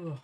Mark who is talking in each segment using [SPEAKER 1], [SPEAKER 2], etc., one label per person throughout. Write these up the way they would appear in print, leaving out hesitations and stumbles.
[SPEAKER 1] Ugh.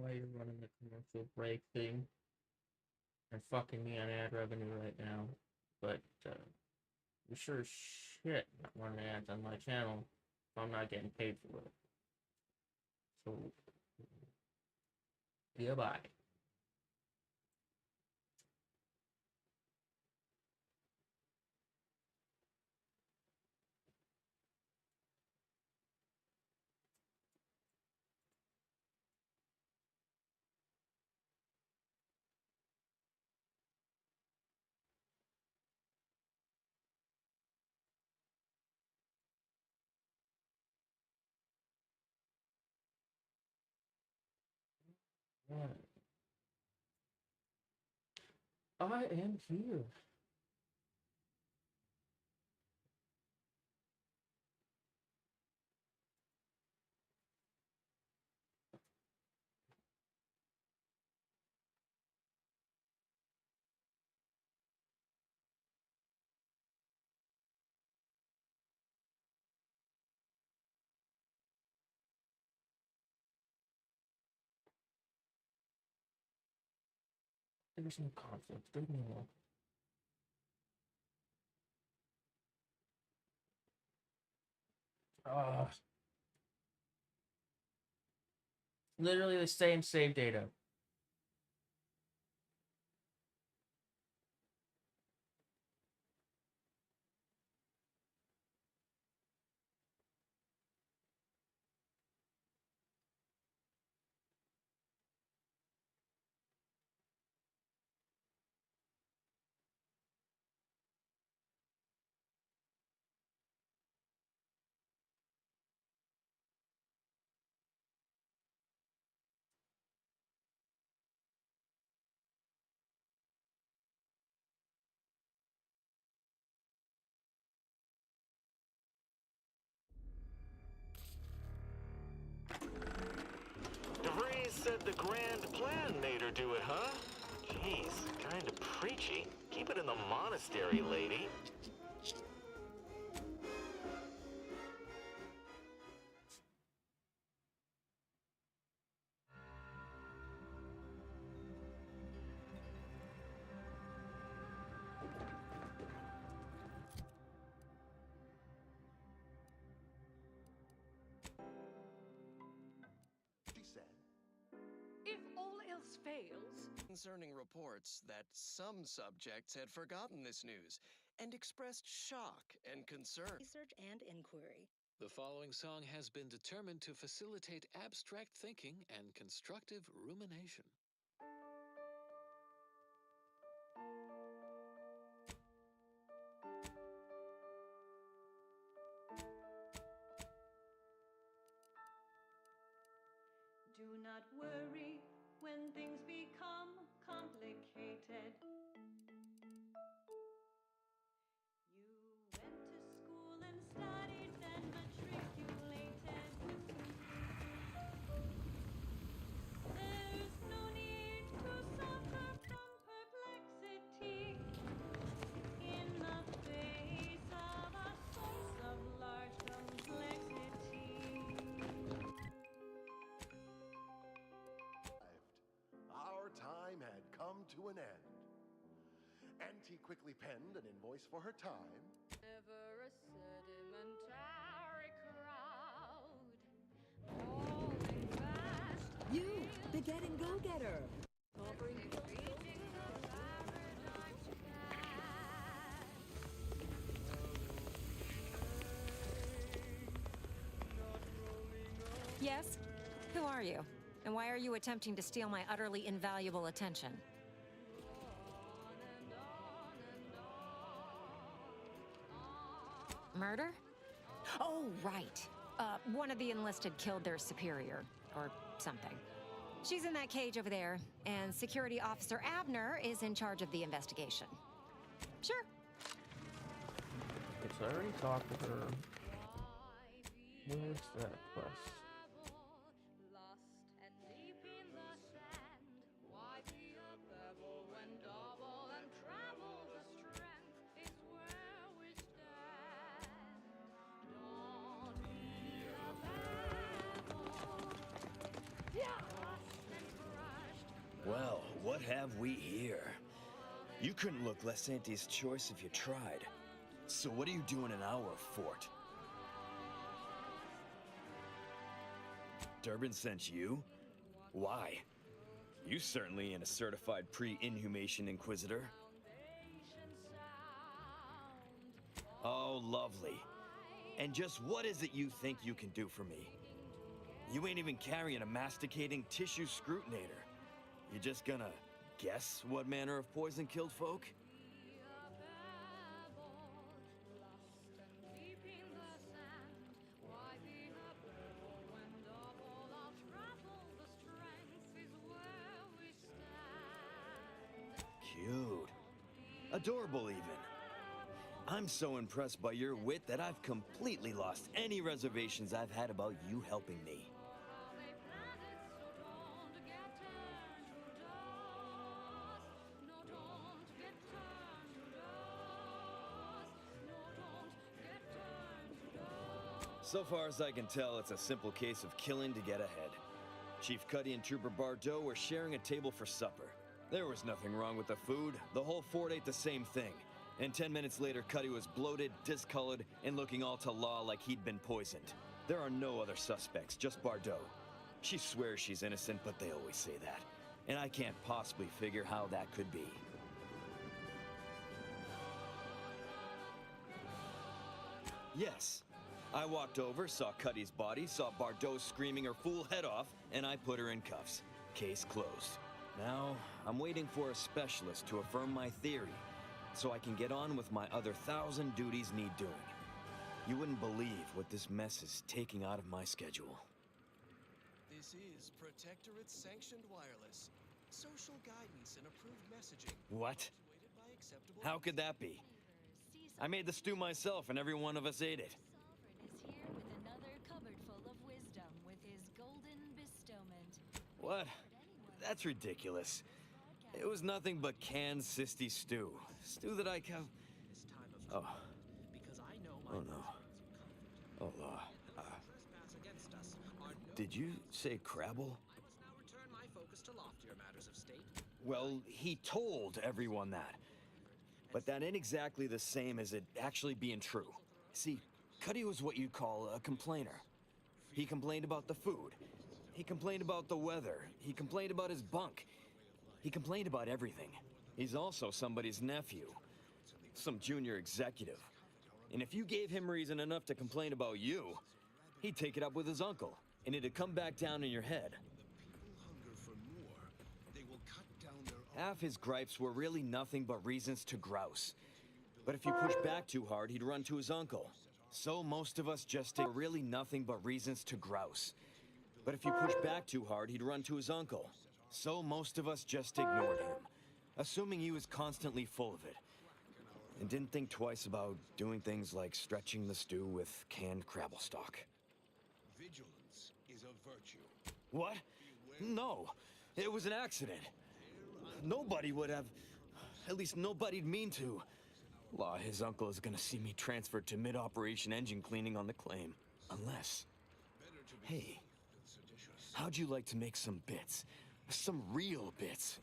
[SPEAKER 1] why you're running the commercial break thing and fucking me on ad revenue right now, but you sure as shit not running ads on my channel if I'm not getting paid for it. So, goodbye. I am here. There's no conflict. Leave me alone. Literally the same save data.
[SPEAKER 2] DeVries said the grand plan made her do it, huh? Jeez, kinda preachy. Keep it in the monastery, lady.
[SPEAKER 3] She said,
[SPEAKER 4] if all else fails,
[SPEAKER 5] concerning reports that some subjects had forgotten this news and expressed shock and concern.
[SPEAKER 4] research and inquiry.
[SPEAKER 6] The following song has been determined to facilitate abstract thinking and constructive rumination.
[SPEAKER 4] Do not worry when things become complicated. You went to school and studied, then matriculated. There's no need to suffer from perplexity in the face of a source of large complexity.
[SPEAKER 3] our time had come to an end. Auntie quickly penned an invoice for her time.
[SPEAKER 4] Never a sedimentary crowd, falling fast.
[SPEAKER 7] You, the get and go getter.
[SPEAKER 4] Reaching the paradigm
[SPEAKER 8] Yes? Who are you? And why are you attempting to steal my utterly invaluable attention? Murder? Oh, right. One of the enlisted killed their superior, or something. She's in that cage over there, and Security Officer Abner is in charge of the investigation. Sure.
[SPEAKER 1] It's already talked to her. Where's that quest?
[SPEAKER 4] lost and deep in the sand. Why be a pebble when double and travel the strength is where we stand? Don't be a pebble. Lost and
[SPEAKER 9] have we here? You couldn't look less Auntie's choice if you tried. So what are you doing in our fort? Durbin sent you? Why? You certainly ain't a certified pre-inhumation inquisitor. Oh, lovely. And just what is it you think you can do for me? You ain't even carrying a masticating tissue scrutinator. You just gonna guess what manner of poison killed folk? Cute. Adorable, even. I'm so impressed by your wit that I've completely lost any reservations I've had about you helping me. So far as I can tell, it's a simple case of killing to get ahead. Chief Cuddy and Trooper Bardot were sharing a table for supper. There was nothing wrong with the food. The whole fort ate the same thing. And 10 minutes later, Cuddy was bloated, discolored, and looking all to law like he'd been poisoned. There are no other suspects, just Bardot. She swears she's innocent, but they always say that. And I can't possibly figure how that could be. Yes. I walked over, saw Cuddy's body, saw Bardot screaming her fool head off, and I put her in cuffs. Case closed. Now, I'm waiting for a specialist to affirm my theory, so I can get on with my other 1,000 duties need doing. You wouldn't believe what this mess is taking out of my schedule.
[SPEAKER 5] This is Protectorate-sanctioned wireless. Social guidance and approved messaging.
[SPEAKER 9] What?
[SPEAKER 5] Actuated by acceptable
[SPEAKER 9] How could that be? I made the stew myself, and every one of us ate it.
[SPEAKER 10] Sovereign is here with another cupboard full of wisdom with his golden bestowment.
[SPEAKER 9] What? That's ridiculous. It was nothing but canned sisty stew. Stew that I have...
[SPEAKER 5] this time of
[SPEAKER 9] Oh.
[SPEAKER 5] because I know my
[SPEAKER 9] Oh no. Oh,
[SPEAKER 5] trespass against us are no.
[SPEAKER 9] did you say Crabble?
[SPEAKER 5] I must now return my focus to loftier matters of state.
[SPEAKER 9] Well, he told everyone that. But that ain't exactly the same as it actually being true. See, Cuddy was what you'd call a complainer. He complained about the food. He complained about the weather. He complained about his bunk. He complained about everything. He's also somebody's nephew. Some junior executive. And if you gave him reason enough to complain about you, he'd take it up with his uncle, and it'd come back down in your head. Half his gripes were really nothing but reasons to grouse. But if you push back too hard, he'd run to his uncle. So most of us just were really nothing but reasons to grouse. But if you push back too hard, he'd run to his uncle. So most of us just ignored him, assuming he was constantly full of it. And didn't think twice about doing things like stretching the stew with canned Crabble stock.
[SPEAKER 11] Vigilance is a virtue.
[SPEAKER 9] What? No, it was an accident. Nobody would have... At least nobody'd mean to. Law, his uncle is gonna see me transferred to mid-operation engine cleaning on the claim. Unless... Hey, how'd you like to make some bits? Some real bits?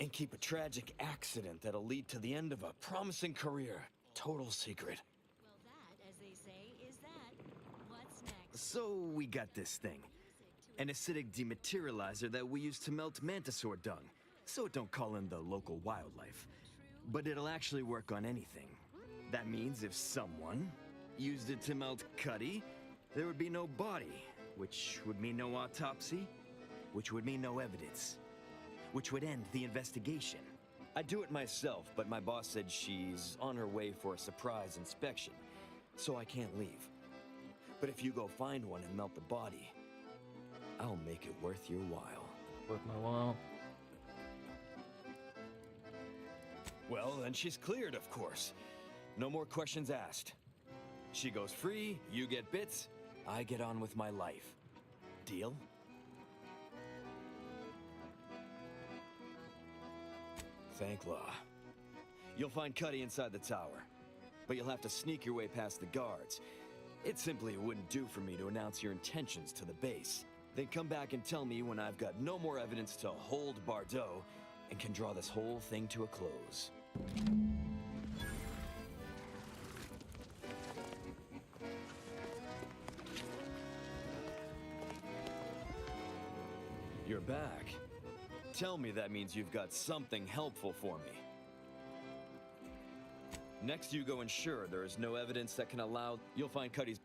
[SPEAKER 9] And keep a tragic accident that'll lead to the end of a promising career. Total secret.
[SPEAKER 10] Well, that, as they say, is that. What's next?
[SPEAKER 9] So we got this thing. An acidic dematerializer that we use to melt mantisaur dung. So it don't call in the local wildlife. But it'll actually work on anything. That means if someone used it to melt Cuddy, there would be no body, which would mean no autopsy, which would mean no evidence, which would end the investigation. I'd do it myself, but my boss said she's on her way for a surprise inspection, so I can't leave. But if you go find one and melt the body, I'll make it worth your while.
[SPEAKER 1] Worth my while.
[SPEAKER 9] Well, then she's cleared, of course. No more questions asked. She goes free, you get bits, I get on with my life. Deal? Thank law. You'll find Cuddy inside the tower, but you'll have to sneak your way past the guards. It simply wouldn't do for me to announce your intentions to the base. Then come back and tell me when I've got no more evidence to hold Bardot, and can draw this whole thing to a close. You're back. Tell me that means you've got something helpful for me. Next, you go ensure there is no evidence that can allow... You'll find Cuddy's...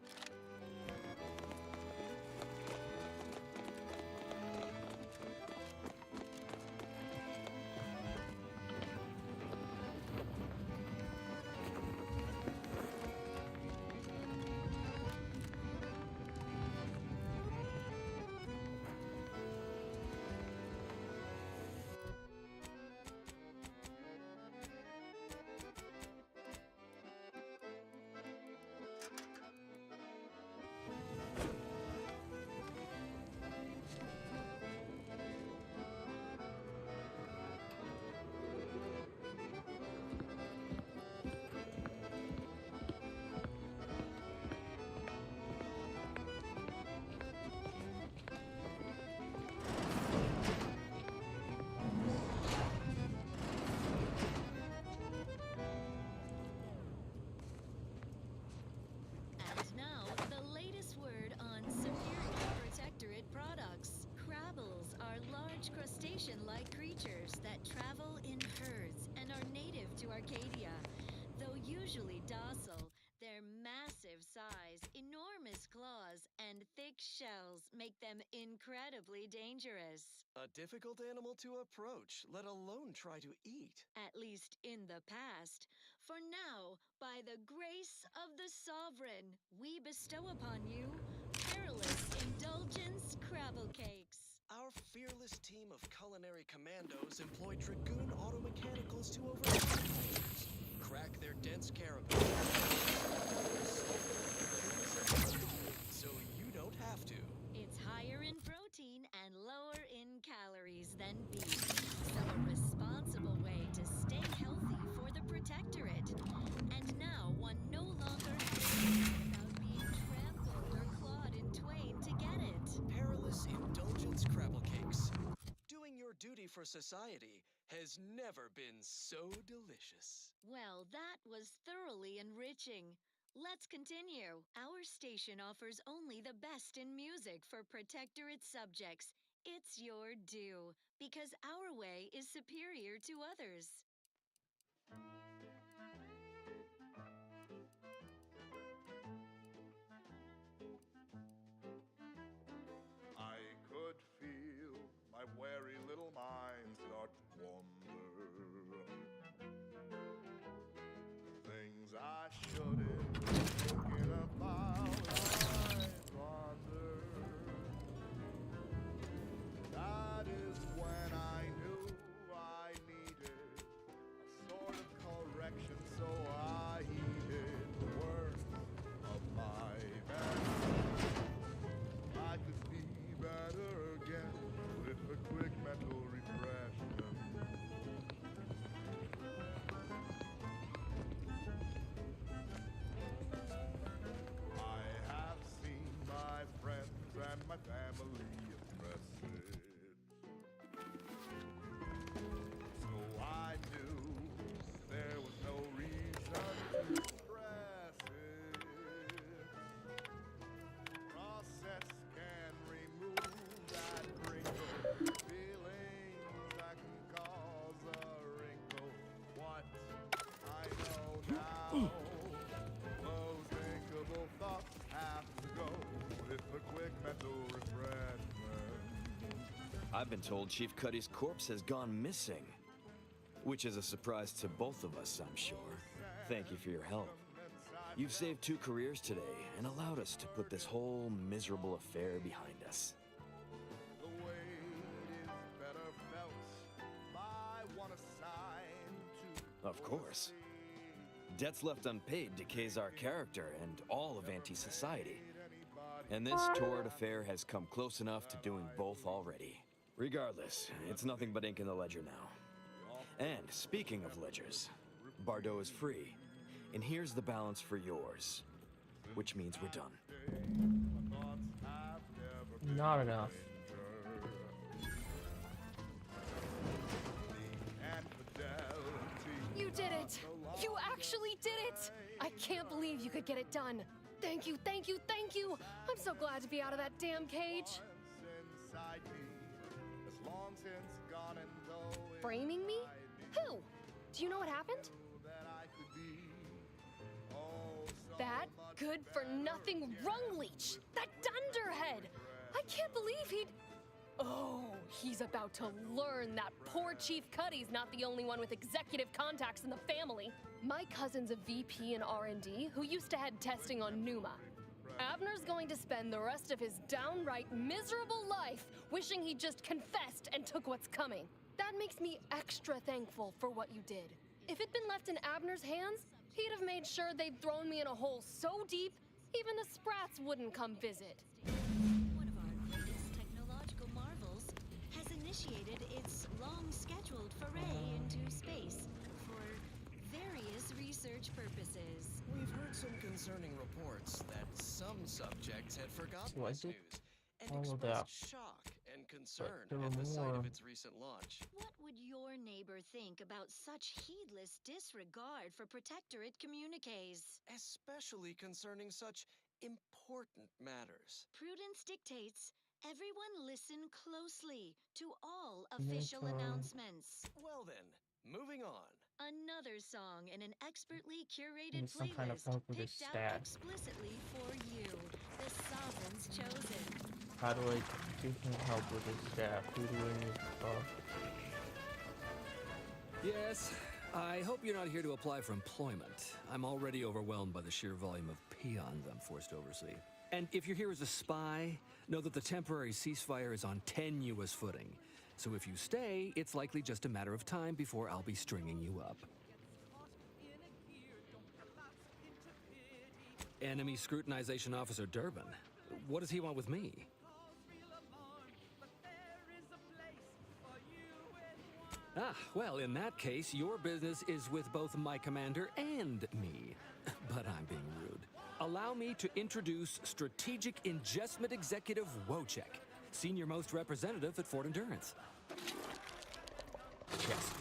[SPEAKER 10] And now, the latest word on Superior Protectorate products. Crabbles are large crustacean-like creatures that travel in herds and are native to Arcadia. Though usually docile, their massive size, enormous claws, and thick shells make them incredibly dangerous.
[SPEAKER 5] A difficult animal to approach, let alone try to eat.
[SPEAKER 10] At least in the past. For now, by the grace of the Sovereign, we bestow upon you Perilous Indulgence Crabble Cakes.
[SPEAKER 5] Our fearless team of culinary commandos employ Dragoon Automechanicals to overcome monsters, crack their dense carapace, so you don't have to.
[SPEAKER 10] It's higher in protein and lower in calories than beef. So a responsible way to stay healthy for the Protectorate. And now one no longer has to worry about being trampled or clawed in twain to get it.
[SPEAKER 5] Perilous Indulgence Crabble Cakes. Doing your duty for society has never been so delicious.
[SPEAKER 10] Well, that was thoroughly enriching. Let's continue. Our station offers only the best in music for Protectorate subjects. It's your due, because our way is superior to others.
[SPEAKER 3] I could feel my wary little mind start to wander. Things I shouldn't be thinking about, I ponder. That is when I knew I needed a sort of correction, so I heeded the words of my best. I could be better again with a quick mental refreshment. I have seen my friends and my family impressive, so I knew there was no reason to stress it. Process can remove that wrinkle, feelings that can cause a wrinkle. What I know now, those thinkable thoughts have to go with a quick mental refreshment.
[SPEAKER 9] I've been told Chief Cuddy's corpse has gone missing. Which is a surprise to both of us, I'm sure. Thank you for your help. You've saved 2 careers today and allowed us to put this whole miserable affair behind us.
[SPEAKER 3] The weight is better felt by one assigned to.
[SPEAKER 9] Of course. Debts left unpaid decays our character and all of anti-society. And this torrid affair has come close enough to doing both already. Regardless, it's nothing but ink in the ledger now. And speaking of ledgers, Bardot is free. And here's the balance for yours. Which means we're done.
[SPEAKER 1] Not enough.
[SPEAKER 12] it! You actually did it! I can't believe you could get it done. Thank you, thank you, thank you! I'm so glad to be out of that damn cage.
[SPEAKER 3] Inside me, as long since gone, and though it
[SPEAKER 12] Framing me? Who? Do you know what happened?
[SPEAKER 3] that I could be, oh, so
[SPEAKER 12] That good-for-nothing rung leech! That dunderhead! I can't believe he'd... Oh, he's about to learn that poor Chief Cuddy's not the only one with executive contacts in the family. My cousin's a VP in R&D who used to head testing on Numa. Abner's going to spend the rest of his downright miserable life wishing he just confessed and took what's coming. That makes me extra thankful for what you did. If it'd been left in Abner's hands, he'd have made sure they'd thrown me in a hole so deep, even the Sprats wouldn't come visit.
[SPEAKER 10] One of our greatest technological marvels has initiated its long-scheduled foray into space for various research purposes.
[SPEAKER 5] We've heard some concerning reports that some subjects had forgotten
[SPEAKER 1] Was
[SPEAKER 5] this
[SPEAKER 1] it?
[SPEAKER 5] news and
[SPEAKER 1] All of that.
[SPEAKER 5] expressed shock and concern
[SPEAKER 1] there
[SPEAKER 5] at
[SPEAKER 1] were
[SPEAKER 5] the sight
[SPEAKER 1] more.
[SPEAKER 5] of its recent launch.
[SPEAKER 10] What would your neighbor think about such heedless disregard for Protectorate communiques?
[SPEAKER 5] Especially concerning such important matters.
[SPEAKER 10] Prudence dictates everyone listen closely to all official
[SPEAKER 1] Mentor.
[SPEAKER 10] announcements.
[SPEAKER 5] Well then, moving on.
[SPEAKER 10] Another song in an expertly curated
[SPEAKER 1] Need some kind of
[SPEAKER 10] playlist
[SPEAKER 1] help with his
[SPEAKER 10] picked out
[SPEAKER 1] stats.
[SPEAKER 10] explicitly for you, the Sovereign's Chosen.
[SPEAKER 1] How do I give him help with his staff? Who do I need to call?
[SPEAKER 13] Yes, I hope you're not here to apply for employment. I'm already overwhelmed by the sheer volume of peons I'm forced to oversee. And if you're here as a spy, know that the temporary ceasefire is on tenuous footing. So if you stay, it's likely just a matter of time before I'll be stringing you up. Enemy Scrutinization Officer Durbin. What does he want with me? Ah, well, in that case, your business is with both my commander and me. But I'm being rude. Allow me to introduce Strategic Ingestment Executive Wojciech, Senior Most Representative at Fort Endurance.
[SPEAKER 1] Yes,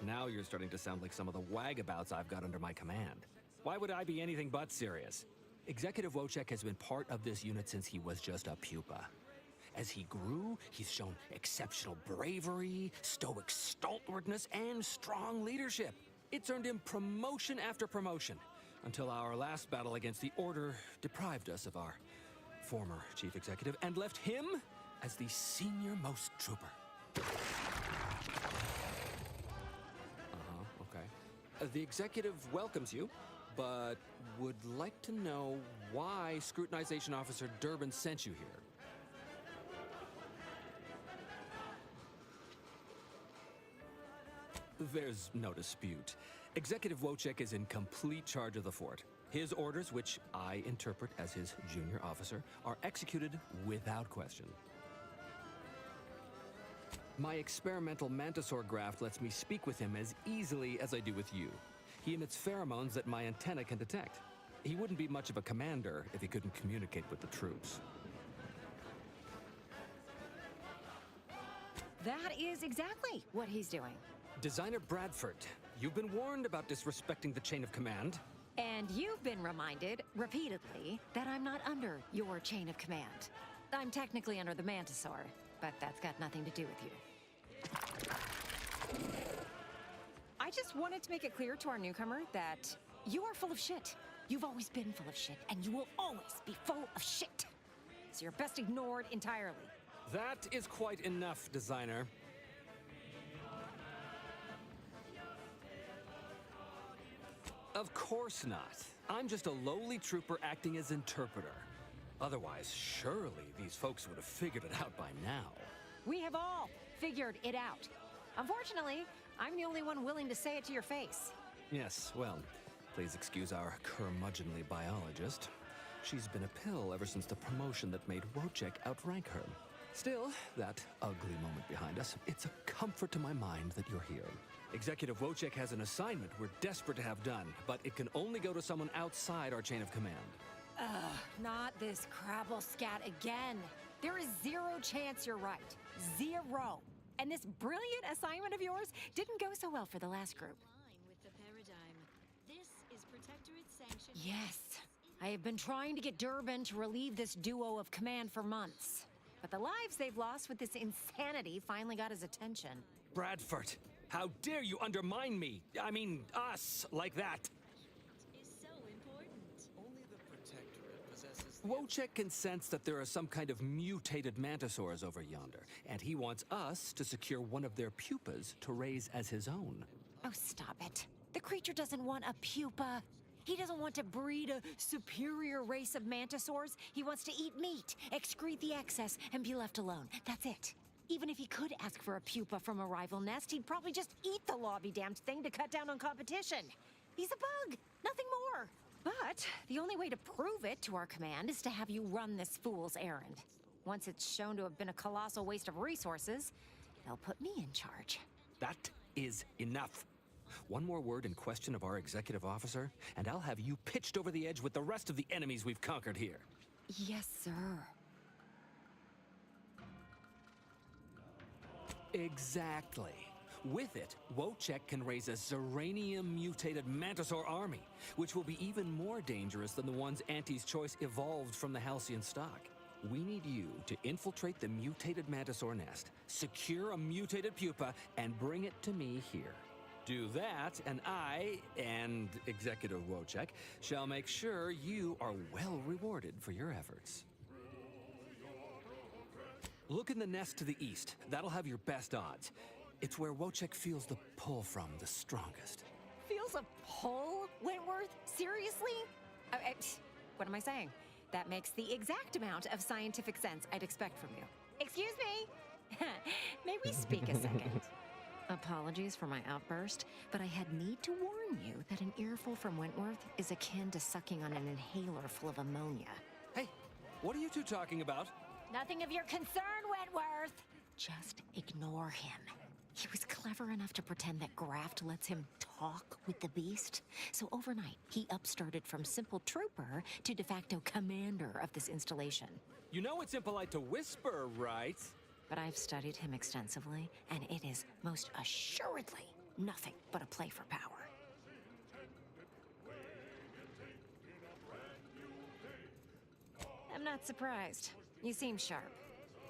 [SPEAKER 13] Now you're starting to sound like some of the wagabouts I've got under my command. Why would I be anything but serious? Executive Wojciech has been part of this unit since he was just a pupa. As he grew, he's shown exceptional bravery, stoic stalwartness, and strong leadership. It's earned him promotion after promotion, until our last battle against the Order deprived us of our former chief executive and left him as the senior-most trooper. Okay. The executive welcomes you, but would like to know why Scrutinization Officer Durbin sent you here. There's no dispute. Executive Wojciech is in complete charge of the fort. His orders, which I interpret as his junior officer, are executed without question. My experimental Mantisaur graft lets me speak with him as easily as I do with you. He emits pheromones that my antenna can detect. He wouldn't be much of a commander if he couldn't communicate with the troops.
[SPEAKER 8] That is exactly what he's doing.
[SPEAKER 13] Designer Bradford, you've been warned about disrespecting the chain of command.
[SPEAKER 8] And you've been reminded, repeatedly, that I'm not under your chain of command. I'm technically under the Mantisaur, but that's got nothing to do with you. I just wanted to make it clear to our newcomer that you are full of shit. You've always been full of shit, and you will always be full of shit. So you're best ignored entirely.
[SPEAKER 13] That is quite enough, Designer. Of course not. I'm just a lowly trooper acting as interpreter. Otherwise, surely these folks would have figured it out by now.
[SPEAKER 8] We have all figured it out. Unfortunately, I'm the only one willing to say it to your face.
[SPEAKER 13] Yes, well, please excuse our curmudgeonly biologist. She's been a pill ever since the promotion that made Wojciech outrank her. Still, that ugly moment behind us, it's a comfort to my mind that you're here. Executive Wojciech has an assignment we're desperate to have done, but it can only go to someone outside our chain of command.
[SPEAKER 8] Ugh, not this Crabble scat again. There is zero chance you're right. Zero. And this brilliant assignment of yours didn't go so well for the last group.
[SPEAKER 10] With the paradigm. This is Protectorate sanctioned.
[SPEAKER 8] Yes. I have been trying to get Durbin to relieve this duo of command for months. But the lives they've lost with this insanity finally got his attention.
[SPEAKER 13] Bradford, how dare you undermine me? I mean, us, like that.
[SPEAKER 10] Is so important.
[SPEAKER 5] Only the Protectorate possesses the
[SPEAKER 13] Wojciech can sense that there are some kind of mutated mantisaurs over yonder, and he wants us to secure one of their pupas to raise as his own.
[SPEAKER 8] Oh, stop it. The creature doesn't want a pupa. He doesn't want to breed a superior race of mantisaurs. He wants to eat meat, excrete the excess, and be left alone. That's it. Even if he could ask for a pupa from a rival nest, he'd probably just eat the law-be-damned thing to cut down on competition. He's a bug, nothing more. But the only way to prove it to our command is to have you run this fool's errand. Once it's shown to have been a colossal waste of resources, they'll put me in charge.
[SPEAKER 13] That is enough. One more word in question of our executive officer, and I'll have you pitched over the edge with the rest of the enemies we've conquered here.
[SPEAKER 8] Yes, sir.
[SPEAKER 13] Exactly. With it, Wojciech can raise a Zeranium-mutated Mantisaur army, which will be even more dangerous than the ones Auntie's Choice evolved from the Halcyon stock. We need you to infiltrate the mutated Mantisaur nest, secure a mutated pupa, and bring it to me here. Do that, and I, and Executive Wojciech, shall make sure you are well rewarded for your efforts. Look in the nest to the east. That'll have your best odds. It's where Wojciech feels the pull from the strongest.
[SPEAKER 8] Feels a pull, Wentworth? Seriously? What am I saying? That makes the exact amount of scientific sense I'd expect from you. Excuse me? May we speak a second? Apologies for my outburst, but I had need to warn you that an earful from Wentworth is akin to sucking on an inhaler full of ammonia.
[SPEAKER 13] Hey, what are you two talking about?
[SPEAKER 8] Nothing of your concern, Wentworth! Just ignore him. He was clever enough to pretend that Graft lets him talk with the beast. So overnight, he upstarted from simple trooper to de facto commander of this installation.
[SPEAKER 13] You know it's impolite to whisper, right?
[SPEAKER 8] But I've studied him extensively, and it is most assuredly nothing but a play for power. I'm not surprised. You seem sharp.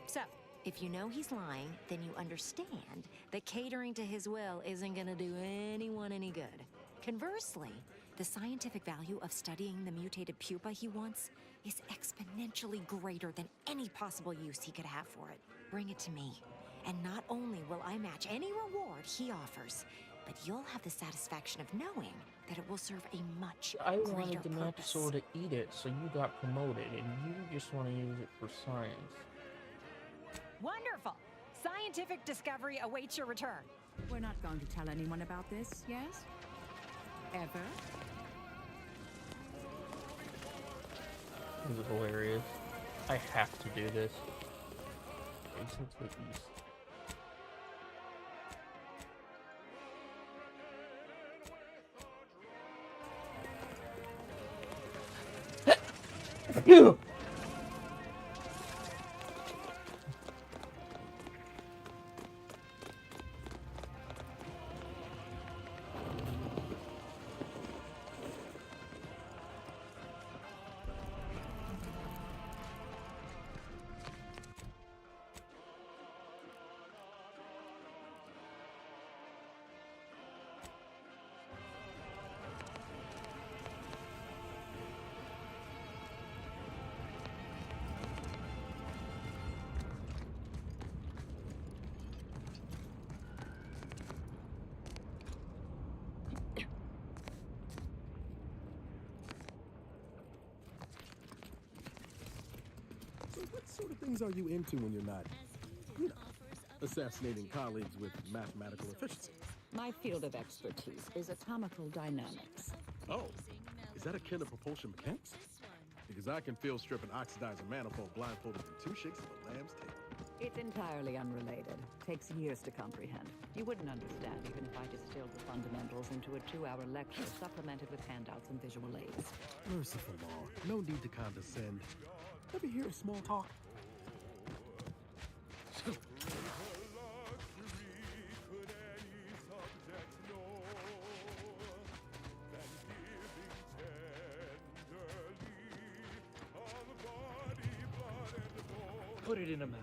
[SPEAKER 8] So, if you know he's lying, then you understand that catering to his will isn't gonna do anyone any good. Conversely, the scientific value of studying the mutated pupa he wants is exponentially greater than any possible use he could have for it. Bring it to me, and not only will I match any reward he offers, but you'll have the satisfaction of knowing that it will serve a much
[SPEAKER 1] I
[SPEAKER 8] greater
[SPEAKER 1] wanted the
[SPEAKER 8] purpose.
[SPEAKER 1] Mantisaur to eat it, so you got promoted, and you just want to use it for science.
[SPEAKER 8] Wonderful! Scientific discovery awaits your return.
[SPEAKER 7] We're not going to tell anyone about this, yes? Ever?
[SPEAKER 1] This is hilarious. I have to do this. Facing to the east. Phew!
[SPEAKER 14] So what sort of things are you into when you're not, you know, assassinating colleagues with mathematical efficiency?
[SPEAKER 7] My field of expertise is atomical dynamics.
[SPEAKER 14] Oh, is that akin to propulsion mechanics? Because I can field strip and oxidize a manifold blindfolded in 2 shakes of a lamb's tail.
[SPEAKER 7] It's entirely unrelated. Takes years to comprehend. You wouldn't understand even if I distilled the fundamentals into a 2-hour lecture supplemented with handouts and visual aids.
[SPEAKER 14] Merciful law. No need to condescend. Ever hear of small talk?
[SPEAKER 15] Put it in a memo.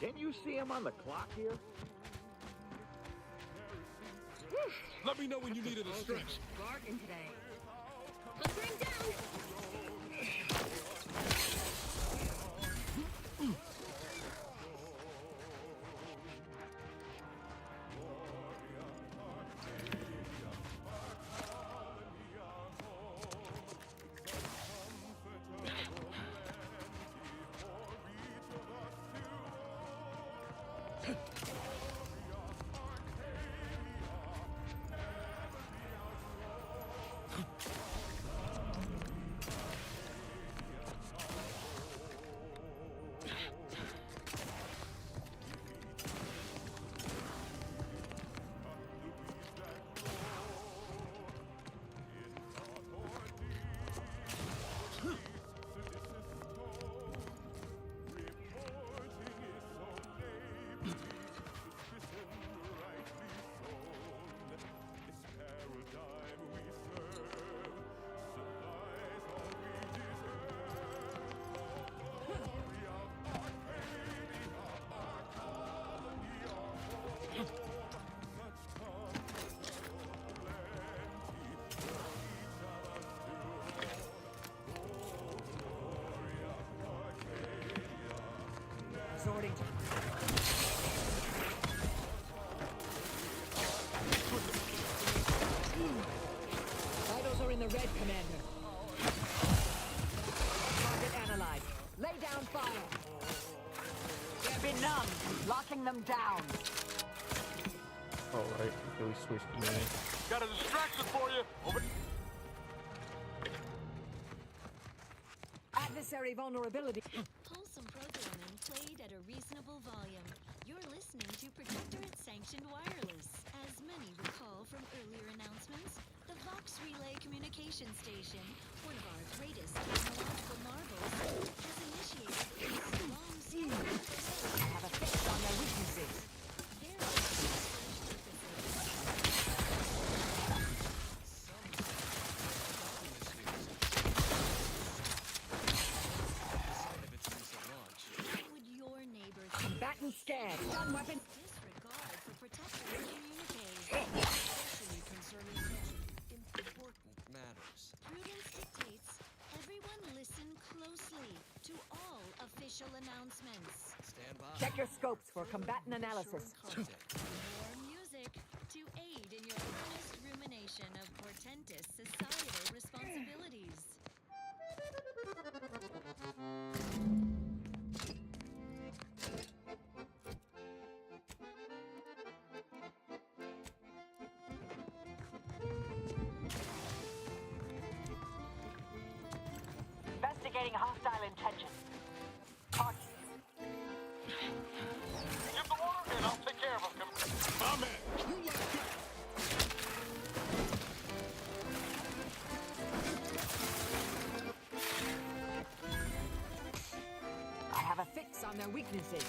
[SPEAKER 16] Can't you see him on the clock here?
[SPEAKER 15] Let me know when you needed a stretch.
[SPEAKER 7] Bargain today.
[SPEAKER 12] Hunker him down!
[SPEAKER 7] Resorting to... Vitals are in the red, Commander. Target analyzed. Lay down fire. They're benumbed. Locking them down.
[SPEAKER 1] Alright, so we switched units.
[SPEAKER 15] Got a distraction for you. Over.
[SPEAKER 7] Adversary vulnerability.
[SPEAKER 10] Wholesome programming played at a reasonable volume. You're listening to Protectorate Sanctioned Wireless. As many recall from earlier announcements, the Vox Relay Communication Station, one of our greatest technological marvels, has initiated a long-standing...
[SPEAKER 7] I have a fix on their weaknesses. Combatant scared. Stun weapon.
[SPEAKER 10] Disregard for Protectorate communiques, especially concerning such important matters. Prudence dictates everyone listen closely to all official announcements.
[SPEAKER 11] Stand by.
[SPEAKER 7] Check your scopes for combatant analysis.
[SPEAKER 10] More music to aid in your honest rumination of portentous societal responsibilities.
[SPEAKER 7] Investigating hostile intention. Target.
[SPEAKER 15] Get the water and I'll take care of him. My man. You let go.
[SPEAKER 7] I have a fix on their weaknesses.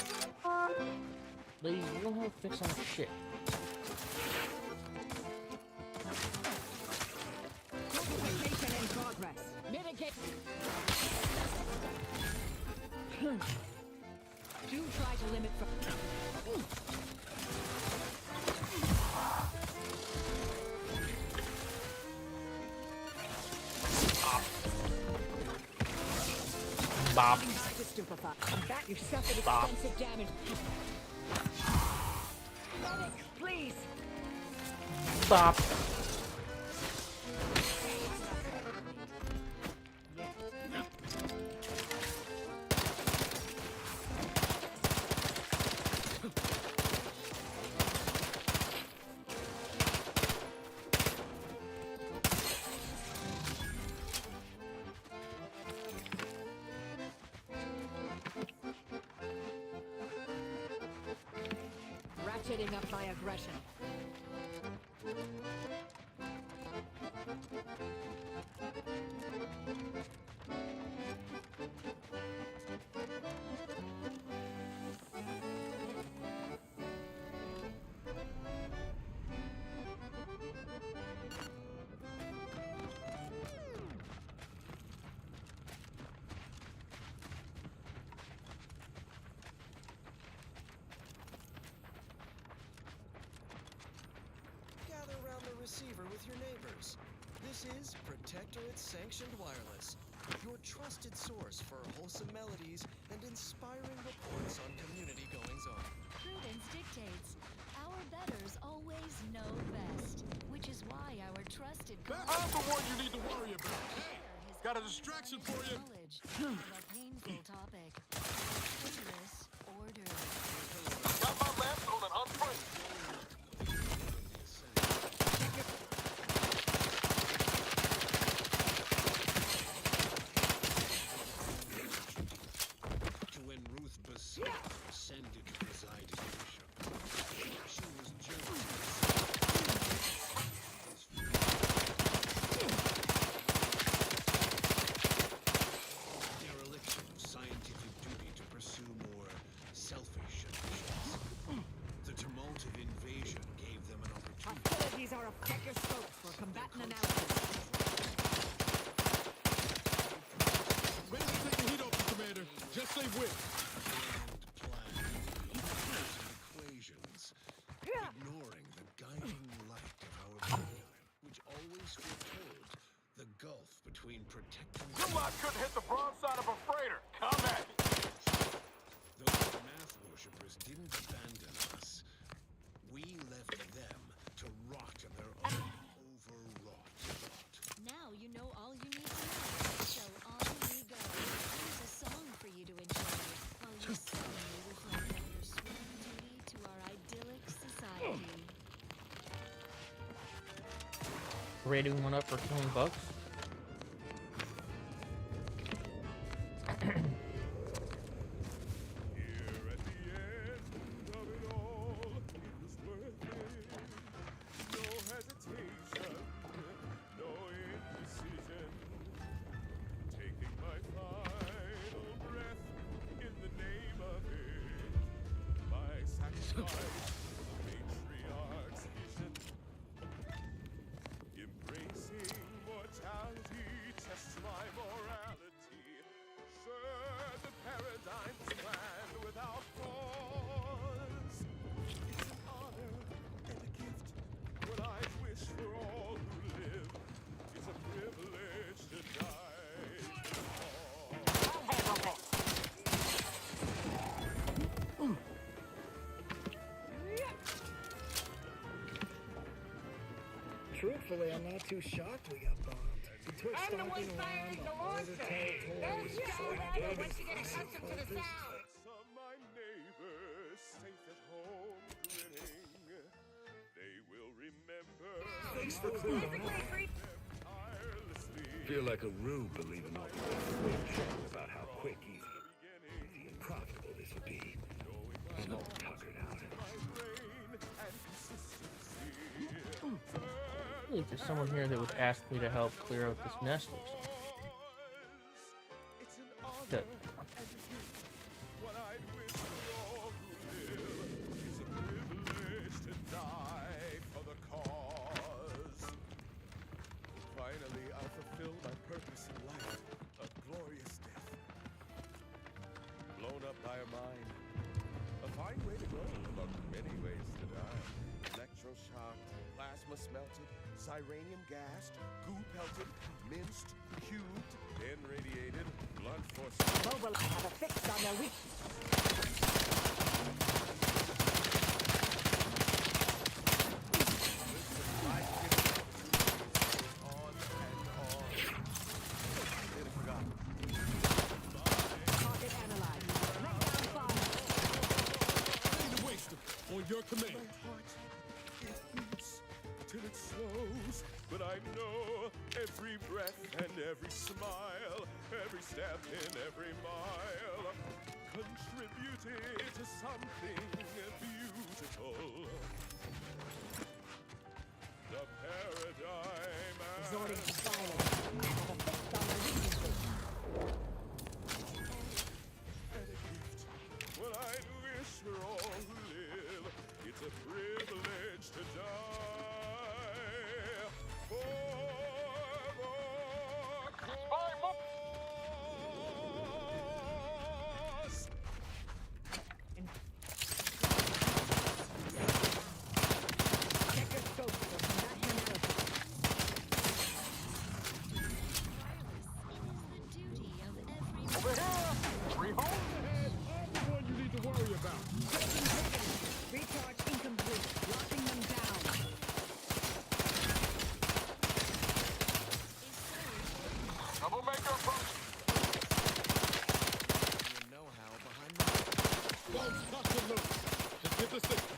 [SPEAKER 1] Ladies, you don't have a fix on shit.
[SPEAKER 7] Do try to limit from.
[SPEAKER 1] Bob.
[SPEAKER 7] Stupefied. That you suffered extensive damage. Medics, please.
[SPEAKER 1] Bob.
[SPEAKER 7] Ratcheting up my aggression.
[SPEAKER 5] Gather around the receiver with your neighbors. This is Protectorate Sanctioned Wireless, your trusted source for wholesome melodies and inspiring reports on community goings-on.
[SPEAKER 10] Prudence dictates. Our betters always know best, which is why our trusted
[SPEAKER 15] I'm the one you need to worry about. Hey, got a distraction for you.
[SPEAKER 10] knowledge of a painful topic. Rigorous order.
[SPEAKER 15] Got my left on an unfree.
[SPEAKER 11] To when Ruth Bassett ascended to preside as bishop, she was dereliction of scientific duty to pursue more selfish ambitions. The tumult of invasion gave them an opportunity.
[SPEAKER 7] Hostilities are a pecker scope for combatant analysis.
[SPEAKER 15] Ready to take the heat off you, Commander. Just say which.
[SPEAKER 11] Equations, ignoring the guiding light of our paradigm, which always foretold the gulf between protecting.
[SPEAKER 15] You lot couldn't hit the broadside of a freighter. Come at me.
[SPEAKER 11] Those math worshippers didn't abandon us. We left them to rot in their own overwrought thought.
[SPEAKER 10] Now you know all you need to know. So on we go. Here's a song for you to enjoy while you solemnly reflect on your sworn duty to our idyllic society.
[SPEAKER 1] Rating went up for $20.
[SPEAKER 3] Embracing mortality tests my morality. Sure, the paradigm's planned without pause. It's an honor and a gift. What I wish for all who live is a privilege to die.
[SPEAKER 17] Truthfully, I'm not too shocked we got bombed. Between
[SPEAKER 18] I'm the one
[SPEAKER 17] stomping
[SPEAKER 18] firing
[SPEAKER 17] around
[SPEAKER 18] the
[SPEAKER 17] the border
[SPEAKER 18] launcher.
[SPEAKER 17] territories,
[SPEAKER 18] Those
[SPEAKER 17] sorting
[SPEAKER 18] young
[SPEAKER 17] dirty
[SPEAKER 18] once you get
[SPEAKER 17] fossil
[SPEAKER 18] accustomed to the
[SPEAKER 17] filters.
[SPEAKER 18] sound.
[SPEAKER 3] Some of my neighbors safe at home grinning. They will remember.
[SPEAKER 17] Thanks for clearing up. Feel like a rube believing all the shit about how quick, easy, and profitable this would be. I'm all tuckered out.
[SPEAKER 1] If there's someone here that would ask me to help clear out this nest or something. Good.
[SPEAKER 3] What I wish for all who live is a privilege to die for the cause. Finally, I'll fulfill my purpose in life. are many ways to die. Electroshocked, plasma smelted, cyranium gassed, goo pelted, minced, cubed, then radiated, blunt force.
[SPEAKER 7] Mobile, I have a fix on their weak.
[SPEAKER 15] On your command.
[SPEAKER 3] My heart, it beats till it slows, but I know every breath and every smile, every step in every mile, contributed to something beautiful. The paradigm
[SPEAKER 7] Resorting to silence. I have a fix on their weaknesses.
[SPEAKER 3] and a gift. What I wish for all who live, it's a privilege to die for the cause.
[SPEAKER 7] Check your scope for that analysis.
[SPEAKER 15] Over here! 3 holes ahead! I'm the one you need to worry about.
[SPEAKER 7] Recharge incomplete. Locking them down.
[SPEAKER 15] Troublemaker approach!
[SPEAKER 5] Your know-how behind the...
[SPEAKER 15] Don't touch the loot. Just get the signal.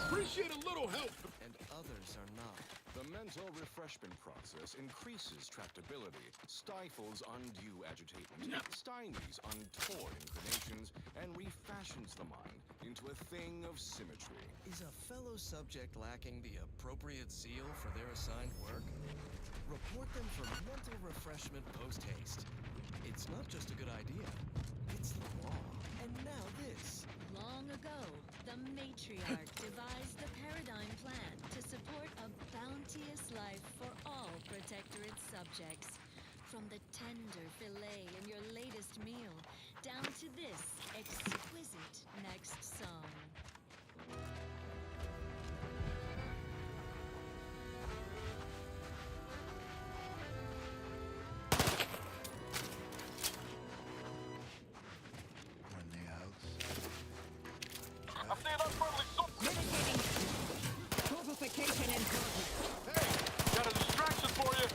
[SPEAKER 15] Appreciate a little help.
[SPEAKER 5] And others are not.
[SPEAKER 11] The mental refreshment process increases tractability, stifles undue agitation, stymies untoward inclinations, and refashions the mind into a thing of symmetry.
[SPEAKER 5] Is a fellow subject lacking the appropriate zeal for their assigned work? Report them for mental refreshment post-haste. It's not just a good idea, it's the law. And now this.
[SPEAKER 10] Long ago, the matriarch devised the paradigm plan to support a bounteous life for all Protectorate subjects. From the tender fillet in your latest meal, down to this exquisite next song.
[SPEAKER 3] When the
[SPEAKER 15] I'm seeing unfriendly soup.
[SPEAKER 7] Mitigating. Purification in progress.
[SPEAKER 15] Hey, got a distraction for you.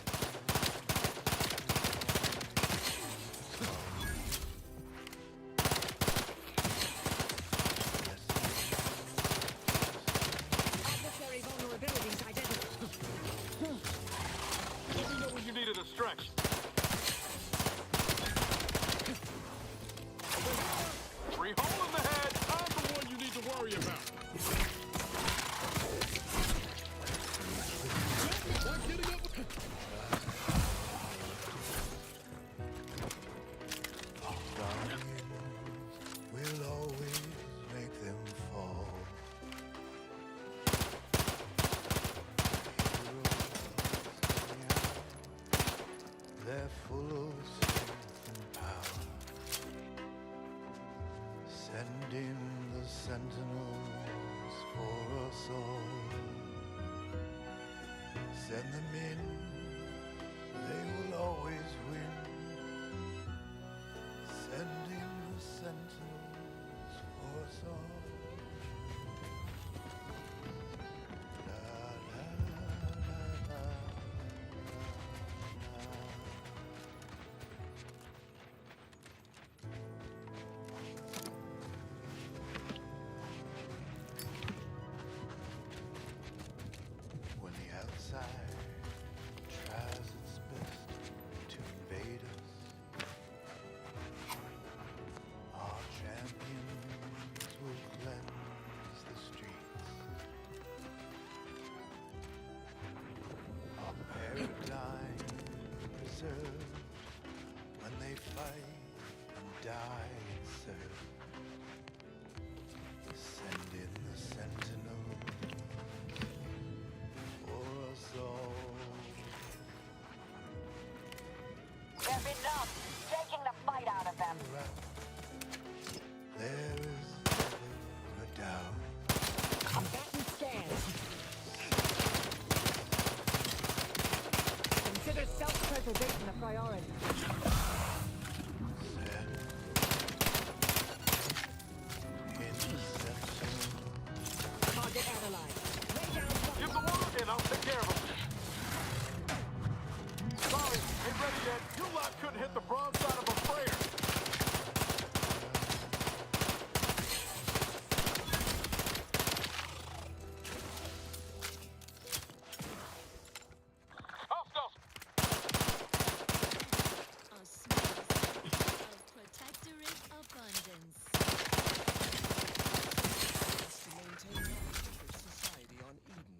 [SPEAKER 7] Adversary vulnerabilities identified.
[SPEAKER 15] Let me know when you need a distraction. Over here. 3 hole in the head. I'm the one you need to worry about. Not getting up.
[SPEAKER 3] We'll always make them fall. They're full of strength and power. Send in the sentinels for us all. Send them in, they will always win. Send in the sentinels for us all. La la la la la. When the outside tries its best to invade us, our champions will cleanse the streets. Our paradigm preserved when they fight and die and serve. Send in the sentinels for us all.
[SPEAKER 7] They've enough. Taking the fight out of them.
[SPEAKER 3] There is never a doubt.
[SPEAKER 7] Preservation a priority. Target analyzed. Lay down.
[SPEAKER 15] Give the word and I'll take care of him. Sorry, ain't ready yet. Your lot couldn't hit the broadside of a freighter. Hostiles!
[SPEAKER 10] A small slice of protectorate abundance.
[SPEAKER 5] To maintain a perfect society on Eden.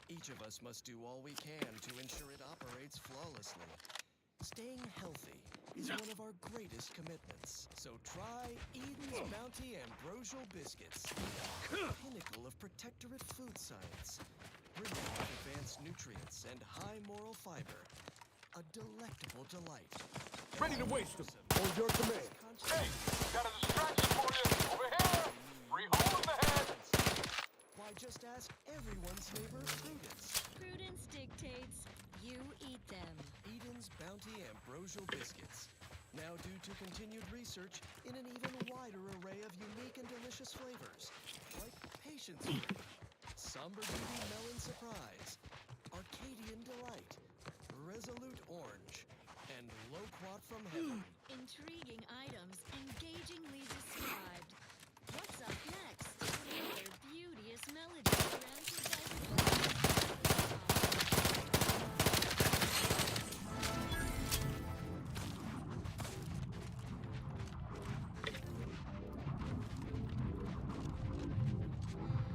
[SPEAKER 5] Each of us must do all we can to ensure it operates flawlessly. Staying healthy is one of our greatest commitments. So try Eden's Bounty Ambrosial Biscuits. The pinnacle of protectorate food science. Brilliant with advanced nutrients and high moral fiber. A delectable delight.
[SPEAKER 15] Ready to waste them. On your command. Hey, got a distraction for you. Over here. Free hole in the head.
[SPEAKER 5] Why, just ask everyone's neighbor, Prudence.
[SPEAKER 10] Prudence dictates you eat them.
[SPEAKER 5] Eden's Bounty Ambrosial Biscuits. Now due to continued research in an even wider array of unique and delicious flavors. Like Patience Fruit, Somber Duty Melon Surprise, Arcadian Delight, Resolute Orange, and Loquat from Heaven.
[SPEAKER 10] Intriguing items, engagingly described. What's up next? Another beauteous melody granted by the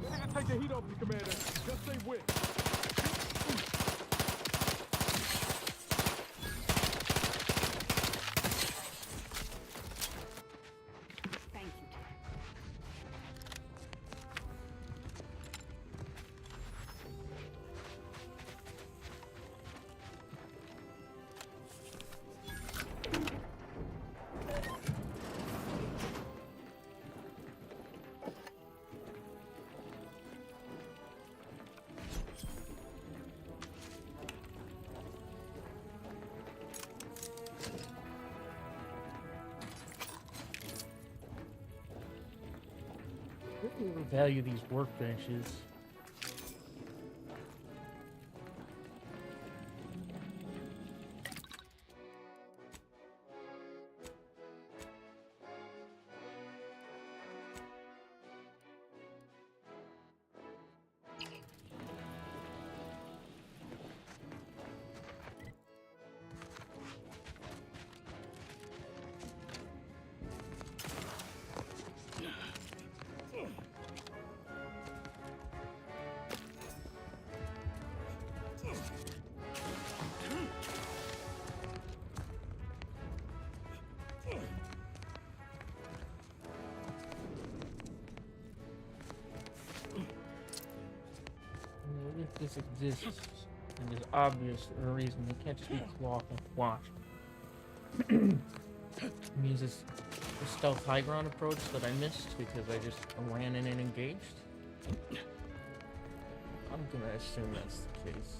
[SPEAKER 15] You need to take the heat off the commander. Just say when.
[SPEAKER 7] Thank you.
[SPEAKER 1] I really value these workbenches. If this exists, and there's obvious reason, it can't just be cloth and wash. It means it's the stealth high ground approach that I missed because I just ran in and engaged. I'm gonna assume that's the case.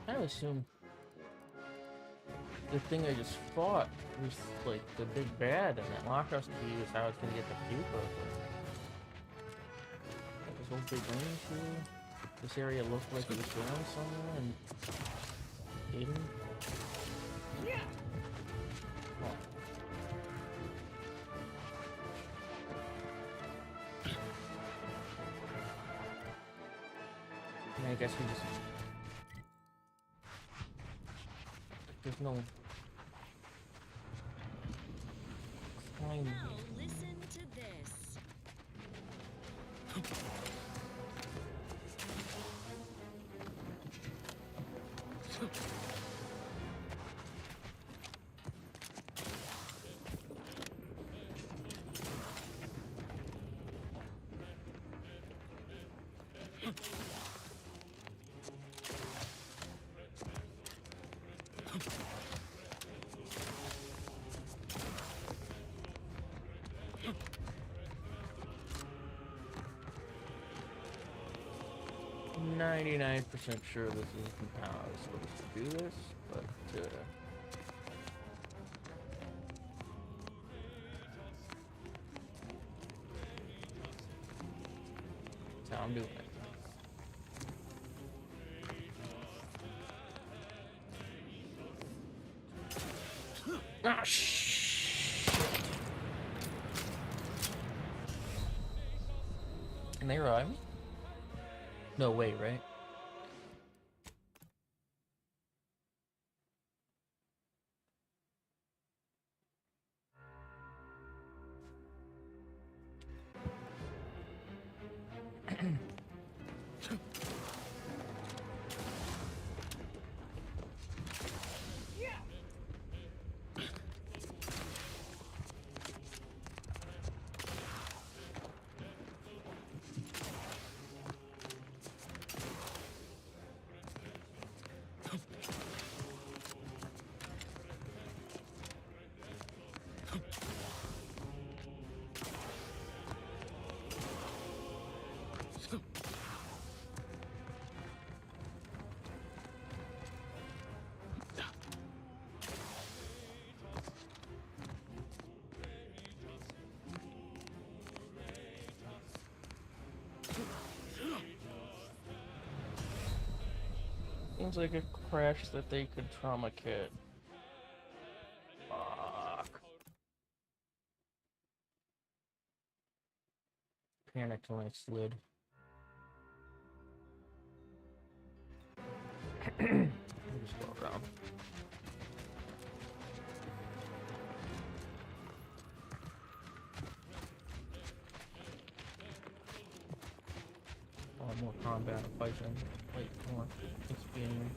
[SPEAKER 1] I assume the thing I just fought was like the big bad, and that lockhouse key is how it's gonna get the pupa. This whole big range here. This area looked like it was around somewhere and hidden. Yeah. Oh. I guess we just. There's no behind me.
[SPEAKER 10] Now listen to this.
[SPEAKER 1] I'm 99% sure this isn't how I was supposed to do this, but that's how I'm doing it. Ah, Can they revive me? No way, right? Seems like a crash that they could trauma kit. Fuck. Panicked when I slid. Just go around. Oh, more combat fighting. Wait, more experience.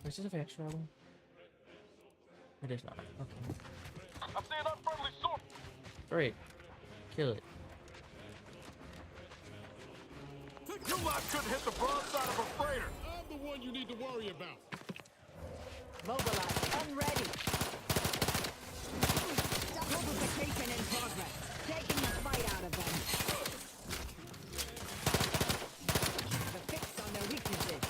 [SPEAKER 1] Is this a fast travel? It is not. Okay.
[SPEAKER 15] I'm seeing unfriendly source.
[SPEAKER 1] Great. Kill it.
[SPEAKER 15] Your life couldn't hit the broadside of a freighter. I'm the one you need to worry about.
[SPEAKER 7] Mobilize. Unready. Mobilization in progress. Taking the fight out of them. The fix on their weaknesses.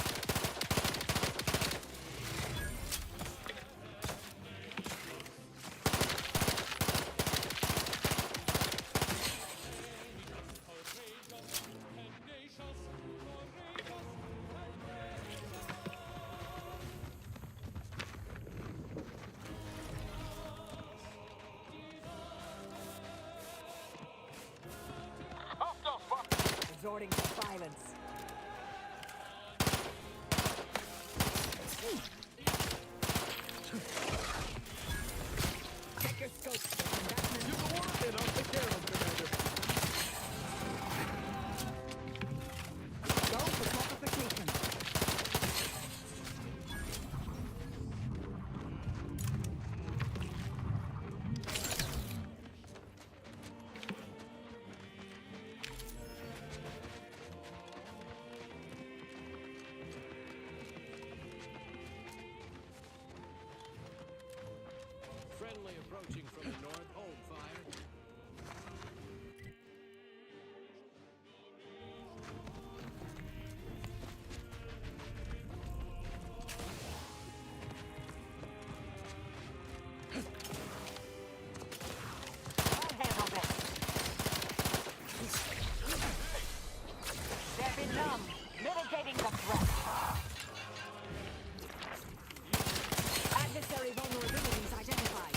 [SPEAKER 7] Resorting to violence. Check your scope.
[SPEAKER 15] You go on, and I'll take care of them, Commander.
[SPEAKER 7] Go for fortification.
[SPEAKER 6] Friendly approaching from the north. Hold fire.
[SPEAKER 7] I'll handle this. They've been numb. Mitigating the threat. Adversary vulnerabilities identified.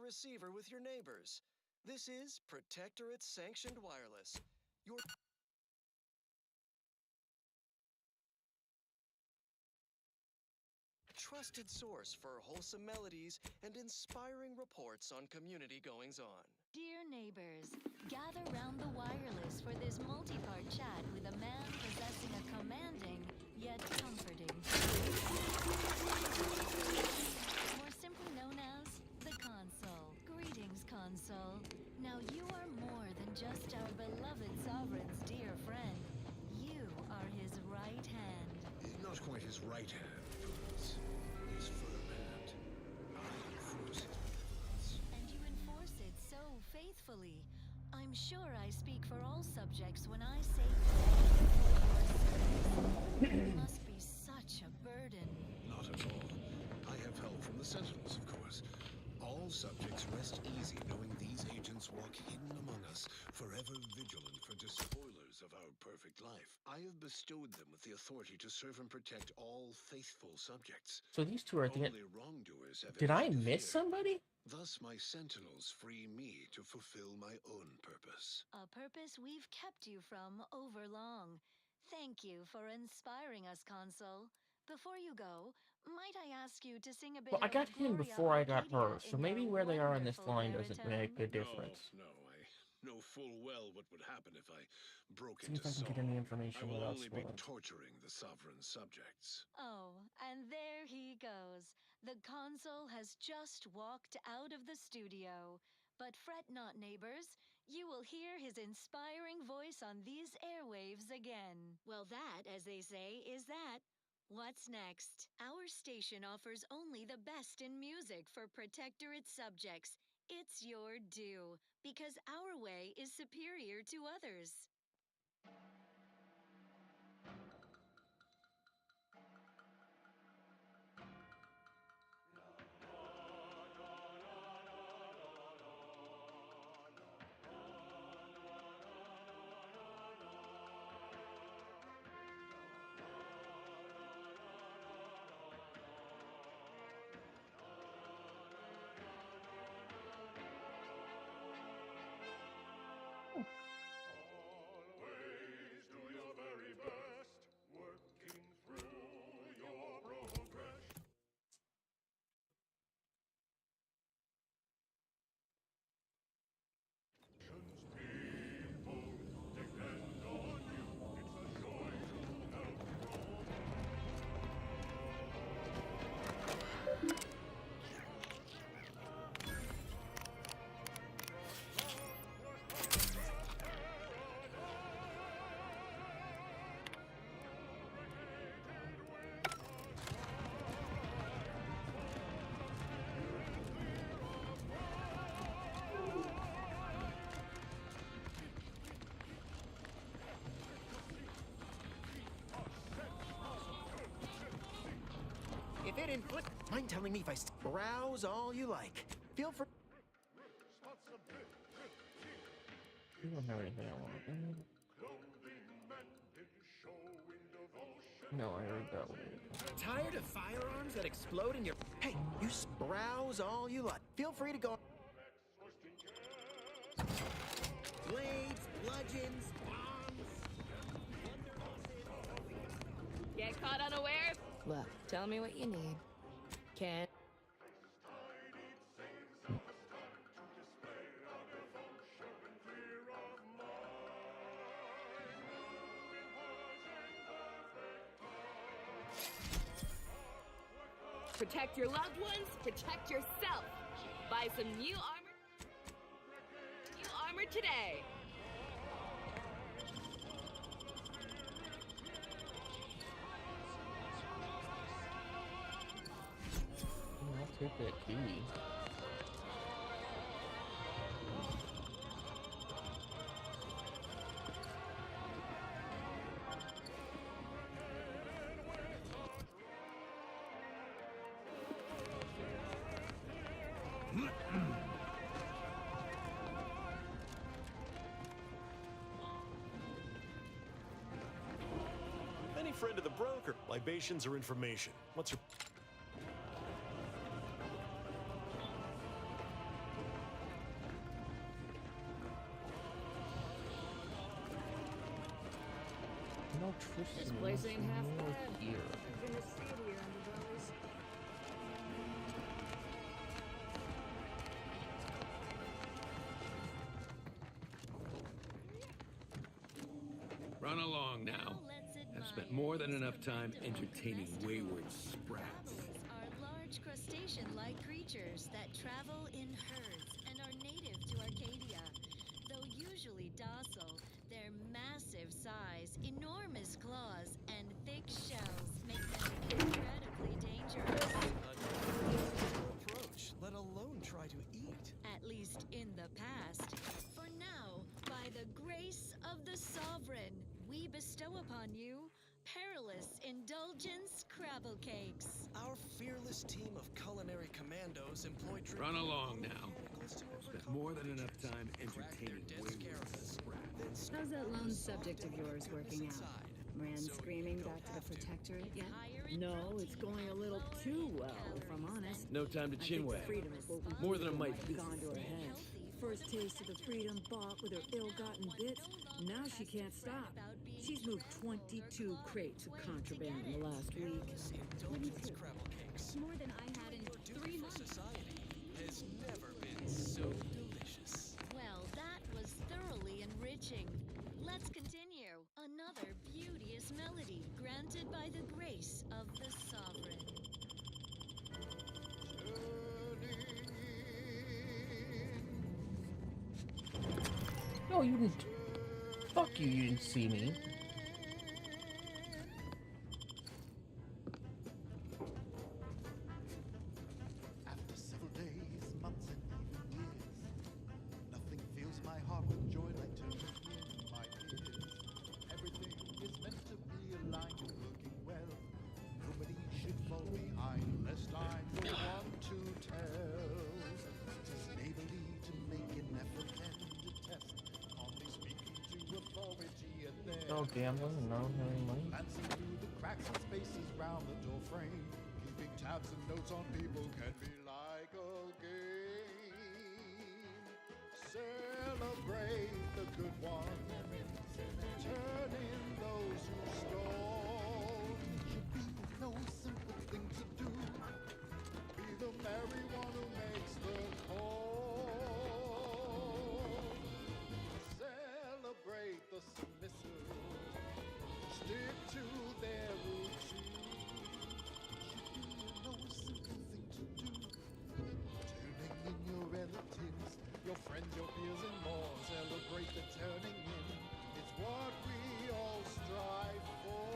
[SPEAKER 5] receiver with your neighbors. This is Protectorate Sanctioned Wireless. Your trusted source for wholesome melodies and inspiring reports on community goings-on.
[SPEAKER 10] Dear neighbors, gather round the wireless for this multi-part chat with a man possessing a commanding yet comforting more simply known as the Console. Greetings, Console. Now you are more than just our beloved sovereign's dear friend. You are his right hand.
[SPEAKER 17] Not quite his right hand, Prudence. His firm hand. I enforce his benevolence.
[SPEAKER 10] And you enforce it so faithfully. I'm sure I speak for all subjects when I say thank you for your service. It must be such a burden.
[SPEAKER 17] Not at all. I have help from the Sentinels, of course. All subjects rest easy knowing these agents walk hidden among us, forever vigilant for despoilers of our perfect life. I have bestowed them with the authority to serve and protect all faithful subjects.
[SPEAKER 1] So these two are the.
[SPEAKER 17] Only wrongdoers have
[SPEAKER 1] Did I
[SPEAKER 17] ever
[SPEAKER 1] miss
[SPEAKER 17] interfered.
[SPEAKER 1] somebody?
[SPEAKER 17] Thus, my Sentinels free me to fulfill my own purpose.
[SPEAKER 10] A purpose we've kept you from over long. Thank you for inspiring us, Consul. Before you go, might I ask you to sing a bit
[SPEAKER 1] Well, I
[SPEAKER 10] of
[SPEAKER 1] got him
[SPEAKER 10] Gloria
[SPEAKER 1] before I got
[SPEAKER 10] Arcadia
[SPEAKER 1] her, so
[SPEAKER 10] in
[SPEAKER 1] maybe
[SPEAKER 10] your
[SPEAKER 1] where they are in this
[SPEAKER 10] wonderful
[SPEAKER 1] line doesn't make a
[SPEAKER 10] baritone?
[SPEAKER 1] difference.
[SPEAKER 17] No, I know full well what would happen if I broke
[SPEAKER 1] See if
[SPEAKER 17] into
[SPEAKER 1] I can
[SPEAKER 17] song.
[SPEAKER 1] get any
[SPEAKER 17] I
[SPEAKER 1] information
[SPEAKER 17] will
[SPEAKER 1] without
[SPEAKER 17] only be
[SPEAKER 1] spoiling.
[SPEAKER 17] torturing the sovereign subjects.
[SPEAKER 10] Oh, and there he goes. The Consul has just walked out of the studio. But fret not, neighbors. You will hear his inspiring voice on these airwaves again. Well, that, as they say, is that. What's next? Our station offers only the best in music for Protectorate subjects. It's your due, because our way is superior to others.
[SPEAKER 15] Always do your very best, working through your progression. People depend on you. It's a joy to help grow.
[SPEAKER 9] If it didn't put, mind telling me if I browse all you like. Feel free.
[SPEAKER 1] You don't have anything I want. No, I already got one.
[SPEAKER 9] Tired of firearms that explode in your... Hey, you browse all you like. Feel free to go... Blades, bludgeons, bombs...
[SPEAKER 12] Get caught unawares? Look, tell me what you need. Can't. Protect your loved ones, protect yourself. Buy some new armor. New armor today.
[SPEAKER 1] I'll take that key.
[SPEAKER 18] Any friend of the broker, libations or information. What's your...
[SPEAKER 1] No truth.
[SPEAKER 7] This place ain't half bad.
[SPEAKER 1] Here.
[SPEAKER 7] I've been to see it here, underbellies.
[SPEAKER 13] Run along now. I've spent more than enough time entertaining wayward sprats.
[SPEAKER 10] Are large crustacean-like creatures that travel in herds and are native to Arcadia. Though usually docile, their massive size, enormous claws, and thick shells make them incredibly dangerous.
[SPEAKER 5] Approach, let alone try to eat.
[SPEAKER 10] At least in the past. For now, by the grace of the Sovereign, we bestow upon you perilous indulgence crabble cakes.
[SPEAKER 5] Our fearless team of culinary commandos employ
[SPEAKER 13] Run along now. I've spent more than enough time entertaining wayward sprats.
[SPEAKER 7] How's that lone subject of yours working out? Ran screaming back to the Protectorate yet? No, it's going a little too well, if I'm honest.
[SPEAKER 13] No time to chinwag. More than a might be.
[SPEAKER 7] Gone to her head. First taste of the freedom bought with her ill-gotten bits. Now she can't stop. She's moved 22 crates of contraband in the last week.
[SPEAKER 10] More than I had in 3 months.
[SPEAKER 5] Society has never been so delicious.
[SPEAKER 10] Well, that was thoroughly enriching. Let's continue. Another beauteous melody granted by the grace of the Sovereign.
[SPEAKER 1] No, you didn't. Fuck you, you didn't see me.
[SPEAKER 3] After several days, months, and even years, nothing fills my heart with joy like turning in my peers. Everything is meant to be aligned and working well. Nobody should fall behind, lest I'm the one to tell. Tis neighborly to make an effort and to test, calmly speaking to authority and then
[SPEAKER 1] No gambling, no having money.
[SPEAKER 3] glancing through the cracks and spaces round the door frame. Keeping tabs and notes on people can be like a game. Celebrate the good ones, turn in those who stole. Should be no simple thing to do. Be the merry one who makes the call. Celebrate the submissive. Stick to their routine. No simple thing to do. Turning in your relatives, your friends, your peers, and more. Celebrate the turning in. It's what we all strive for.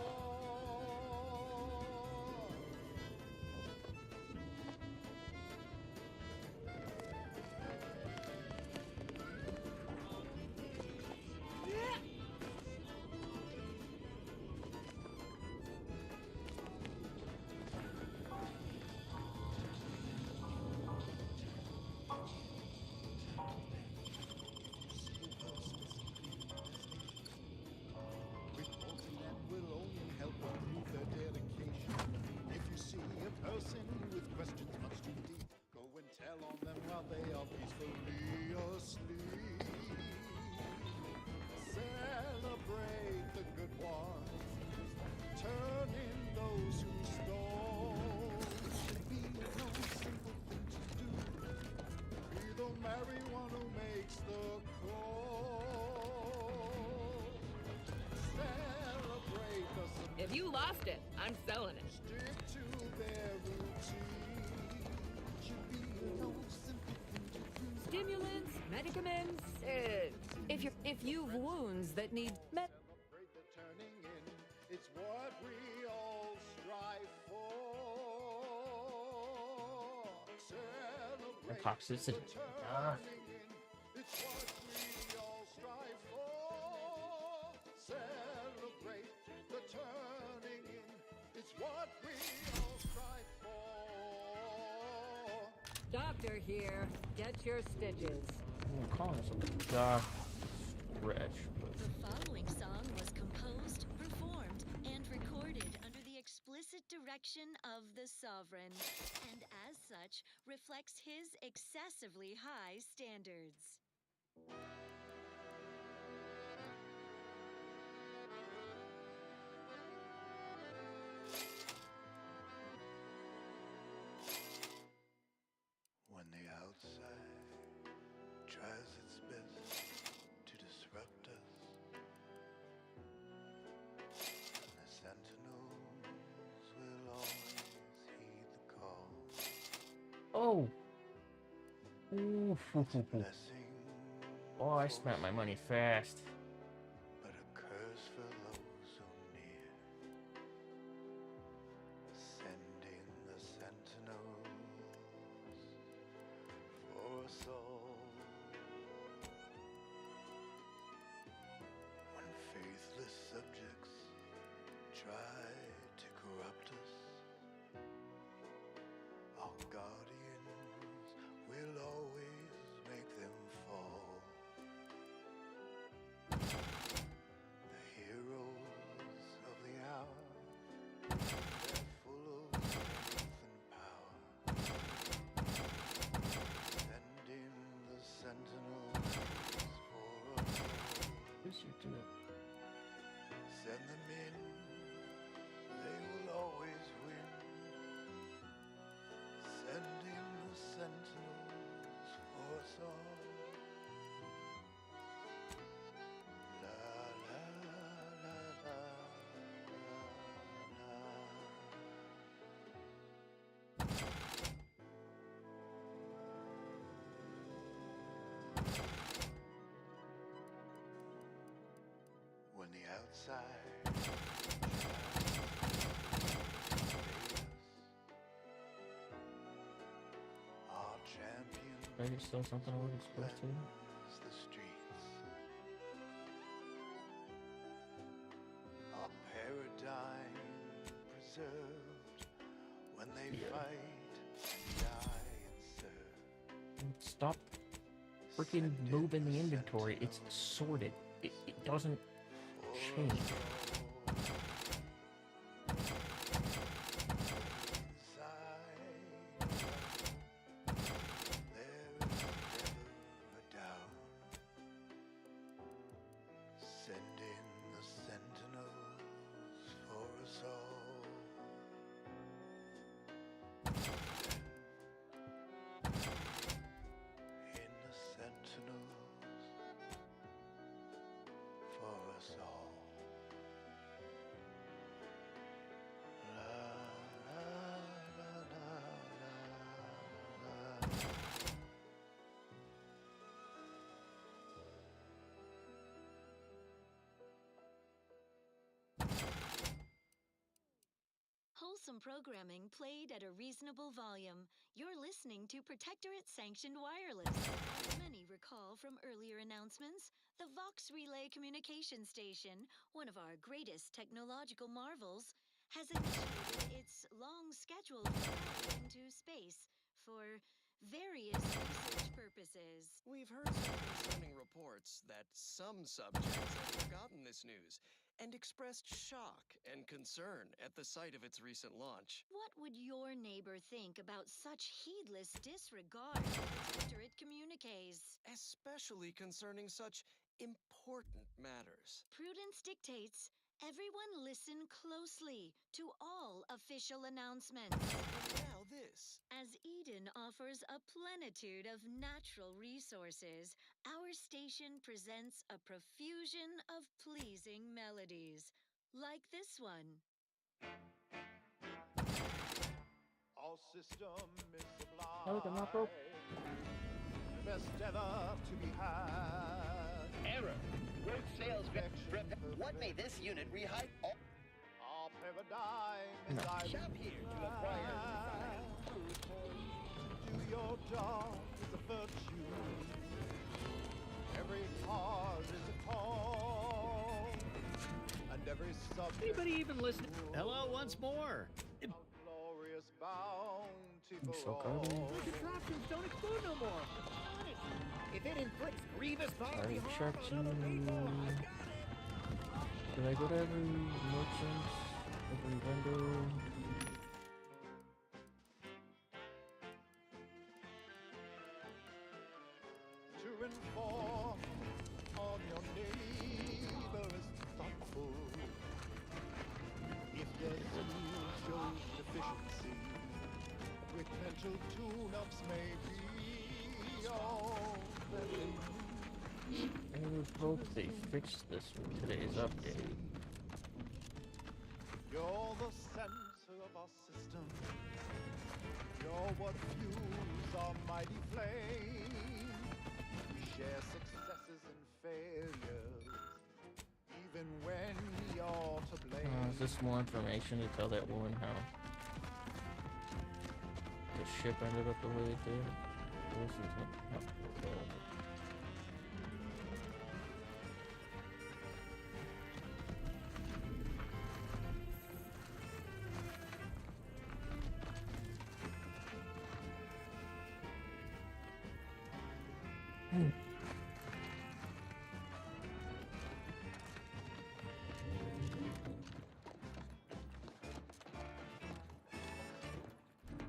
[SPEAKER 3] Reporting that will only help improve their dedication. If you see a person with questions much too deep, go and tell on them while they are peacefully asleep. Celebrate the good ones, turn in those who stole. Should be no simple thing to do. Be the merry one who makes the call. Celebrate the
[SPEAKER 7] If you lost it, I'm selling it.
[SPEAKER 3] stick to their routine. Should be no simple thing to do.
[SPEAKER 7] Stimulants, medicaments, if you've wounds that need
[SPEAKER 3] Celebrate the turning in. It's what we all strive for. Celebrate
[SPEAKER 1] Toxicity.
[SPEAKER 3] the turning in. It's what we all strive for. Celebrate the turning in. It's what we all strive for.
[SPEAKER 7] Doctor here. Get your stitches.
[SPEAKER 1] I'm calling this a dark stretch.
[SPEAKER 10] The following song was composed, performed, and recorded under the explicit direction of the Sovereign, and as such, reflects his excessively high standards.
[SPEAKER 1] Oh! Ooh, oh, I spent my money fast.
[SPEAKER 3] But a curse for those who near. Sending the sentinels for us all. When faithless subjects try to corrupt us, our guardians will always make them fall. The heroes of the hour, they're full of strength and power. Sending the sentinels for us all.
[SPEAKER 1] Yes, you do.
[SPEAKER 3] Send them in, they will always win. Sending the sentinels for us all. La la la la la. When the outside our champion
[SPEAKER 1] Maybe still something I wasn't supposed to.
[SPEAKER 3] cleanse the streets. Our paradigm preserved when they fight, die and serve.
[SPEAKER 1] Stop freaking moving the inventory. It's sorted. It doesn't change.
[SPEAKER 3] Sending the sentinels for us all. In the sentinels for us all. La la la la la la.
[SPEAKER 10] Wholesome programming played at a reasonable volume. You're listening to Protectorate Sanctioned Wireless. As many recall from earlier announcements, the Vox Relay Communication Station, one of our greatest technological marvels, has initiated its long-scheduled flight into space for various research purposes.
[SPEAKER 19] We've heard some concerning reports that some subjects have forgotten this news and expressed shock and concern at the sight of its recent launch.
[SPEAKER 10] What would your neighbor think about such heedless disregard for Protectorate communiques?
[SPEAKER 19] Especially concerning such important matters.
[SPEAKER 10] Prudence dictates everyone listen closely to all official announcements.
[SPEAKER 19] And now this.
[SPEAKER 10] As Eden offers a plenitude of natural resources, our station presents a profusion of pleasing melodies, like this one.
[SPEAKER 3] All system is sublime.
[SPEAKER 1] Oh, the map broke.
[SPEAKER 3] Best ever to be had.
[SPEAKER 20] Error. Road sales rep. What may this unit rehype?
[SPEAKER 3] Our paradigm is
[SPEAKER 1] No.
[SPEAKER 20] Shop here to acquire.
[SPEAKER 3] Do your job is a virtue. Every cause is a cause. And every subject.
[SPEAKER 20] Anybody even listening? Hello once more.
[SPEAKER 3] A glorious bounty
[SPEAKER 1] I'm
[SPEAKER 3] for
[SPEAKER 1] so
[SPEAKER 3] all.
[SPEAKER 1] garbage.
[SPEAKER 20] The contraptions don't explode no more. Honest. If it inflicts grievous bodily
[SPEAKER 1] Alright,
[SPEAKER 20] harm on other people, I've got it.
[SPEAKER 1] Did I go to every merchant? Every vendor?
[SPEAKER 3] To inform on your neighbor is thoughtful. If their zeal shows deficiency, quick mental tune-ups may be all that they need.
[SPEAKER 1] I would hope they fixed this with today's update.
[SPEAKER 3] You're the center of our system. You're what fuels our mighty flame. We share successes and failures, even when we are to blame.
[SPEAKER 1] Is this more information to tell that woman how the ship ended up the way it did? Or is this not-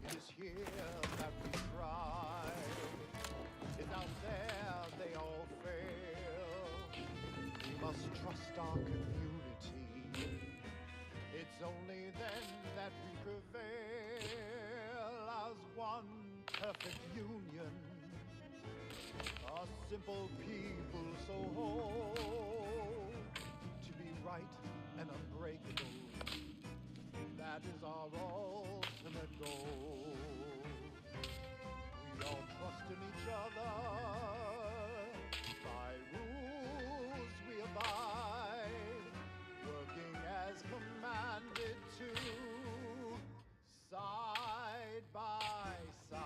[SPEAKER 3] It is here that we thrive. It's out there they all fail. We must trust our community. It's only then that we prevail as one perfect union. A simple people so whole to be right and unbreakable. That is our ultimate goal. We all trust in each other. By rules we abide, working as commanded to, side by side.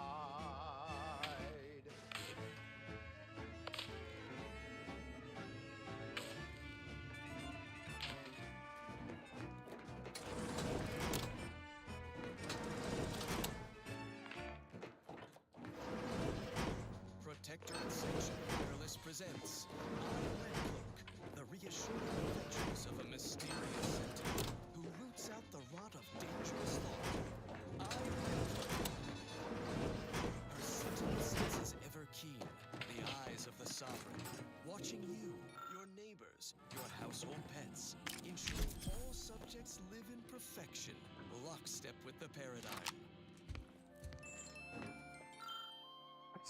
[SPEAKER 19] Protectorate Sanctioned Wireless presents Red Cloak, the reassuring adventures of a mysterious sentinel who roots out the rot of dangerous thought. Red Cloak. Her sentinel senses ever keen, the eyes of the sovereign, watching you, your neighbors, your household pets, ensuring all subjects live in perfection, lockstep with the paradigm.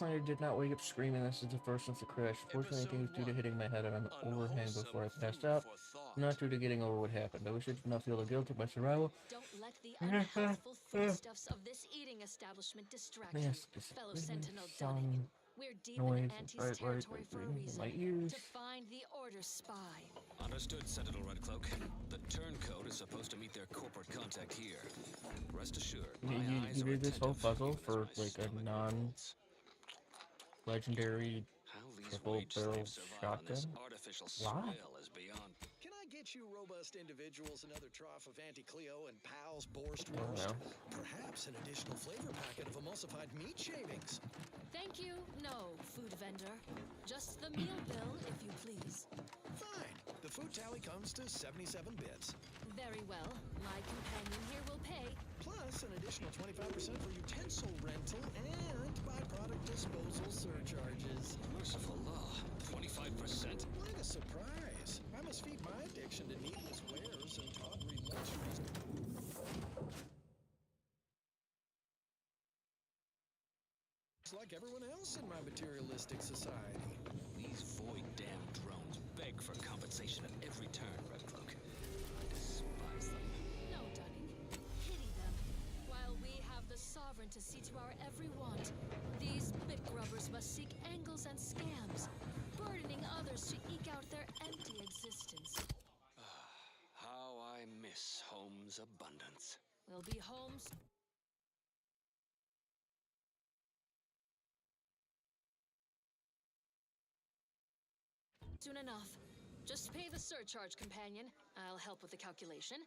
[SPEAKER 1] I did not wake up screaming. This is the first since the crash. Fortunately, I think it was due to hitting my head on an overhang before I passed out, not due to getting over what happened. I wish I did not feel the guilt of my survival.
[SPEAKER 10] Don't let the unhealthful foodstuffs of this eating establishment distract you, fellow Sentinel Dunning. We're deep in Auntie's territory for a reason,
[SPEAKER 1] my ears.
[SPEAKER 10] to find the Order spy.
[SPEAKER 13] Understood, Sentinel Redcloak. The turncoat is supposed to meet their corporate contact here. Rest assured, my eyes
[SPEAKER 1] You
[SPEAKER 13] are
[SPEAKER 1] did this whole
[SPEAKER 13] attentive
[SPEAKER 1] puzzle
[SPEAKER 13] even
[SPEAKER 1] for
[SPEAKER 13] as my
[SPEAKER 1] like a
[SPEAKER 13] stomach
[SPEAKER 1] non-legendary triple barrel shotgun?
[SPEAKER 19] Artificial
[SPEAKER 1] Why?
[SPEAKER 19] swell is beyond. Can I get you robust individuals another trough of Auntie Cleo and Pal's Borscht
[SPEAKER 1] I don't
[SPEAKER 19] roast?
[SPEAKER 1] know.
[SPEAKER 19] Perhaps an additional flavor packet of emulsified meat shavings.
[SPEAKER 10] Thank you, no, food vendor. Just the meal bill, if you please.
[SPEAKER 19] Fine. The food tally comes to 77 bits.
[SPEAKER 10] Very well. My companion here will pay.
[SPEAKER 19] Plus an additional 25% for utensil rental and byproduct disposal surcharges.
[SPEAKER 13] Merciful law. 25%?
[SPEAKER 19] What a surprise. I must feed my addiction to needless wares and tawdry luxuries. It's like everyone else in my materialistic society.
[SPEAKER 13] These void damn drones beg for compensation at every turn, Redcloak. I despise them.
[SPEAKER 10] No, Dunning. Pity them. While we have the sovereign to see to our every want, these bit grubbers must seek angles and scams, burdening others to eke out their empty existence.
[SPEAKER 13] How I miss home's abundance.
[SPEAKER 10] We'll be home soon enough. Just pay the surcharge, companion. I'll help with the calculation.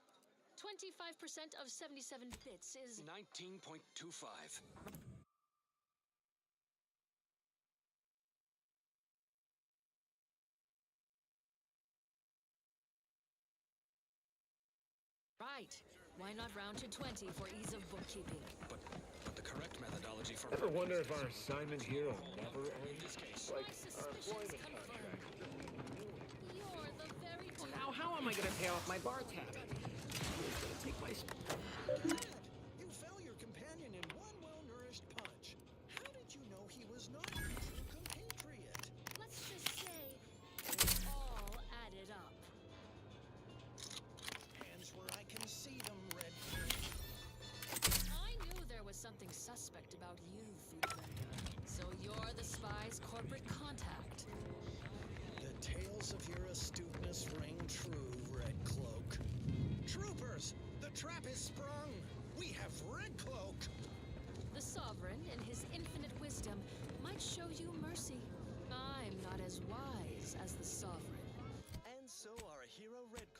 [SPEAKER 10] 25% of 77 bits is
[SPEAKER 13] 19.25.
[SPEAKER 10] right. Why not round to 20 for ease of bookkeeping?
[SPEAKER 13] But the correct methodology for...
[SPEAKER 16] Ever wonder if our assignment here will never end? Like our employment contract.
[SPEAKER 10] You're the very
[SPEAKER 20] Well, now how am I going to pay off my bar tab? Who's going to take my...
[SPEAKER 19] You fell your companion in one well-nourished punch. How did you know he was not your true compatriot?
[SPEAKER 10] Let's just say it all added up.
[SPEAKER 19] Hands where I can see them, Red.
[SPEAKER 10] I knew there was something sus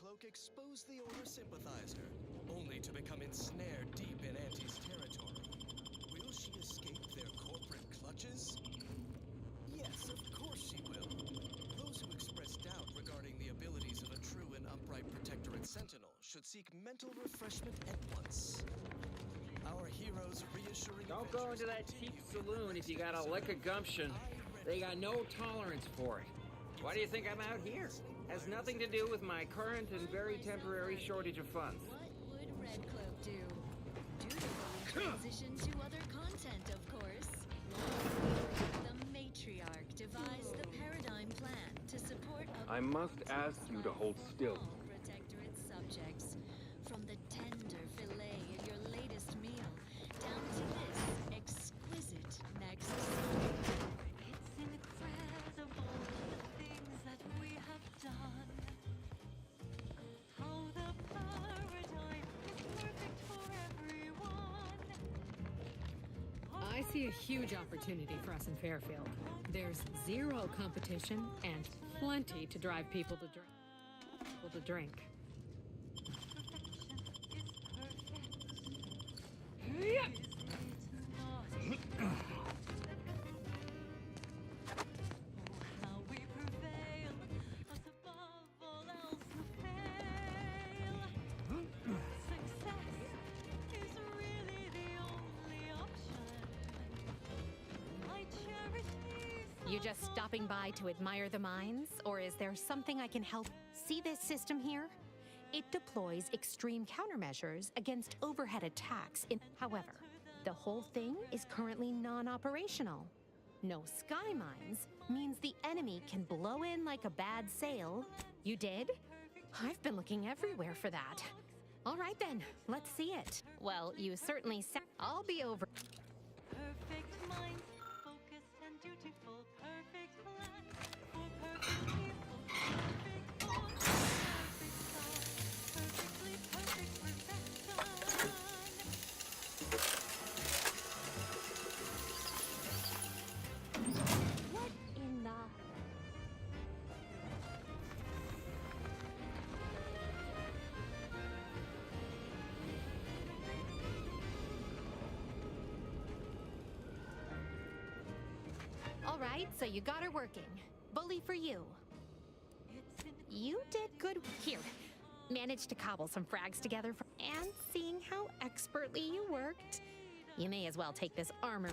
[SPEAKER 5] Cloak exposed the Order sympathizer, only to become ensnared deep in Auntie's territory. Will she escape their corporate clutches? Yes, of course she will. Those who express doubt regarding the abilities of a true and upright Protectorate Sentinel should seek mental refreshment at once. Our heroes reassuring.
[SPEAKER 21] Don't go into that cheap saloon if you got a lick of gumption. They got no tolerance for it. Why do you think I'm out here? Has nothing to do with my current and very temporary shortage of funds.
[SPEAKER 10] What would Red Cloak do? Dutifully transition to other content, of course. The Matriarch devised the Paradigm Plan to support a
[SPEAKER 22] I must ask you to hold still.
[SPEAKER 10] Protectorate subjects. From the tender fillet in your latest meal, down to this exquisite next song. It's incredible the things that we have done. How the paradigm is perfect for everyone.
[SPEAKER 23] I see a huge opportunity for us in Fairfield. There's zero competition and plenty to drive people to drink. Yeah.
[SPEAKER 8] You just stopping by to admire the mines, or is there something I can help? See this system here? It deploys extreme countermeasures against overhead attacks. However, the whole thing is currently non-operational. No sky mines means the enemy can blow in like a bad sail. You did? I've been looking everywhere for that. All right then, let's see it. Well, you certainly said I'll be over.
[SPEAKER 10] Perfect mind, focused and dutiful, perfect plan for perfect people, perfect thoughts, perfect thoughts, perfectly perfect perfection.
[SPEAKER 8] What in the... All right, so you got her working. Bully for you. You did good. Here, managed to cobble some frags together and seeing how expertly you worked, you may as well take this armor.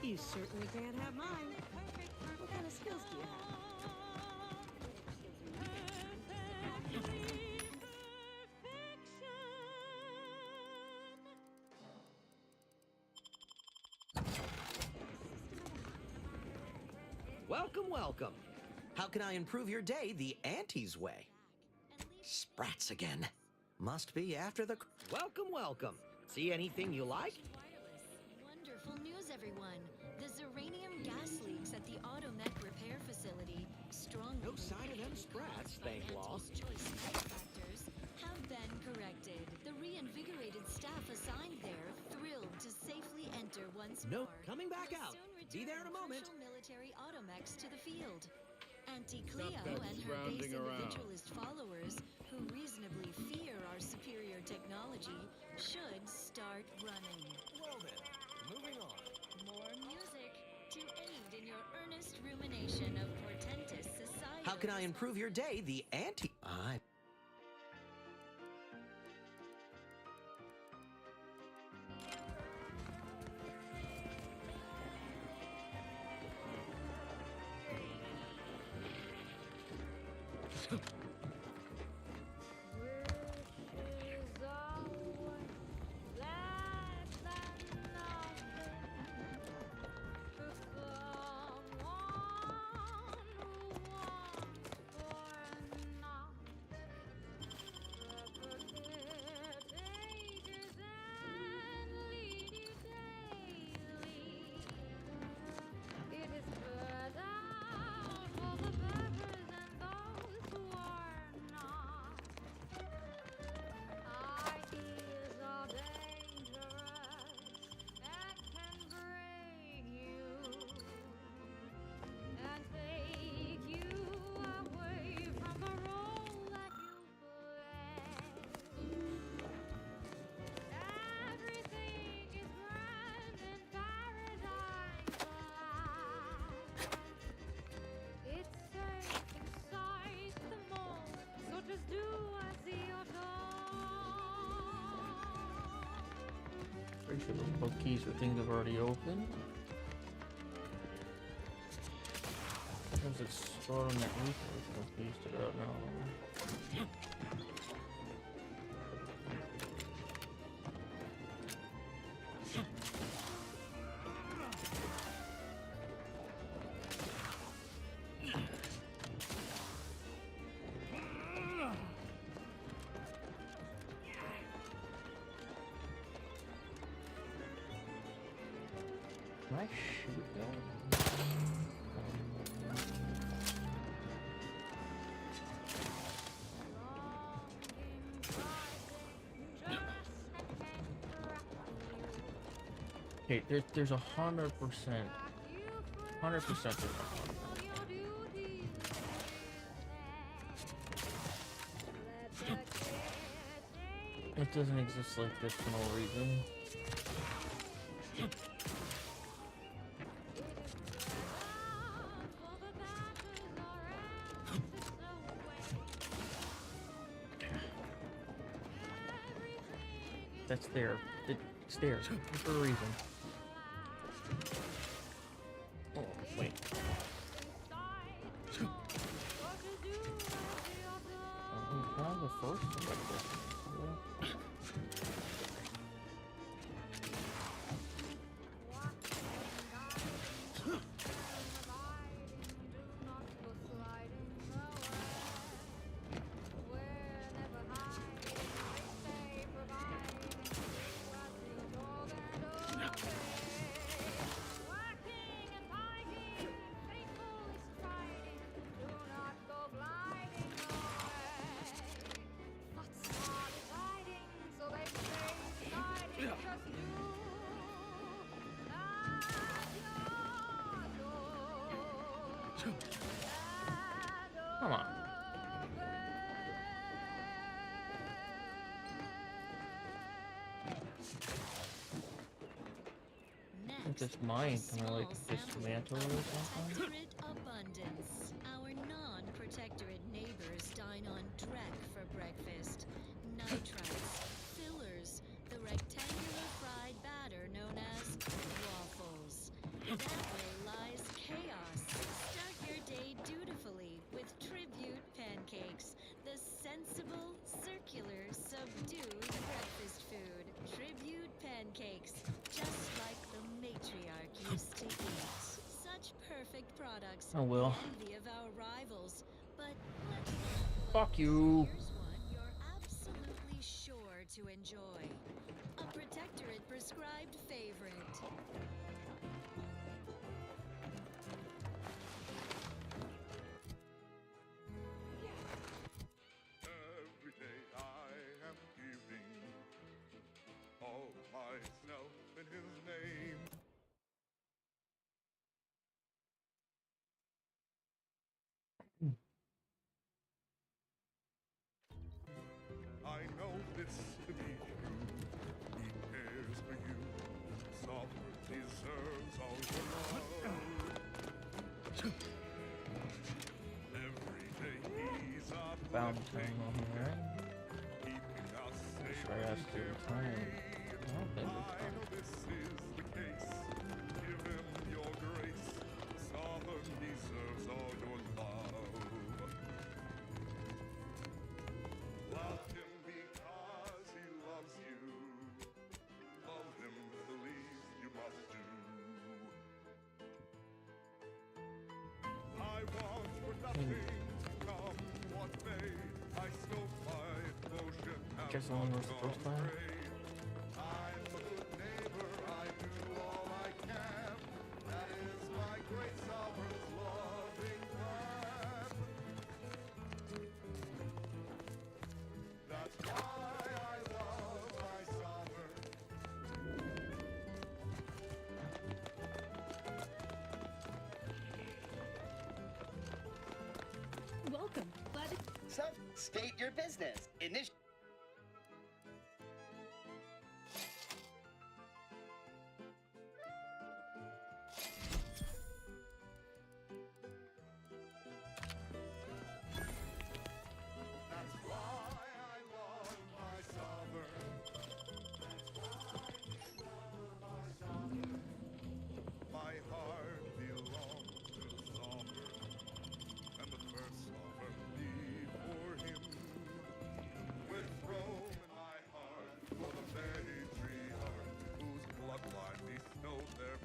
[SPEAKER 23] You certainly can't have mine. What kind of skills do you have?
[SPEAKER 20] Welcome, welcome. How can I improve your day the Auntie's way? Sprats again. Must be after the... Welcome, welcome. See anything you like?
[SPEAKER 10] Wonderful news, everyone. The Zeranium gas leaks at the Automech repair facility, strong.
[SPEAKER 20] No sign of them sprats, thank law.
[SPEAKER 10] Choice factors have been corrected. The reinvigorated staff assigned there thrilled to safely enter once more.
[SPEAKER 20] Nope, coming back out. Be there in a moment.
[SPEAKER 10] Military Automechs to the field. Auntie Cleo and her base individualist followers, who reasonably fear our superior technology, should start running.
[SPEAKER 20] Well then, moving on.
[SPEAKER 10] More music to aid in your earnest rumination of portentous society.
[SPEAKER 20] How can I improve your day the Auntie...
[SPEAKER 1] Pretty sure those both keys are things I've already opened. Because it's stored on that resource, I used it out now. Can I shoot that? Okay, there's 100%. 100% there's It doesn't exist like this for no reason. That's there. It's there for a reason. Oh, wait. We found the first one like this. Come on. I think this mine kind of like dismantle or something.
[SPEAKER 10] Abundance. Our non-protectorate neighbors dine on dreck for breakfast. Nitrites, fillers, the rectangular fried batter known as waffles. That way lies chaos. Start your day dutifully with Tribute pancakes, the sensible, circular, subdued breakfast food. Tribute pancakes, just like the matriarch used to eat. Such perfect products.
[SPEAKER 1] Oh, well.
[SPEAKER 10] Envy of our rivals, but let's
[SPEAKER 1] Fuck you.
[SPEAKER 10] Here's one you're absolutely sure to enjoy. A Protectorate prescribed favorite.
[SPEAKER 3] Every day I am giving all myself in his name. I know this to be true. He cares for you. Sovereign deserves all your love. Every day he's up.
[SPEAKER 1] Found time on here.
[SPEAKER 3] Keeping us safe.
[SPEAKER 1] Should I ask you the time? I don't think it's
[SPEAKER 3] I know this is the case. Give him your grace. Sovereign deserves all your love. Love him because he loves you. Love him the least you must do. I want for nothing. Come what may. I scope my devotion.
[SPEAKER 1] Guess I only was the first time.
[SPEAKER 3] I'm a good neighbor, I do all I can. That is my great sovereign's loving plan. That's why I love my sovereign.
[SPEAKER 23] Welcome. Glad to...
[SPEAKER 2] So, state your business.
[SPEAKER 3] That's why I love my sovereign.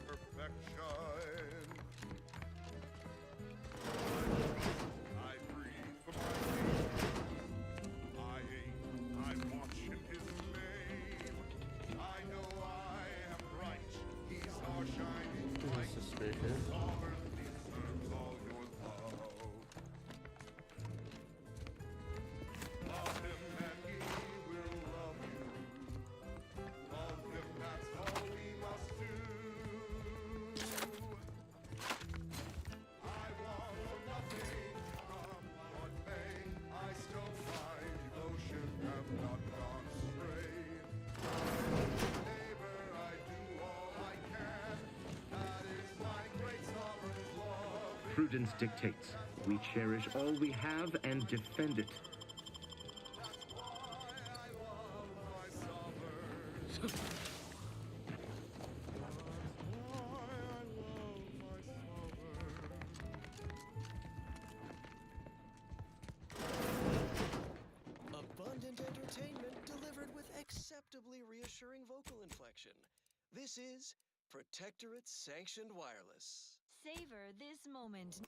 [SPEAKER 3] perfection. I breathe for my king. I aim, I watch in his flame. I know I am right. He's our shining light.
[SPEAKER 1] Suspicious.
[SPEAKER 3] Sovereign deserves all your love. Love him and he will love you. Love him, that's all we must do. I want for nothing, come what may. I still find devotion have not gone astray. Neighbor, I do all I can. That is my great sovereign's love.
[SPEAKER 4] Prudence dictates we cherish all we have and defend it.
[SPEAKER 5] Abundant entertainment delivered with acceptably reassuring vocal inflection. This is Protectorate Sanctioned Wireless.
[SPEAKER 10] Savor this moment.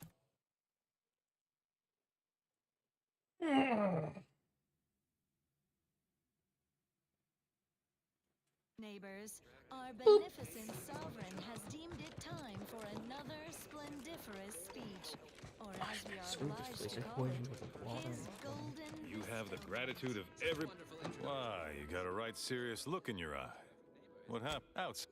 [SPEAKER 10] Neighbors, our beneficent sovereign has deemed it time for another splendiferous speech, or as we are obliged to call it, his golden...
[SPEAKER 18] You have the gratitude of every... Why, you got a right serious look in your eye. What happened? Outs.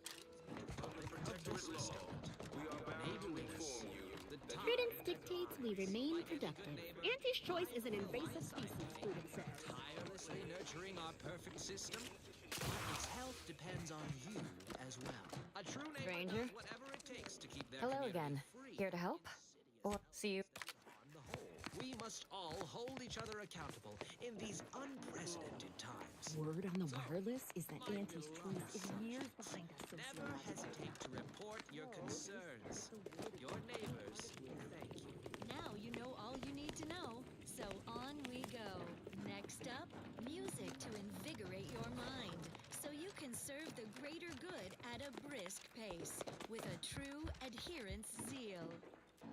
[SPEAKER 11] Prudence dictates we remain productive. Auntie's choice is an invasive species, Prudence says.
[SPEAKER 14] Tirelessly nurturing our perfect system. Its health depends on you as well. A true neighbor
[SPEAKER 8] Stranger.
[SPEAKER 14] does whatever it takes to keep their
[SPEAKER 8] Hello
[SPEAKER 14] community
[SPEAKER 8] again.
[SPEAKER 14] free.
[SPEAKER 8] Here to help? Or see you?
[SPEAKER 14] On the whole, we must all hold each other accountable in these unprecedented times.
[SPEAKER 11] Word on the wireless is that Auntie's choice is years behind us.
[SPEAKER 14] Never hesitate to report your concerns. Your neighbors thank you.
[SPEAKER 10] Now you know all you need to know, so on we go. Next up, music to invigorate your mind, so you can serve the greater good at a brisk pace, with a true adherence zeal.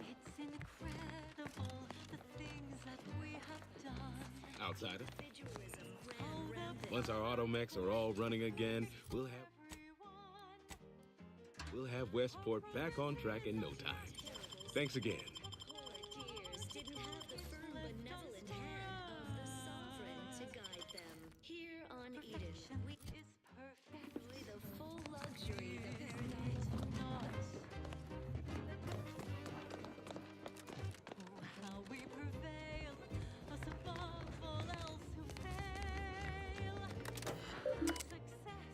[SPEAKER 24] It's incredible the things that we have done.
[SPEAKER 25] Outsider. Once our automechs are all running again, we'll have Westport back on track in no time. Thanks again.
[SPEAKER 10] Courtiers didn't have the firm, benevolent hand of the sovereign to guide them. Here on Eden, we enjoy the full luxury that
[SPEAKER 24] How we prevail, us above all else who fail. Success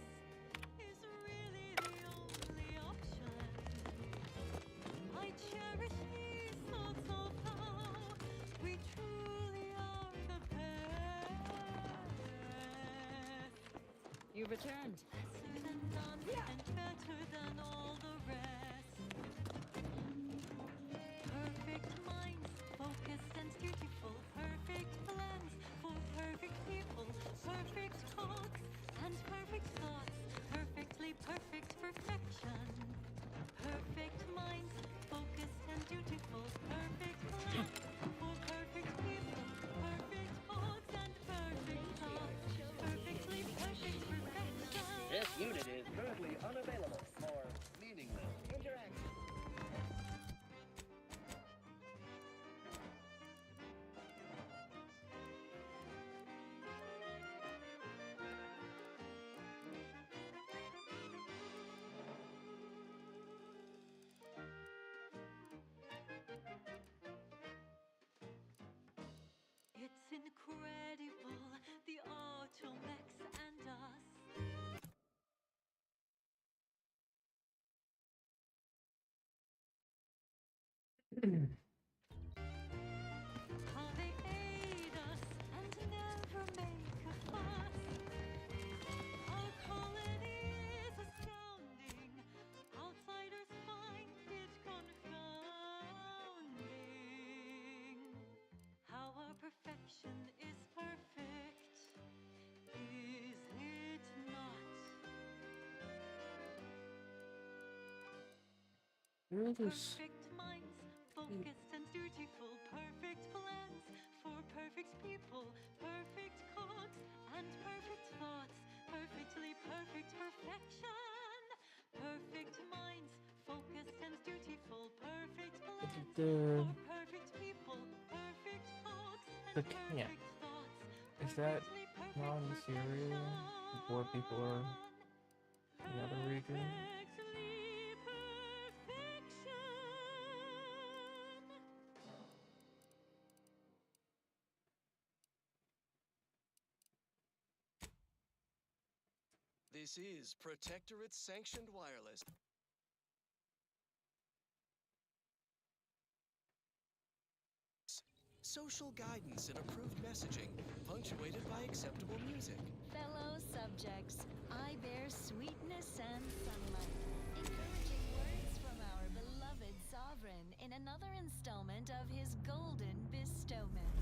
[SPEAKER 24] is really the only option. I cherish these thoughts of how we truly are the best.
[SPEAKER 8] You returned.
[SPEAKER 24] Lesser than none and better than all the rest. Perfect minds, focused and dutiful. Perfect plans for perfect people. Perfect talks and perfect thoughts. Perfectly perfect perfection. Perfect minds, focused and dutiful. Perfect plans for perfect people. Perfect talks and perfect thoughts. Perfectly perfect perfection.
[SPEAKER 2] This unit is currently unavailable for meaningless interaction.
[SPEAKER 24] It's incredible, the Automechs and us. How they aid us and never make a fuss. Our colony is astounding. Outsiders find it confounding. How our perfection is perfect, is it not?
[SPEAKER 1] Really s-
[SPEAKER 24] Perfect minds, focused and dutiful, perfect plans for perfect people, perfect cooks, and perfect thoughts, perfectly perfect perfection. Perfect minds, focused and dutiful, perfect plans
[SPEAKER 1] the
[SPEAKER 24] for perfect people, perfect cooks, and
[SPEAKER 1] the camp.
[SPEAKER 24] perfect thoughts,
[SPEAKER 1] Is that
[SPEAKER 24] perfectly perfect
[SPEAKER 1] not in Syria where people are in the other region?
[SPEAKER 24] perfectly perfection.
[SPEAKER 19] This is Protectorate Sanctioned Wireless. Social guidance and approved messaging, punctuated by acceptable music.
[SPEAKER 10] Fellow subjects, I bear sweetness and sunlight, encouraging words from our beloved sovereign in another installment of his golden bestowment.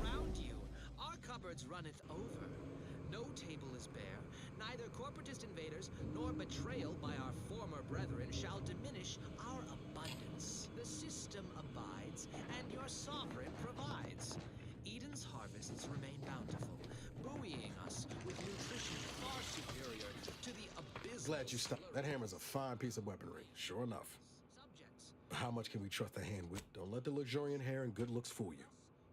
[SPEAKER 14] Around you, our cupboards runneth over. No table is bare, neither corporatist invaders nor betrayal by our former brethren shall diminish our abundance. The system abides, and your sovereign provides. Eden's harvests remain bountiful, buoying us with nutrition far superior to the abysmal...
[SPEAKER 6] Glad you stopped. That hammer's a fine piece of weaponry, sure enough.
[SPEAKER 14] Subjects,
[SPEAKER 6] How much can we trust the hand with? Don't let the luxuriant hair and good looks fool you.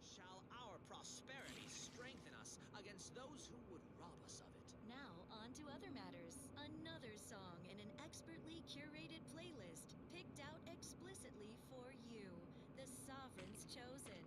[SPEAKER 14] shall our prosperity strengthen us against those who would rob us of it.
[SPEAKER 10] Now, on to other matters. Another song in an expertly curated playlist, picked out explicitly for you, the sovereign's chosen.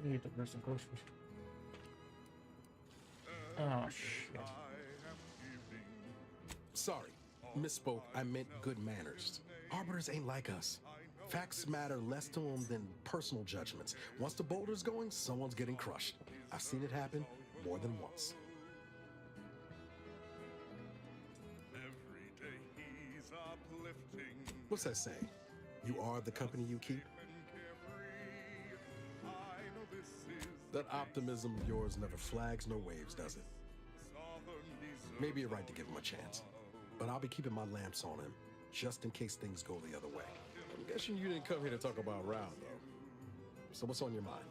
[SPEAKER 1] Need the person groceries. Oh shit.
[SPEAKER 6] Sorry, misspoke. I meant good manners. Arbiters ain't like us. Facts matter less to them than personal judgments. Once the boulder's going, someone's getting crushed. I've seen it happen more than once.
[SPEAKER 3] Every day he's uplifting.
[SPEAKER 6] What's that saying? You are the company you keep? That optimism of yours never flags nor waves, does it? Maybe you're right to give him a chance. But I'll be keeping my lamps on him, just in case things go the other way. I'm guessing you didn't come here to talk about Rao, though. So what's on your mind?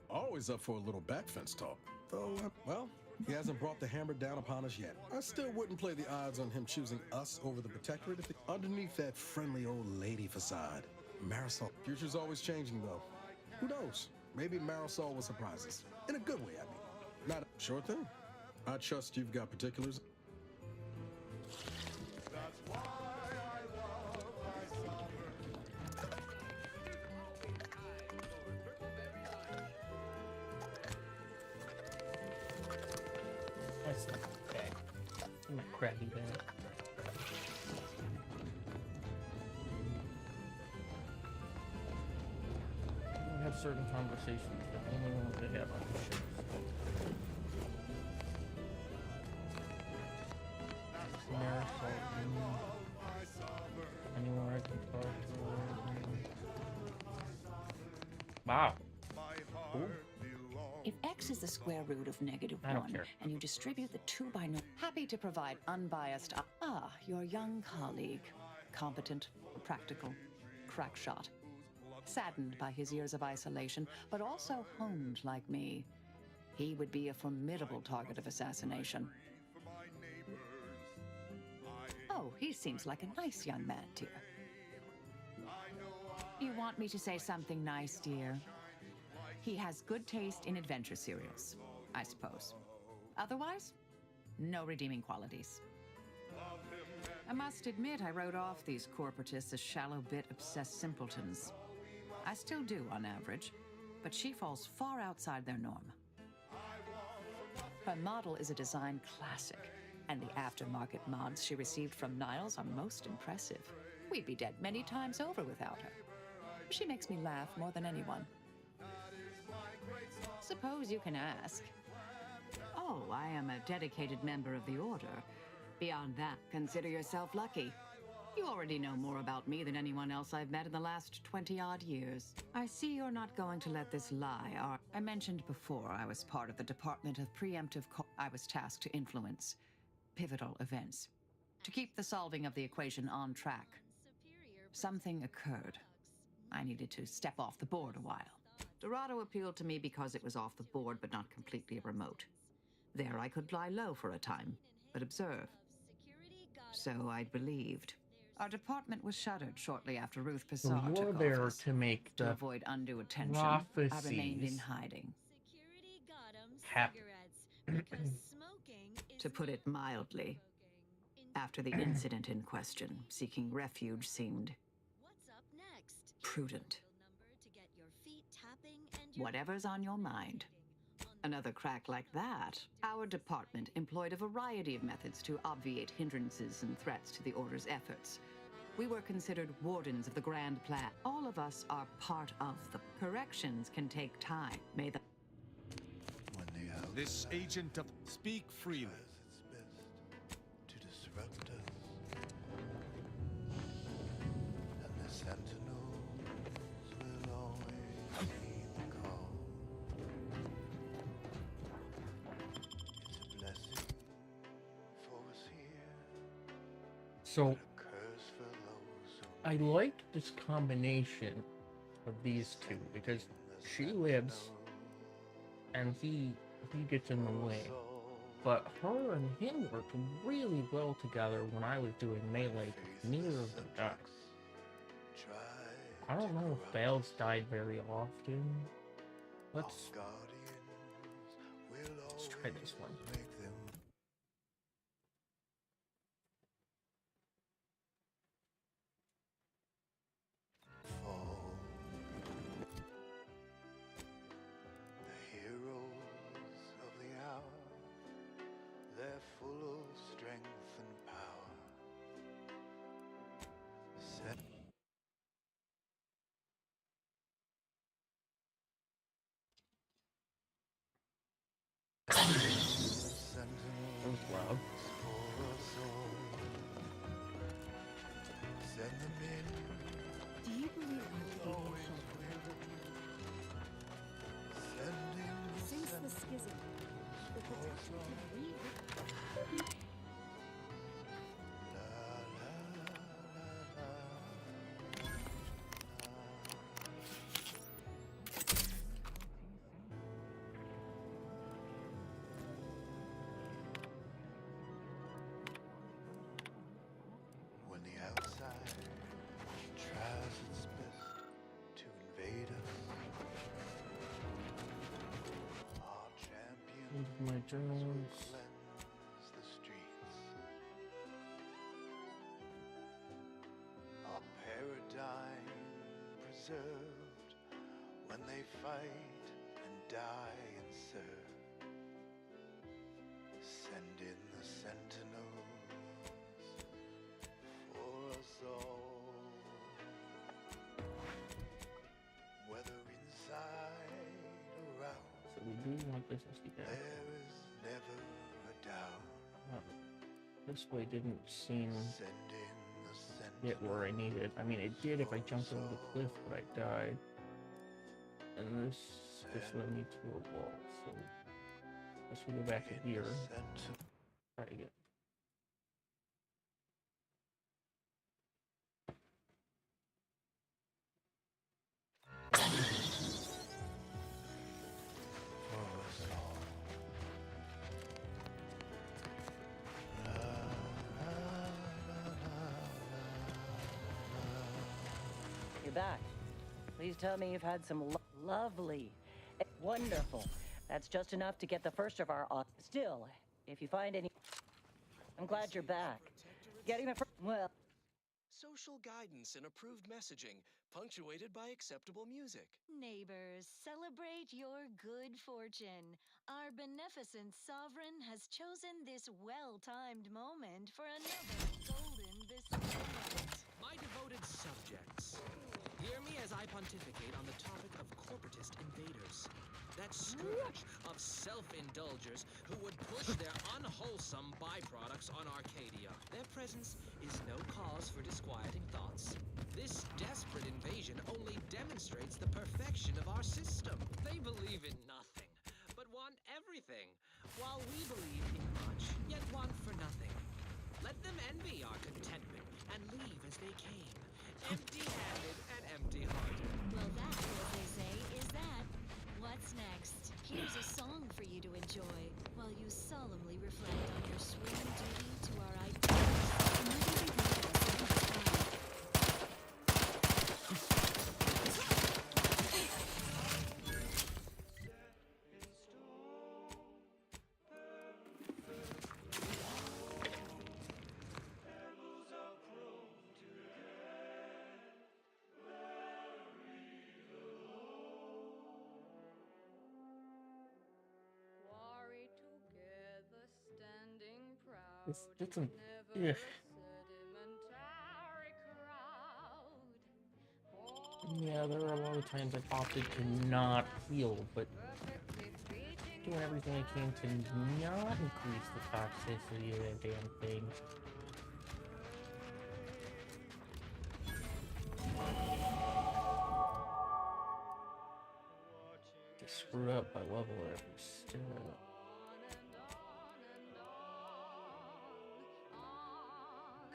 [SPEAKER 6] Always up for a little back fence talk. Though, well, he hasn't brought the hammer down upon us yet. I still wouldn't play the odds on him choosing us over the Protectorate if underneath that friendly old lady facade. Marisol. Future's always changing, though. Who knows? Maybe Marisol will surprise us. In a good way, I mean. Not a sure thing. I trust you've got particulars.
[SPEAKER 3] That's why I love my summer.
[SPEAKER 1] That's not bad. I'm a crabby bad. We have certain conversations that only ones they have on the ships. Marisol, anyone I can talk to? Wow. Cool.
[SPEAKER 7] If x is the square root of negative
[SPEAKER 1] I don't
[SPEAKER 7] 1,
[SPEAKER 1] care.
[SPEAKER 7] and you distribute the 2 by no... Happy to provide unbiased... your young colleague. Competent, practical, crack shot. Saddened by his years of isolation, but also honed like me. He would be a formidable target of assassination. Oh, he seems like a nice young man, dear. You want me to say something nice, dear? He has good taste in adventure serials, I suppose. Otherwise, no redeeming qualities. I must admit I wrote off these corporatists as shallow bit obsessed simpletons. I still do on average, but she falls far outside their norm. Her model is a design classic, and the aftermarket mods she received from Niles are most impressive. We'd be dead many times over without her. She makes me laugh more than anyone. Suppose you can ask. Oh, I am a dedicated member of the Order. Beyond that, consider yourself lucky. You already know more about me than anyone else I've met in the last 20-odd years. I see you're not going to let this lie, are... I mentioned before I was part of the Department of Preemptive... I was tasked to influence pivotal events, to keep the solving of the equation on track. Something occurred. I needed to step off the board a while. Dorado appealed to me because it was off the board, but not completely remote. There I could lie low for a time, but observe. So I believed. Our department was shuttered shortly after Ruth
[SPEAKER 1] So
[SPEAKER 7] Passat
[SPEAKER 1] you're
[SPEAKER 7] took
[SPEAKER 1] there
[SPEAKER 7] office.
[SPEAKER 1] to make
[SPEAKER 7] To
[SPEAKER 1] the
[SPEAKER 7] avoid undue attention, I remained in
[SPEAKER 1] prophecies
[SPEAKER 7] hiding.
[SPEAKER 1] happen.
[SPEAKER 7] To put it mildly, after the incident in question, seeking refuge seemed prudent. Whatever's on your mind. Another crack like that, our department employed a variety of methods to obviate hindrances and threats to the Order's efforts. We were considered wardens of the grand plan. All of us are part of the corrections can take time. May the
[SPEAKER 9] This agent of... Speak freely.
[SPEAKER 3] To disrupt us. And the sentinels will always heed the call. It's a blessing for us here.
[SPEAKER 1] So
[SPEAKER 3] A curse for those who
[SPEAKER 1] I like this combination of these two because she lives and he gets in the way. But her and him worked really well together when I was doing melee. Neither of them died. I don't know if Bales died very often. Let's try this one. That was loud.
[SPEAKER 11] Do you believe Arcadia shall Since the schism, the Protector has
[SPEAKER 3] When the outside tries its best to invade us, our champions
[SPEAKER 1] My journals.
[SPEAKER 3] cleanse the streets. Our paradigm preserved when they fight and die and serve. Send in the sentinels for us all. Whether inside or out,
[SPEAKER 1] So we do want business together.
[SPEAKER 3] there is never a doubt.
[SPEAKER 1] This way didn't seem
[SPEAKER 3] Send in the
[SPEAKER 1] get where I needed. I mean, it did if I jumped over the cliff, but I died. And this just led me to a wall. So let's go back to here. Try again.
[SPEAKER 12] You're back. Please tell me you've had some lovely, wonderful. That's just enough to get the first of our. Still, if you find any, I'm glad you're back. Getting the first. Well.
[SPEAKER 5] Social guidance and approved messaging, punctuated by acceptable music.
[SPEAKER 10] Neighbors, celebrate your good fortune. Our beneficent sovereign has chosen this well-timed moment for another golden bestowment.
[SPEAKER 14] My devoted subjects, hear me as I pontificate on the topic of corporatist invaders. That scourge of self-indulgers who would push their unwholesome byproducts on Arcadia. Their presence is no cause for disquieting thoughts. This desperate invasion only demonstrates the perfection of our system. They believe in nothing, but want everything, while we believe in much, yet want for nothing. Let them envy our contentment and leave as they came, empty-handed and empty-hearted.
[SPEAKER 10] Well, that, as they say, is that. What's next? Here's a song for you to enjoy while you solemnly reflect on your sworn duty to our ideals.
[SPEAKER 1] It's just some. Yeah. Yeah, there are a lot of times I've opted to not heal, but doing everything I can to not increase the toxicity of that damn thing. Get screwed up by level every step.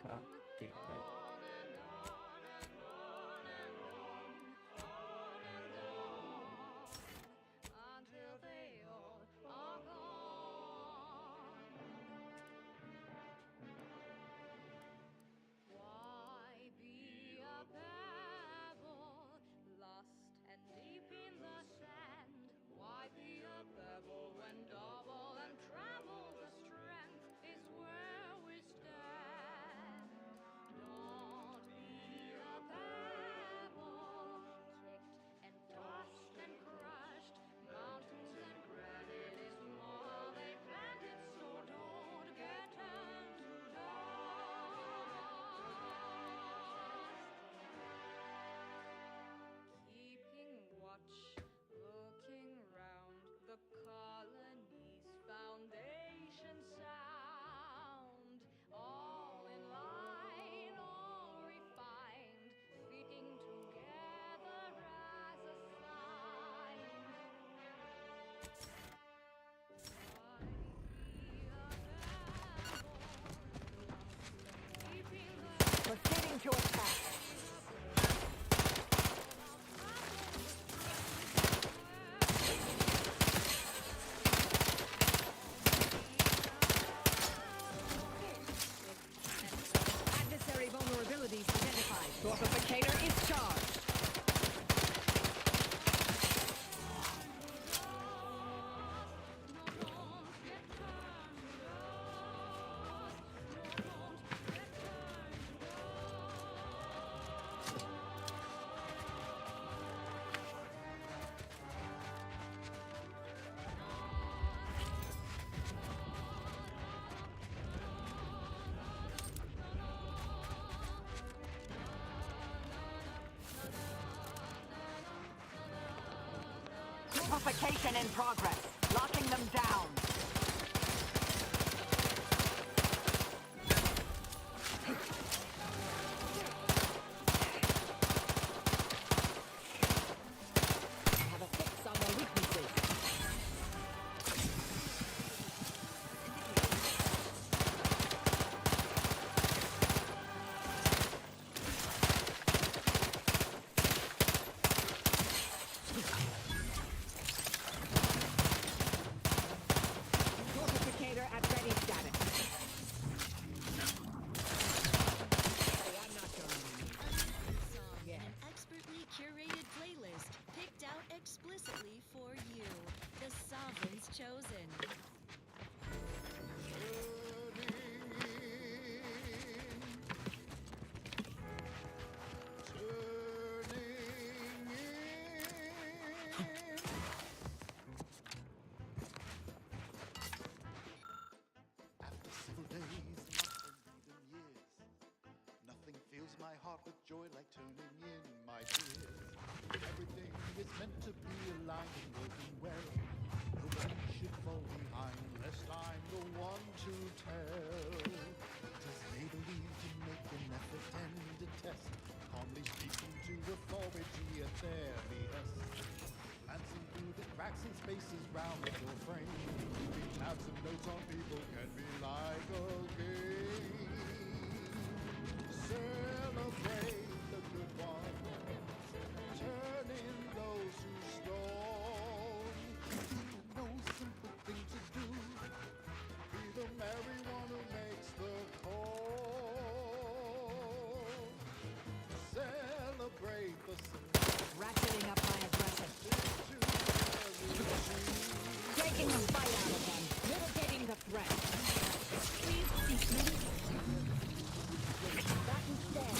[SPEAKER 1] God damn it.
[SPEAKER 23] Why be a pebble when
[SPEAKER 7] Amplification in progress. Locking them down.
[SPEAKER 23] Have a fix on their weaknesses. Fortificator at ready status.
[SPEAKER 10] An expertly curated playlist picked out explicitly for you, the Sovereign's Chosen.
[SPEAKER 3] After several days, months, and even years, nothing fills my heart with joy like turning in my tears. Everything is meant to be aligned and working well. Nobody should fall behind, lest I'm the one to tell. Tis Maybelline to make an effort and a test, calmly speaking to authority at their behest. Glancing through the cracks and spaces round the door frame, keeping tabs and notes on people can be like a game. Celebrate the good ones, turning those who stone. No simple thing to do, be the merry one who makes the call. Celebrate the
[SPEAKER 7] Ratcheting up my aggression. Taking the fight out of them. Mitigating the threat. Please seek medication. That instead.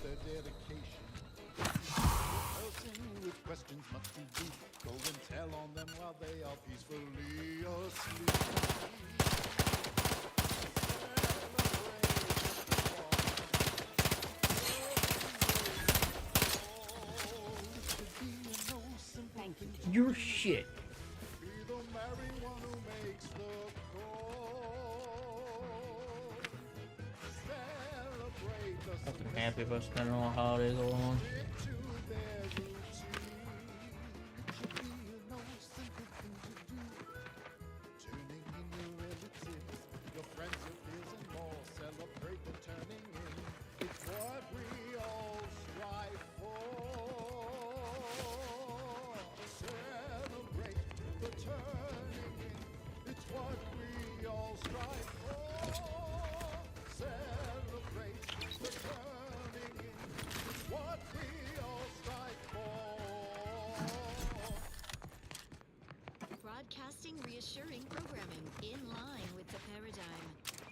[SPEAKER 3] their dedication. Person with questions much too deep, go and tell on them while they are peacefully asleep.
[SPEAKER 1] Your shit.
[SPEAKER 3] Be the merry one who makes the call. Celebrate the
[SPEAKER 1] Fucking happy about spending all the holidays alone.
[SPEAKER 3] to their routine. It should be no simple thing to do. Turning in your relatives, your friends, your peers, and more. Celebrate the turning in. It's what we all strive for. Celebrate the turning in. It's what we all strive for. Celebrate the turning in. It's what we all strive for.
[SPEAKER 10] Broadcasting reassuring programming in line with the paradigm.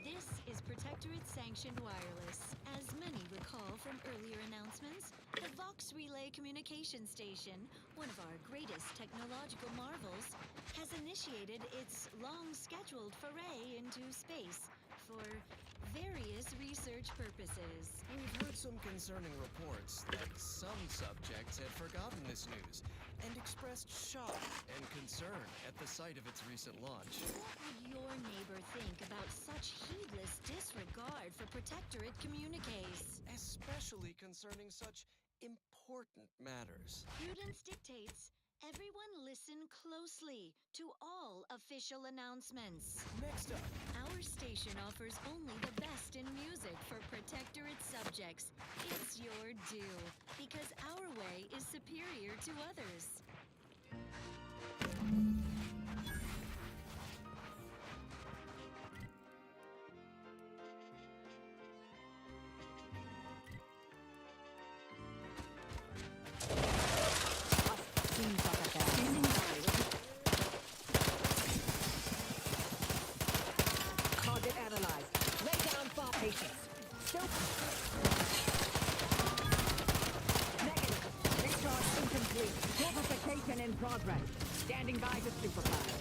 [SPEAKER 10] This is Protectorate Sanctioned Wireless. As many recall from earlier announcements, the Vox Relay Communication Station, one of our greatest technological marvels, has initiated its long-scheduled foray into space for various research purposes.
[SPEAKER 5] We've heard some concerning reports that some subjects had forgotten this news and expressed shock and concern at the sight of its recent launch.
[SPEAKER 10] What would your neighbor think about such heedless disregard for Protectorate communiques?
[SPEAKER 5] Especially concerning such important matters.
[SPEAKER 10] Prudence dictates everyone listen closely to all official announcements.
[SPEAKER 5] Next up,
[SPEAKER 10] our station offers only the best in music for Protectorate subjects. It's your due, because our way is superior to others.
[SPEAKER 7] Pod ready. Standing by to supervise.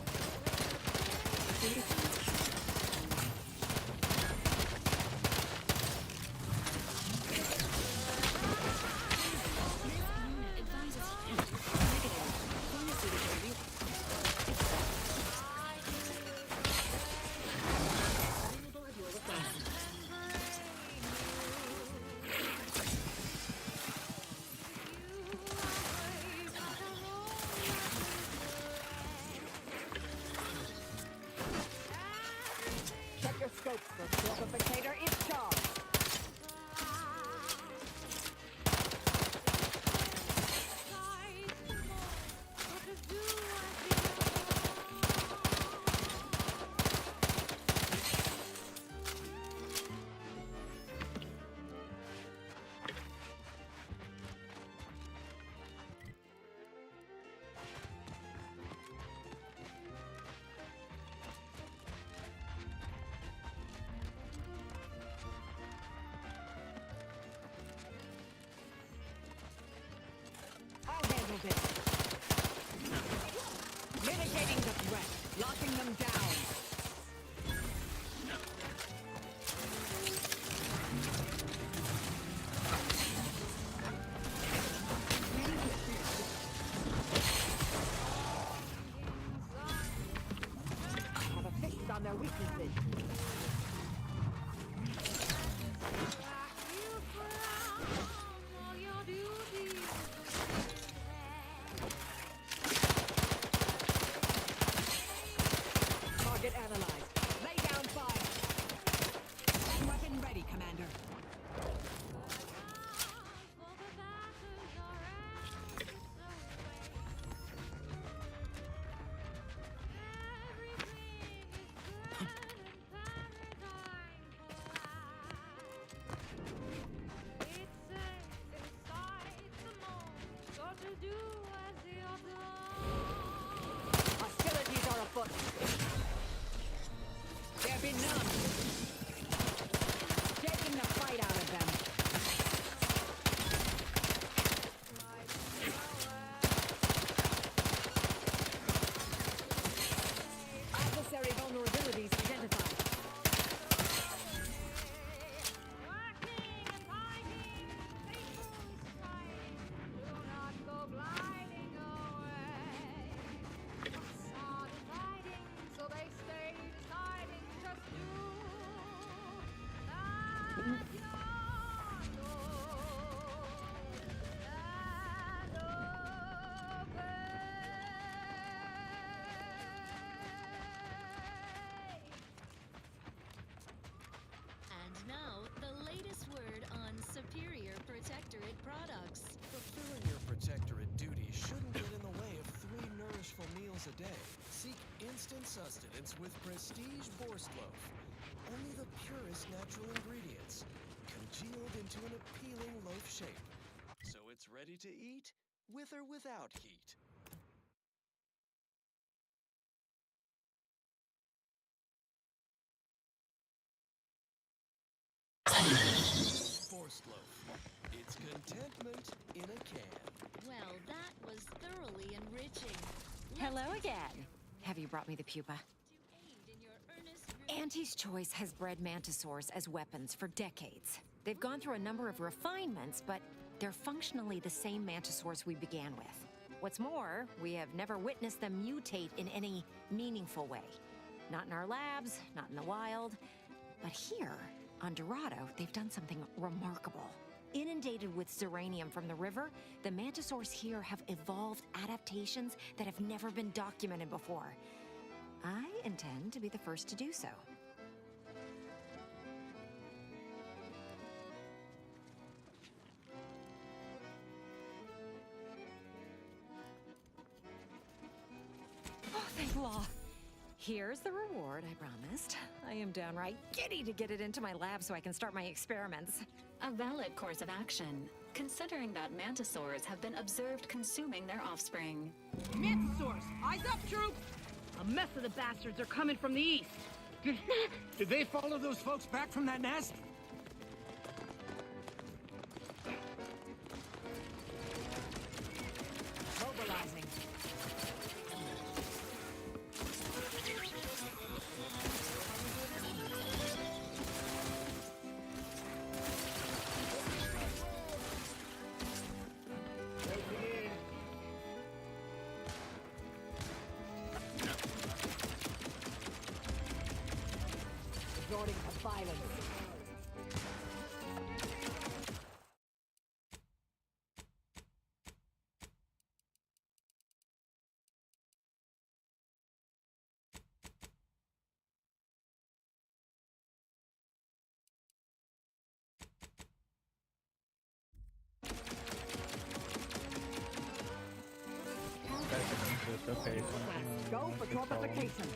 [SPEAKER 7] Check your scopes. The Silvificator is charged. I'll handle this. Mitigating the threat. Locking them down. Have a fix on their weaknesses. Target analyzed. Lay down fire. Weapon ready, Commander. Hostilities are afoot. There be none. Taking the fight out of them. Adversary vulnerabilities identified.
[SPEAKER 10] And now, the latest word on Superior Protectorate products.
[SPEAKER 5] Fulfilling your protectorate duty shouldn't get in the way of 3 nourishful meals a day. Seek instant sustenance with Prestige Borstloaf. Only the purest natural ingredients, congealed into an appealing loaf shape. So it's ready to eat, with or without heat. Borstloaf. It's contentment in a can.
[SPEAKER 10] Well, that was thoroughly enriching.
[SPEAKER 8] Hello again. Have you brought me the pupa? Auntie's Choice has bred mantisaurs as weapons for decades. They've gone through a number of refinements, but they're functionally the same mantisaurs we began with. What's more, we have never witnessed them mutate in any meaningful way. Not in our labs, not in the wild, but here, on Dorado, they've done something remarkable. Inundated with Zeranium from the river, the mantisaurs here have evolved adaptations that have never been documented before. I intend to be the first to do so. Oh, thank law. Here's the reward I promised. I am downright giddy to get it into my lab so I can start my experiments.
[SPEAKER 13] A valid course of action, considering that mantisaurs have been observed consuming their offspring.
[SPEAKER 15] Mantisaurs, eyes up, troop! A mess of the bastards are coming from the east.
[SPEAKER 9] Did they follow those folks back from that nest?
[SPEAKER 15] Mobilizing. violence.
[SPEAKER 1] Okay,
[SPEAKER 15] Go for torpification.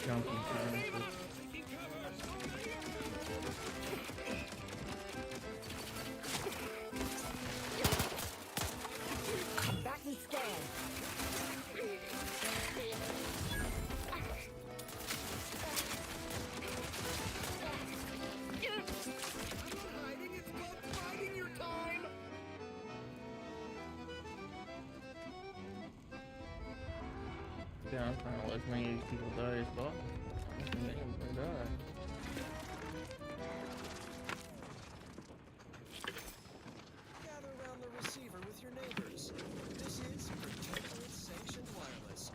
[SPEAKER 1] Jumping
[SPEAKER 15] Back and scan.
[SPEAKER 1] Yeah, I'm trying to let as many of these people die as possible. I think they die.
[SPEAKER 5] Gather around the receiver with your neighbors. This is Protectorate Sanctioned Wireless,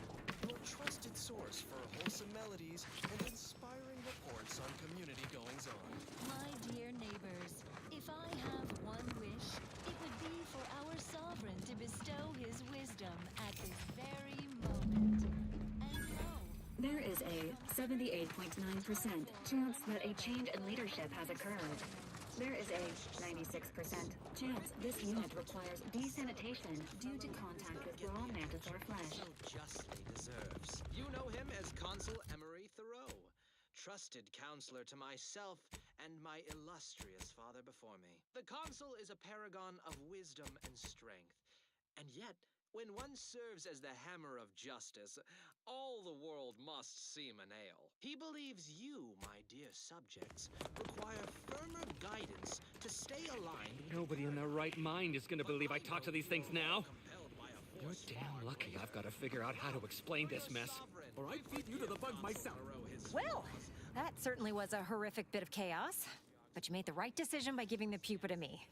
[SPEAKER 5] your trusted source for wholesome melodies and inspiring reports on community goings-on.
[SPEAKER 10] My dear neighbors, if I have one wish, it would be for our sovereign to bestow his wisdom at this very moment. And now,
[SPEAKER 13] There is a 78.9% chance that a change in leadership has occurred. There is a 96% chance this unit requires desanitation due to contact with raw mantisaur flesh.
[SPEAKER 14] So justly deserves. You know him as Consul Emery Thoreau, trusted counselor to myself and my illustrious father before me. The consul is a paragon of wisdom and strength, and yet, when one serves as the hammer of justice, all the world must seem a nail. He believes you, my dear subjects, require firmer guidance to stay aligned.
[SPEAKER 9] Nobody in their right mind is gonna believe I talk to these things now. You're damn lucky I've got to figure out how to explain this mess, or I'd feed you to the bugs myself.
[SPEAKER 8] Well, that certainly was a horrific bit of chaos. But you made the right decision by giving the pupa to me.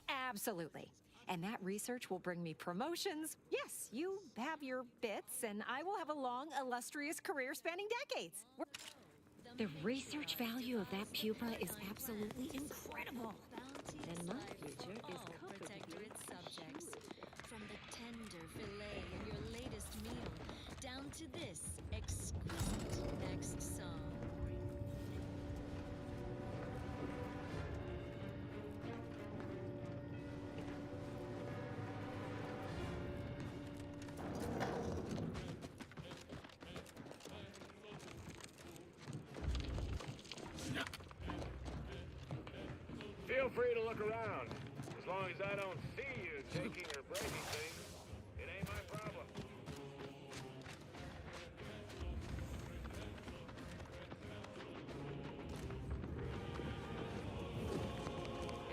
[SPEAKER 8] Absolutely. And that research will bring me promotions. Yes, you have your bits, and I will have a long, illustrious career spanning decades.
[SPEAKER 16] The research value of that pupa is absolutely incredible.
[SPEAKER 10] and my future is Protectorate subjects. From the tender fillet in your latest meal, down to this exquisite next song.
[SPEAKER 17] Feel free to look around. As long as I don't see you taking or breaking things, it ain't my problem.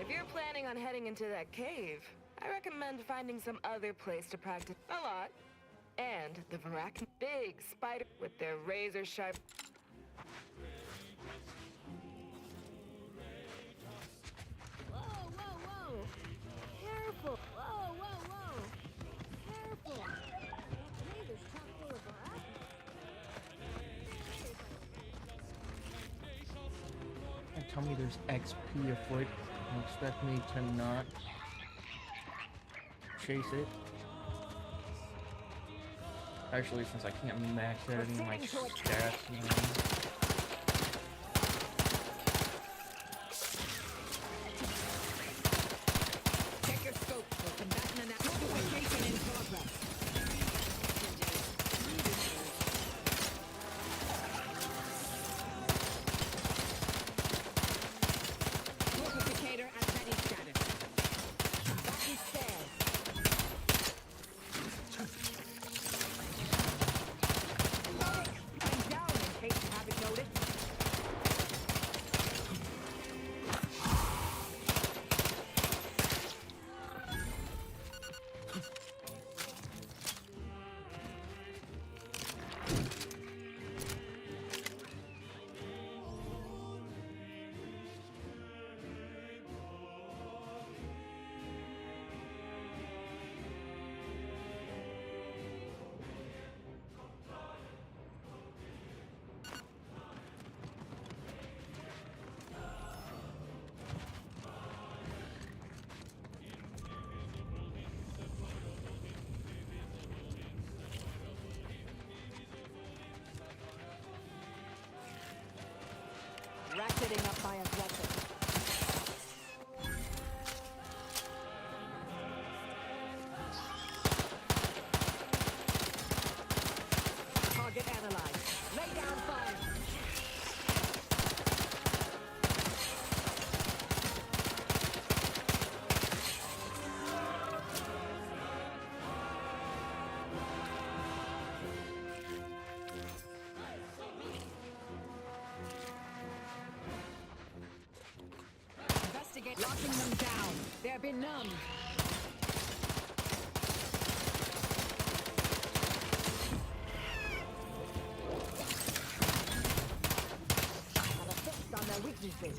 [SPEAKER 20] If you're planning on heading into that cave, I recommend finding some other place to practice a lot. And the Varak big spider with their razor sharp.
[SPEAKER 11] Whoa, whoa, whoa! Careful! Whoa, whoa, whoa! Careful! Hey, there's chock full of
[SPEAKER 1] And tell me there's XP afoot and expect me to not chase it. Actually, since I can't max out any of my stats, you know.
[SPEAKER 15] Check your scope for combatant and notification in progress. Fortificator at ready status. Combatant stairs. I'm down in case you haven't sitting up my aggressor. Target analyzed. Lay down fire. Investigate. Locking them down. They're benumbed. Have a fix on their weaknesses.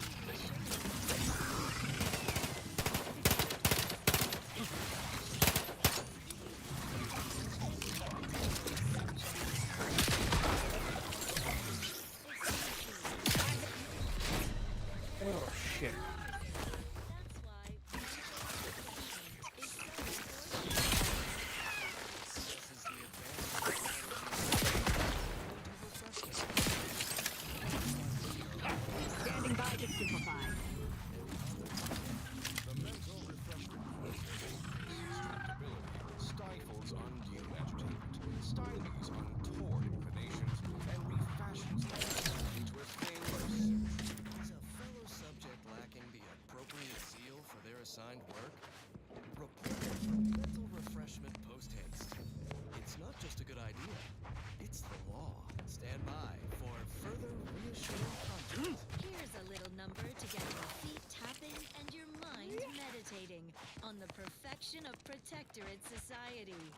[SPEAKER 9] Oh, shit.
[SPEAKER 15] Standing by to simplify.
[SPEAKER 19] The mental refreshment stifles undue entertainment, stymies untoward inclinations, and refashions them into a stainless.
[SPEAKER 5] Is a fellow subject lacking the appropriate zeal for their assigned work? Report mental refreshment post-haste. It's not just a good idea, it's the law. Stand by for further reassuring content.
[SPEAKER 10] Here's a little number to get your feet tapping and your mind meditating on the perfection of Protectorate society.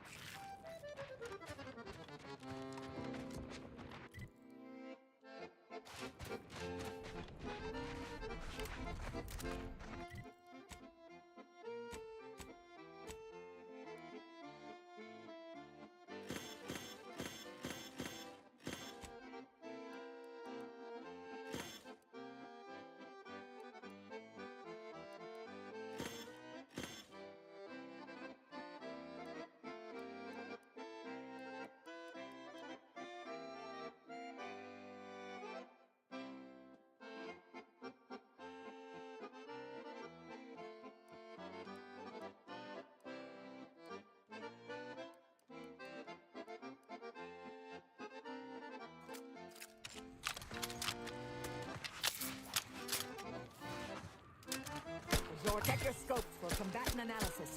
[SPEAKER 15] Zor, check your scopes for combatant analysis.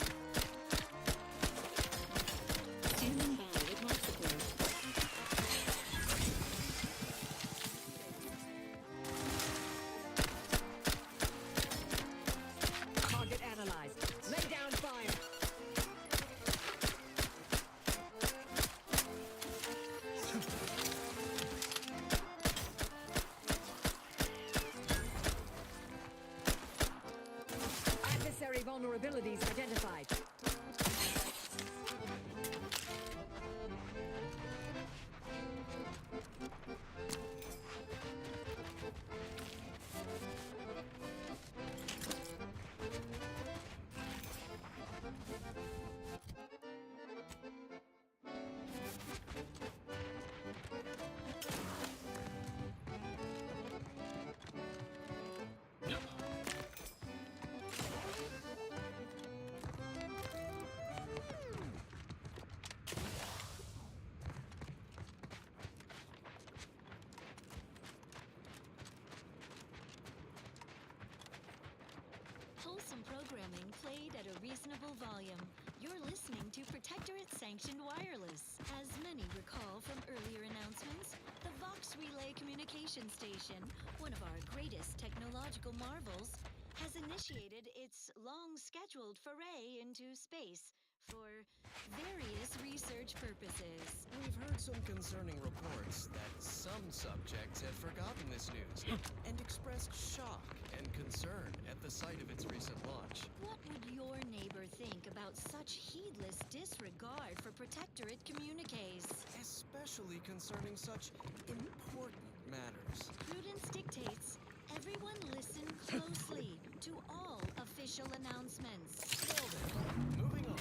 [SPEAKER 11] Standing by with life support.
[SPEAKER 15] Target analyzed. Lay down fire. Adversary vulnerabilities identified.
[SPEAKER 10] Wholesome programming played at a reasonable volume. You're listening to Protectorate Sanctioned Wireless. As many recall from earlier announcements, the Vox Relay Communication Station, one of our greatest technological marvels, has initiated its long-scheduled foray into space for various research purposes.
[SPEAKER 5] We've heard some concerning reports that some subjects have forgotten this news and expressed shock and concern at the sight of its recent launch.
[SPEAKER 10] What would your neighbor think about such heedless disregard for Protectorate communiques?
[SPEAKER 5] Especially concerning such important matters.
[SPEAKER 10] Prudence dictates everyone listen closely to all official announcements.
[SPEAKER 5] Well then, moving on.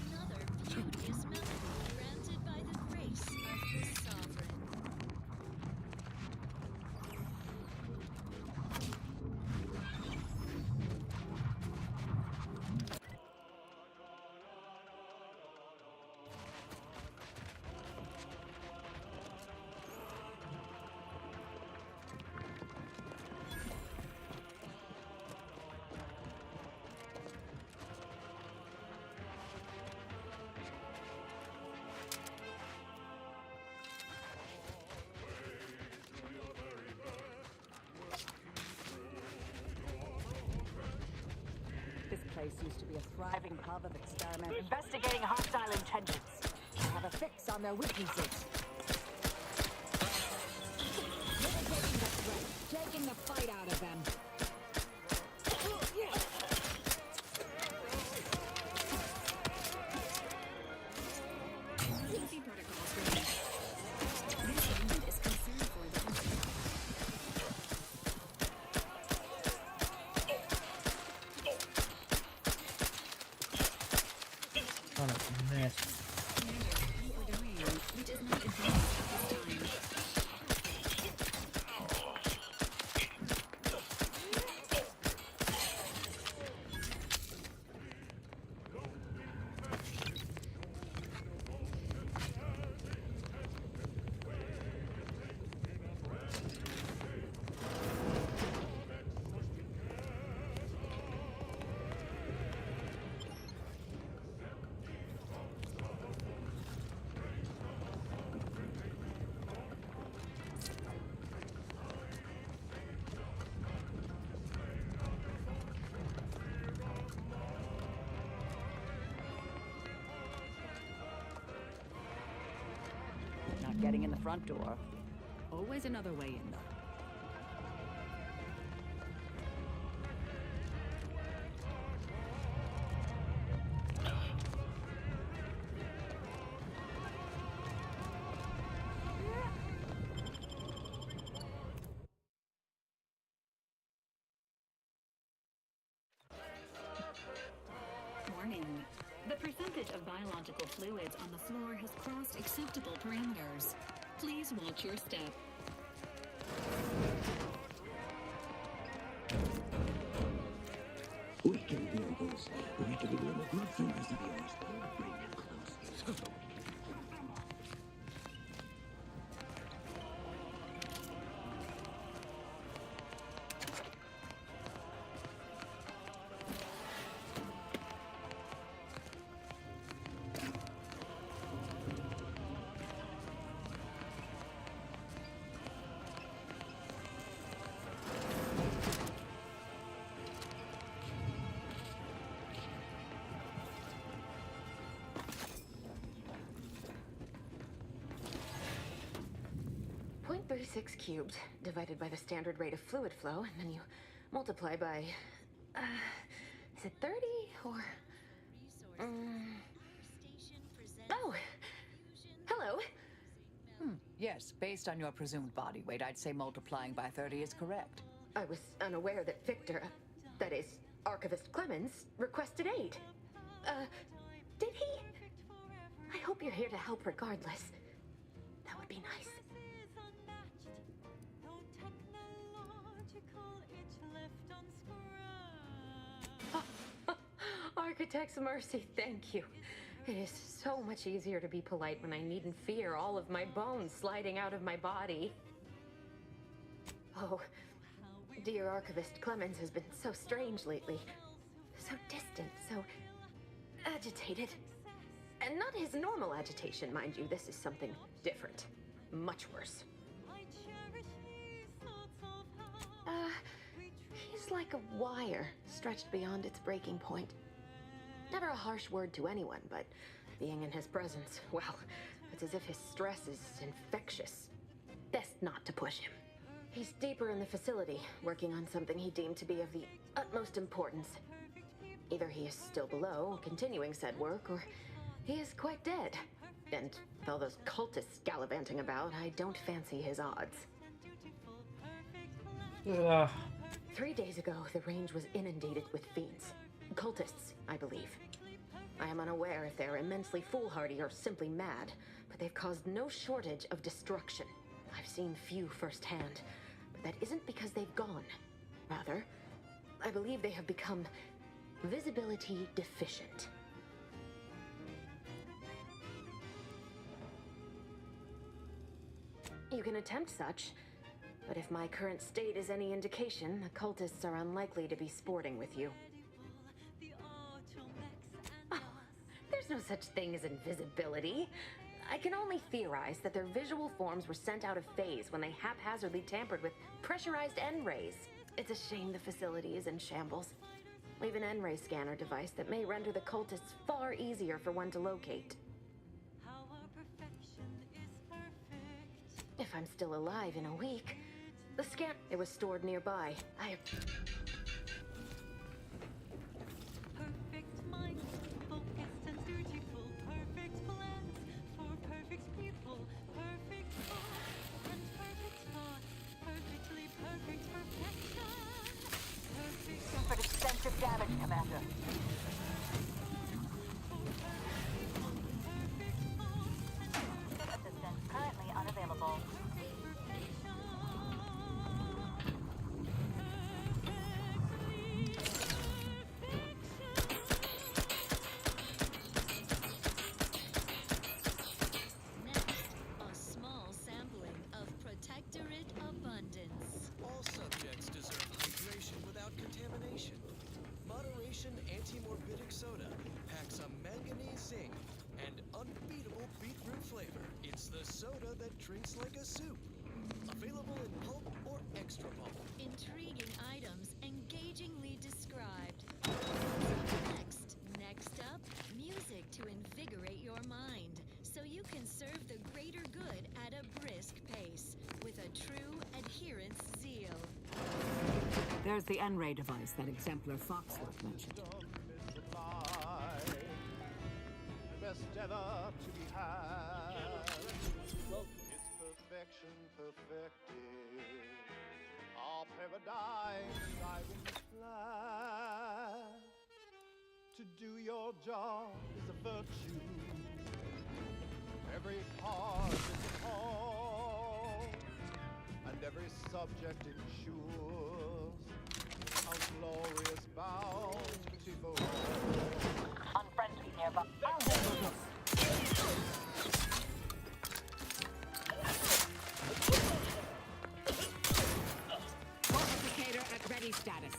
[SPEAKER 10] Another beauteous melody granted by the grace of the sovereign.
[SPEAKER 12] place used to be a thriving hub of experiment. Investigating hostile intentions. Have a fix on their weaknesses.
[SPEAKER 7] Mitigating the threat, taking the fight out of them.
[SPEAKER 13] Safety protocols remain. This unit is concerned for the
[SPEAKER 1] What a mess.
[SPEAKER 13] which is not advised at this time.
[SPEAKER 12] Not getting in the front door.
[SPEAKER 7] Always another way in, though.
[SPEAKER 13] Warning. The percentage of biological fluids on the floor has crossed acceptable parameters. Please watch your step.
[SPEAKER 4] We can hear this. We can hear the good fingers of yours. Bring them close.
[SPEAKER 20] .36 cubed divided by the standard rate of fluid flow, and then you multiply by, is it 30 or? Oh, hello.
[SPEAKER 7] Yes, based on your presumed body weight, I'd say multiplying by 30 is correct.
[SPEAKER 20] I was unaware that Victor, that is, Archivist Clemens, requested aid. Did he? I hope you're here to help regardless. That would be nice. Architect's mercy, thank you. It is so much easier to be polite when I needn't fear all of my bones sliding out of my body. Oh, dear Archivist Clemens has been so strange lately. So distant, so agitated. And not his normal agitation, mind you. This is something different. Much worse. He's like a wire stretched beyond its breaking point. Never a harsh word to anyone, but being in his presence, well, it's as if his stress is infectious. Best not to push him. He's deeper in the facility, working on something he deemed to be of the utmost importance. Either he is still below, continuing said work, or he is quite dead. And with all those cultists gallivanting about, I don't fancy his odds.
[SPEAKER 1] Ugh.
[SPEAKER 20] 3 days ago, the range was inundated with fiends. Cultists, I believe. I am unaware if they're immensely foolhardy or simply mad, but they've caused no shortage of destruction. I've seen few firsthand, but that isn't because they've gone. Rather, I believe they have become visibility deficient. You can attempt such, but if my current state is any indication, the cultists are unlikely to be sporting with you. Oh, there's no such thing as invisibility. I can only theorize that their visual forms were sent out of phase when they haphazardly tampered with pressurized N-rays. It's a shame the facility is in shambles. We've an N-ray scanner device that may render the cultists far easier for one to locate.
[SPEAKER 24] How our perfection is perfect.
[SPEAKER 20] If I'm still alive in a week, the scan... It was stored nearby.
[SPEAKER 24] Perfect minds, focused and dutiful, perfect plans for perfect people, perfect thoughts and perfect thoughts, perfectly perfect perfection. Perfect.
[SPEAKER 12] Suffered extensive damage, Commander. Assistance currently unavailable.
[SPEAKER 10] Next, a small sampling of Protectorate Abundance.
[SPEAKER 5] All subjects deserve hydration without contamination. Moderation Anti-Morbidic Soda packs a manganese zinc and unbeatable beetroot flavor. It's the soda that drinks like a soup. Available in pulp or extra pulp.
[SPEAKER 10] Intriguing items engagingly described. Next up, music to invigorate your mind, so you can serve the greater good at a brisk pace, with a true adherence zeal.
[SPEAKER 7] There's the N-ray device that Exemplar Foxworth mentioned.
[SPEAKER 3] Best ever to be had. It's perfection perfected. Our paradise driving flat. To do your job is a virtue. Every part is a call, and every subject ensures a glorious bounty for all.
[SPEAKER 12] Unfriendly nearby. I'll handle this.
[SPEAKER 7] Fortificator at ready status.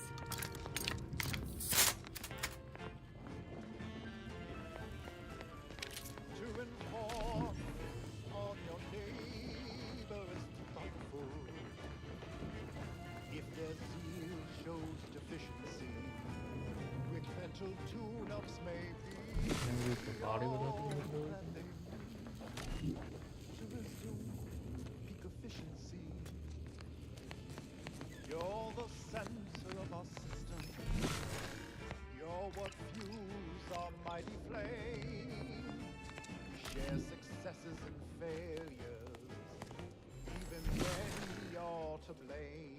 [SPEAKER 3] To inform on your neighbor is delightful. If their zeal shows deficiency, quick mental tune-ups may be
[SPEAKER 1] Can we use the body without the movement?
[SPEAKER 3] to resume peak efficiency. You're the center of our system. You're what fuels our mighty flame. Share successes and failures, even when you're to blame.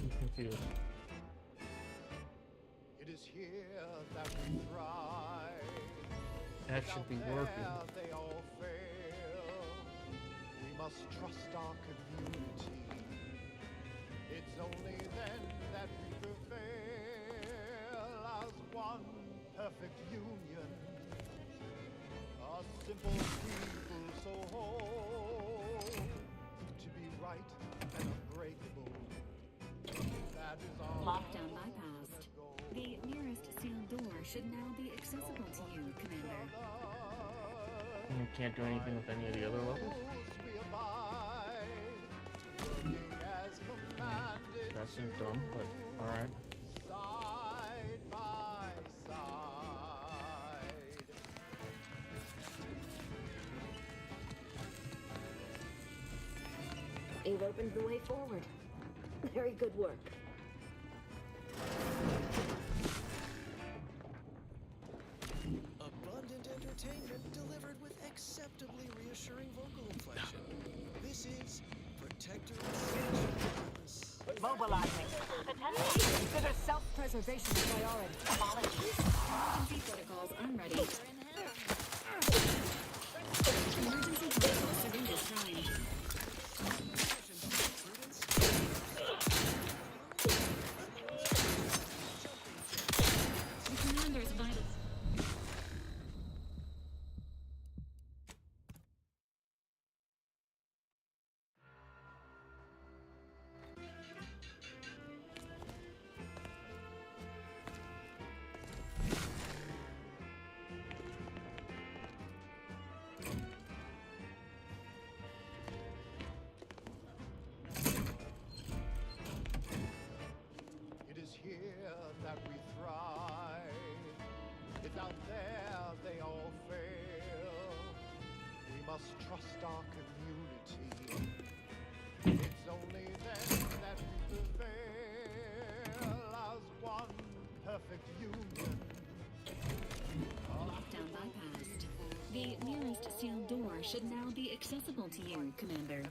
[SPEAKER 1] I'm confused.
[SPEAKER 3] It is here that we thrive.
[SPEAKER 1] That should be
[SPEAKER 3] Out
[SPEAKER 1] working.
[SPEAKER 3] there they all fail. We must trust our community. It's only then that we prevail as one perfect union. A simple people so whole to be right and unbreakable. That is our
[SPEAKER 13] Lockdown bypassed. The nearest sealed door should now be accessible to you, Commander.
[SPEAKER 1] And we can't do anything with any of the other levels? That seems dumb, but alright.
[SPEAKER 3] Side by side.
[SPEAKER 20] You've opened the way forward. Very good work.
[SPEAKER 5] Abundant entertainment delivered with acceptably reassuring vocal inflection. This is Protectorate Sanctioned Wireless.
[SPEAKER 12] Mobilizing. Attention. Consider self-preservation a priority. Apologies.
[SPEAKER 13] Emergency protocols unready. Emergency protocol surrender signed.
[SPEAKER 3] must trust our community. It's only then that we prevail as one perfect union.
[SPEAKER 13] Lockdown bypassed. The nearest sealed door should now be accessible to you, Commander.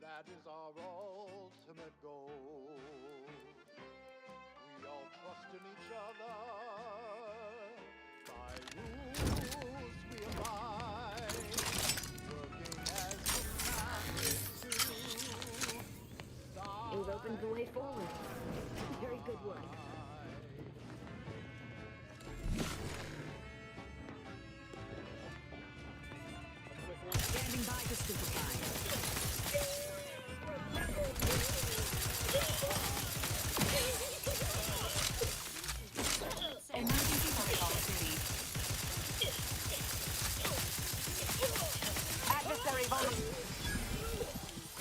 [SPEAKER 3] That is our ultimate goal. We all trust in each other. By rules we abide. Working as a
[SPEAKER 11] You've opened the way forward. Very good work.
[SPEAKER 7] Standing by to stupefy. Emergency protocol city. Adversary vulnerable.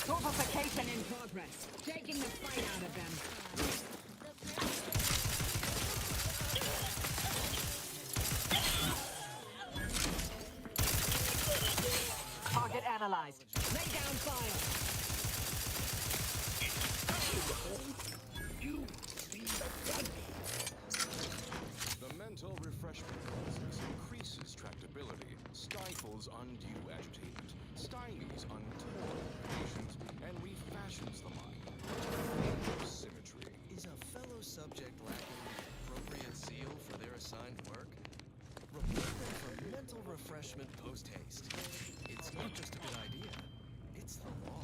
[SPEAKER 7] Torpification in progress. Taking the fight out of them. Target analyzed. Lay down fire.
[SPEAKER 2] The mental refreshment process increases tractability, stifles undue agitation, stymies untoward creations, and refashions the mind into symmetry.
[SPEAKER 19] Is a fellow subject lacking appropriate zeal for their assigned work? Report them for mental refreshment post-haste. It's not just a good idea, it's the law.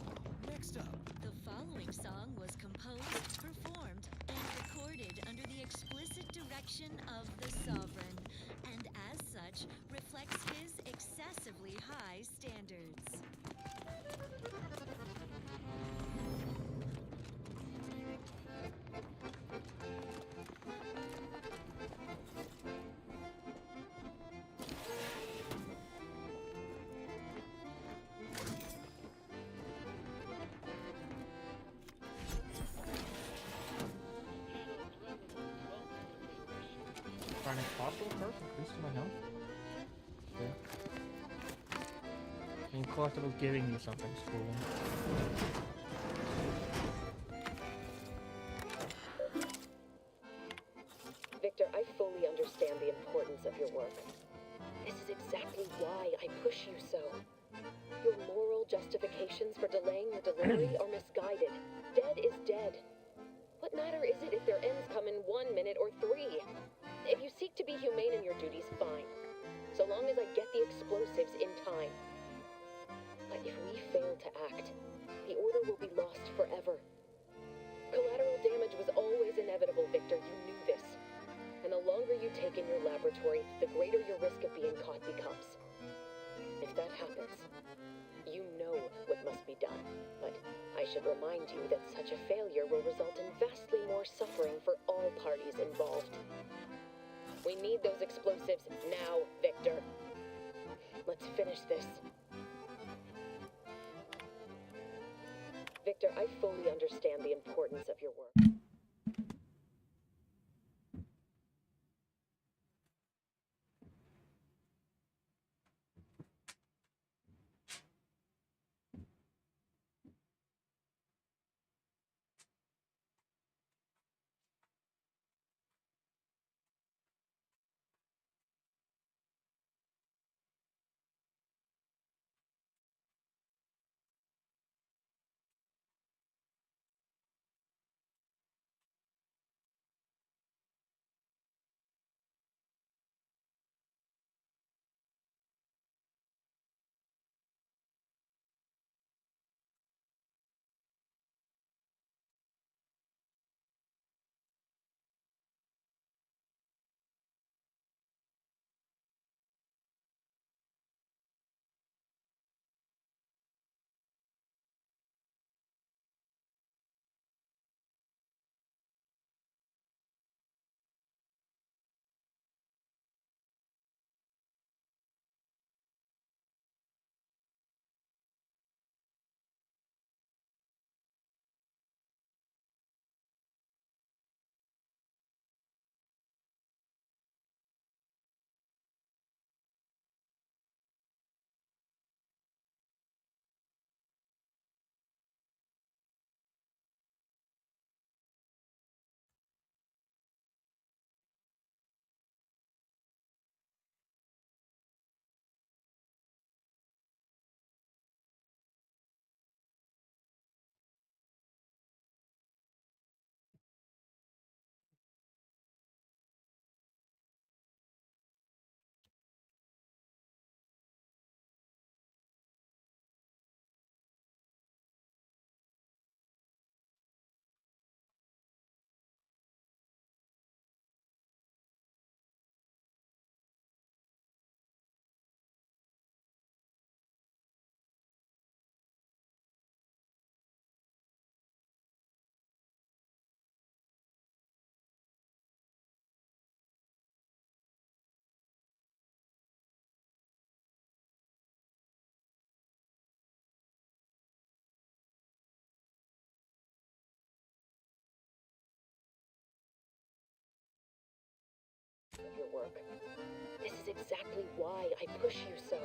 [SPEAKER 19] Next up.
[SPEAKER 10] The following song was composed, performed, and recorded under the explicit direction of the Sovereign, and as such, reflects his excessively high standards.
[SPEAKER 1] Finding fossil first, increasing my health. Okay. I mean, collectibles giving you something's cool.
[SPEAKER 18] Victor, I fully understand the importance of your work. This is exactly why I push you so. Your moral justifications for delaying your delivery are misguided. Dead is dead. What matter is it if their ends come in 1 minute or 3? If you seek to be humane in your duties, fine. So long as I get the explosives in time. But if we fail to act, the order will be lost forever. Collateral damage was always inevitable, Victor. You knew this. And the longer you take in your laboratory, the greater your risk of being caught becomes. If that happens, you know what must be done. But I should remind you that such a failure will result in vastly more suffering for all parties involved. We need those explosives now, Victor. Let's finish this. Victor, I fully understand the importance of your work. work. This is exactly why I push you so.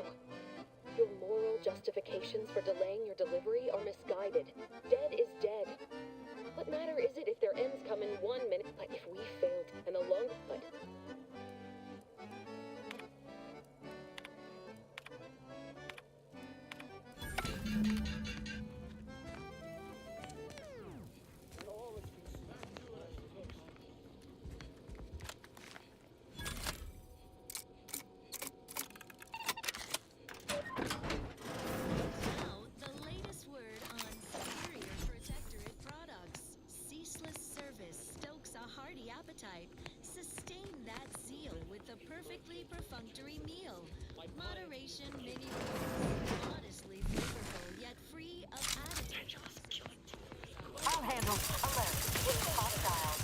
[SPEAKER 18] Your moral justifications for delaying your delivery are misguided. Dead is dead. What matter is it if their ends come in 1 minute? But if we failed in the long run,
[SPEAKER 10] Now, the latest word on Superior Protectorate products. Ceaseless service stokes a hearty appetite. Sustain that zeal with the perfectly perfunctory meal. Moderation mini rolls. Modestly flavorful, yet free of additives.
[SPEAKER 12] I'll handle alert. Hostile.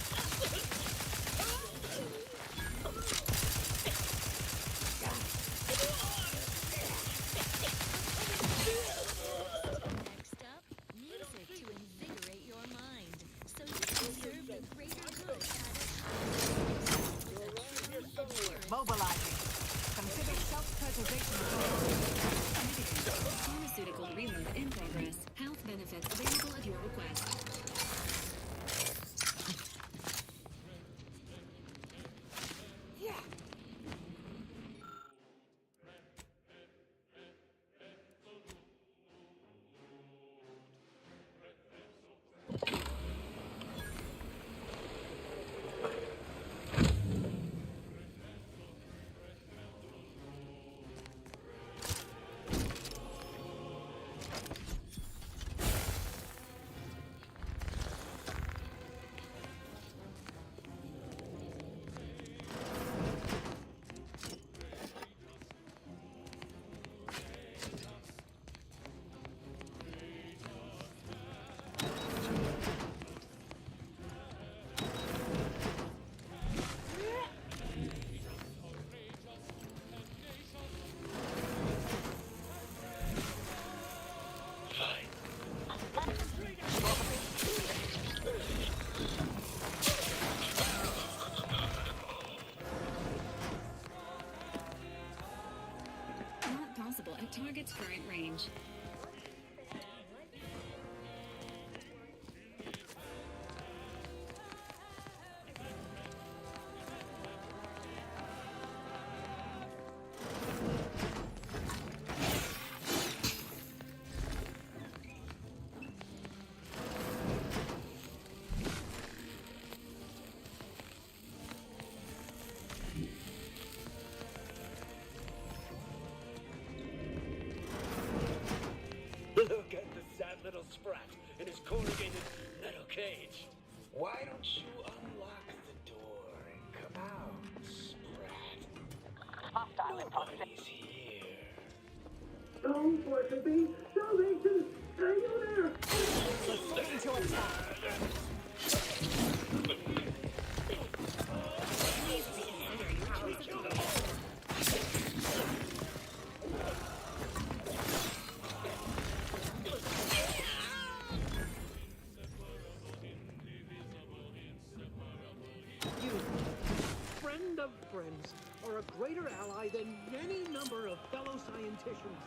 [SPEAKER 10] Next up, music to invigorate your mind, so you can serve the greater good
[SPEAKER 7] Mobilizing. Consider self-preservation.
[SPEAKER 13] Pharmaceutical reload in progress. Health benefits available at your request. Not possible at target's current range.
[SPEAKER 4] Look at the sad little sprat in his corrugated metal cage. Why don't you unlock the door and come out, sprat? Nobody's here.
[SPEAKER 6] Don't worship me! Salvation! Hang in there!
[SPEAKER 12] Looking to attack.
[SPEAKER 6] You, friend of friends, are a greater ally than any number of fellow scienticians.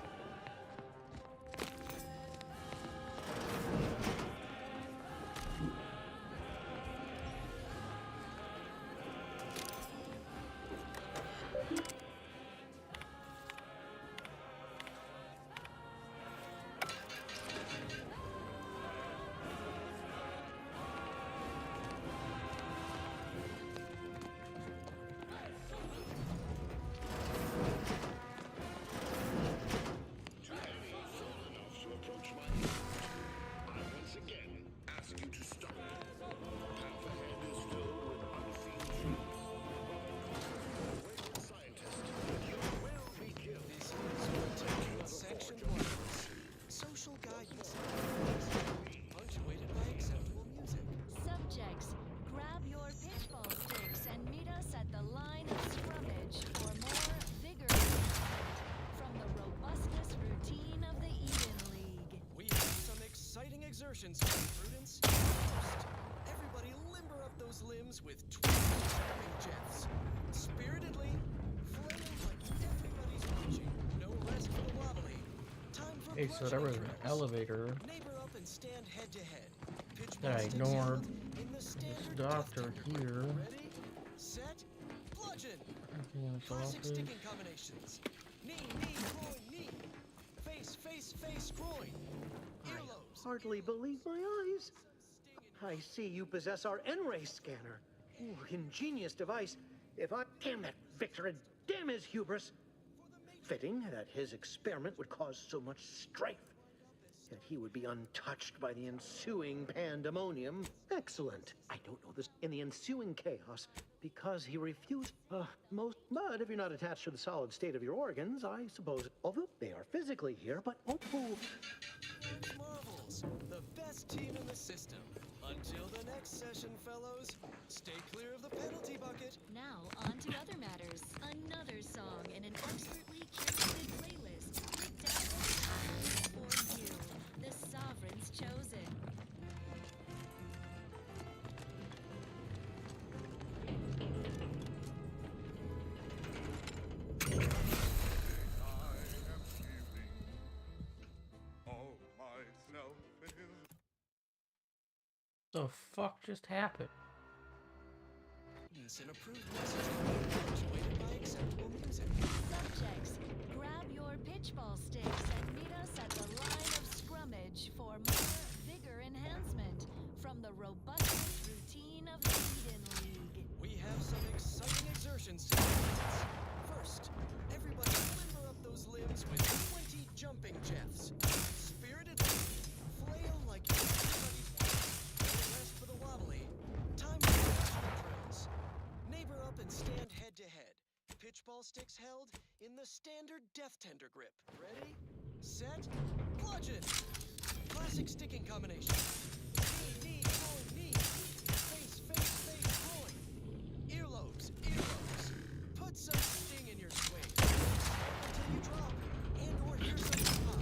[SPEAKER 5] exertions, prudence. First, everybody limber up those limbs with 20 jumping jets. Spiritedly,
[SPEAKER 1] Hey, so there was an elevator
[SPEAKER 19] Neighbor up and stand head to head.
[SPEAKER 1] that I
[SPEAKER 19] Pitch
[SPEAKER 1] ignored.
[SPEAKER 19] in the
[SPEAKER 1] This
[SPEAKER 19] standard
[SPEAKER 1] doctor here.
[SPEAKER 19] Ready, set, bludgeon.
[SPEAKER 1] Okay,
[SPEAKER 19] Classic
[SPEAKER 1] office.
[SPEAKER 19] sticking combinations. Knee, groin, knee. Face, groin. Earlobes.
[SPEAKER 6] Hardly believe my eyes. I see you possess our N-ray scanner. Ooh, ingenious device. Damn that Victor and damn his hubris. Fitting that his experiment would cause so much strife. That he would be untouched by the ensuing pandemonium. Excellent. I don't know this. In the ensuing chaos, because he refused most. But if you're not attached to the solid state of your organs, I suppose, although they are physically here, but
[SPEAKER 19] Marvels, the best team in the system. Until the next session, fellows, stay clear of the penalty bucket.
[SPEAKER 10] Now, on to other matters. Another song in an expertly curated playlist picked out for you, the Sovereign's Chosen.
[SPEAKER 1] The fuck just happened?
[SPEAKER 19] An approved message punctuated by acceptable music.
[SPEAKER 10] Subjects, grab your pitchball sticks and meet us at the line of scrummage for more vigor enhancement from the robustest routine of the Eden League.
[SPEAKER 19] We have some exciting exertions to do. First, everybody limber up those limbs with 20 jumping jeffs. Spiritedly, flail like everybody's rest for the wobbly. Time for drills. Neighbor up and stand head to head. Pitchball sticks held in the standard death tender grip. Ready, set, bludgeon. Classic sticking combination. Knee, groin, knee. Face, groin. Earlobes. Put some sting in your swing. Until you drop and/or hear something pop.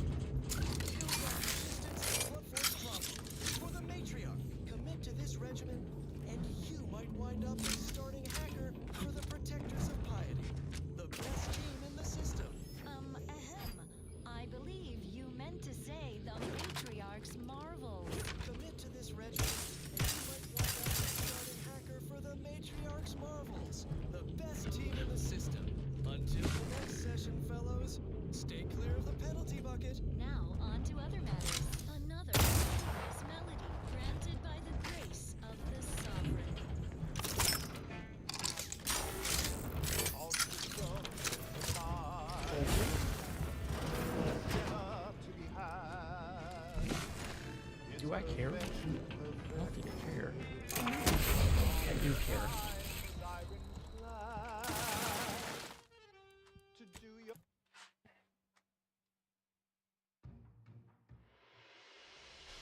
[SPEAKER 19] Build up resistance and blood force problem. For the matriarch, commit to this regimen, and you might wind up as starting hacker for the Protectors of Piety, the best team in the system.
[SPEAKER 10] Ahem. I believe you meant to say the Matriarch's Marvels.
[SPEAKER 19] Commit to this regimen, and you might wind up as starting hacker for the Matriarch's Marvels, the best team in the system. Until the next session, fellows, stay clear of the penalty bucket.
[SPEAKER 10] Now, on to other matters. Another glorious melody granted by the grace of the Sovereign.
[SPEAKER 1] Do I care? I don't think I care. I do care.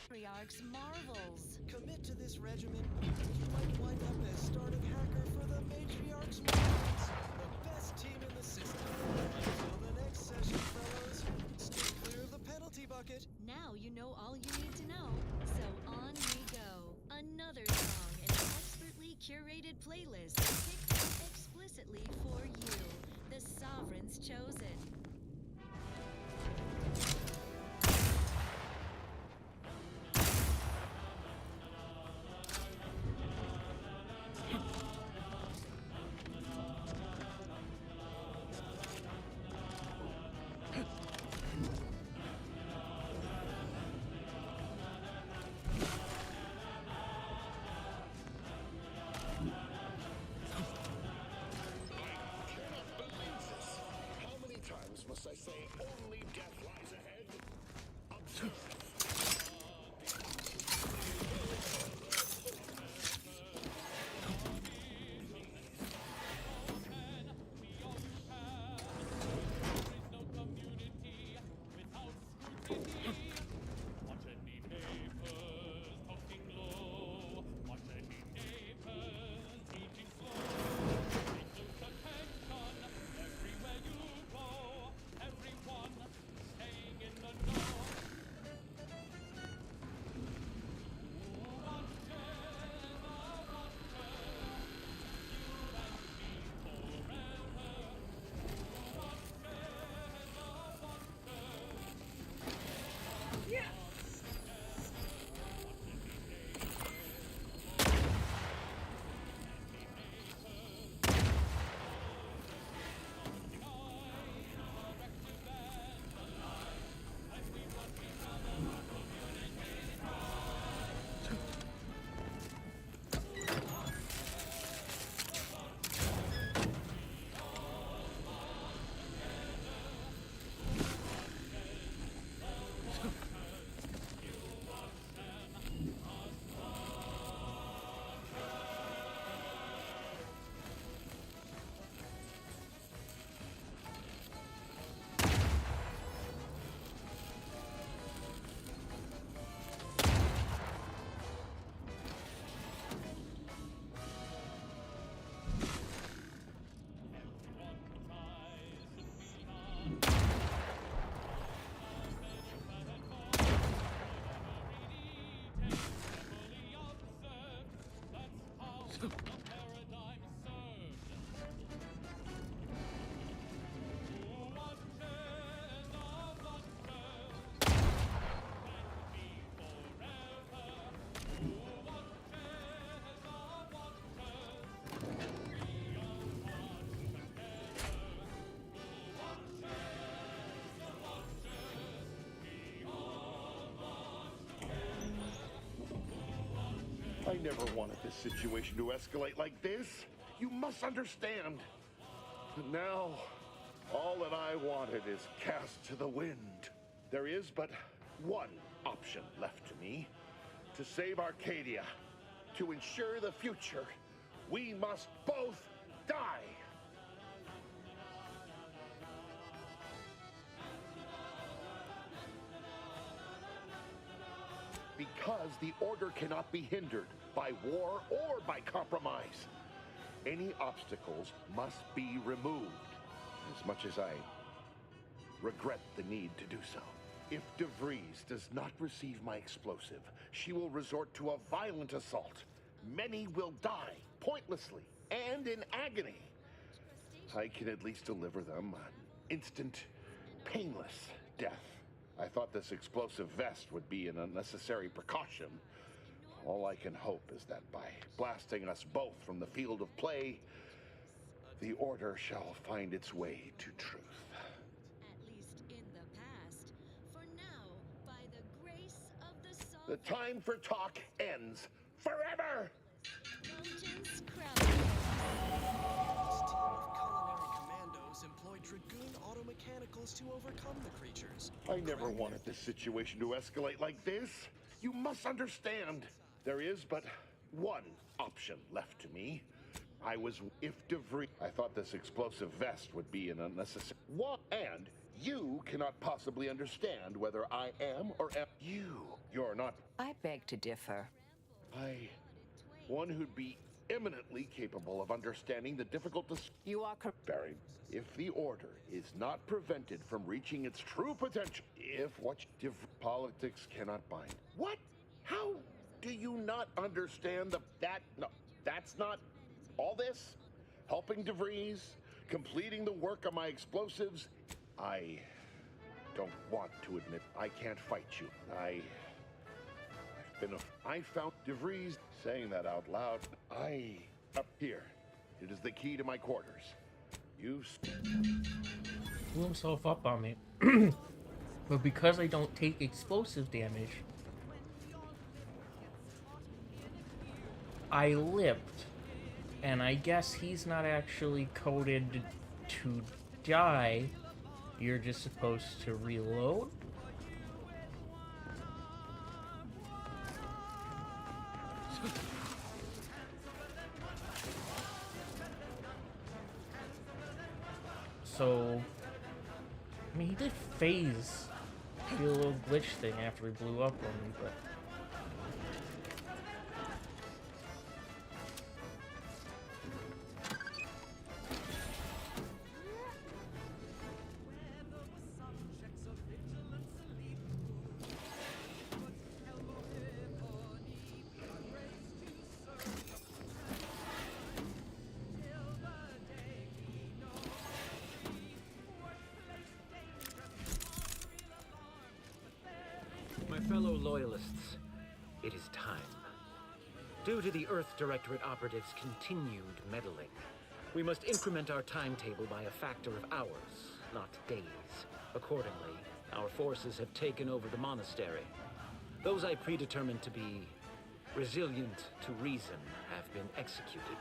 [SPEAKER 10] Matriarch's Marvels.
[SPEAKER 19] Commit to this regimen, you might wind up as starting hacker for the Matriarch's Marvels, the best team in the system. Until the next session, fellows, stay clear of the penalty bucket.
[SPEAKER 10] Now you know all you need to know. So on we go. Another song in an expertly curated playlist picked explicitly for you, the Sovereign's Chosen.
[SPEAKER 4] Must I say only death lies ahead? Observe.
[SPEAKER 14] Everyone I never wanted this situation to escalate like this. You must understand. But now, all that I wanted is cast to the wind. There is but one option left to me. To save Arcadia, to ensure the future, we must both die. Because the order cannot be hindered by war or by compromise. Any obstacles must be removed, as much as I regret the need to do so. If DeVries does not receive my explosive, she will resort to a violent assault. Many will die, pointlessly, and in agony. I can at least deliver them an instant, painless death. I thought this explosive vest would be an unnecessary precaution. All I can hope is that by blasting us both from the field of play, the order shall find its way to truth.
[SPEAKER 10] At least in the past. For now, by the grace of the sovereign.
[SPEAKER 14] The time for talk ends forever!
[SPEAKER 10] Mountains crowded.
[SPEAKER 19] Employ Dragoon Automechanicals to overcome the creatures.
[SPEAKER 14] I never wanted this situation to escalate like this. You must understand. There is but one option left to me. If DeVries... I thought this explosive vest would be an unnecessary... What? And you cannot possibly understand whether I am or am... You're not...
[SPEAKER 7] I beg to differ.
[SPEAKER 14] One who'd be eminently capable of understanding the difficult...
[SPEAKER 7] You are correct.
[SPEAKER 14] Barry, if the order is not prevented from reaching its true potential, politics cannot bind. What? How do you not understand that's not all this? Helping DeVries, completing the work of my explosives. I don't want to admit I can't fight you. I found DeVries saying that out loud. Up here. It is the key to my quarters.
[SPEAKER 1] Blew himself up on me. But because I don't take explosive damage, I lived. And I guess he's not actually coded to die. You're just supposed to reload? So, I mean, he did phase do a little glitch thing after he blew up on me, but...
[SPEAKER 9] My fellow loyalists, it is time. Due to the Earth Directorate operatives' continued meddling, we must increment our timetable by a factor of hours, not days. Accordingly, our forces have taken over the monastery. Those I predetermined to be resilient to reason have been executed.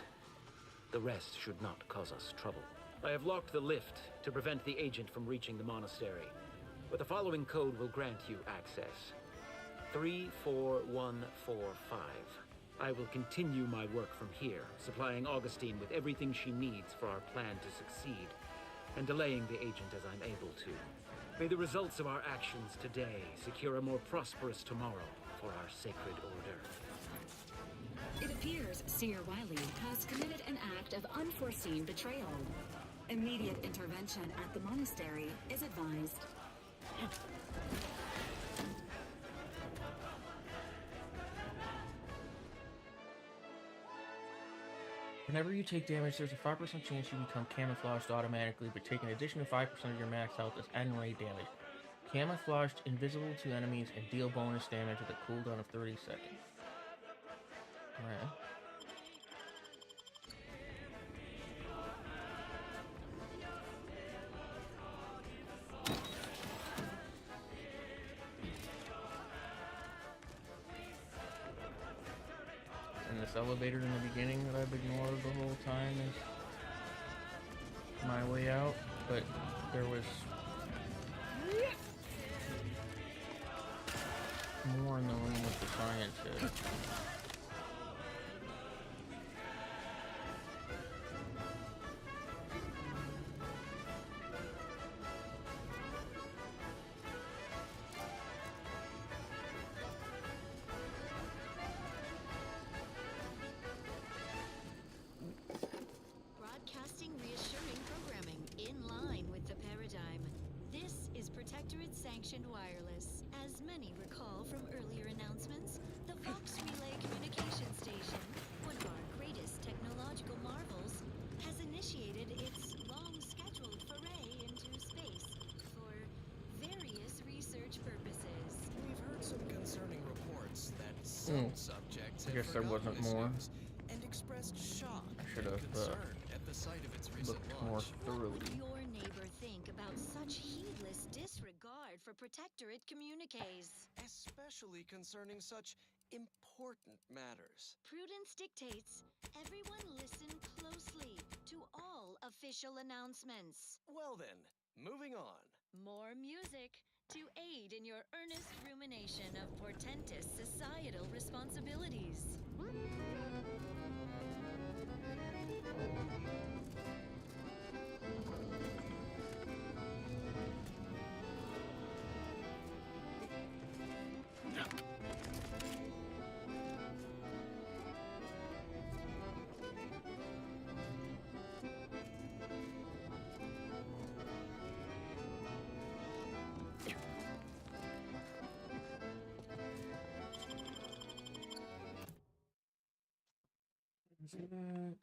[SPEAKER 9] The rest should not cause us trouble. I have locked the lift to prevent the agent from reaching the monastery, but the following code will grant you access. 34145. I will continue my work from here, supplying Augustine with everything she needs for our plan to succeed, and delaying the agent as I'm able to. May the results of our actions today secure a more prosperous tomorrow for our sacred order.
[SPEAKER 13] It appears Seer Wiley has committed an act of unforeseen betrayal. Immediate intervention at the monastery is advised.
[SPEAKER 1] Whenever you take damage, there's a 5% chance you become camouflaged automatically, but take an additional 5% of your max health as N-ray damage. Camouflaged, invisible to enemies, and deal bonus damage with a cooldown of 30 seconds. Alright. And this elevator in the beginning that I've ignored the whole time is my way out, but there was more in the room with the scientist.
[SPEAKER 10] Broadcasting reassuring programming in line with the paradigm. This is Protectorate Sanctioned Wireless. As many recall from earlier announcements, the Fox Relay Communication Station, one of our greatest technological marvels, has initiated its long-scheduled foray into space for various research purposes.
[SPEAKER 5] We've heard some concerning reports that some subjects
[SPEAKER 1] I
[SPEAKER 5] have
[SPEAKER 1] guess there
[SPEAKER 5] forgotten
[SPEAKER 1] wasn't
[SPEAKER 5] this
[SPEAKER 1] more.
[SPEAKER 5] news and expressed shock
[SPEAKER 1] I should
[SPEAKER 5] and
[SPEAKER 1] have
[SPEAKER 5] concern at the sight of its recent
[SPEAKER 1] looked more
[SPEAKER 5] launch.
[SPEAKER 1] thoroughly.
[SPEAKER 10] Your neighbor think about such heedless disregard for Protectorate communiques.
[SPEAKER 5] Especially concerning such important matters.
[SPEAKER 10] Prudence dictates everyone listen closely to all official announcements.
[SPEAKER 5] Well then, moving on.
[SPEAKER 10] More music to aid in your earnest rumination of portentous societal responsibilities.
[SPEAKER 1] Isn't that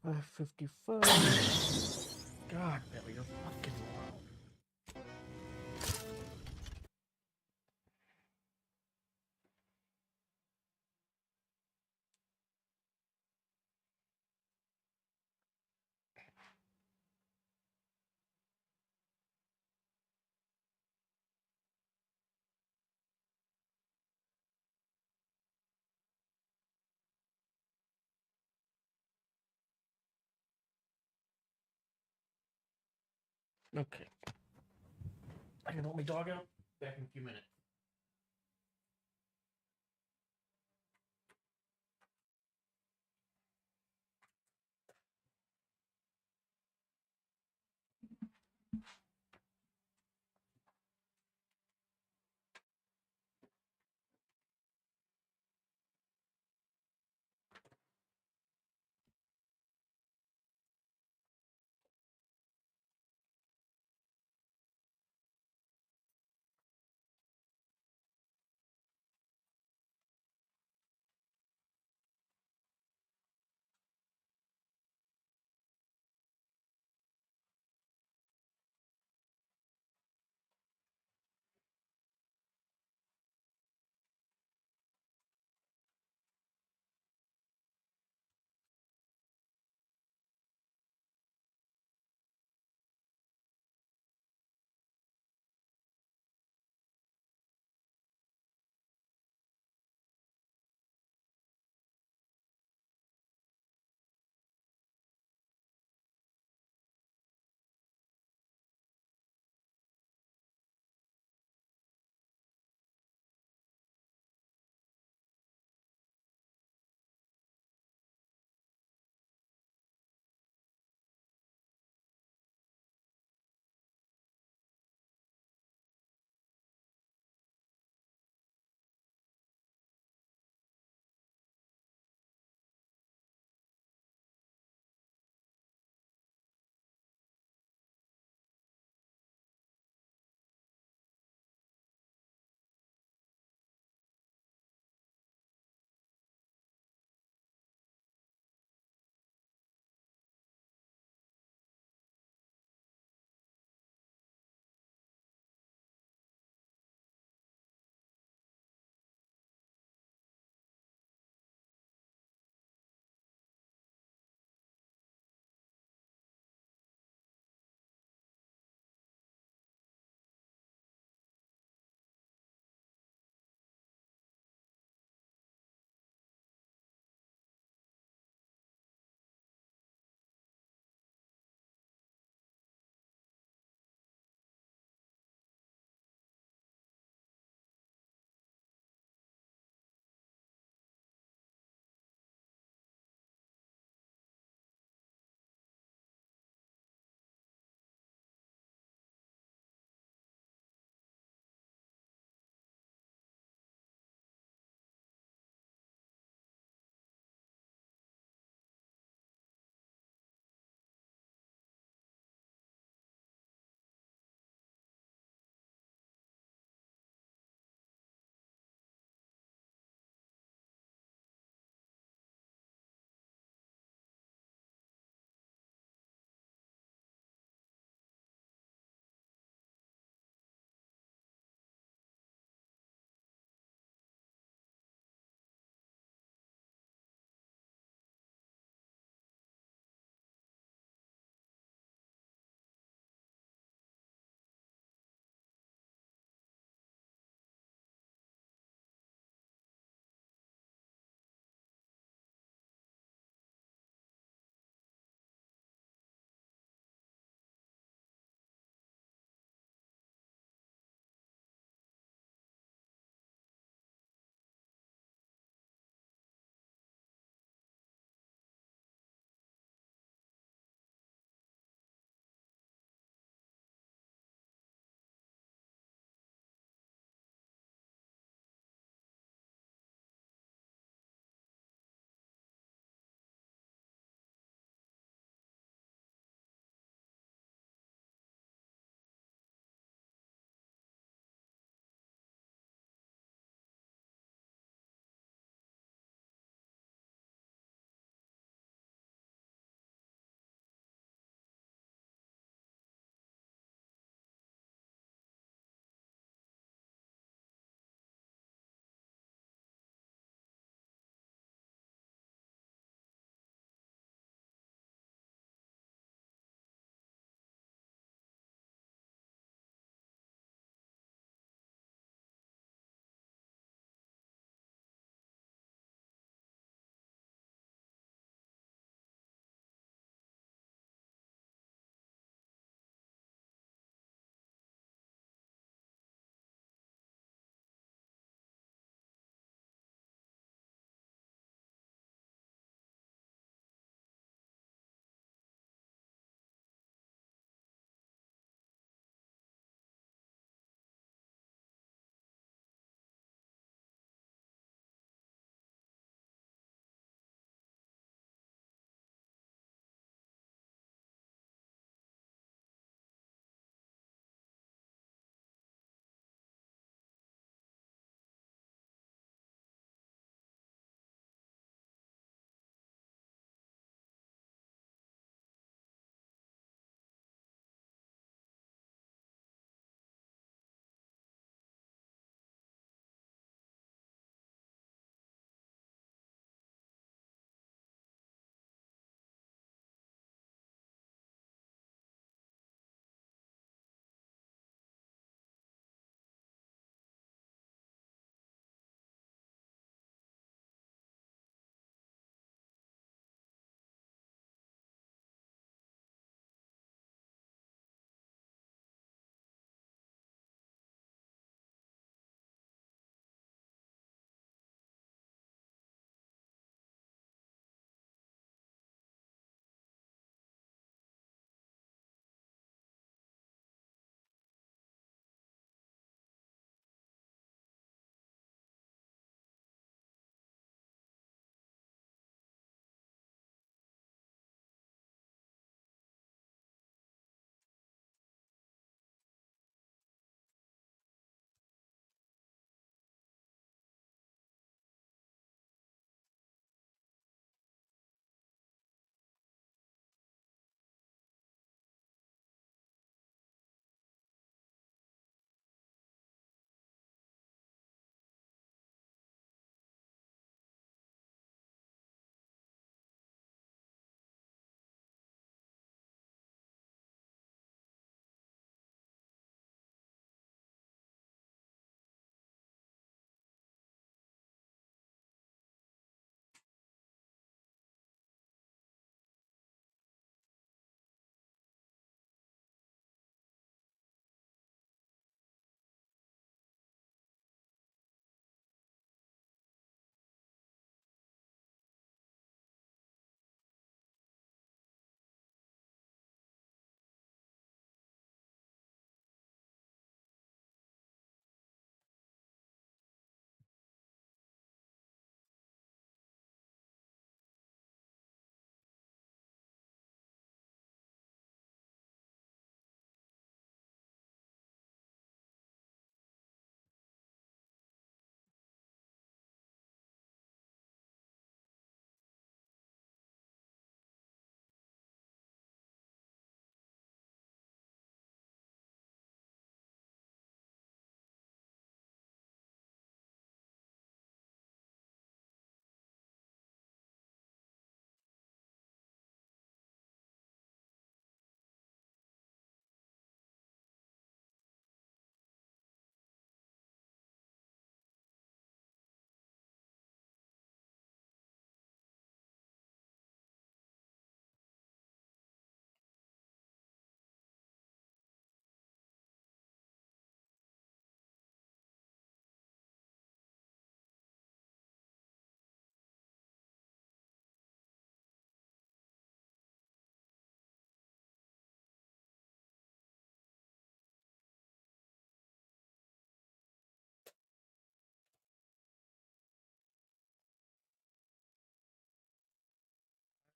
[SPEAKER 1] 555? God, Billy, you're fucking loud. Okay. I can let my dog out. Back in a few minutes.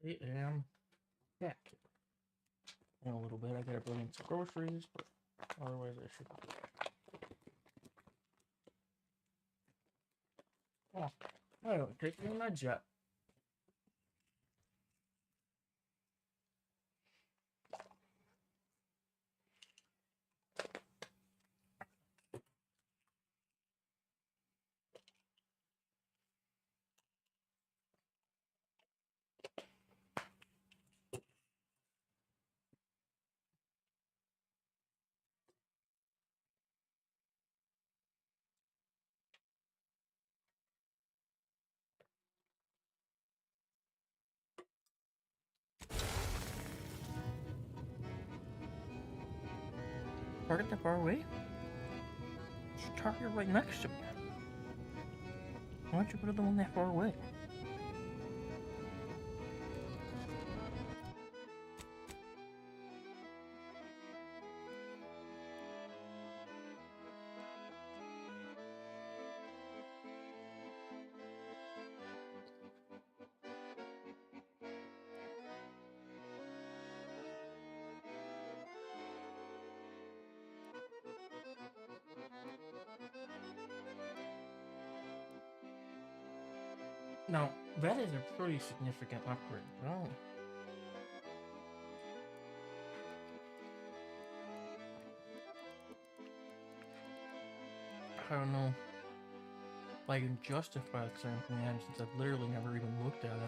[SPEAKER 1] I am back. In a little bit, I gotta bring in some groceries, but otherwise I should be good. Oh, I don't take any meds yet. Target that far away? There's a target right next to me. Why don't you put the one that far away? Now, that is a pretty significant upgrade. Oh. I don't know if I can justify the same command since I've literally never even looked at it.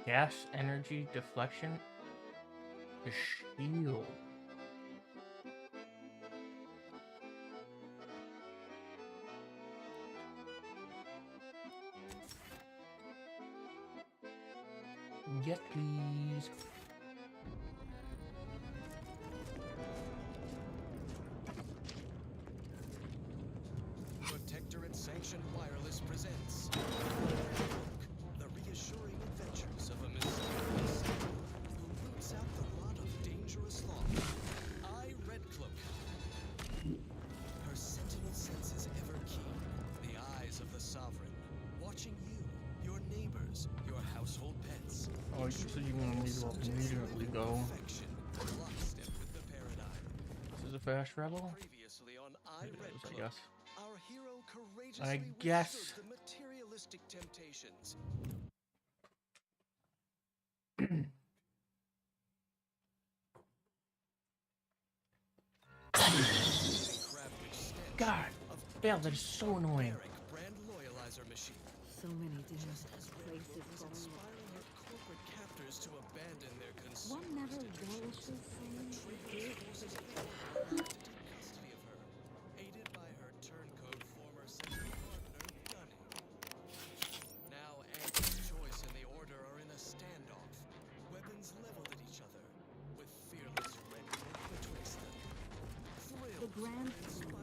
[SPEAKER 1] Gas, energy, deflection, the shield. Yes, please.
[SPEAKER 19] Protectorate Sanctioned Wireless presents the reassuring adventures of a mysterious Santa who roots out the rot of dangerous thought. I, Redcloak. Her sentinel senses ever keen, the eyes of the sovereign, watching you, your neighbors, your household pets.
[SPEAKER 1] Oh, you said you wanted me to immediately go.
[SPEAKER 19] Lockstep with the paradigm.
[SPEAKER 1] This is a fast travel?
[SPEAKER 19] Previously on
[SPEAKER 1] It is, I
[SPEAKER 19] Redcloak,
[SPEAKER 1] guess.
[SPEAKER 19] our hero courageously
[SPEAKER 1] I guess.
[SPEAKER 19] withstood the materialistic temptations.
[SPEAKER 1] God, Belle, that is so annoying.
[SPEAKER 19] Brand loyalizer machine.
[SPEAKER 15] So many dangerous places going.
[SPEAKER 19] Inspiring her corporate captors to abandon their
[SPEAKER 15] One never relishes saying
[SPEAKER 19] forces of order to take custody of her, aided by her turncoat former Sentinel partner, Gunny. Now Auntie's Choice and the Order are in a standoff, weapons leveled at each other, with fearless Redcloak betwixt them. Thrilled
[SPEAKER 15] The Grand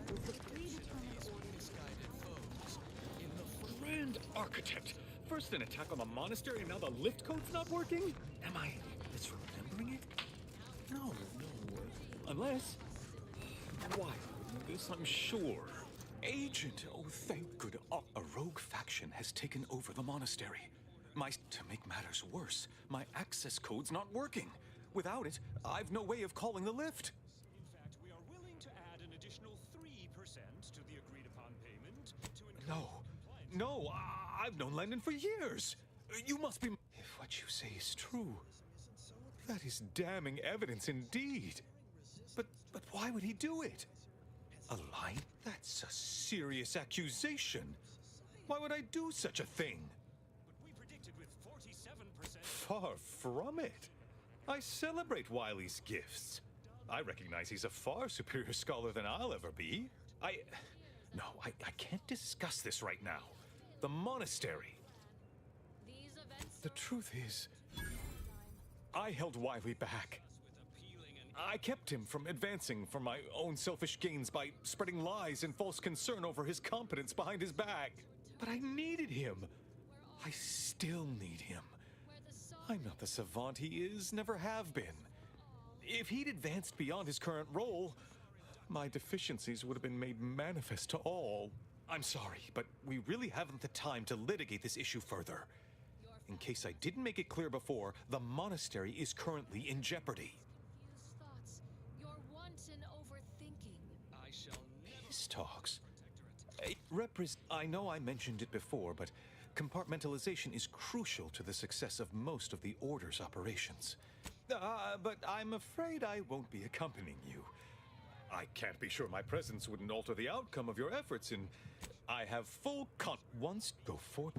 [SPEAKER 19] with the predetermined order misguided foes in the
[SPEAKER 8] Grand Architect! First an attack on the monastery, and now the lift code's not working? Am I misremembering it? No. Unless... Why wouldn't this, I'm sure.
[SPEAKER 21] Agent, oh thank good. A rogue faction has taken over the monastery. To make matters worse, my access code's not working. Without it, I've no way of calling the lift.
[SPEAKER 8] In fact, we are willing to add an additional 3% to the agreed upon payment to
[SPEAKER 21] No, I've known Landon for years. You must be... If what you say is true, that is damning evidence indeed. But why would he do it? A lie? That's a serious accusation. Why would I do such a thing?
[SPEAKER 8] But we predicted with 47%...
[SPEAKER 21] Far from it. I celebrate Wiley's gifts. I recognize he's a far superior scholar than I'll ever be. No, I can't discuss this right now. The monastery. The truth is, I held Wiley back. I kept him from advancing for my own selfish gains by spreading lies and false concern over his competence behind his back. But I needed him. I still need him. I'm not the savant he is, never have been. If he'd advanced beyond his current role, my deficiencies would have been made manifest to all. I'm sorry, but we really haven't the time to litigate this issue further. In case I didn't make it clear before, the monastery is currently in jeopardy.
[SPEAKER 10] Your wanton overthinking.
[SPEAKER 4] I shall
[SPEAKER 21] Peace talks. I know I mentioned it before, but compartmentalization is crucial to the success of most of the Order's operations. But I'm afraid I won't be accompanying you. I can't be sure my presence wouldn't alter the outcome of your efforts, and I have full once go forth.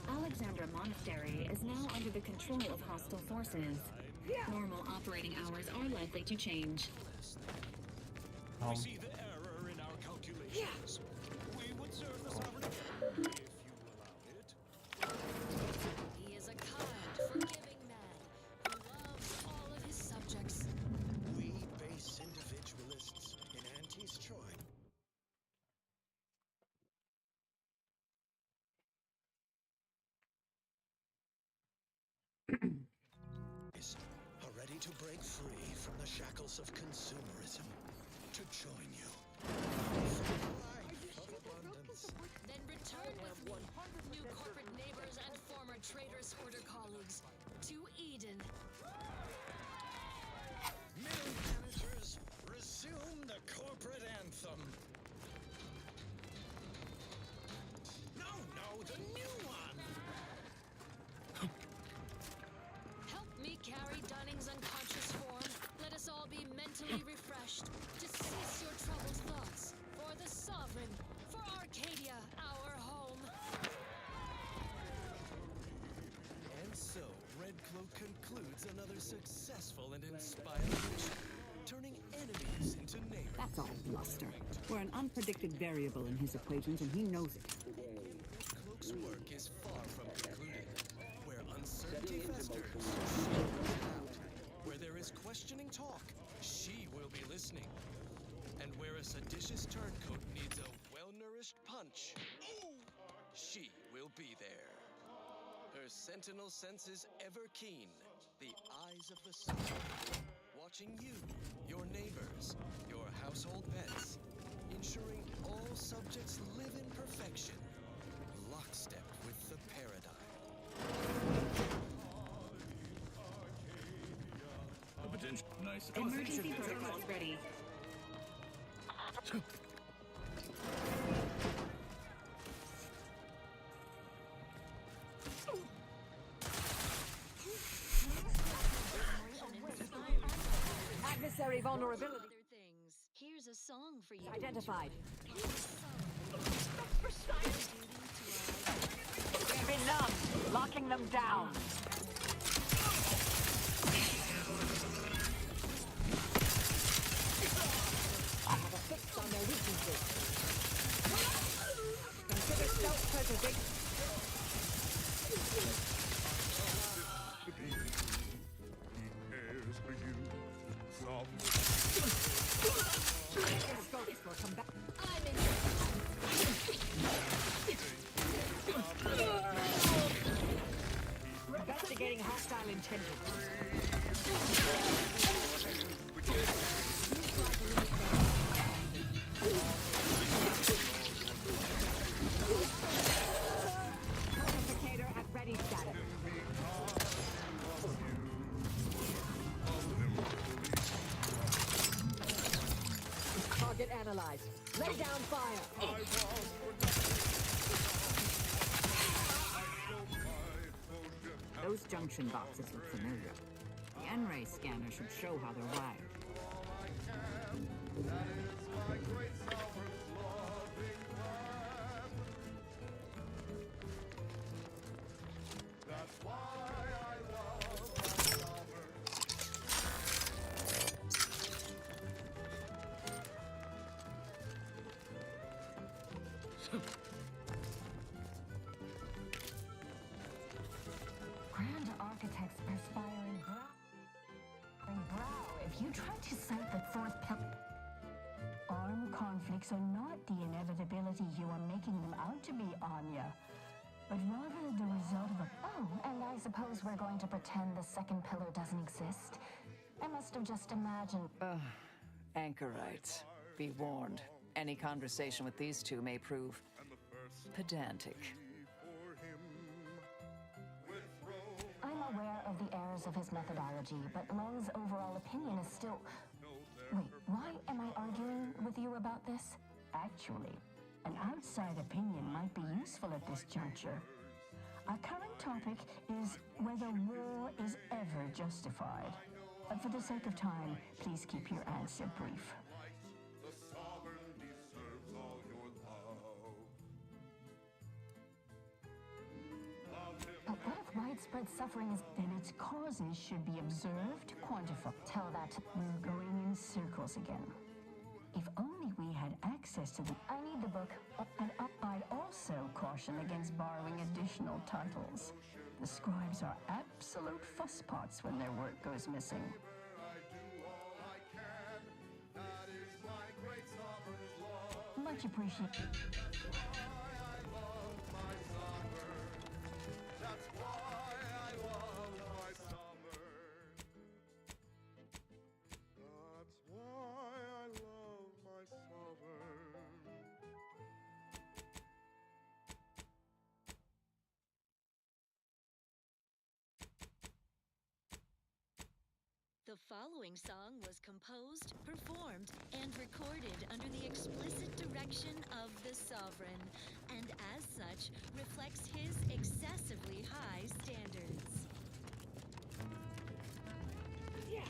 [SPEAKER 13] Alexandra Monastery is now under the control of hostile forces. Normal operating hours are likely to change.
[SPEAKER 4] We see the error in our calculations. We would serve the sovereign if you allow it.
[SPEAKER 10] He is a kind, forgiving man who loves all of his subjects.
[SPEAKER 19] We base individualists in Auntie's Troy. Are ready to break free from the shackles of consumerism. To join you.
[SPEAKER 10] Then return with me, new corporate neighbors and former traitorous Order colleagues, to Eden.
[SPEAKER 19] Middle managers, resume the corporate anthem. No, the new one.
[SPEAKER 10] Help me carry Dunning's unconscious form. Let us all be mentally refreshed to cease your troubled thoughts. For the Sovereign, for Arcadia, our home.
[SPEAKER 19] And so, Red Cloak concludes another successful and inspiring mission, turning enemies into neighbors.
[SPEAKER 7] That's all bluster. We're an unpredicted variable in his equations, and he knows it.
[SPEAKER 19] Red Cloak's work is far from concluded. Where uncertainty festers, she will out. Where there is questioning talk, she will be listening. And where a seditious turncoat needs a well-nourished punch, she will be there. Her sentinel senses ever keen, the eyes of the sun, watching you, your neighbors, your household pets, ensuring all subjects live in perfection, lockstep with the paradigm.
[SPEAKER 8] Potential. Nice.
[SPEAKER 13] Emergency protocols ready.
[SPEAKER 7] Adversary vulnerability
[SPEAKER 10] Other things. Here's a song for you.
[SPEAKER 7] identified.
[SPEAKER 10] Duty
[SPEAKER 7] We've been numbed, locking them down. I have a fix on their weaknesses. Consider self-preservation.
[SPEAKER 3] Here's for you, soft.
[SPEAKER 7] This will come back.
[SPEAKER 10] I'm in.
[SPEAKER 7] Investigating hostile intentions. Notificator at ready status. Target analyzed. Lay down fire. Those junction boxes look familiar. The N-ray scanner should show how they're wired.
[SPEAKER 13] Grand Architect's perspiring
[SPEAKER 16] topics are not the inevitability you are making them out to be, Anya, but rather the result of a...
[SPEAKER 11] Oh, and I suppose we're going to pretend the second pillar doesn't exist. I must have just imagined...
[SPEAKER 17] Anchorites, be warned. Any conversation with these two may prove pedantic.
[SPEAKER 11] I'm aware of the errors of his methodology, but Lung's overall opinion is still... Wait, why am I arguing with you about this?
[SPEAKER 16] Actually, an outside opinion might be useful at this juncture. Our current topic is whether war is ever justified. For the sake of time, please keep your answer brief.
[SPEAKER 11] But what if widespread suffering is...
[SPEAKER 16] Then its causes should be observed, quantified.
[SPEAKER 11] Tell that to...
[SPEAKER 16] We're going in circles again. If only we had access to the...
[SPEAKER 11] I need the book.
[SPEAKER 16] And I'd also caution against borrowing additional titles. The scribes are absolute fusspots when their work goes missing. Much appreciated.
[SPEAKER 10] The following song was composed, performed, and recorded under the explicit direction of the Sovereign, and as such, reflects his excessively high standards.
[SPEAKER 15] Yeah.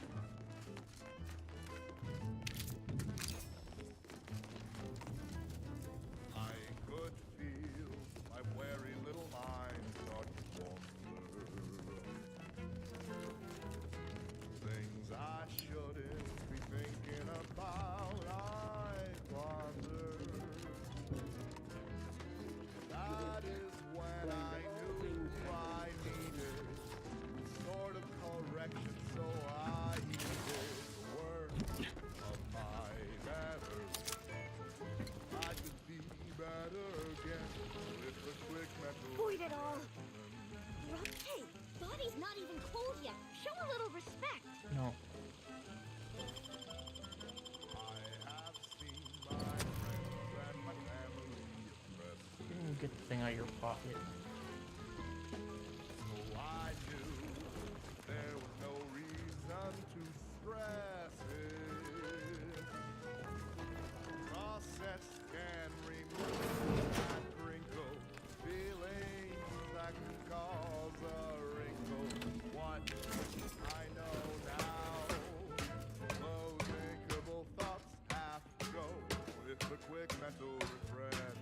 [SPEAKER 3] I could feel my wary little mind start to wander. Things I shouldn't be thinking about, I ponder. That is when I knew I needed a sort of correction, so I heeded the word of my better. I could be better again with a quick mental.
[SPEAKER 11] Void it all.
[SPEAKER 22] Hey, Body's not even cold yet. Show a little respect.
[SPEAKER 1] No. Get the thing out of your pocket.
[SPEAKER 3] So I knew there was no reason to stress it. Process can remove that crinkle, feelings that can cause a wrinkle. What I know now, those thinkable thoughts have to go with a quick mental refreshment.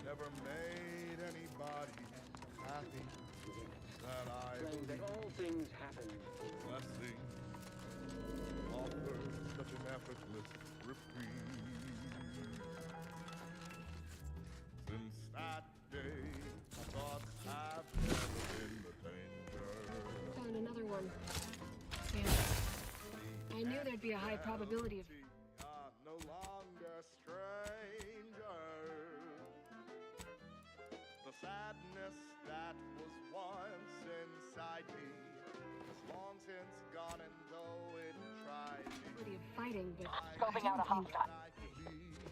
[SPEAKER 3] Never made anybody happy that I
[SPEAKER 4] Claim that all things happen.
[SPEAKER 3] Blessing offers such an effortless reprieve. Since that day, thoughts have never been the danger.
[SPEAKER 23] Found another one. Yeah. I knew there'd be a high probability of...
[SPEAKER 3] No longer strangers. The sadness that was once inside me is long since gone, and though it tried me,
[SPEAKER 23] of fighting, but...
[SPEAKER 22] Scoping out a hostile.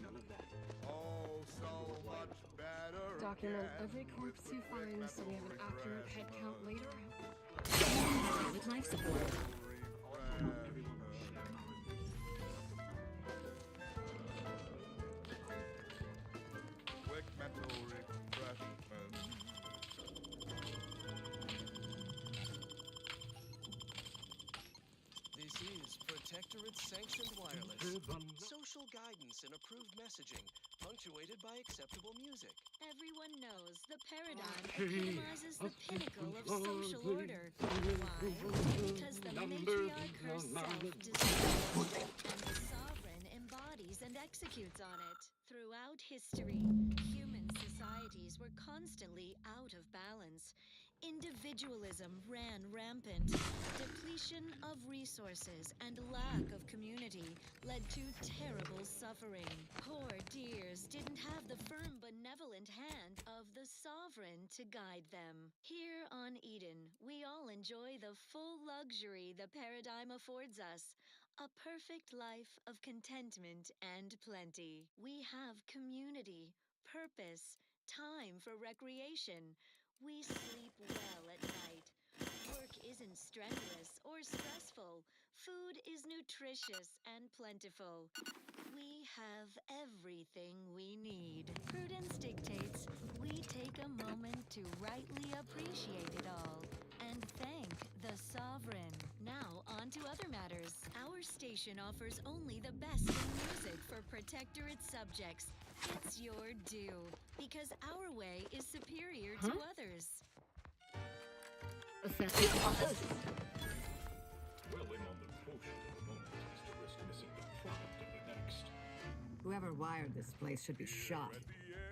[SPEAKER 3] none of that. Oh, so much better.
[SPEAKER 23] Document every corpse you find so we have an accurate head count later.
[SPEAKER 13] With life support.
[SPEAKER 3] Quick mental refreshment.
[SPEAKER 19] This is Protectorate Protectorate Sanctioned Wireless. Social guidance and approved messaging, punctuated by acceptable music.
[SPEAKER 10] Everyone knows the paradigm epitomizes the pinnacle of social order. Why? Because the matriarch herself describes it, and the sovereign embodies and executes on it. Throughout history, human societies were constantly out of balance. Individualism ran rampant. Depletion of resources and lack of community led to terrible suffering. Poor dears didn't have the firm, benevolent hand of the sovereign to guide them. Here on Eden, we all enjoy the full luxury the paradigm affords us. A perfect life of contentment and plenty. We have community, purpose, time for recreation. We sleep well at night. Work isn't strenuous or stressful. Food is nutritious and plentiful. We have everything we need. Prudence dictates we take a moment to rightly appreciate it all and thank the sovereign. Now on to other matters. Our station offers only the best in music for Protectorate subjects. It's your due, because our way is superior to others.
[SPEAKER 8] Well, I'm on the quotient at the moment as to risk missing the product of the next.
[SPEAKER 7] Whoever wired this place should be shot.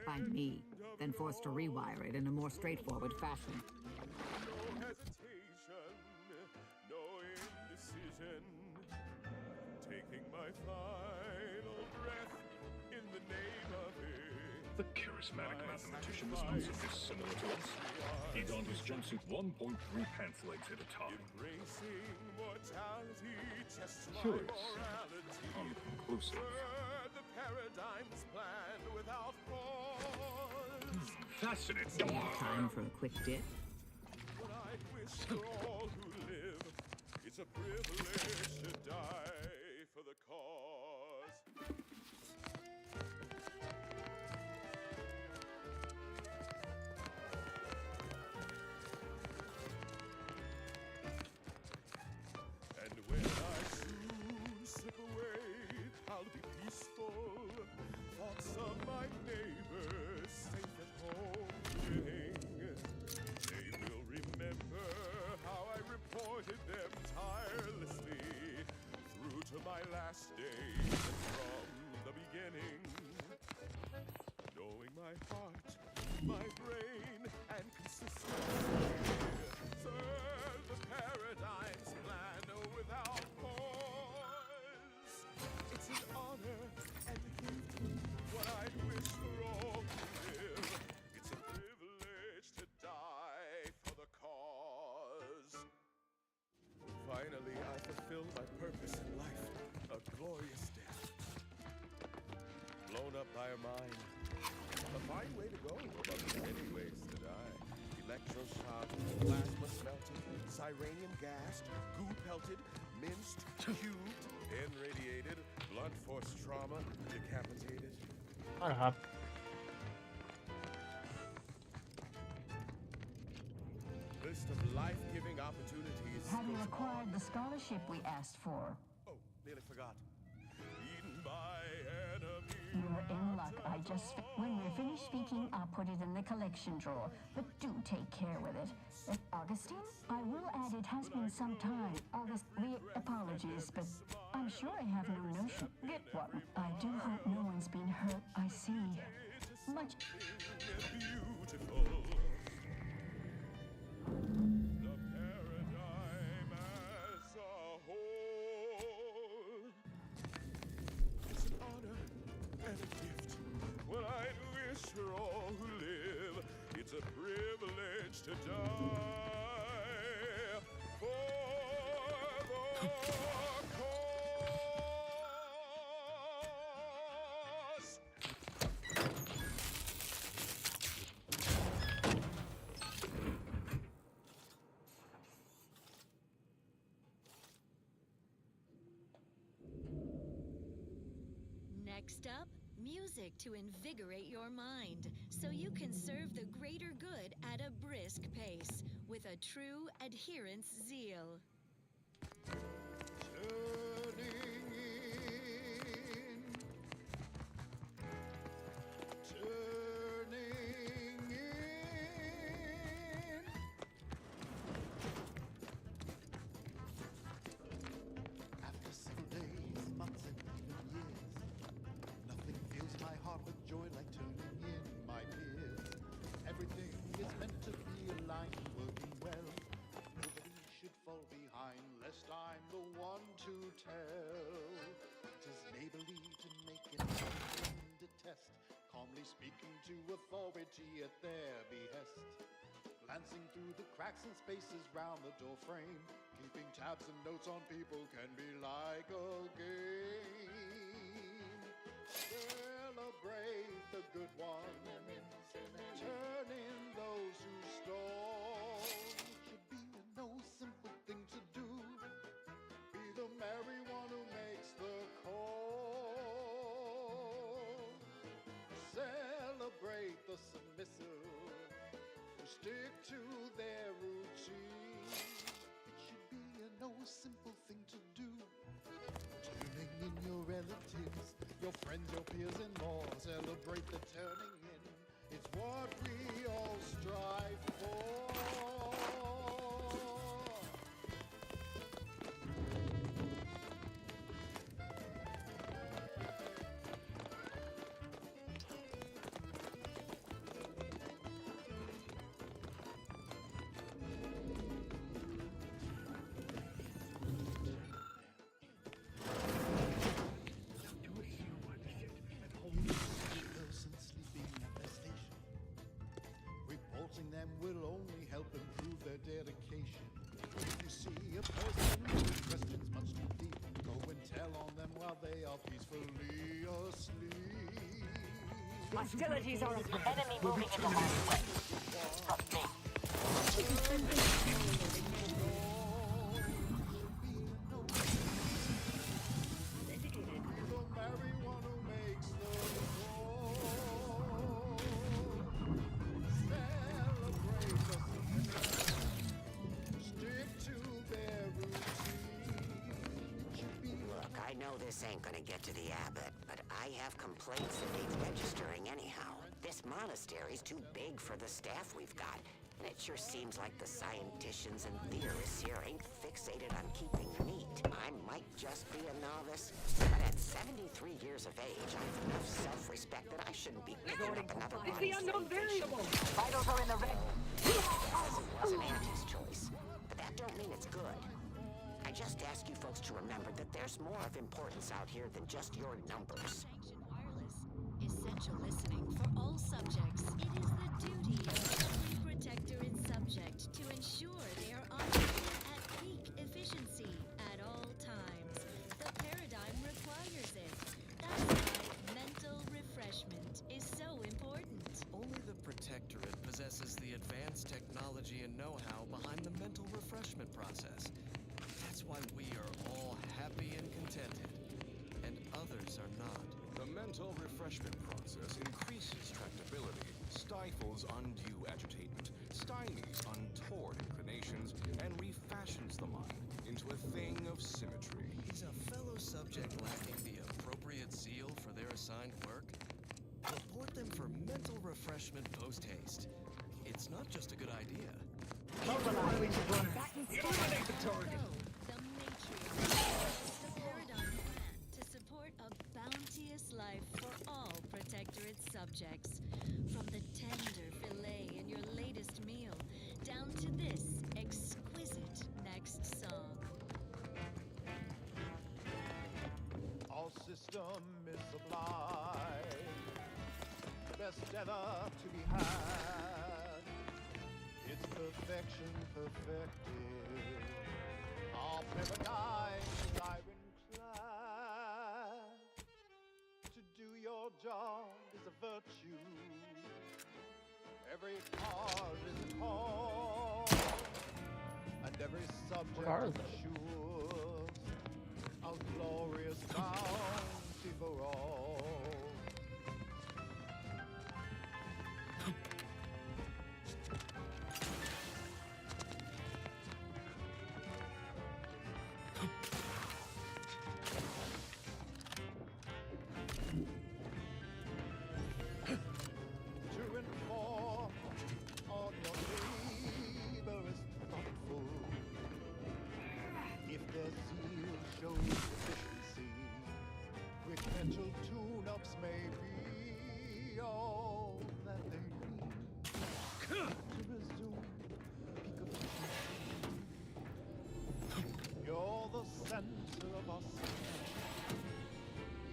[SPEAKER 7] Find me, then forced to rewire it in a more straightforward fashion.
[SPEAKER 3] No hesitation, no indecision. Taking my final breath in the name of it.
[SPEAKER 8] The charismatic mathematician was not so dissimilar to us. He donned his jumpsuit 1.3 pants legs at a time.
[SPEAKER 3] Embracing mortality, test my
[SPEAKER 8] Curious.
[SPEAKER 3] morality.
[SPEAKER 8] Unconclusive.
[SPEAKER 3] Heard the paradigm's plan without pause.
[SPEAKER 8] Fascinating.
[SPEAKER 7] Time for a quick dip.
[SPEAKER 3] What I'd wish for all who live, it's a privilege to die for the cause. And when I soon slip away, I'll be peaceful. Thoughts of my neighbors safe at home living. They will remember how I reported them tirelessly through to my last days and from the beginning. Knowing my heart, my brain, and consistency. Serve the paradigm's plan without pause. It's an honor and a gift, what I'd wish for all who live. It's a privilege to die for the cause. Finally, I fulfilled my purpose in life, a glorious death. Blown up by a mine. A fine way to go, but many ways to die. Electroshock, plasma smelted, cyranium gassed, goo pelted, minced, cubed, irradiated, blunt force trauma, decapitated.
[SPEAKER 1] Shut up.
[SPEAKER 3] List of life-giving opportunities.
[SPEAKER 16] Have you
[SPEAKER 3] goes
[SPEAKER 16] acquired the scholarship we asked for?
[SPEAKER 3] Oh, nearly forgot. Eaten by enemy.
[SPEAKER 16] You're in luck. When we're finished speaking, I'll put it in the collection drawer. But do take care with it. Augustine? I will add it has been some time. Apologies, but I'm sure I have no notion. Get one. I do hope no one's been hurt. I see. Much.
[SPEAKER 3] Beautiful. The paradigm as a whole. It's an honor and a gift. What I'd wish for all who live. It's a privilege to die for the cause.
[SPEAKER 10] Next up, music to invigorate your mind so you can serve the greater good at a brisk pace with a true adherence zeal.
[SPEAKER 3] Journey to tell. Tis neighborly to make an open detest, calmly speaking to authority at their behest. Glancing through the cracks and spaces round the door frame, keeping tabs and notes on people can be like a game. Celebrate the good ones, turn in those who stole. Should be a no simple thing to do. Be the merry one who makes the call. Celebrate the submissive who stick to their routine. It should be a no simple thing to do. Turning in your relatives, your friends, your peers and more. Celebrate the turning in. It's what we all strive for. Revolting them will only help improve their dedication. If you see a person with questions much too deep, go and tell on them while they are peacefully asleep.
[SPEAKER 2] Hostilities are enemy moving in the wrong way. From me.
[SPEAKER 18] Look, I know this ain't gonna get to the abbot, but I have complaints that need registering anyhow. This monastery's too big for the staff we've got, and it sure seems like the scienticians and theorists here ain't fixated on keeping neat. I might just be a novice, but at 73 years of age, I have enough self-respect that I shouldn't be picking up another
[SPEAKER 2] It's the unknown variable.
[SPEAKER 18] Vitals are in the red. It wasn't Auntie's choice, but that don't mean it's good. I just ask you folks to remember that there's more of importance out here than just your numbers.
[SPEAKER 10] Essential listening for all subjects. It is the duty of every protectorate subject to ensure they are operating at peak efficiency at all times. The paradigm requires it. That's why mental refreshment is so important.
[SPEAKER 19] Only the Protectorate possesses the advanced technology and know-how behind the mental refreshment process. That's why we are all happy and contented, and others are not.
[SPEAKER 20] The mental refreshment process increases tractability, stifles undue agitation, stymies untoward inclinations, and refashions the mind into a thing of symmetry.
[SPEAKER 19] Is a fellow subject lacking the appropriate zeal for their assigned work? Report them for mental refreshment post-haste. It's not just a good idea.
[SPEAKER 2] Eliminate the target.
[SPEAKER 10] The paradigm plan to support a bounteous life for all Protectorate subjects. From the tender fillet in your latest meal, down to this exquisite next song.
[SPEAKER 3] Our system is sublime, the best ever to be had. It's perfection perfected. Our paradigm is ironclad. To do your job is a virtue. Every cause is a cause, and every subject ensures a glorious bounty for all. To inform on your neighbor is thoughtful. If their zeal shows efficiency, quick mental tune-ups may be all that they need to resume peak efficiency. You're the center of us.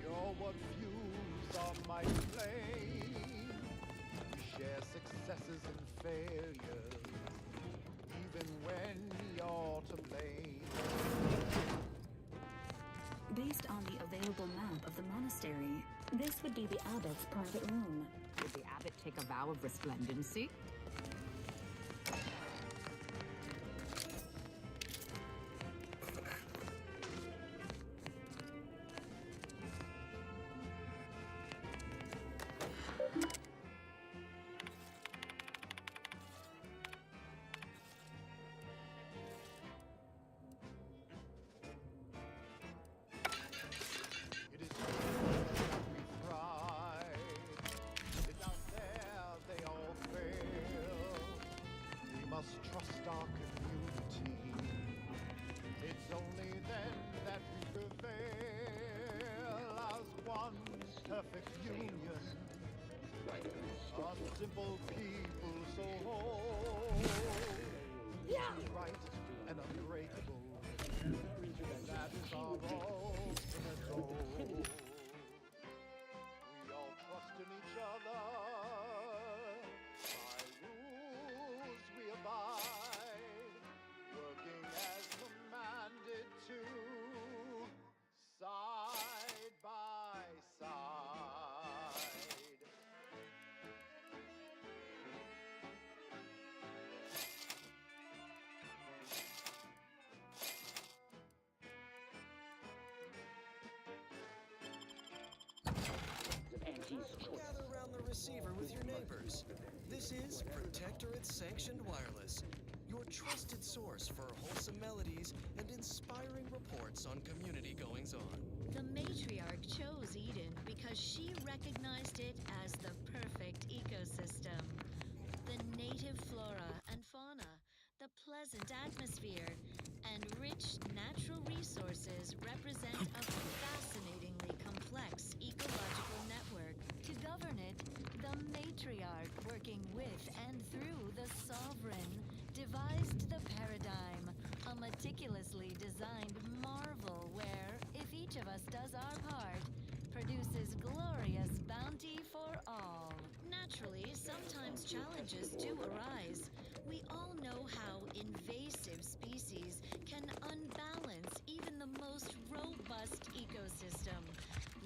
[SPEAKER 3] You're what fuels our mighty flame. We share successes and failures, even when you're to blame.
[SPEAKER 13] Based on the available map of the monastery, this would be the abbot's private room.
[SPEAKER 7] Would the abbot take a vow of resplendency?
[SPEAKER 3] It is true that we tried. It's out there they all fail. We must trust our community. It's only then that we prevail as one perfect union. A simple people so whole. Right and unbreakable. That is our ultimate goal. We all trust in each other. By rules we abide. Working as commanded to. Side by side.
[SPEAKER 5] Gather around the receiver with your neighbors. This is Protectorate Sanctioned Wireless, your trusted source for wholesome melodies and inspiring reports on community goings-on.
[SPEAKER 10] The matriarch chose Eden because she recognized it as the perfect ecosystem. The native flora and fauna, the pleasant atmosphere, and rich natural resources represent a fascinatingly complex ecological network. To govern it, the matriarch, working with and through the sovereign, devised the paradigm, a meticulously designed marvel where, if each of us does our part, produces glorious bounty for all. Naturally, sometimes challenges do arise. We all know how invasive species can unbalance even the most robust ecosystem,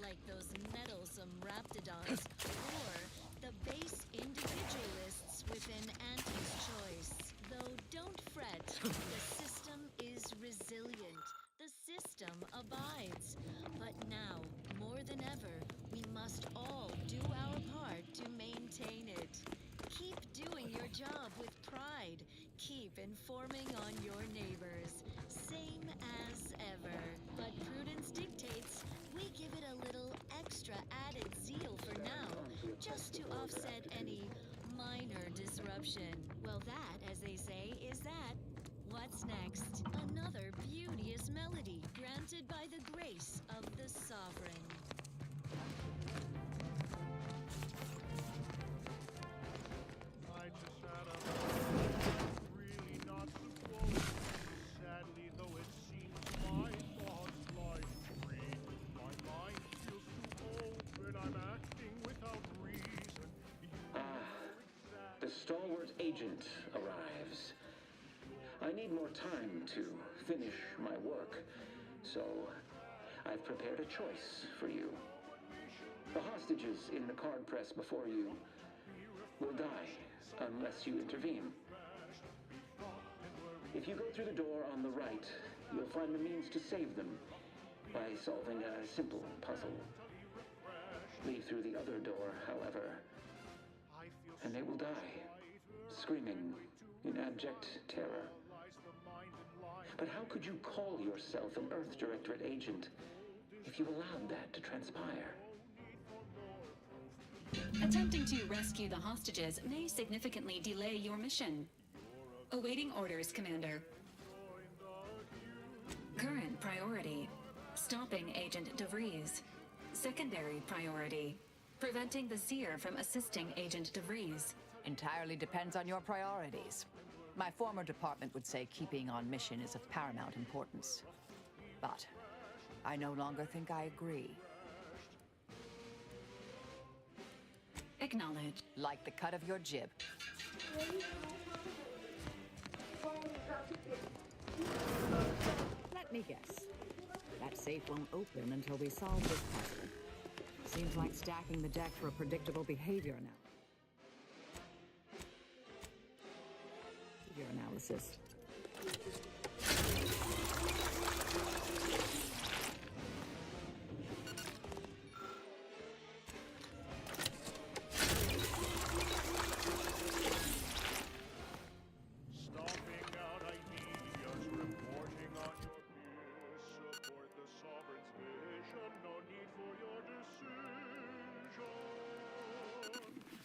[SPEAKER 10] like those meddlesome raptidons or the base individualists within Auntie's Choice. Though don't fret, the system is resilient. The system abides. But now, more than ever, we must all do our part to maintain it. Keep doing your job with pride. Keep informing on your neighbors. Same as ever. But prudence dictates we give it a little extra added zeal for now, just to offset any minor disruption. Well, that, as they say, is that. What's next? Another beauteous melody granted by the grace of the sovereign.
[SPEAKER 3] I just had a really not supposed to. Sadly, though it seems my thoughts lie free. My mind feels too open. I'm acting without reason.
[SPEAKER 9] The stalwart agent arrives. I need more time to finish my work, so I've prepared a choice for you. The hostages in the card press before you will die unless you intervene. If you go through the door on the right, you'll find the means to save them by solving a simple puzzle. Leave through the other door, however, and they will die, screaming in abject terror. But how could you call yourself an Earth Directorate agent if you allowed that to transpire?
[SPEAKER 13] Attempting to rescue the hostages may significantly delay your mission. Awaiting orders, Commander. Current priority: stopping Agent DeVries. Secondary priority: preventing the Seer from assisting Agent DeVries.
[SPEAKER 17] Entirely depends on your priorities. My former department would say keeping on mission is of paramount importance. But I no longer think I agree.
[SPEAKER 13] Acknowledge.
[SPEAKER 17] Like the cut of your jib.
[SPEAKER 7] Let me guess. That safe won't open until we solve this puzzle. Seems like stacking the deck for a predictable behavior now. Your analysis.
[SPEAKER 3] Stomping out ideas, reporting on your peers, support the sovereign's vision, no need for your decision.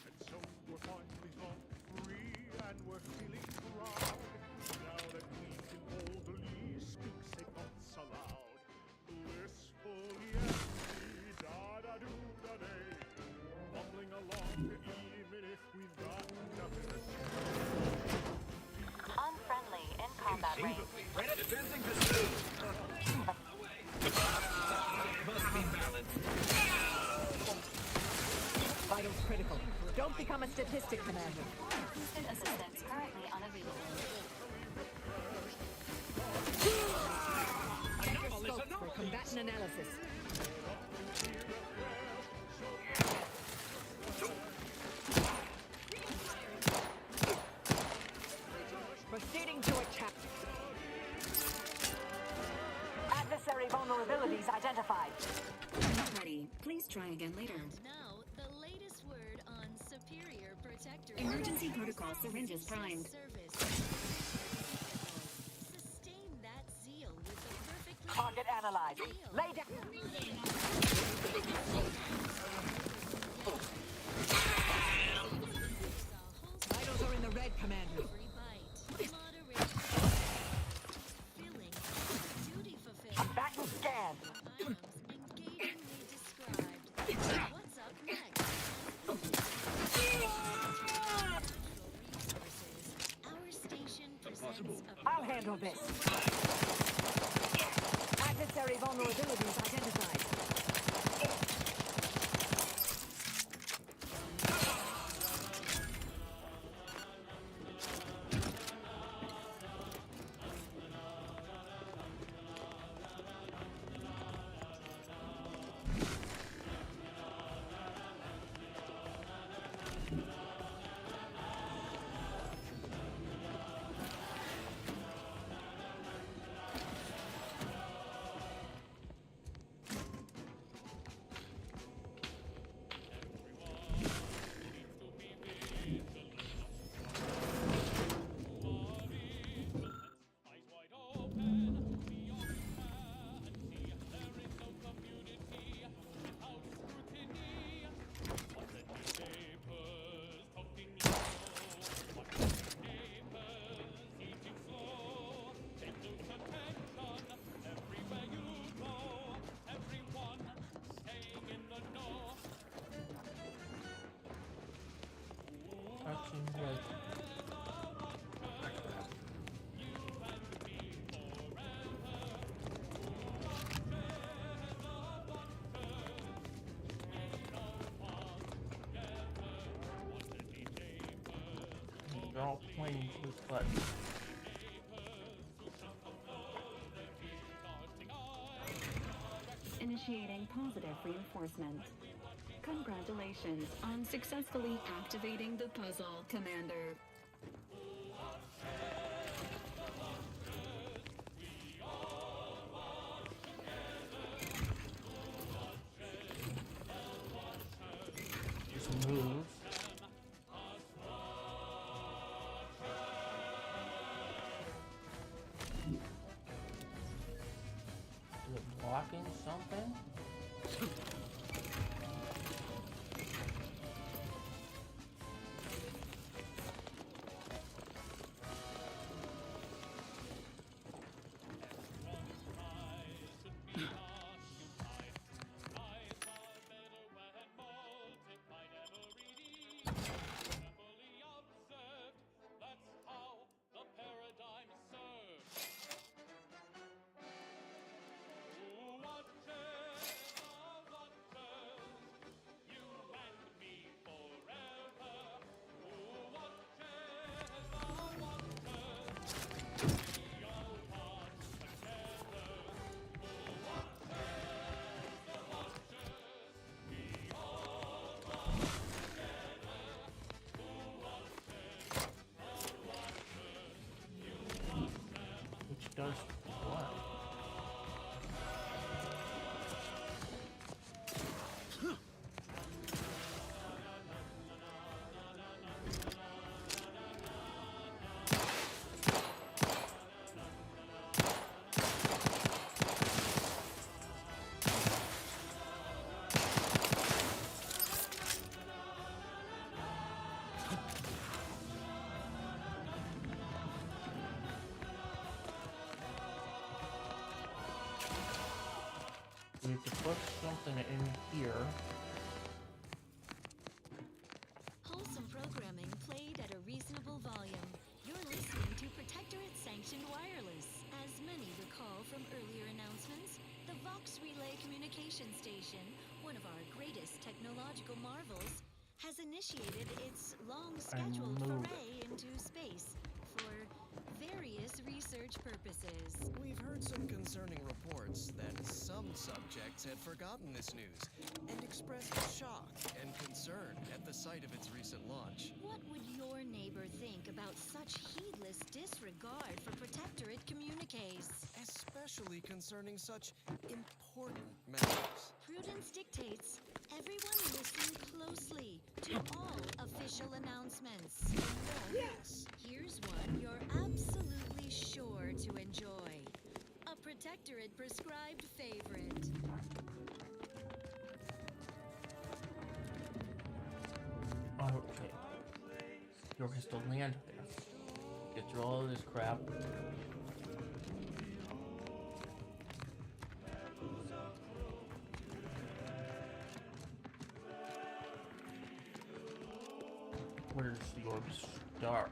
[SPEAKER 3] And so we're finally home free, and we're feeling proud. Now that we can boldly speak, say thoughts aloud. Blissfully empty, da-da-do-da-day. Bumbling along, even if we've got nothing to say.
[SPEAKER 2] Unfriendly in combat range.
[SPEAKER 8] Advancing pursuit! Must be balanced.
[SPEAKER 7] Vitals critical. Don't become a statistic, Commander.
[SPEAKER 13] Instant assistance currently unavailable.
[SPEAKER 7] Scope for combatant analysis. Proceeding to attack. Adversary vulnerabilities identified.
[SPEAKER 13] Not ready. Please try again later.
[SPEAKER 10] Now, the latest word on Superior Protectorate.
[SPEAKER 13] Emergency protocol syringes primed.
[SPEAKER 10] Service. Sustain that zeal with the perfectly
[SPEAKER 7] Target analyzed. Lay down. Vitals are in the red, Commander.
[SPEAKER 10] every bite. Moderate. Filling. Duty fulfilled.
[SPEAKER 7] Combatant scan.
[SPEAKER 10] Items engagingly described. What's up next? Resources. Our station presents a
[SPEAKER 7] I'll handle this. Adversary vulnerabilities identified.
[SPEAKER 1] Touching right. All planes this button.
[SPEAKER 13] Initiating positive reinforcement. Congratulations on successfully activating the puzzle, Commander.
[SPEAKER 1] Just move. Is it blocking something? need to put something in here.
[SPEAKER 10] Wholesome programming played at a reasonable volume. You're listening to Protectorate Sanctioned Wireless. As many recall from earlier announcements, the Vox Relay Communication Station, one of our greatest technological marvels, has initiated its long-scheduled foray into space for various research purposes.
[SPEAKER 5] We've heard some concerning reports that some subjects had forgotten this news and expressed shock and concern at the sight of its recent launch.
[SPEAKER 10] What would your neighbor think about such heedless disregard for Protectorate communiques?
[SPEAKER 5] Especially concerning such important matters.
[SPEAKER 10] Prudence dictates everyone listen closely to all official announcements.
[SPEAKER 5] Yes.
[SPEAKER 10] Here's one you're absolutely sure to enjoy. A Protectorate prescribed favorite.
[SPEAKER 1] Okay. York has to land there. Get through all of this crap. Where's your star?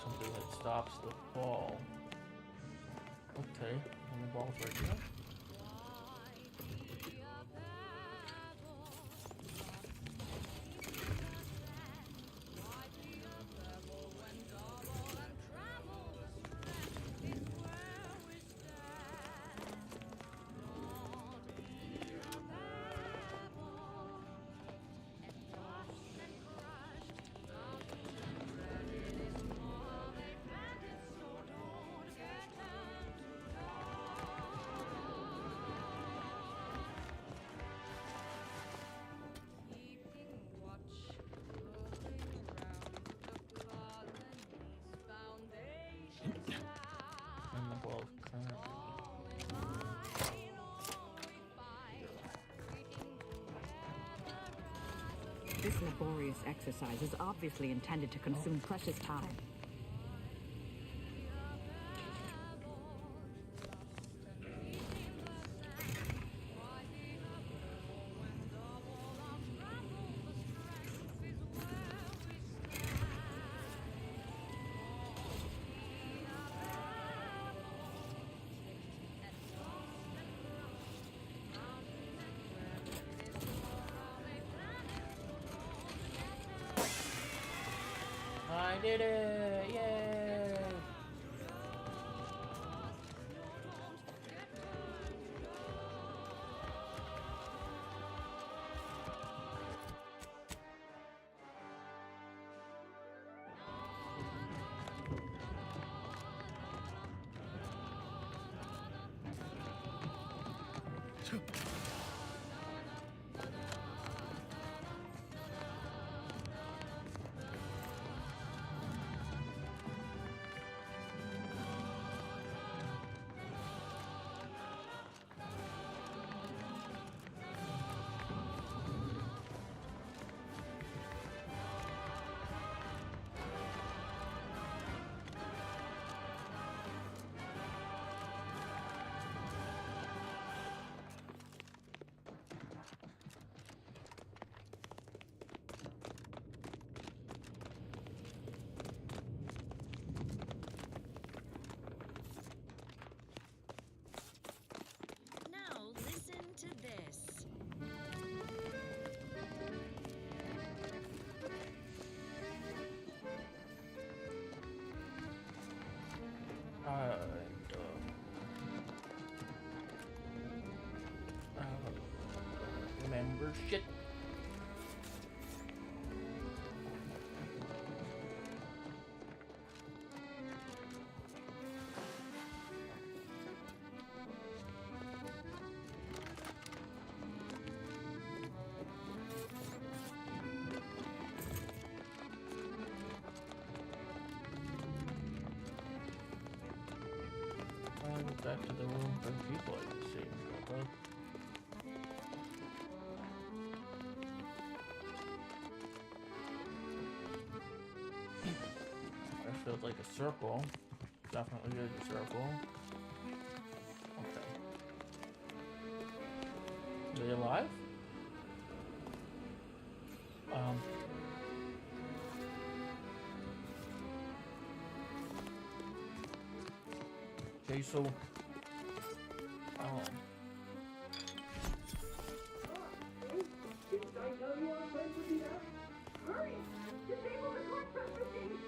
[SPEAKER 1] Something that stops the ball. Okay, and the ball's right here.
[SPEAKER 7] This laborious exercise is obviously intended to consume precious time.
[SPEAKER 1] I did it! Yay! Weird shit. Back to the room for people I can see. That feels like a circle. Definitely is a circle. Okay. Are they alive? Okay, so
[SPEAKER 2] Didn't I tell you our friends would be back? Hurry! Disable the torch machine!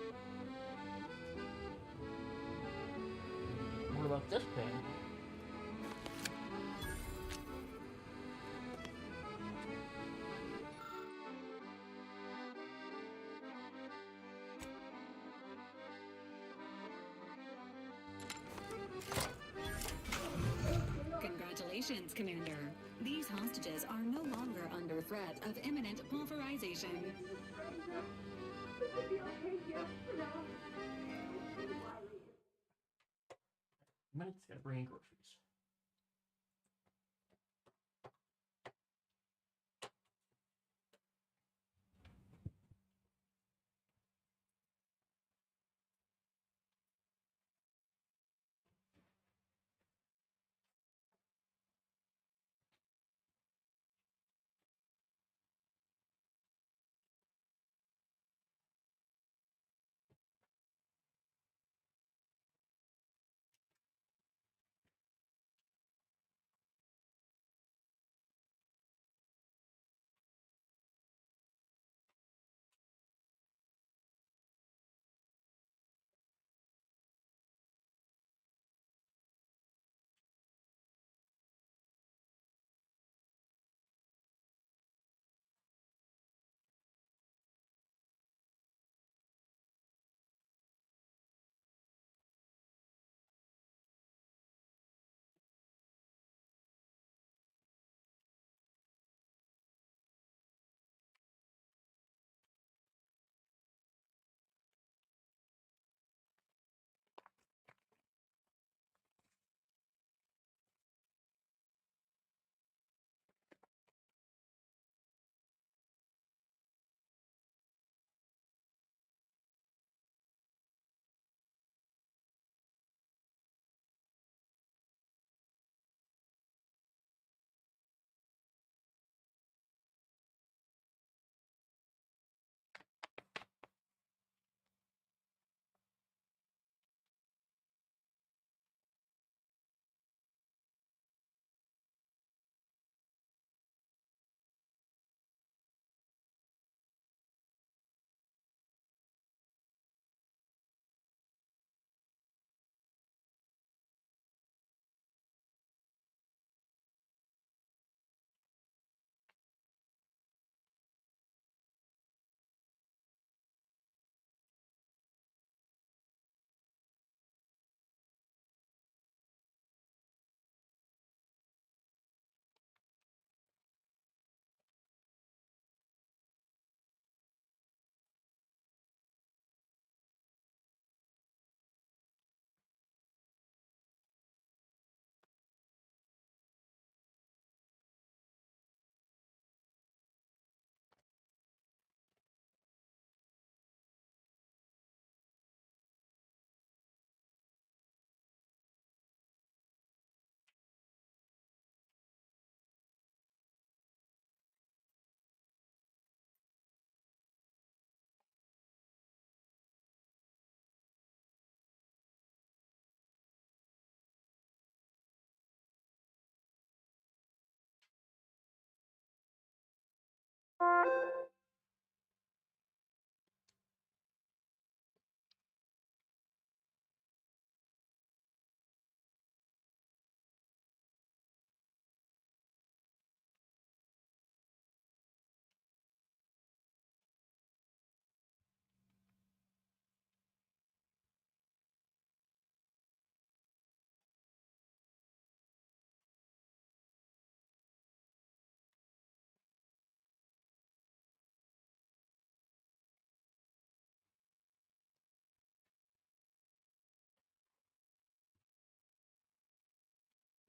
[SPEAKER 1] what about this thing?
[SPEAKER 13] Congratulations, Commander. These hostages are no longer under threat of imminent pulverization.
[SPEAKER 1] Minutes to bring groceries.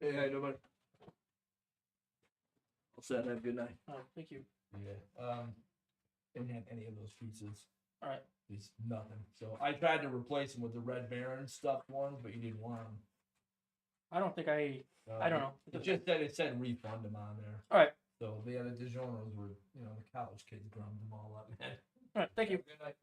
[SPEAKER 6] Yeah, nobody. All set. Have a good night.
[SPEAKER 1] Thank you.
[SPEAKER 6] Yeah. Didn't have any of those pieces.
[SPEAKER 1] All right.
[SPEAKER 6] It's nothing. So I tried to replace them with the Red Baron stuffed ones, but you didn't want them.
[SPEAKER 1] I don't think I don't know.
[SPEAKER 6] It just said refund them on there.
[SPEAKER 1] All right.
[SPEAKER 6] So the other DiGiorno's were, the college kids grummed them all up, man.
[SPEAKER 1] All right. Thank you.
[SPEAKER 6] Good night.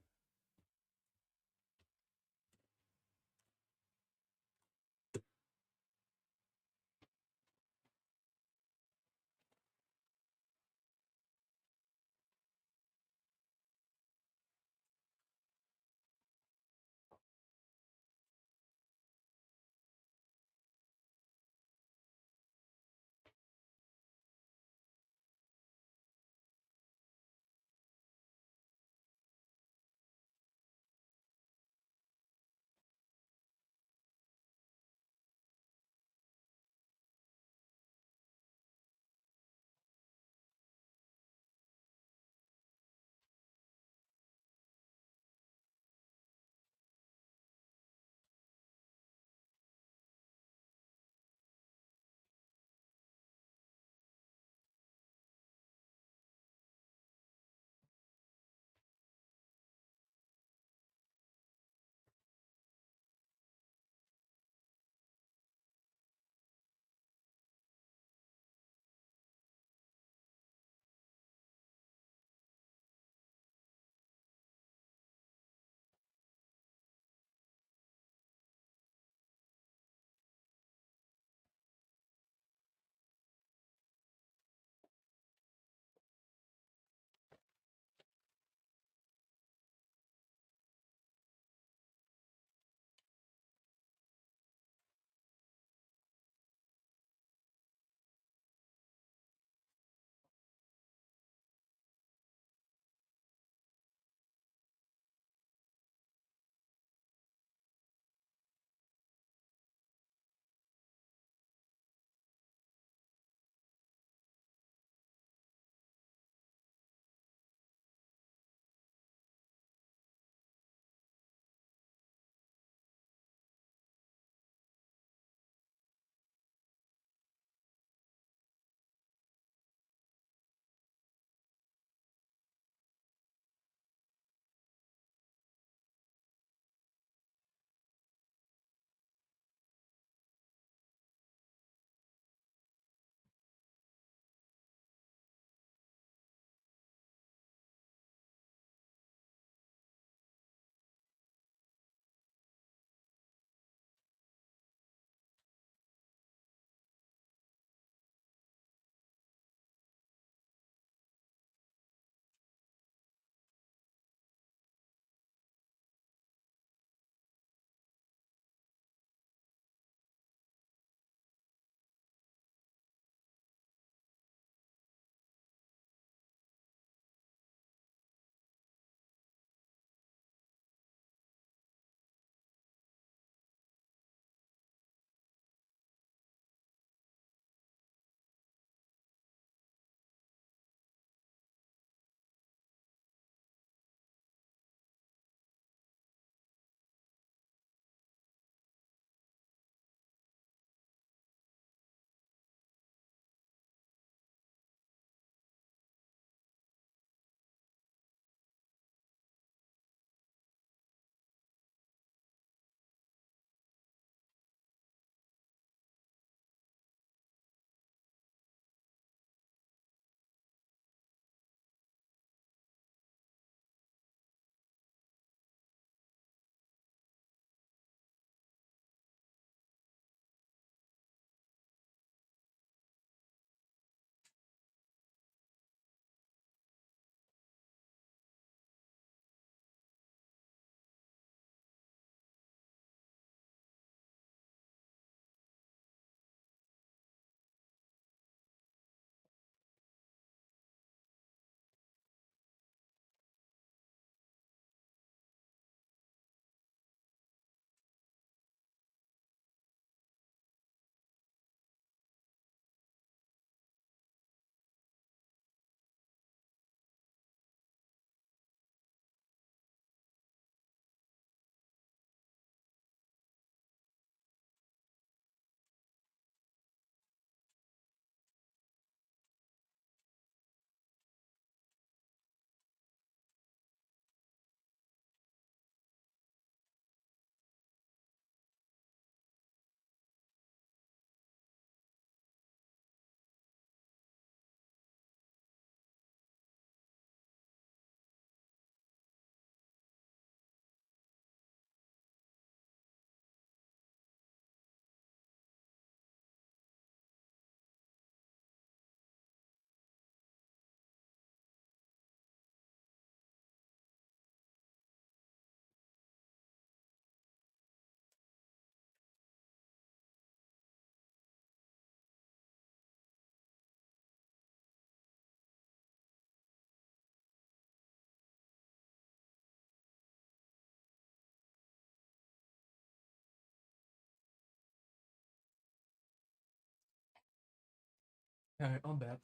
[SPEAKER 1] Alright, I'm back.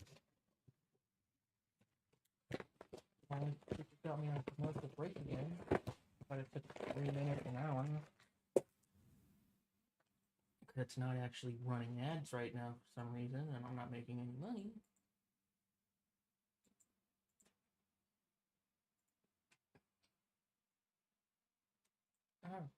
[SPEAKER 1] It got me on commercial break again, but it took 3 minutes an hour. Because it's not actually running ads right now for some reason, and I'm not making any money. Alright.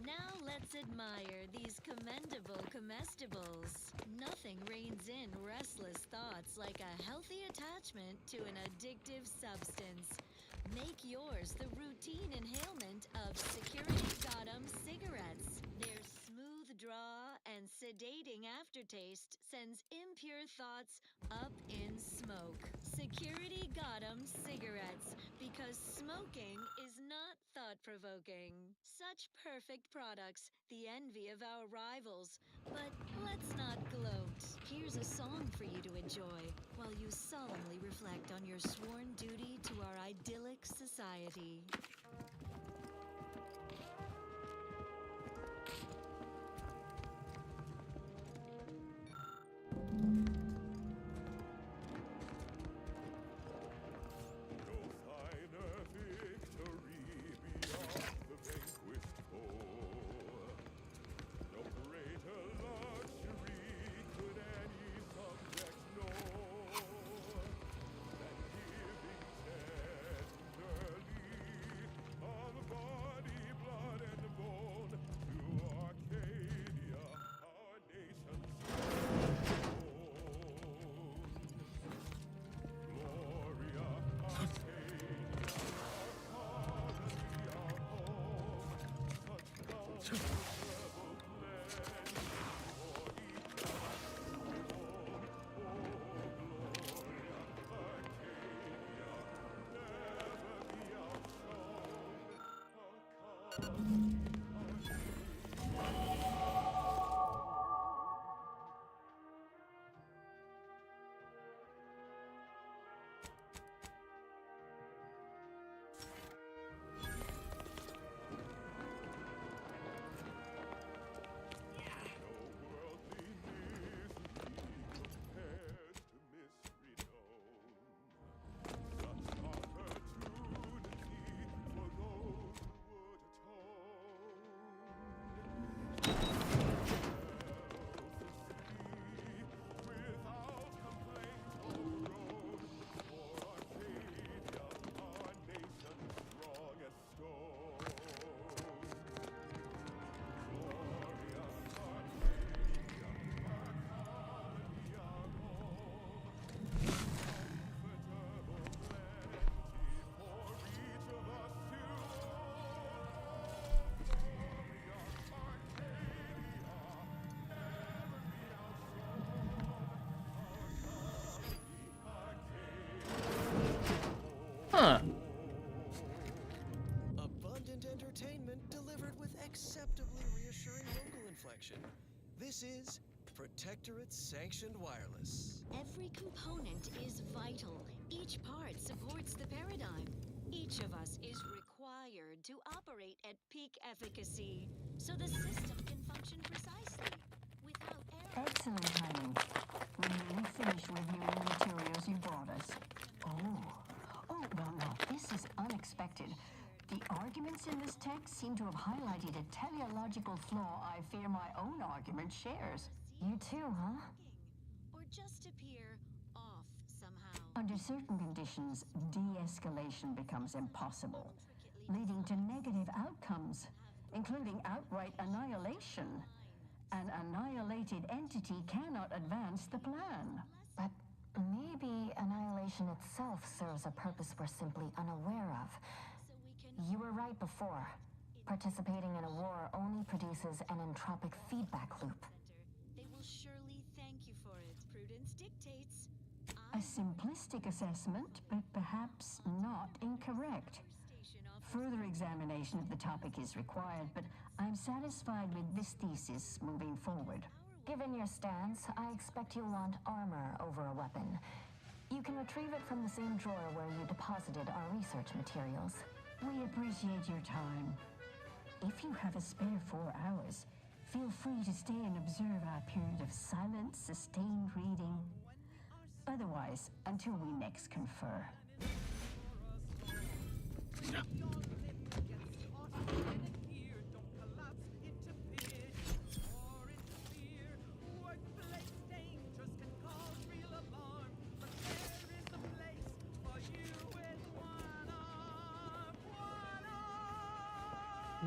[SPEAKER 10] Now let's admire these commendable comestibles. Nothing reins in restless thoughts like a healthy attachment to an addictive substance. Make yours the routine inhalement of Security Gotham cigarettes. Their smooth draw and sedating aftertaste sends impure thoughts up in smoke. Security Gotham cigarettes, because smoking is not thought-provoking. Such perfect products, the envy of our rivals. But let's not gloat. Here's a song for you to enjoy while you solemnly reflect on your sworn duty to our idyllic society.
[SPEAKER 1] Huh.
[SPEAKER 19] Abundant entertainment delivered with acceptably reassuring vocal inflection. This is Protectorate Sanctioned Wireless.
[SPEAKER 10] Every component is vital. Each part supports the paradigm. Each of us is required to operate at peak efficacy, so the system can function precisely, without error.
[SPEAKER 16] Excellent timing. When you finish reviewing the materials you brought us. Well, no, this is unexpected. The arguments in this text seem to have highlighted a teleological flaw I fear my own argument shares. You too, huh?
[SPEAKER 10] Or just appear off somehow.
[SPEAKER 16] Under certain conditions, de-escalation becomes impossible, leading to negative outcomes, including outright annihilation. An annihilated entity cannot advance the plan.
[SPEAKER 11] But maybe annihilation itself serves a purpose we're simply unaware of. You were right before. Participating in a war only produces an entropic feedback loop.
[SPEAKER 10] They will surely thank you for it. Prudence dictates.
[SPEAKER 16] A simplistic assessment, but perhaps not incorrect. Further examination of the topic is required, but I'm satisfied with this thesis moving forward.
[SPEAKER 11] Given your stance, I expect you'll want armor over a weapon. You can retrieve it from the same drawer where you deposited our research materials.
[SPEAKER 16] We appreciate your time. If you have a spare 4 hours, feel free to stay and observe our period of silent, sustained reading. Otherwise, until we next confer.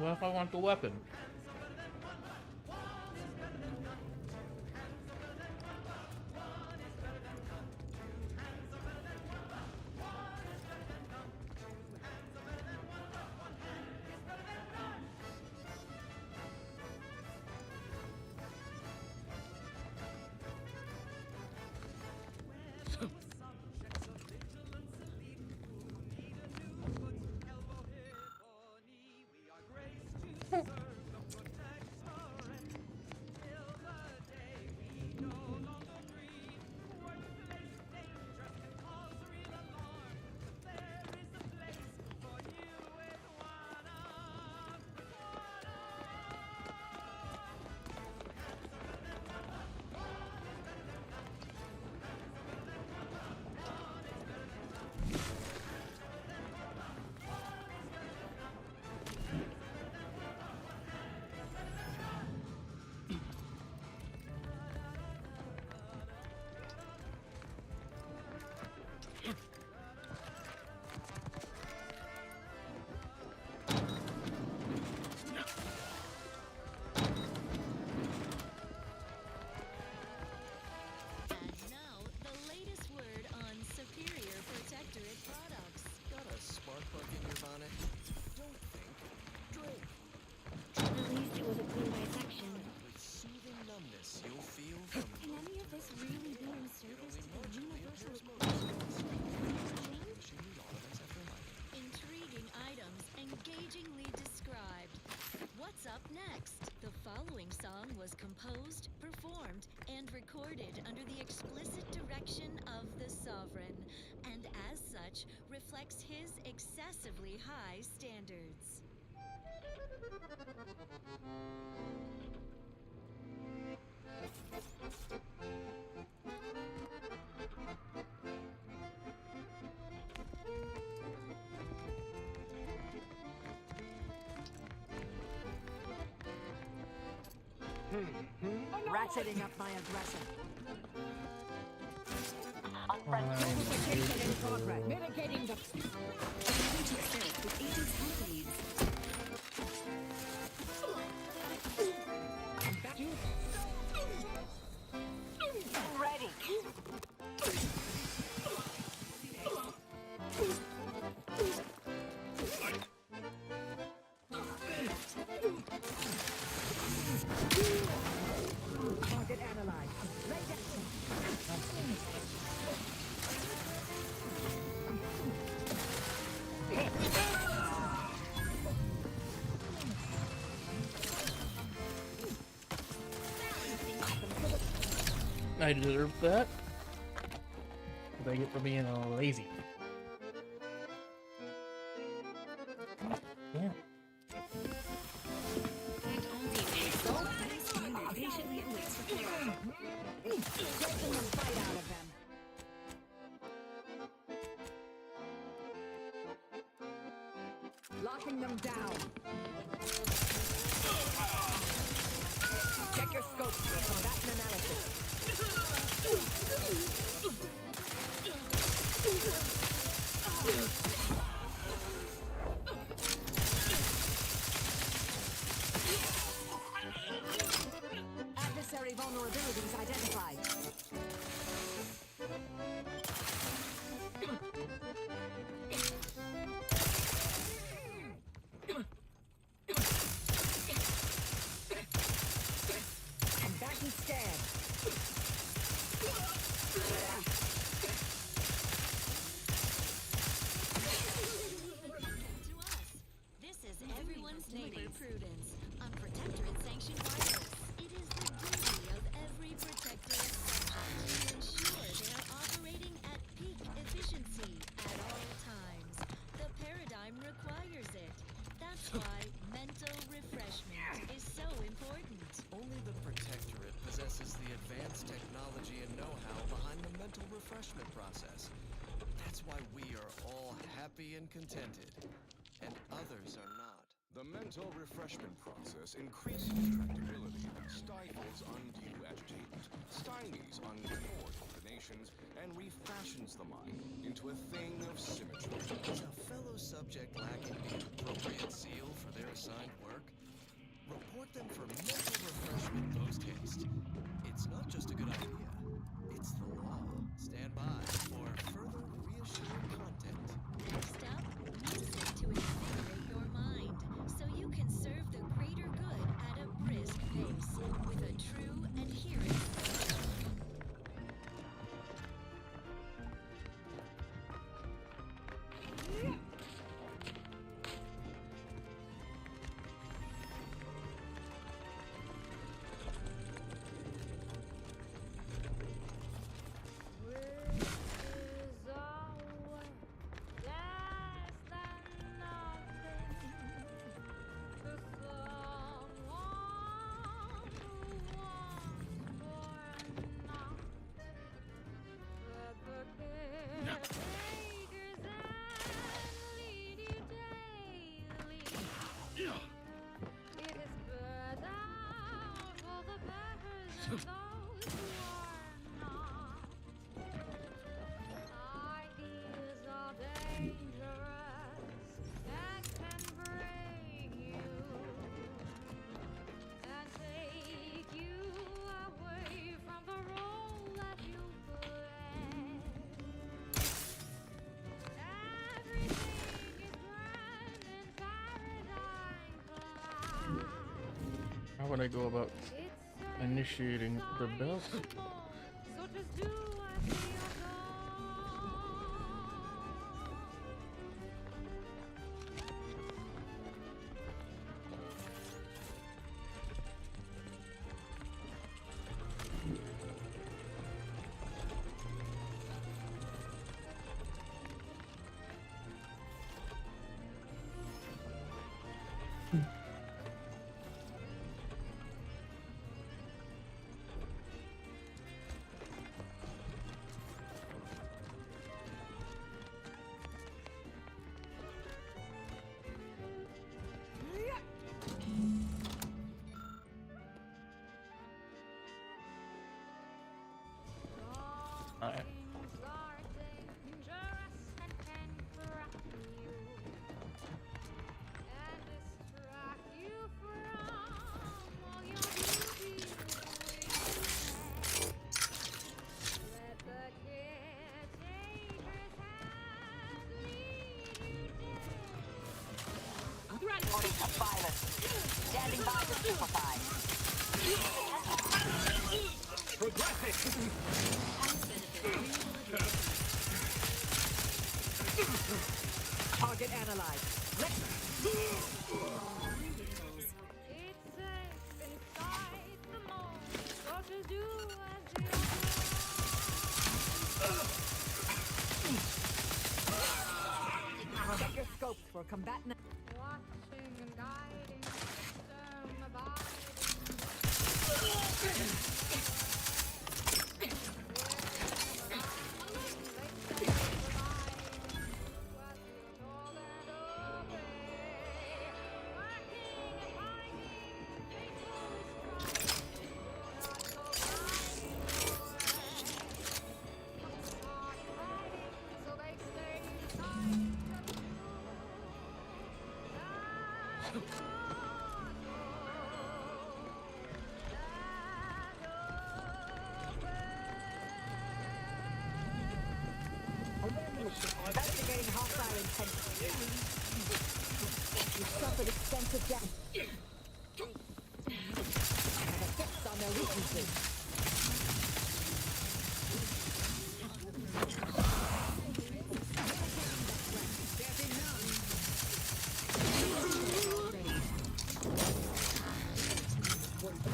[SPEAKER 1] What if I want the weapon?
[SPEAKER 10] Composed, performed, and recorded under the explicit direction of the Sovereign, and as such, reflects his excessively high standards.
[SPEAKER 15] Ratcheting up my aggression.
[SPEAKER 1] Mitigating
[SPEAKER 15] in progress. Mitigating the...
[SPEAKER 2] Ready.
[SPEAKER 15] Target analyzed. Lay down.
[SPEAKER 1] I deserve that. What I get for being lazy. Yeah.
[SPEAKER 13] Patiently awaits for chaos.
[SPEAKER 15] Taking the fight out of them. Locking them down. Check your scope for combat and analysis. Adversary vulnerabilities identified. And back he stands.
[SPEAKER 5] and contented, and others are not.
[SPEAKER 20] The mental refreshment process increases tractability, stifles undue agitation, stymies untoward inclinations, and refashions the mind into a thing of symmetry.
[SPEAKER 5] Is a fellow subject lacking the appropriate zeal for their assigned work? Report them for mental refreshment post-haste. It's not just a good idea, it's the law. Stand by for further reassuring content.
[SPEAKER 10] Next up, music to invigorate your mind, so you can serve the greater good at a brisk pace, with a true adherence.
[SPEAKER 1] How would I go about initiating the bell? Alright.
[SPEAKER 2] Reporting to pilot. Standing by to supervise.
[SPEAKER 8] Progressing!
[SPEAKER 2] Target analyzed. Let's...
[SPEAKER 7] Check your scopes for combatant.
[SPEAKER 2] Investigating hostile intentions. You suffered extensive damage. And a fix on their weaknesses.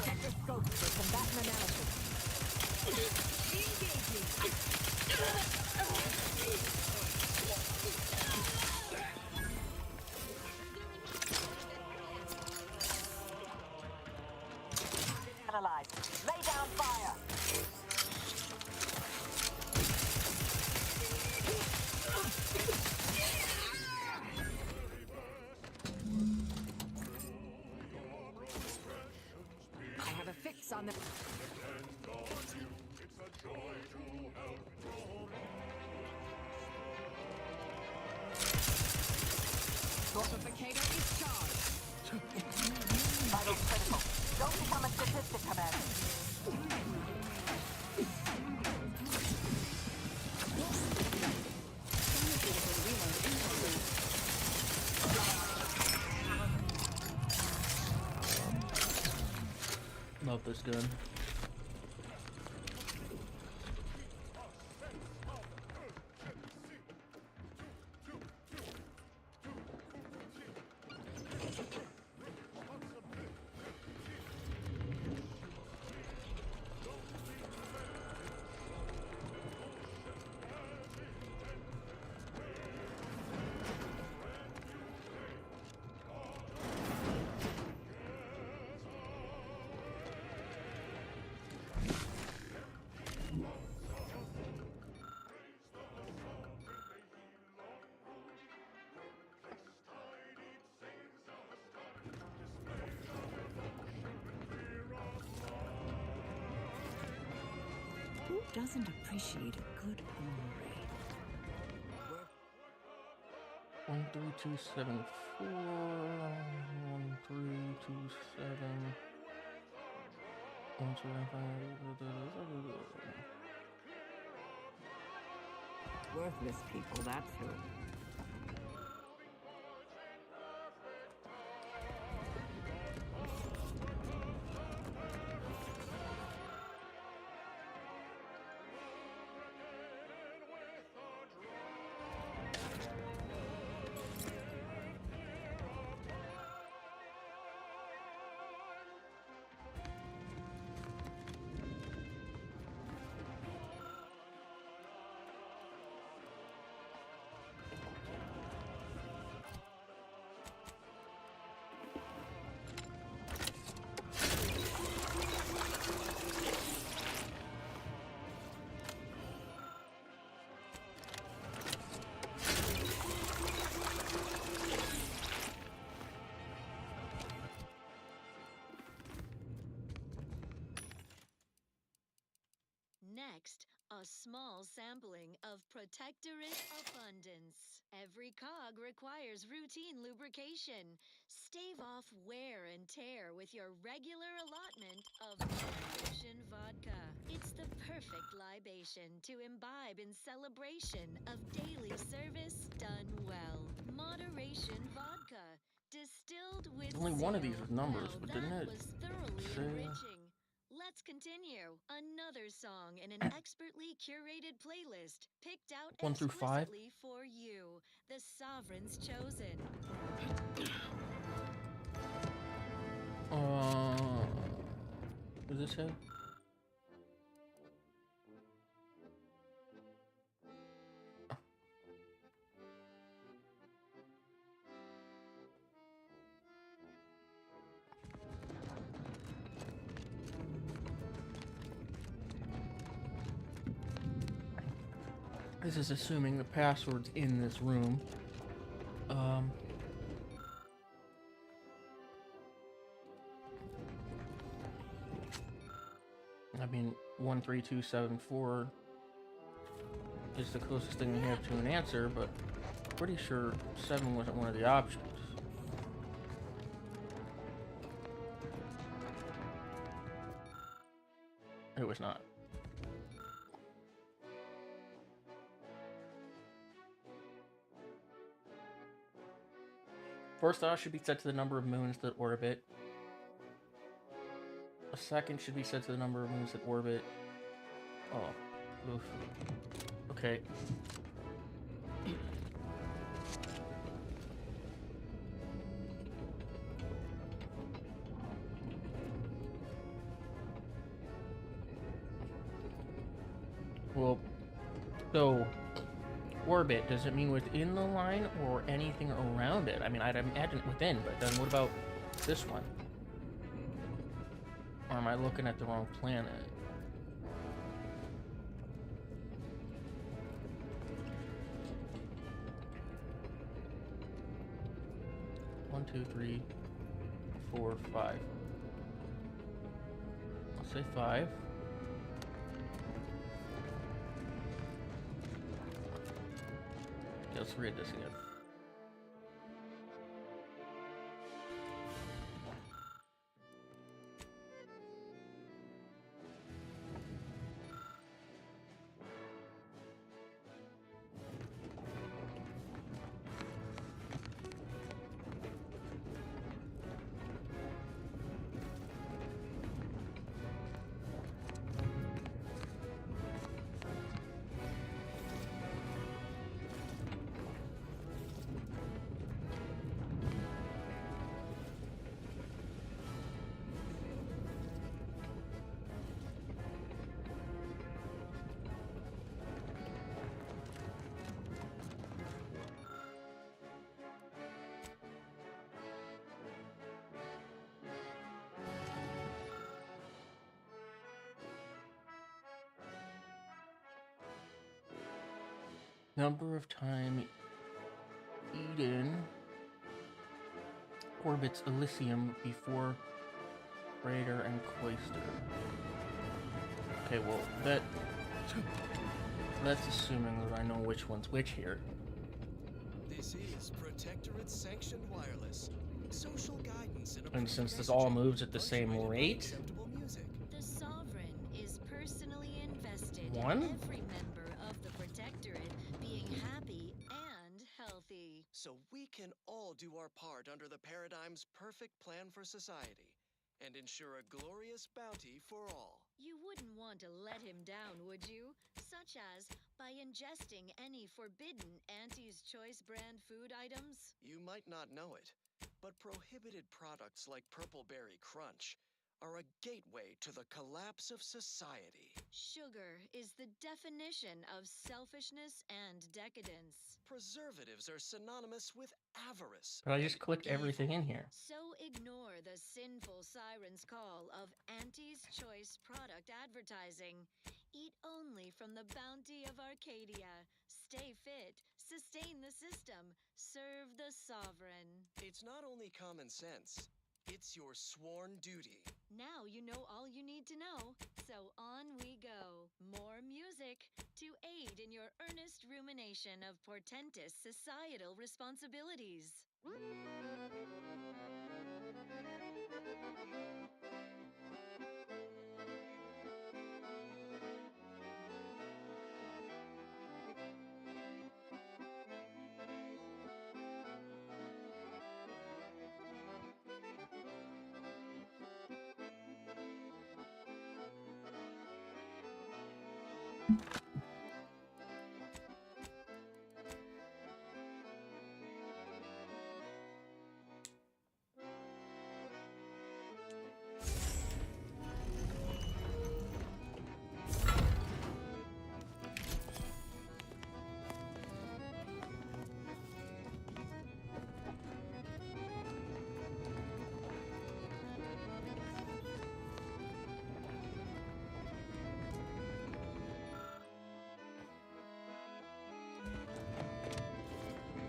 [SPEAKER 2] Check your scopes for combatant analysis. Analyze. Lay down fire.
[SPEAKER 7] Fortificator is charged.
[SPEAKER 2] Vitals critical. Don't become a statistic, Commander.
[SPEAKER 1] Love this gun.
[SPEAKER 13] Who doesn't appreciate a good hombre?
[SPEAKER 1] 13274 1327
[SPEAKER 7] Worthless people, that's who.
[SPEAKER 10] Next, a small sampling of Protectorate Abundance. Every cog requires routine lubrication. Stave off wear and tear with your regular allotment of Moderation Vodka. It's the perfect libation to imbibe in celebration of daily service done well. Moderation Vodka, distilled with
[SPEAKER 1] Only one of these
[SPEAKER 10] zeal.
[SPEAKER 1] was numbers,
[SPEAKER 10] Well,
[SPEAKER 1] but didn't
[SPEAKER 10] that
[SPEAKER 1] it
[SPEAKER 10] was thoroughly
[SPEAKER 1] say-
[SPEAKER 10] enriching. Let's continue. Another song in an expertly curated playlist picked out
[SPEAKER 1] 1 through 5?
[SPEAKER 10] exquisitely for you, the Sovereign's Chosen.
[SPEAKER 1] Does this say? This is assuming the password's in this room. I mean, 13274 is the closest thing we have to an answer, but pretty sure 7 wasn't one of the options. It was not. First off should be set to the number of moons that orbit. A second should be set to the number of moons that orbit. Oh, oof. Okay. Well, so orbit, does it mean within the line or anything around it? I mean, I'd imagine within, but then what about this one? Or am I looking at the wrong planet? One, two, three, 4, 5. I'll say 5. Let's read this again. Number of time Eden orbits Elysium before Raider and Cloister. Okay, well, that's assuming that I know which one's which here.
[SPEAKER 5] This is Protectorate Sanctioned Wireless. Social guidance in a
[SPEAKER 1] And since this all moves at the same rate,
[SPEAKER 10] The Sovereign is personally invested
[SPEAKER 1] One?
[SPEAKER 10] in every member of the Protectorate being happy and healthy.
[SPEAKER 5] so we can all do our part under the Paradigm's perfect plan for society and ensure a glorious bounty for all.
[SPEAKER 10] You wouldn't want to let him down, would you? Such as by ingesting any forbidden Auntie's Choice brand food items?
[SPEAKER 5] You might not know it, but prohibited products like Purple Berry Crunch are a gateway to the collapse of society.
[SPEAKER 10] Sugar is the definition of selfishness and decadence.
[SPEAKER 5] Preservatives are synonymous with avarice.
[SPEAKER 1] but I just clicked everything in here.
[SPEAKER 10] So ignore the sinful siren's call of Auntie's Choice product advertising. Eat only from the bounty of Arcadia. Stay fit, sustain the system, serve the Sovereign.
[SPEAKER 5] It's not only common sense, it's your sworn duty.
[SPEAKER 10] Now you know all you need to know, so on we go. More music to aid in your earnest rumination of portentous societal responsibilities.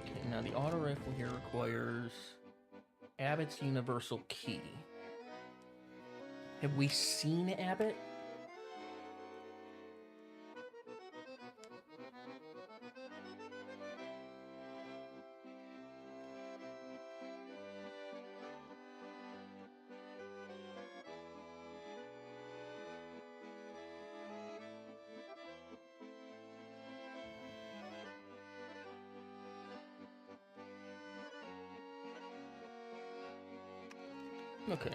[SPEAKER 1] Okay, now the auto rifle here requires Abbott's universal key. Have we seen Abbott? Okay.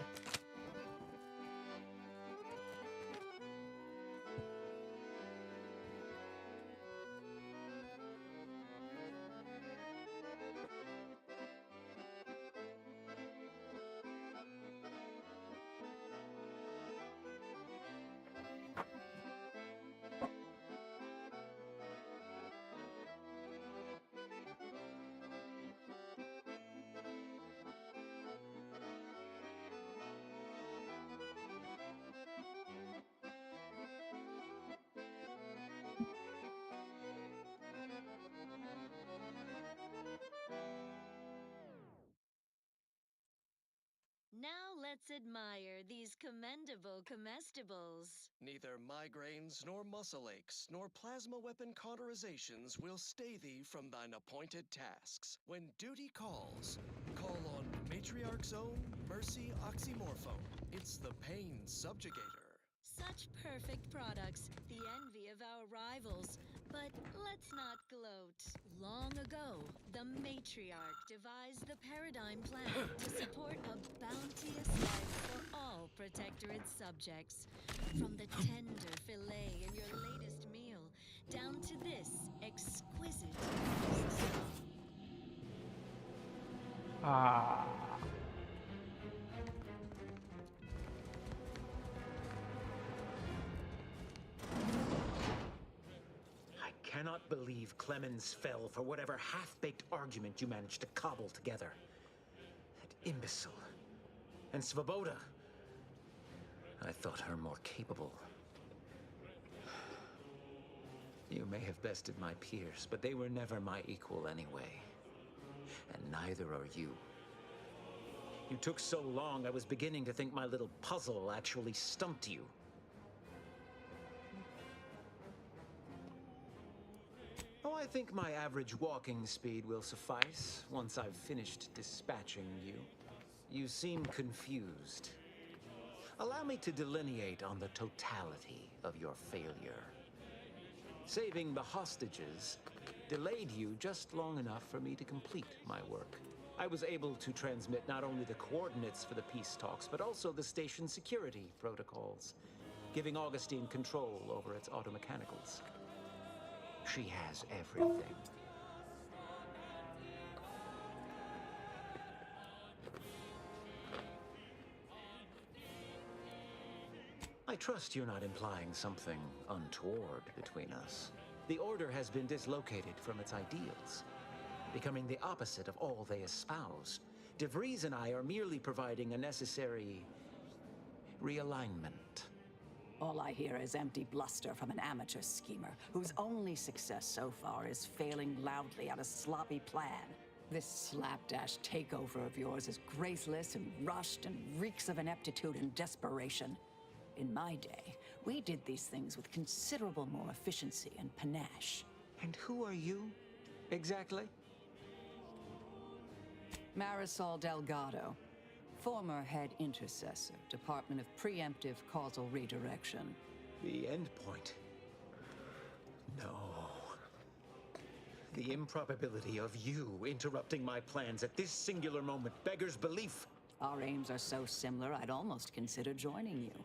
[SPEAKER 10] Now let's admire these commendable comestibles.
[SPEAKER 5] Neither migraines, nor muscle aches, nor plasma weapon cauterizations will stay thee from thine appointed tasks. When duty calls, call on Matriarch's own Mercy Oxymorphone. It's the pain subjugator.
[SPEAKER 10] Such perfect products, the envy of our rivals. But let's not gloat. Long ago, the Matriarch devised the Paradigm Plan to support a bounteous life for all Protectorate subjects. From the tender fillet in your latest meal, down to this exquisite feast.
[SPEAKER 1] Ah.
[SPEAKER 9] I cannot believe Clemens fell for whatever half-baked argument you managed to cobble together. That imbecile. And Svoboda. I thought her more capable. You may have bested my peers, but they were never my equal anyway. And neither are you. You took so long, I was beginning to think my little puzzle actually stumped you. Oh, I think my average walking speed will suffice once I've finished dispatching you. You seem confused. Allow me to delineate on the totality of your failure. Saving the hostages delayed you just long enough for me to complete my work. I was able to transmit not only the coordinates for the peace talks, but also the station's security protocols, giving Augustine control over its automechanicals. She has everything. I trust you're not implying something untoward between us. The Order has been dislocated from its ideals, becoming the opposite of all they espouse. DeVries and I are merely providing a necessary realignment.
[SPEAKER 17] All I hear is empty bluster from an amateur schemer whose only success so far is failing loudly at a sloppy plan. This slapdash takeover of yours is graceless and rushed and reeks of ineptitude and desperation. In my day, we did these things with considerable more efficiency and panache.
[SPEAKER 9] And who are you, exactly?
[SPEAKER 17] Marisol Delgado, former head intercessor, Department of Preemptive Causal Redirection.
[SPEAKER 9] The endpoint. No. The improbability of you interrupting my plans at this singular moment beggars belief.
[SPEAKER 17] Our aims are so similar, I'd almost consider joining you.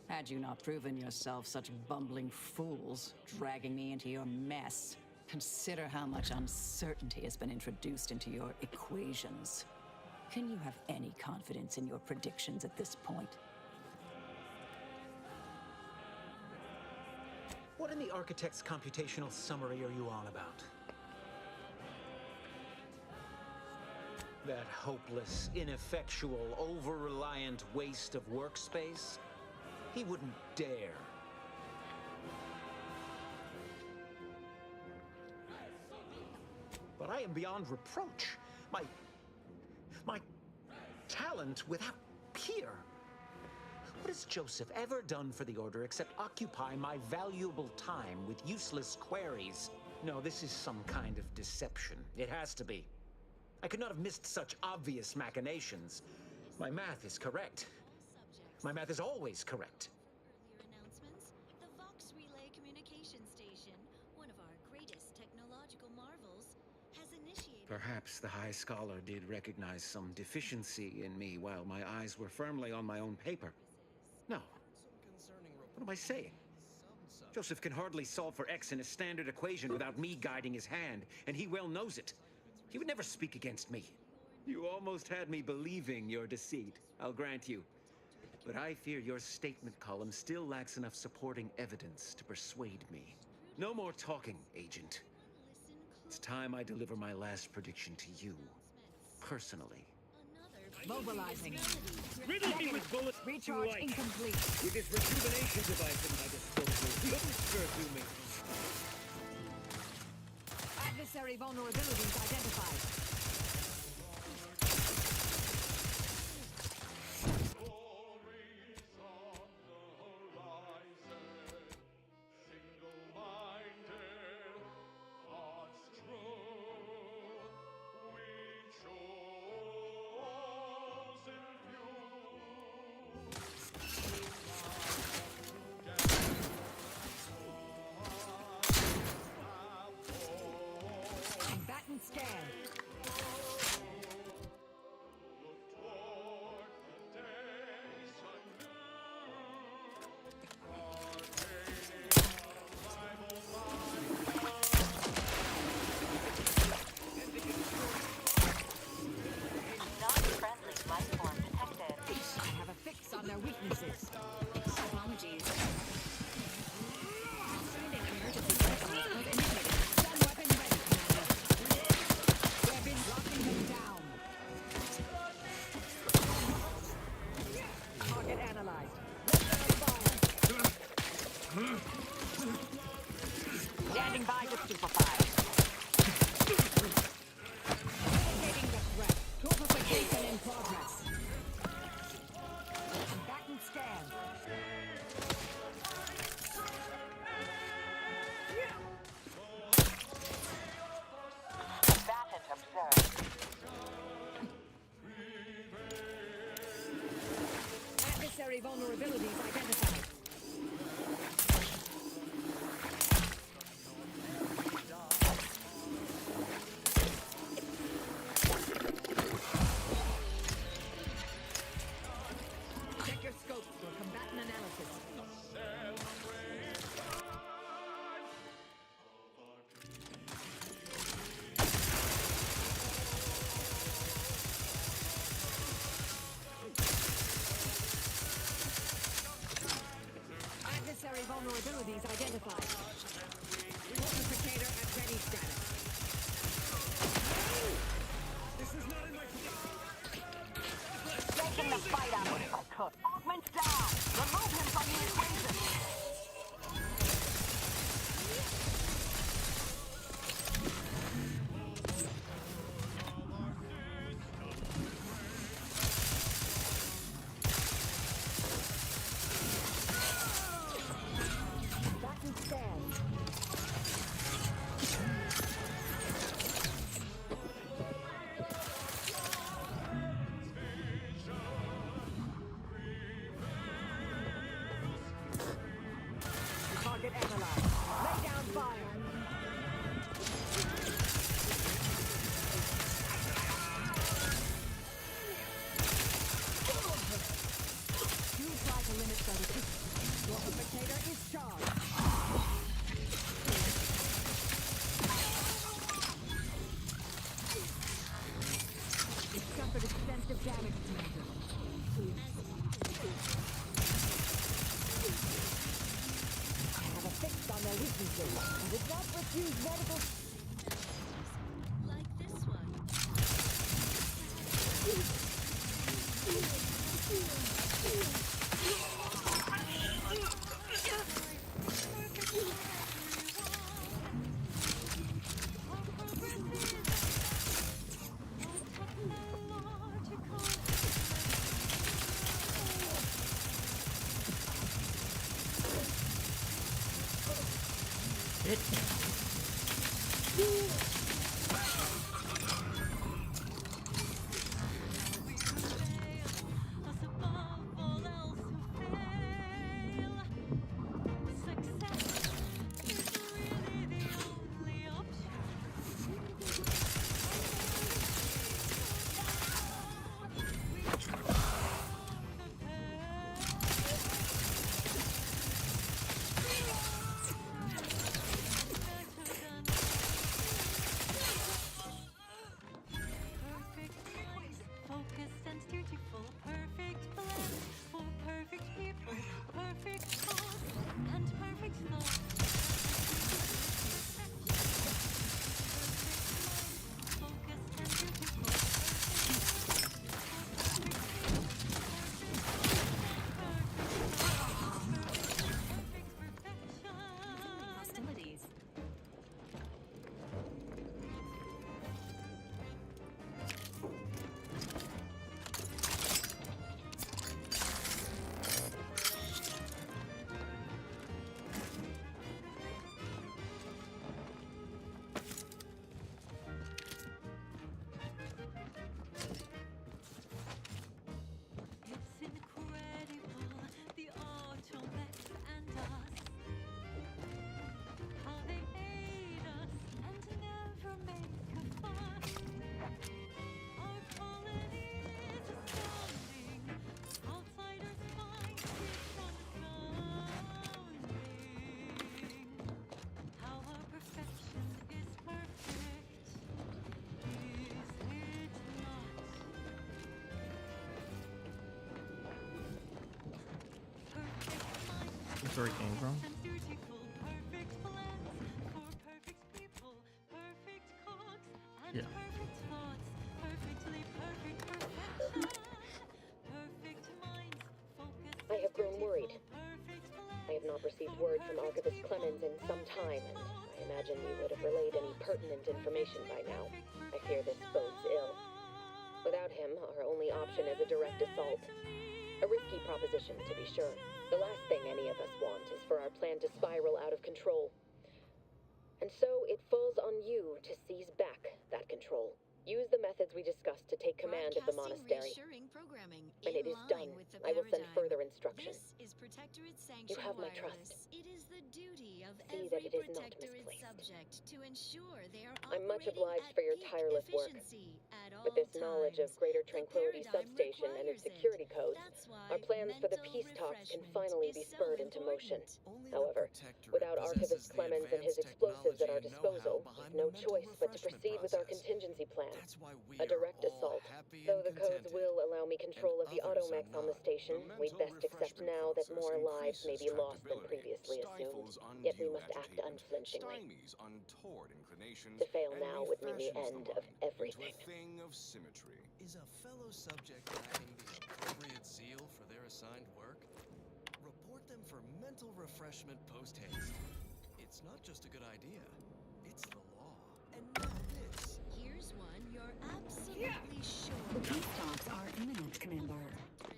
[SPEAKER 17] Had you not proven yourself such bumbling fools, dragging me into your mess. Consider how much uncertainty has been introduced into your equations. Can you have any confidence in your predictions at this point?
[SPEAKER 9] What in the Architect's computational summary are you on about? That hopeless, ineffectual, over-reliant waste of workspace? He wouldn't dare. But I am beyond reproach. My talent without peer. What has Joseph ever done for the Order except occupy my valuable time with useless queries? No, this is some kind of deception. It has to be. I could not have missed such obvious machinations. My math is correct. My math is always correct.
[SPEAKER 10] Earlier announcements, the Vox Relay Communication Station, one of our greatest technological marvels, has initiated...
[SPEAKER 9] Perhaps the High Scholar did recognize some deficiency in me while my eyes were firmly on my own paper. No. What am I saying? Joseph can hardly solve for X in a standard equation without me guiding his hand, and he well knows it. He would never speak against me. You almost had me believing your deceit, I'll grant you. But I fear your statement column still lacks enough supporting evidence to persuade me. No more talking, Agent. It's time I deliver my last prediction to you, personally.
[SPEAKER 15] Mobilizing.
[SPEAKER 8] Riddle me with bullets
[SPEAKER 15] Recharge
[SPEAKER 8] like.
[SPEAKER 15] incomplete.
[SPEAKER 8] With this rejuvenation device at my disposal, you'll sure do me.
[SPEAKER 15] Adversary vulnerabilities identified. Combatant scan. vulnerabilities identified. Check your scopes for combatant analysis. Adversary vulnerabilities identified. Multiplicator at ready status.
[SPEAKER 8] This is not in my...
[SPEAKER 2] Taking the fight out if I could. Augment's down. Remove him from the equation.
[SPEAKER 15] Baton stands. Target analyzed. Lay down fire. You try to limit the Multiplicator is charged. It suffered extensive damage to it. I have a fix on their weaknesses and did not refuse medical.
[SPEAKER 10] Like this one. Focused and dutiful, perfect blend for perfect people, perfect cause, and perfect thought. Focused and dutiful,
[SPEAKER 13] Hostilities.
[SPEAKER 10] It's incredible, the automech and us. How they aid us and never make a fuss. Our quality is astounding. Outsiders find it confounding. How our perfection is perfect. Is it not?
[SPEAKER 1] That's where it came from.
[SPEAKER 10] And beautiful, perfect blends for perfect people, perfect cogs, and
[SPEAKER 1] Yeah.
[SPEAKER 10] perfect thoughts, perfectly perfect perfection, perfect minds, focused.
[SPEAKER 12] I have grown worried. I have not received word from Archivist Clemens in some time, and I imagine you would have relayed any pertinent information by now. I fear this bodes ill. Without him, our only option is a direct assault. A risky proposition, to be sure. The last thing any of us want is for our plan to spiral out of control. And so it falls on you to seize back that control. Use the methods we discussed to take command of the monastery. When it is done, I will send further instructions. You have my trust.
[SPEAKER 10] It is the duty of
[SPEAKER 12] See
[SPEAKER 10] every
[SPEAKER 12] that it is not
[SPEAKER 10] protectorate
[SPEAKER 12] misplaced.
[SPEAKER 10] subject to ensure they are
[SPEAKER 12] I'm much
[SPEAKER 10] operating
[SPEAKER 12] obliged
[SPEAKER 10] at
[SPEAKER 12] for your
[SPEAKER 10] peak
[SPEAKER 12] tireless work.
[SPEAKER 10] efficiency at
[SPEAKER 12] With
[SPEAKER 10] all
[SPEAKER 12] this knowledge of
[SPEAKER 10] times.
[SPEAKER 12] Greater Tranquility
[SPEAKER 10] paradigm
[SPEAKER 12] Substation and its
[SPEAKER 10] requires it.
[SPEAKER 12] security codes,
[SPEAKER 10] That's why
[SPEAKER 12] our plans for the
[SPEAKER 10] mental
[SPEAKER 12] peace talks can
[SPEAKER 10] refreshment
[SPEAKER 12] finally
[SPEAKER 10] is
[SPEAKER 12] be
[SPEAKER 10] so
[SPEAKER 12] spurred into motion.
[SPEAKER 10] important.
[SPEAKER 12] However, without Archivist Clemens and his explosives at our disposal, we've no choice but to proceed with our contingency plan. A direct assault. Though the codes will allow me control of the automechs on the station, we'd best accept now that more lives may be lost than previously assumed. Yet we must act unflinchingly. To fail now would mean the end of everything.
[SPEAKER 5] Is a fellow subject lacking the appropriate zeal for their assigned work? Report them for mental refreshment post-haste. It's not just a good idea, it's the law. And now this.
[SPEAKER 10] Here's one you're absolutely sure.
[SPEAKER 13] The peace talks are imminent, Commander.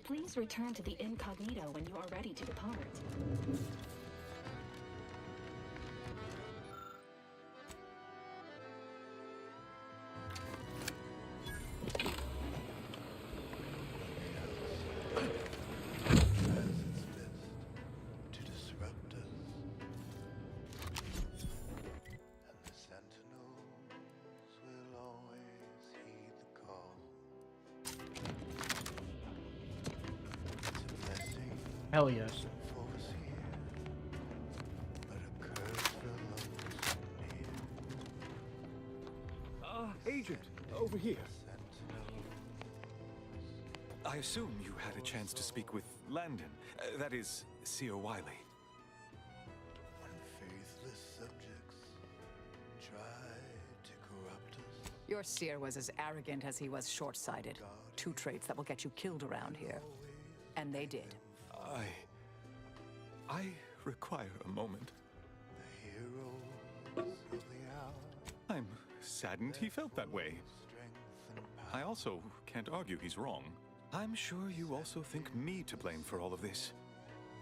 [SPEAKER 13] Please return to the incognito when you are ready to depart.
[SPEAKER 3] To disrupt us, and the sentinels will always heed the call. It's a blessing
[SPEAKER 1] Hell yes.
[SPEAKER 3] for us here, but a curse for those near.
[SPEAKER 8] Agent, over here. I assume you had a chance to speak with Landon. That is, Seer Wiley.
[SPEAKER 3] When faithless subjects try to corrupt us,
[SPEAKER 17] Your seer was as arrogant as he was short-sighted. Two traits that will get you killed around here. And they did.
[SPEAKER 8] I require a moment.
[SPEAKER 3] the heroes of the hour,
[SPEAKER 8] I'm saddened he felt that way.
[SPEAKER 3] strength and power.
[SPEAKER 8] I also can't argue he's wrong. I'm sure you also think me to blame for all of this.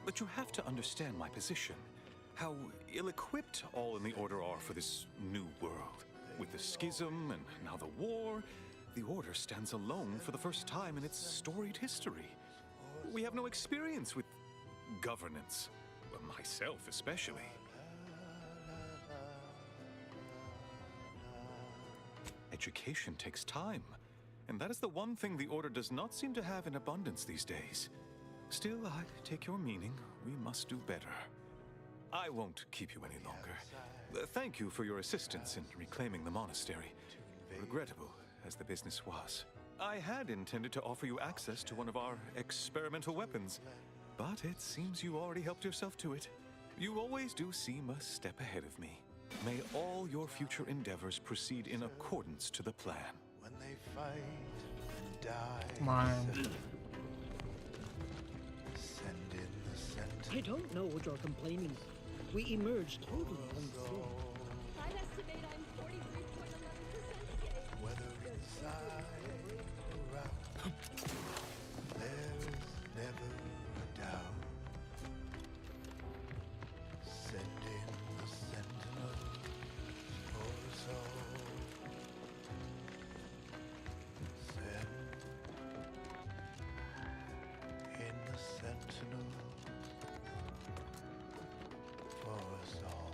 [SPEAKER 8] But you have to understand my position. How ill-equipped all in the Order are for this new world. With the schism and now the war, the Order stands alone for the first time in its storied history. We have no experience with governance. Myself, especially. Education takes time. And that is the one thing the Order does not seem to have in abundance these days. Still, I take your meaning. We must do better. I won't keep you any longer. Thank you for your assistance in reclaiming the monastery. Regrettable as the business was. I had intended to offer you access to one of our experimental weapons, but it seems you already helped yourself to it. You always do seem a step ahead of me. May all your future endeavors proceed in accordance to the plan.
[SPEAKER 3] When they fight and die,
[SPEAKER 1] Come on.
[SPEAKER 3] send in the sentinels.
[SPEAKER 4] I don't know what you're complaining of. We emerged totally unsafe.
[SPEAKER 22] I'd estimate I'm 43.11% gay.
[SPEAKER 3] Whether inside or out, there is never a doubt. Send in the sentinels for us all. Send in the sentinels for us all.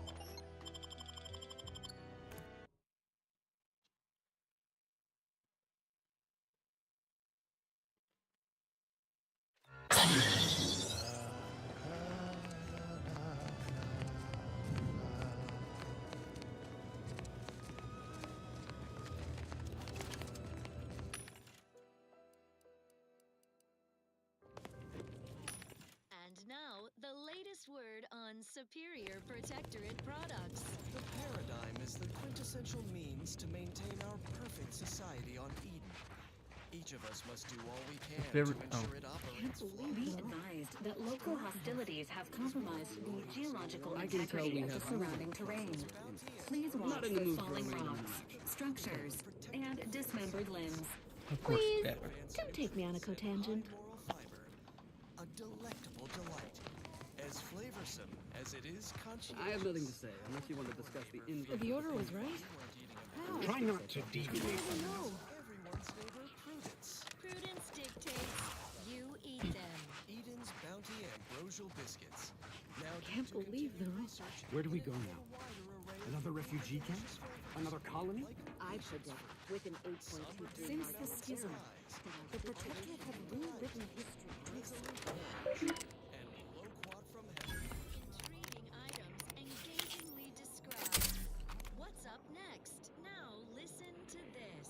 [SPEAKER 10] And now, the latest word on superior protectorate products.
[SPEAKER 5] The paradigm is the quintessential means to maintain our perfect society on Eden. Each of us must do all we can to ensure it operates
[SPEAKER 13] Be advised that local hostilities have compromised the geological
[SPEAKER 4] I can tell
[SPEAKER 13] integrity
[SPEAKER 4] we
[SPEAKER 13] of the
[SPEAKER 4] have
[SPEAKER 13] surrounding terrain. Please
[SPEAKER 4] I'm
[SPEAKER 13] watch
[SPEAKER 4] not in the
[SPEAKER 13] for
[SPEAKER 4] mood for a
[SPEAKER 13] falling
[SPEAKER 4] rainy
[SPEAKER 13] rocks, structures, and dismembered limbs.
[SPEAKER 1] Of course,
[SPEAKER 22] Please,
[SPEAKER 1] better.
[SPEAKER 22] don't take me on a cotangent.
[SPEAKER 5] moral fiber. A delectable delight. As flavorsome as it is conscientious.
[SPEAKER 4] I have nothing to say, unless you want to discuss the inverse.
[SPEAKER 22] The order was right.
[SPEAKER 4] Try not to deviate.
[SPEAKER 22] No.
[SPEAKER 5] everyone's neighbor, Prudence.
[SPEAKER 10] Prudence dictates you eat them.
[SPEAKER 5] Eden's Bounty Ambrosial Biscuits. Now
[SPEAKER 4] Can't believe they're all...
[SPEAKER 14] Where do we go now? Another refugee camp? Another colony?
[SPEAKER 21] I predict with an 8.23
[SPEAKER 13] Since the schism, the Protectorate have rewritten history
[SPEAKER 10] Intriguing items engagingly described. What's up next? Now listen to this.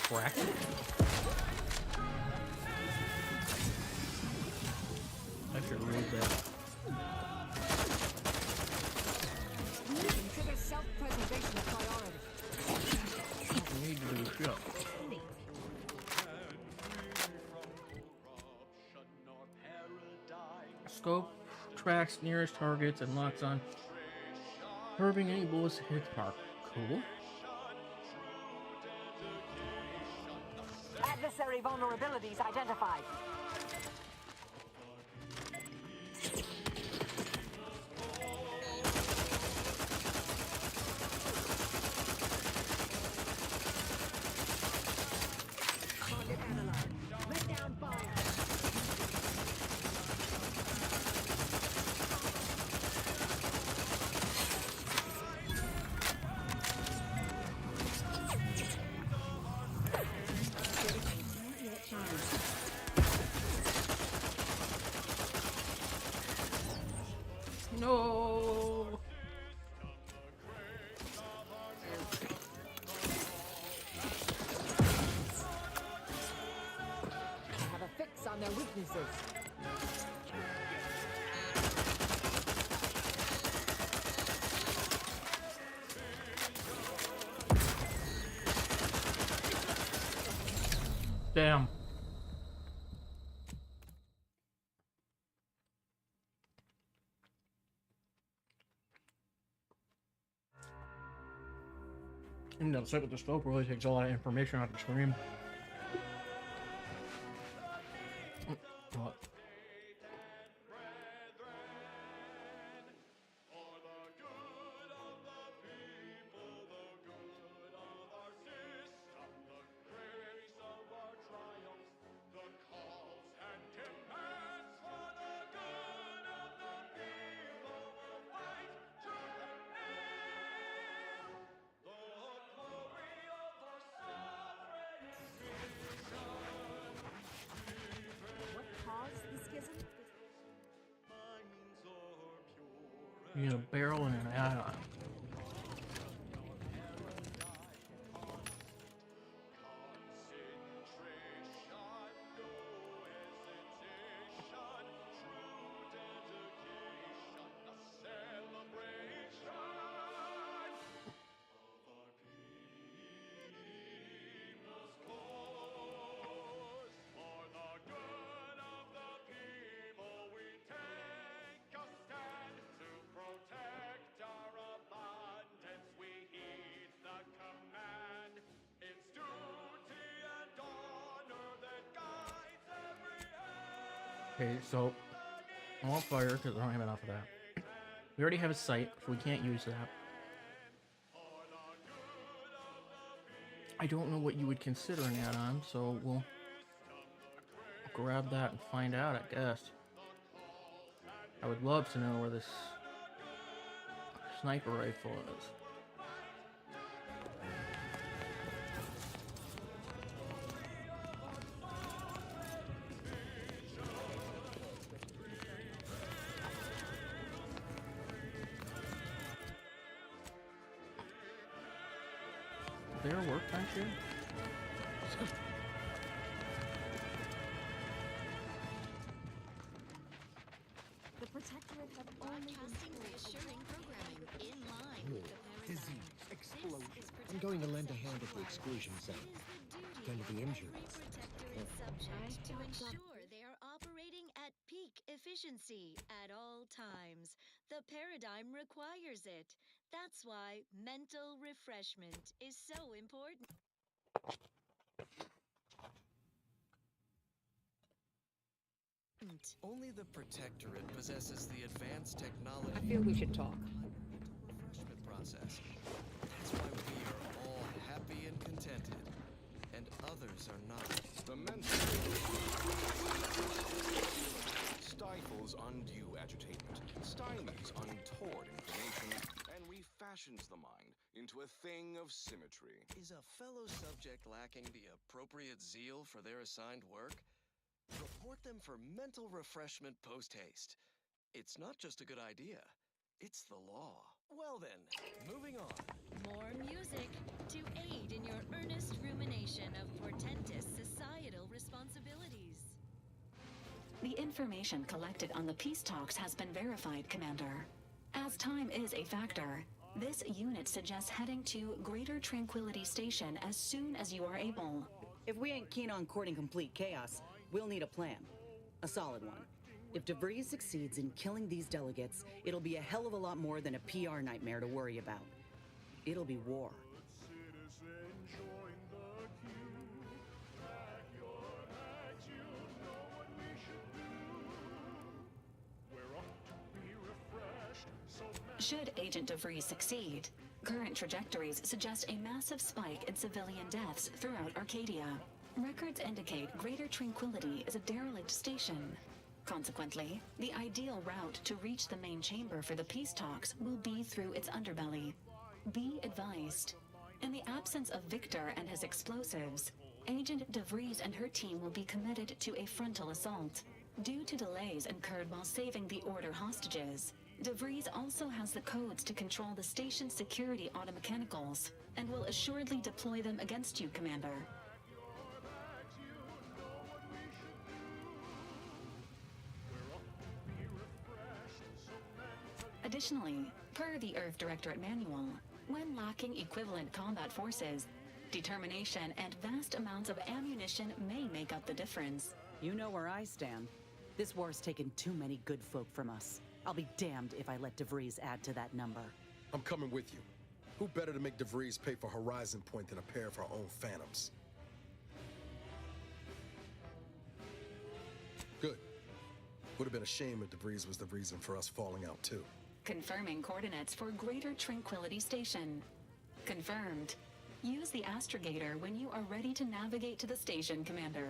[SPEAKER 1] Crack it? I should read that.
[SPEAKER 15] Consider self-preservation a priority.
[SPEAKER 1] We need to do a show. Scope tracks nearest targets and locks on. Curbing any bullets to hit the park. Cool.
[SPEAKER 2] Adversary vulnerabilities identified.
[SPEAKER 15] Target analyzed. Let down fire.
[SPEAKER 1] No.
[SPEAKER 15] I have a fix on their weaknesses.
[SPEAKER 1] Damn. And the set with the scope really takes a lot of information out of the screen. What?
[SPEAKER 15] What caused the schism?
[SPEAKER 1] You need a barrel and an add-on. Okay, so I won't fire because I don't have enough of that. We already have a site, so we can't use that. I don't know what you would consider an add-on, so we'll grab that and find out, I guess. I would love to know where this sniper rifle is. There a workbench here?
[SPEAKER 13] The Protectorate have only
[SPEAKER 10] Broadcasting reassuring programming in line with the paradigm.
[SPEAKER 14] Disease, explosion.
[SPEAKER 4] I'm going to lend a hand at the exclusion zone. Tend to the injured.
[SPEAKER 10] Protectorate subject to ensure they are operating at peak efficiency at all times. The paradigm requires it. That's why mental refreshment is so important.
[SPEAKER 5] Only the Protectorate possesses the advanced technology.
[SPEAKER 17] I feel we should talk.
[SPEAKER 5] Refreshment process. That's why we are all happy and contented, and others are not.
[SPEAKER 20] The mental stifles undue agitation, stymies untoward inclination, and refashions the mind into a thing of symmetry.
[SPEAKER 5] Is a fellow subject lacking the appropriate zeal for their assigned work? Report them for mental refreshment post-haste. It's not just a good idea, it's the law. Well then, moving on.
[SPEAKER 10] More music to aid in your earnest rumination of portentous societal responsibilities.
[SPEAKER 13] The information collected on the peace talks has been verified, Commander. As time is a factor, this unit suggests heading to Greater Tranquility Station as soon as you are able.
[SPEAKER 6] If we ain't keen on courting complete chaos, we'll need a plan. A solid one. If DeVries succeeds in killing these delegates, it'll be a hell of a lot more than a PR nightmare to worry about. It'll be war.
[SPEAKER 13] Should Agent DeVries succeed, current trajectories suggest a massive spike in civilian deaths throughout Arcadia. Records indicate Greater Tranquility is a derelict station. Consequently, the ideal route to reach the main chamber for the peace talks will be through its underbelly. Be advised. In the absence of Victor and his explosives, Agent DeVries and her team will be committed to a frontal assault. Due to delays incurred while saving the Order hostages, DeVries also has the codes to control the station's security automechanicals, and will assuredly deploy them against you, Commander. Additionally, per the Earth Directorate Manual, when lacking equivalent combat forces, determination and vast amounts of ammunition may make up the difference.
[SPEAKER 6] You know where I stand. This war's taken too many good folk from us. I'll be damned if I let DeVries add to that number.
[SPEAKER 18] I'm coming with you. Who better to make DeVries pay for Horizon Point than a pair of our own Phantoms? Good. Would have been a shame if DeVries was the reason for us falling out too.
[SPEAKER 13] Confirming coordinates for Greater Tranquility Station. Confirmed. Use the astrogator when you are ready to navigate to the station, Commander.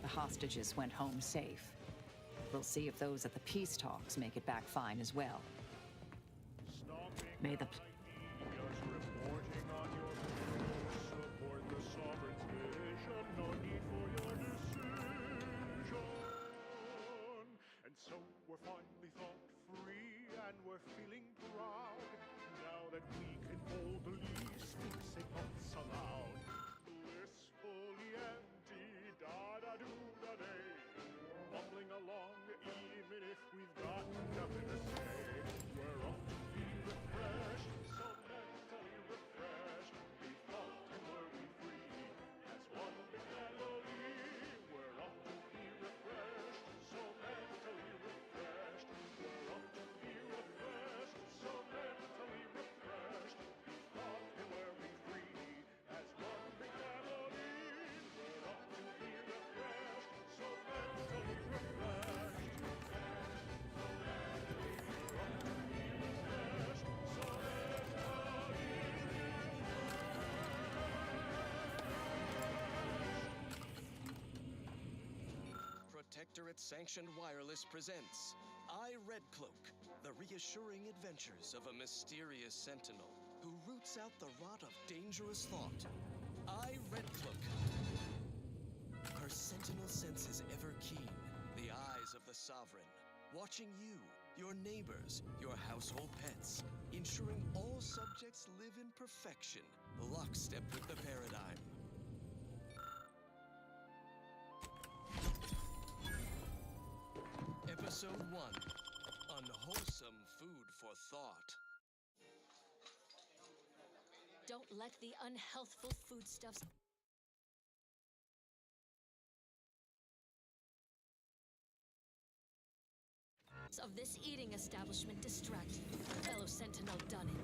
[SPEAKER 17] The hostages went home safe. We'll see if those at the peace talks make it back fine as well. May the...
[SPEAKER 3] And so we're finally thought free and we're feeling proud now that we can boldly speak, say thoughts aloud. Blissfully empty, da-da-do-da-day, bumbling along even if we've got nothing to say. We're off to be refreshed, so mentally refreshed. We thought and were we free as one big melody. We're off to be refreshed, so mentally refreshed. We're off to be refreshed, so mentally refreshed. We thought and were we free as one
[SPEAKER 5] Protectorate Sanctioned Wireless presents I, Red Cloak, the reassuring adventures of a mysterious sentinel who roots out the rot of dangerous thought. I, Red Cloak. Her sentinel sense is ever keen, the eyes of the Sovereign, watching you, your neighbors, your household pets, ensuring all subjects live in perfection, lockstep with the paradigm. Episode 1, Unwholesome Food for Thought.
[SPEAKER 10] Don't let the unhealthful foodstuffs of this eating establishment distract you, fellow Sentinel Dunning.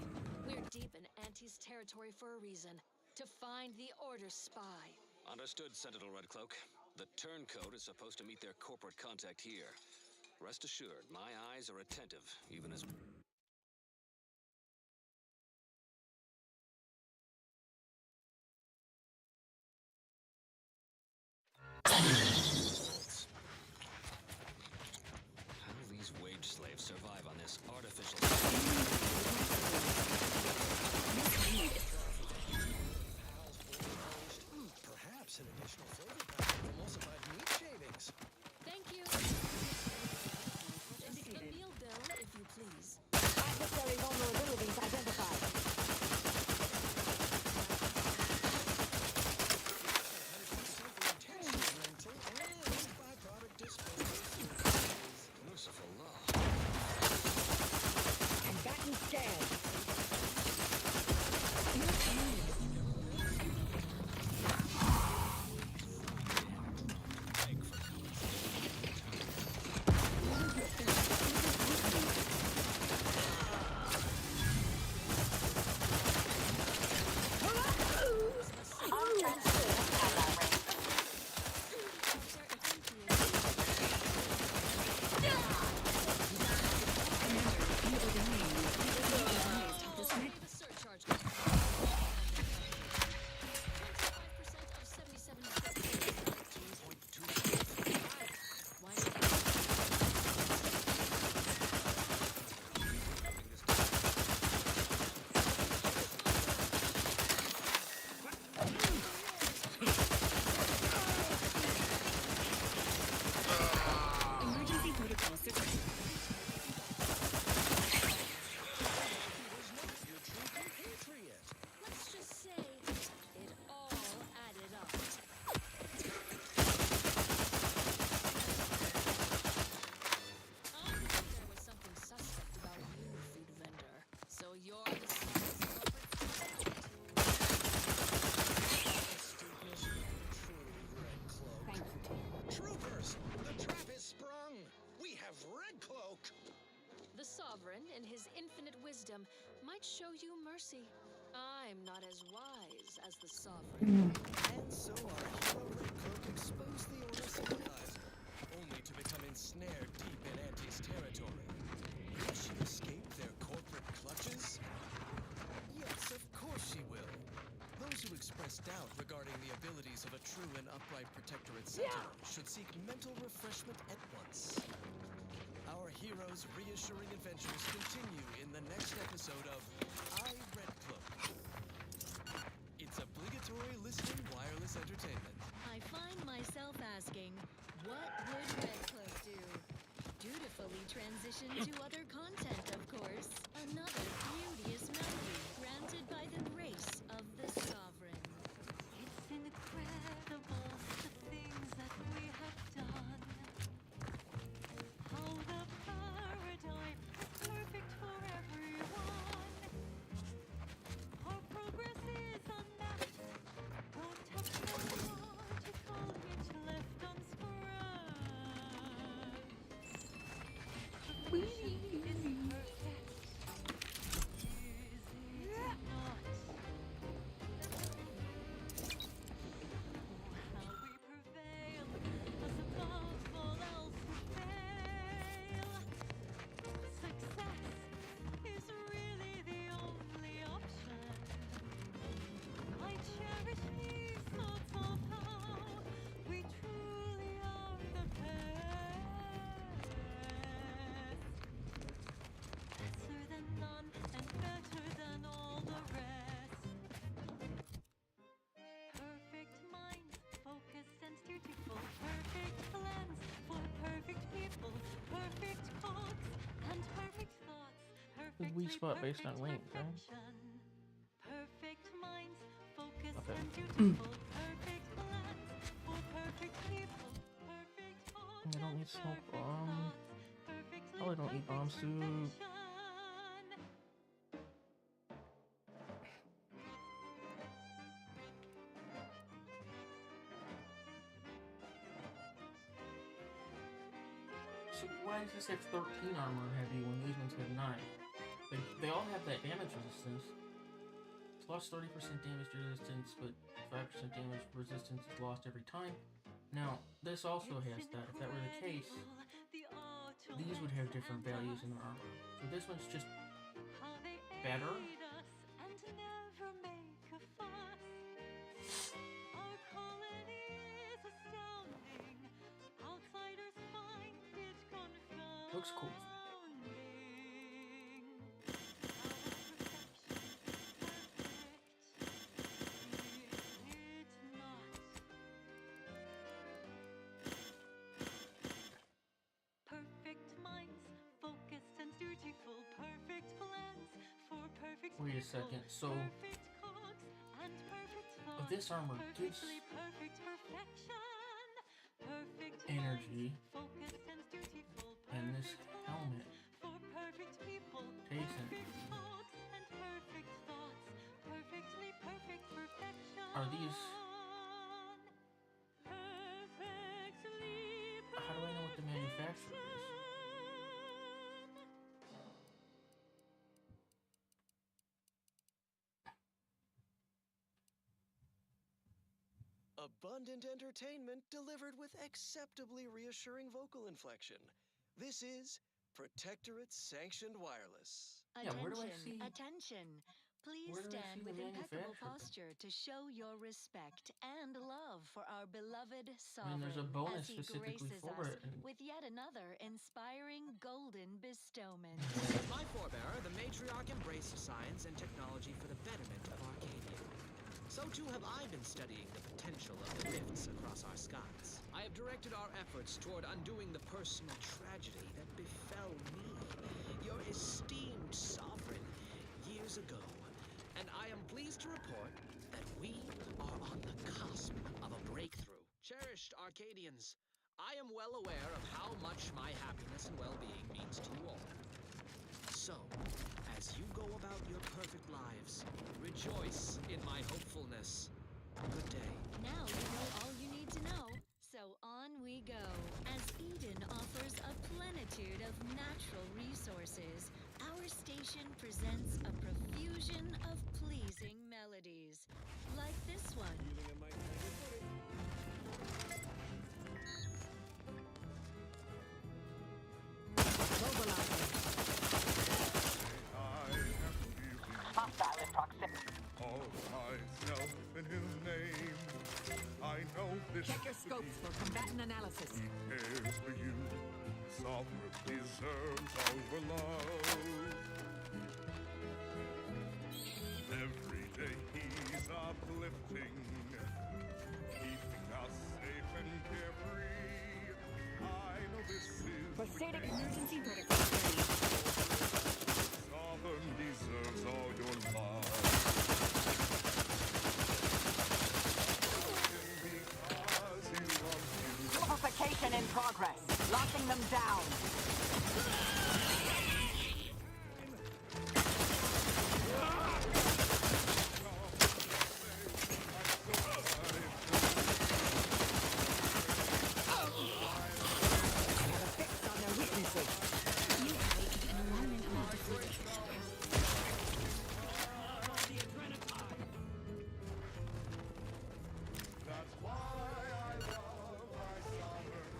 [SPEAKER 10] We're deep in Auntie's territory for a reason. To find the Order's spy.
[SPEAKER 11] Understood, Sentinel Redcloak. The turncoat is supposed to meet their corporate contact here. Rest assured, my eyes are attentive, even as... How do these wage slaves survive on this artificial...
[SPEAKER 5] Perhaps an additional flavor pack of emulsified meat shavings.
[SPEAKER 10] Thank you. This is the meal bill, if you please.
[SPEAKER 2] Adversary vulnerabilities identified.
[SPEAKER 11] Merciful law.
[SPEAKER 2] Combatant scanned.
[SPEAKER 10] Let's just say it all added up. I knew there was something suspect about you, food vendor. So you're the
[SPEAKER 5] Troopers, the trap is sprung. We have Red Cloak.
[SPEAKER 10] The Sovereign, in his infinite wisdom, might show you mercy. I'm not as wise as the Sovereign.
[SPEAKER 5] And so our hero Red Cloak exposed the Order sympathizer, only to become ensnared deep in Auntie's territory. Will she escape their corporate clutches? Yes, of course she will. Those who express doubt regarding the abilities of a true and upright Protectorate Sentinel should seek mental refreshment at once. Our heroes' reassuring adventures continue in the next episode of I, Red Cloak. It's obligatory listening wireless entertainment.
[SPEAKER 10] I find myself asking, what would Red Cloak do? Dutifully transition to other content, of course. Another beauteous melody granted by the grace of the Sovereign.
[SPEAKER 19] It's incredible the things that we have done. How the paradigm is perfect for everyone. Our progress is unmatched. Don't touch the logical hitch left unscratched. The machine is perfect.
[SPEAKER 1] The weak spot based on rank, right?
[SPEAKER 19] Perfect minds focused
[SPEAKER 1] Okay.
[SPEAKER 19] and beautiful. Perfect plans for perfect people. Perfect
[SPEAKER 1] I don't need smoke bomb. Oh, I don't need bomb suit. So why does this have 13 armor heavy when these ones have 9? They all have that damage resistance. It's lost 30% damage resistance, but 5% damage resistance is lost every time. Now, this also has that. If that were the case, these would have different values in their armor. So this one's just better. Looks cool.
[SPEAKER 19] Perfect minds, focused and dutiful, perfect plans for perfect
[SPEAKER 1] Wait a
[SPEAKER 19] people,
[SPEAKER 1] second. So
[SPEAKER 19] perfect cogs and perfect thoughts,
[SPEAKER 1] this armor gives
[SPEAKER 19] perfectly perfect perfection, perfect
[SPEAKER 1] energy,
[SPEAKER 19] minds, focused and dutiful,
[SPEAKER 1] and this helmet
[SPEAKER 19] for perfect people,
[SPEAKER 1] takes
[SPEAKER 19] perfect
[SPEAKER 1] energy.
[SPEAKER 19] cogs and perfect thoughts, perfectly perfect perfection.
[SPEAKER 1] Are these?
[SPEAKER 19] Perfectly
[SPEAKER 1] How do I know what the manufacturer is?
[SPEAKER 5] Abundant entertainment delivered with acceptably reassuring vocal inflection. This is Protectorate Sanctioned Wireless.
[SPEAKER 1] Yeah, where do I
[SPEAKER 10] Attention,
[SPEAKER 1] see-
[SPEAKER 10] attention. Please
[SPEAKER 1] where do I
[SPEAKER 10] stand
[SPEAKER 1] see the
[SPEAKER 10] with impeccable
[SPEAKER 1] manufacturer?
[SPEAKER 10] posture to show your respect and love for our beloved
[SPEAKER 1] I
[SPEAKER 10] sovereign
[SPEAKER 1] mean, there's a bonus
[SPEAKER 10] as he
[SPEAKER 1] specifically
[SPEAKER 10] graces
[SPEAKER 1] for
[SPEAKER 10] us
[SPEAKER 1] it. And
[SPEAKER 10] with yet another inspiring golden bestowment.
[SPEAKER 4] My forebearer, the matriarch, embraced science and technology for the betterment of Arcadia. So too have I been studying the potential of the rifts across our skies. I have directed our efforts toward undoing the personal tragedy that befell me, your esteemed sovereign, years ago. And I am pleased to report that we are on the cusp of a breakthrough. Cherished Arcadians, I am well aware of how much my happiness and well-being means to you all. So, as you go about your perfect lives, rejoice in my hopefulness. Good day.
[SPEAKER 10] Now you know all you need to know. So on we go. As Eden offers a plenitude of natural resources, our station presents a profusion of pleasing melodies. Like this one.
[SPEAKER 3] Hostile in proximity. All myself in his name. I know this.
[SPEAKER 17] Check your scopes for combatant analysis.
[SPEAKER 3] He cares for you. Sovereign deserves all your love. Every day he's uplifting, keeping us safe and carefree. I know this is.
[SPEAKER 13] Proceeding emergency protocol ready.
[SPEAKER 3] Sovereign deserves all your love. Because he loves you.
[SPEAKER 17] Purification in progress. Locking them down.
[SPEAKER 3] That's why I love my sovereign.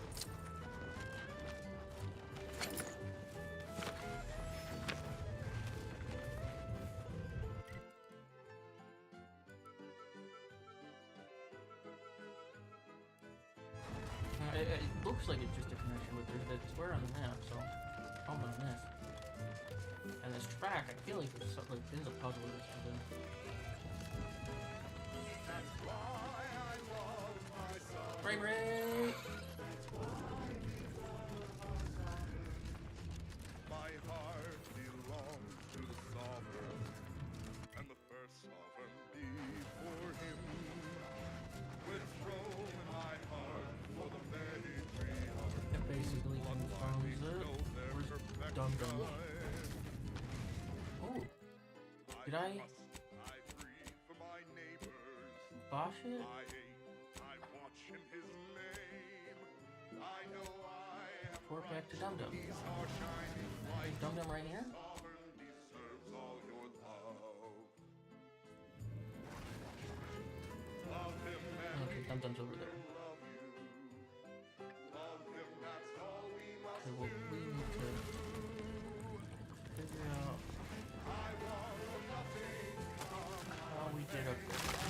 [SPEAKER 1] It looks like it's just a connection with there's that square on the map, so I'll on this. And this track, I feel like there's something like there's a puzzle or something.
[SPEAKER 3] That's why I love my sovereign.
[SPEAKER 1] Frame rate!
[SPEAKER 3] My heart belongs sovereign, and the first sovereign before him. With throne in my heart for the matriarch.
[SPEAKER 1] That basically confirms it. Where's Dum Dum? Oh, did I
[SPEAKER 3] For my neighbors,
[SPEAKER 1] bosh it?
[SPEAKER 3] I watch in his name. I know I am
[SPEAKER 1] Report back to Dum Dum.
[SPEAKER 3] He's our shining light.
[SPEAKER 1] Is Dum Dum right here?
[SPEAKER 3] Sovereign deserves all your love. Love him and
[SPEAKER 1] Okay, Dum Dum's over there.
[SPEAKER 3] love you. Love him, that's all we must
[SPEAKER 1] Okay, well, we need to figure out how we get up there.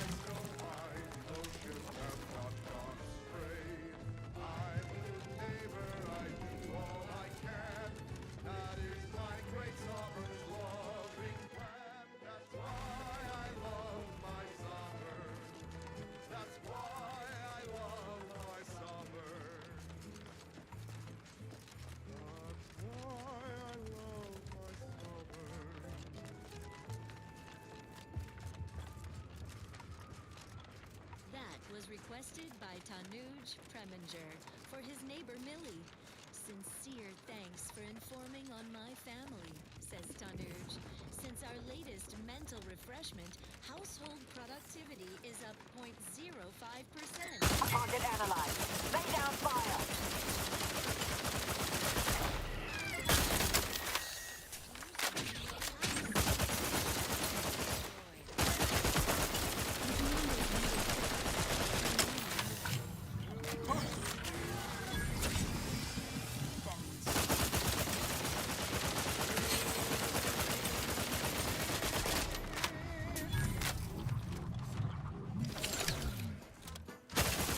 [SPEAKER 10] That was requested by Tanuj Preminger for his neighbor Millie. Sincere thanks for informing on my family, says Tanuj. Since our latest mental refreshment, household productivity is up 0.05%.
[SPEAKER 2] Target analyzed. Lay down fire.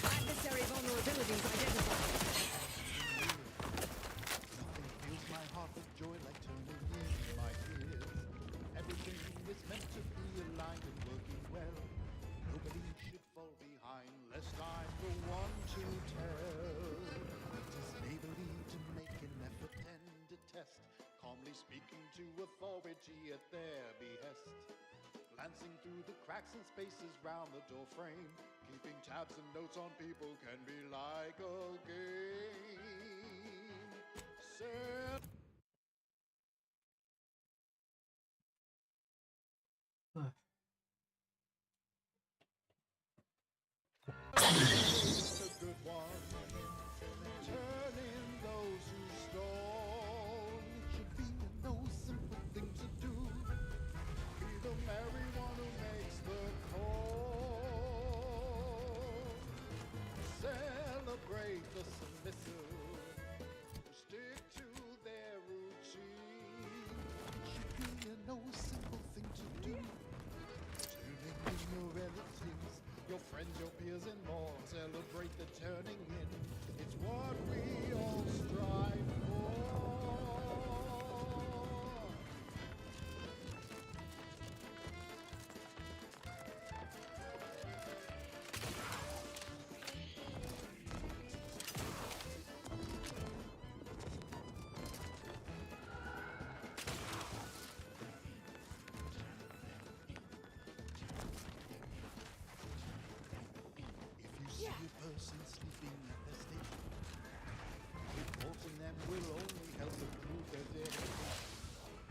[SPEAKER 6] Adversary vulnerabilities identified.
[SPEAKER 3] Nothing fills my heart with joy like turning in my ears. Everything is meant to be aligned and working well. Nobody should fall behind, lest I'm the one to tell. It is neighborly to make an effort and detest, calmly speaking to authority at their behest. Glancing through the cracks and spaces round the door frame, keeping tabs and notes on people can be like a game. The good one, turning those who stone. Should be no simple thing to do. Be the merry one who makes the call. Celebrate the submissive. Stick to their routine. Should be no simple thing to do. Turning in your relatives, your friends, your peers, and more. Celebrate the turning in. It's what we all strive for. If you see a person sleeping at the station, reporting them will only help improve their dedication.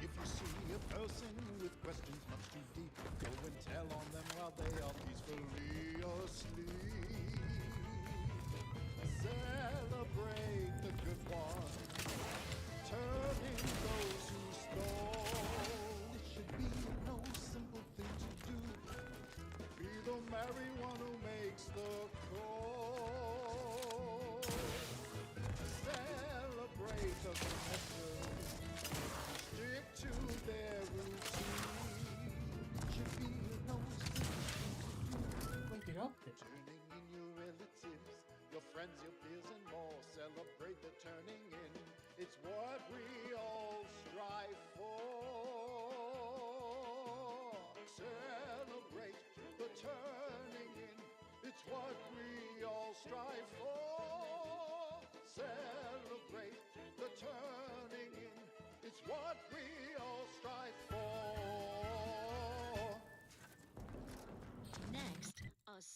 [SPEAKER 3] If you see a person with questions much too deep, go and tell on them while they are peacefully asleep. Celebrate the good one, turning those who stole. It should be no simple thing to do. Be the merry one who makes the call. Celebrate the submissive. Stick to their routine. Should be no simple thing to do.
[SPEAKER 1] Wake it up there.
[SPEAKER 3] Turning in your relatives, your friends, your peers, and more. Celebrate the turning in. It's what we all strive for. Celebrate the turning in. It's what we all strive for. Celebrate the turning in. It's what we all strive for.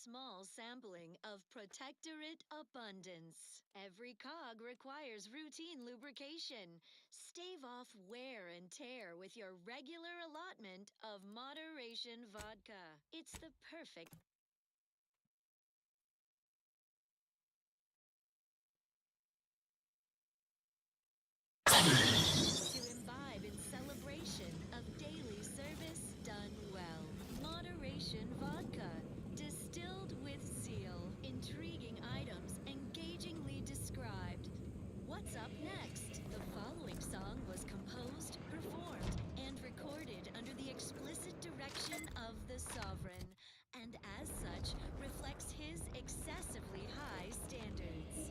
[SPEAKER 10] small sampling of Protectorate Abundance. Every cog requires routine lubrication. Stave off wear and tear with your regular allotment of Moderation vodka. It's the perfect to imbibe in celebration of daily service done well. Moderation vodka, distilled with zeal. Intriguing items engagingly described. What's up next? The following song was composed, performed, and recorded under the explicit direction of the Sovereign, and as such reflects his excessively high standards.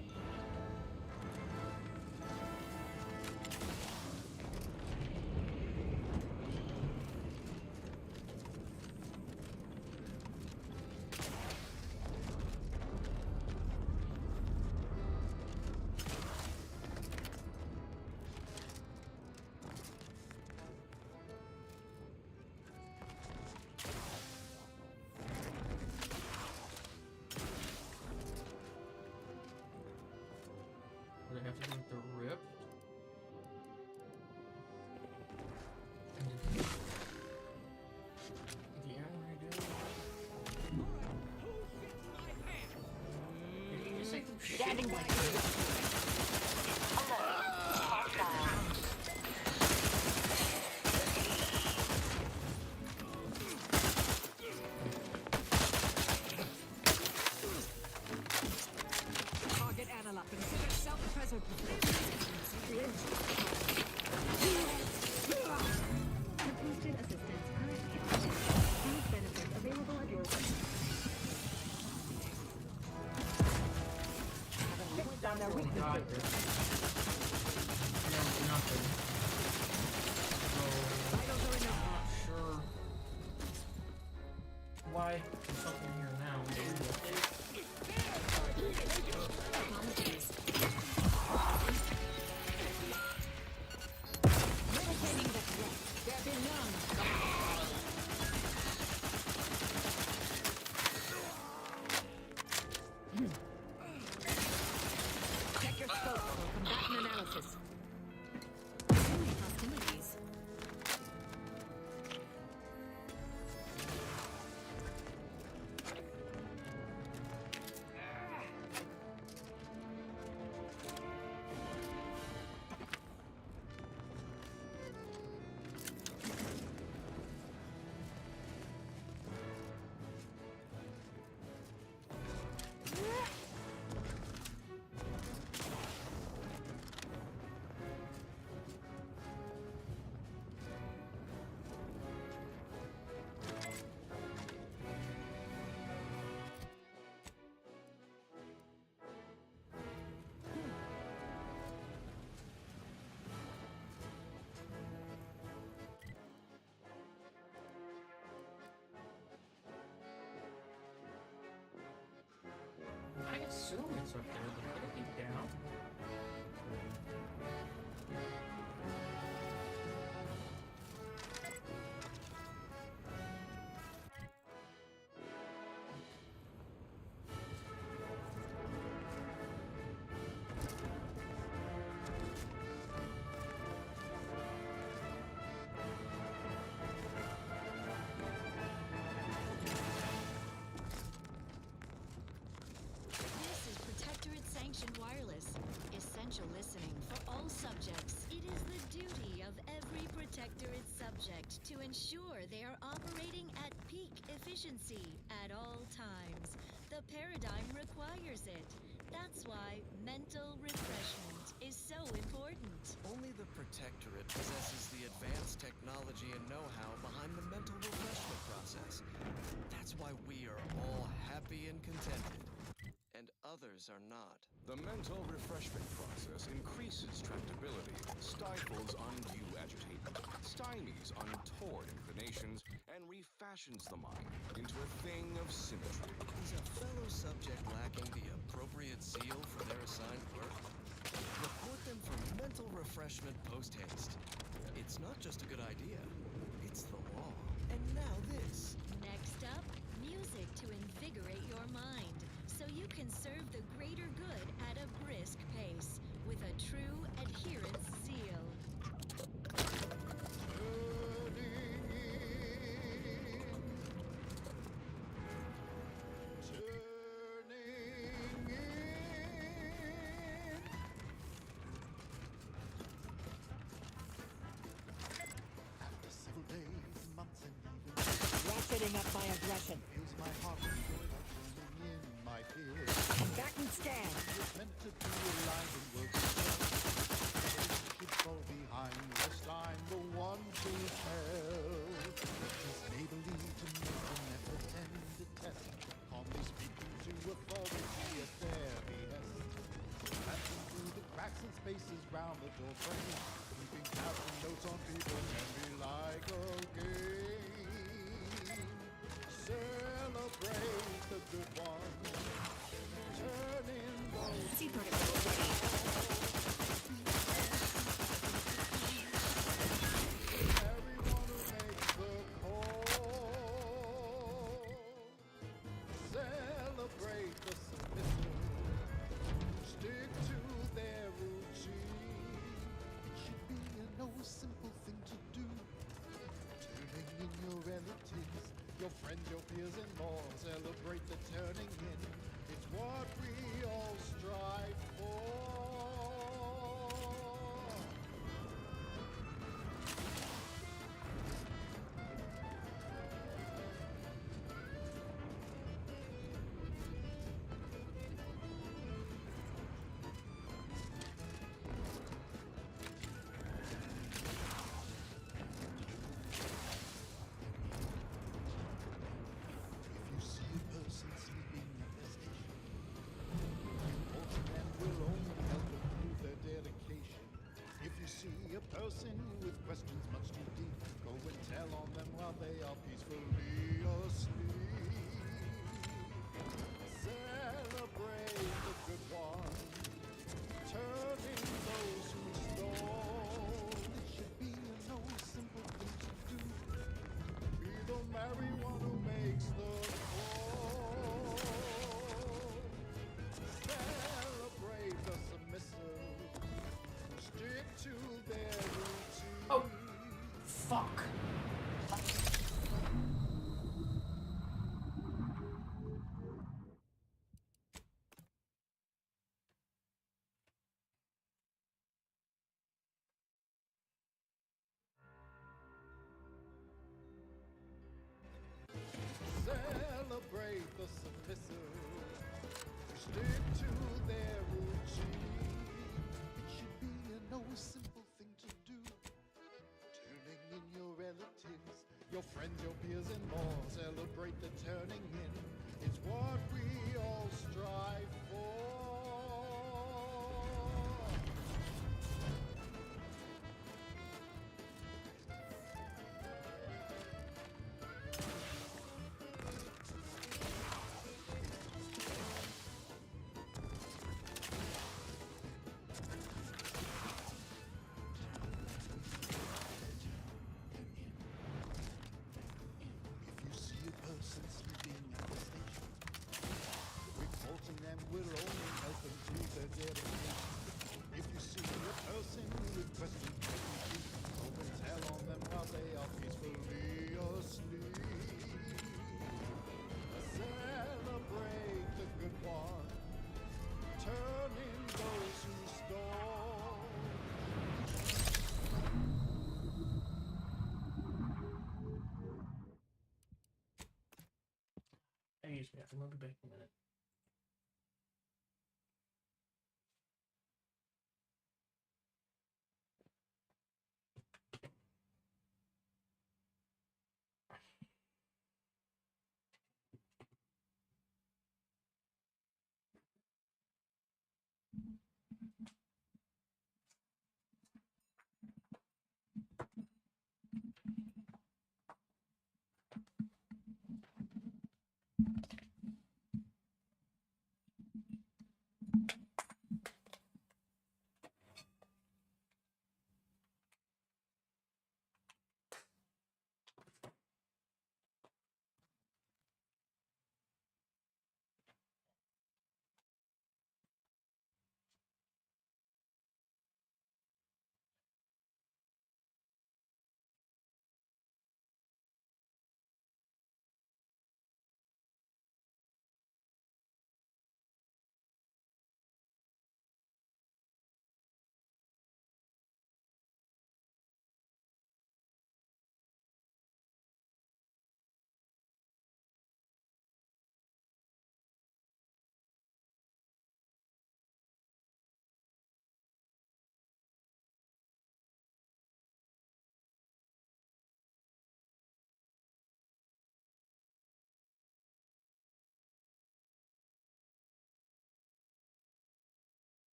[SPEAKER 1] Do they have to do with the rift? Yeah, I do. Did he just say some shit?
[SPEAKER 2] Standing by.
[SPEAKER 15] Target analog. Consider self-preservation.
[SPEAKER 13] Boosted assistance currently active. These benefits available at your
[SPEAKER 1] Oh god, this. Nothing. So, I'm not sure why there's something here now.
[SPEAKER 15] Meditating the threat. There be none. Check your scope for combatant analysis.
[SPEAKER 13] Only hostilities.
[SPEAKER 1] I assume it's up there, but could it be down?
[SPEAKER 10] This is Protectorate Sanctioned Wireless. Essential listening for all subjects. It is the duty of every Protectorate subject to ensure they are operating at peak efficiency at all times. The paradigm requires it. That's why mental refreshment is so important.
[SPEAKER 5] Only the Protectorate possesses the advanced technology and know-how behind the mental refreshment process. That's why we are all happy and contented. And others are not.
[SPEAKER 20] The mental refreshment process increases tractability, stifles undue agitation, stymies untoward inclinations, and refashions the mind into a thing of symmetry.
[SPEAKER 5] Is a fellow subject lacking the appropriate zeal for their assigned work? Report them for mental refreshment post-haste. It's not just a good idea, it's the law. And now this.
[SPEAKER 10] Next up, music to invigorate your mind, so you can serve the greater good at a brisk pace, with a true adherence zeal.
[SPEAKER 3] After several days, months, and even
[SPEAKER 15] Ratcheting up my aggression.
[SPEAKER 3] feels my heart destroyed by turning in my fears.
[SPEAKER 15] Back and scan.
[SPEAKER 3] It's meant to be alive and work together. Should fall behind, lest I'm the one to tell. Just neighborly to make an effort and a test. Calmly speaking to authority at their behest. Glancing through the cracks and spaces round the door frame. Keeping tabs and notes on people can be like a game. Celebrate the good ones. Turn in those
[SPEAKER 13] See protocol ready.
[SPEAKER 3] everyone who makes the call. Celebrate the submissive. Stick to their routine. It should be no simple thing to do. Turning in your relatives, your friends, your peers, and more. Celebrate the turning in. It's what we all strive for. If you see a person sleeping at their station, important and will only help improve their dedication. If you see a person with questions much too deep, go and tell on them while they are peacefully asleep. Celebrate the good ones, turning those who stole. It should be no simple thing to do. Be the merry one who makes the call. Celebrate the submissive. Stick to their routine.
[SPEAKER 1] Oh, fuck.
[SPEAKER 3] Celebrate the submissive. Stick to their routine. It should be no simple thing to do. Turning in your relatives, your friends, your peers, and more. Celebrate the turning in. It's what we all strive for. If you see a person sleeping at the station, reporting them will only help improve their dedication. If you see a person with questions making deep, go and tell on them while they are peacefully asleep. Celebrate the good one, turn in those who stole.
[SPEAKER 1] Excuse me, I'm gonna be back in a minute.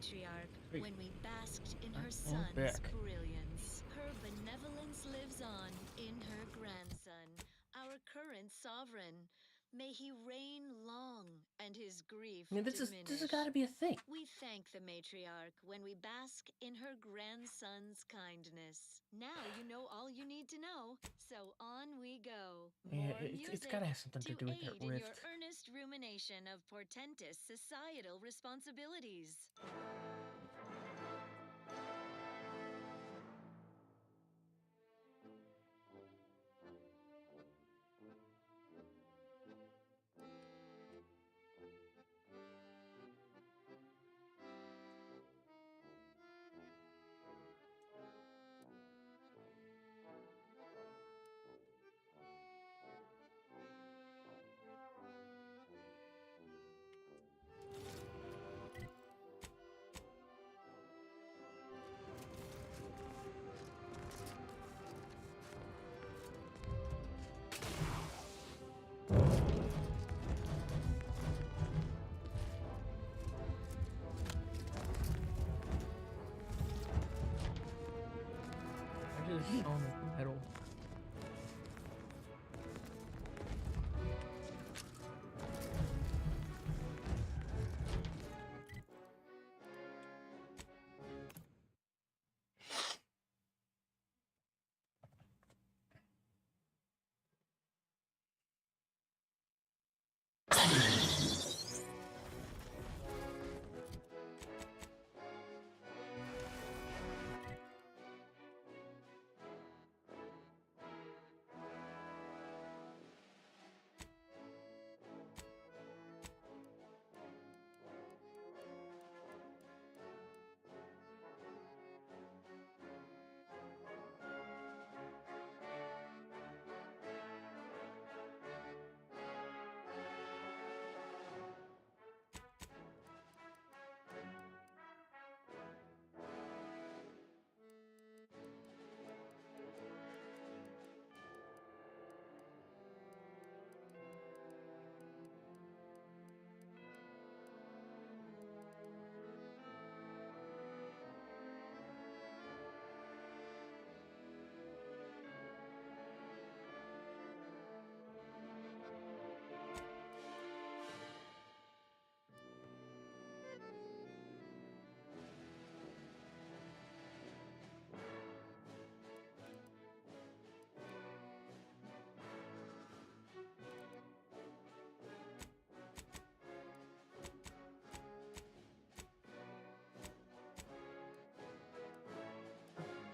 [SPEAKER 10] matriarch
[SPEAKER 1] Hey.
[SPEAKER 10] when we basked in her
[SPEAKER 1] I'm
[SPEAKER 10] son's
[SPEAKER 1] back.
[SPEAKER 10] brilliance. Her benevolence lives on in her grandson, our current sovereign. May he reign long and his grief
[SPEAKER 1] I mean, this
[SPEAKER 10] diminish.
[SPEAKER 1] has got to be a thing.
[SPEAKER 10] We thank the matriarch when we bask in her grandson's kindness. Now you know all you need to know, so on we go.
[SPEAKER 1] Yeah,
[SPEAKER 10] More
[SPEAKER 1] it's
[SPEAKER 10] music
[SPEAKER 1] got to have something to do with that
[SPEAKER 10] aid in your
[SPEAKER 1] rift.
[SPEAKER 10] earnest rumination of portentous societal responsibilities.
[SPEAKER 1] I just on the metal.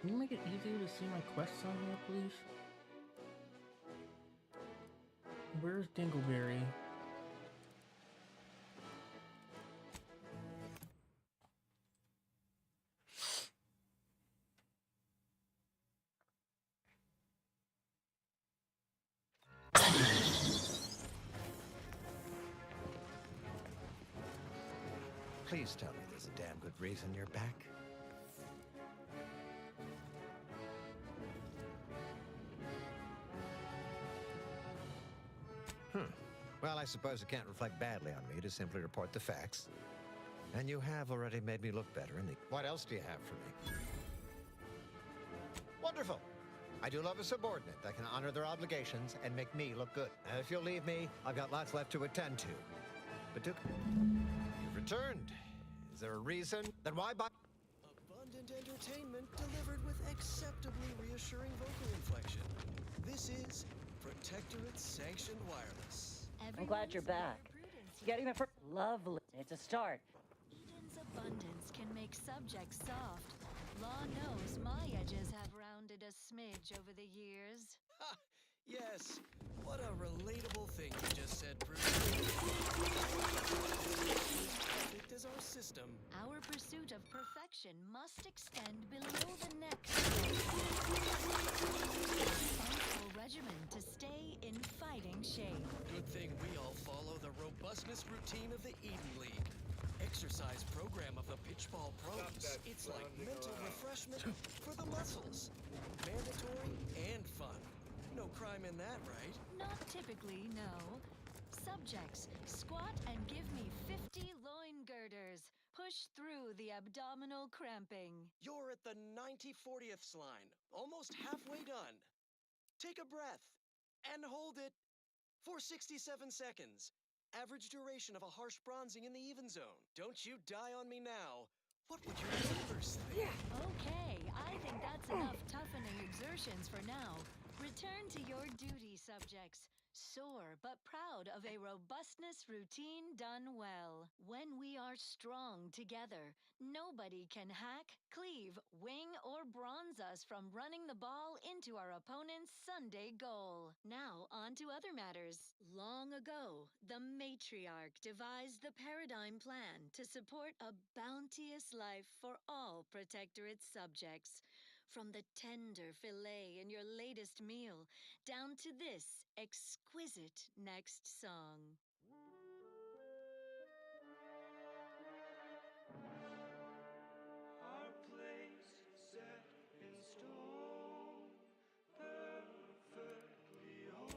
[SPEAKER 1] Can you make it easier to see my quests on here, please? Where's Dingleberry?
[SPEAKER 7] Please tell me there's a damn good reason you're back. Well, I suppose it can't reflect badly on me to simply report the facts. And you have already made me look better in the... What else do you have for me? Wonderful! I do love a subordinate that can honor their obligations and make me look good. And if you'll leave me, I've got lots left to attend to. But Duke, you've returned. Is there a reason? Then why buy...
[SPEAKER 5] Abundant entertainment delivered with acceptably reassuring vocal inflection. This is Protectorate Sanctioned Wireless.
[SPEAKER 2] I'm glad you're back. Getting the first... Lovely. It's a start.
[SPEAKER 10] Eden's abundance can make subjects soft. Law knows my edges have rounded a smidge over the years.
[SPEAKER 5] Ha! Yes. What a relatable thing you just said, Bruce. Perfect as our system.
[SPEAKER 10] Our pursuit of perfection must extend below the neck. Sensible regimen to stay in fighting shape.
[SPEAKER 5] Good thing we all follow the robustness routine of the Eden League. Exercise program of the Pitchball Pros. It's like mental refreshment for the muscles. Mandatory and fun. No crime in that, right?
[SPEAKER 10] Not typically, no. Subjects, squat and give me 50 loin girders. Put push through the abdominal cramping.
[SPEAKER 5] You're at the 90/40ths line, almost halfway done. Take a breath and hold it for 67 seconds. Average duration of a harsh bronzing in the even zone. Don't you die on me now. What would your neighbors think?
[SPEAKER 10] Okay, I think that's enough toughening exertions for now. Return to your duty, subjects. Sore but proud of a robustness routine done well. When we are strong together, nobody can hack, cleave, wing, or bronze us from running the ball into our opponent's Sunday goal. Now, on to other matters. Long ago, the matriarch devised the paradigm plan to support a bounteous life for all Protectorate subjects. From the tender fillet in your latest meal, down to this exquisite next song.
[SPEAKER 9] Our place set in stone, perfectly whole.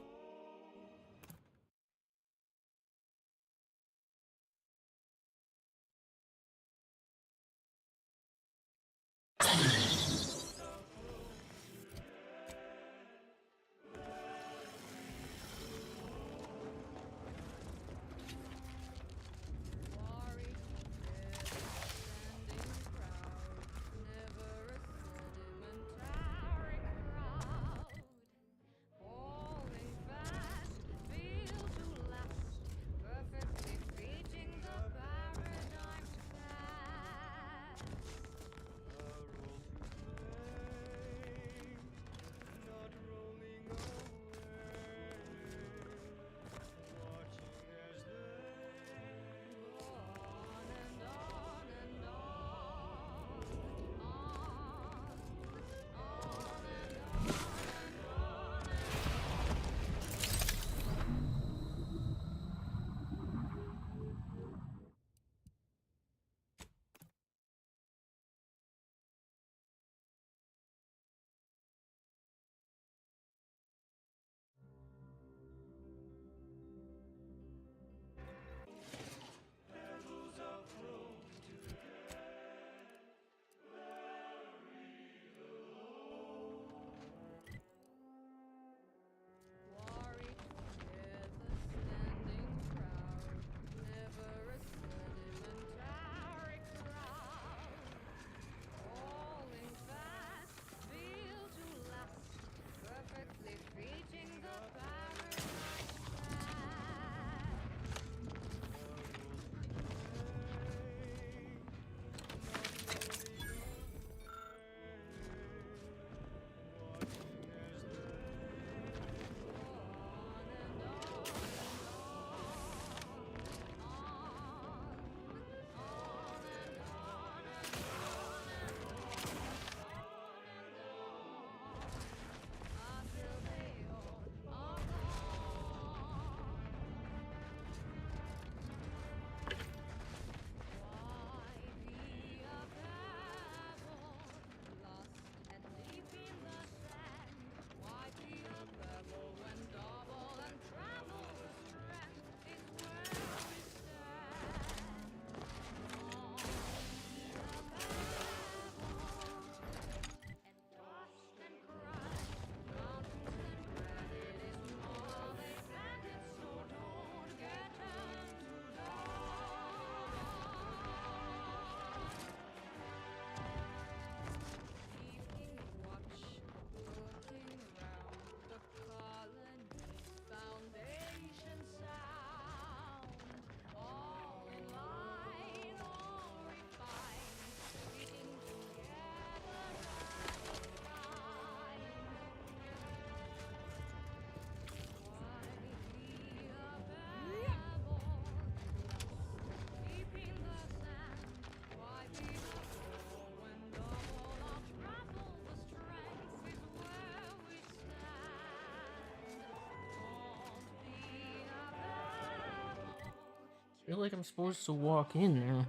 [SPEAKER 1] I feel like I'm supposed to walk in there.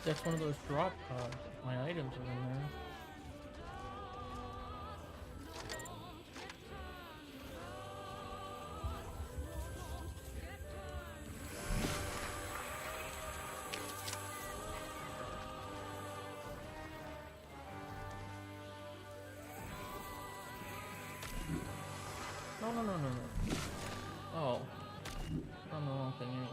[SPEAKER 1] That's one of those drop pods. My items are in there. No, no, no, no, no. Oh. I'm the wrong thing anyway.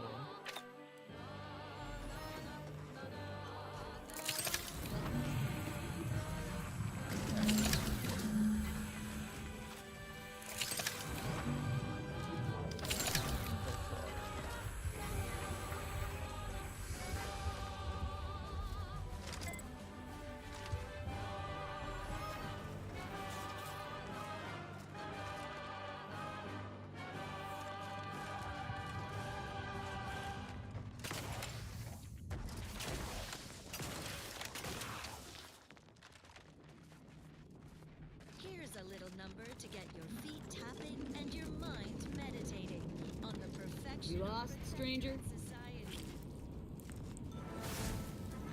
[SPEAKER 10] Here's a little number to get your feet tapping and your mind meditating on the perfection
[SPEAKER 15] You
[SPEAKER 10] of
[SPEAKER 15] lost,
[SPEAKER 10] protectorate
[SPEAKER 15] stranger?
[SPEAKER 10] society.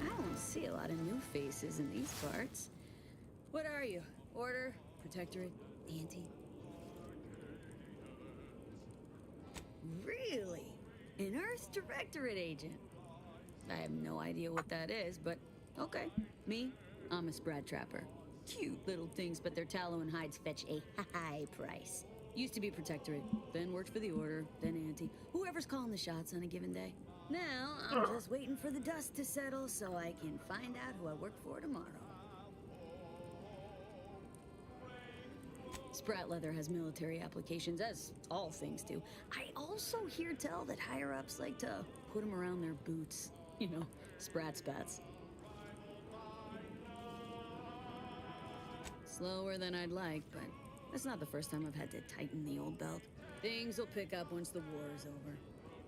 [SPEAKER 6] I don't see a lot of new faces in these parts. What are you? Order? Protectorate? Anti? Really? An Earth Directorate agent? I have no idea what that is, but okay. Me? I'm a Sprat Trapper. Cute little things, but their tallow and hides fetch a high price. Used to be Protectorate, then worked for the Order, then Anti. Whoever's calling the shots on a given day. Now, I'm just waiting for the dust to settle so I can find out who I work for tomorrow. Sprat Leather has military applications, as all things do. I also hear tell that higher-ups like to put them around their boots. You know, Sprat Spats. Slower than I'd like, but that's not the first time I've had to tighten the old belt. Things will pick up once the war is over.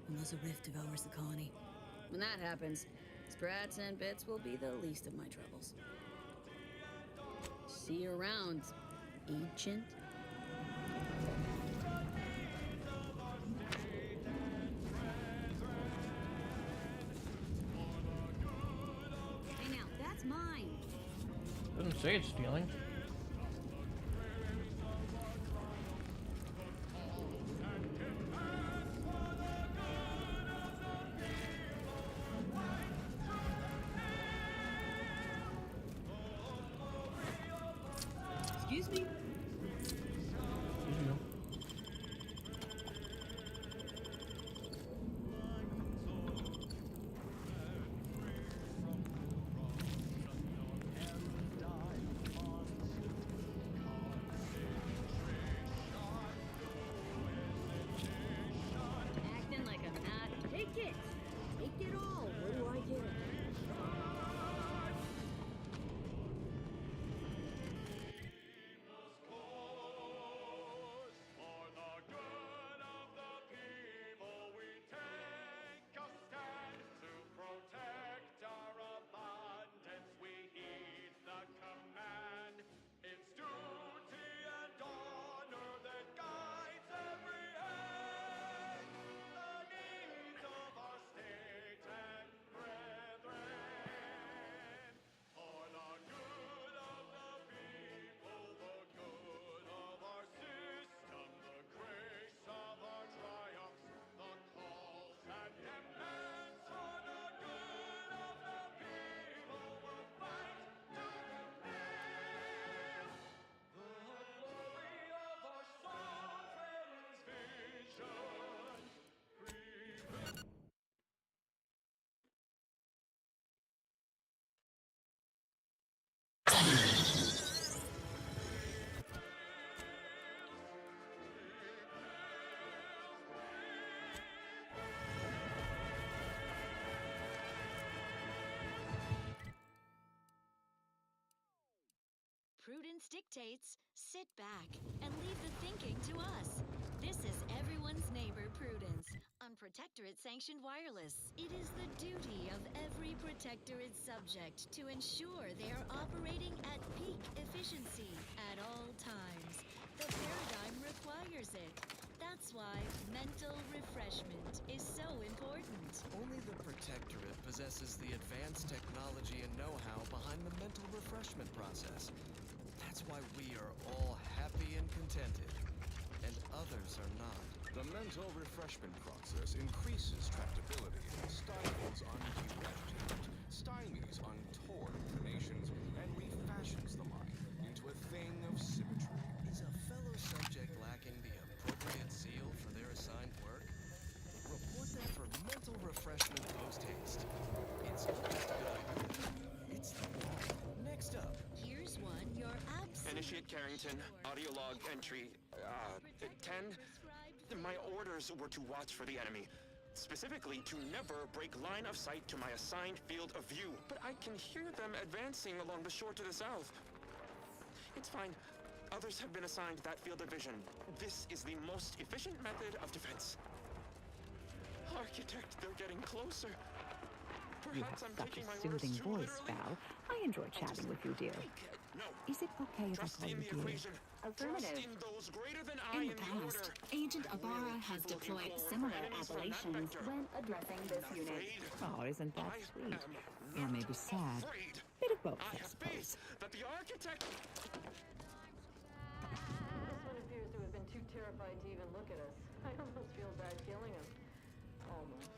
[SPEAKER 6] Unless a rift devours the colony. When that happens, Sprats and Bits will be the least of my troubles. See you around, ancient. Hey now, that's mine.
[SPEAKER 1] Doesn't say it's stealing.
[SPEAKER 6] Excuse me. Acting like I'm not. Take it. Take it all. What do I get?
[SPEAKER 10] Prudence dictates, sit back and leave the thinking to us. This is everyone's neighbor Prudence on Protectorate Sanctioned Wireless. It is the duty of every Protectorate subject to ensure they are operating at peak efficiency at all times. The paradigm requires it. That's why mental refreshment is so important.
[SPEAKER 5] Only the Protectorate possesses the advanced technology and know-how behind the mental refreshment process. That's why we are all happy and contented, and others are not.
[SPEAKER 20] The mental refreshment process increases tractability, stifles undue agitation, stymies untoward inclinations, and refashions the mind into a thing of symmetry.
[SPEAKER 5] Is a fellow subject lacking the appropriate refreshment post-haste. It's not just a good idea. It's the law. Next up.
[SPEAKER 10] Here's one you're absolutely
[SPEAKER 12] Initiate Carrington, audio log entry 10. My orders were to watch for the enemy. Specifically, to never break line of sight to my assigned field of view. But I can hear them advancing along the shore to the south. It's fine. Others have been assigned that field of vision. This is the most efficient method of defense. Architect, they're getting closer.
[SPEAKER 16] You have such a soothing voice, Val. I enjoy chatting with you, dear. Is it okay if I call you dear?
[SPEAKER 13] Affirmative. In the past, Agent Ibarra has deployed similar appellations when addressing this unit.
[SPEAKER 16] Oh, isn't that sweet? Or maybe sad. Bit of both, I suppose.
[SPEAKER 12] That the architect...
[SPEAKER 23] This one appears to have been too terrified to even look at us. I almost feel bad killing him. Almost.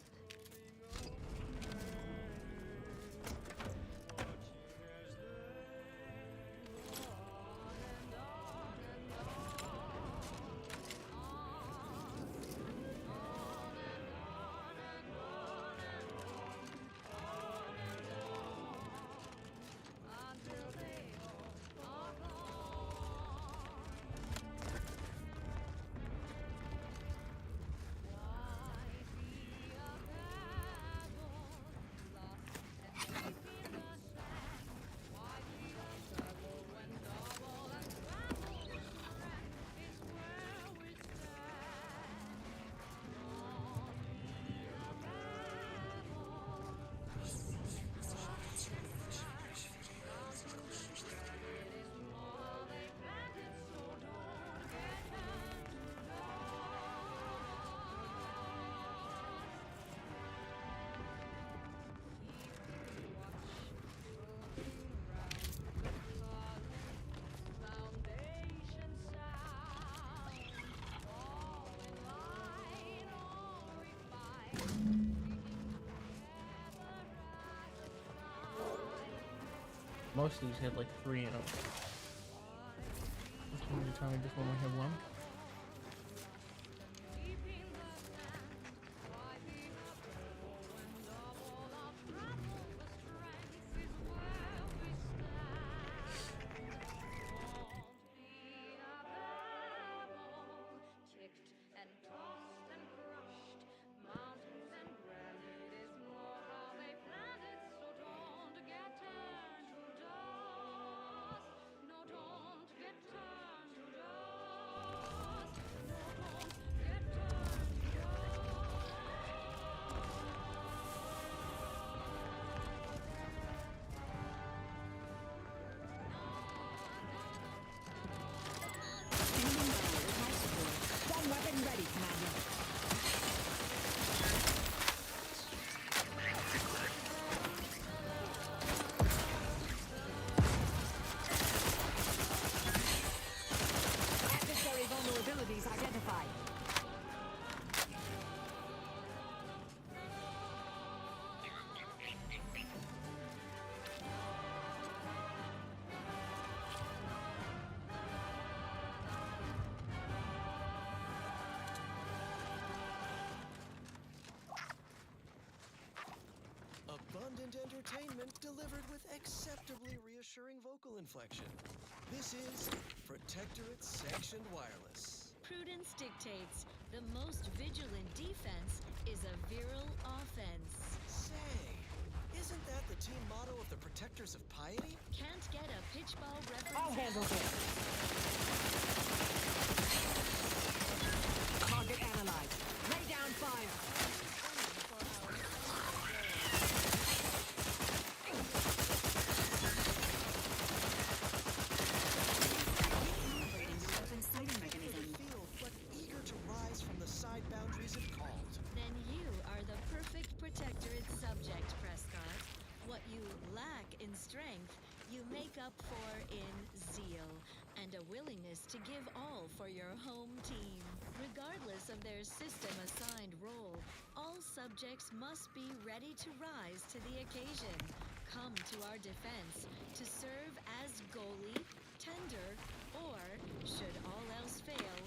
[SPEAKER 1] Most of these have like 3 in them. Can you tell me this one only have 1?
[SPEAKER 5] Abundant entertainment delivered with acceptably reassuring vocal inflection. This is Protectorate Sanctioned Wireless.
[SPEAKER 10] Prudence dictates the most vigilant defense is a virile offense.
[SPEAKER 5] Say, isn't that the team motto of the Protectors of Piety?
[SPEAKER 10] Can't get a pitchball reference.
[SPEAKER 6] I'll handle this. Target analyzed. Lay down fire.
[SPEAKER 10] Then you are the perfect Protectorate subject, Prescott. What you lack in strength, you make up for in zeal and a willingness to give all for your home team. Regardless of their system-assigned role, all subjects must be ready to rise to the occasion. Come to our defense to serve as goalie, tender, or, should all else fail,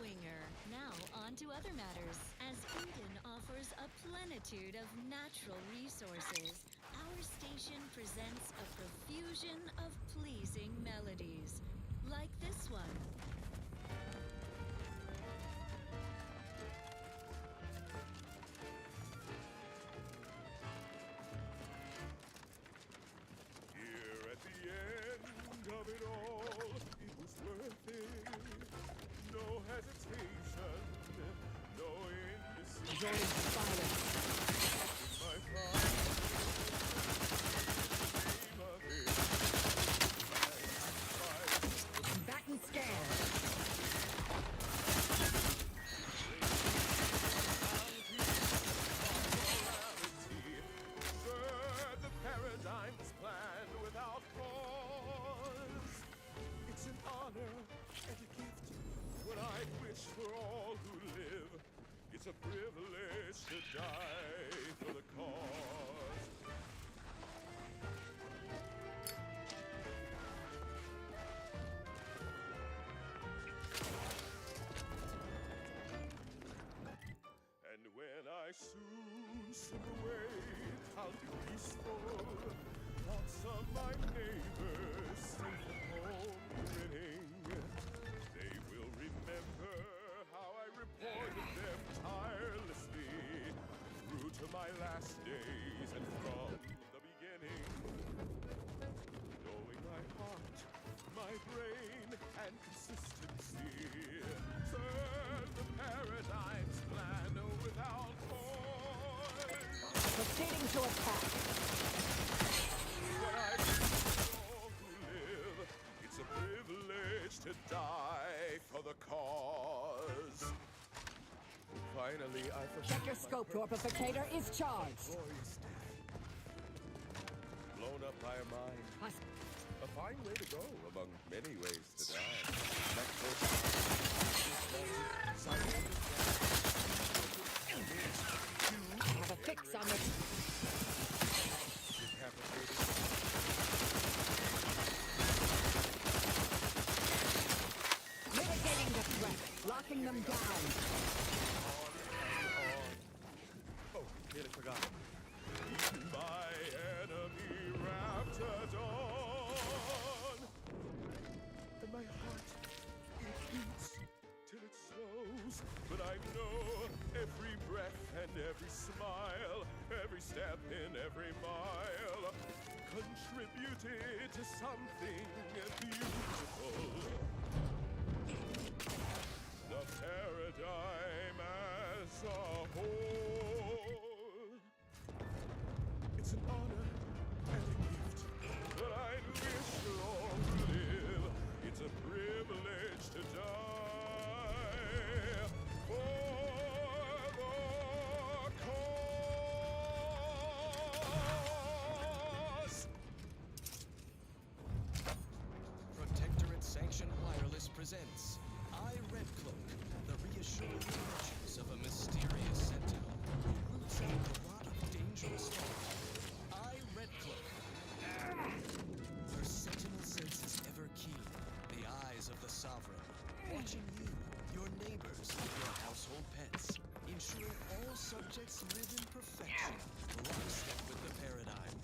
[SPEAKER 10] Swinger. Now on to other matters. As Eden offers a plenitude of natural resources, our station presents a profusion of pleasing melodies, like this one.
[SPEAKER 3] Here at the end of it all, it was worth it. No hesitation, no indecision. My
[SPEAKER 15] Combatant scan.
[SPEAKER 3] Sure, the paradigm's planned without cause. It's an honor and a gift when I wish for all who live. It's a privilege to die for the cause. And when I soon slip away, I'll be peaceful. Thoughts of my neighbors safe at home grinning. They will remember how I reported them tirelessly through to my last days and from the beginning. Knowing my heart, my brain, and consistency. Turn the paradigm's plan without pause.
[SPEAKER 15] Proceeding to attack.
[SPEAKER 3] When I wish all who live, it's a privilege to die for the cause. Finally, I forgot.
[SPEAKER 15] Check your scope. Torpificator is charged.
[SPEAKER 3] Glorious death. Blown up by a mine. A fine way to go among many ways to die.
[SPEAKER 15] I have a fix on this. Mitigating the threat. Locking them down.
[SPEAKER 3] Oh, nearly forgot. Eaten by enemy wrapped at dawn. And my heart, it beats till it slows. But I know every breath and every smile, every step in every mile contributed to something beautiful. The paradigm as a whole. It's an honor and a gift that I wish all to live. It's a privilege to die for the cause.
[SPEAKER 5] Protectorate Sanctioned Wireless presents I, Red Cloak, the reassuring images of a mysterious sentinel who roots out a lot of dangerous thought. I, Red Cloak. Her sentinel sense is ever keen, the eyes of the sovereign, watching you, your neighbors, your household pets, ensuring all subjects live in perfection, lockstep with the paradigm.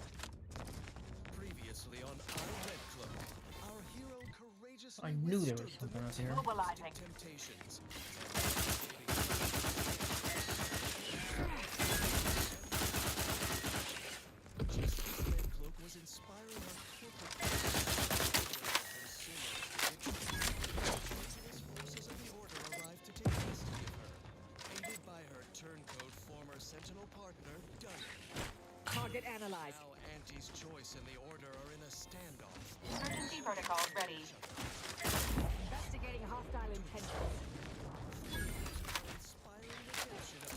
[SPEAKER 5] Previously on I, Red Cloak, our hero courageously
[SPEAKER 1] I knew there was
[SPEAKER 5] withstood
[SPEAKER 1] something
[SPEAKER 5] the
[SPEAKER 1] out here.
[SPEAKER 5] materialistic temptations. Just as Red Cloak was inspiring our corporate treacherous forces of the Order arrived to take custody of her, aided by her turncoat former Sentinel partner, Dunning.
[SPEAKER 15] Target analyzed.
[SPEAKER 5] Now Auntie's choice and the Order are in a standoff.
[SPEAKER 2] Emergency protocol ready.
[SPEAKER 15] Investigating hostile intentions.
[SPEAKER 5] Inspiring redemption of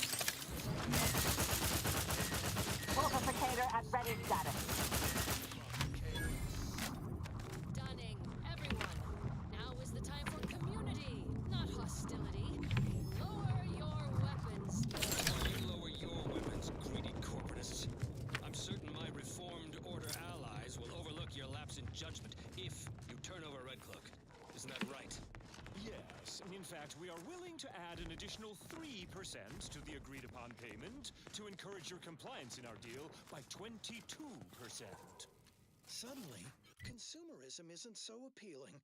[SPEAKER 2] Torpificator at ready status.
[SPEAKER 10] Dunning, everyone. Now is the time for community, not hostility. Lower your weapons.
[SPEAKER 11] You lower your weapons, greedy corporatists. I'm certain my reformed Order allies will overlook your lapse in judgment if you turn over Red Cloak. Isn't that right?
[SPEAKER 12] Yes, in fact, we are willing
[SPEAKER 8] to add an additional 3% to the agreed-upon payment to encourage your compliance in our deal by 22%.
[SPEAKER 5] Suddenly, consumerism isn't so appealing.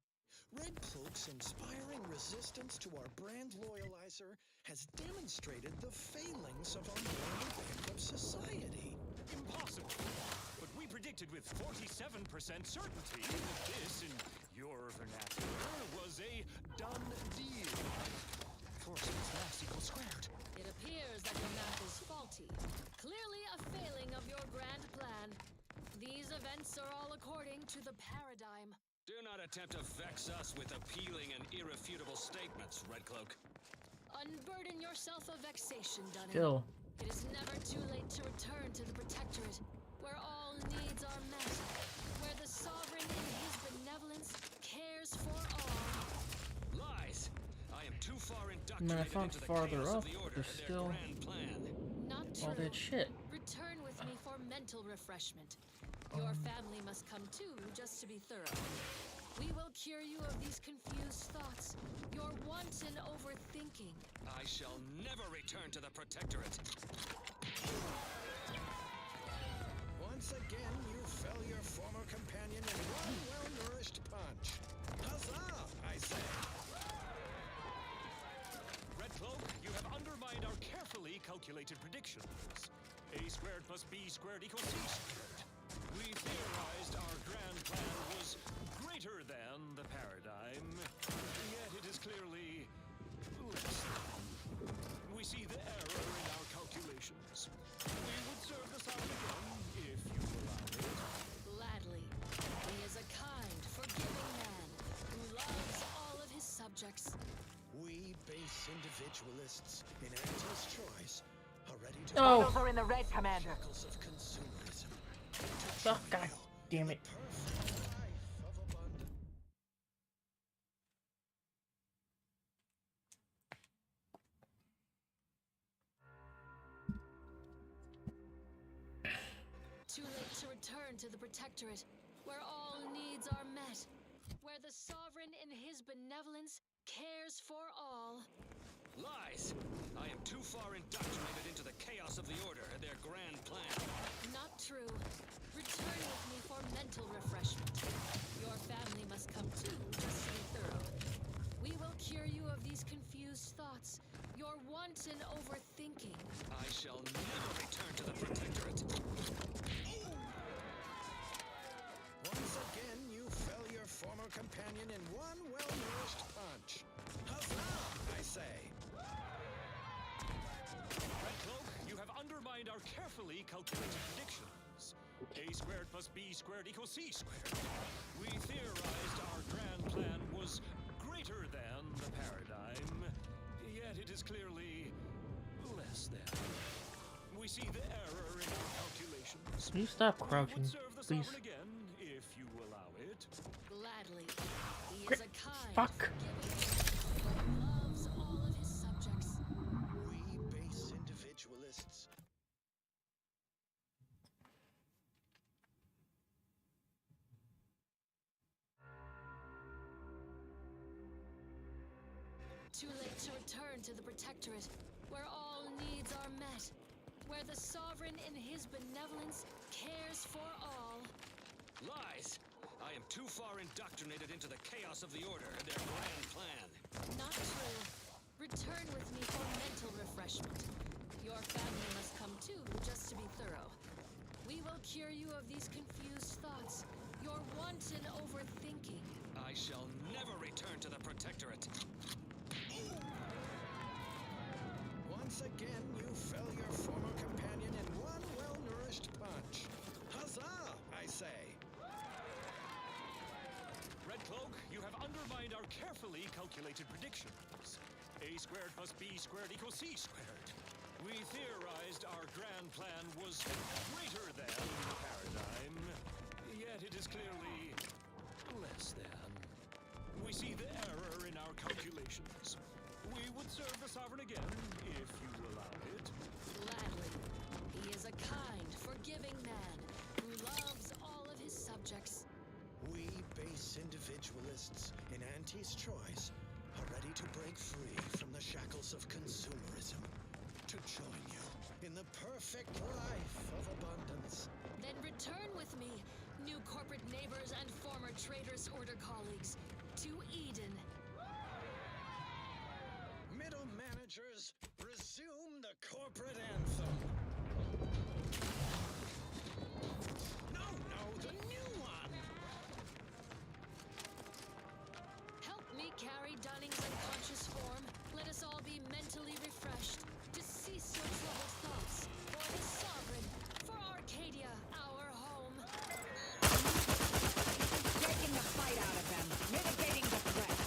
[SPEAKER 5] Red Cloak's inspiring resistance to our brand loyalizer has demonstrated the failings of our modern bankrupt society.
[SPEAKER 8] Impossible! But we predicted with 47% certainty that this, in your vernacular, was a done deal. Force plus mass equals squared.
[SPEAKER 21] It appears that your math is faulty. Clearly a failing of your grand plan. These events are all according to the paradigm.
[SPEAKER 11] Do not attempt to vex us with appealing and irrefutable statements, Redcloak.
[SPEAKER 21] Unburden yourself of vexation, Dunning.
[SPEAKER 1] Still.
[SPEAKER 21] It is never too late to return to the Protectorate, where all needs are met, where the Sovereign in his benevolence cares for all.
[SPEAKER 11] Lies! I am too far
[SPEAKER 1] I
[SPEAKER 11] indoctrinated
[SPEAKER 1] found
[SPEAKER 11] into the
[SPEAKER 1] farther
[SPEAKER 11] chaos
[SPEAKER 1] up,
[SPEAKER 11] of the Order
[SPEAKER 1] there's
[SPEAKER 11] and their
[SPEAKER 1] still
[SPEAKER 11] grand plan.
[SPEAKER 21] Not
[SPEAKER 1] all
[SPEAKER 21] true.
[SPEAKER 1] that shit.
[SPEAKER 21] Return with me for mental refreshment. Your family must come too, just to be thorough. We will cure you of these confused thoughts, your wanton overthinking.
[SPEAKER 11] I shall never return to the Protectorate.
[SPEAKER 5] Once again, you fell your former companion in one well-nourished punch. Huzzah, I say!
[SPEAKER 8] Redcloak, you have undermined our carefully calculated predictions. A squared plus B squared equals C squared. We theorized our grand plan was greater than the paradigm, yet it is clearly less than. We see the error in our calculations. We would serve this out again if you allow it.
[SPEAKER 21] Gladly. He is a kind, forgiving man who loves all of his subjects.
[SPEAKER 5] We base individualists in Antilles choice are ready to
[SPEAKER 1] Oh.
[SPEAKER 2] Are in the red, Commander.
[SPEAKER 5] shackles of consumerism.
[SPEAKER 1] Oh, God damn it.
[SPEAKER 21] Too late to return to the Protectorate, where all needs are met, where the Sovereign in his benevolence cares for all.
[SPEAKER 11] Lies! I am too far indoctrinated into the chaos of the Order and their grand plan.
[SPEAKER 21] Not true. Return with me for mental refreshment. Your family must come too, just to be thorough. We will cure you of these confused thoughts, your wanton overthinking.
[SPEAKER 11] I shall never return to the Protectorate.
[SPEAKER 5] Once again, you fell your former companion in one well-nourished punch. Huzzah, I say!
[SPEAKER 8] Redcloak, you have undermined our carefully calculated predictions. A squared plus B squared equals C squared. We theorized our grand plan was greater than the paradigm, yet it is clearly less than. We see the error in our calculations.
[SPEAKER 1] Can you stop crouching,
[SPEAKER 8] We would serve the
[SPEAKER 1] please?
[SPEAKER 8] Sovereign again if you allow it.
[SPEAKER 21] Gladly. He is a kind,
[SPEAKER 1] Fuck.
[SPEAKER 21] forgiving man who loves all of his subjects.
[SPEAKER 5] We base individualists.
[SPEAKER 21] Too late to return to the Protectorate, where all needs are met, where the Sovereign in his benevolence cares for all.
[SPEAKER 11] Lies! I am too far indoctrinated into the chaos of the Order and their grand plan.
[SPEAKER 21] Not true. Return with me for mental refreshment. Your family must come too, just to be thorough. We will cure you of these confused thoughts, your wanton overthinking.
[SPEAKER 11] I shall never return to the Protectorate.
[SPEAKER 5] Once again, you fell your former companion in one well-nourished punch. Huzzah, I say!
[SPEAKER 8] Redcloak, you have undermined our carefully calculated predictions. A squared plus B squared equals C squared. We theorized our grand plan was greater than the paradigm, yet it is clearly less than. We see the error in our calculations. We would serve the Sovereign again if you allow it.
[SPEAKER 21] Gladly. He is a kind, forgiving man who loves all of his subjects.
[SPEAKER 5] We base individualists in Antilles choice are ready to break free from the shackles perfect life of abundance.
[SPEAKER 21] Then return with me, new corporate neighbors and former Traitors Order colleagues, to Eden.
[SPEAKER 5] Middle managers, resume the corporate anthem. No, the new one.
[SPEAKER 21] Help me carry Dunning's unconscious form. Let us all be mentally refreshed. To cease your troubled thoughts. For the Sovereign. For Arcadia, our home.
[SPEAKER 16] Taking the fight out of them. Mitigating the threat.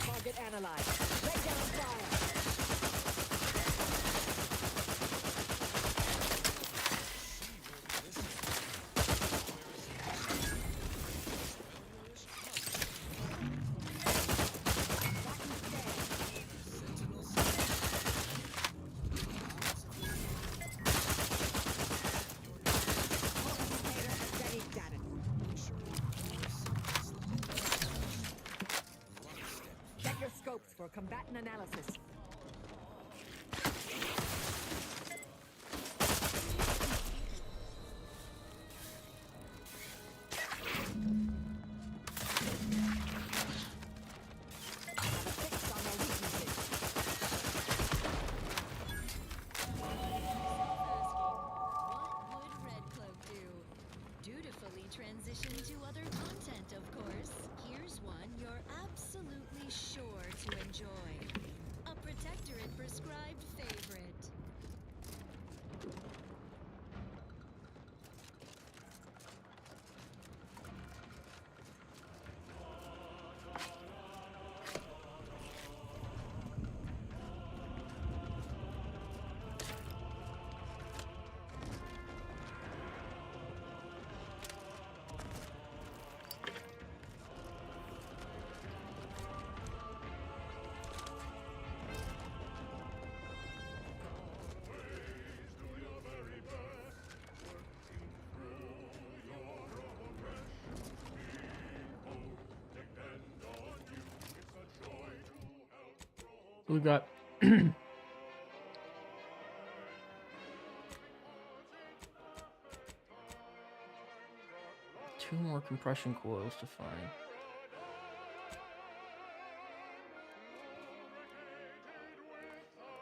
[SPEAKER 16] Target analyzed. Lay down fire. Check your scopes for combatant analysis.
[SPEAKER 10] Dutifully transition to other content, of course. Here's one you're absolutely sure to enjoy. A Protectorate prescribed favorite.
[SPEAKER 1] We got 2 more compression coils to find.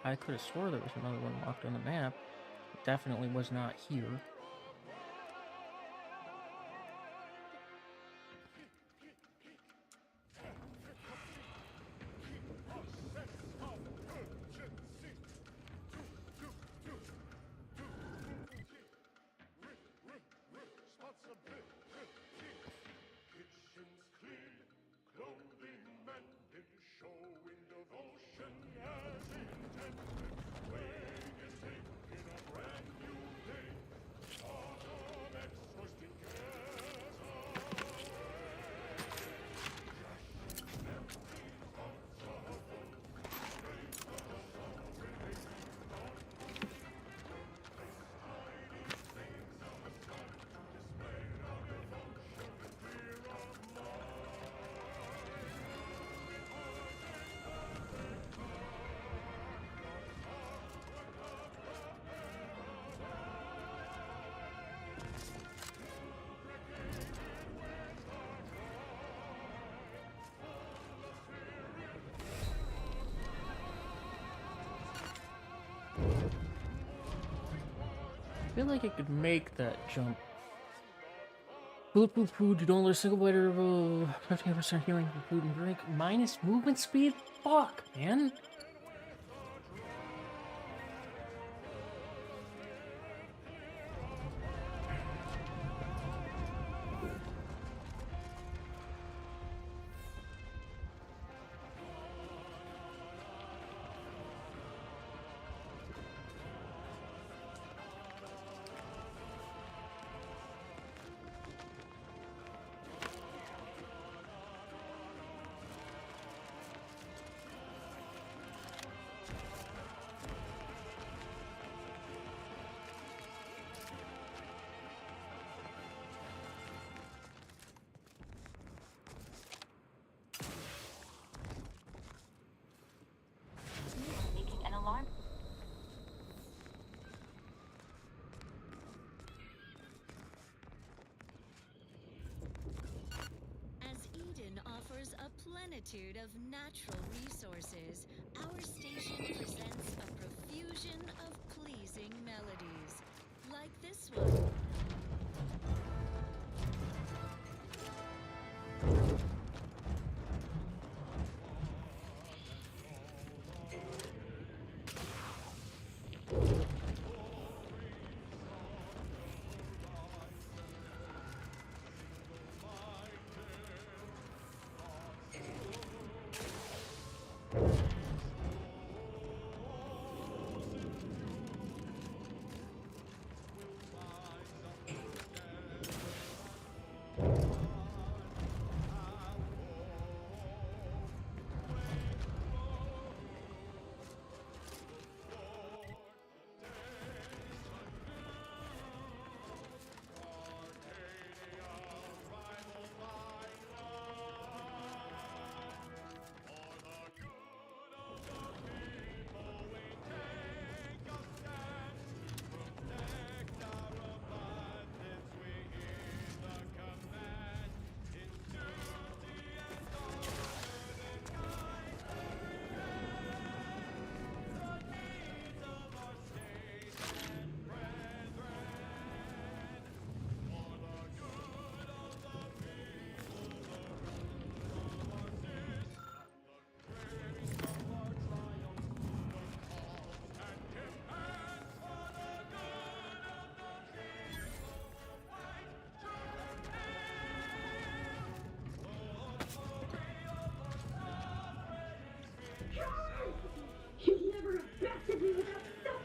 [SPEAKER 1] I could have swore there was another one marked on the map. It definitely was not here. I feel like it could make that jump. Food, food, food. You don't let a single biter of 15% healing for food and drink. Minus movement speed? Fuck, man.
[SPEAKER 10] plenitude of natural resources, our station presents a profusion of pleasing melodies, like this one.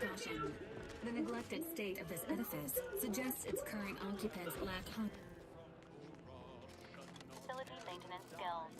[SPEAKER 13] Caution. The neglected state of this edifice suggests its current occupants lack
[SPEAKER 2] Facility maintenance skills.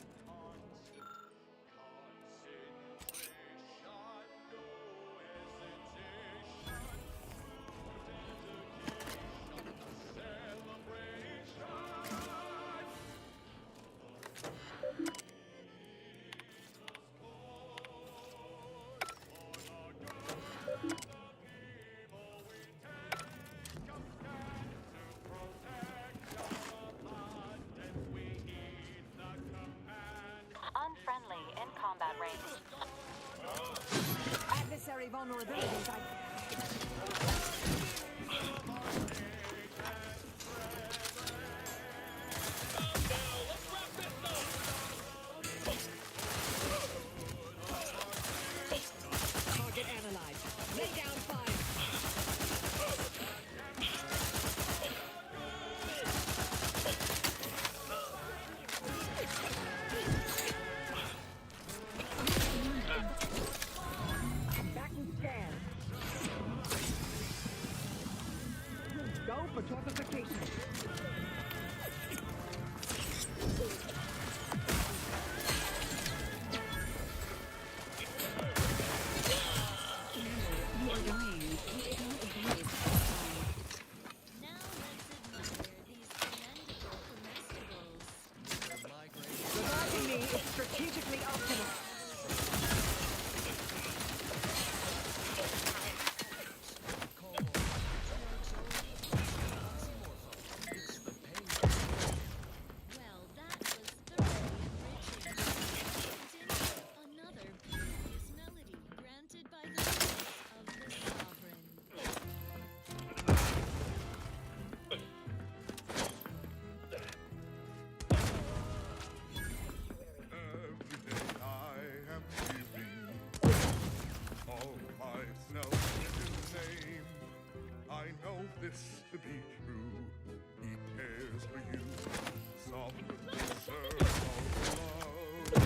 [SPEAKER 2] Unfriendly in combat range.
[SPEAKER 15] Adversary vulnerabilities. Target analyzed. Lay down fire. Go for fortification.
[SPEAKER 13] You are dying. You cannot evade.
[SPEAKER 10] Now let's admire these commendable comestibles.
[SPEAKER 15] Reviving me is strategically optimal.
[SPEAKER 10] Well, that was thoroughly enriching. Another previous melody granted by the voice of the sovereign.
[SPEAKER 3] Every day I am giving all myself in his name. I know this to be true. He cares for you. Sovereign deserves all love.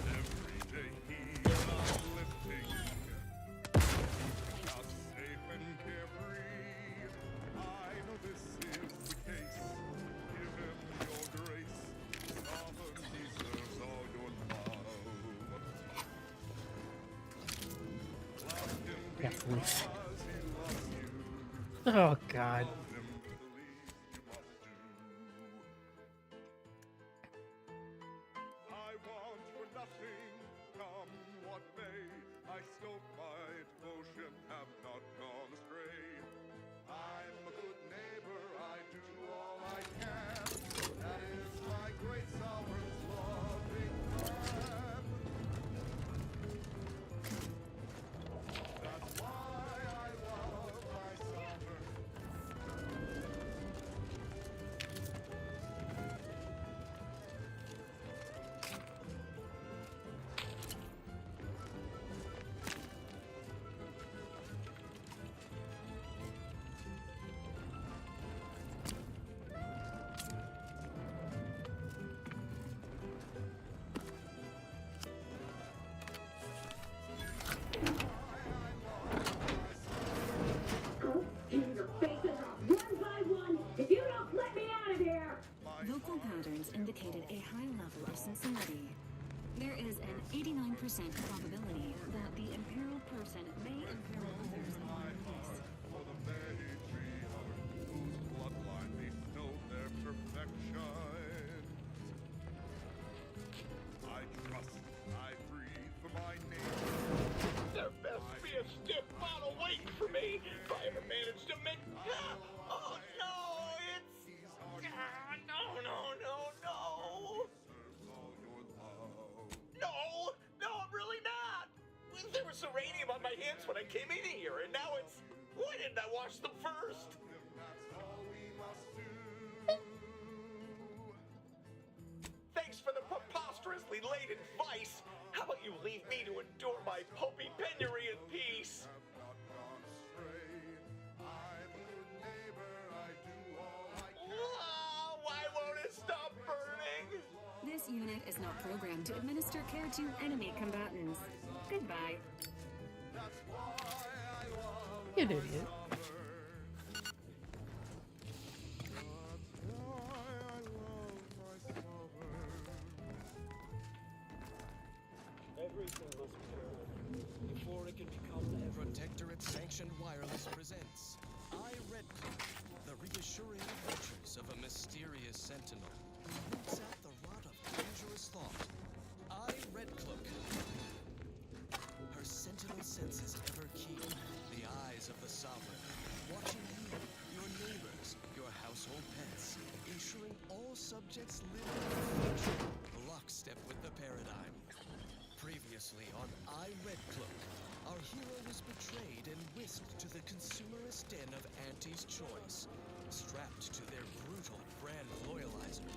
[SPEAKER 3] Every day he's uplifting, keeping us safe and carefree. I know this is the case. Give him your grace. Sovereign deserves all your love. Love him
[SPEAKER 1] Yeah,
[SPEAKER 3] because
[SPEAKER 1] please.
[SPEAKER 3] he loves you.
[SPEAKER 1] Oh God.
[SPEAKER 3] Love him the least you must do. I want for nothing, come what may. I stoke my devotion, have not gone astray. I'm a good neighbor, I do all I can. That is my
[SPEAKER 13] indicated a high level of sincerity. There is an 89% probability that the imperiled person may imperil others in one case.
[SPEAKER 3] For the matriarch, whose bloodline bestowed their perfection. I trust, I breathe for my neighbor.
[SPEAKER 12] There best be a stiff bottle waiting for me if I ever manage to make... Oh no, it's... No, no, no, no! No, I'm really not! There was uranium on my hands when I came in here, and now it's... Why didn't I wash them first? Thanks for the preposterously late advice. How about you leave me to endure my pulpy penury in peace? Why won't it stop burning?
[SPEAKER 13] This unit is not programmed to administer care to enemy combatants. Goodbye.
[SPEAKER 1] You idiot.
[SPEAKER 5] Everything must be heard before it can become ever.
[SPEAKER 4] Protectorate Sanctioned Wireless presents I, Red Cloak, the reassuring adventures of a mysterious sentinel. Roots out the rot of dangerous thought. I, Red Cloak. Her sentinel senses ever keen, the eyes of the sovereign, watching you, your neighbors, your household pets, ensuring all subjects live in perfection, lockstep with the paradigm. Previously on I, Red Cloak, our hero was betrayed and whisked to the consumerist den of Auntie's Choice, strapped to their brutal brand loyalizer.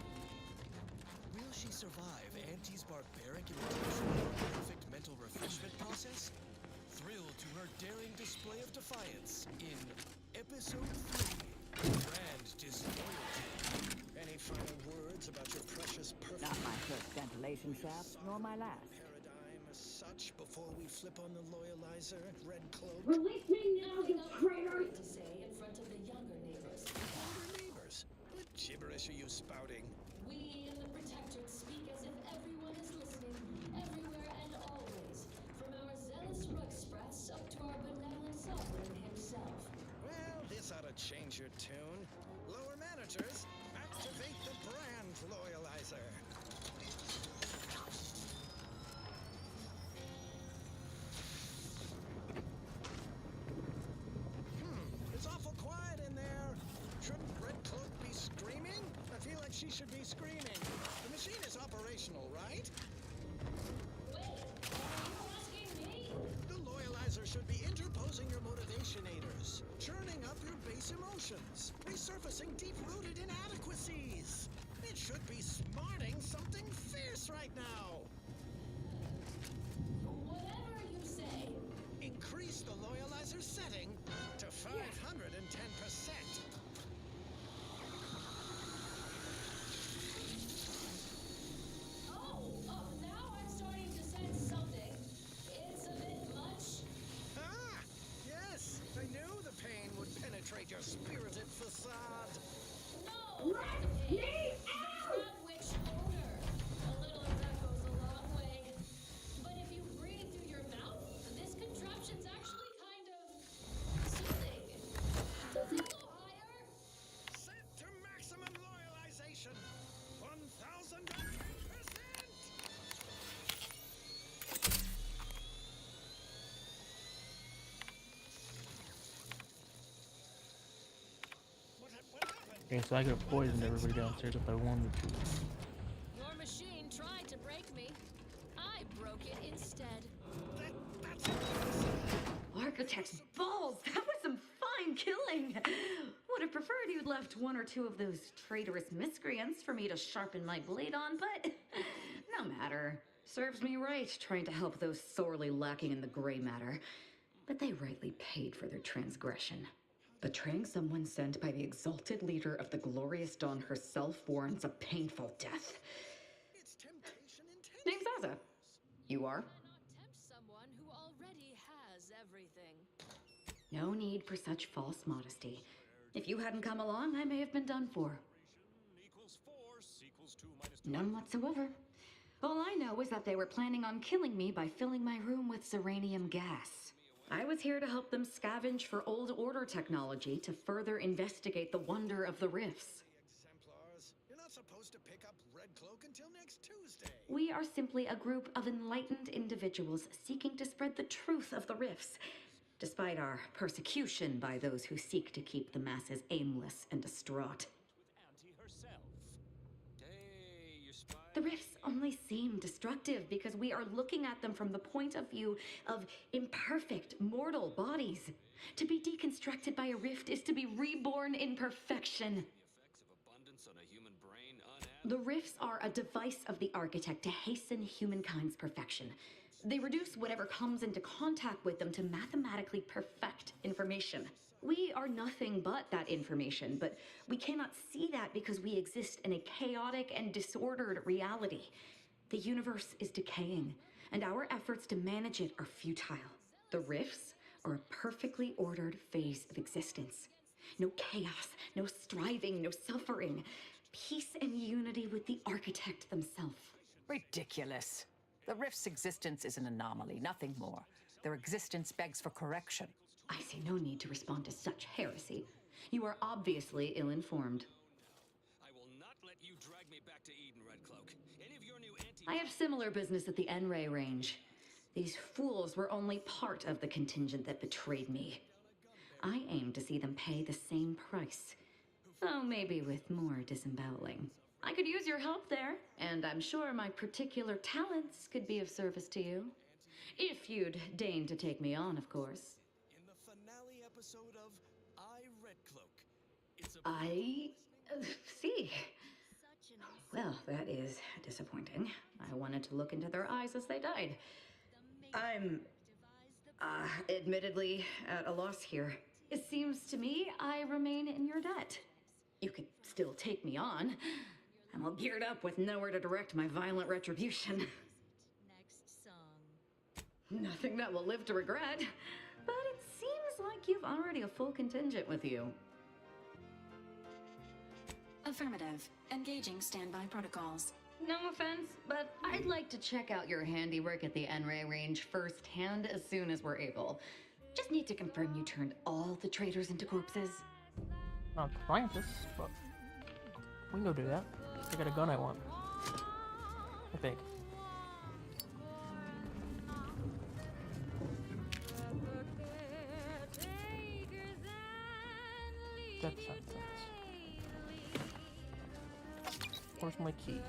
[SPEAKER 4] Will she survive Auntie's barbaric imitation of her perfect mental refreshment process? Thrilled to her daring display of defiance in Episode 3, Brand Disloyalty.
[SPEAKER 5] Any final words about your precious perfect...
[SPEAKER 16] Not my first ventilation shaft, nor my last.
[SPEAKER 5] ...paradigm as such before we flip on the loyalizer, Red Cloak?
[SPEAKER 15] Release me now, you traitor!
[SPEAKER 21] To say in front of the younger neighbors.
[SPEAKER 5] Younger neighbors? What gibberish are you spouting?
[SPEAKER 21] We in the Protectorate speak as if everyone is listening, everywhere and always. From our zealous rug sprats up to our benevolent sovereign himself.
[SPEAKER 5] Well, this ought to change your tune. Lower managers, activate the brand loyalizer. It's awful quiet in there. Shouldn't Red Cloak be screaming? I feel like she should be screaming. The machine is operational, right?
[SPEAKER 21] Wait, are you asking me?
[SPEAKER 5] The loyalizer should be interposing your motivationators, churning up your base emotions, resurfacing deep-rooted inadequacies. It should be smarting something fierce right now.
[SPEAKER 21] Whatever you say.
[SPEAKER 5] Increase the loyalizer setting to 510%.
[SPEAKER 21] Now I'm starting to sense something. It's a bit much.
[SPEAKER 5] Ah, yes, I knew the pain would penetrate your spirited facade.
[SPEAKER 21] No! Let me out! The witch odor. A little of that goes a long way. But if you breathe through your mouth, this contraption's actually kind of soothing. Does it go higher?
[SPEAKER 5] Set to maximum loyalization. 1,000%.
[SPEAKER 1] Okay, so I could have poisoned everybody downstairs if I wanted to.
[SPEAKER 21] Your machine tried to break me. I broke it instead.
[SPEAKER 14] Architect's balls! That was some fine killing! Would have preferred you'd left one or two of those traitorous miscreants for me to sharpen my blade on, but no matter. Serves me right trying to help those sorely lacking in the gray matter. But they rightly paid for their transgression. Betraying someone sent by the exalted leader of the glorious dawn herself warrants a painful death. Name's Azza. You are?
[SPEAKER 21] Tempt someone who already has everything.
[SPEAKER 14] No need for such false modesty. If you hadn't come along, I may have been done for.
[SPEAKER 8] Equals force equals 2 minus
[SPEAKER 14] None whatsoever. All I know is that they were planning on killing me by filling my room with Zeranium gas. I was here to help them scavenge for old order technology to further investigate the wonder of the rifts.
[SPEAKER 5] Exemplars. You're not supposed to pick up Red Cloak until next Tuesday.
[SPEAKER 14] We are simply a group of enlightened individuals seeking to spread the truth of the rifts, despite our persecution by those who seek to keep the masses aimless and distraught. The rifts only seem destructive because we are looking at them from the point of view of imperfect, mortal bodies. To be deconstructed by a rift is to be reborn in perfection. The rifts are a device of the architect to hasten humankind's perfection. They reduce whatever comes into contact with them to mathematically perfect information. We are nothing but that information, but we cannot see that because we exist in a chaotic and disordered reality. The universe is decaying, and our efforts to manage it are futile. The rifts are a perfectly ordered phase of existence. No chaos, no striving, no suffering. Peace and unity with the architect themselves.
[SPEAKER 17] Ridiculous. The rift's existence is an anomaly, nothing more. Their existence begs for correction.
[SPEAKER 14] I see no need to respond to such heresy. You are obviously ill-informed.
[SPEAKER 11] I will not let you drag me back to Eden, Red Cloak. Any of your new
[SPEAKER 14] I have similar business at the N-Ray range. These fools were only part of the contingent that betrayed me. I aim to see them pay the same price, though maybe with more disemboweling. I could use your help there, and I'm sure my particular talents could be of service to you. If you'd deign to take me on, of course.
[SPEAKER 5] In the finale episode of I, Red Cloak.
[SPEAKER 14] I see. Well, that is disappointing. I wanted to look into their eyes as they died. I'm, admittedly at a loss here. It seems to me I remain in your debt. You could still take me on. I'm all geared up with nowhere to direct my violent retribution.
[SPEAKER 10] Next song.
[SPEAKER 14] Nothing that will live to regret. But it seems like you've already a full contingent with you.
[SPEAKER 13] Affirmative. Engaging standby protocols.
[SPEAKER 14] No offense, but I'd like to check out your handiwork at the N-Ray range firsthand as soon as we're able. Just need to confirm you turned all the traitors into corpses.
[SPEAKER 1] Not scientists, but we can go do that. I got a gun I want. I think. Death sentence. Where's my key?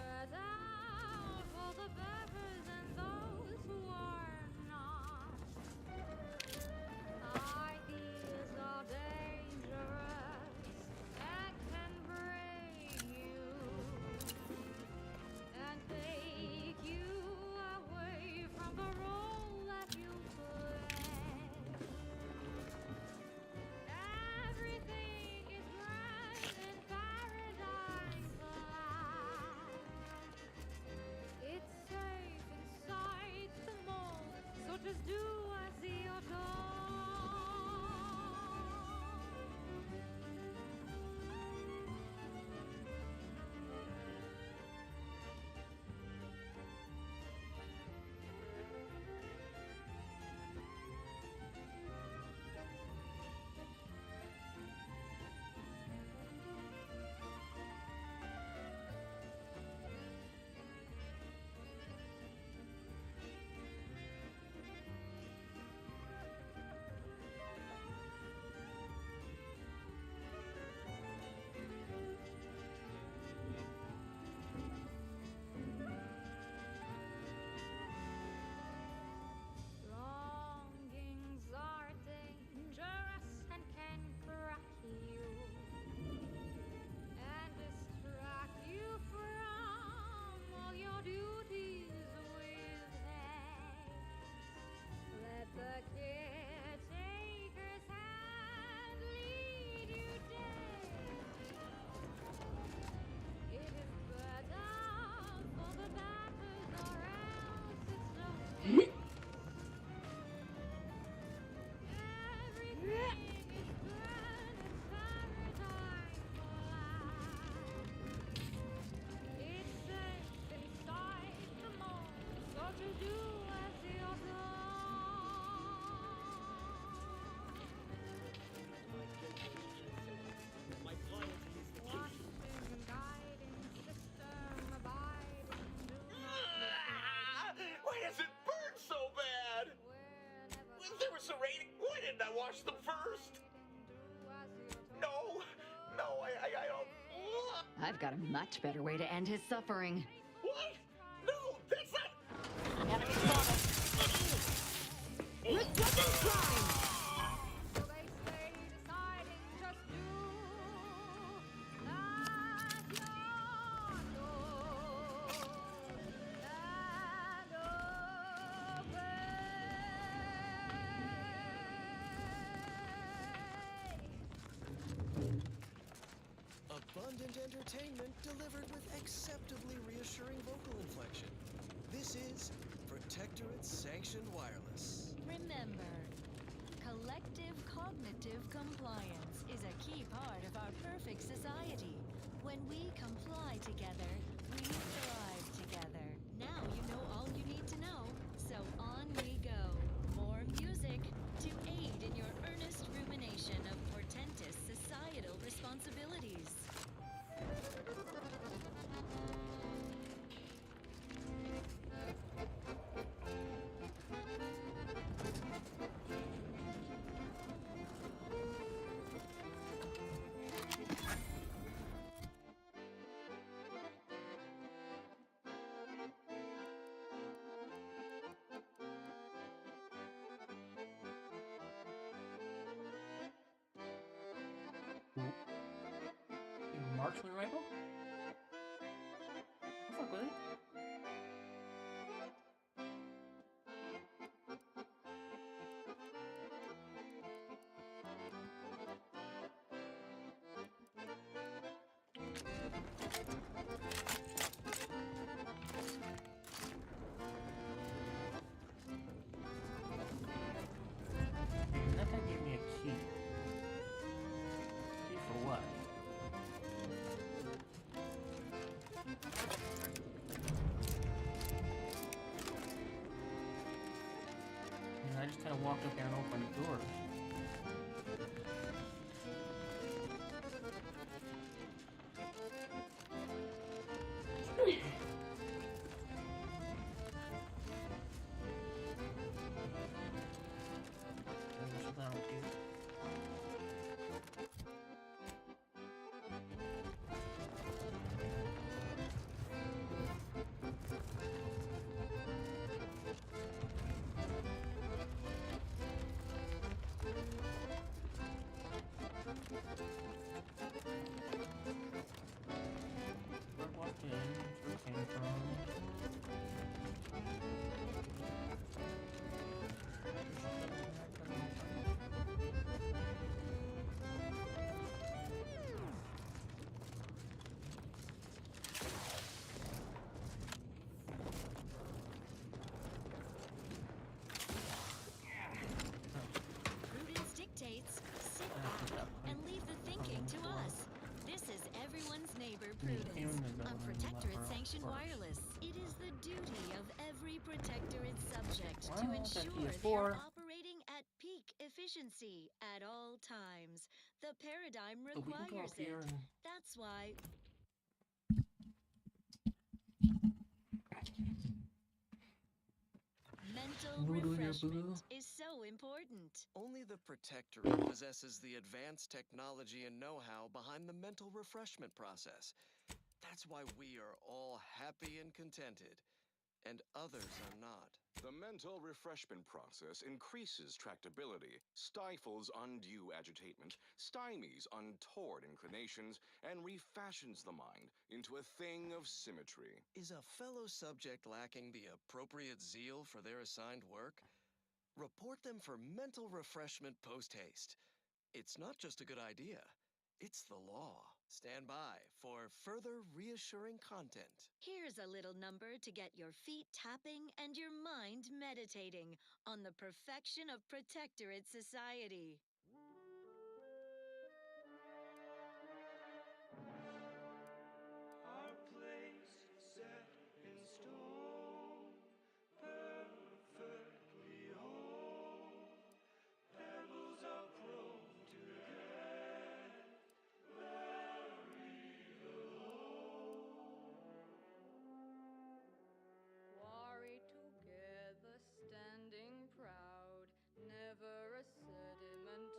[SPEAKER 14] I've got a much better way to end his suffering.
[SPEAKER 9] What? No, that's not.
[SPEAKER 2] Enemy spotted.
[SPEAKER 15] Requesting prime!
[SPEAKER 5] Abundant entertainment delivered with acceptably reassuring vocal inflection. This is Protectorate Sanctioned Wireless.
[SPEAKER 10] Remember, collective cognitive compliance is a key part of our perfect society. When we comply together, we thrive together. Now you know all you need to know, so on we go. More music to aid in your earnest rumination of portentous societal responsibilities.
[SPEAKER 1] Marksman rifle? I'll fuck with it. That guy gave me a key. Key for what? And I just kind of walked up there and opened the doors. Sit down with you. Walked in, that's where it came from.
[SPEAKER 10] Prudence dictates, sit back and leave the thinking to us. This is everyone's neighbor Prudence on Protectorate Sanctioned Wireless. It is the duty of every Protectorate subject to ensure they are operating at peak efficiency at all times. The paradigm
[SPEAKER 1] So we can go
[SPEAKER 10] requires
[SPEAKER 1] up here
[SPEAKER 10] it.
[SPEAKER 1] and
[SPEAKER 10] That's why mental refreshment is so important.
[SPEAKER 5] Only the Protectorate possesses the advanced technology and know-how behind the mental refreshment process. That's why we are all happy and contented, and others are not.
[SPEAKER 20] The mental refreshment process increases tractability, stifles undue agitation, stymies untoward inclinations, and refashions the mind into a thing of symmetry.
[SPEAKER 5] Is a fellow subject lacking the appropriate zeal for their assigned work? Report them for mental refreshment post-haste. It's not just a good idea, it's the law. Stand by for further reassuring content.
[SPEAKER 10] Here's a little number to get your feet tapping and your mind meditating on the perfection of Protectorate society.
[SPEAKER 9] Our place set in stone, perfectly whole. Pebbles are prone to get buried alone.
[SPEAKER 18] Quarry together, standing proud, never a sediment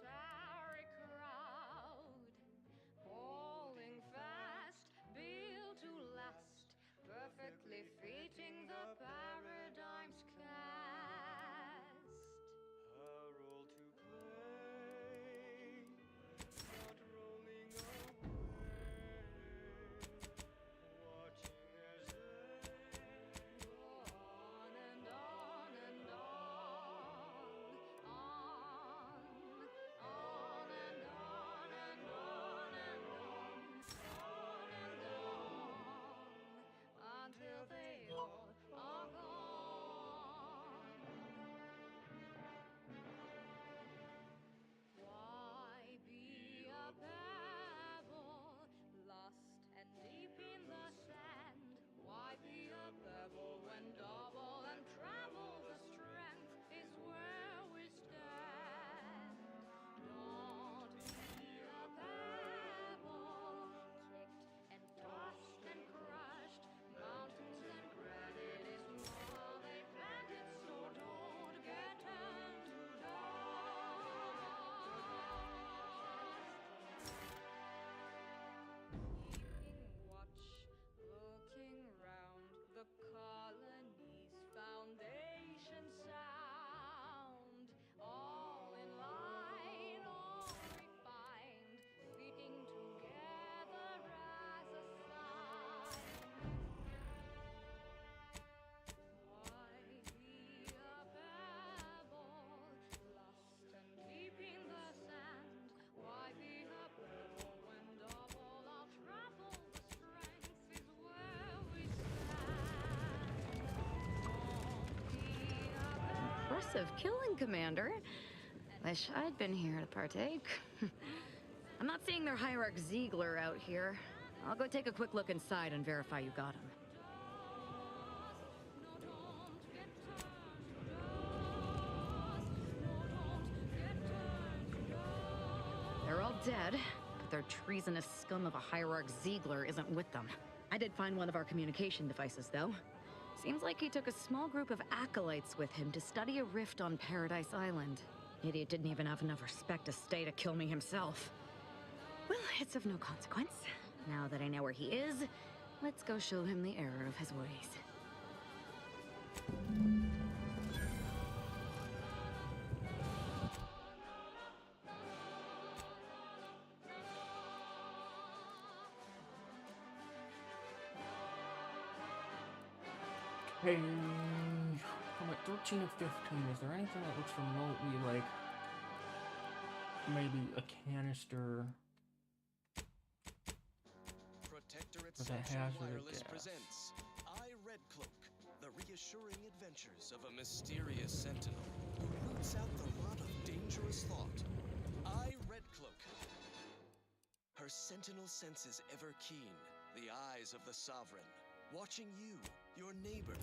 [SPEAKER 14] Impressive killing, Commander. Wish I'd been here to partake. I'm not seeing their hierarch Ziegler out here. I'll go take a quick look inside and verify you got him. They're all dead, but their treasonous scum of a hierarch Ziegler isn't with them. I did find one of our communication devices, though. Seems like he took a small group of acolytes with him to study a rift on Paradise Island. Idiot didn't even have enough respect to stay to kill me himself. Well, it's of no consequence. Now that I know where he is, let's go show him the error of his ways.
[SPEAKER 1] Hey, I'm at 13 of 15. Is there anything that looks remotely like maybe a canister
[SPEAKER 5] Protectorate
[SPEAKER 1] with a
[SPEAKER 5] Sanctioned
[SPEAKER 1] hazard
[SPEAKER 5] Wireless
[SPEAKER 1] gas?
[SPEAKER 5] presents I, Red Cloak, the reassuring adventures of a mysterious sentinel who roots out the rot of dangerous thought. I, Red Cloak. Her sentinel senses ever keen, the eyes of the sovereign, watching you, your neighbor.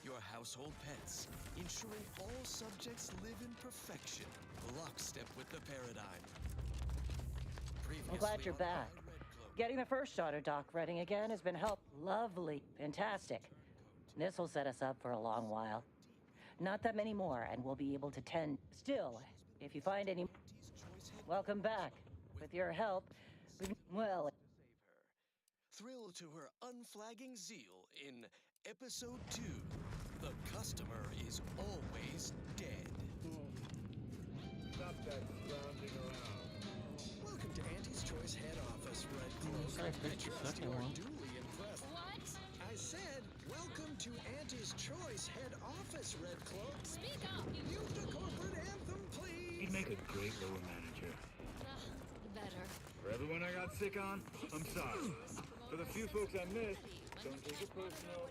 [SPEAKER 5] Your household pets, ensuring all subjects live in perfection, lockstep with the paradigm.
[SPEAKER 2] I'm glad you're back. Getting the first auto dock running again has been lovely, fantastic. This will set us up for a long while. Not that many more, and we'll be able to tend. Still, if you find any, welcome back. With your help, well.
[SPEAKER 5] Thrill to her unflagging zeal in Episode 2. The customer is always dead.
[SPEAKER 3] Stop that scrounging around.
[SPEAKER 5] Welcome to Auntie's Choice head office, Red Cloak. I trust you are duly impressed.
[SPEAKER 21] What?
[SPEAKER 5] I said, welcome to Auntie's Choice head office, Red Cloak.
[SPEAKER 21] Speak up!
[SPEAKER 5] Use the corporate anthem, please.
[SPEAKER 9] He'd make a great lower manager.
[SPEAKER 21] Better.
[SPEAKER 9] For everyone I got sick on, I'm sorry. For the few folks I missed, don't take it personal.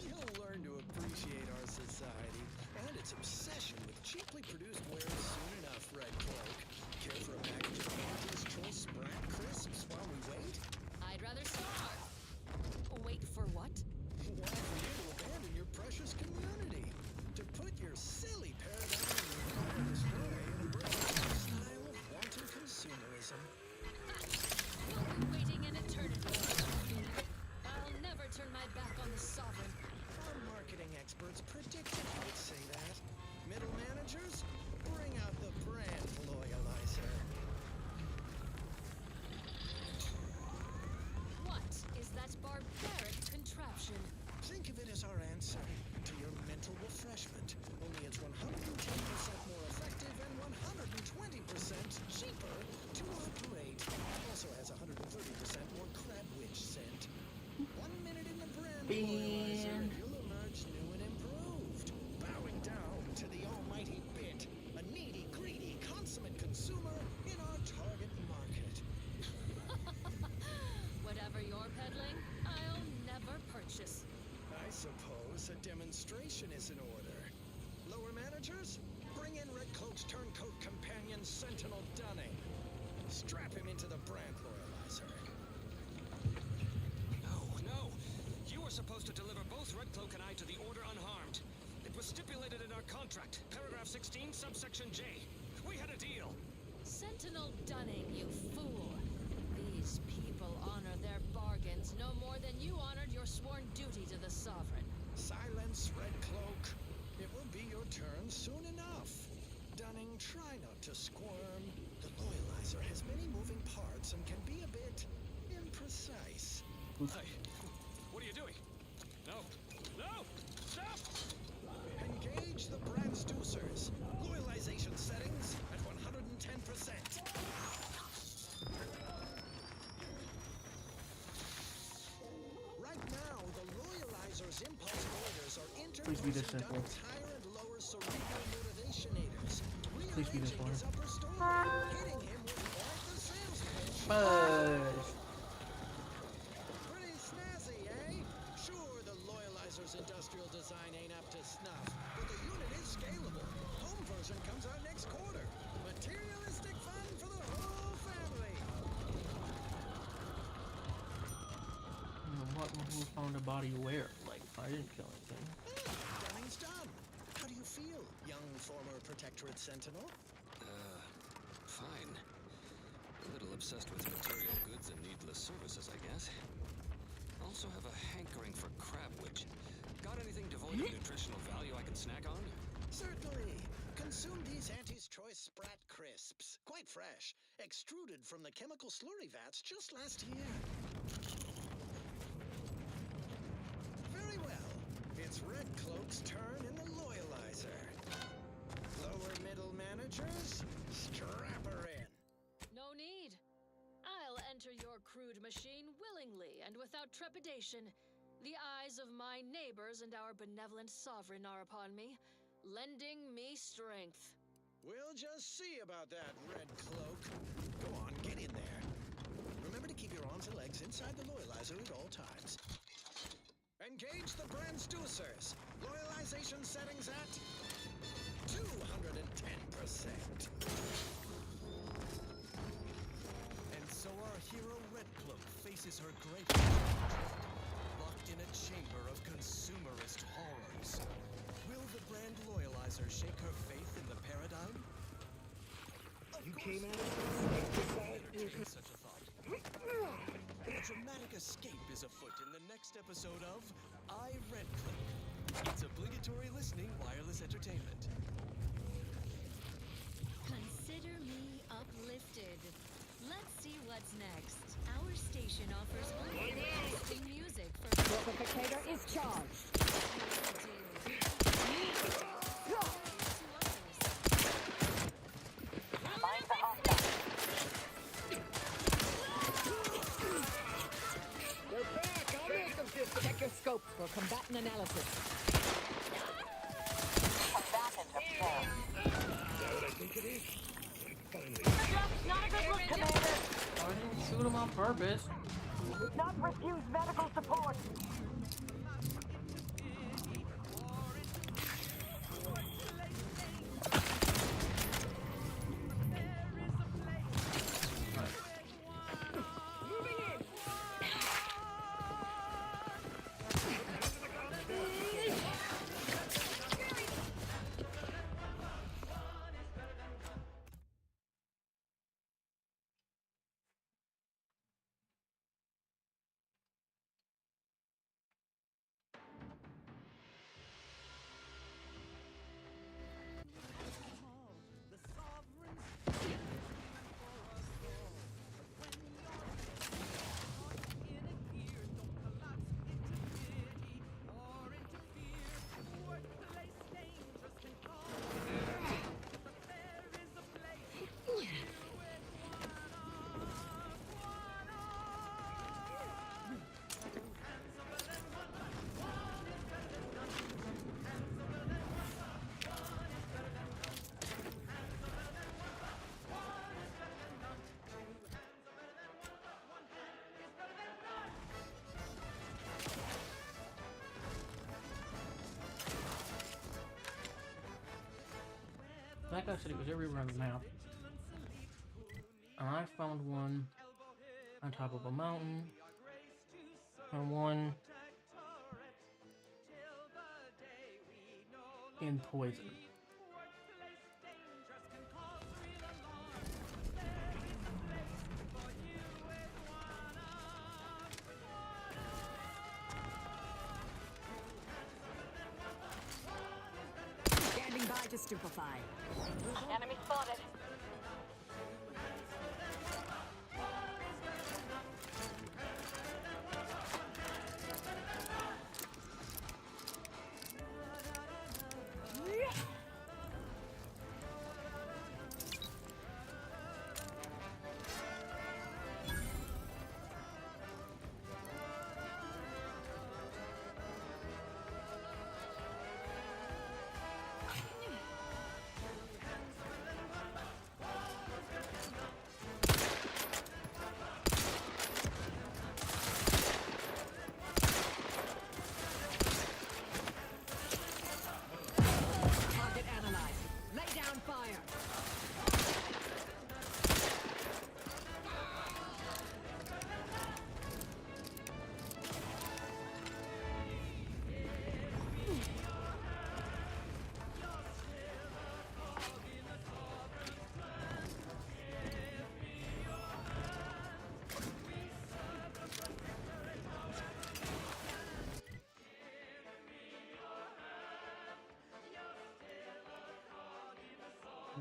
[SPEAKER 5] You'll learn to appreciate our society and its obsession with cheaply produced wares soon enough, Red Cloak. Care for a package of Auntie's Choice Sprat Crisps while we wait?
[SPEAKER 21] I'd rather starve. Wait for what?
[SPEAKER 5] Why for you to abandon your precious community? To put your silly paradigm in your car display and embrace a lifestyle of wanton consumerism.
[SPEAKER 21] We'll be waiting an eternity. I'll never turn my back on the sovereign.
[SPEAKER 5] Our marketing experts predicted you'd say that. Middle managers, bring out the brand loyalizer.
[SPEAKER 21] What is that barbaric contraption?
[SPEAKER 5] Think of it as our answer to your mental refreshment. Only it's 110% more effective and 120% cheaper to operate. Also has 130% more crab witch scent. 1 minute in the brand loyalizer and you'll emerge new and improved. Bowing down to the almighty bit, a needy, greedy, consummate consumer in our target market.
[SPEAKER 21] Whatever you're peddling, I'll never purchase.
[SPEAKER 5] I suppose a demonstration is in order. Lower managers, bring in Red Cloak's turncoat companion, Sentinel Dunning. Strap him into the brand loyalizer.
[SPEAKER 11] No! You were supposed to deliver both Red Cloak and I to the Order unharmed. It was stipulated in our contract, paragraph 16, subsection J. We had a deal.
[SPEAKER 21] Sentinel Dunning, you fool. These people honor their bargains no more than you honored your sworn duty to the sovereign.
[SPEAKER 5] Silence, Red Cloak. It will be your turn soon enough. Dunning, try not to squirm. The loyalizer has many moving parts and can be a bit imprecise.
[SPEAKER 11] Hey, what are you doing? No! Stop!
[SPEAKER 5] Engage the Brandstoocers. Loyalization settings at 110%. Right now, the loyalizer's impulse orders are
[SPEAKER 1] Please be this
[SPEAKER 5] interposing
[SPEAKER 1] simple.
[SPEAKER 5] Dunning's higher and lower cerebral motivationators.
[SPEAKER 1] Please be this
[SPEAKER 5] Rearranging
[SPEAKER 1] one.
[SPEAKER 5] his upper story, hitting him with quite the sales
[SPEAKER 1] Push.
[SPEAKER 5] Pretty snazzy, eh? Sure, the Loyalizer's industrial design ain't up to snuff, but the unit is scalable. Home version comes out next quarter. Materialistic fun for the whole family.
[SPEAKER 1] What who found a body where? Like, I didn't kill anything.
[SPEAKER 5] Dunning's done. How do you feel, young former Protectorate Sentinel?
[SPEAKER 11] Fine. A little obsessed with material goods and needless services, I guess. Also have a hankering for crabwich. Got anything devoid of nutritional value I can snack on?
[SPEAKER 5] Certainly. Consume these Auntie's Choice Sprat Crisps. Quite fresh. Extruded from the chemical slurry vats just last year. Very well. It's Red Cloak's turn in the Loyalizer. Lower middle managers, strap her in.
[SPEAKER 10] No need. I'll enter your crude machine willingly and without trepidation. The eyes of my neighbors and our benevolent sovereign are upon me, lending me strength.
[SPEAKER 5] We'll just see about that, Red Cloak. Go on, get in there. Remember to keep your arms and legs inside the Loyalizer at all times. Engage the transducers. Loyalization settings at 210%. And so our hero Red Cloak faces her great locked in a chamber of consumerist horrors. Will the brand Loyalizer shake her faith in the paradigm?
[SPEAKER 9] You came at
[SPEAKER 5] Entertain such a thought. A dramatic escape is afoot in the next episode of I, Red Cloak. It's obligatory listening wireless entertainment.
[SPEAKER 10] Consider me uplifted. Let's see what's next. Our station offers only lasting music for
[SPEAKER 16] Amplificator is charged. Find the hostile. We're back. I'll make them just check your scopes for combatant analysis. Combatant observed.
[SPEAKER 9] Is that what I think it is? Finally.
[SPEAKER 2] Not a good look, Commander.
[SPEAKER 1] I didn't shoot him on purpose.
[SPEAKER 2] Not refuse medical support.
[SPEAKER 1] Like I said, it was everywhere on the map. And I found one on top of a mountain, and one in Poison.
[SPEAKER 6] Standing by to stupefy.
[SPEAKER 2] Enemy spotted.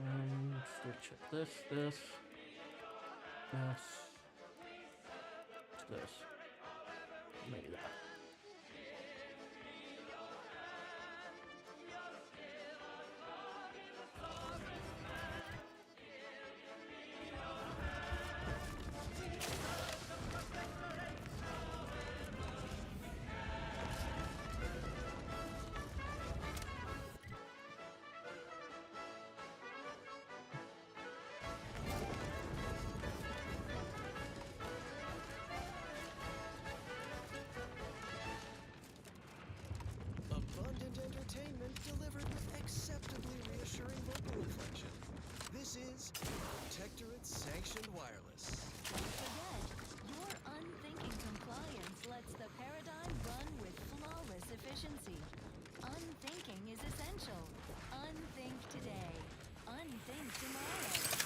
[SPEAKER 1] And still check this, this. Maybe that.
[SPEAKER 5] Abundant entertainment delivered with acceptably reassuring vocal inflection. This is Protectorate Sanctioned Wireless.
[SPEAKER 10] Don't forget, your unthinking compliance lets the paradigm run with flawless efficiency. Unthinking is essential. Unthink today. Unthink tomorrow.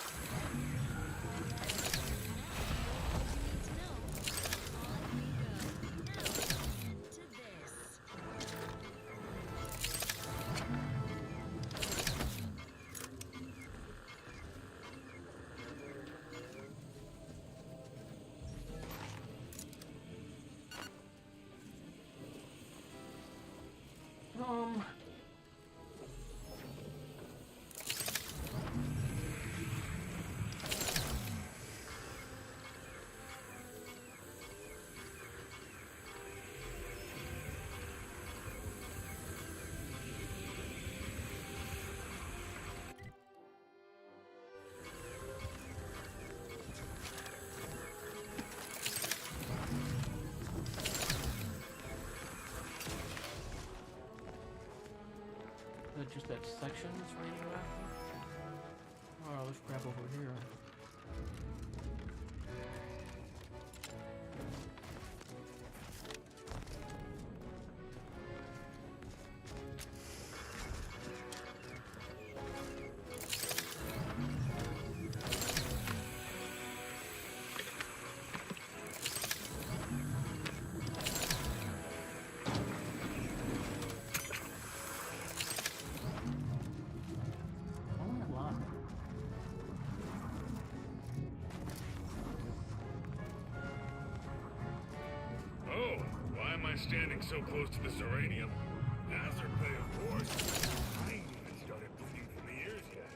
[SPEAKER 10] Just that section that's radioactive? Oh, there's crap over here.
[SPEAKER 9] Standing so close to this uranium. Hazard pay, of course. I ain't even started bleeding from the ears yet.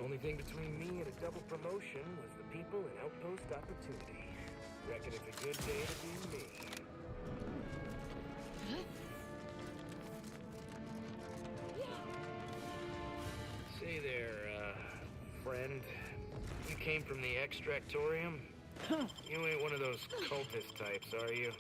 [SPEAKER 9] Only thing between me and a double promotion was the people in Outpost Opportunity. Reckon it's a good day to be me. Say there, friend. You came from the Extractorium? You ain't one of those cultist types, are you?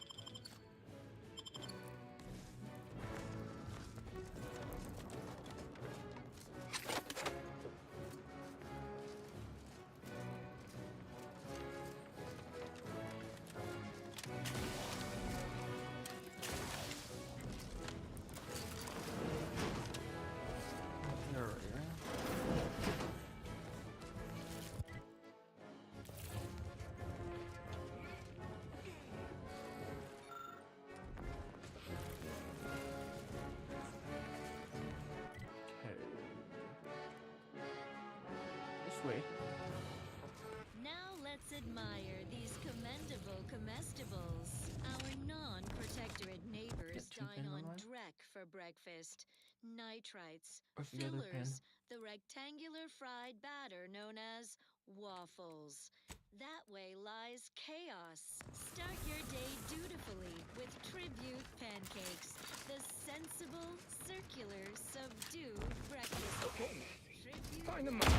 [SPEAKER 10] Now let's admire these commendable comestibles. Our non-protectorate neighbors dine on dreck for breakfast. Nitrites, fillers, the rectangular fried batter known as waffles. That way lies chaos. Start your day dutifully with tribute pancakes, the sensible, circular, subdued breakfast.
[SPEAKER 9] Okay,
[SPEAKER 10] Tribute
[SPEAKER 9] find the money.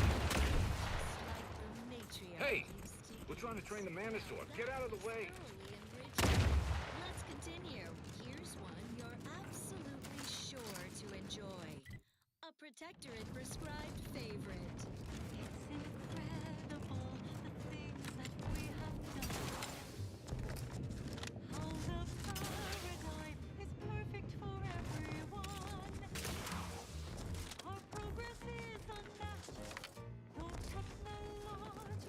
[SPEAKER 10] like the matriarch
[SPEAKER 9] Hey,
[SPEAKER 10] used to
[SPEAKER 9] we're trying to train the Manosaur. Get out of the way.
[SPEAKER 10] Let's continue. Here's one you're absolutely sure to enjoy. A Protectorate prescribed favorite. It's incredible the things that we have done. How the paradigm is perfect for everyone. Our progress is unmatched. No technological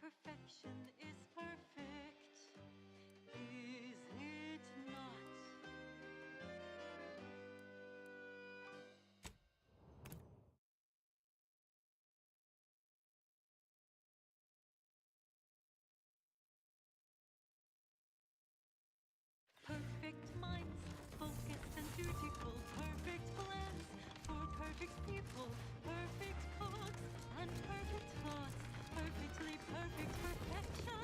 [SPEAKER 2] Perfection is perfect, is it not? Perfect minds, focused and dutiful, perfect plans for perfect people, perfect cogs and perfect thoughts, perfectly perfect perfection.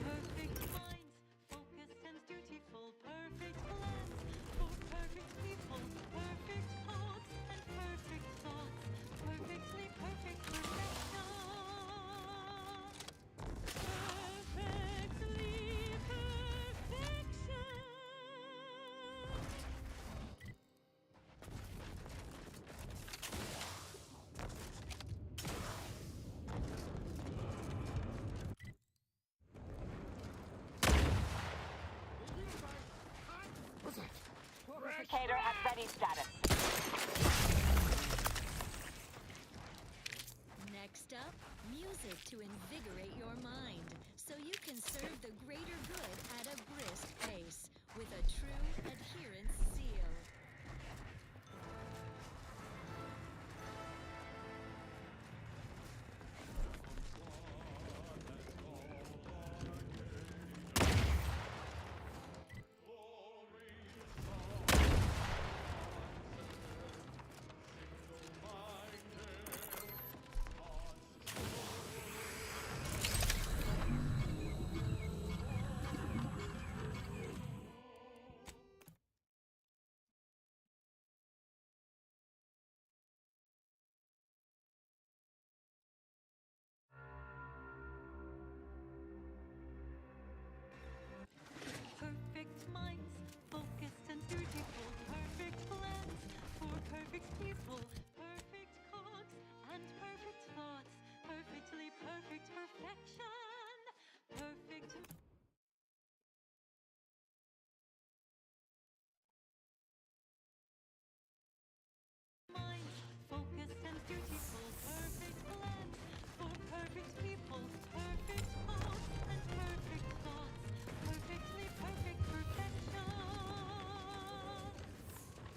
[SPEAKER 2] Perfect minds, focused and dutiful, perfect plans for perfect people, perfect cogs and perfect thoughts, perfectly perfect perfection. Perfectly perfection.
[SPEAKER 18] Replicator at ready status.
[SPEAKER 10] Next up, music to invigorate your mind, so you can serve the greater good at a brisk pace, with a true adherence seal.
[SPEAKER 2] Perfect minds, focused and dutiful, perfect plans for perfect people, perfect cogs and perfect thoughts, perfectly perfect perfection. Perfect. Minds, focused and dutiful, perfect plans for perfect people, perfect cogs and perfect thoughts, perfectly perfect perfection.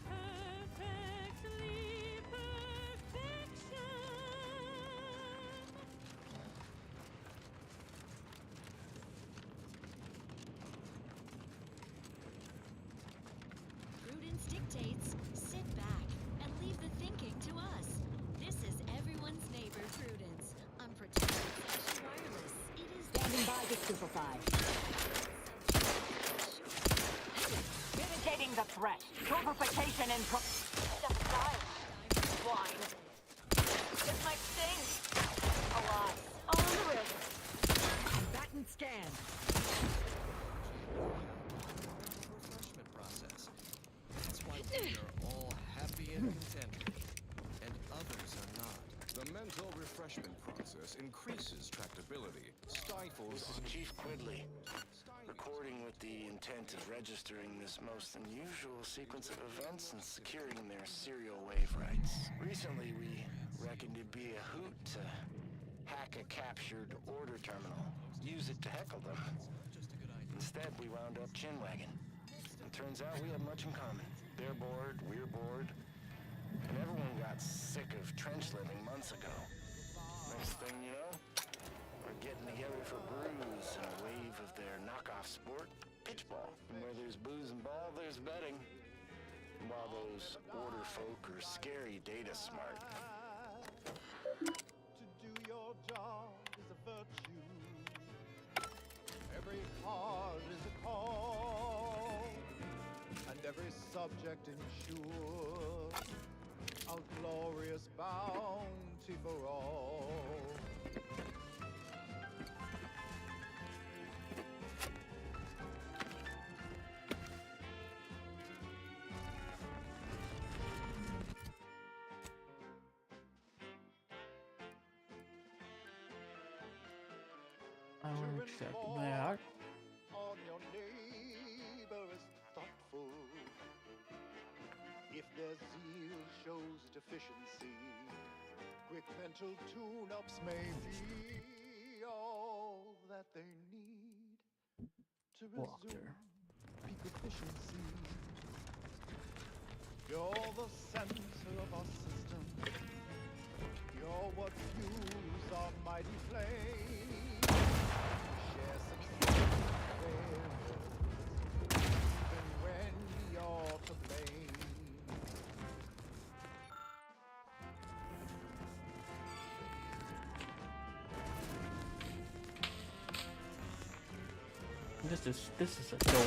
[SPEAKER 2] Perfectly perfection.
[SPEAKER 10] Prudence dictates, sit back and leave the thinking to us. This is everyone's neighbor, Prudence. Unprotected Section Wireless. It is
[SPEAKER 18] Standing by to Superfly. Mitigating the threat. Purification in pro... Step aside. Swine. This might sting. Alive. On the wrist.
[SPEAKER 4] Batten scan. Refreshment process. That's why we are all happy and contented, and others are not.
[SPEAKER 20] The mental refreshment process increases tractability, stifles...
[SPEAKER 12] This is Chief Quidley, recording with the intent of registering this most unusual sequence of events and securing their serial wave rights. Recently, we reckoned it'd be a hoot to hack a captured order terminal, use it to heckle them. Instead, we wound up chinwagging. It turns out we have much in common. They're bored, we're bored, and everyone got sick of trench living months ago. Next thing you know, we're getting together for brews and a wave of their knockoff sport, pitchball. And where there's booze and ball, there's betting. And while those order folk are scary data smart.
[SPEAKER 3] To do your job is a virtue. Every cause is a call, and every subject ensures a glorious bounty for all.
[SPEAKER 1] I will accept that.
[SPEAKER 3] On your neighbor is thoughtful. If their zeal shows deficiency, quick mental tune-ups may be all that they need to
[SPEAKER 1] Walker.
[SPEAKER 3] resume peak efficiency. You're the center of our system. You're what fuels our mighty flame. Share success even when you're to blame.
[SPEAKER 1] This is a door.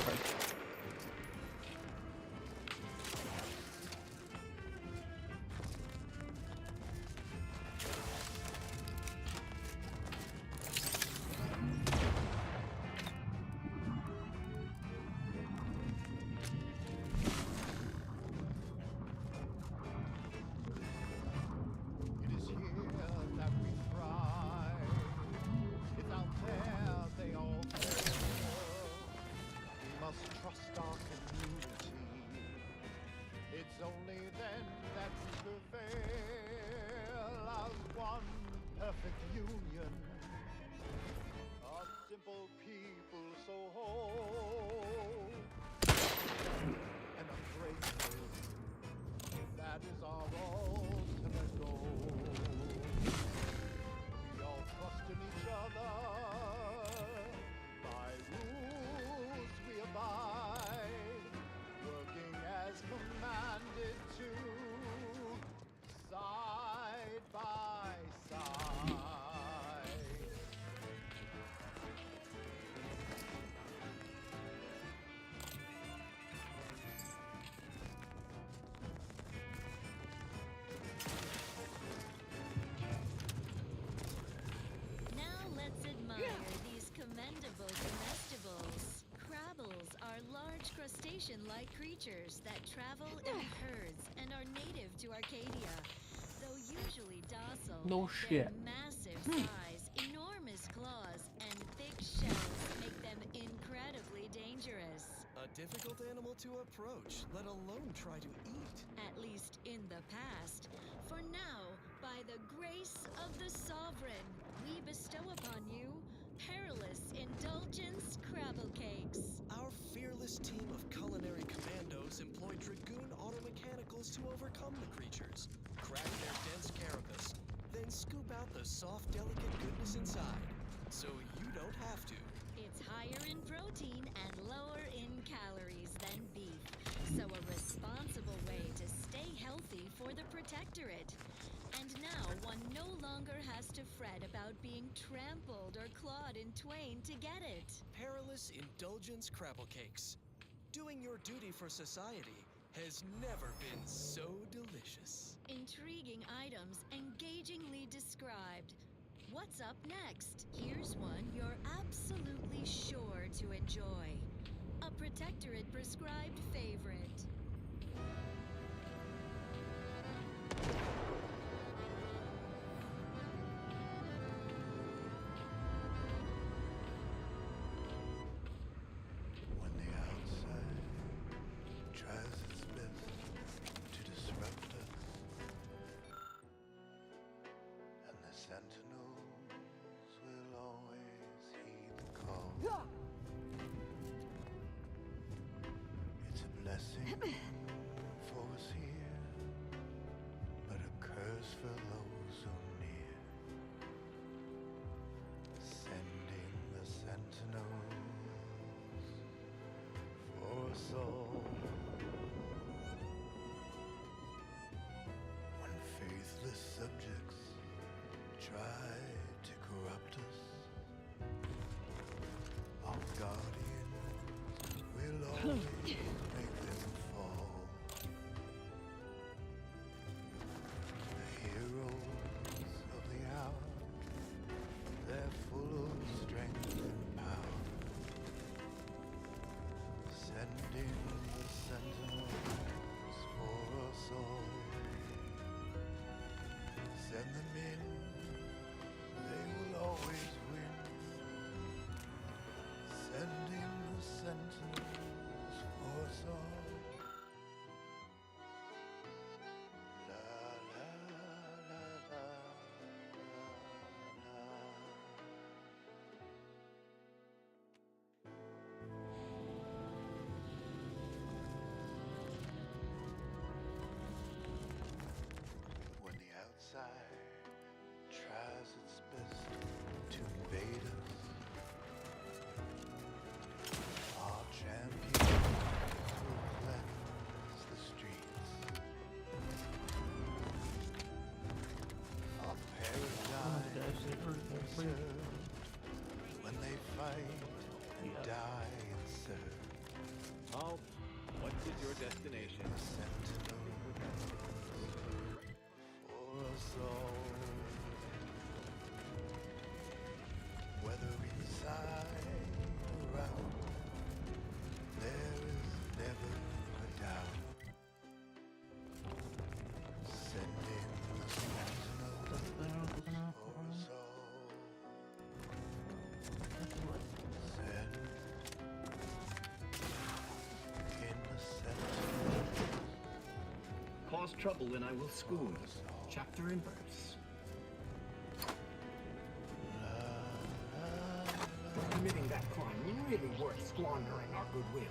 [SPEAKER 3] It is here that we thrive. It's out there they all fail. We must trust our community. It's only then that we prevail as one perfect union of simple people so whole and ungrateful. That is our ultimate goal. We all trust in each other. By rules we abide, working as commanded to, side by side.
[SPEAKER 10] Now let's admire these commendable comestibles. Crabbles are large crustacean-like creatures that travel in herds and are native to Arcadia. Though usually docile,
[SPEAKER 1] No
[SPEAKER 10] their
[SPEAKER 1] shit.
[SPEAKER 10] massive size, enormous claws, and thick shells make them incredibly dangerous.
[SPEAKER 5] A difficult animal to approach, let alone try to eat.
[SPEAKER 10] At least in the past. For now, by the grace of the Sovereign, we bestow upon you Perilous Indulgence Crabble Cakes.
[SPEAKER 5] Our fearless team of culinary commandos employ Dragoon automechanicals to overcome the creatures, crack their dense carapace, then scoop out the soft, delicate goodness inside, so you don't have to.
[SPEAKER 10] It's higher in protein and lower in calories than beef, so a responsible way to stay healthy for the Protectorate. And now one no longer has to fret about being trampled or clawed in twain to get it.
[SPEAKER 5] Perilous Indulgence Crabble Cakes. Doing your duty for society has never been so delicious.
[SPEAKER 10] Intriguing items engagingly described. What's up next? Here's one you're absolutely sure to enjoy. A Protectorate prescribed favorite.
[SPEAKER 3] When the outside tries its best to disrupt us, and the sentinels will always heed the call. It's a blessing for us here, but a curse for those who near. Sending the sentinels for us all. When faithless subjects try to corrupt us, our guardians will always make them fall. The heroes of the hour, they're full of strength and power. Sending the sentinels for us all. Send them in, they will always win. Sending the sentinels for us all. La la la la la la.
[SPEAKER 7] trouble and I will school. Chapter and verse. Committing that crime really worth squandering our goodwill.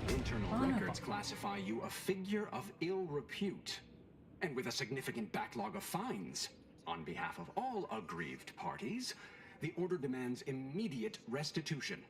[SPEAKER 7] Internal records classify you a figure of ill repute, and with a significant backlog of fines. On behalf of all aggrieved parties, the Order demands immediate restitution.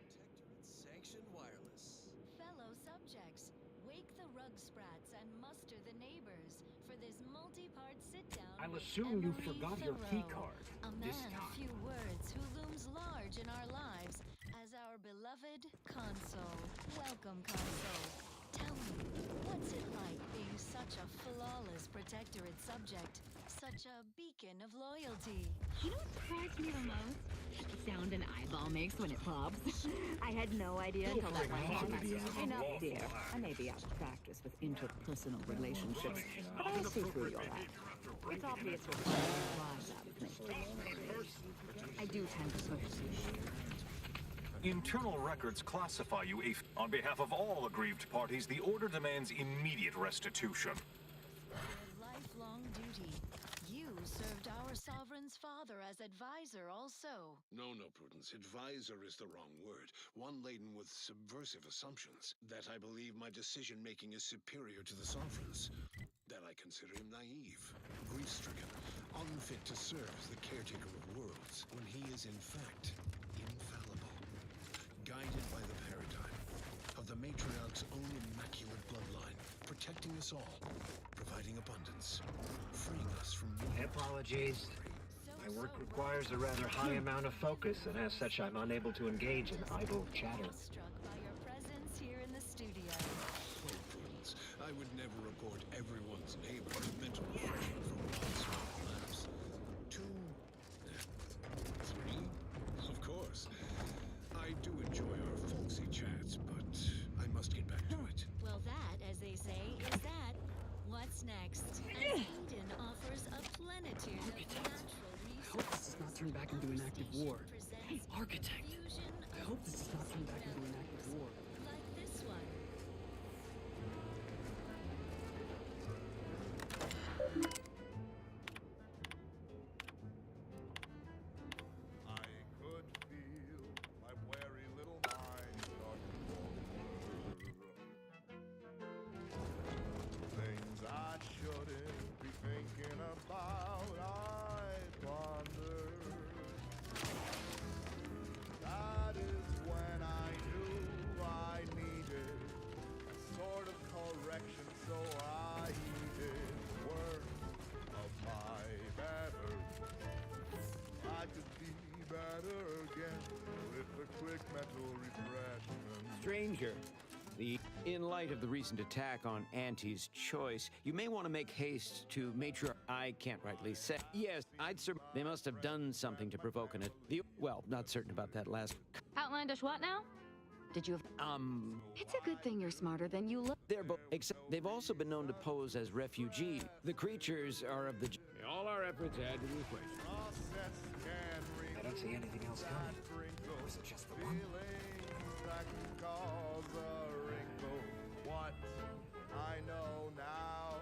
[SPEAKER 5] Sanctioned wireless.
[SPEAKER 10] Fellow subjects, wake the rug sprats and muster the neighbors for this multi-part sit-down.
[SPEAKER 7] I'll
[SPEAKER 10] with
[SPEAKER 7] assume you
[SPEAKER 10] Emery
[SPEAKER 7] forgot your
[SPEAKER 10] Thoreau,
[SPEAKER 7] key card.
[SPEAKER 10] a
[SPEAKER 7] This
[SPEAKER 10] man
[SPEAKER 7] time.
[SPEAKER 10] of few words who looms large in our lives as our beloved Console. Welcome, Console. Tell me, what's it like being such a flawless protectorate subject? Such a beacon of loyalty.
[SPEAKER 15] You know what surprised me the most? The sound an eyeball makes when it pops. I had no idea until that one happened.
[SPEAKER 16] Enough, dear. I may be out of practice with interpersonal relationships, but I see through your act. It's obvious you're trying to rise out of me.
[SPEAKER 15] I do tend to push through.
[SPEAKER 19] Internal records classify you on behalf of all aggrieved parties, the Order demands immediate restitution.
[SPEAKER 10] Lifelong duty. You served our sovereign's father as advisor also.
[SPEAKER 22] No, Prudence. Advisor is the wrong word. One laden with subversive assumptions. That I believe my decision-making is superior to the sovereign's. That I consider him naive, grief-stricken, unfit to serve as the caretaker of worlds, when he is in fact infallible. Guided by the paradigm of the matriarch's own immaculate bloodline, protecting us all, providing abundance, freeing us from
[SPEAKER 7] Apologies. My work requires a rather high amount of focus, and as such, I'm unable to engage in idle chatter.
[SPEAKER 10] Struck by your presence here in the studio.
[SPEAKER 22] Oh, Prudence, I would never report everyone's neighbor's mental refreshment from one small lapse. 2, 3, of course. I do enjoy our folksy chats, but I must get back to it.
[SPEAKER 10] Well, that, as they say, is that. What's next? As Eden offers a plenitude of natural
[SPEAKER 7] I hope this does not turn back into an active war. Hey, Architect! I hope this does not turn back into an active war.
[SPEAKER 10] Like this one.
[SPEAKER 3] I could feel my wary little mind start to wander. Things I shouldn't be thinking about, I ponder. That is when I knew I needed a sort of correction, so I heeded the words of my better. I could be better again with a quick mental refreshment.
[SPEAKER 24] Stranger, in light of the recent attack on Auntie's Choice, you may want to make haste to matriarch. I can't rightly say. Yes, they must have done something to provoke an. Well, not certain about that last.
[SPEAKER 15] Outlandish what now? Did you have... It's a good thing you're smarter than you look.
[SPEAKER 24] They're both. Except they've also been known to pose as refugees. The creatures are of the.
[SPEAKER 9] All our efforts had to be wasted.
[SPEAKER 7] I don't see anything else coming. Or is it just the one?
[SPEAKER 3] That can cause a wrinkle. What I know now,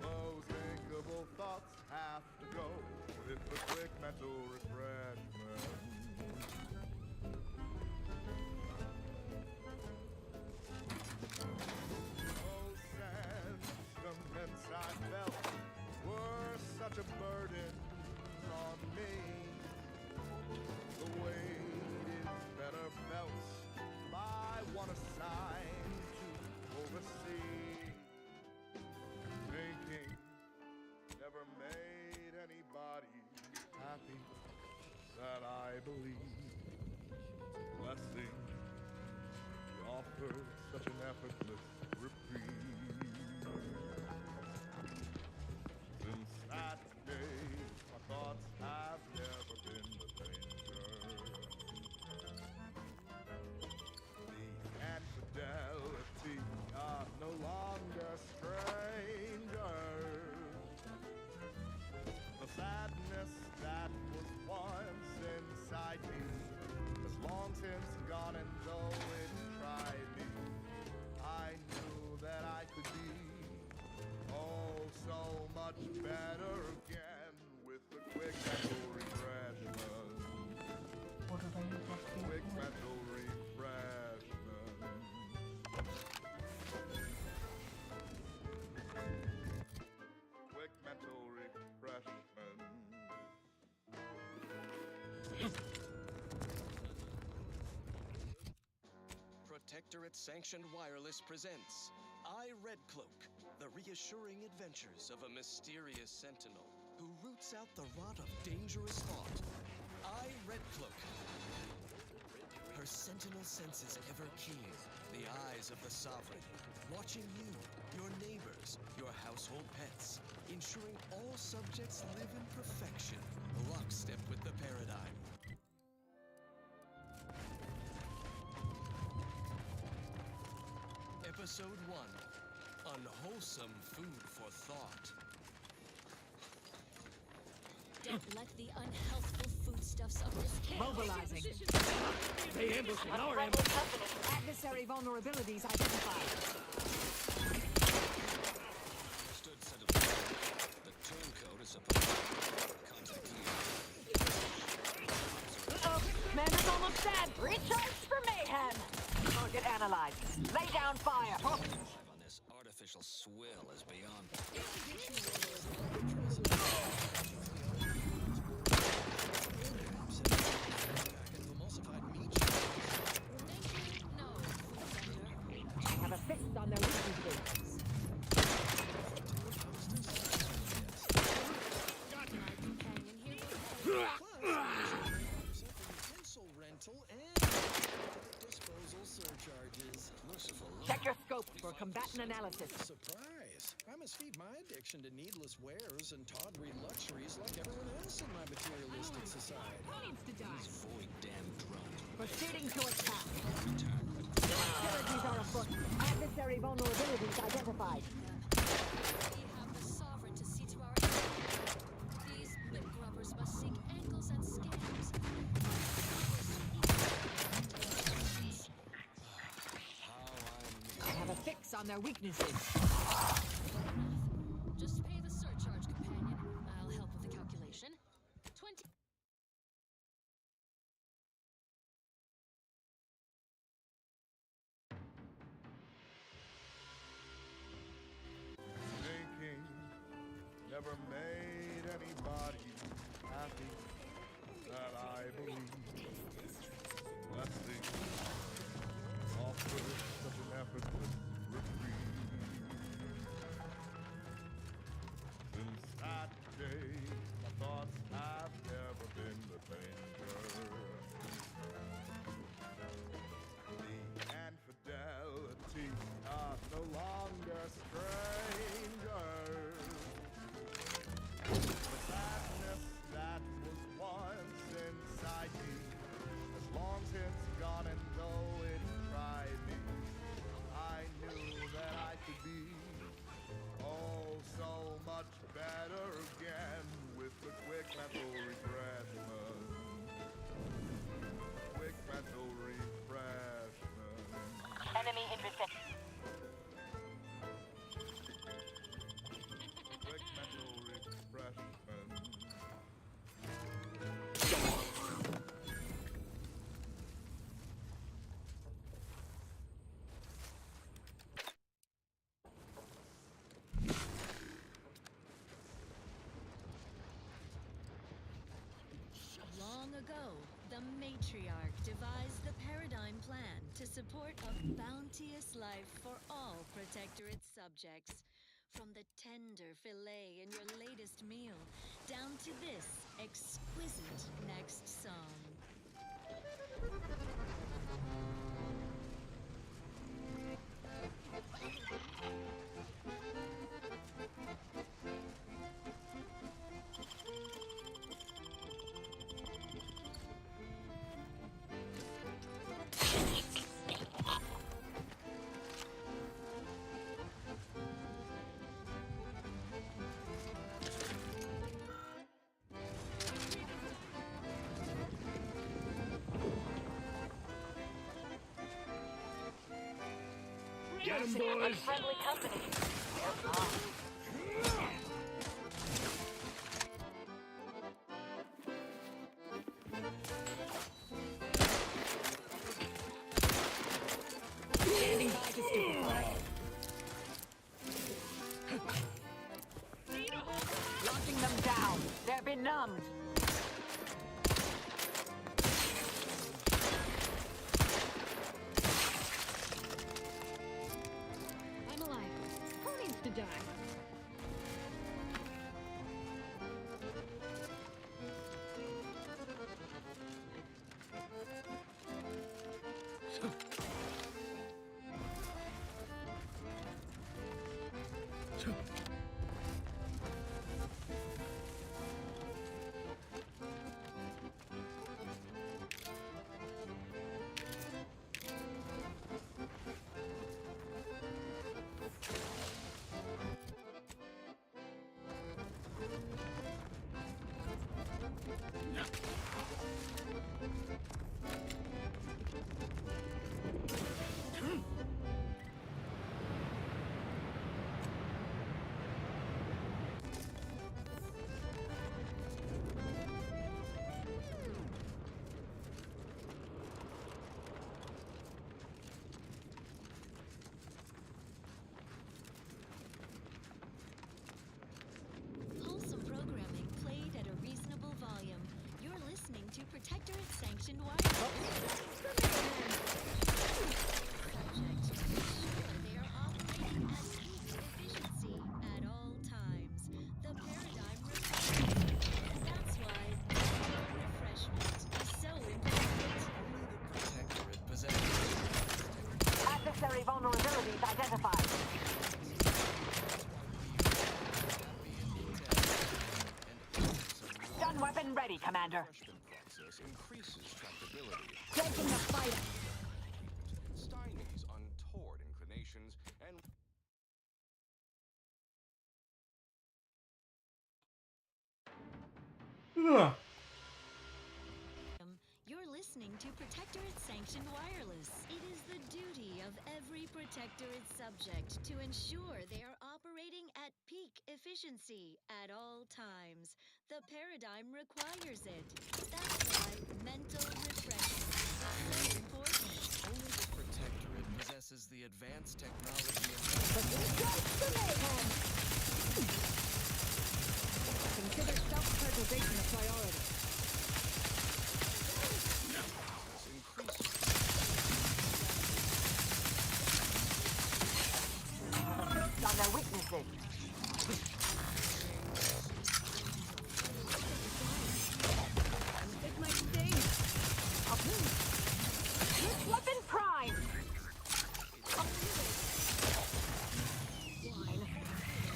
[SPEAKER 3] those thinkable thoughts have to go with a quick mental refreshment. Those sentiments I felt were such a burden on me. The weight is better felt by one assigned to oversee. Thinking never made anybody happy, that I believe. Blessing, you offer such an effortless reprieve. Since that day, my thoughts have never been the danger. The infidelity are no longer strangers. The sadness that was once inside me has long since gone, and though it tried me,
[SPEAKER 5] Protectorate Sanctioned Wireless presents I, Red Cloak, the reassuring adventures of a mysterious sentinel who roots out the rot of dangerous thought. I, Red Cloak. Her sentinel senses ever keen, the eyes of the sovereign, watching you, your neighbors, your household pets, ensuring all subjects live in perfection, lockstep with the paradigm. Episode 1, Unwholesome Food for Thought.
[SPEAKER 21] Don't let the unhealthful foodstuffs of this chaos.
[SPEAKER 16] Mobilizing.
[SPEAKER 9] They ambushing our ambush.
[SPEAKER 16] Adversary vulnerabilities identified.
[SPEAKER 11] Stood set of the turncoat is supposed to contact
[SPEAKER 18] Uh-oh, Commander's almost dead. Recharge for mayhem. Target analyzed. Lay down fire.
[SPEAKER 11] on this artificial swill is beyond.
[SPEAKER 16] I have a fix on their weaknesses.
[SPEAKER 5] Utensil rental and disposal surcharges.
[SPEAKER 11] Merciful.
[SPEAKER 16] Check your scope for combatant analysis.
[SPEAKER 5] Surprise! I must feed my addiction to needless wares and tawdry luxuries like everyone else in my materialistic society.
[SPEAKER 16] Who needs to die?
[SPEAKER 11] These void damn drones.
[SPEAKER 16] Proceeding to attack. Hostilities are afoot. Adversary vulnerabilities identified.
[SPEAKER 21] We have the sovereign to see to our interests. These whip grubbers must seek angles and scams.
[SPEAKER 16] I have a fix on their weaknesses.
[SPEAKER 21] Just pay the surcharge, companion. I'll help with the calculation. 20.
[SPEAKER 3] Thinking never made anybody happy that I believe. Blessing offered such an effortless reprieve. Since that day, my thoughts have never been the danger. The infidelity are no longer strangers. The sadness that was once inside me has long since gone, and though it tried me, I knew that I could be oh so much better again with the quick mental refreshment. Quick mental refreshment.
[SPEAKER 18] Enemy intercepted.
[SPEAKER 3] Quick mental refreshment.
[SPEAKER 10] Long ago, the matriarch devised the paradigm plan to support a bounteous life for all Protectorate subjects. From the tender fillet in your latest meal, down to this exquisite next song.
[SPEAKER 9] Get 'em, boys!
[SPEAKER 18] Friendly company.
[SPEAKER 16] Standing by to stupefy.
[SPEAKER 18] Locking them down. They're benumbed.
[SPEAKER 10] sanctioned wireless. They are operating at peak efficiency at all times. The paradigm requires. That's why refreshment is so important.
[SPEAKER 5] Protectorate possesses
[SPEAKER 18] Adversary vulnerabilities identified. Stun weapon ready, Commander.
[SPEAKER 5] process increases tractability,
[SPEAKER 18] Taking the fight.
[SPEAKER 5] stymies untoward inclinations, and
[SPEAKER 10] You're listening to Protectorate Sanctioned Wireless. It is the duty of every Protectorate subject to ensure they are operating at peak efficiency at all times. The paradigm requires it. That's why mental refreshment is so important.
[SPEAKER 5] only the Protectorate possesses the advanced technology and
[SPEAKER 16] Consider self-preservation a priority.
[SPEAKER 18] On their weaknesses.
[SPEAKER 16] It might sting.
[SPEAKER 18] Weapon prime.
[SPEAKER 16] Wine.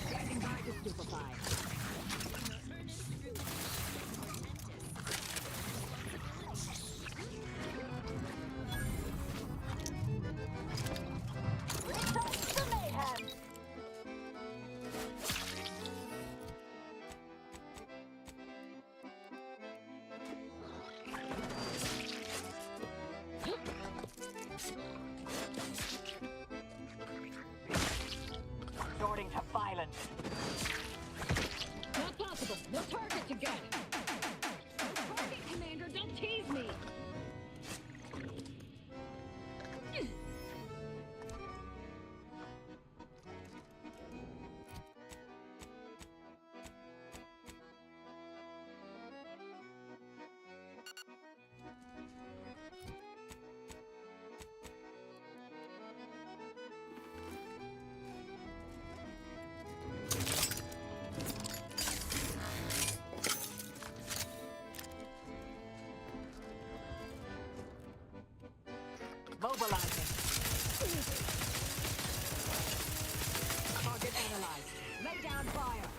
[SPEAKER 16] Standing by to stupefy.
[SPEAKER 18] The mayhem. Resorting to violence.
[SPEAKER 16] Not possible. No target to get. Target, Commander. Don't tease me.
[SPEAKER 18] Mobilizing.
[SPEAKER 16] Target analyzed. Lay down fire.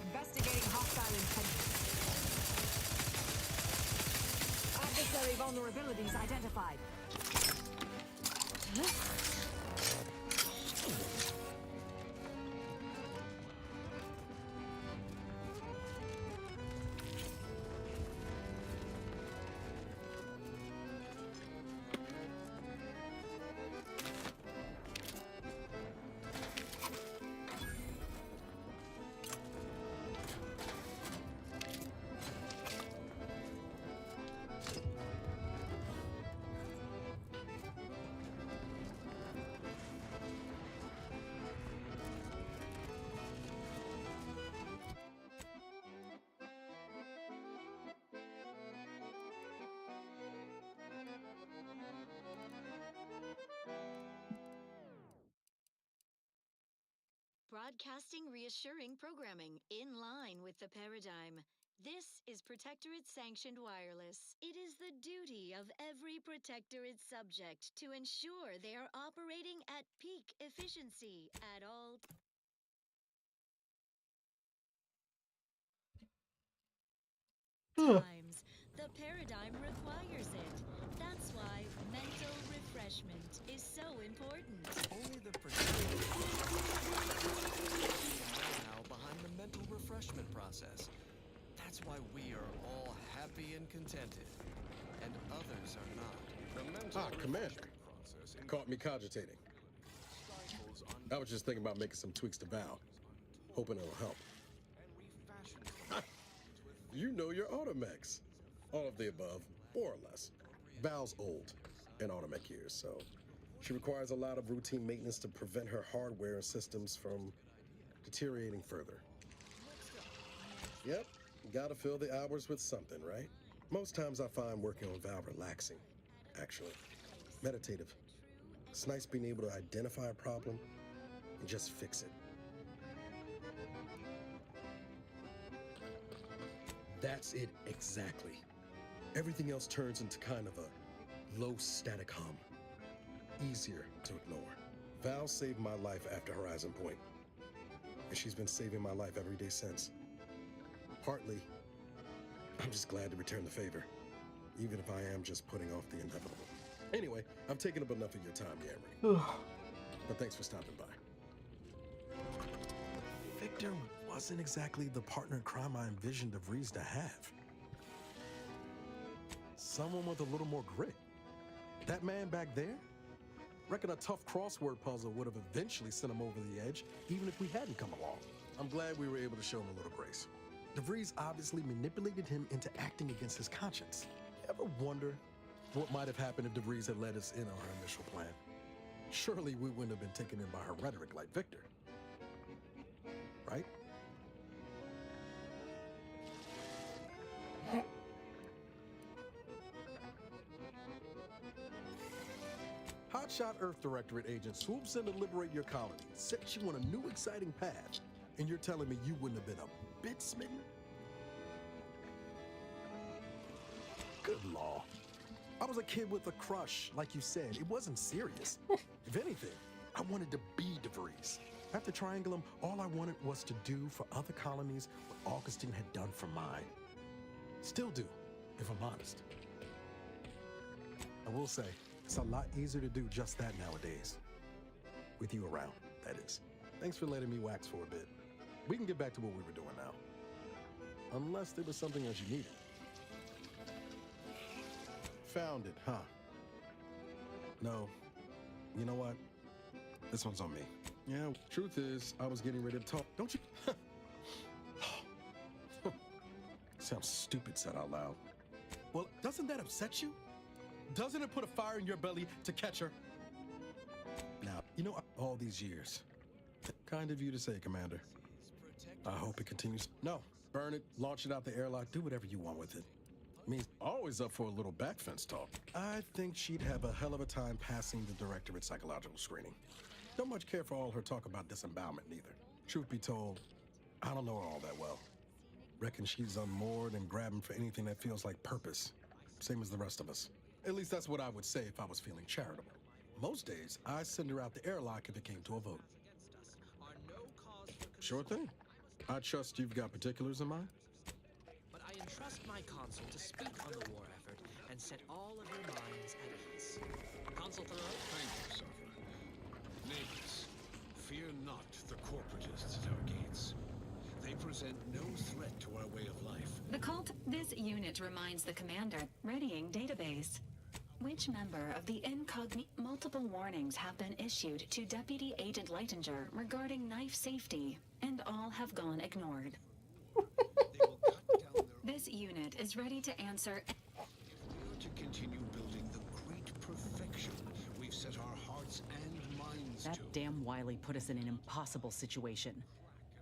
[SPEAKER 16] Investigating hostile intentions. Adversary vulnerabilities identified.
[SPEAKER 10] Broadcasting reassuring programming in line with the paradigm. This is Protectorate Sanctioned Wireless. It is the duty of every Protectorate subject to ensure they are operating at peak efficiency at all times. The paradigm requires it. That's why mental refreshment is so important.
[SPEAKER 5] only the Protectorate now behind the mental refreshment process. That's why we are all happy and contented, and others are not.
[SPEAKER 22] The mental
[SPEAKER 8] Commander.
[SPEAKER 5] process
[SPEAKER 8] Caught me cogitating.
[SPEAKER 5] stifles
[SPEAKER 8] I was just thinking about making some tweaks to Val. Hoping it'll help. You know your Automechs. All of the above, more or less. Val's old in Automech years, so She requires a lot of routine maintenance to prevent her hardware and systems from deteriorating further. Yep, gotta fill the hours with something, right? Most times I find working on Val relaxing, actually. Meditative. It's nice being able to identify a problem and just fix it. That's it exactly. Everything else turns into kind of a low static hum. Easier to ignore. Val saved my life after Horizon Point, and she's been saving my life every day since. Partly, I'm just glad to return the favor, even if I am just putting off the inevitable. Anyway, I've taken up enough of your time, Yamri. But thanks for stopping by.
[SPEAKER 13] Victor wasn't exactly the partner in crime I envisioned DeVries to have. Someone with a little more grit. That man back there? Reckon a tough crossword puzzle would have eventually sent him over the edge, even if we hadn't come along. I'm glad we were able to show him a little grace. DeVries obviously manipulated him into acting against his conscience. You ever wonder what might have happened if DeVries had let us in on her initial plan? Surely we wouldn't have been taken in by her rhetoric like Victor. Right? Hotshot Earth Directorate agent swoops in to liberate your colony, sets you on a new exciting path, and you're telling me you wouldn't have been a bit smitten? Good law. I was a kid with a crush, like you said. It wasn't serious. If anything, I wanted to be DeVries. After Triangulum, all I wanted was to do for other colonies what Augustine had done for mine. Still do, if I'm honest. I will say, it's a lot easier to do just that nowadays. With you around, that is. Thanks for letting me wax for a bit. We can get back to what we were doing now. Unless there was something else you needed. Found it, huh? No. You know what? This one's on me. Yeah, truth is, I was getting ready to talk. Don't you? Sounds stupid said out loud. Well, doesn't that upset you? Doesn't it put a fire in your belly to catch her? Now, you know, all these years. Kind of you to say, Commander. I hope it continues. No, burn it, launch it out the airlock, do whatever you want with it. Means always up for a little back fence talk. I think she'd have a hell of a time passing the Directorate psychological screening. Don't much care for all her talk about disembowelment, neither. Truth be told, I don't know her all that well. Reckon she's unmoored and grabbing for anything that feels like purpose. Same as the rest of us. At least that's what I would say if I was feeling charitable. Most days, I send her out the airlock if it came to a vote. Sure thing. I trust you've got particulars in mind.
[SPEAKER 4] But I entrust my consul to speak on the war effort and set all of your minds at ease. Consul Thoreau?
[SPEAKER 22] Thank you, Sovereign. Neighbors, fear not the corporatists at our gates. They present no threat to our way of life.
[SPEAKER 15] The cult. This unit reminds the commander. Readying database. Which member of the incognito? Multiple warnings have been issued to Deputy Agent Leitinger regarding knife safety, and all have gone ignored. This unit is ready to answer.
[SPEAKER 22] If we are to continue building the great perfection we've set our hearts and minds
[SPEAKER 6] That
[SPEAKER 22] to.
[SPEAKER 6] damn Wiley put us in an impossible situation.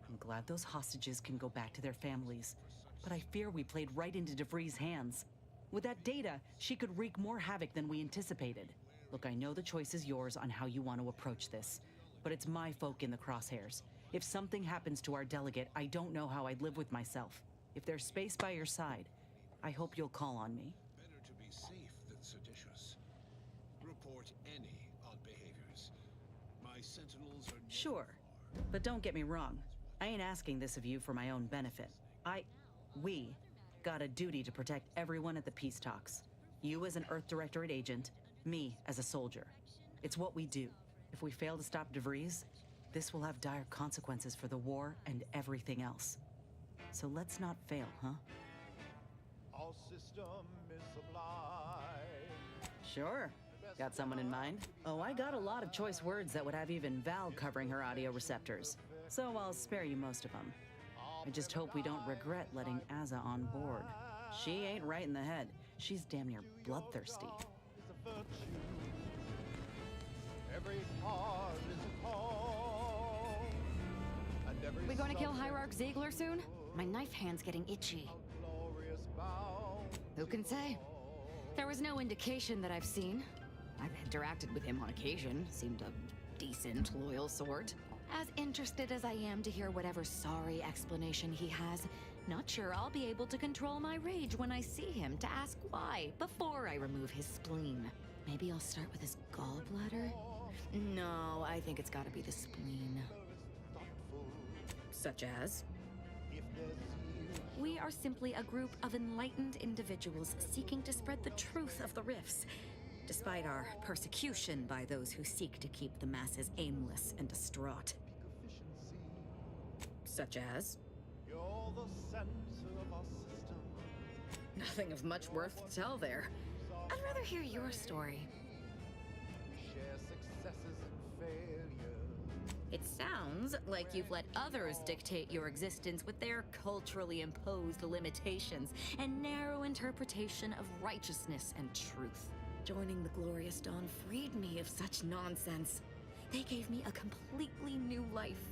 [SPEAKER 6] I'm glad those hostages can go back to their families, but I fear we played right into DeVries' hands. With that data, she could wreak more havoc than we anticipated. Look, I know the choice is yours on how you want to approach this, but it's my folk in the crosshairs. If something happens to our delegate, I don't know how I'd live with myself. If there's space by your side, I hope you'll call on me.
[SPEAKER 22] Better to be safe than seditious. Report any odd behaviors. My sentinels are...
[SPEAKER 6] Sure, but don't get me wrong. I ain't asking this of you for my own benefit. We got a duty to protect everyone at the peace talks. You as an Earth Directorate agent, me as a soldier. It's what we do. If we fail to stop DeVries, this will have dire consequences for the war and everything else. So let's not fail, huh?
[SPEAKER 3] All system is sublime.
[SPEAKER 6] Sure. Got someone in mind? Oh, I got a lot of choice words that would have even Val covering her audio receptors. So I'll spare you most of them. I just hope we don't regret letting Azza on board. She ain't right in the head. She's damn near bloodthirsty.
[SPEAKER 3] heart is a call. And every
[SPEAKER 2] We going to kill
[SPEAKER 3] subject
[SPEAKER 2] Hierarch Ziegler soon? My knife hand's getting itchy.
[SPEAKER 3] glorious bound.
[SPEAKER 2] Who can say? There was no indication that I've seen. I've interacted with him on occasion. Seemed a decent, loyal sort. As interested as I am to hear whatever sorry explanation he has, not sure I'll be able to control my rage when I see him to ask why before I remove his spleen. Maybe I'll start with his gallbladder? No, I think it's gotta be the spleen. Such as? We are simply a group of enlightened individuals seeking to spread the truth of the rifts, despite our persecution by those who seek to keep the masses aimless and distraught. Such as?
[SPEAKER 3] You're the center of our system.
[SPEAKER 2] Nothing of much worth to tell there. I'd rather hear your story.
[SPEAKER 3] Share successes and failures.
[SPEAKER 2] It sounds like you've let others dictate your existence with their culturally imposed limitations and narrow interpretation of righteousness and truth. Joining the Glorious Dawn freed me of such nonsense. They gave me a completely new life,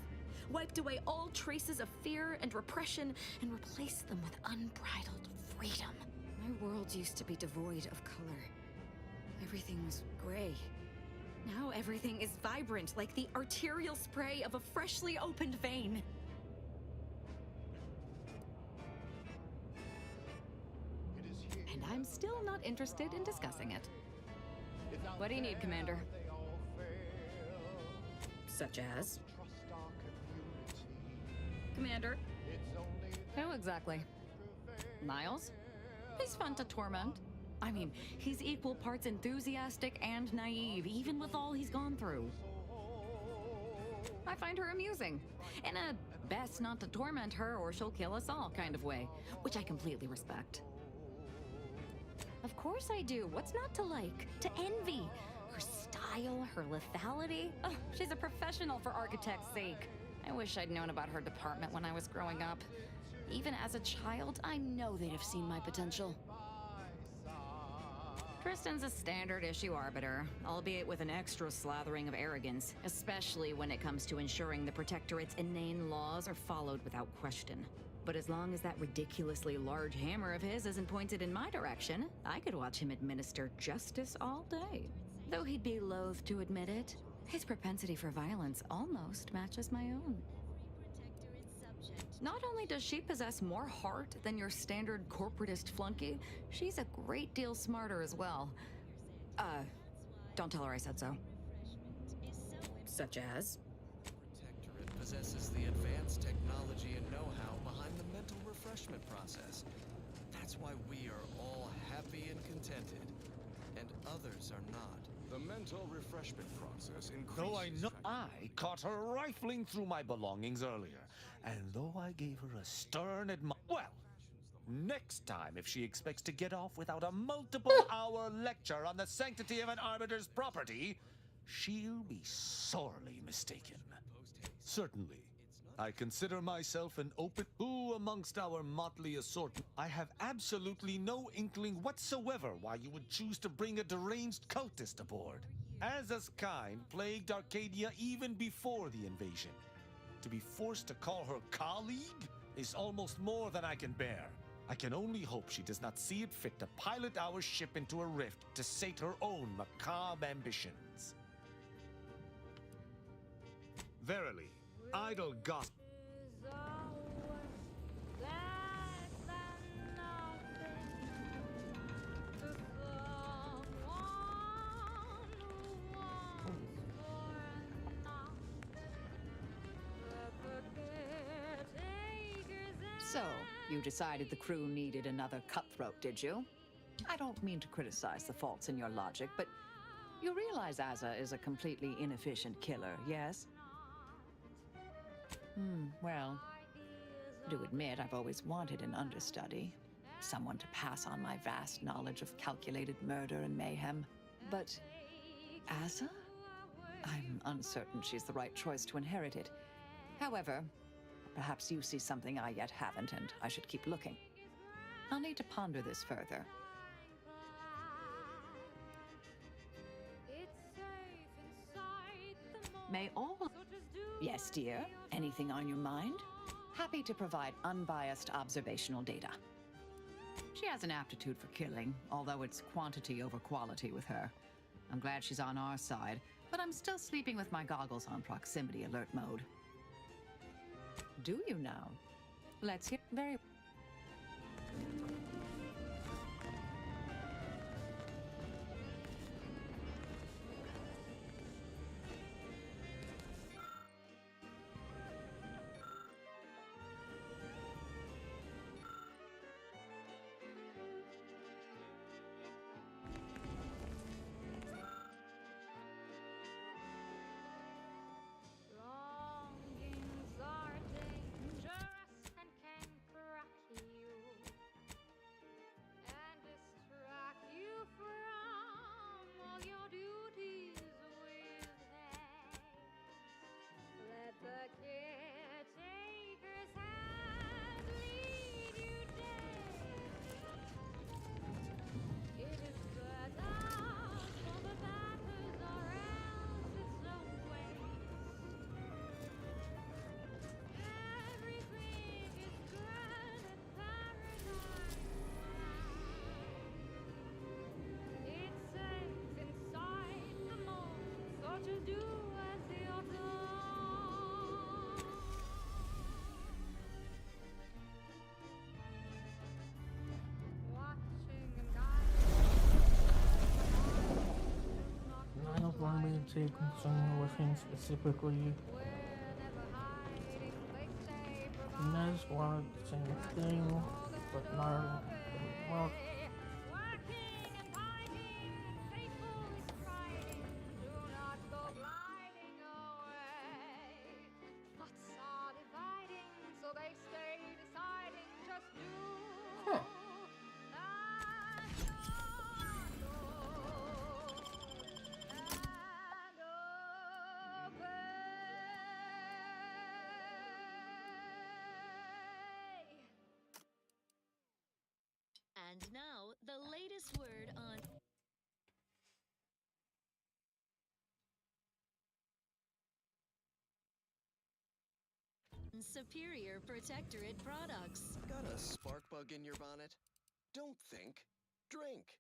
[SPEAKER 2] wiped away all traces of fear and repression, and replaced them with unbridled freedom. My world used to be devoid of color. Everything was gray. Now everything is vibrant, like the arterial spray of a freshly opened vein. And I'm still not interested in discussing it. What do you need, Commander? Such as? Commander? Who exactly? Miles? He's fun to torment. I mean, he's equal parts enthusiastic and naive, even with all he's gone through. I find her amusing, in a best not to torment her or she'll kill us all kind of way, which I completely respect. Of course I do. What's not to like? To envy? Her style, her lethality? Oh, she's a professional for architect's sake. I wish I'd known about her department when I was growing up. Even as a child, I know they'd have seen my potential. Tristan's a standard issue arbiter, albeit with an extra slathering of arrogance, especially when it comes to ensuring the Protectorate's inane laws are followed without question. But as long as that ridiculously large hammer of his isn't pointed in my direction, I could watch him administer justice all day. Though he'd be loath to admit it, his propensity for violence almost matches my own. Not only does she possess more heart than your standard corporatist flunky, she's a great deal smarter as well. Don't tell her I said so. Such as?
[SPEAKER 5] Protectorate possesses the advanced technology and know-how behind the mental refreshment process. That's why we are all happy and contented, and others are not. The mental refreshment process increases...
[SPEAKER 14] Though I caught her rifling through my belongings earlier, and though I gave her a stern well, next time if she expects to get off without a multiple-hour lecture on the sanctity of an arbiter's property, she'll be sorely mistaken. Certainly. I consider myself an open... Who amongst our motley assortment? I have absolutely no inkling whatsoever why you would choose to bring a deranged cultist aboard. Aza's kind plagued Arcadia even before the invasion. To be forced to call her colleague is almost more than I can bear. I can only hope she does not see it fit to pilot our ship into a rift to sate her own macabre ambitions. Verily, idle gossip.
[SPEAKER 16] So, you decided the crew needed another cutthroat, did you? I don't mean to criticize the faults in your logic, but you realize Aza is a completely inefficient killer, yes? Well, do admit I've always wanted an understudy. Someone to pass on my vast knowledge of calculated murder and mayhem. But Aza? I'm uncertain she's the right choice to inherit it. However, perhaps you see something I yet haven't, and I should keep looking. I'll need to ponder this further. May all... Yes, dear. Anything on your mind? Happy to provide unbiased observational data. She has an aptitude for killing, although it's quantity over quality with her. I'm glad she's on our side, but I'm still sleeping with my goggles on proximity alert mode. Do you now? Let's hear. Very.
[SPEAKER 12] Longings are dangerous and can crack you and distract you from all your duties with haste. Let the caretaker's hand lead you daily. It is better for the batters or else it's no waste. Everything is grand and paradise now. It's safe inside the mold, so to do as you're done. Watching and guiding.
[SPEAKER 1] I don't want me to take concern with him specifically. And that's why the same thing, but not. Well,
[SPEAKER 12] Thoughts are dividing, so they stay deciding. Just do
[SPEAKER 1] huh.
[SPEAKER 10] And now, the latest word on Superior Protectorate products.
[SPEAKER 5] Got a spark bug in your bonnet? Don't think. Drink.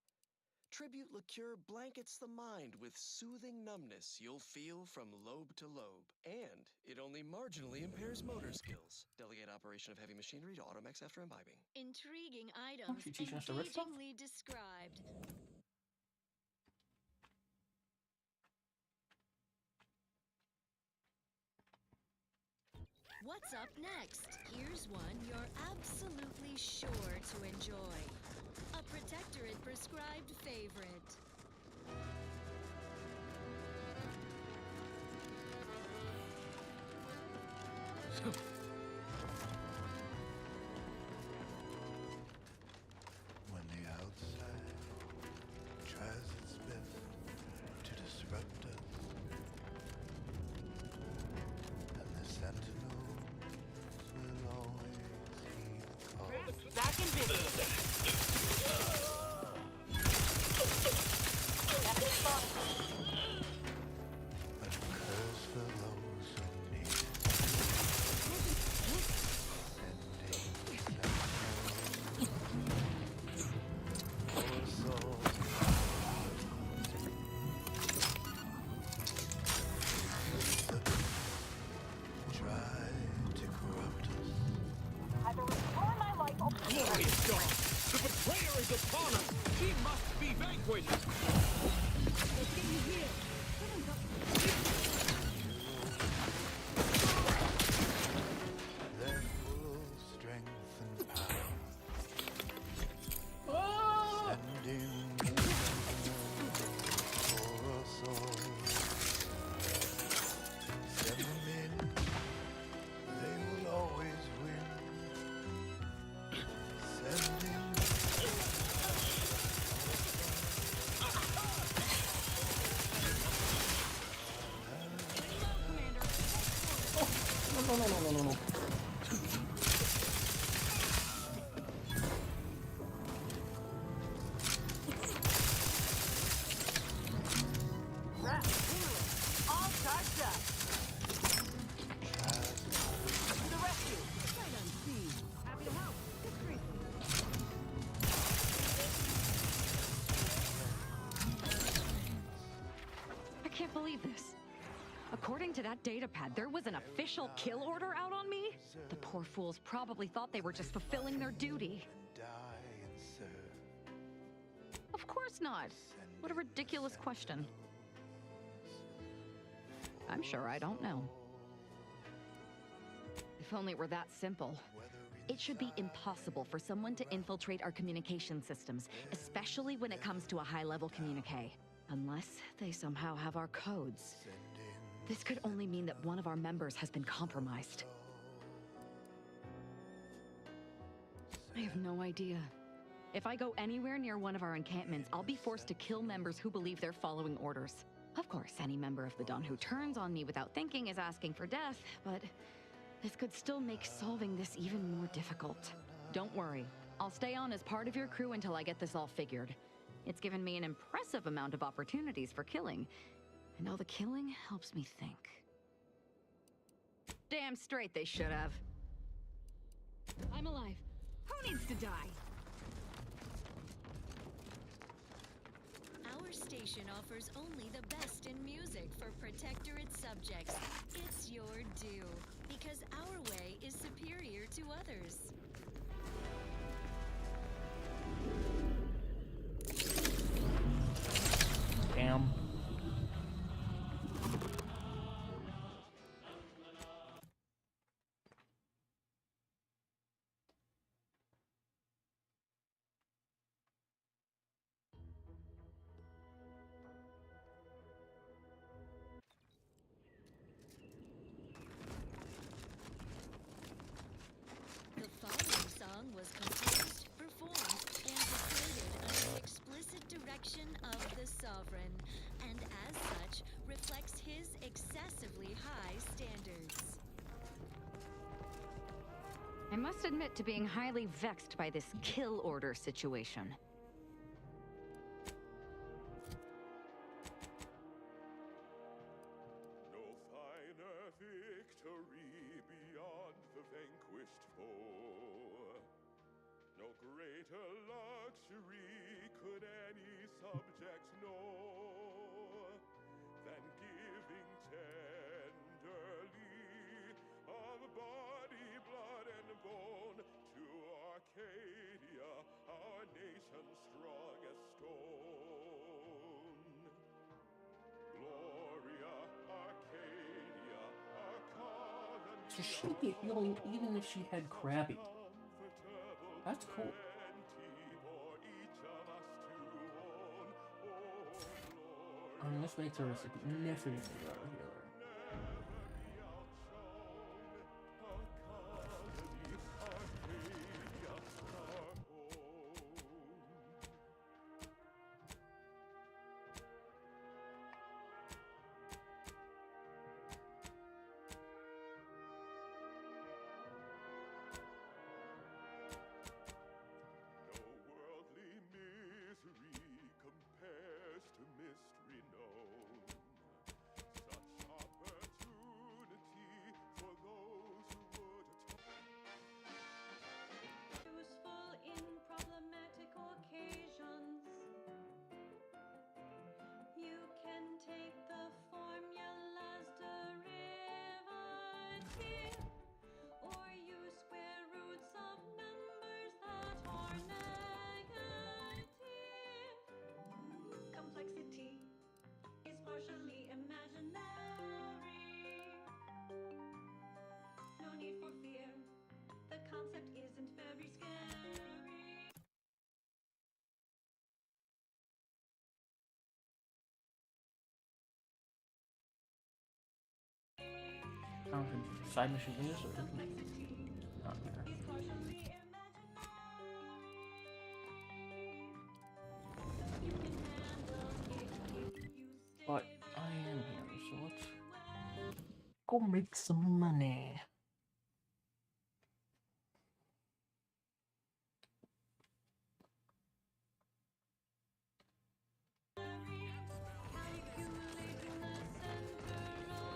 [SPEAKER 5] Tribute Liqueur blankets the mind with soothing numbness you'll feel from lobe to lobe. And it only marginally impairs motor skills. Delegate operation of heavy machinery to Automex after imbibing.
[SPEAKER 10] Intriguing items
[SPEAKER 1] you teaching us the red stuff?
[SPEAKER 10] engagingly described. What's up next? Here's one you're absolutely sure to enjoy. A Protectorate prescribed favorite.
[SPEAKER 3] When the outside tries its best to disrupt us, and the sentinels will always heed calls.
[SPEAKER 18] Back in business. That's it, boss.
[SPEAKER 3] But a curse for those who need it.
[SPEAKER 18] I've been restoring my life.
[SPEAKER 7] Glorious dawn! The betrayer is upon us! He must be vanquished!
[SPEAKER 3] They're full of strength and power. Sending for us all. Send them in. They will always win. Sending.
[SPEAKER 1] No.
[SPEAKER 18] All Charge up! To the rescue! Right on scene. Happy to help. Discreetly.
[SPEAKER 2] I can't believe this. According to that datapad, there was an official kill order out on me? The poor fools probably thought they were just fulfilling their duty. Of course not. What a ridiculous question. I'm sure I don't know. If only it were that simple. It should be impossible for someone to infiltrate our communication systems, especially when it comes to a high-level communique. Unless they somehow have our codes. This could only mean that one of our members has been compromised. I have no idea. If I go anywhere near one of our encampments, I'll be forced to kill members who believe they're following orders. Of course, any member of the Dawn who turns on me without thinking is asking for death, but this could still make solving this even more difficult. Don't worry. I'll stay on as part of your crew until I get this all figured. It's given me an impressive amount of opportunities for killing, and all the killing helps me think. Damn straight they should have.
[SPEAKER 12] I'm alive. Who needs to die?
[SPEAKER 10] Our station offers only the best in music for Protectorate subjects. It's your due, because our way is superior to others.
[SPEAKER 1] Damn.
[SPEAKER 10] The following song was composed, performed, and recorded under the explicit direction of the Sovereign, and as such, reflects his excessively high standards.
[SPEAKER 2] I must admit to being highly vexed by this kill order situation.
[SPEAKER 3] No finer victory beyond the vanquished foe. No greater luxury could any subject know than giving tenderly of body, blood, and bone to Arcadia, our nation's strongest stone. Gloria, Arcadia, our colony.
[SPEAKER 1] So she'd be healing even if she had Krabby. That's cool. I mean, this makes her a significantly better healer.
[SPEAKER 3] Worldly misery compares to mystery known. Such opportunity for those who would
[SPEAKER 12] Useful in problematic occasions. You can take the formula's derivative, or use square roots of numbers that are negative. Complexity is partially imaginary. No need for fear. The concept isn't very scary.
[SPEAKER 1] I don't think side mission is or not here. But I am here, so let's go make some money.
[SPEAKER 12] Calculating the center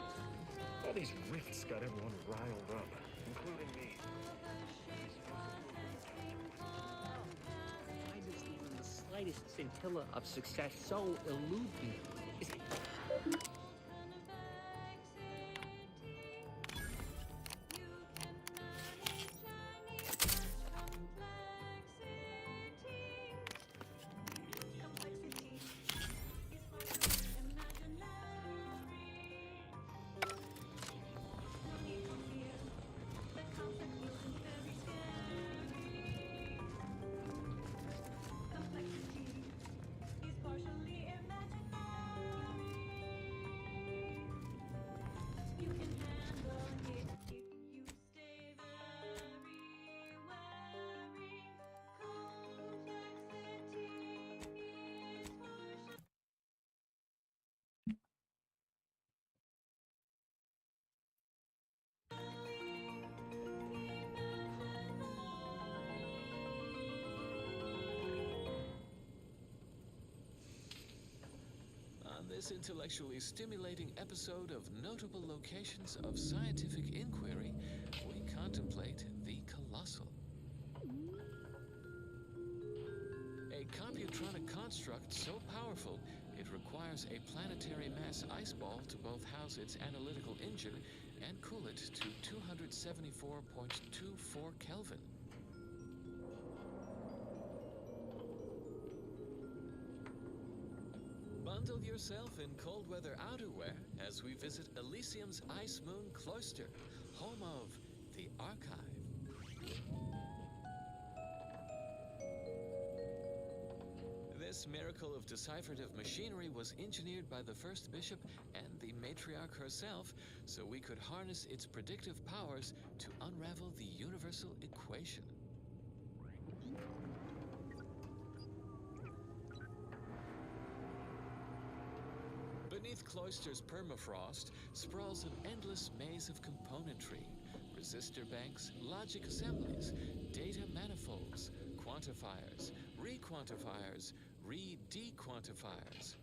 [SPEAKER 9] All these rifts got everyone riled up, including me.
[SPEAKER 17] Why does even the slightest scintilla of success so elude me? Is it...
[SPEAKER 11] On this intellectually stimulating episode of Notable Locations of Scientific Inquiry, we contemplate the Colossal. A computronic construct so powerful it requires a planetary mass ice ball to both house its analytical engine and cool it to 274.24 Kelvin. Bundle yourself in cold weather outerwear as we visit Elysium's Ice Moon Cloister, home of the Archive. This miracle of decipherative machinery was engineered by the first bishop and the matriarch herself, so we could harness its predictive powers to unravel the universal equation. Beneath Cloister's permafrost sprawls an endless maze of componentry, resistor banks, logic assemblies, data manifolds, quantifiers, re-quantifiers, re-dequantifiers.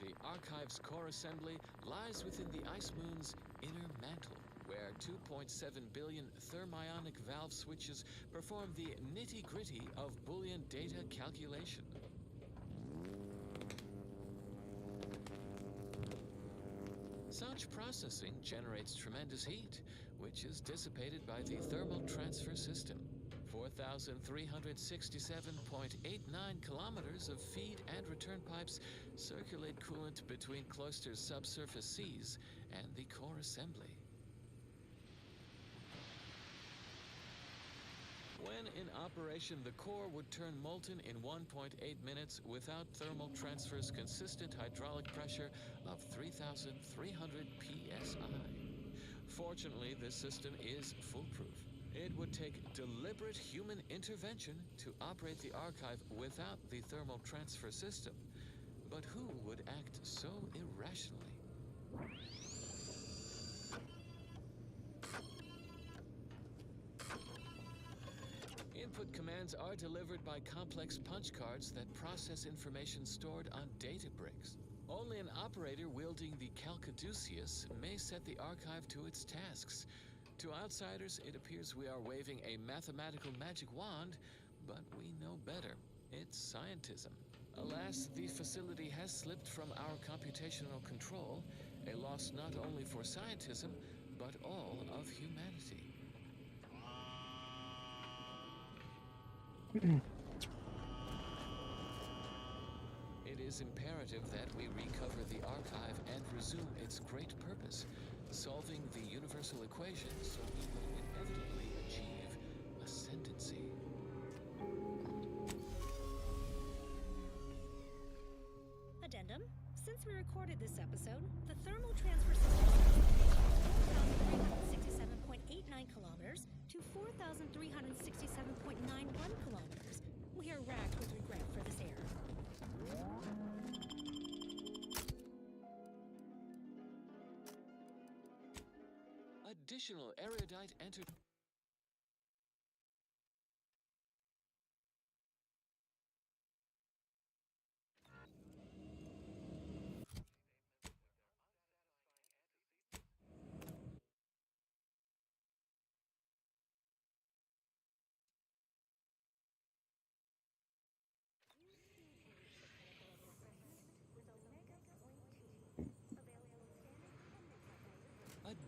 [SPEAKER 11] The Archive's core assembly lies within the Ice Moon's inner mantle, where 2.7 billion thermionic valve switches perform the nitty-gritty of Boolean data calculation. Such processing generates tremendous heat, which is dissipated by the thermal transfer system. 4,367.89 kilometers of feed and return pipes circulate coolant between Cloister's subsurface seas and the core assembly. When in operation, the core would turn molten in 1.8 minutes without thermal transfer's consistent hydraulic pressure of 3,300 psi. Fortunately, this system is foolproof. It would take deliberate human intervention to operate the Archive without the thermal transfer system. But who would act so irrationally? Input commands are delivered by complex punch cards that process information stored on data bricks. Only an operator wielding the Calcaduceus may set the Archive to its tasks. To outsiders, it appears we are waving a mathematical magic wand, but we know better. It's scientism. Alas, the facility has slipped from our computational control, a loss not only for scientism, but all of humanity. It is imperative that we recover the Archive and resume its great purpose, solving the universal equation so we will inevitably achieve ascendancy.
[SPEAKER 19] Addendum: since we recorded this episode, the thermal transfer system has 4,367.89 kilometers to 4,367.91 kilometers. We are racked with regret for this error.
[SPEAKER 11] Additional erudite enter...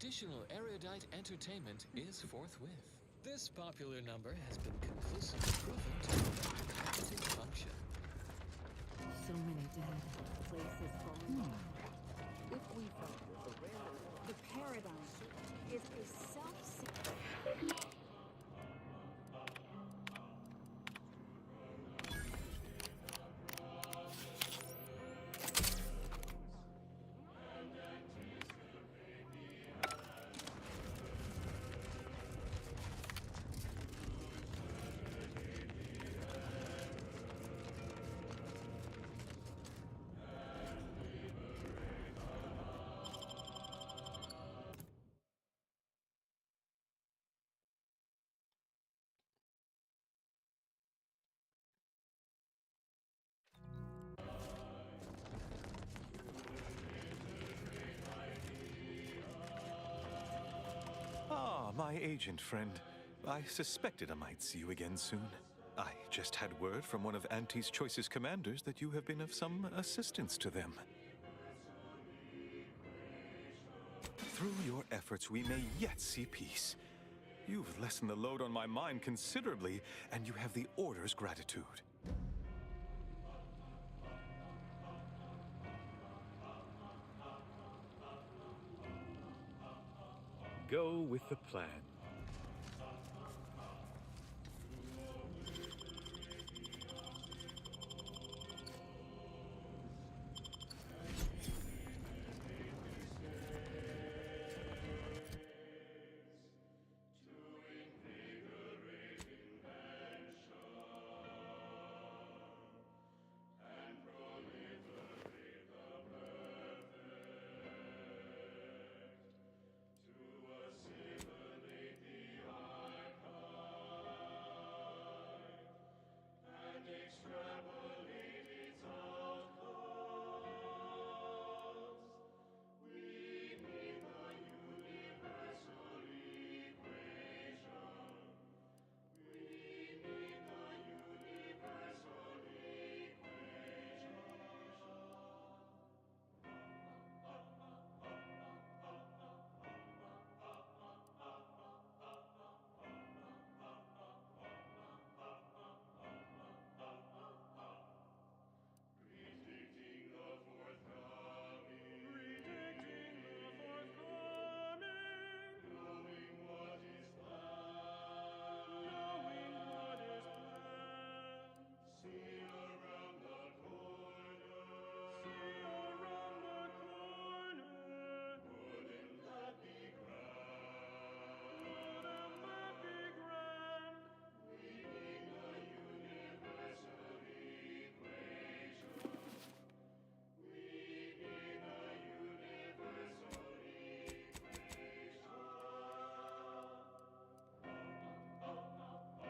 [SPEAKER 11] Additional erudite entertainment is forthwith. This popular number has been conclusively proven to have a cognitive function.
[SPEAKER 20] So many dead. Places falling. If we follow the paradigm is a self-seeking.
[SPEAKER 21] Ah, my agent friend. I suspected I might see you again soon. I just had word from one of Auntie's choicest commanders that you have been of some assistance to them. Through your efforts, we may yet see peace. You've lessened the load on my mind considerably, and you have the Order's gratitude.
[SPEAKER 23] Go with the plan.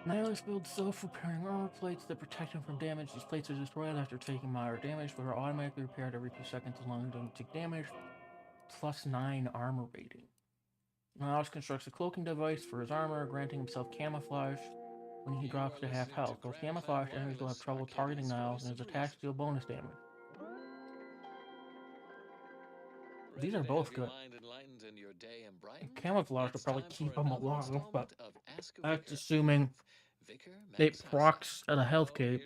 [SPEAKER 1] Nihilus builds self-repairing armor plates that protect him from damage. These plates are destroyed after taking moderate damage, but are automatically repaired every 2 seconds as long as they don't take damage. +9 armor rating. Nihilus constructs a cloaking device for his armor, granting himself camouflage when he drops to half health. Those camouflaged enemies will have trouble targeting Nihilus, and his attacks deal bonus damage. These are both good. Camouflage will probably keep him alive, but that's assuming it procs at a health cape,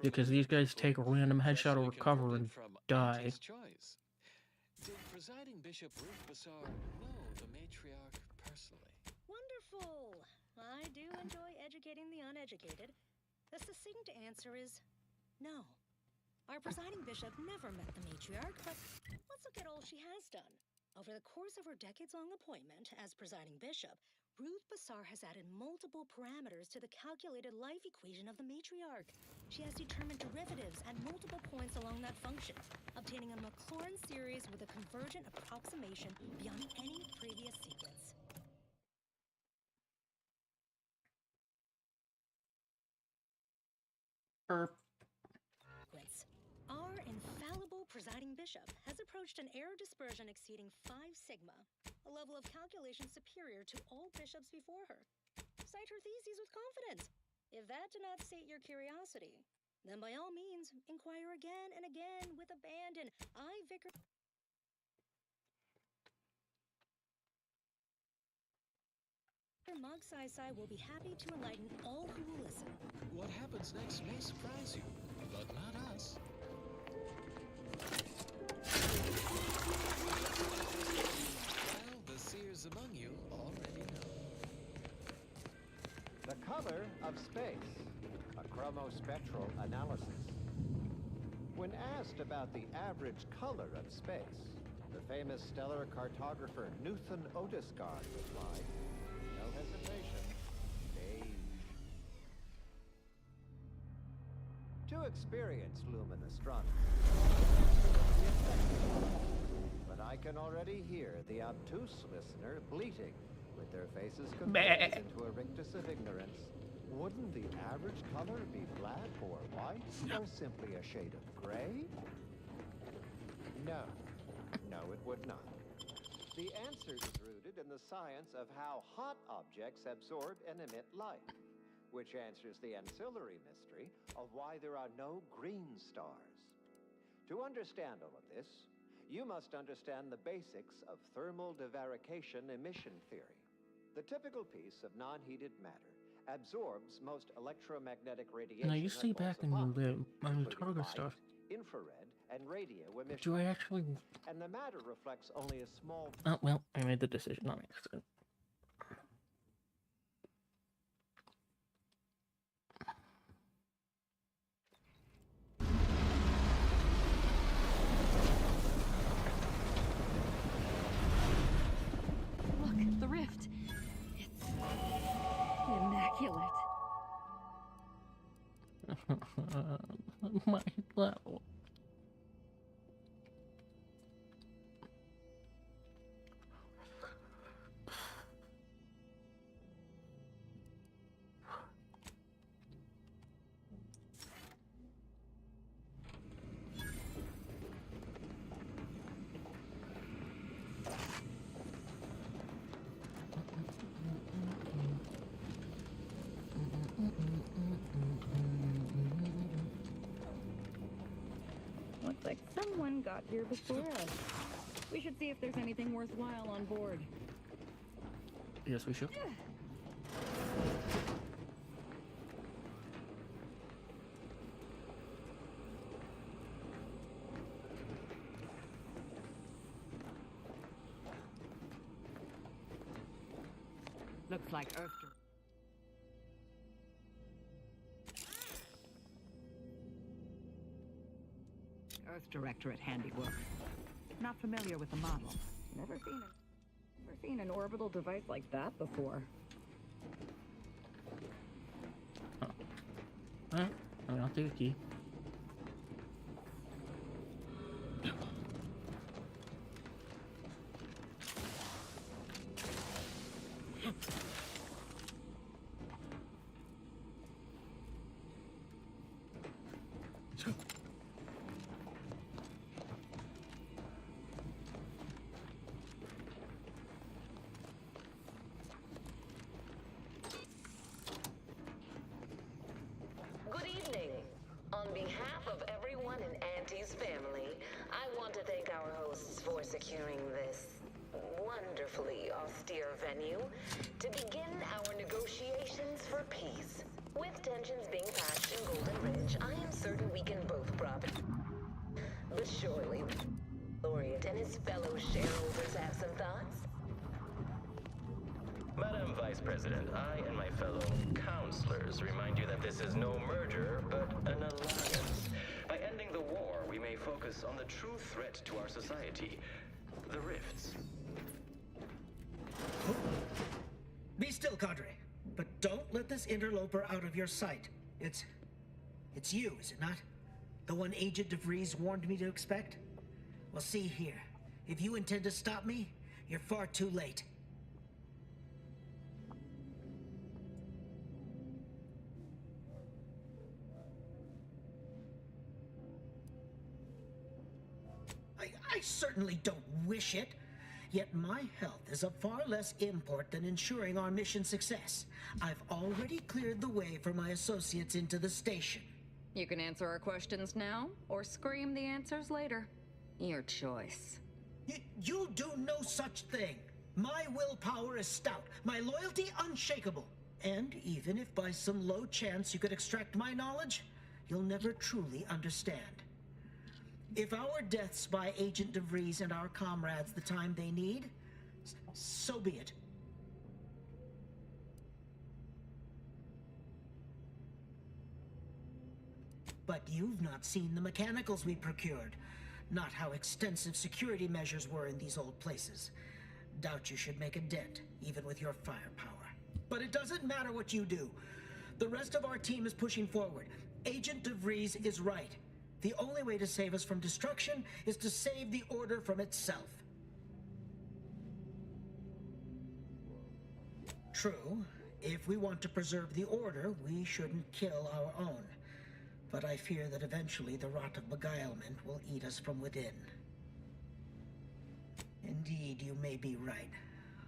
[SPEAKER 1] because these guys take a random headshot or recover and die.
[SPEAKER 11] Did presiding Bishop Ruth Bassar know the matriarch personally?
[SPEAKER 19] Wonderful! I do enjoy educating the uneducated. The succinct answer is no. Our presiding bishop never met the matriarch, but let's look at all she has done. Over the course of her decades-long appointment as presiding bishop, Ruth Bassar has added multiple parameters to the calculated life equation of the matriarch. She has determined derivatives at multiple points along that function, obtaining a Maclaurin series with a convergent approximation beyond any previous sequence. Our infallible presiding bishop has approached an error dispersion exceeding 5 sigma, a level of calculation superior to all bishops before her. Cite her theses with confidence. If that did not sate your curiosity, then by all means, inquire again and again with abandon. I, Vicar... Mog Sai will be happy to enlighten all who will listen.
[SPEAKER 11] What happens next may surprise you, but not us. Well, the seers among you already know.
[SPEAKER 4] The color of space, a chromospectral analysis. When asked about the average color of space, the famous stellar cartographer Newton Otisgard replied, no hesitation, beige. Too experienced lumen astronomers. But I can already hear the obtuse listener bleating, with their faces confused into a rictus of ignorance. Wouldn't the average color be black or white, or simply a shade of gray? No. No, it would not. The answer is rooted in the science of how hot objects absorb and emit light, which answers the ancillary mystery of why there are no green stars. To understand all of this, you must understand the basics of thermal divarication emission theory. The typical piece of non-heated matter absorbs most electromagnetic radiation.
[SPEAKER 1] Now you stay back and you on the target stuff.
[SPEAKER 4] Infrared and radio emission.
[SPEAKER 1] Do I actually?
[SPEAKER 4] And the matter reflects only a small.
[SPEAKER 1] Oh well, I made the decision on accident.
[SPEAKER 2] Look, the rift. It's immaculate.
[SPEAKER 1] My level.
[SPEAKER 2] Looks like someone got here before us. We should see if there's anything worthwhile on board.
[SPEAKER 1] Yes, we should.
[SPEAKER 2] Looks like Earth. Earth Directorate handiwork. Not familiar with the model. Never seen an orbital device like that before.
[SPEAKER 1] Alright, I'll take a key.
[SPEAKER 8] Good evening. On behalf of everyone in Auntie's family, I want to thank our hosts for securing this wonderfully austere venue to begin our negotiations for peace. With tensions being patched in Golden Ridge, I am certain we can both profit. But surely, Laureate and his fellow shareholders have some thoughts?
[SPEAKER 13] Madam Vice President, I and my fellow counselors remind you that this is no merger, but an alliance. By ending the war, we may focus on the true threat to our society, the rifts.
[SPEAKER 24] Be still, Cadre. But don't let this interloper out of your sight. It's you, is it not? The one Agent DeVries warned me to expect? Well, see here. If you intend to stop me, you're far too late. I certainly don't wish it. Yet my health is of far less import than ensuring our mission success. I've already cleared the way for my associates into the station.
[SPEAKER 2] You can answer our questions now, or scream the answers later. Your choice.
[SPEAKER 24] You'll do no such thing. My willpower is stout, my loyalty unshakable. And even if by some low chance you could extract my knowledge, you'll never truly understand. If our deaths buy Agent DeVries and our comrades the time they need, so be it. But you've not seen the mechanicals we procured, not how extensive security measures were in these old places. Doubt you should make a dent, even with your firepower. But it doesn't matter what you do. The rest of our team is pushing forward. Agent DeVries is right. The only way to save us from destruction is to save the Order from itself. True, if we want to preserve the Order, we shouldn't kill our own. But I fear that eventually the rot of beguilement will eat us from within. Indeed, you may be right.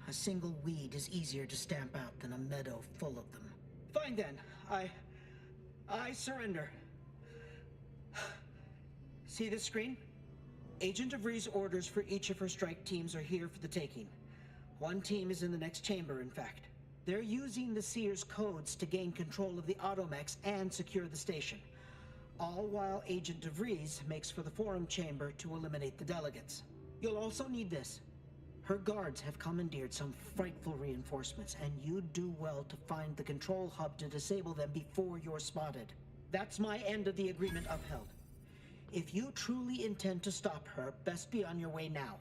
[SPEAKER 24] A single weed is easier to stamp out than a meadow full of them. Fine then. I surrender. See this screen? Agent DeVries' orders for each of her strike teams are here for the taking. One team is in the next chamber, in fact. They're using the Seer's codes to gain control of the automechs and secure the station. All while Agent DeVries makes for the forum chamber to eliminate the delegates. You'll also need this. Her guards have commandeered some frightful reinforcements, and you'd do well to find the control hub to disable them before you're spotted. That's my end of the agreement upheld. If you truly intend to stop her, best be on your way now.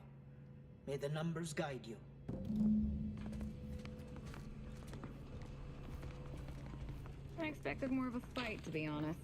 [SPEAKER 24] May the numbers guide you.
[SPEAKER 2] I expected more of a fight, to be honest.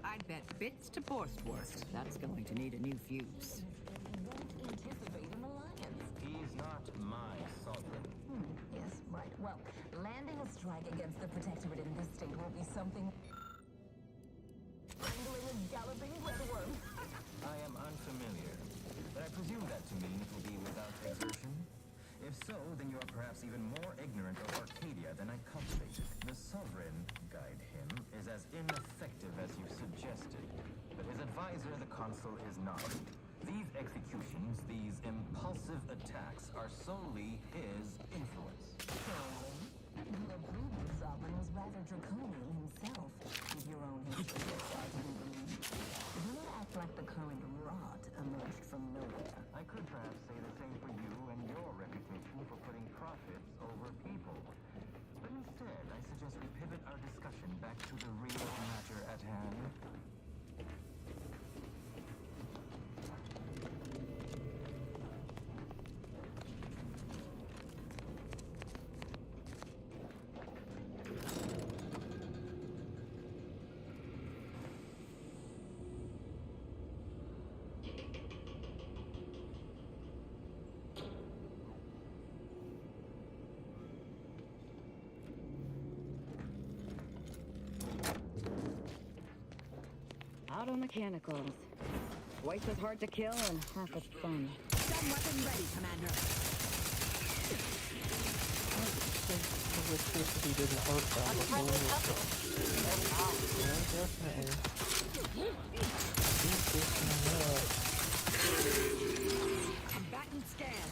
[SPEAKER 16] I'd bet bits to Borstworth. That's going to need a new fuse.
[SPEAKER 13] Anticipate an alliance. He's not my sovereign.
[SPEAKER 8] Yes, right. Well, landing a strike against the Protectorate in this state will be something... Wrangling a galloping redworm.
[SPEAKER 13] I am unfamiliar, but I presume that to mean it will be without exertion. If so, then you are perhaps even more ignorant of Arcadia than I cultivated. The Sovereign, guide him, is as ineffective as you suggested, but his advisor, the Consul, is not. These executions, these impulsive attacks, are solely his influence.
[SPEAKER 8] Your previous sovereign was rather draconian himself, with your own history aside to be believed. Do not act like the current rot emerged from nowhere.
[SPEAKER 13] I could perhaps say the same for you and your reputation for putting profits over people. But instead, I suggest we pivot our discussion back to the real matter at hand.
[SPEAKER 2] Auto-mechanicals. Twice as hard to kill and half as fun.
[SPEAKER 16] Gun weapon ready, Commander.
[SPEAKER 1] Electricity didn't hurt that before. Yeah, definitely.
[SPEAKER 16] Combatant scan.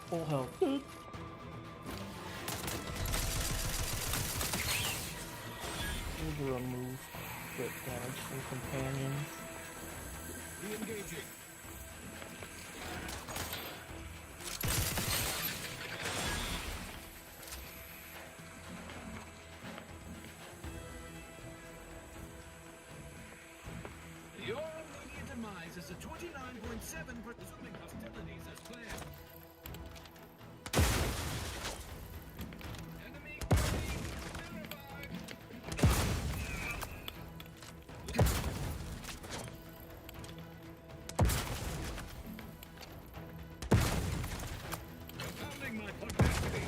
[SPEAKER 1] Full health. Dude. Need to remove crit damage from companions.
[SPEAKER 7] Re-engaging. Your immediate demise is a 29.7 for resuming hostilities as planned. Enemy Compounding my pugnacity.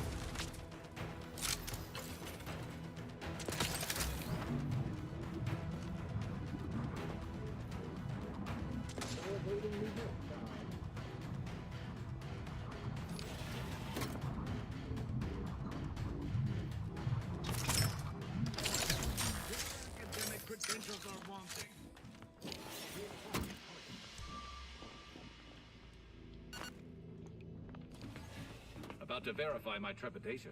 [SPEAKER 7] Academic credentials are wanting. About to verify my trepidation.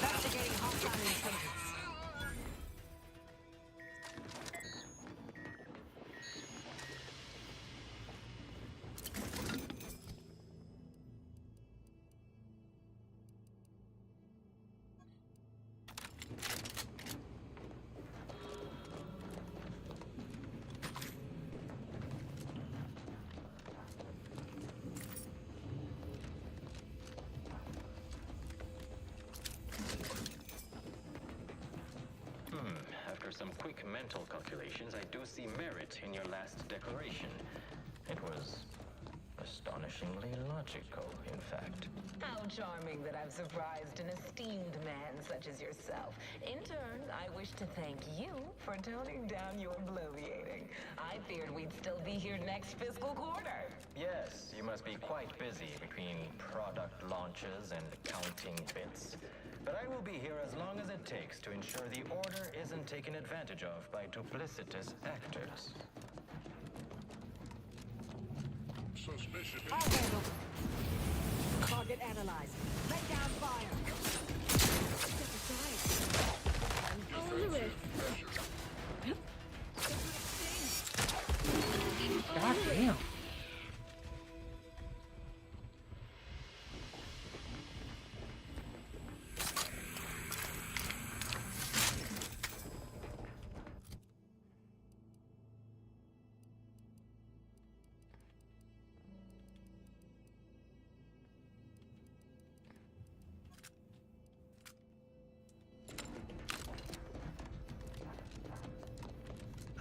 [SPEAKER 18] Investigating hostile intelligence.
[SPEAKER 13] After some quick mental calculations, I do see merit in your last declaration. It was astonishingly logical, in fact.
[SPEAKER 8] How charming that I've surprised an esteemed man such as yourself. In turn, I wish to thank you for toning down your bloviating. I feared we'd still be here next fiscal quarter.
[SPEAKER 13] Yes, you must be quite busy between product launches and counting bits. But I will be here as long as it takes to ensure the order isn't taken advantage of by duplicitous actors.
[SPEAKER 7] Suspicious.
[SPEAKER 18] I'll handle. Target analyzed. Lay down fire.
[SPEAKER 12] Oh, Lewis.
[SPEAKER 1] God damn.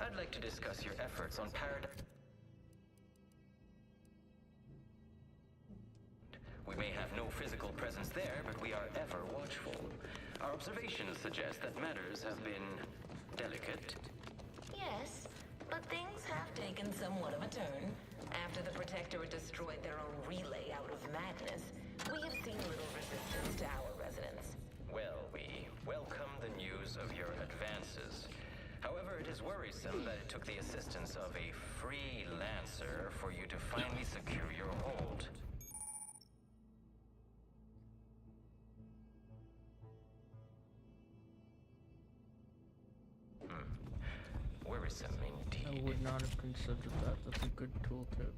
[SPEAKER 13] I'd like to discuss your efforts on Paradigm. We may have no physical presence there, but we are ever watchful. Our observations suggest that matters have been delicate.
[SPEAKER 8] Yes, but things have taken somewhat of a turn. After the Protectorate destroyed their own relay out of madness, we have seen little resistance to our residents.
[SPEAKER 13] Well, we welcome the news of your advances. However, it is worrisome that it took the assistance of a freelancer for you to finally secure your hold. Worrisome indeed.
[SPEAKER 1] I would not have considered that. That's a good tooltip.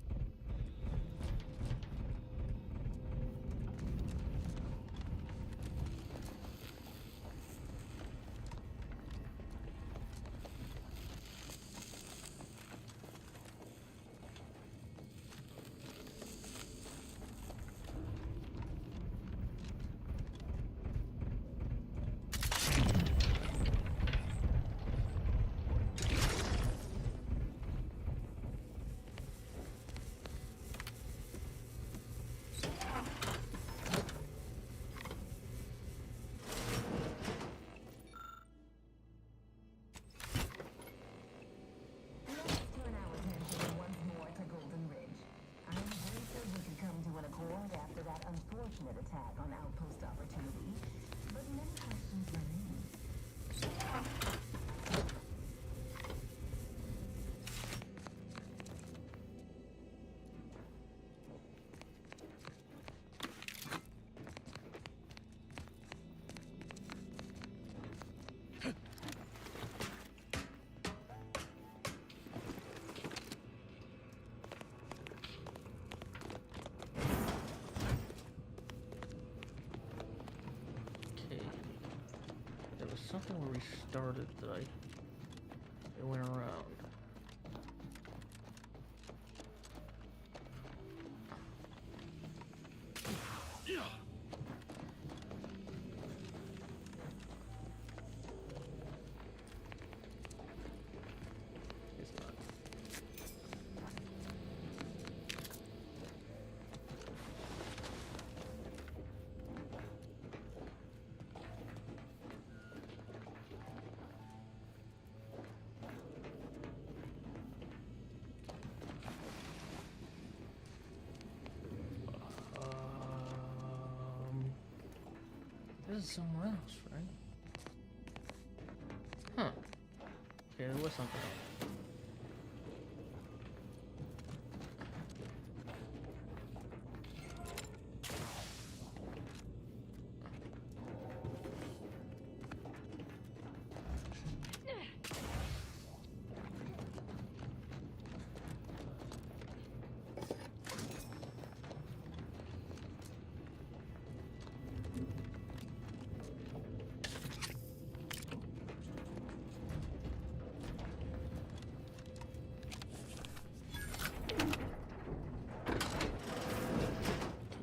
[SPEAKER 1] something where we started that it went around. It's not. This is somewhere else, right? Huh. Okay, there was something else.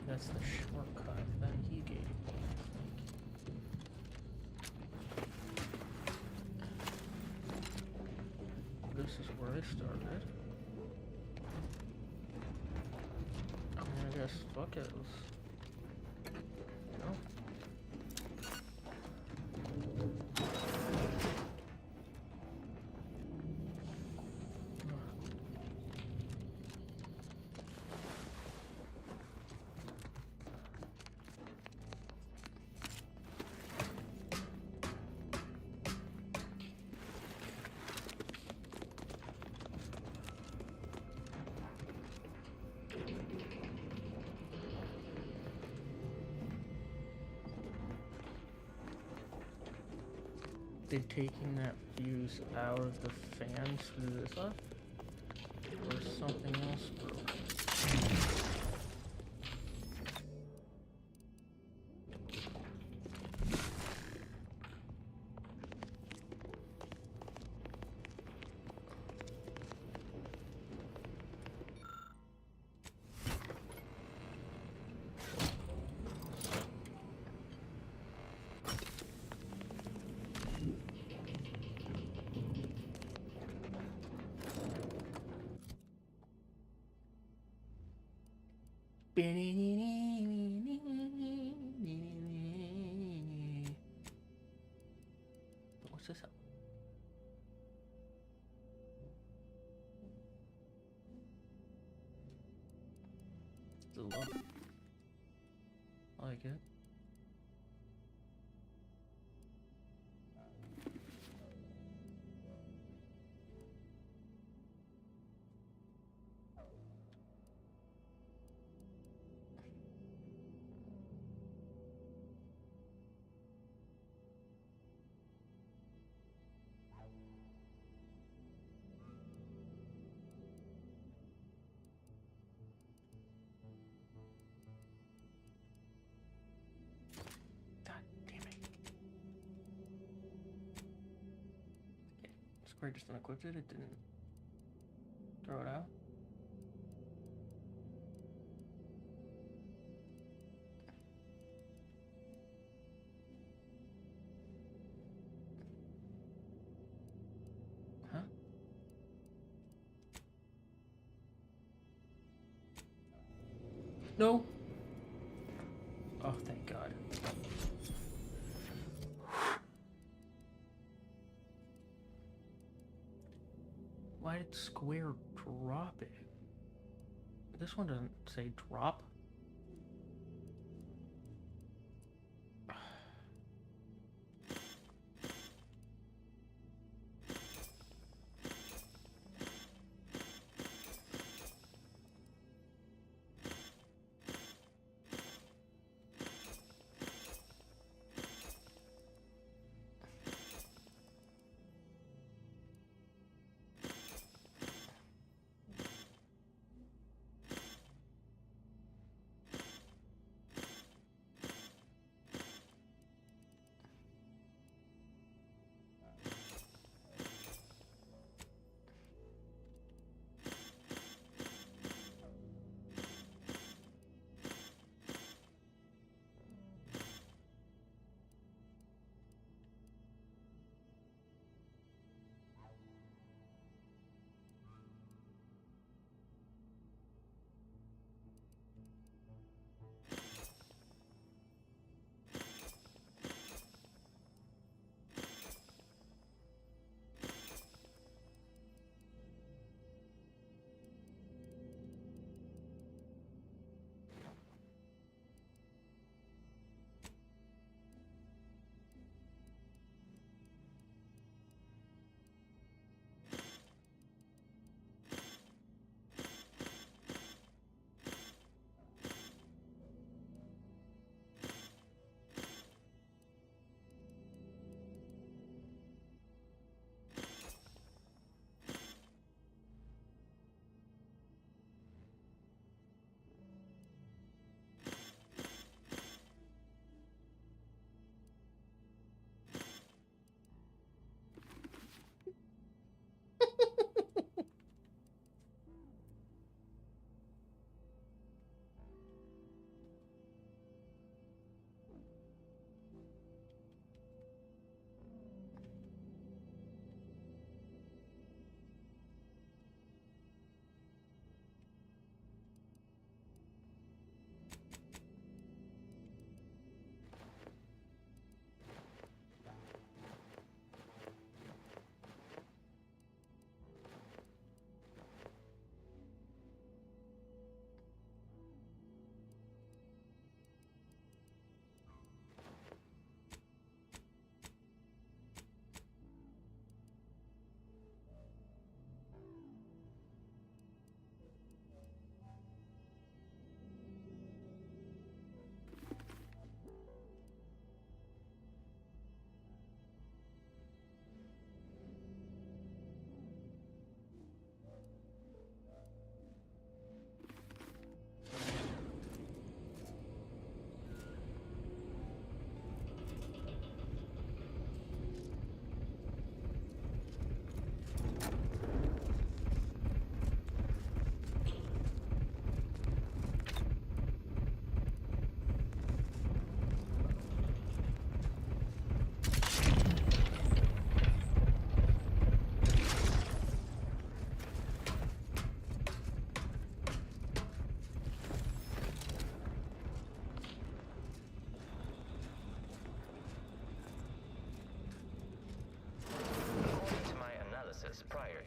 [SPEAKER 1] That's the shortcut that he gave me, I think. This is where I started. I mean, I guess, fuck it. You know? They taking that fuse out of the fans through this up? Or something else broken? What's this up? It's a lot. I like it. Square just unequipped it, it didn't throw it out. Huh? No. Oh, thank God. Why did Square drop it? This one doesn't say drop.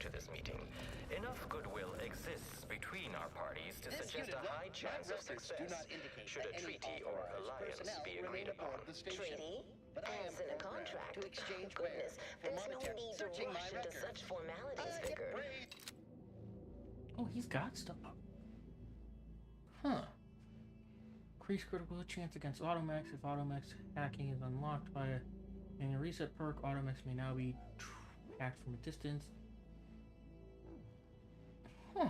[SPEAKER 13] to this meeting. Enough goodwill exists between our parties to suggest a high chance of success should a treaty or alliance be agreed upon.
[SPEAKER 8] Treaty? As in a contract. To exchange goodness, there's no need to rush into such formalities, Vicar.
[SPEAKER 1] Oh, he's got stuff. Huh. Increase critical chance against Automax if Automax hacking is unlocked by a reset perk. Automax may now be hacked from a distance. Huh.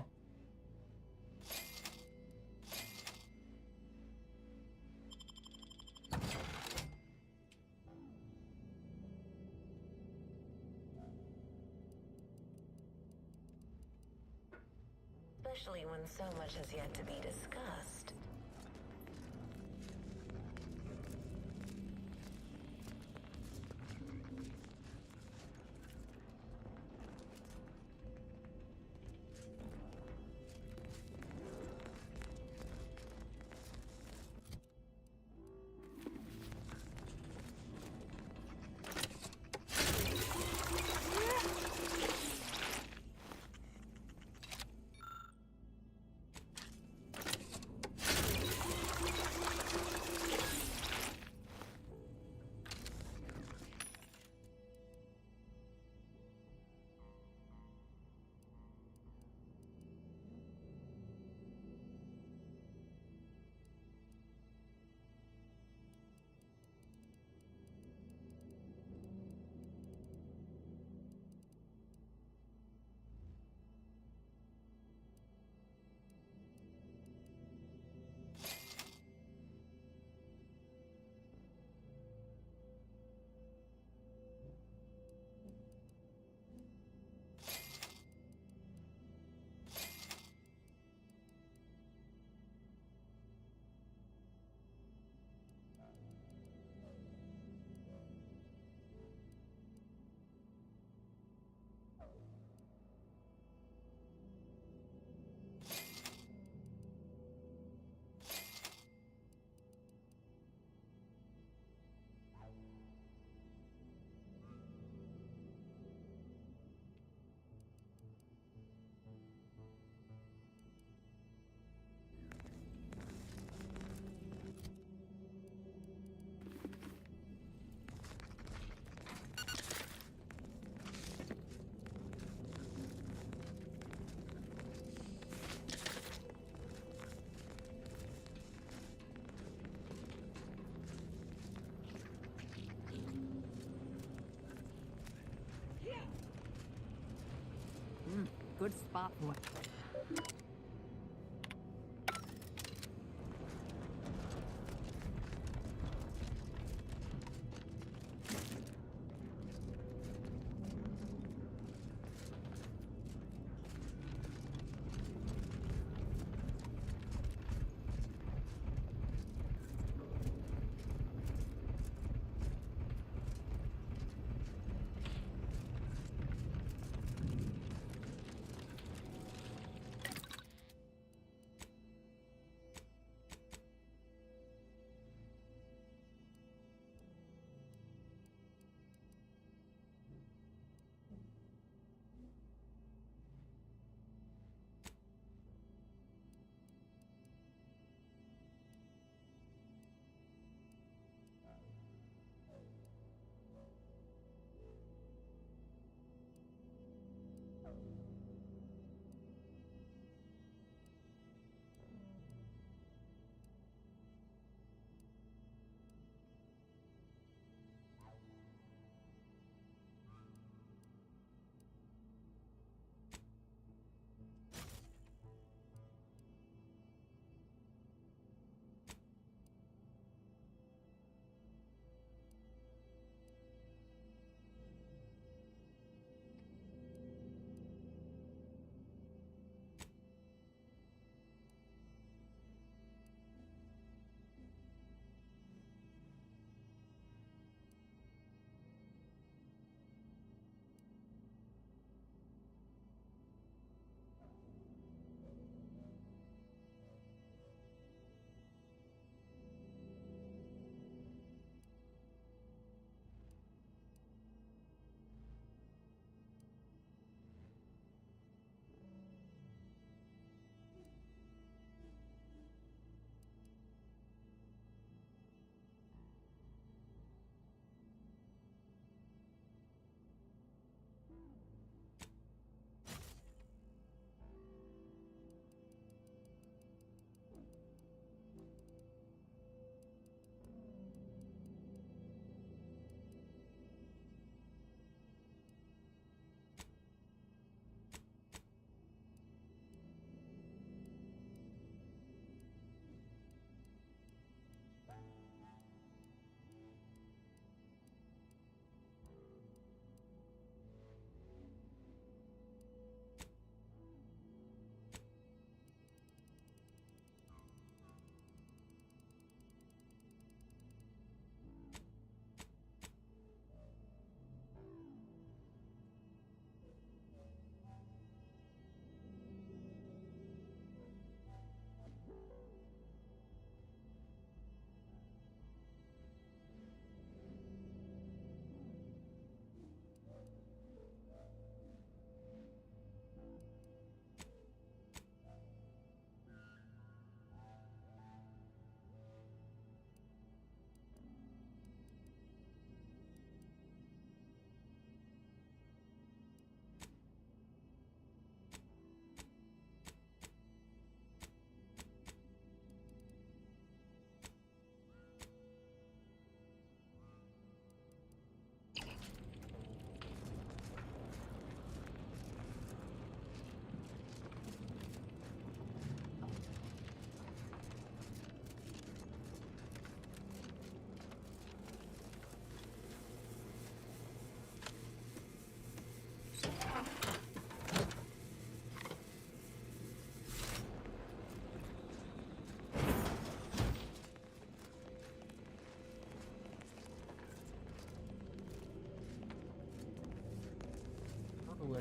[SPEAKER 8] Especially when so much has yet to be discussed.
[SPEAKER 16] Good spot, boy.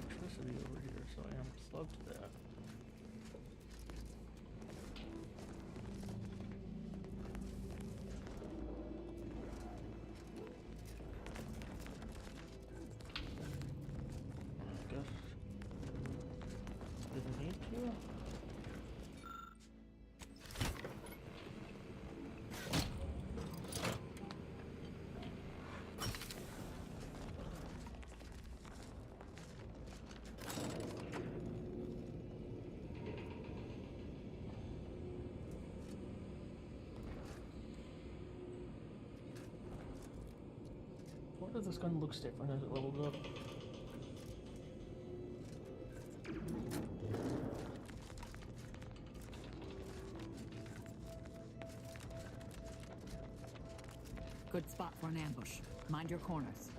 [SPEAKER 1] electricity over here, so I am plugged to that. I guess didn't need to. Why does this gun look different as it levels up?
[SPEAKER 2] Good spot for an ambush. Mind your corners.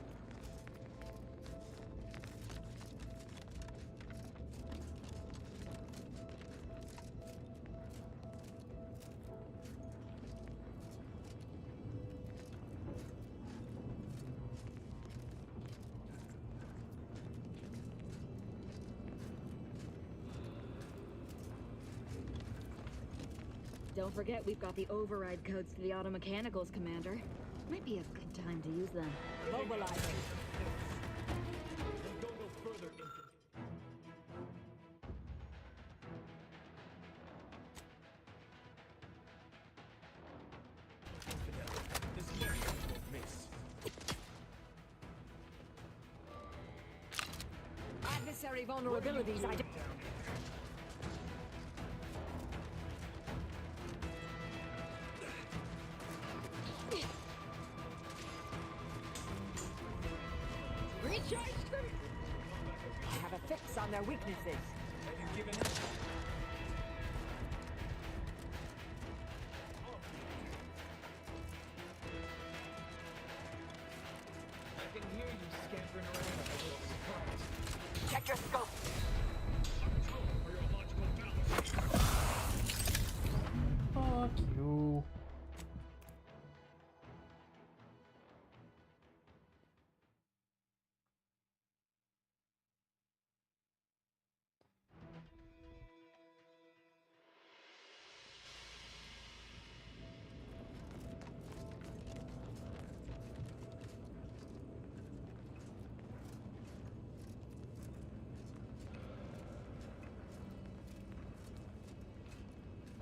[SPEAKER 10] Don't forget, we've got the override codes to the auto mechanicals, Commander. Might be a good time to use them.
[SPEAKER 18] Mobilizing.
[SPEAKER 9] Don't go further into... This next shot won't miss.
[SPEAKER 2] Adversary vulnerabilities identified.
[SPEAKER 18] I have a fix on their weaknesses.
[SPEAKER 9] Have you given up? I can hear you scampering around like a little surprise.
[SPEAKER 18] Check your scope.
[SPEAKER 1] Fuck you.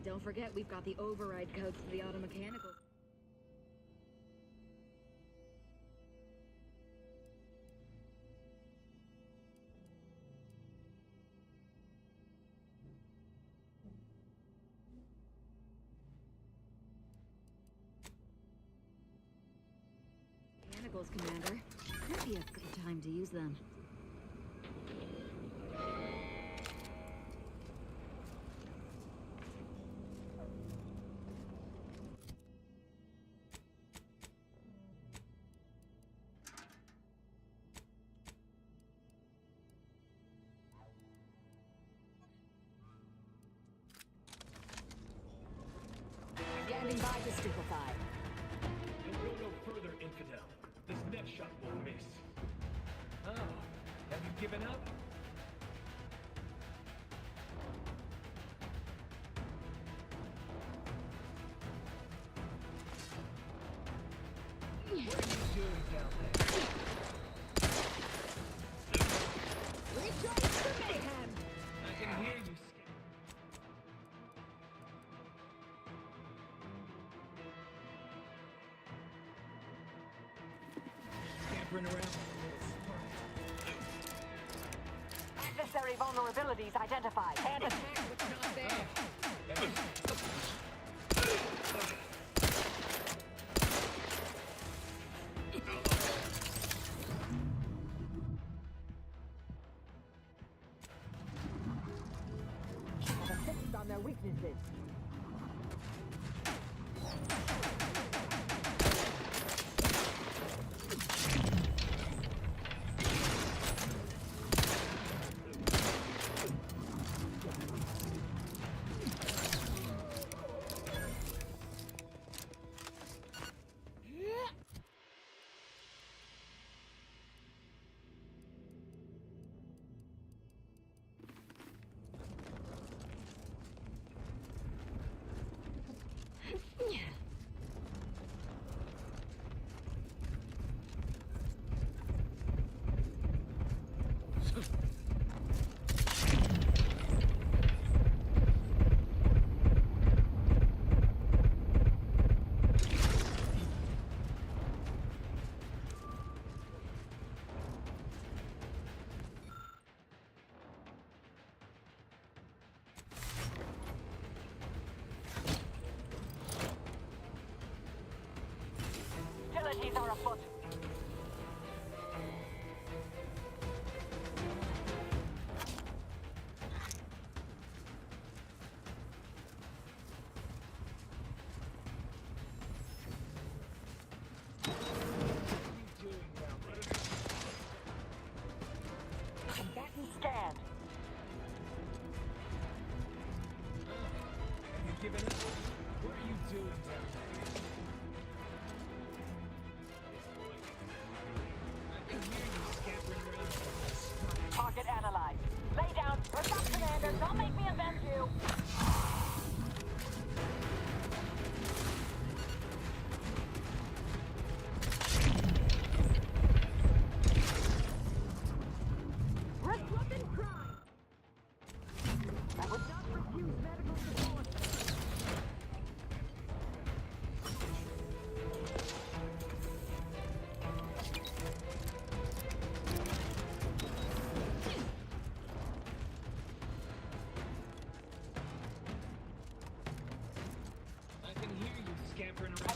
[SPEAKER 10] Don't forget, we've got the override codes to the auto mechanicals. Mechanicals, Commander. Might be a good time to use them.
[SPEAKER 18] Standing by to stupefy.
[SPEAKER 9] You'll go no further, infidel. This next shot won't miss. Oh, have you given up? What are you doing down there?
[SPEAKER 18] Rejoice for mayhem!
[SPEAKER 9] I can hear you. Scampering around.
[SPEAKER 18] Adversary vulnerabilities identified. And attack what's not there. Have a fix on their weaknesses. Casualties are afoot. Combatant scanned.
[SPEAKER 11] Have you given up? What are you doing down there? I can hear you scampering around from this.
[SPEAKER 18] Target analyzed. Lay down. We're up, Commander. Don't make me avenge you. Risk weapon crime. I would not refuse medical support.
[SPEAKER 11] I can hear you scampering around.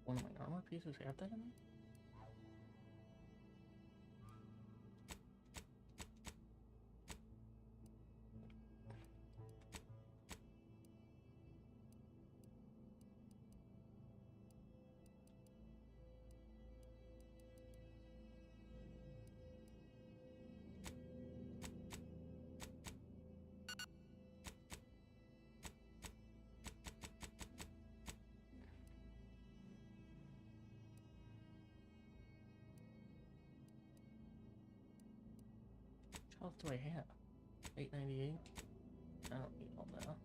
[SPEAKER 1] One of my armor pieces have that in it? How much do I have? 898? I don't need all that.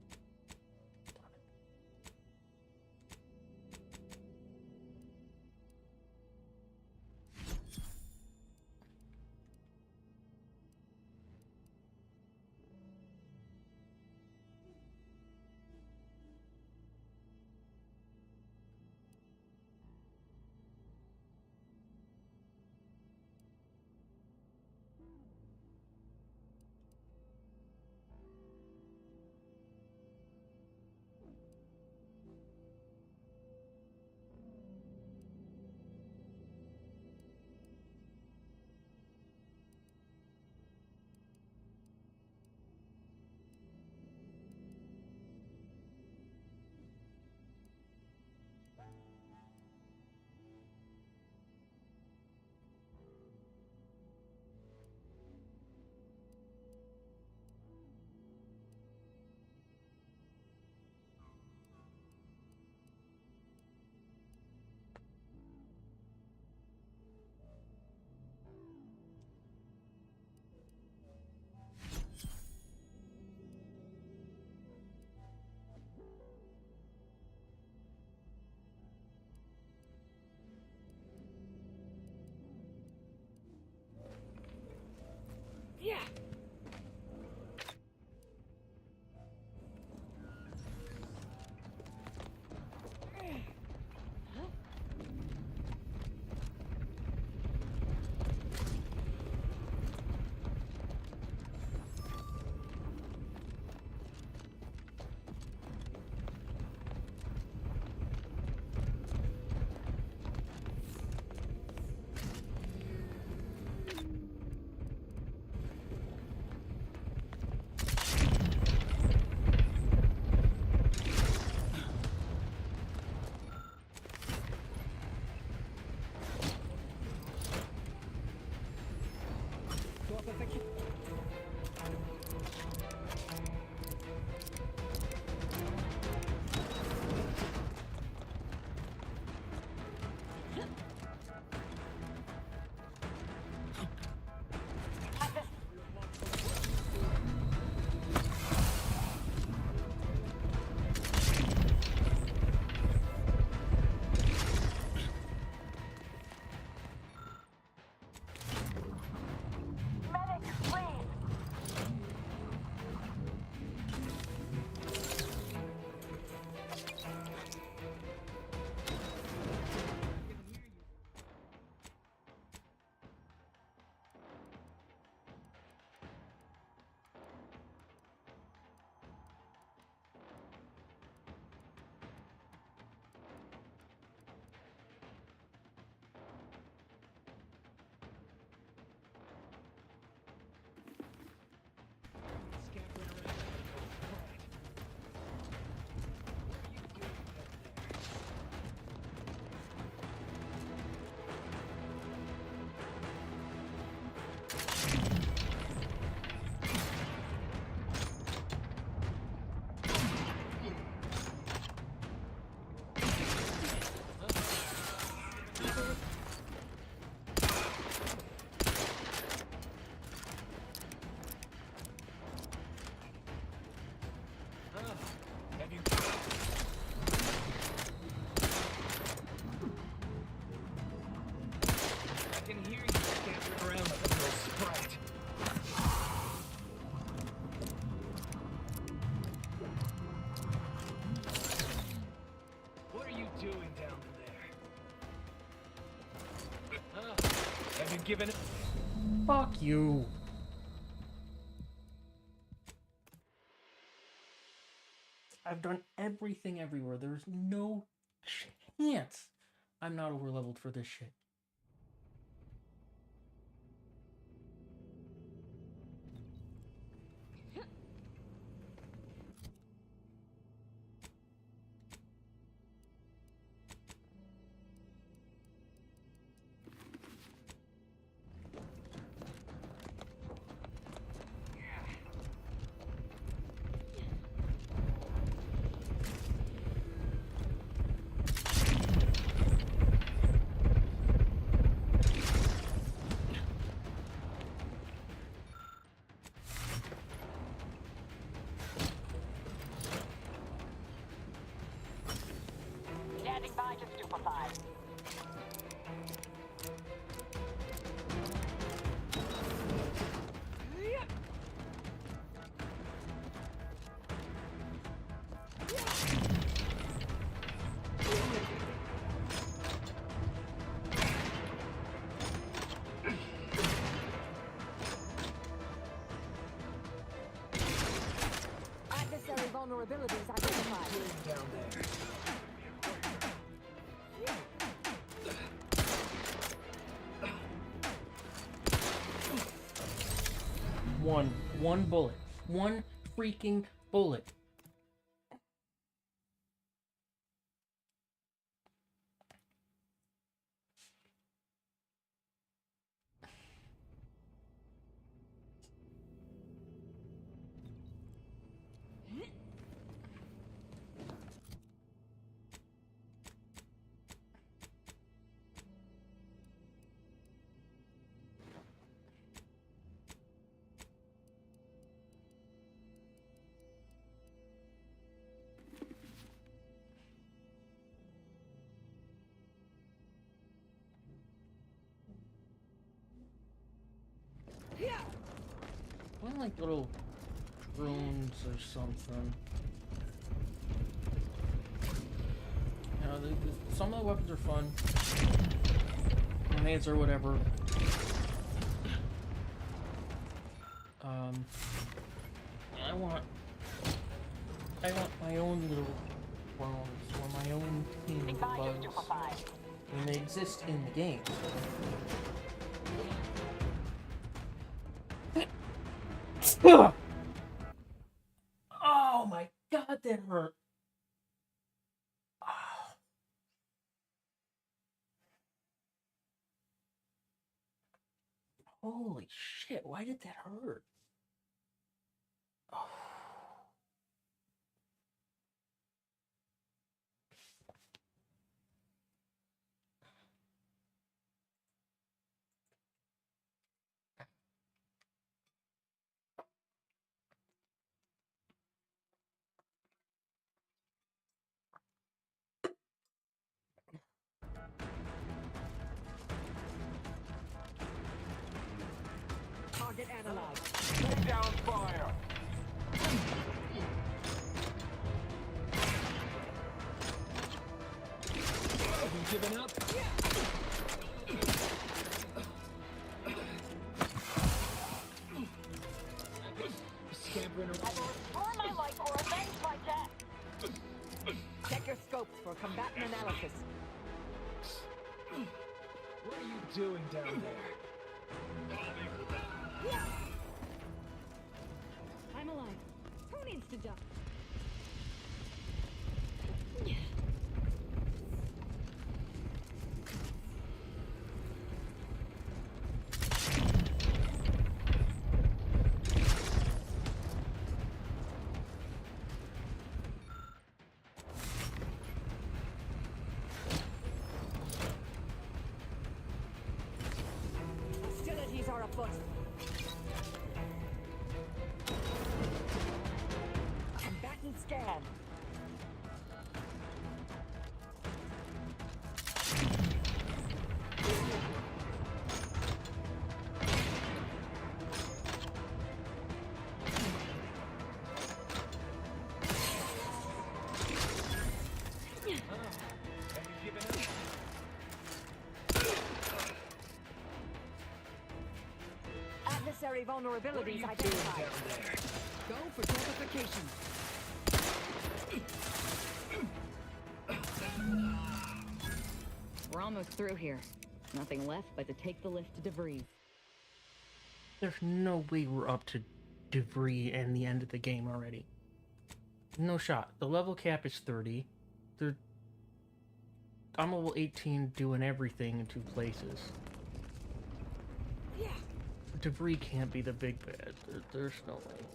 [SPEAKER 6] given.
[SPEAKER 1] Fuck you. I've done everything everywhere. There's no chance I'm not overleveled for this shit.
[SPEAKER 18] Standing by to stupefy.
[SPEAKER 20] Adversary vulnerabilities identified.
[SPEAKER 6] Down there.
[SPEAKER 1] One bullet. One freaking bullet. What, like little drones or something? You know, some of the weapons are fun. Grenades or whatever. I want my own little drones or my own team of bugs. And they exist in the game. Oh my god, that hurt. Oh. Holy shit, why did that hurt? Oh.
[SPEAKER 20] Target analyzed.
[SPEAKER 6] Lay down fire. Have you given up? Scampering around.
[SPEAKER 18] Restore my life or avenge my death.
[SPEAKER 20] Check your scopes for combatant analysis.
[SPEAKER 6] What are you doing down there?
[SPEAKER 20] I'm alive. Who needs to die? Hostilities are afoot.
[SPEAKER 18] Necessary vulnerabilities
[SPEAKER 6] What are you doing
[SPEAKER 18] identified.
[SPEAKER 6] down there?
[SPEAKER 2] Go for torpification. We're almost through here. Nothing left but to take the lift to DeVries.
[SPEAKER 1] There's no way we're up to DeVries and the end of the game already. No shot. The level cap is 30. I'm level 18 doing everything in 2 places.
[SPEAKER 2] Yeah.
[SPEAKER 1] DeVries can't be the big bad. There's no way.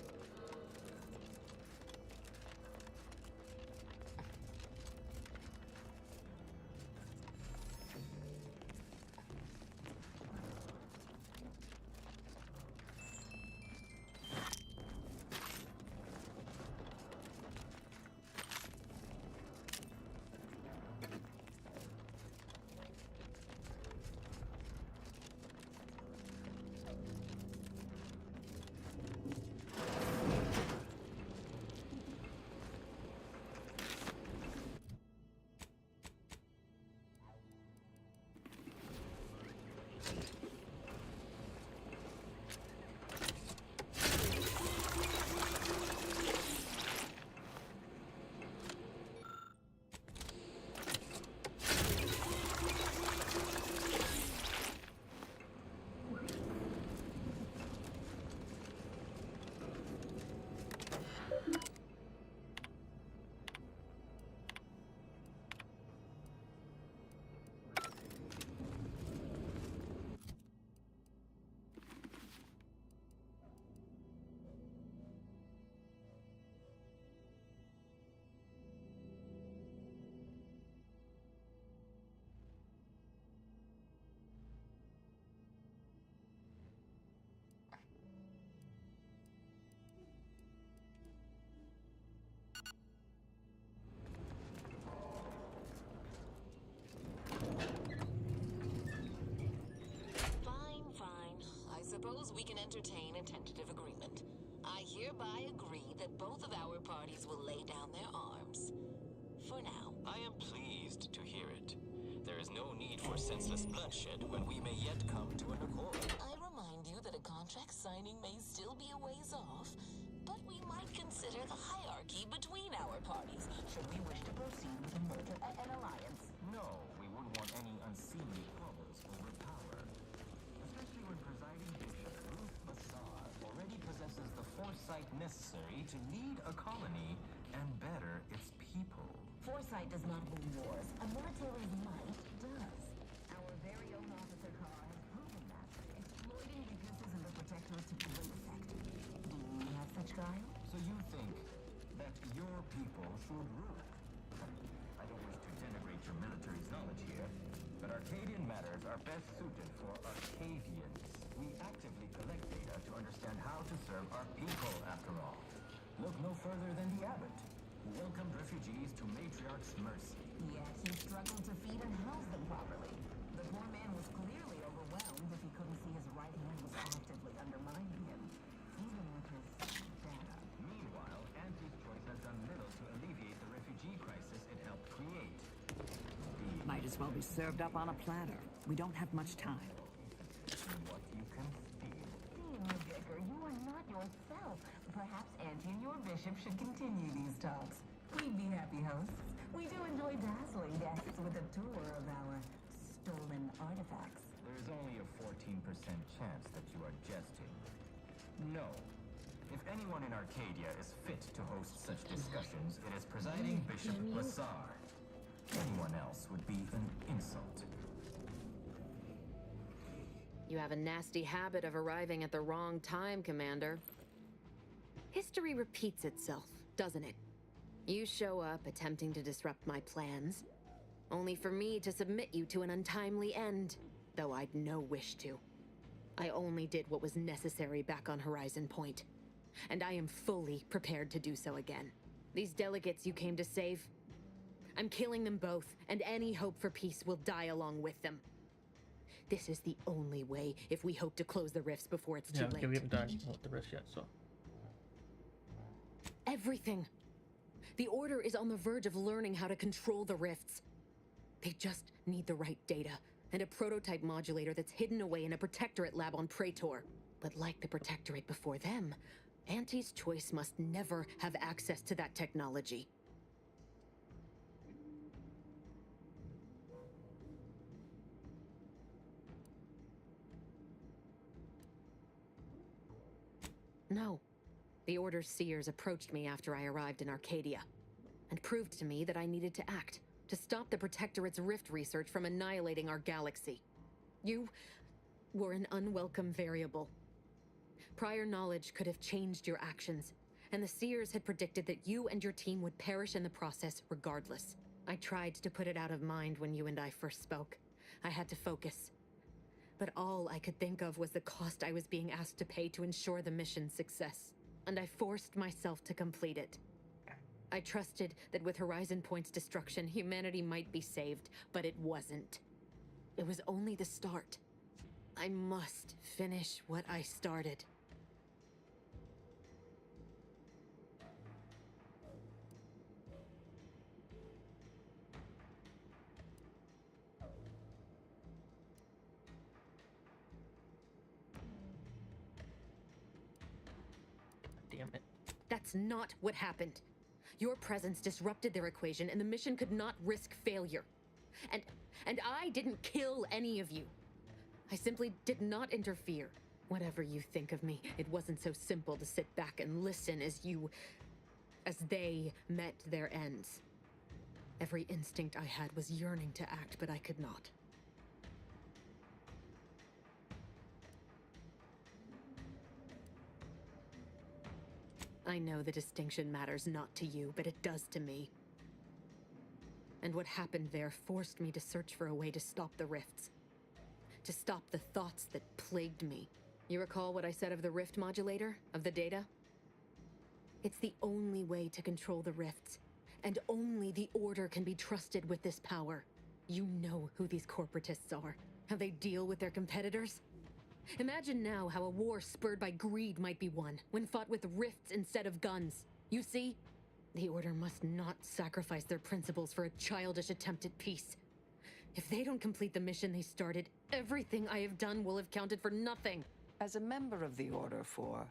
[SPEAKER 8] Suppose we can entertain a tentative agreement. I hereby agree that both of our parties will lay down their arms. For now.
[SPEAKER 13] I am pleased to hear it. There is no need for senseless bloodshed when we may yet come to an accord.
[SPEAKER 8] I remind you that a contract signing may still be a ways off, but we might consider the hierarchy between our parties, should we wish to proceed with a merger and alliance.
[SPEAKER 13] No, we wouldn't want any unseemly quarrels over power. Especially when presiding bishop Ruth Bassar already possesses the foresight necessary to lead a colony and better its people.
[SPEAKER 8] Foresight does not win wars. A military's might does. Our very own officer Carr has proven that, exploiting weaknesses in the Protectorate to great effect. Do you have such guile?
[SPEAKER 13] So you think that your people should rule? I don't wish to denigrate your military's knowledge here, but Arcadian matters are best suited for Arcadians. We actively collect data to understand how to serve our people, after all. Look no further than the abbot, who welcomed refugees to Matriarch's mercy.
[SPEAKER 8] Yet he struggled to feed and house them properly. The poor man was clearly overwhelmed if he couldn't see his right hand was actively undermining him, even with his data.
[SPEAKER 13] Meanwhile, Auntie's Choice has done little to alleviate the refugee crisis it helped create.
[SPEAKER 16] Might as well be served up on a platter. We don't have much time.
[SPEAKER 13] What you can feel.
[SPEAKER 8] Dean Vicar, you are not yourself. Perhaps Auntie and your bishop should continue these talks. We'd be happy hosts. We do enjoy dazzling guests with a tour of our stolen artifacts.
[SPEAKER 13] There is only a 14% chance that you are jesting. No. If anyone in Arcadia is fit to host such discussions, it is presiding Bishop Bassar. Anyone else would be an insult.
[SPEAKER 2] You have a nasty habit of arriving at the wrong time, Commander. History repeats itself, doesn't it? You show up attempting to disrupt my plans, only for me to submit you to an untimely end, though I'd no wish to. I only did what was necessary back on Horizon Point, and I am fully prepared to do so again. These delegates you came to save, I'm killing them both, and any hope for peace will die along with them. This is the only way if we hope to close the rifts before it's too late.
[SPEAKER 1] Yeah, we haven't done the rifts yet, so.
[SPEAKER 2] Everything. The Order is on the verge of learning how to control the rifts. They just need the right data, and a prototype modulator that's hidden away in a Protectorate lab on Praetor.
[SPEAKER 5] But like the Protectorate before them, Auntie's Choice must never have access to that technology. No. The Order's seers approached me after I arrived in Arcadia, and proved to me that I needed to act, to stop the Protectorate's rift research from annihilating our galaxy. You were an unwelcome variable. Prior knowledge could have changed your actions, and the seers had predicted that you and your team would perish in the process regardless. I tried to put it out of mind when you and I first spoke. I had to focus. But all I could think of was the cost I was being asked to pay to ensure the mission's success, and I forced myself to complete it. I trusted that with Horizon Point's destruction, humanity might be saved, but it wasn't. It was only the start. I must finish what I started.
[SPEAKER 1] Damn it.
[SPEAKER 5] That's not what happened. Your presence disrupted their equation, and the mission could not risk failure. And I didn't kill any of you. I simply did not interfere. Whatever you think of me, it wasn't so simple to sit back and listen as they met their ends. Every instinct I had was yearning to act, but I could not. I know the distinction matters not to you, but it does to me. And what happened there forced me to search for a way to stop the rifts. To stop the thoughts that plagued me. You recall what I said of the rift modulator? Of the data? It's the only way to control the rifts. And only the Order can be trusted with this power. You know who these corporatists are. How they deal with their competitors. Imagine now how a war spurred by greed might be won, when fought with rifts instead of guns. You see? The Order must not sacrifice their principles for a childish attempt at peace. If they don't complete the mission they started, everything I have done will have counted for nothing.
[SPEAKER 16] As a member of the Order for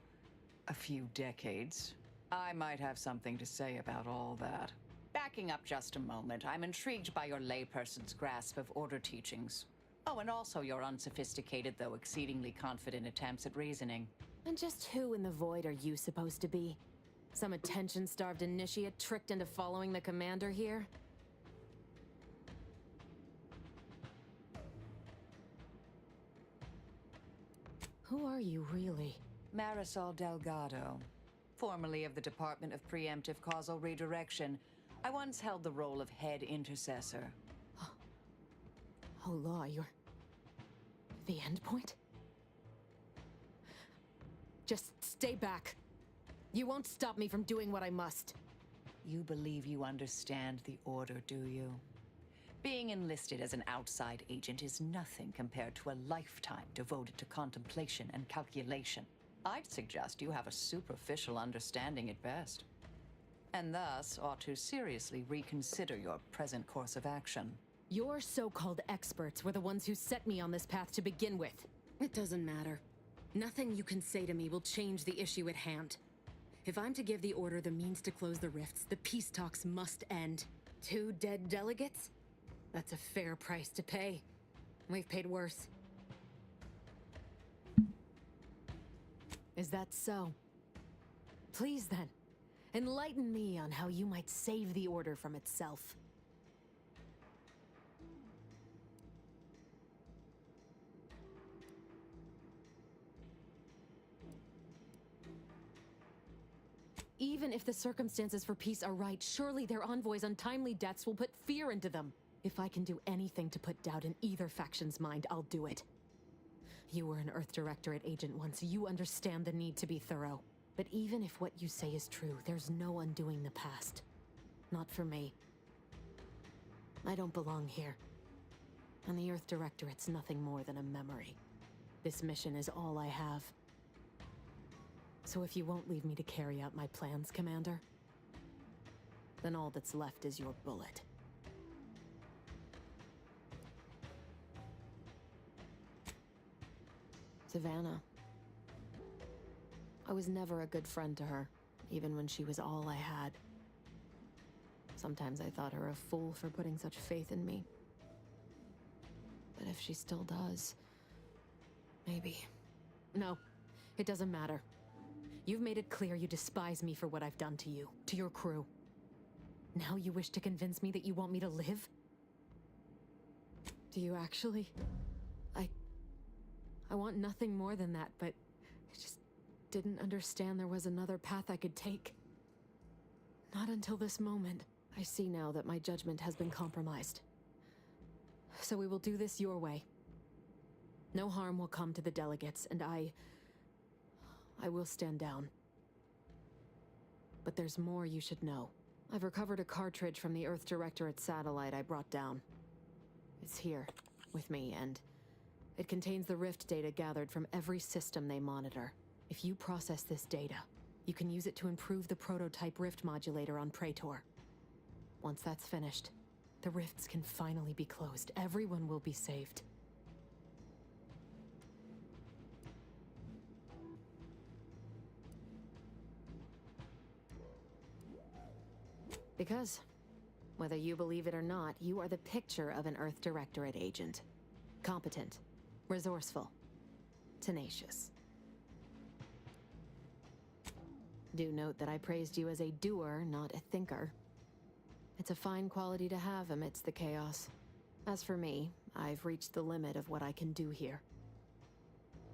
[SPEAKER 16] a few decades, I might have something to say about all that. Backing up just a moment, I'm intrigued by your layperson's grasp of Order teachings. Oh, and also your unsophisticated, though exceedingly confident attempts at reasoning.
[SPEAKER 5] And just who in the Void are you supposed to be? Some attention-starved initiate tricked into following the commander here? Who are you, really?
[SPEAKER 16] Marisol Delgado, formerly of the Department of Preemptive Causal Redirection. I once held the role of head intercessor.
[SPEAKER 5] Oh, Law, you're... the endpoint? Just stay back. You won't stop me from doing what I must.
[SPEAKER 16] You believe you understand the Order, do you? Being enlisted as an outside agent is nothing compared to a lifetime devoted to contemplation and calculation. I'd suggest you have a superficial understanding at best, and thus ought to seriously reconsider your present course of action.
[SPEAKER 5] Your so-called experts were the ones who set me on this path to begin with. It doesn't matter. Nothing you can say to me will change the issue at hand. If I'm to give the Order the means to close the rifts, the peace talks must end. 2 dead delegates? That's a fair price to pay. We've paid worse. Is that so? Please then, enlighten me on how you might save the Order from itself. Even if the circumstances for peace are right, surely their envoys' untimely deaths will put fear into them. If I can do anything to put doubt in either faction's mind, I'll do it. You were an Earth Directorate agent once. You understand the need to be thorough. But even if what you say is true, there's no undoing the past. Not for me. I don't belong here. And the Earth Directorate's nothing more than a memory. This mission is all I have. So if you won't leave me to carry out my plans, Commander, then all that's left is your bullet. Savannah, I was never a good friend to her, even when she was all I had. Sometimes I thought her a fool for putting such faith in me. But if she still does, maybe. No, it doesn't matter. You've made it clear you despise me for what I've done to you, to your crew. Now you wish to convince me that you want me to live? Do you actually? I want nothing more than that, but I just didn't understand there was another path I could take. Not until this moment. I see now that my judgment has been compromised. So we will do this your way. No harm will come to the delegates, and I will stand down. But there's more you should know. I've recovered a cartridge from the Earth Directorate satellite I brought down. It's here, with me, and it contains the Rift data gathered from every system they monitor. If you process this data, you can use it to improve the prototype Rift modulator on Praetor. Once that's finished, the rifts can finally be closed. Everyone will be saved. Because, whether you believe it or not, you are the picture of an Earth Directorate agent. Competent, resourceful, tenacious. Do note that I praised you as a doer, not a thinker. It's a fine quality to have amidst the chaos. As for me, I've reached the limit of what I can do here.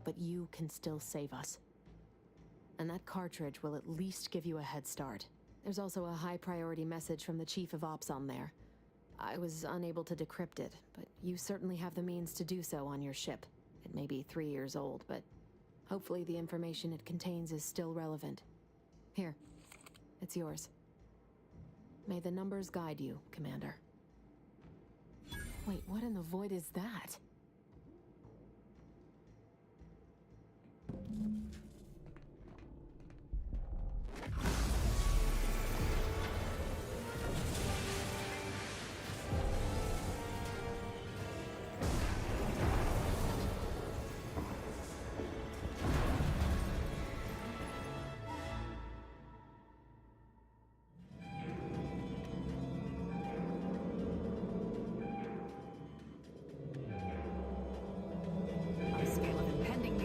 [SPEAKER 5] But you can still save us. And that cartridge will at least give you a head start. There's also a high-priority message from the Chief of Ops on there. I was unable to decrypt it, but you certainly have the means to do so on your ship. It may be 3 years old, but hopefully the information it contains is still relevant. Here, it's yours. May the numbers guide you, Commander. Wait, what in the void is that?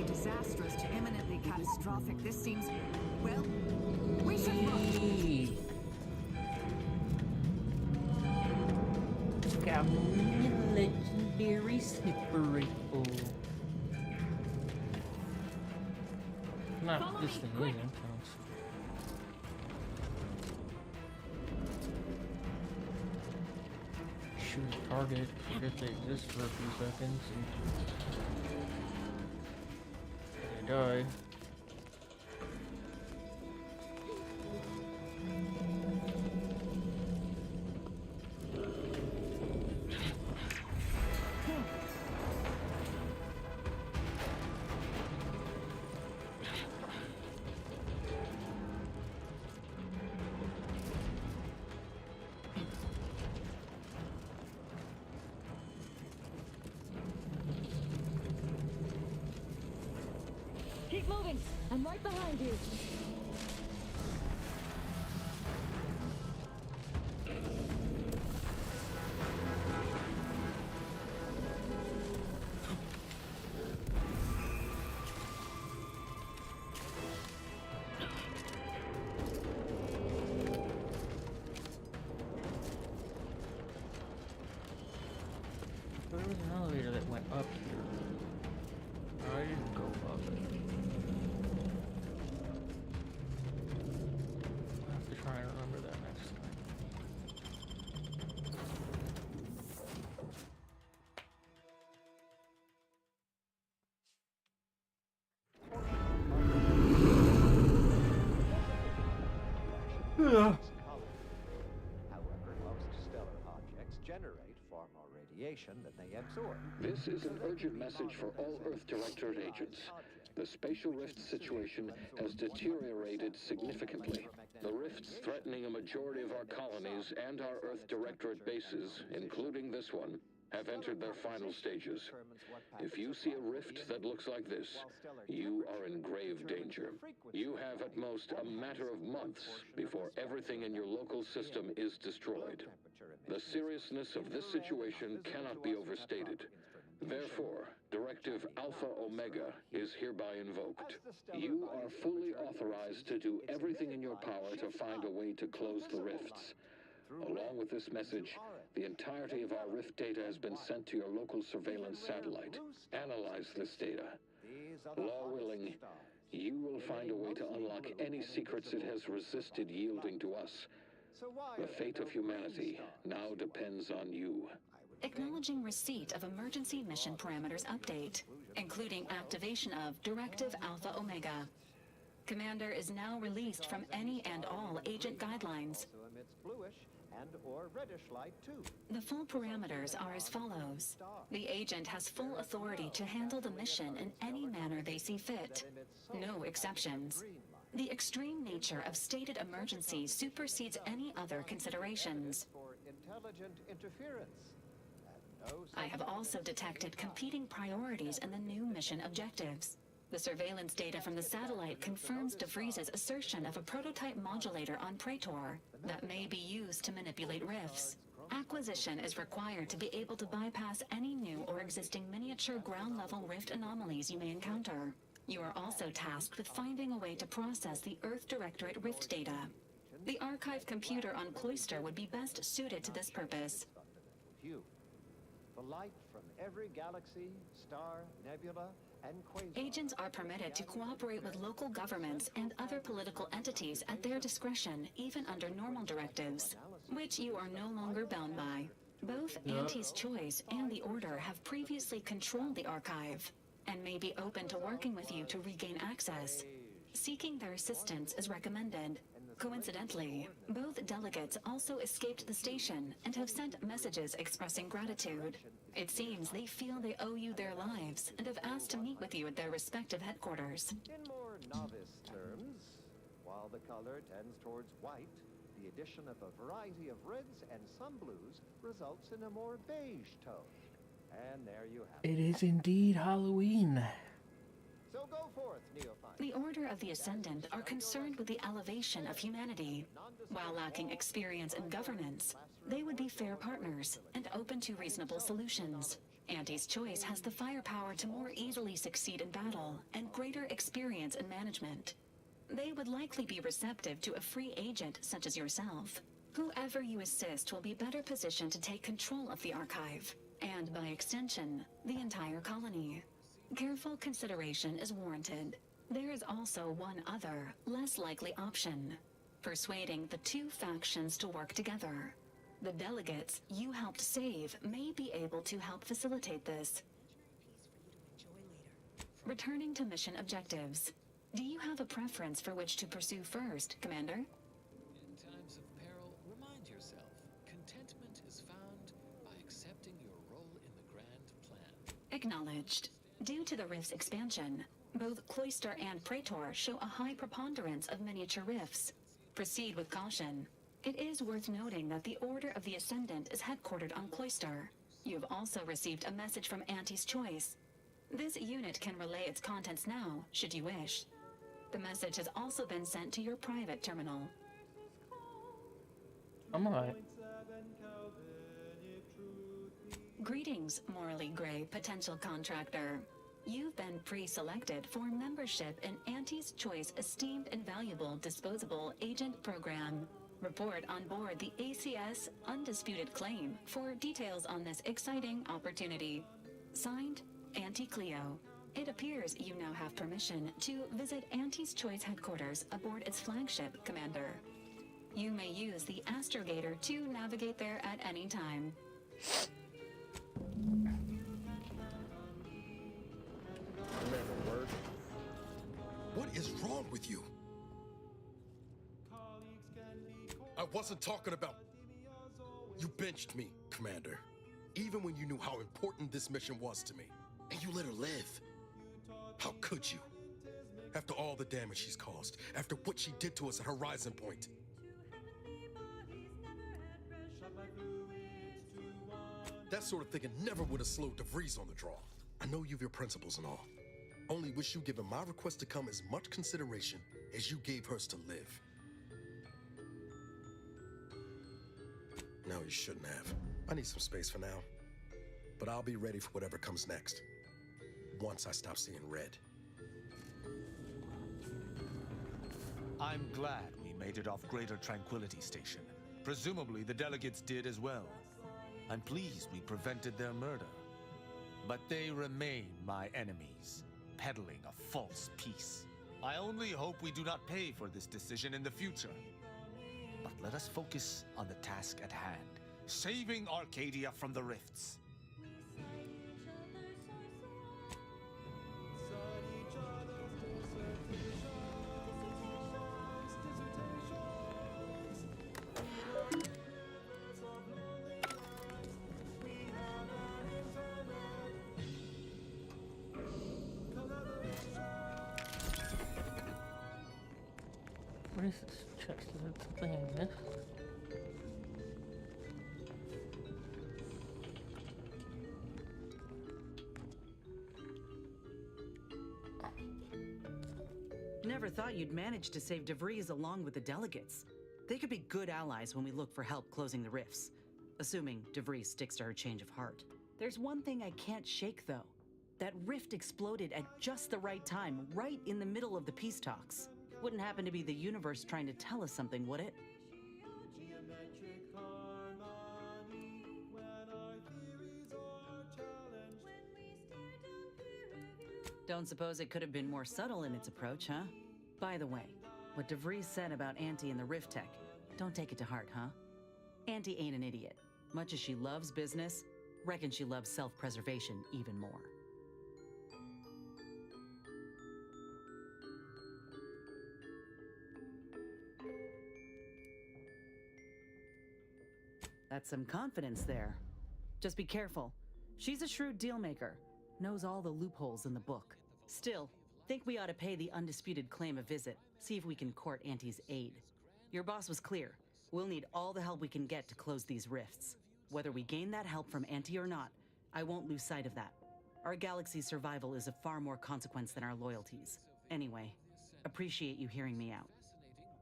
[SPEAKER 16] Disastrous to imminently catastrophic. This seems, well, we should run.
[SPEAKER 1] Got me a legendary sniper rifle. Not this thing, isn't it? Shoot a target, forget they exist for a few seconds, and they die.
[SPEAKER 20] Keep moving. I'm right behind you.
[SPEAKER 1] There was an elevator that went up here. I didn't go up it. I have to try and remember that next time.
[SPEAKER 4] However, most stellar objects generate far more radiation than they absorb.
[SPEAKER 7] This is an urgent message for all Earth Directorate agents. The spatial rift situation has deteriorated significantly. The rifts threatening a majority of our colonies and our Earth Directorate bases, including this one,
[SPEAKER 3] have entered their final stages. If you see a rift that looks like this, you are in grave danger. You have at most a matter of months before everything in your local system is destroyed. The seriousness of this situation cannot be overstated. Therefore, Directive Alpha Omega is hereby invoked. You are fully authorized to do everything in your power to find a way to close the rifts. Along with this message, the entirety of our rift data has been sent to your local surveillance satellite. Analyze this data. Law willing, you will find a way to unlock any secrets it has resisted yielding to us. The fate of humanity now depends on you.
[SPEAKER 2] Acknowledging receipt of emergency mission parameters update, including activation of Directive Alpha Omega. Commander is now released from any and all agent guidelines.
[SPEAKER 4] And/or reddish light too.
[SPEAKER 2] The full parameters are as follows. The agent has full authority to handle the mission in any manner they see fit. No exceptions. The extreme nature of stated emergency supersedes any other considerations.
[SPEAKER 4] For intelligent interference.
[SPEAKER 2] I have also detected competing priorities in the new mission objectives. The surveillance data from the satellite confirms DeVries's assertion of a prototype modulator on Praetor that may be used to manipulate rifts. Acquisition is required to be able to bypass any new or existing miniature ground-level rift anomalies you may encounter. You are also tasked with finding a way to process the Earth Directorate rift data. The archive computer on Cloister would be best suited to this purpose.
[SPEAKER 4] The light from every galaxy, star, nebula, and quasar.
[SPEAKER 2] Agents are permitted to cooperate with local governments and other political entities at their discretion, even under normal directives, which you are no longer bound by. Both Auntie's Choice and the Order have previously controlled the archive, and may be open to working with you to regain access. Seeking their assistance is recommended. Coincidentally, both delegates also escaped the station and have sent messages expressing gratitude. It seems they feel they owe you their lives and have asked to meet with you at their respective headquarters.
[SPEAKER 4] In more novice terms, while the color tends towards white, the addition of a variety of reds and some blues results in a more beige tone. And there you have
[SPEAKER 6] it. It is indeed Halloween.
[SPEAKER 4] So go forth, neophyte.
[SPEAKER 2] The Order of the Ascendant are concerned with the elevation of humanity. While lacking experience in governance, they would be fair partners and open to reasonable solutions. Auntie's Choice has the firepower to more easily succeed in battle and greater experience in management. They would likely be receptive to a free agent such as yourself. Whoever you assist will be better positioned to take control of the archive, and by extension, the entire colony. Careful consideration is warranted. There is also one other, less likely option. Persuading the two factions to work together. The delegates you helped save may be able to help facilitate this. Returning to mission objectives. Do you have a preference for which to pursue first, Commander?
[SPEAKER 11] In times of peril, remind yourself, contentment is found by accepting your role in the grand plan.
[SPEAKER 2] Acknowledged. Due to the rift's expansion, both Cloister and Praetor show a high preponderance of miniature rifts. Proceed with caution. It is worth noting that the Order of the Ascendant is headquartered on Cloister. You've also received a message from Auntie's Choice. This unit can relay its contents now, should you wish. The message has also been sent to your private terminal.
[SPEAKER 6] I'm alright.
[SPEAKER 2] Greetings, morally gray potential contractor. You've been pre-selected for membership in Auntie's Choice Esteemed and Valuable Disposable Agent Program. Report on board the ACS Undisputed Claim for details on this exciting opportunity. Signed, Auntie Cleo. It appears you now have permission to visit Auntie's Choice headquarters aboard its flagship, Commander. You may use the Astrogator to navigate there at any time.
[SPEAKER 14] What is wrong with you? I wasn't talking about... You benched me, Commander. Even when you knew how important this mission was to me. And you let her live. How could you? After all the damage she's caused. After what she did to us at Horizon Point. That sort of thinking never would have slowed DeVries on the draw. I know you've your principles and all. Only wish you given my request to come as much consideration as you gave hers to live. No, you shouldn't have. I need some space for now. But I'll be ready for whatever comes next. Once I stop seeing red.
[SPEAKER 15] I'm glad we made it off Greater Tranquility Station. Presumably the delegates did as well. I'm pleased we prevented their murder. But they remain my enemies, peddling a false peace. I only hope we do not pay for this decision in the future. But let us focus on the task at hand, saving Arcadia from the rifts.
[SPEAKER 1] What is this chest? Is it something I missed?
[SPEAKER 17] Never thought you'd manage to save DeVries along with the delegates. They could be good allies when we look for help closing the rifts. Assuming DeVries sticks to her change of heart. There's one thing I can't shake, though. That rift exploded at just the right time, right in the middle of the peace talks. Wouldn't happen to be the universe trying to tell us something, would it? Don't suppose it could have been more subtle in its approach, huh? By the way, what DeVries said about Auntie and the Rift Tech, don't take it to heart, huh? Auntie ain't an idiot. Much as she loves business, reckon she loves self-preservation even more. That's some confidence there. Just be careful. She's a shrewd dealmaker. Knows all the loopholes in the book. Still, think we ought to pay the undisputed claim a visit. See if we can court Auntie's aid. Your boss was clear. We'll need all the help we can get to close these rifts. Whether we gain that help from Auntie or not, I won't lose sight of that. Our galaxy's survival is of far more consequence than our loyalties. Anyway, appreciate you hearing me out.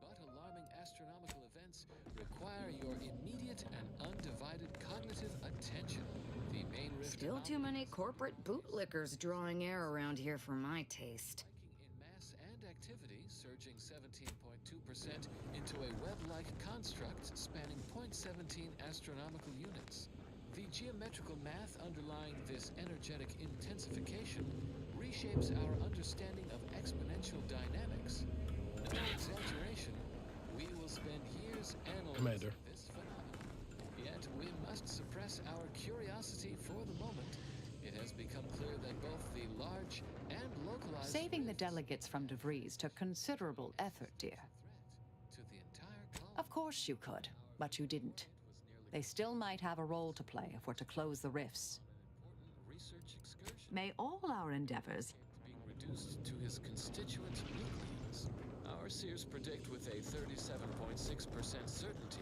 [SPEAKER 11] But alarming astronomical events require your immediate and undivided cognitive attention. The main rift
[SPEAKER 2] Still too many corporate bootlickers drawing air around here for my taste.
[SPEAKER 11] in mass and activity surging 17.2% into a web-like construct spanning 0.17 astronomical units. The geometrical math underlying this energetic intensification reshapes our understanding of exponential dynamics. No exaggeration, we will spend years analyzing
[SPEAKER 14] Commander.
[SPEAKER 11] this phenomenon. Yet we must suppress our curiosity for the moment. It has become clear that both the large and localized
[SPEAKER 16] Saving the delegates from DeVries took considerable effort, dear.
[SPEAKER 11] to the entire colony.
[SPEAKER 16] Of course you could, but you didn't. They still might have a role to play if we're to close the rifts.
[SPEAKER 11] Research excursion
[SPEAKER 16] May all our endeavors
[SPEAKER 11] being reduced to his constituent nucleons. Our seers predict with a 37.6% certainty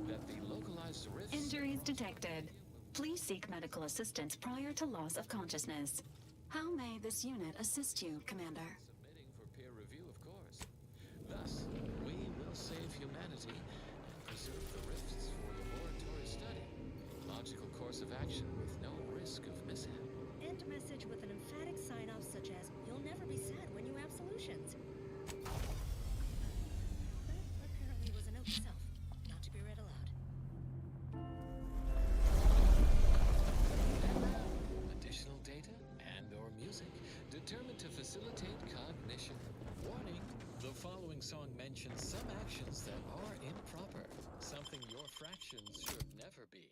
[SPEAKER 11] that the localized rifts...
[SPEAKER 21] Injuries detected. Please seek medical assistance prior to loss of consciousness. How may this unit assist you, Commander?
[SPEAKER 11] Submitting for peer review, of course. Thus, we will save humanity and preserve the rifts for laboratory study. Logical course of action with no risk of mishap.
[SPEAKER 19] End message with an emphatic sign-off such as, "You'll never be sad when you have solutions." That apparently was a note to self, not to be read aloud.
[SPEAKER 11] And now, additional data and/or music determined to facilitate cognition. Warning: the following song mentions some actions that are improper, something your fractions should never be.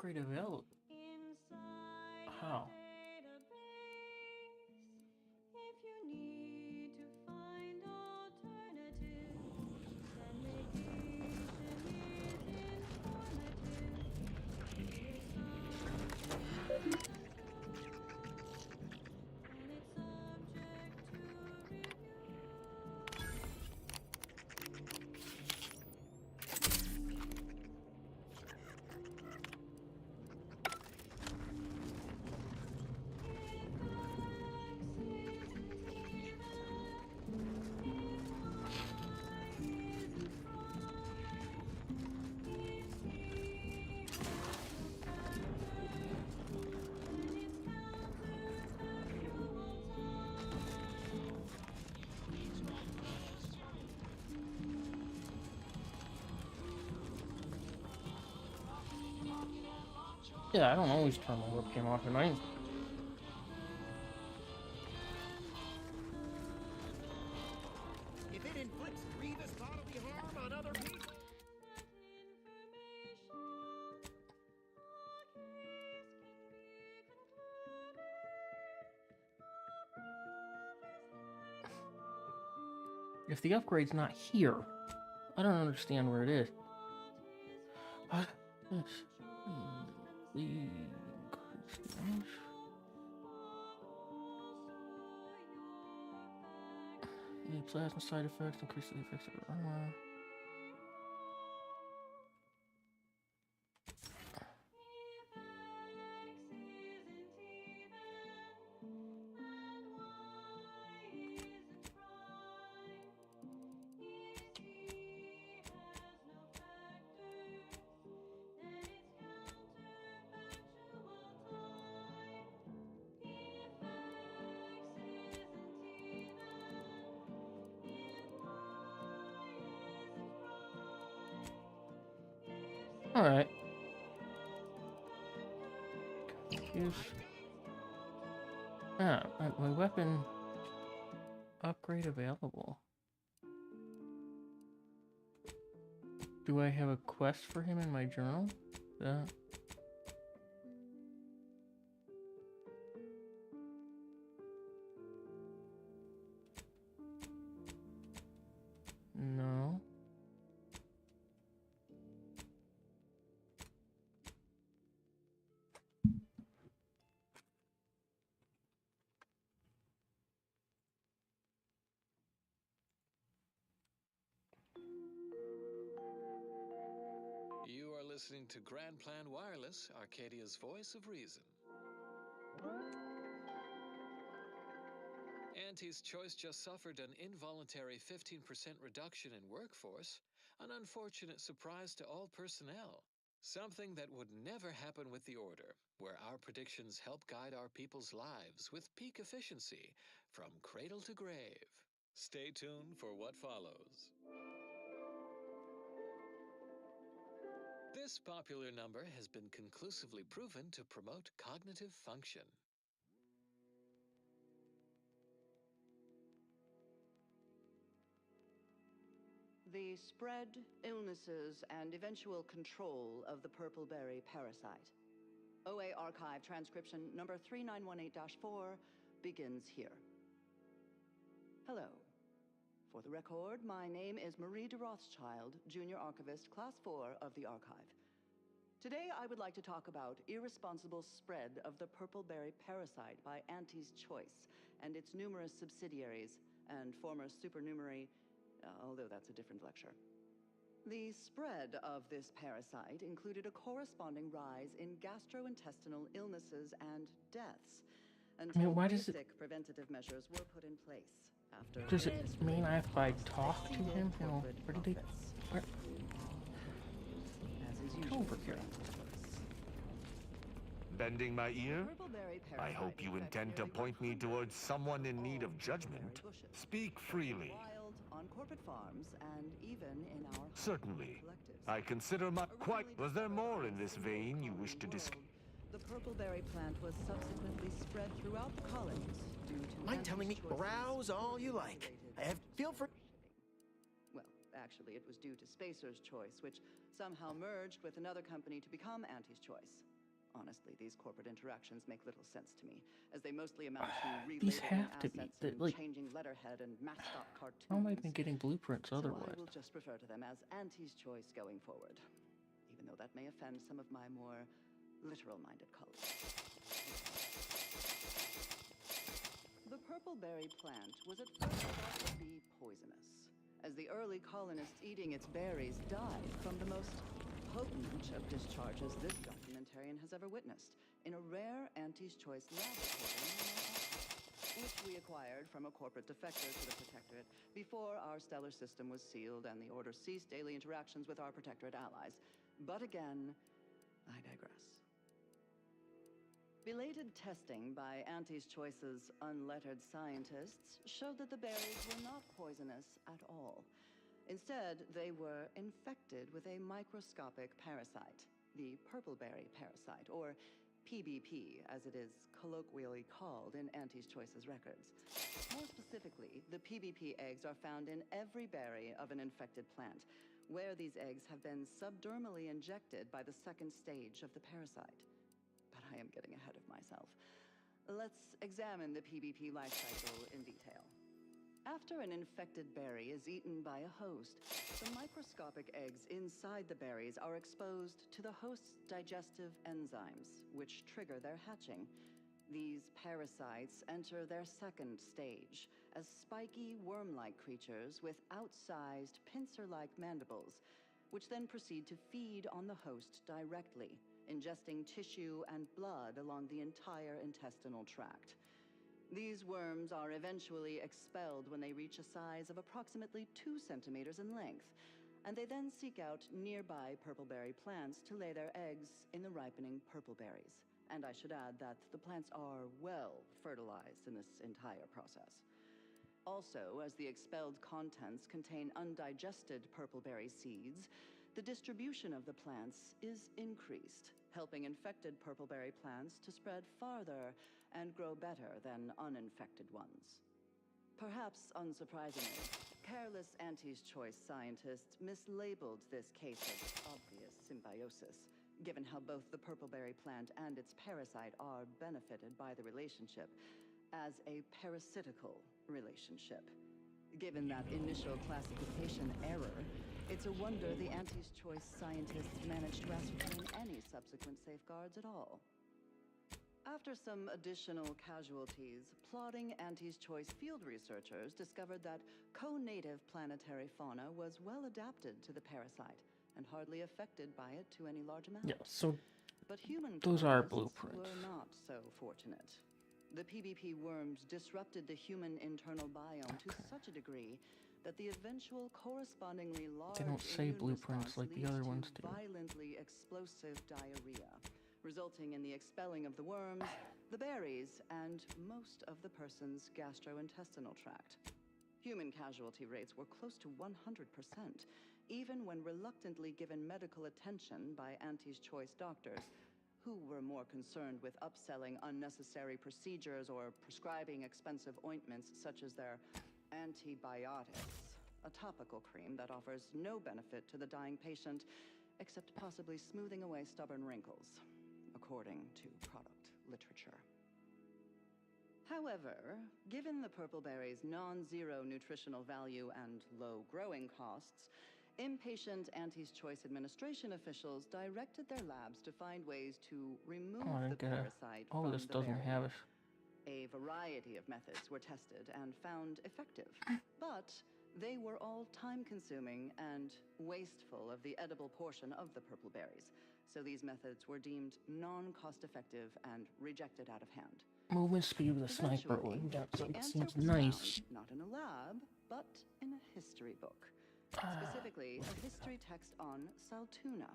[SPEAKER 1] upgrade available? How? Yeah, I don't always turn my webcam off at night.
[SPEAKER 12] If it inflicts grievous bodily harm on other people.
[SPEAKER 1] If the upgrade's not here, I don't understand where it is. What? Yes. The plasma side effects increase the effects of armor. Alright. Confused. Ah, my weapon upgrade available. Do I have a quest for him in my journal? That. No.
[SPEAKER 11] You are listening to Grand Plan Wireless, Arcadia's voice of reason. Auntie's Choice just suffered an involuntary 15% reduction in workforce, an unfortunate surprise to all personnel. Something that would never happen with the Order, where our predictions help guide our people's lives with peak efficiency from cradle to grave. Stay tuned for what follows. This popular number has been conclusively proven to promote cognitive function.
[SPEAKER 22] The spread, illnesses, and eventual control of the purple-berry parasite. OA Archive transcription number 3918-4 begins here. Hello. For the record, my name is Marie de Rothschild, Junior Archivist, Class 4 of the Archive. Today, I would like to talk about irresponsible spread of the purple-berry parasite by Auntie's Choice and its numerous subsidiaries and former supernumerary, although that's a different lecture. The spread of this parasite included a corresponding rise in gastrointestinal illnesses and deaths until basic preventative measures were put in place.
[SPEAKER 1] Does it mean I have to talk to him? You know, where did he? Where? Over here.
[SPEAKER 15] Bending my ear? I hope you intend to point me towards someone in need of judgment. Speak freely.
[SPEAKER 22] On corporate farms and even in our
[SPEAKER 15] Certainly. I consider my quite. Was there more in this vein you wish to discuss?
[SPEAKER 22] The purple-berry plant was subsequently spread throughout the colonies due to...
[SPEAKER 12] Mind telling me, browse all you like. I have feel for...
[SPEAKER 22] Well, actually, it was due to Spacer's Choice, which somehow merged with another company to become Auntie's Choice. Honestly, these corporate interactions make little sense to me, as they mostly amount to
[SPEAKER 1] These
[SPEAKER 22] relabeling
[SPEAKER 1] have to be.
[SPEAKER 22] assets
[SPEAKER 1] That,
[SPEAKER 22] and
[SPEAKER 1] like,
[SPEAKER 22] changing letterhead and mascot cartoons.
[SPEAKER 1] how am I even getting blueprints
[SPEAKER 22] So I
[SPEAKER 1] otherwise?
[SPEAKER 22] will just refer to them as Auntie's Choice going forward, even though that may offend some of my more literal-minded colleagues. The purple-berry plant was at first thought to be poisonous, as the early colonists eating its berries died from the most potent of discharges this documentarian has ever witnessed in a rare Auntie's Choice laboratory, which we acquired from a corporate defector to the Protectorate before our stellar system was sealed and the Order ceased daily interactions with our Protectorate allies. But again, I digress. Belated testing by Auntie's Choice's unlettered scientists showed that the berries were not poisonous at all. Instead, they were infected with a microscopic parasite, the purpleberry parasite, or PBP, as it is colloquially called in Auntie's Choice's records. More specifically, the PBP eggs are found in every berry of an infected plant, where these eggs have been subdermally injected by the second stage of the parasite. But I am getting ahead of myself. Let's examine the PBP life cycle in detail. After an infected berry is eaten by a host, the microscopic eggs inside the berries are exposed to the host's digestive enzymes, which trigger their hatching. These parasites enter their second stage as spiky worm-like creatures with outsized pincer-like mandibles, which then proceed to feed on the host directly, ingesting tissue and blood along the entire intestinal tract. These worms are eventually expelled when they reach a size of approximately 2 centimeters in length, and they then seek out nearby purpleberry plants to lay their eggs in the ripening purpleberries. And I should add that the plants are well fertilized in this entire process. Also, as the expelled contents contain undigested purpleberry seeds, the distribution of the plants is increased, helping infected purpleberry plants to spread farther and grow better than uninfected ones. Perhaps unsurprisingly, careless Auntie's Choice scientists mislabeled this case of obvious symbiosis, given how both the purpleberry plant and its parasite are benefited by the relationship, as a parasitical relationship. Given that initial classification error, it's a wonder the Auntie's Choice scientists managed to ascertain any subsequent safeguards at all. After some additional casualties, plodding Auntie's Choice field researchers discovered that co-native planetary fauna was well adapted to the parasite and hardly affected by it to any large amount.
[SPEAKER 1] Yeah, so
[SPEAKER 22] but human
[SPEAKER 1] those are
[SPEAKER 22] colonists
[SPEAKER 1] blueprints.
[SPEAKER 22] were not so fortunate. The PBP worms disrupted the human internal biome to such a degree that the eventual correspondingly large
[SPEAKER 1] They don't say
[SPEAKER 22] immune
[SPEAKER 1] blueprints
[SPEAKER 22] response
[SPEAKER 1] like the other
[SPEAKER 22] leads
[SPEAKER 1] ones
[SPEAKER 22] to
[SPEAKER 1] do.
[SPEAKER 22] violently explosive diarrhea, resulting in the expelling of the worms, the berries, and most of the person's gastrointestinal tract. Human casualty rates were close to 100%, even when reluctantly given medical attention by Auntie's Choice doctors, who were more concerned with upselling unnecessary procedures or prescribing expensive ointments such as their antibiotics, a topical cream that offers no benefit to the dying patient except possibly smoothing away stubborn wrinkles, according to product literature. However, given the purpleberry's non-zero nutritional value and low growing costs, impatient Auntie's Choice administration officials directed their labs to find ways to remove
[SPEAKER 1] Oh, I
[SPEAKER 22] the
[SPEAKER 1] didn't get it.
[SPEAKER 22] parasite
[SPEAKER 1] Oh,
[SPEAKER 22] from
[SPEAKER 1] this
[SPEAKER 22] the
[SPEAKER 1] doesn't
[SPEAKER 22] berry.
[SPEAKER 1] have it.
[SPEAKER 22] A variety of methods were tested and found effective, but they were all time-consuming and wasteful of the edible portion of the purpleberries, so these methods were deemed non-cost-effective and rejected out of hand.
[SPEAKER 1] Movement speed with a sniper.
[SPEAKER 22] Eventually,
[SPEAKER 1] Oh, that
[SPEAKER 22] the answer
[SPEAKER 1] seems
[SPEAKER 22] was
[SPEAKER 1] nice.
[SPEAKER 22] found, not in a lab, but in a history book. Specifically, a history text on Saltuna,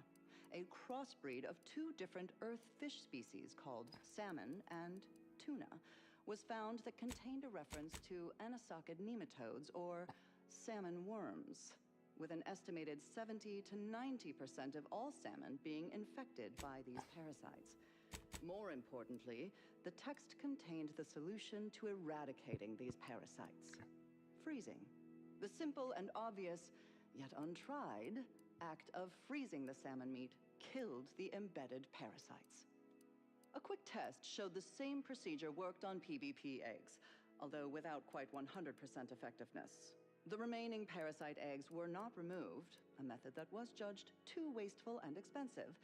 [SPEAKER 22] a crossbreed of 2 different earth fish species called salmon and tuna, was found that contained a reference to anisakid nematodes, or salmon worms, with an estimated 70 to 90% of all salmon being infected by these parasites. More importantly, the text contained the solution to eradicating these parasites: freezing. The simple and obvious, yet untried, act of freezing the salmon meat killed the embedded parasites. A quick test showed the same procedure worked on PBP eggs, although without quite 100% effectiveness. The remaining parasite eggs were not removed, a method that was judged too wasteful and expensive,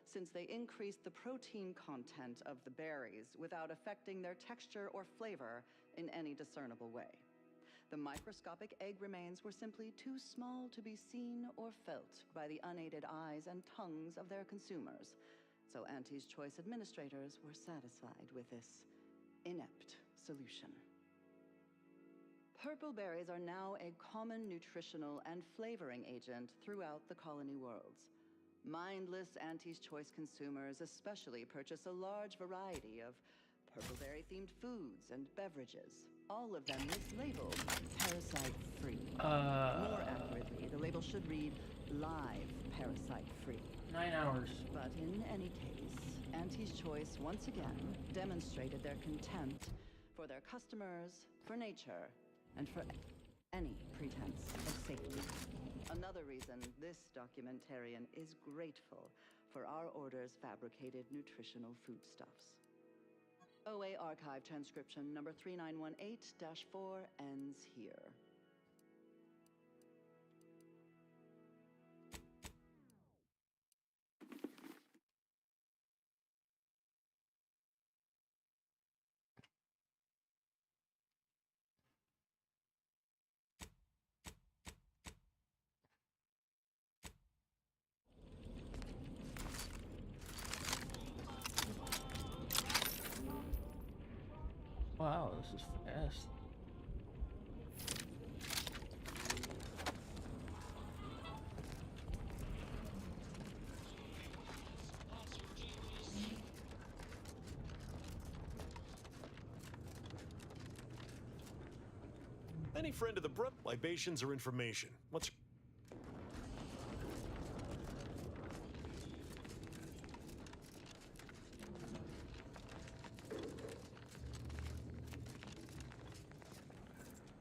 [SPEAKER 22] since they increased the protein content of the berries without affecting their texture or flavor in any discernible way. The microscopic egg remains were simply too small to be seen or felt by the unaided eyes and tongues of their consumers, so Auntie's Choice administrators were satisfied with this inept solution. Purple berries are now a common nutritional and flavoring agent throughout the colony worlds. Mindless Auntie's Choice consumers especially purchase a large variety of purpleberry-themed foods and beverages, all of them mislabeled parasite-free. More accurately, the label should read live parasite-free.
[SPEAKER 1] 9 hours.
[SPEAKER 22] But in any case, Auntie's Choice once again demonstrated their contempt for their customers, for nature, and for any pretense of safety. Another reason this documentarian is grateful for our order's fabricated nutritional foodstuffs. OA Archive transcription number 3918-4 ends here.
[SPEAKER 1] Wow, this is fast.
[SPEAKER 9] Any friend of the brook, libations or information. What's...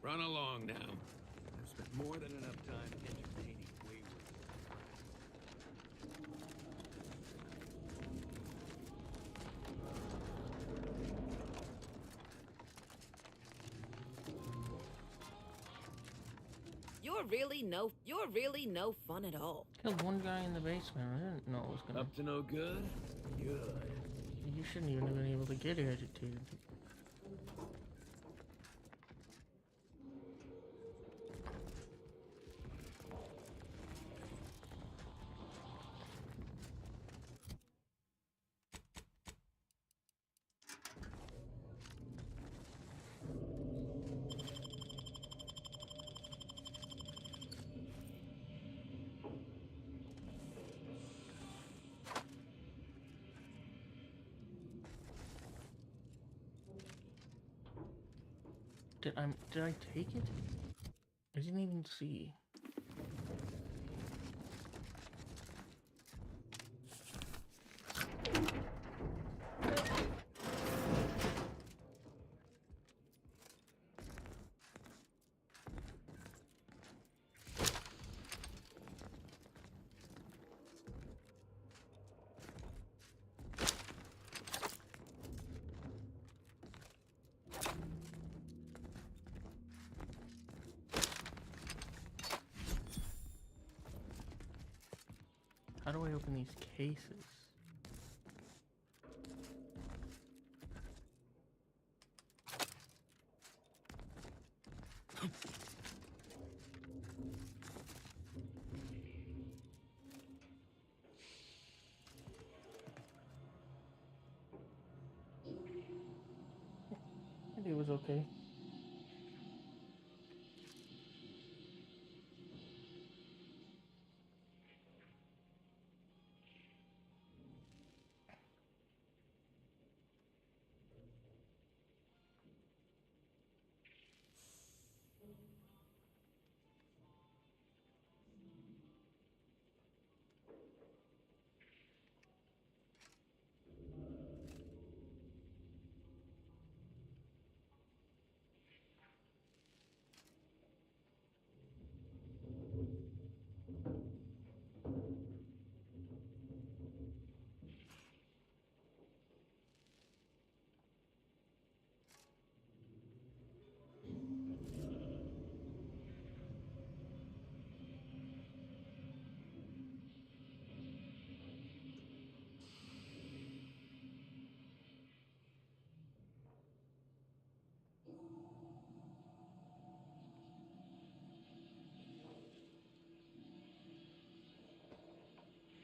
[SPEAKER 10] Run along now. I've spent more than enough time entertaining wayward.
[SPEAKER 23] You're really no fun at all.
[SPEAKER 1] Killed one guy in the basement. I didn't know it was gonna.
[SPEAKER 10] Up to no good? Good.
[SPEAKER 1] You shouldn't even have been able to get agitated. Did I take it? I didn't even see. How do I open these cases? I think it was okay.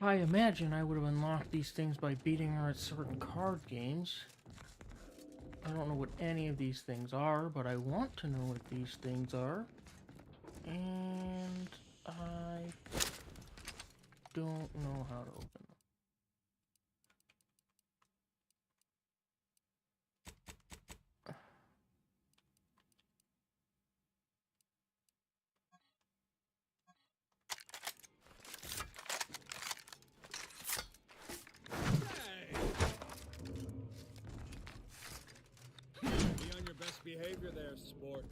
[SPEAKER 1] I imagine I would have unlocked these things by beating her at certain card games. I don't know what any of these things are, but I want to know what these things are. And I don't know how to open them.
[SPEAKER 10] Be on your best behavior there, sport.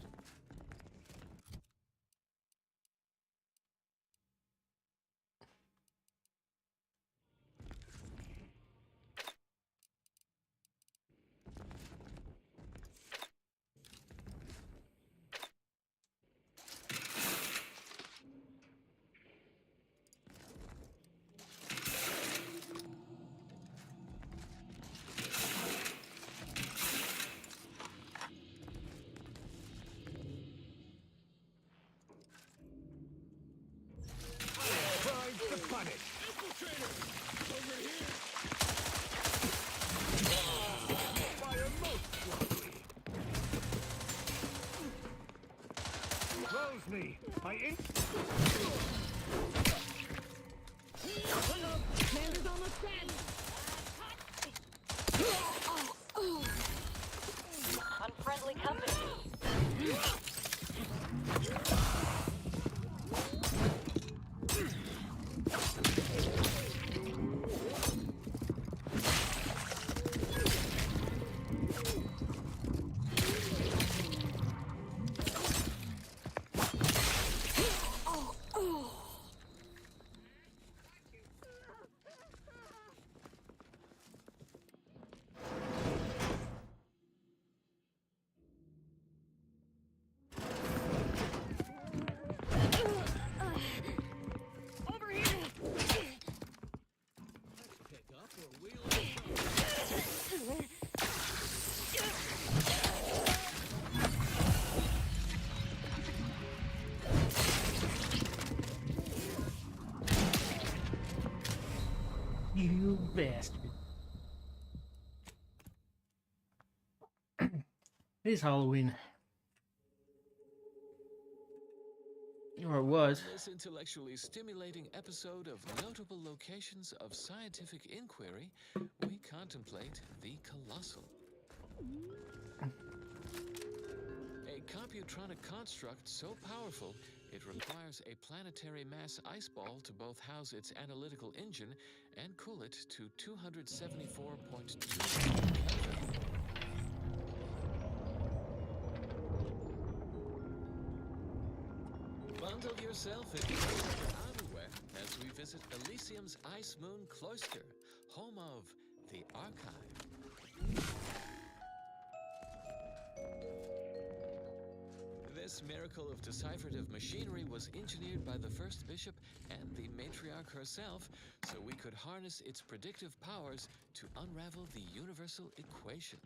[SPEAKER 6] Me. My ink.
[SPEAKER 20] Commander's almost dead.
[SPEAKER 2] Unfriendly company.
[SPEAKER 1] You bastard. It is Halloween. Or it was.
[SPEAKER 11] In this intellectually stimulating episode of Notable Locations of Scientific Inquiry, we contemplate the Colossal. A computronic construct so powerful it requires a planetary mass ice ball to both house its analytical engine and cool it to 274.2 Kelvin. Bundle yourself into your outerwear as we visit Elysium's Ice Moon Cloister, home of the Archive. This miracle of decipherative machinery was engineered by the first bishop and the matriarch herself, so we could harness its predictive powers to unravel the universal equation.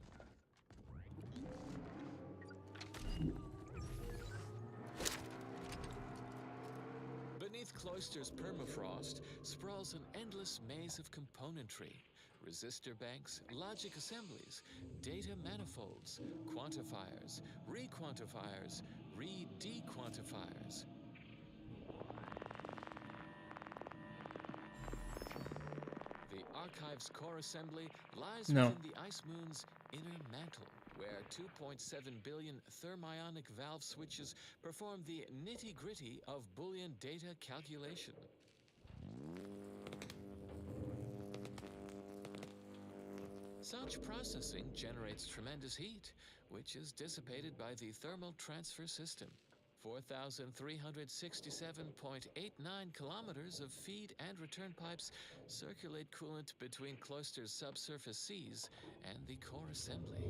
[SPEAKER 11] Beneath Cloister's permafrost sprawls an endless maze of componentry. Resistor banks, logic assemblies, data manifolds, quantifiers, re-quantifiers, re-dequantifiers. The Archive's core assembly lies within the Ice Moon's inner mantle, where 2.7 billion thermionic valve switches perform the nitty-gritty of Boolean data calculation. Such processing generates tremendous heat, which is dissipated by the thermal transfer system. 4,367.89 kilometers of feed and return pipes circulate coolant between Cloister's subsurface seas and the core assembly.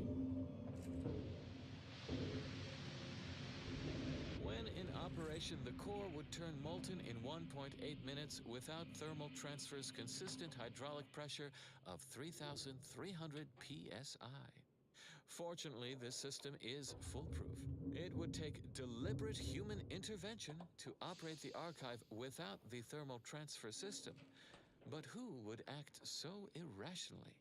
[SPEAKER 11] When in operation, the core would turn molten in 1.8 minutes without thermal transfer's consistent hydraulic pressure of 3,300 psi. Fortunately, this system is foolproof. It would take deliberate human intervention to operate the Archive without the thermal transfer system. But who would act so irrationally?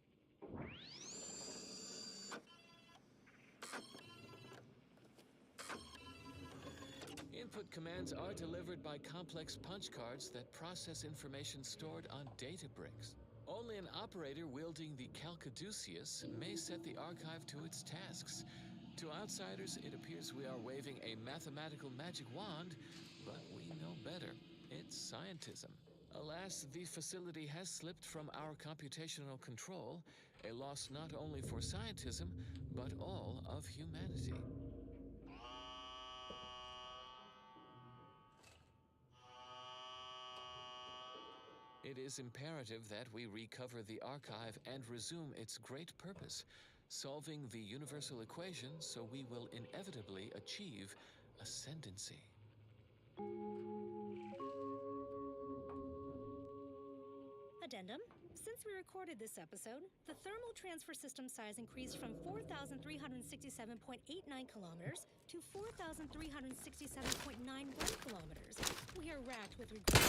[SPEAKER 11] Input commands are delivered by complex punch cards that process information stored on data bricks. Only an operator wielding the Calcaduceus may set the archive to its tasks. To outsiders, it appears we are waving a mathematical magic wand, but we know better. It's scientism. Alas, the facility has slipped from our computational control, a loss not only for scientism, but all of humanity. It is imperative that we recover the archive and resume its great purpose, solving the universal equation so we will inevitably achieve ascendancy.
[SPEAKER 19] Addendum. Since we recorded this episode, the thermal transfer system size increased from 4,367.89 kilometers to 4,367.91 kilometers. We are racked with regret.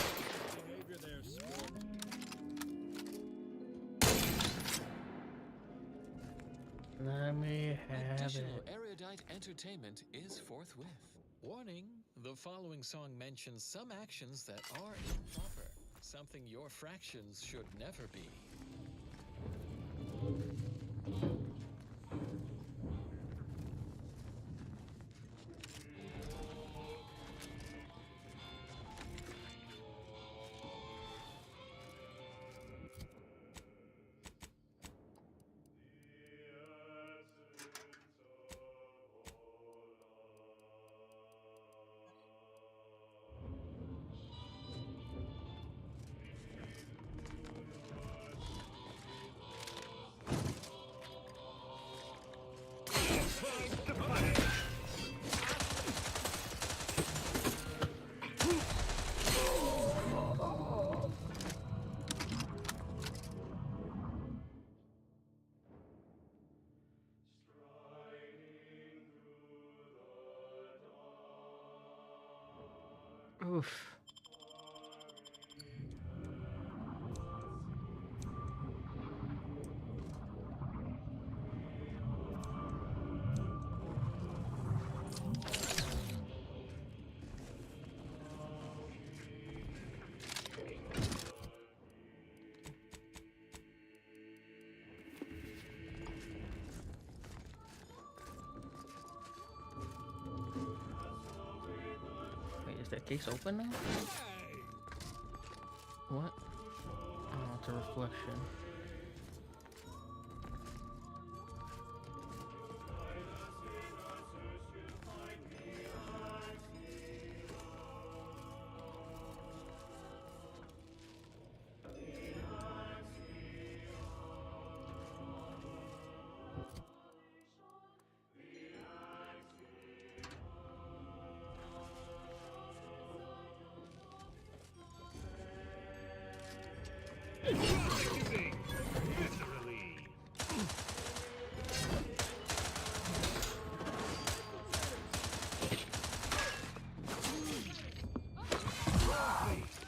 [SPEAKER 10] Behavior there, sport.
[SPEAKER 1] Let me have
[SPEAKER 11] Additional
[SPEAKER 1] it.
[SPEAKER 11] erudite entertainment is forthwith. Warning, the following song mentions some actions that are improper. Something your fractions should never be.
[SPEAKER 1] Oof. Is that case open now? What? Oh, it's a reflection.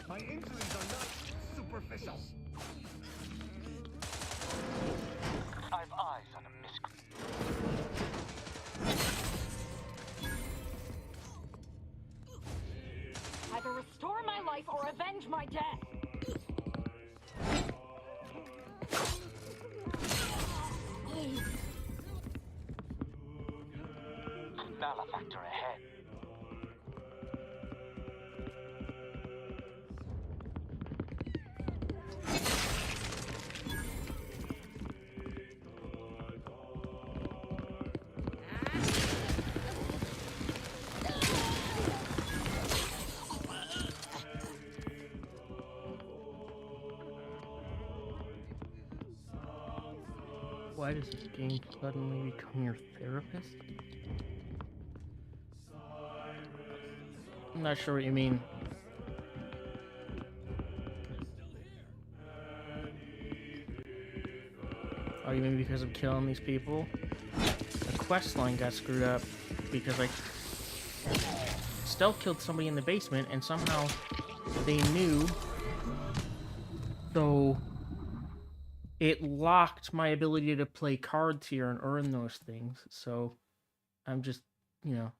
[SPEAKER 10] My injuries are not superficial.
[SPEAKER 15] I've eyes on a miscreant.
[SPEAKER 20] Either restore my life or avenge my death.
[SPEAKER 15] Malefactor ahead.
[SPEAKER 1] Why does this game suddenly become your therapist? I'm not sure what you mean. Oh, you mean because of killing these people? The quest line got screwed up because Stealth killed somebody in the basement and somehow they knew So it locked my ability to play cards here and earn those things. So I'm just, you know,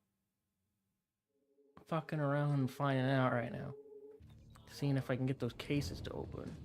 [SPEAKER 1] fucking around and finding out right now. Seeing if I can get those cases to open.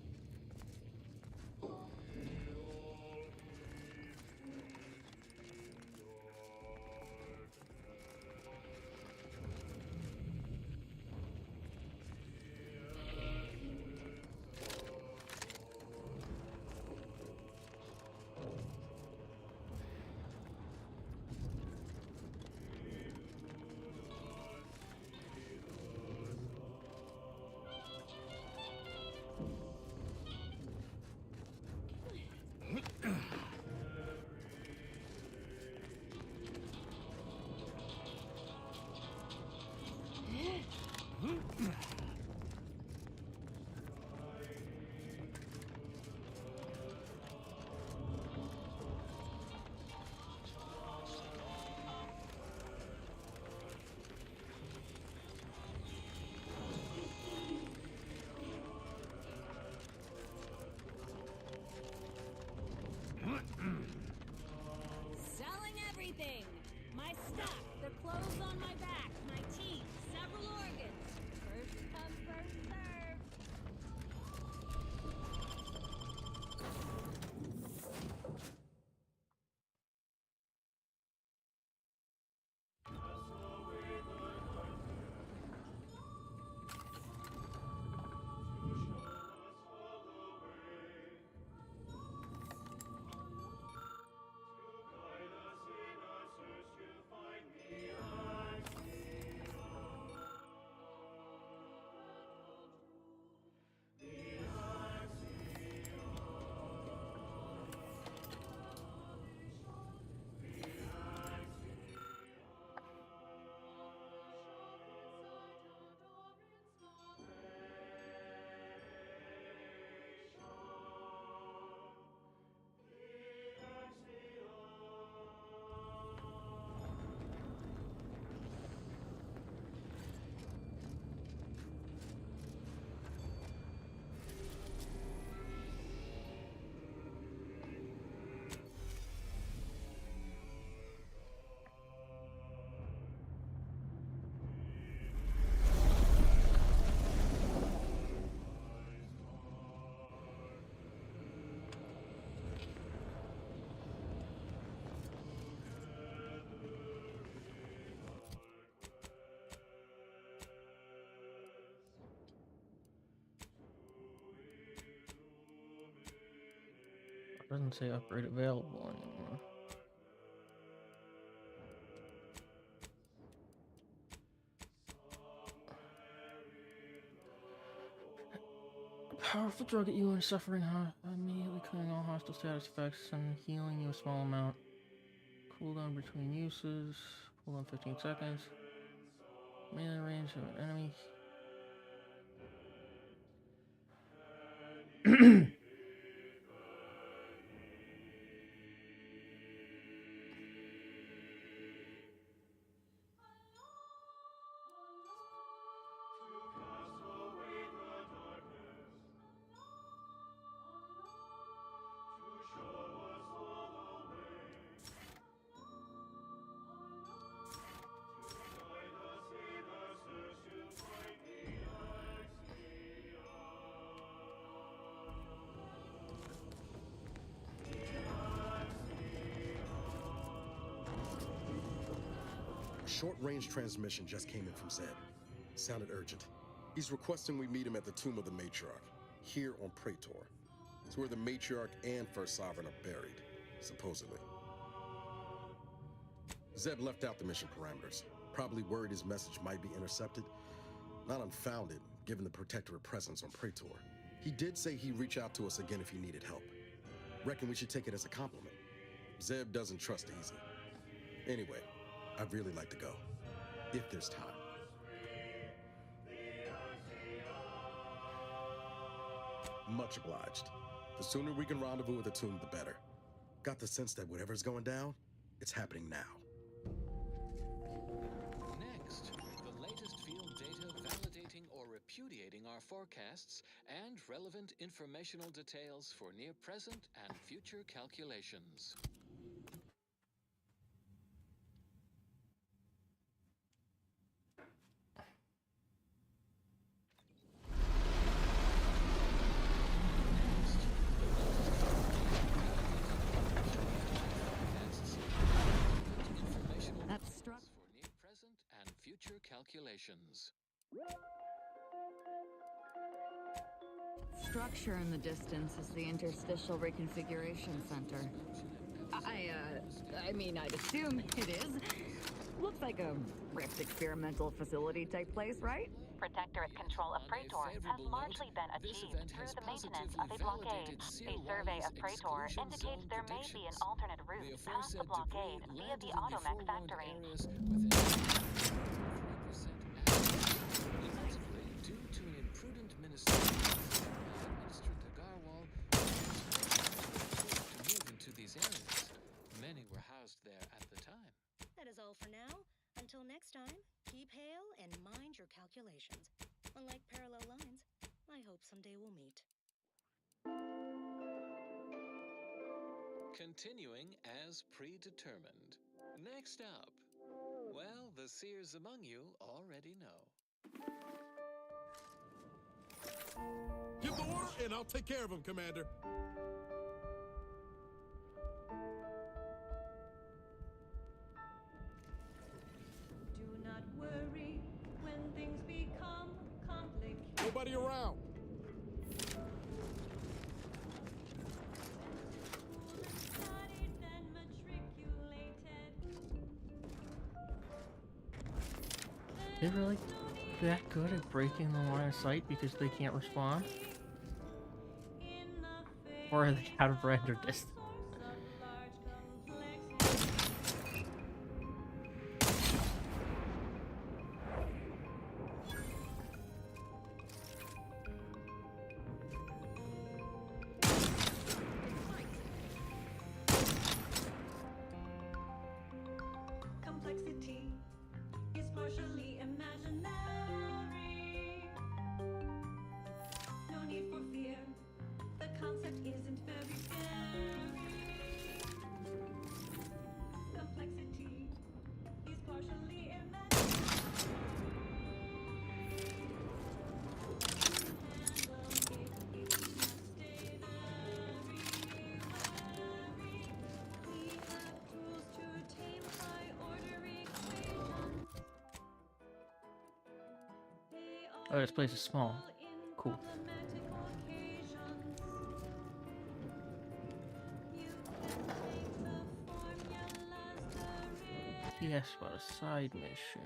[SPEAKER 20] Selling everything. My stock, the clothes on my back, my teeth, several organs. First come, first serve. It doesn't say upgrade available anymore. A powerful drug at you when suffering immediately clearing all hostile status effects and healing you a small amount. Cooldown between uses. Cooldown 15 seconds. Melee range of an enemy.
[SPEAKER 14] A short-range transmission just came in from Zeb. Sounded urgent. He's requesting we meet him at the tomb of the Matriarch, here on Praetor. It's where the Matriarch and First Sovereign are buried, supposedly. Zeb left out the mission parameters, probably worried his message might be intercepted. Not unfounded, given the Protectorate presence on Praetor. He did say he'd reach out to us again if he needed help. Reckon we should take it as a compliment. Zeb doesn't trust easy. Anyway, I'd really like to go, if there's time. Much obliged. The sooner we can rendezvous at the tomb, the better. Got the sense that whatever's going down, it's happening now.
[SPEAKER 11] Next, the latest field data validating or repudiating our forecasts and relevant informational details for near present and future calculations.
[SPEAKER 2] That's struck.
[SPEAKER 11] For near present and future calculations.
[SPEAKER 2] Structure in the distance is the Interstitial Reconfiguration Center. I mean, I'd assume it is. Looks like a Rift experimental facility type place, right?
[SPEAKER 8] Protectorate control of Praetor has largely been achieved through the maintenance of a blockade. A survey of Praetor indicates there may be an alternate route past the blockade via the Automech factory.
[SPEAKER 11] Due to an imprudent minister, Minister Dagarwal to move into these areas. Many were housed there at the time.
[SPEAKER 19] That is all for now. Until next time, keep hail and mind your calculations. Unlike parallel lines, I hope someday we'll meet.
[SPEAKER 11] Continuing as predetermined. Next up, well, the seers among you already know.
[SPEAKER 14] Give the order, and I'll take care of him, Commander.
[SPEAKER 13] Do not worry when things become complicated.
[SPEAKER 14] Nobody around.
[SPEAKER 20] They're really that good at breaking the line of sight because they can't respond? Or are they out of render distance?
[SPEAKER 13] Complexity is partially imaginary. No need for fear. The concept isn't very scary. Complexity is partially imaginary.
[SPEAKER 20] Oh, this place is small. Cool. Yes, but a side mission.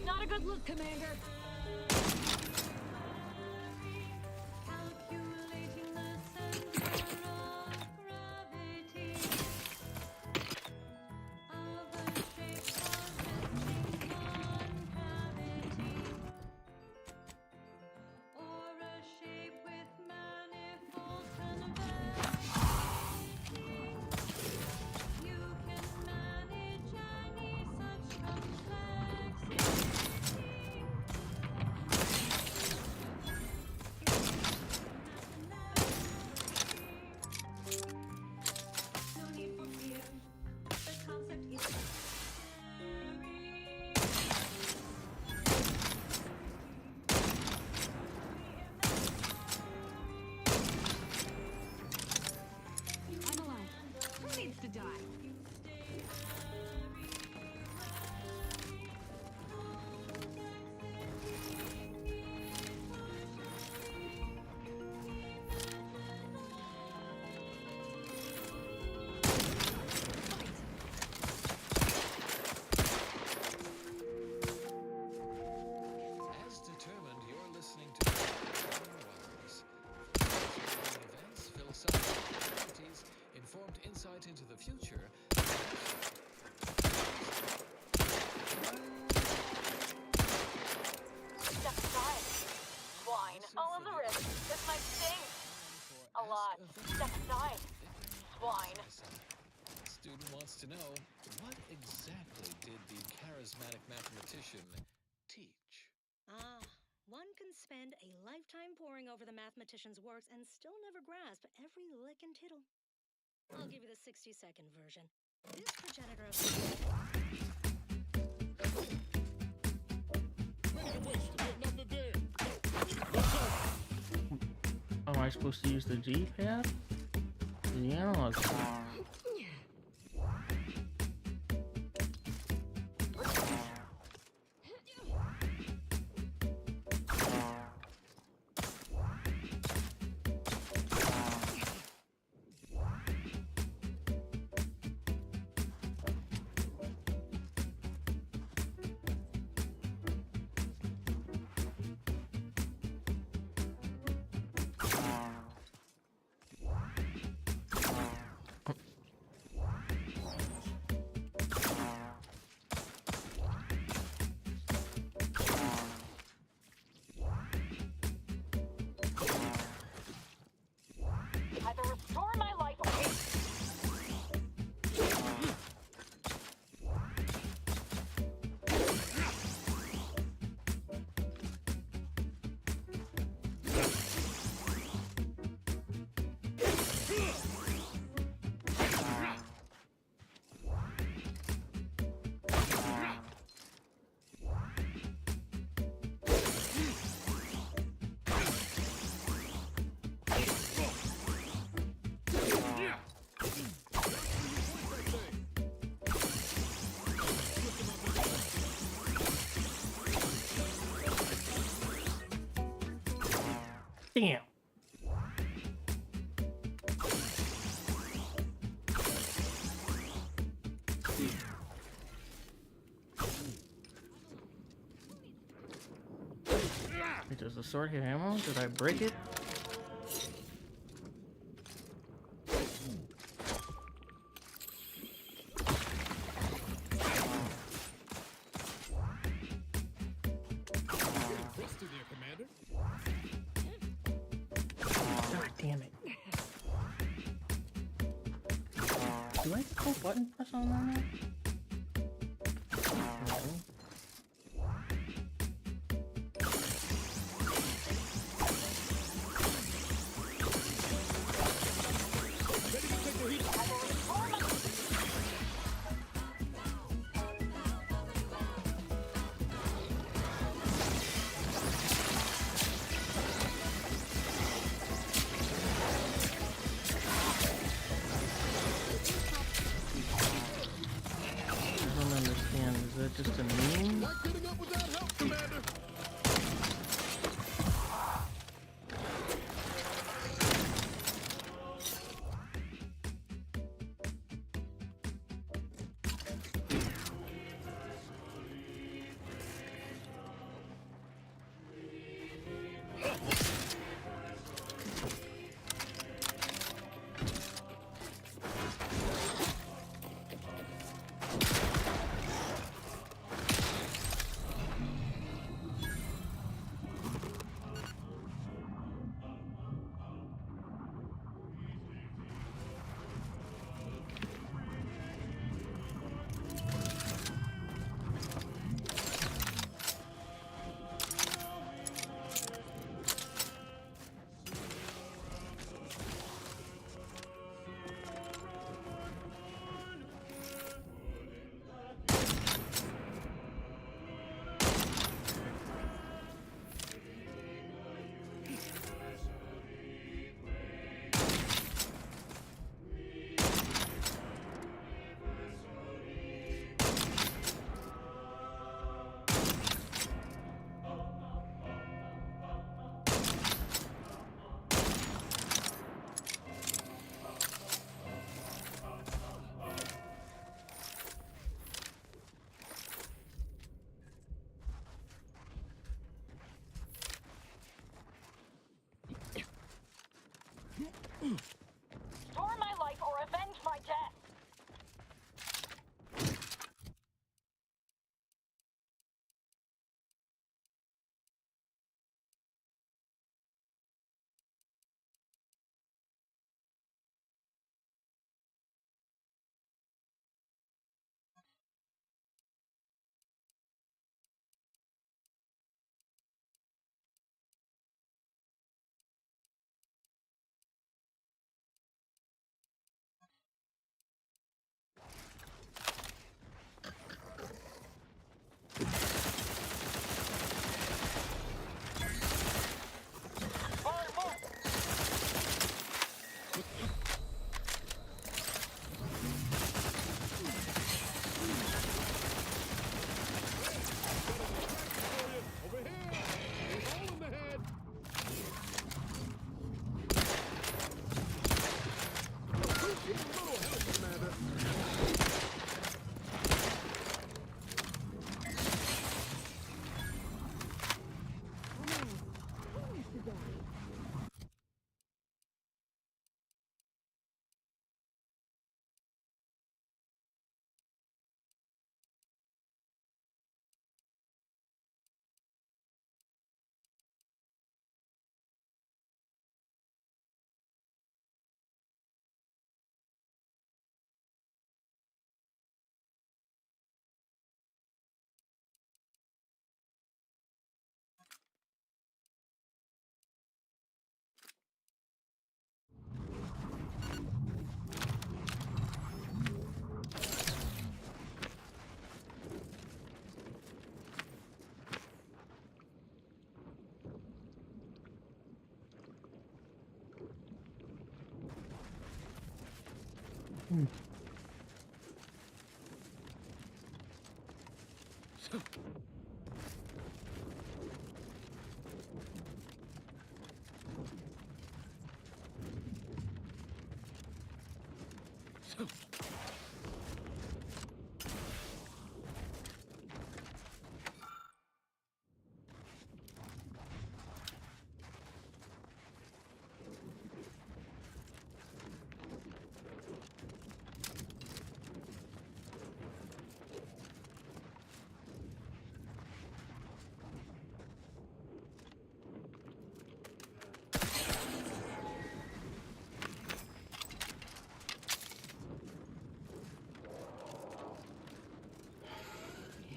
[SPEAKER 2] Not a good look, Commander.
[SPEAKER 11] teach.
[SPEAKER 19] Ah, one can spend a lifetime poring over the mathematician's works and still never grasp every lick and tittle. I'll give you the 60-second version. This progenitor of...
[SPEAKER 20] Oh, am I supposed to use the G-pad? The analog stick.
[SPEAKER 8] Either restore my life or...
[SPEAKER 20] Damn. Does the sword hit ammo? Did I break it? God damn it. Do I go button press on that now? No.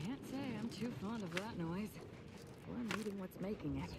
[SPEAKER 2] Can't say I'm too fond of that noise. We're meeting what's making it.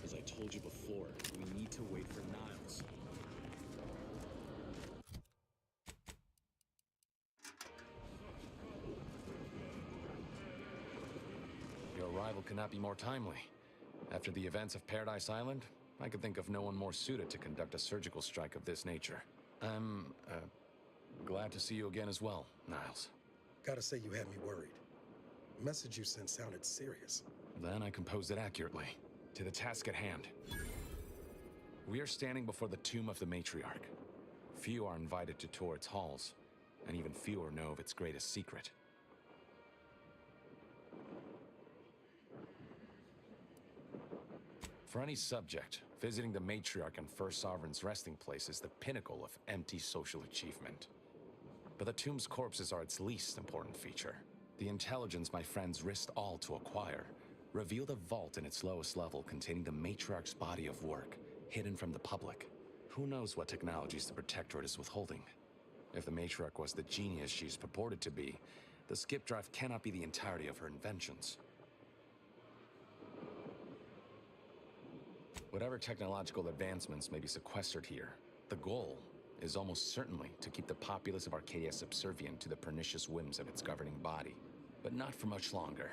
[SPEAKER 5] As I told you before, we need to wait for Niles.
[SPEAKER 7] Your arrival could not be more timely. After the events of Paradise Island, I could think of no one more suited to conduct a surgical strike of this nature. I'm, glad to see you again as well, Niles.
[SPEAKER 14] Gotta say you had me worried. The message you sent sounded serious.
[SPEAKER 7] Then I composed it accurately. To the task at hand. We are standing before the tomb of the Matriarch. Few are invited to tour its halls, and even fewer know of its greatest secret. For any subject, visiting the Matriarch and First Sovereign's resting place is the pinnacle of empty social achievement. But the tomb's corpses are its least important feature. The intelligence my friends risked all to acquire revealed a vault in its lowest level containing the Matriarch's body of work, hidden from the public. Who knows what technologies the Protectorate is withholding? If the Matriarch was the genius she's purported to be, the skip drive cannot be the entirety of her inventions. Whatever technological advancements may be sequestered here, the goal is almost certainly to keep the populace of Arcadia subservient to the pernicious whims of its governing body. But not for much longer.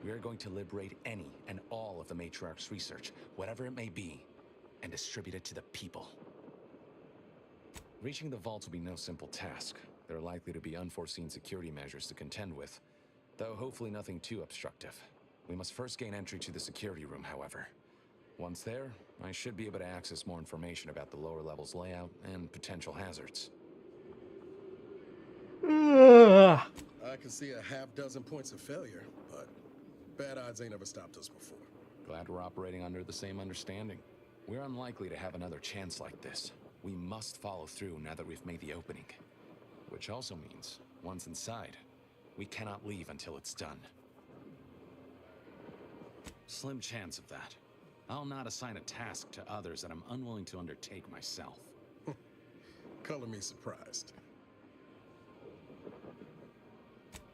[SPEAKER 7] We are going to liberate any and all of the Matriarch's research, whatever it may be, and distribute it to the people. Reaching the vault will be no simple task. There are likely to be unforeseen security measures to contend with, though hopefully nothing too obstructive. We must first gain entry to the security room, however. Once there, I should be able to access more information about the lower level's layout and potential hazards.
[SPEAKER 14] I can see a half dozen points of failure, but bad odds ain't ever stopped us before.
[SPEAKER 7] Glad we're operating under the same understanding. We're unlikely to have another chance like this. We must follow through now that we've made the opening. Which also means, once inside, we cannot leave until it's done. Slim chance of that. I'll not assign a task to others that I'm unwilling to undertake myself.
[SPEAKER 14] Color me surprised.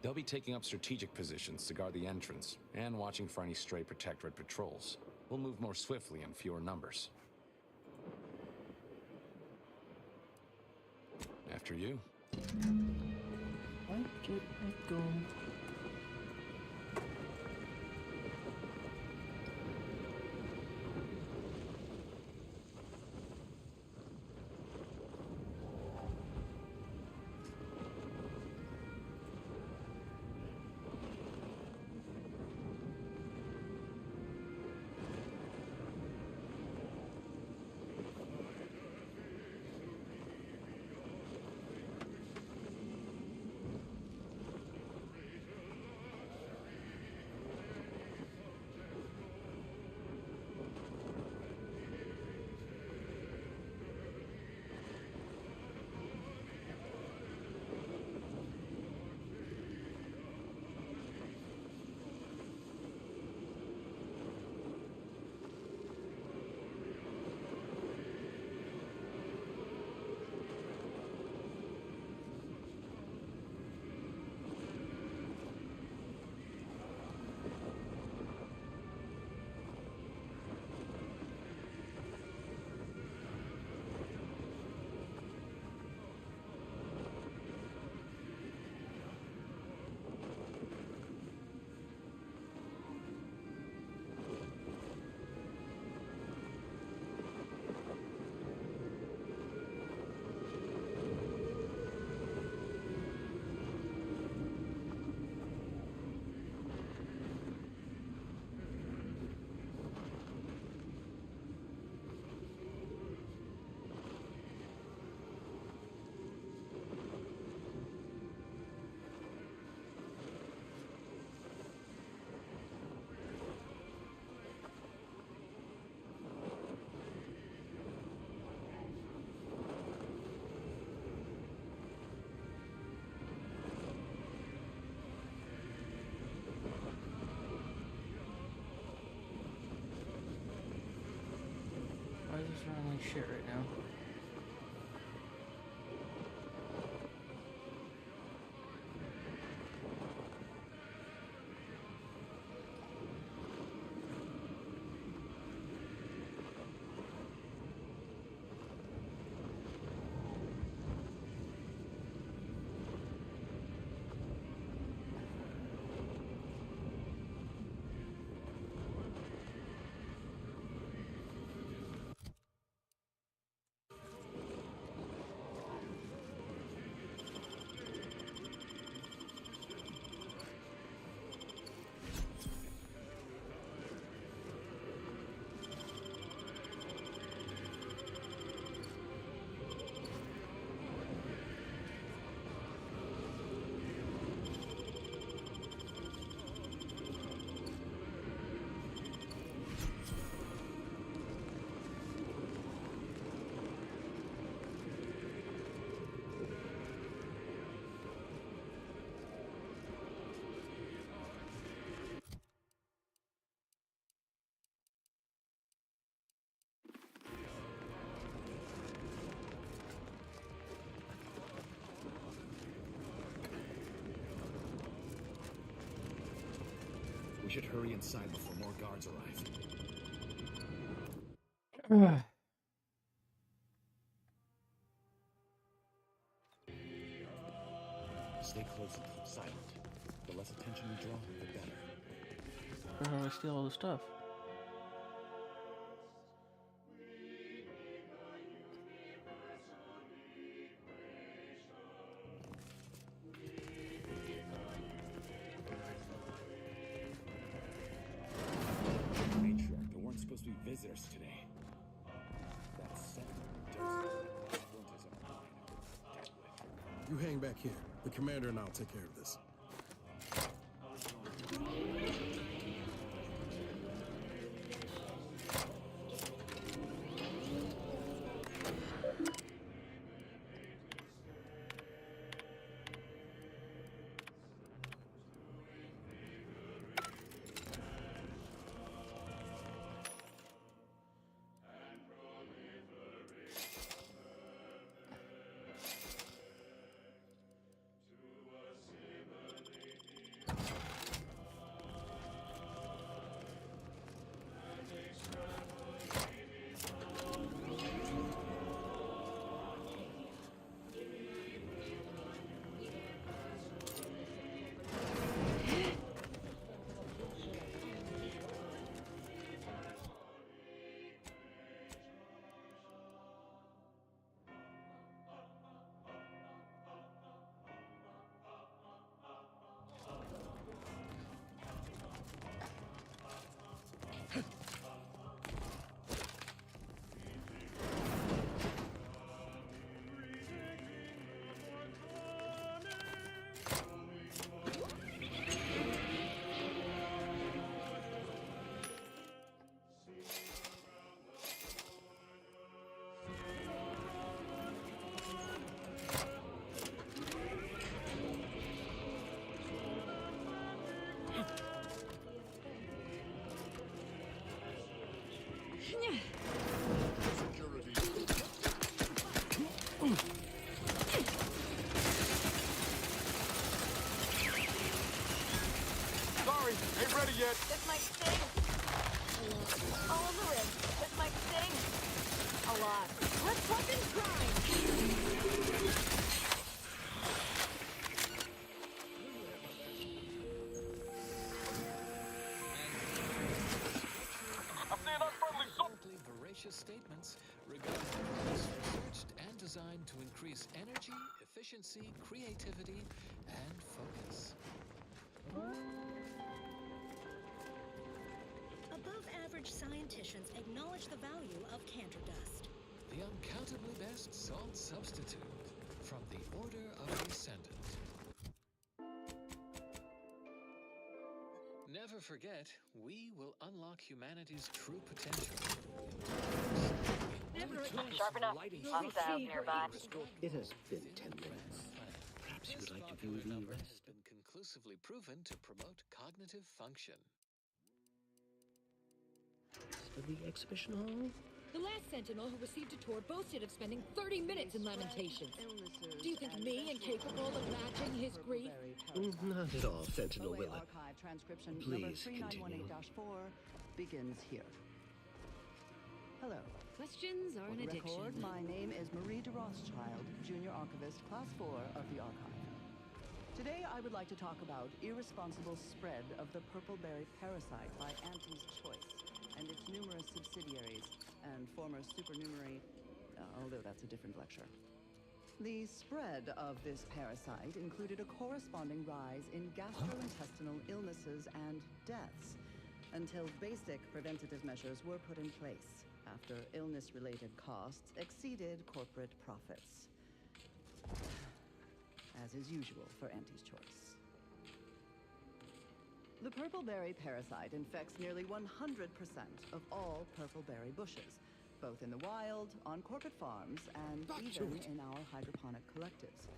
[SPEAKER 7] They'll be taking up strategic positions to guard the entrance and watching for any stray Protectorate patrols. We'll move more swiftly in fewer numbers. After you.
[SPEAKER 20] Why did I go? like shit right now.
[SPEAKER 5] We should hurry inside before more guards arrive. Stay close and keep silent. The less attention we draw, the better.
[SPEAKER 20] How do I steal all the stuff?
[SPEAKER 5] Matriarch, there weren't supposed to be visitors today. That said,
[SPEAKER 14] You hang back here. The commander and I'll take care of this.
[SPEAKER 3] Sorry, ain't ready yet.
[SPEAKER 13] This might sting. All on the ribs. This might sting. A lot. Let's fucking grind.
[SPEAKER 11] Apparently voracious statements regarding products researched and designed to increase energy, efficiency, creativity, and focus.
[SPEAKER 19] Above-average scienticians acknowledge the value of canter dust.
[SPEAKER 11] The uncountably best salt substitute from the Order of Descendant. Never forget, we will unlock humanity's true potential.
[SPEAKER 8] Sharp enough. Hostiles nearby.
[SPEAKER 10] It has been 10 minutes. Perhaps you would like to view the rest.
[SPEAKER 11] Has been conclusively proven to promote cognitive function.
[SPEAKER 10] For the exhibition hall?
[SPEAKER 13] The last Sentinel who received a tour boasted of spending 30 minutes in Lamentations. Do you think me incapable of matching his grief?
[SPEAKER 12] Not at all, Sentinel
[SPEAKER 22] OA
[SPEAKER 12] Willet.
[SPEAKER 22] Archive transcription
[SPEAKER 12] Please
[SPEAKER 22] number
[SPEAKER 12] continue.
[SPEAKER 22] 3918-4 begins here. Hello.
[SPEAKER 13] Questions are
[SPEAKER 22] For
[SPEAKER 13] an
[SPEAKER 22] the
[SPEAKER 13] addiction.
[SPEAKER 22] record, my name is Marie de Rothschild, Junior Archivist, Class 4 of the Archive. Today, I would like to talk about irresponsible spread of the purple-berry parasite by Auntie's Choice and its numerous subsidiaries and former supernumerary, although that's a different lecture. The spread of this parasite included a corresponding rise in gastrointestinal illnesses and deaths until basic preventative measures were put in place after illness-related costs exceeded corporate profits. As is usual for Auntie's Choice. The purple-berry parasite infects nearly 100% of all purple-berry bushes, both in the wild, on corporate farms, and even in our hydroponic collectives.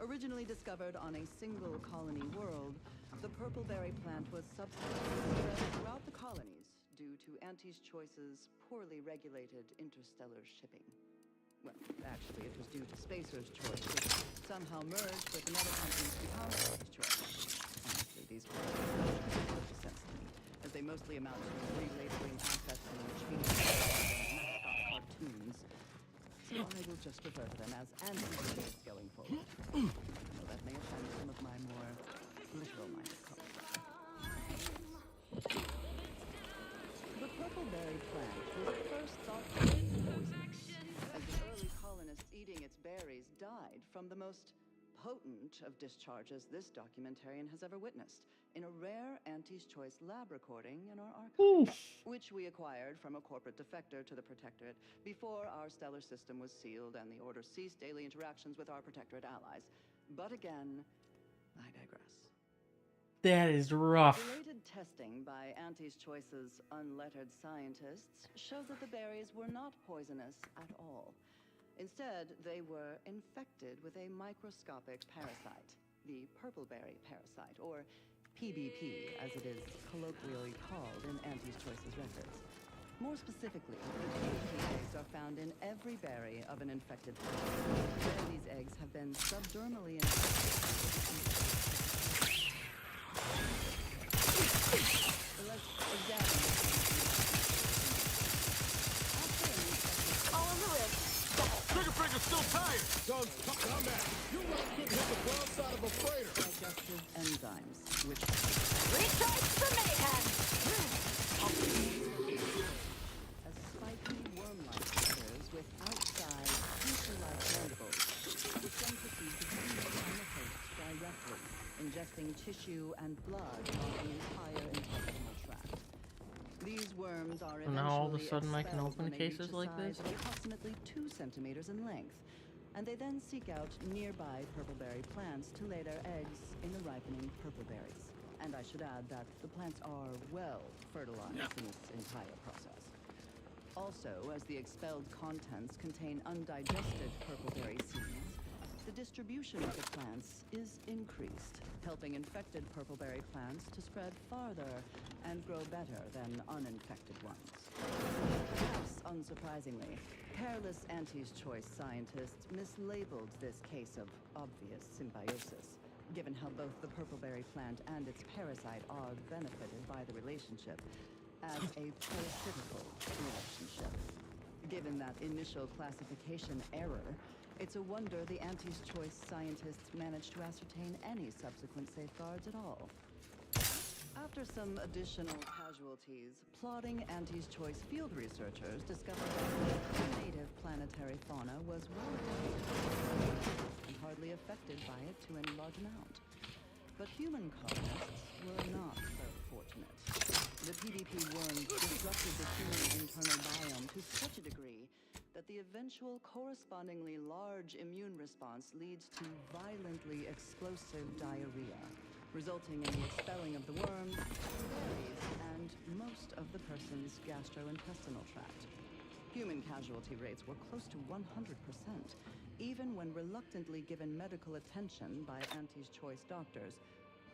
[SPEAKER 22] Originally discovered on a single colony world, the purple-berry plant was subsequently spread throughout the colonies due to Auntie's Choice's poorly regulated interstellar shipping. Well, actually, it was due to Spacer's Choice, which somehow merged with another company's to become Auntie's Choice. Honestly, these companies don't make much sense to me, as they mostly amount to relabeling assets and changing mascot cartoons. So I will just refer to them as Auntie's Choice going forward. Though that may offend some of my more literal-minded colleagues. The purple-berry plant was first thought to be poisonous, as the early colonists eating its berries died from the most potent of discharges this documentarian has ever witnessed in a rare Auntie's Choice lab recording in our archive, which we acquired from a corporate defector to the Protectorate before our stellar system was sealed and the Order ceased daily interactions with our Protectorate allies. But again, I digress.
[SPEAKER 20] That is rough.
[SPEAKER 22] Related testing by Auntie's Choice's unlettered scientists showed that the berries were not poisonous at all. Instead, they were infected with a microscopic parasite, the purple-berry parasite, or PBP, as it is colloquially called in Auntie's Choice's records. More specifically, the PBP eggs are found in every berry of an infected plant. Where these eggs have been subdermally infected. Let's examine
[SPEAKER 13] All in the ribs.
[SPEAKER 3] Trigger finger's still tired! Son, come back. You might could hit the broadside of a freighter.
[SPEAKER 22] digestive enzymes, which...
[SPEAKER 13] Recharge for mayhem!
[SPEAKER 22] As spiky worm-like critters with outside, pincer-like mandibles, which then proceed to feed on the host directly, ingesting tissue and blood on the entire intestinal tract. These worms are
[SPEAKER 20] So now all of a
[SPEAKER 22] eventually
[SPEAKER 20] sudden I can
[SPEAKER 22] expelled
[SPEAKER 20] open
[SPEAKER 22] when they
[SPEAKER 20] cases
[SPEAKER 22] reach a
[SPEAKER 20] like
[SPEAKER 22] size
[SPEAKER 20] this?
[SPEAKER 22] of approximately 2 centimeters in length, and they then seek out nearby purple-berry plants to lay their eggs in the ripening purple berries. And I should add that the plants are well fertilized in this entire process. Also, as the expelled contents contain undigested purple-berry seeds, the distribution of the plants is increased, helping infected purple-berry plants to spread farther and grow better than uninfected ones. Perhaps unsurprisingly, careless Auntie's Choice scientists mislabeled this case of obvious symbiosis, given how both the purple-berry plant and its parasite are benefited by the relationship as a parasitical relationship. Given that initial classification error, it's a wonder the Auntie's Choice scientists managed to ascertain any subsequent safeguards at all. After some additional casualties, plodding Auntie's Choice field researchers discovered that the native planetary fauna was well adapted and hardly affected by it to any large amount. But human colonists were not so fortunate. The PBP worms disrupted the human internal biome to such a degree that the eventual correspondingly large immune response leads to violently explosive diarrhea, resulting in the expelling of the worms, berries, and most of the person's gastrointestinal tract. Human casualty rates were close to 100%, even when reluctantly given medical attention by Auntie's Choice doctors,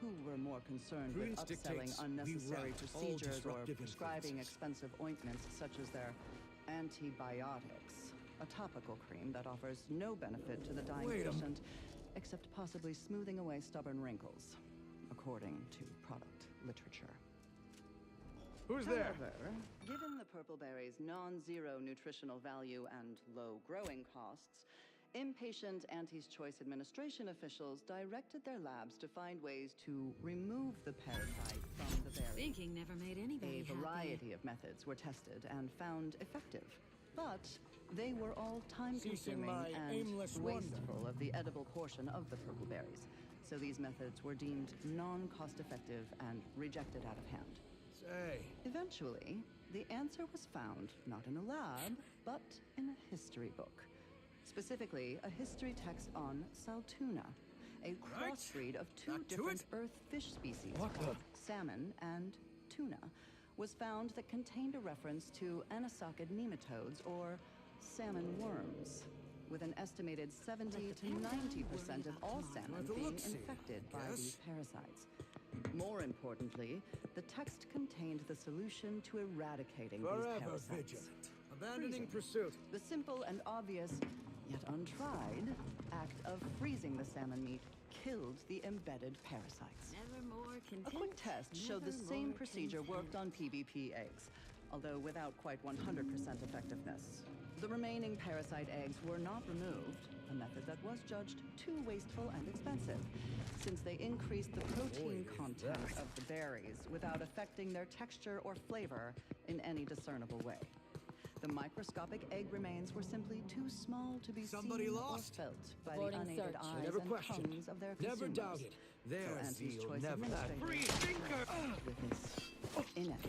[SPEAKER 22] who were more concerned with upselling unnecessary procedures or prescribing expensive ointments such as their Antibiotics, a topical cream that offers no benefit to the dying
[SPEAKER 3] Wait a
[SPEAKER 22] patient, except possibly smoothing away stubborn wrinkles, according to product literature.
[SPEAKER 3] Who's there?
[SPEAKER 22] However, given the purple berry's non-zero nutritional value and low growing costs, impatient Auntie's Choice administration officials directed their labs to find ways to remove the parasite from the berry.
[SPEAKER 23] Thinking never made anybody
[SPEAKER 22] A variety of methods were tested and found effective, but they were all time-consuming
[SPEAKER 3] my
[SPEAKER 22] and
[SPEAKER 3] aimless wonder.
[SPEAKER 22] wasteful of the edible portion of the purple berries. So these methods were deemed non-cost-effective and rejected out of hand.
[SPEAKER 3] Say.
[SPEAKER 22] Eventually, the answer was found not in a lab, but in a history book. Specifically, a history text on Saltuna, a crossbreed of two different Earth fish species, salmon and tuna, was found that contained a reference to anisakid nematodes, or salmon worms, with an estimated 70 to 90% of all salmon being infected by these parasites. More importantly, the text contained the solution to eradicating these parasites.
[SPEAKER 3] Vigilant. Abandoning
[SPEAKER 22] Freezing.
[SPEAKER 3] pursuit.
[SPEAKER 22] The simple and obvious, yet untried, act of freezing the salmon meat killed the embedded parasites.
[SPEAKER 23] Never more content.
[SPEAKER 22] A quick test showed the same procedure worked on PvP eggs, although without quite 100% effectiveness. The remaining parasite eggs were not removed, a method that was judged too wasteful and expensive, since they increased the protein content of the berries without affecting their texture or flavor in any discernible way. The microscopic egg remains were simply too small to be seen
[SPEAKER 3] lost?
[SPEAKER 22] or felt by
[SPEAKER 3] Aborting
[SPEAKER 22] the unaided
[SPEAKER 3] search.
[SPEAKER 22] eyes
[SPEAKER 3] Never
[SPEAKER 22] and
[SPEAKER 3] questioned.
[SPEAKER 22] tongues of their
[SPEAKER 3] Never
[SPEAKER 22] consumers.
[SPEAKER 3] doubted. Their
[SPEAKER 22] So Auntie's
[SPEAKER 3] zeal
[SPEAKER 22] Choice
[SPEAKER 3] never lacked.
[SPEAKER 22] administrators
[SPEAKER 3] Free thinker!
[SPEAKER 22] with this inept.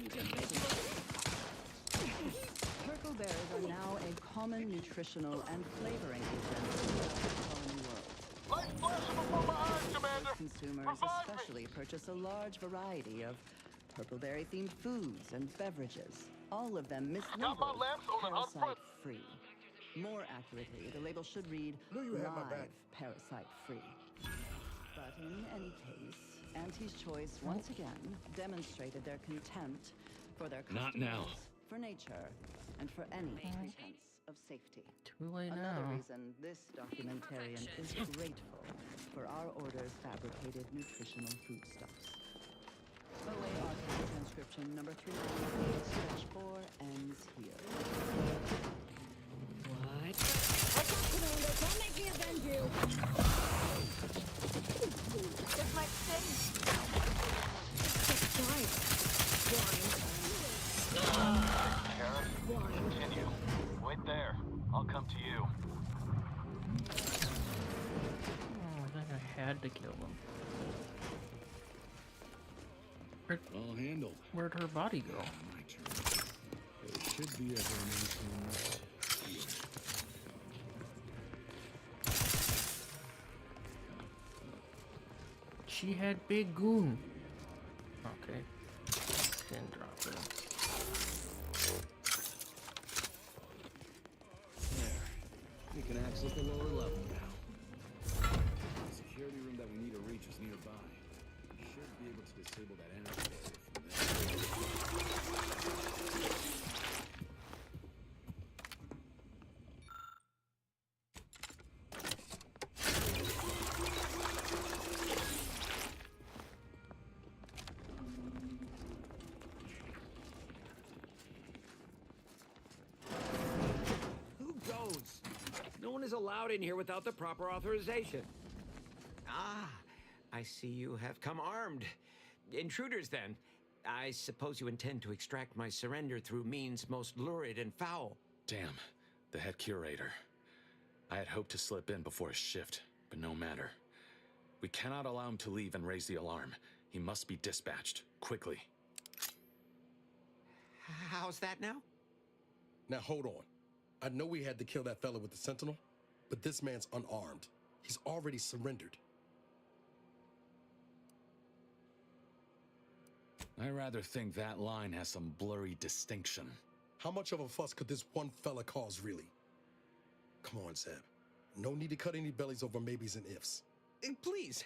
[SPEAKER 22] Purple berries are now a common nutritional and flavoring agent in the colony world.
[SPEAKER 3] Light flashing from behind, Commander!
[SPEAKER 22] Consumers especially purchase a large variety of purple berry-themed foods and beverages, all of them mislabeled parasite-free. More accurately, the label should read live parasite-free. But in any case, Auntie's Choice once again demonstrated their contempt for their customers,
[SPEAKER 7] Not now.
[SPEAKER 22] for nature, and for any pretense of safety.
[SPEAKER 20] Too late
[SPEAKER 22] Another
[SPEAKER 20] now.
[SPEAKER 22] reason this documentarian is grateful for our order's fabricated nutritional foodstuffs. OA archive transcription number 398-4 ends here.
[SPEAKER 23] What? What's up, Commander? Don't make me avenge you!
[SPEAKER 13] This might sting.
[SPEAKER 23] Just try it.
[SPEAKER 4] Karen, continue. Wait there. I'll come to you.
[SPEAKER 20] Oh, I think I had to kill him.
[SPEAKER 5] All handled.
[SPEAKER 20] Where'd her body go?
[SPEAKER 5] My turn. There should be a donation here.
[SPEAKER 20] She had big goon. Okay. Didn't drop it.
[SPEAKER 10] There. We can access the lower level now.
[SPEAKER 5] The security room that we need to reach is nearby. We should be able to disable that energy barrier from there.
[SPEAKER 10] Who goes? No one is allowed in here without the proper authorization. Ah, I see you have come armed. Intruders, then. I suppose you intend to extract my surrender through means most lurid and foul.
[SPEAKER 7] Damn, the head curator. I had hoped to slip in before his shift, but no matter. We cannot allow him to leave and raise the alarm. He must be dispatched, quickly.
[SPEAKER 10] How's that now?
[SPEAKER 14] Now hold on. I know we had to kill that fella with the Sentinel, but this man's unarmed. He's already surrendered.
[SPEAKER 7] I rather think that line has some blurry distinction.
[SPEAKER 14] How much of a fuss could this one fella cause, really? Come on, Zeb. No need to cut any bellies over maybes and ifs.
[SPEAKER 10] Please,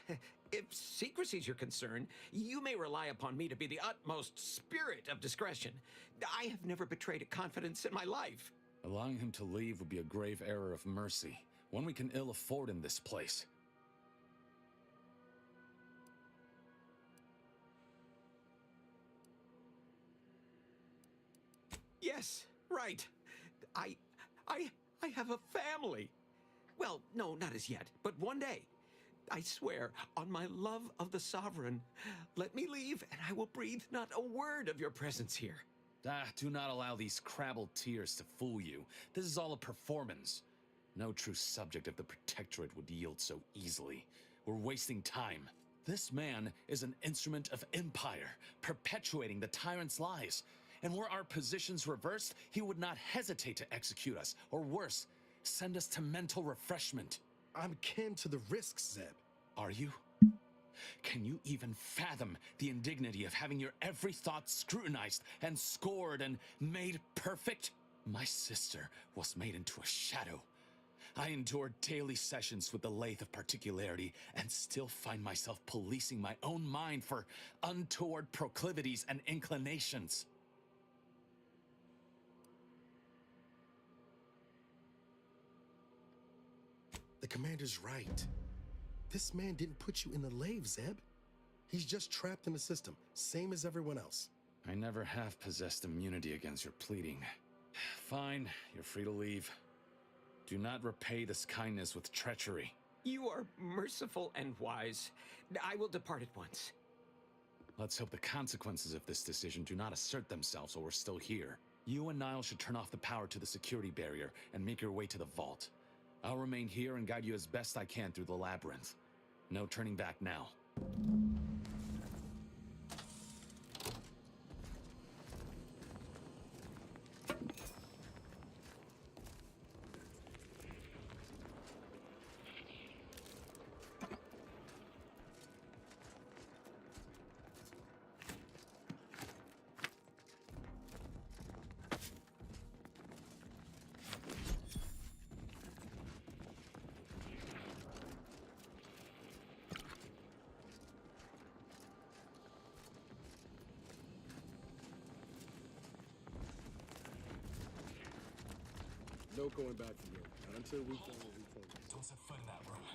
[SPEAKER 10] if secrecy's your concern, you may rely upon me to be the utmost spirit of discretion. I have never betrayed a confidence in my life.
[SPEAKER 7] Allowing him to leave would be a grave error of mercy, one we can ill afford in this place.
[SPEAKER 10] Yes, right. I have a family. Well, no, not as yet, but one day. I swear, on my love of the Sovereign, let me leave and I will breathe not a word of your presence here.
[SPEAKER 7] Do not allow these crabbled tears to fool you. This is all a performance. No true subject of the Protectorate would yield so easily. We're wasting time. This man is an instrument of empire, perpetuating the tyrant's lies. And were our positions reversed, he would not hesitate to execute us, or worse, send us to mental refreshment.
[SPEAKER 14] I'm kin to the risks, Zeb.
[SPEAKER 7] Are you? Can you even fathom the indignity of having your every thought scrutinized and scored and made perfect? My sister was made into a shadow. I endured daily sessions with the lathe of particularity and still find myself policing my own mind for untoward proclivities and inclinations.
[SPEAKER 14] The commander's right. This man didn't put you in the lathe, Zeb. He's just trapped in the system, same as everyone else.
[SPEAKER 7] I never have possessed immunity against your pleading. Fine, you're free to leave. Do not repay this kindness with treachery.
[SPEAKER 10] You are merciful and wise. I will depart at once.
[SPEAKER 7] Let's hope the consequences of this decision do not assert themselves while we're still here. You and Niall should turn off the power to the security barrier and make your way to the vault. I'll remain here and guide you as best I can through the labyrinth. No turning back now.
[SPEAKER 3] No going back from here. Not until we can reclaim it.
[SPEAKER 7] Don't set foot in that room.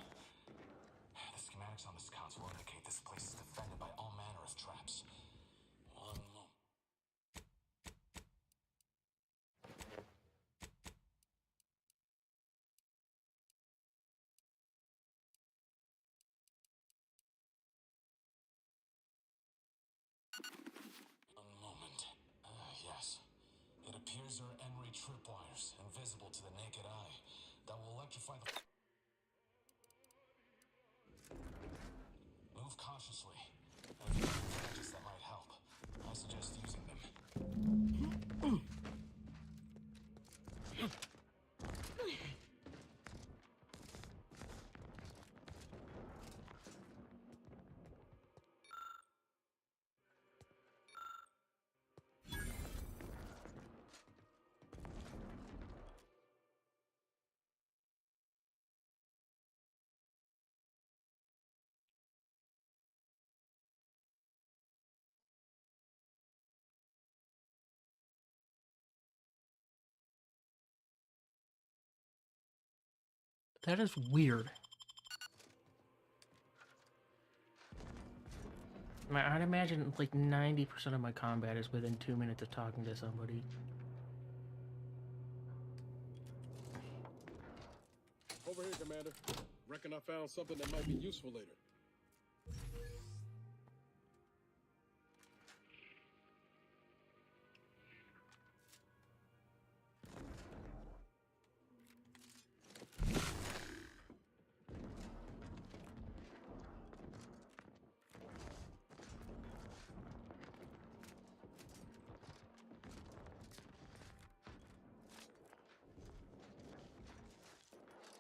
[SPEAKER 7] The schematics on this console indicate this place is defended by all manner of traps. One moment. Yes. It appears there are Enray tripwires, invisible to the naked eye, that will electrify the... Move cautiously. And if you have gadgets that might help, I suggest using them.
[SPEAKER 20] That is weird. I'd imagine like 90% of my combat is within 2 minutes of talking to somebody.
[SPEAKER 3] Over here, Commander. Reckon I found something that might be useful later.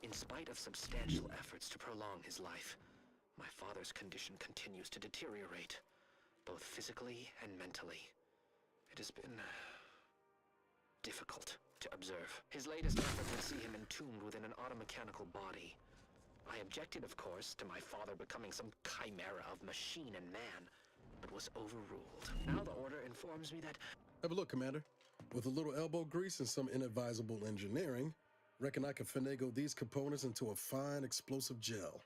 [SPEAKER 16] In spite of substantial efforts to prolong his life, my father's condition continues to deteriorate, both physically and mentally. It has been difficult to observe. His latest effort would see him entombed within an automechanical body. I objected, of course, to my father becoming some chimera of machine and man, but was overruled. Now the Order informs me that...
[SPEAKER 14] Have a look, Commander. With a little elbow grease and some inadvisable engineering, reckon I can finagle these components into a fine explosive gel.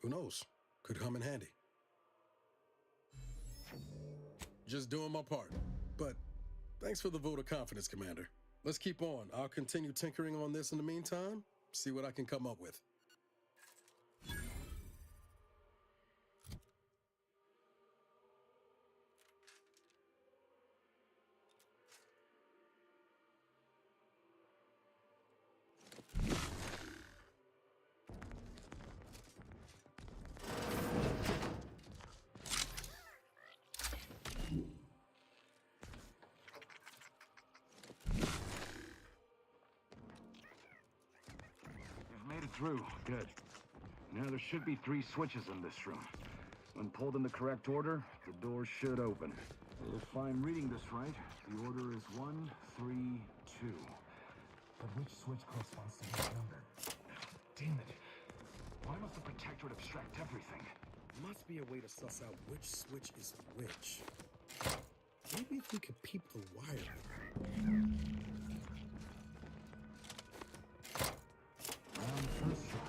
[SPEAKER 14] Who knows? Could come in handy. Just doing my part. But thanks for the vote of confidence, Commander. Let's keep on. I'll continue tinkering on this in the meantime, see what I can come up with.
[SPEAKER 5] Through. Good. Now there should be 3 switches in this room. When pulled in the correct order, the door should open. If I'm reading this right, the order is 1, 3, 2.
[SPEAKER 6] But which switch corresponds to which number? Damn it.
[SPEAKER 5] Why must the Protectorate abstract everything?
[SPEAKER 14] Must be a way to suss out which switch is which. Maybe if we could peep the wire.
[SPEAKER 5] First try.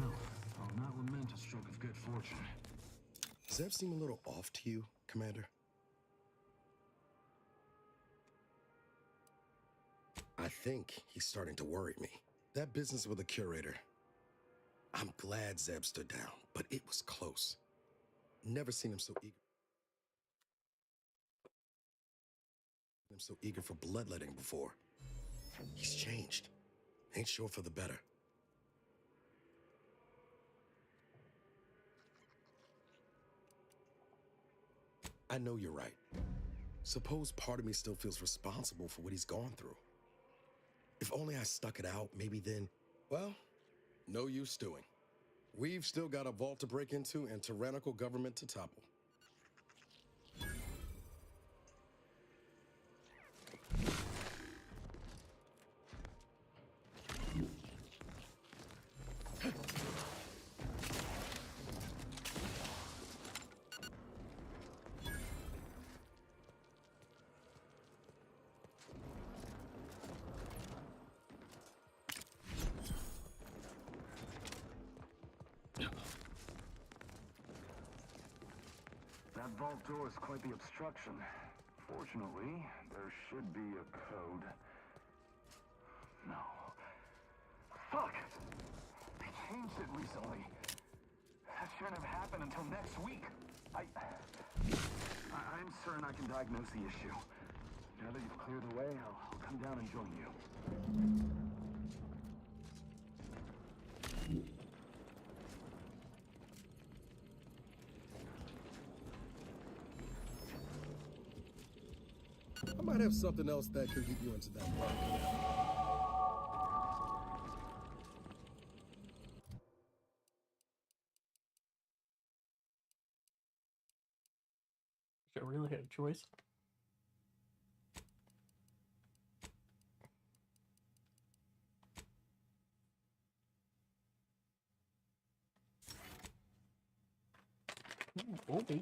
[SPEAKER 5] Well, I'll not lament a stroke of good fortune.
[SPEAKER 14] Does that seem a little off to you, Commander? I think he's starting to worry me. That business with the curator. I'm glad Zeb stood down, but it was close. Never seen him so eager for bloodletting before. He's changed. Ain't sure for the better. I know you're right. Suppose part of me still feels responsible for what he's gone through. If only I stuck it out, maybe then, well, no use stewing. We've still got a vault to break into and tyrannical government to topple.
[SPEAKER 5] That vault door is quite the obstruction. Fortunately, there should be a code. No. Fuck! They changed it recently. That shouldn't have happened until next week. I'm certain I can diagnose the issue. Now that you've cleared the way, I'll come down and join you.
[SPEAKER 14] I might have something else that can get you into that market.
[SPEAKER 20] I really had a choice. Okay.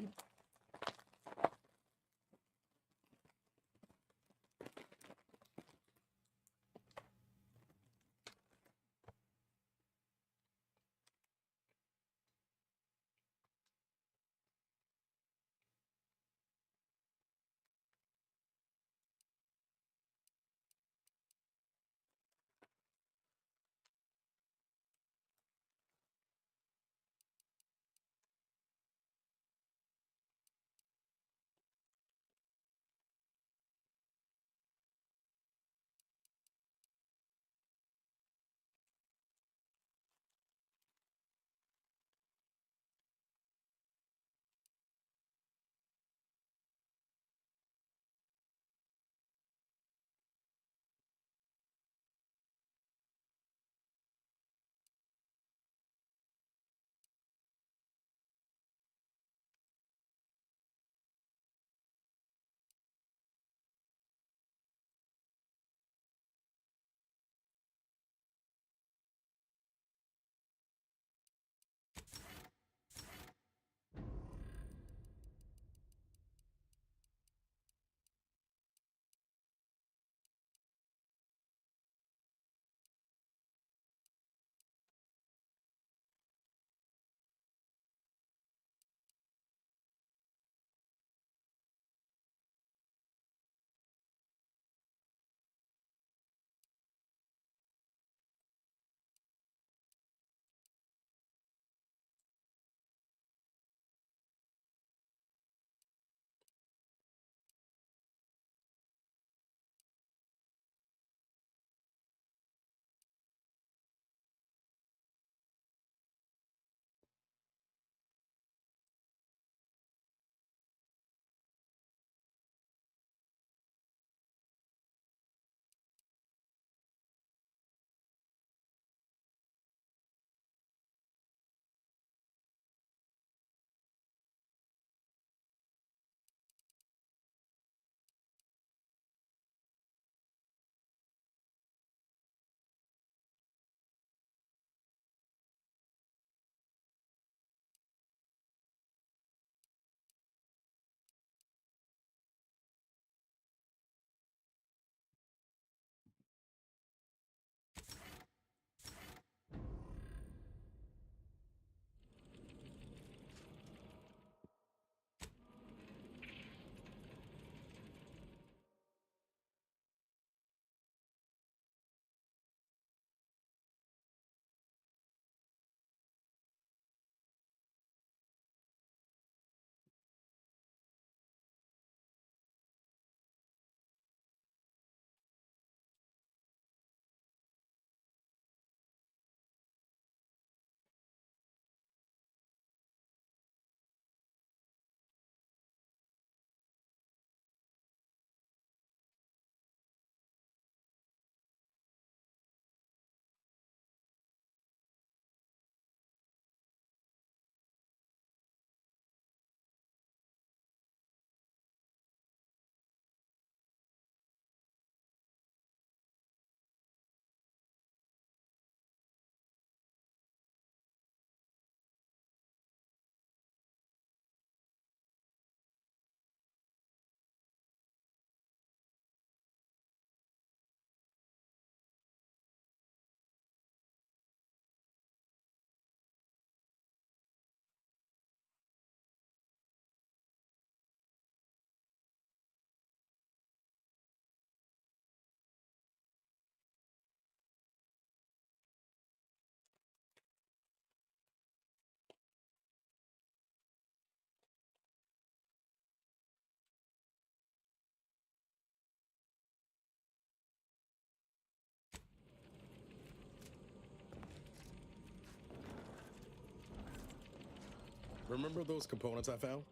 [SPEAKER 14] remember those components I found?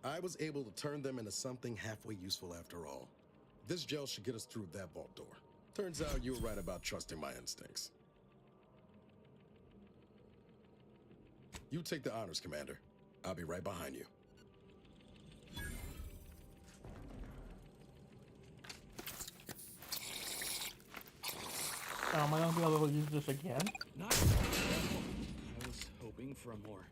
[SPEAKER 14] I was able to turn them into something halfway useful after all. This gel should get us through that vault door. Turns out you were right about trusting my instincts. You take the honors, Commander. I'll be right behind you.
[SPEAKER 20] Am I gonna be able to use this again?
[SPEAKER 17] Not I was hoping for a more.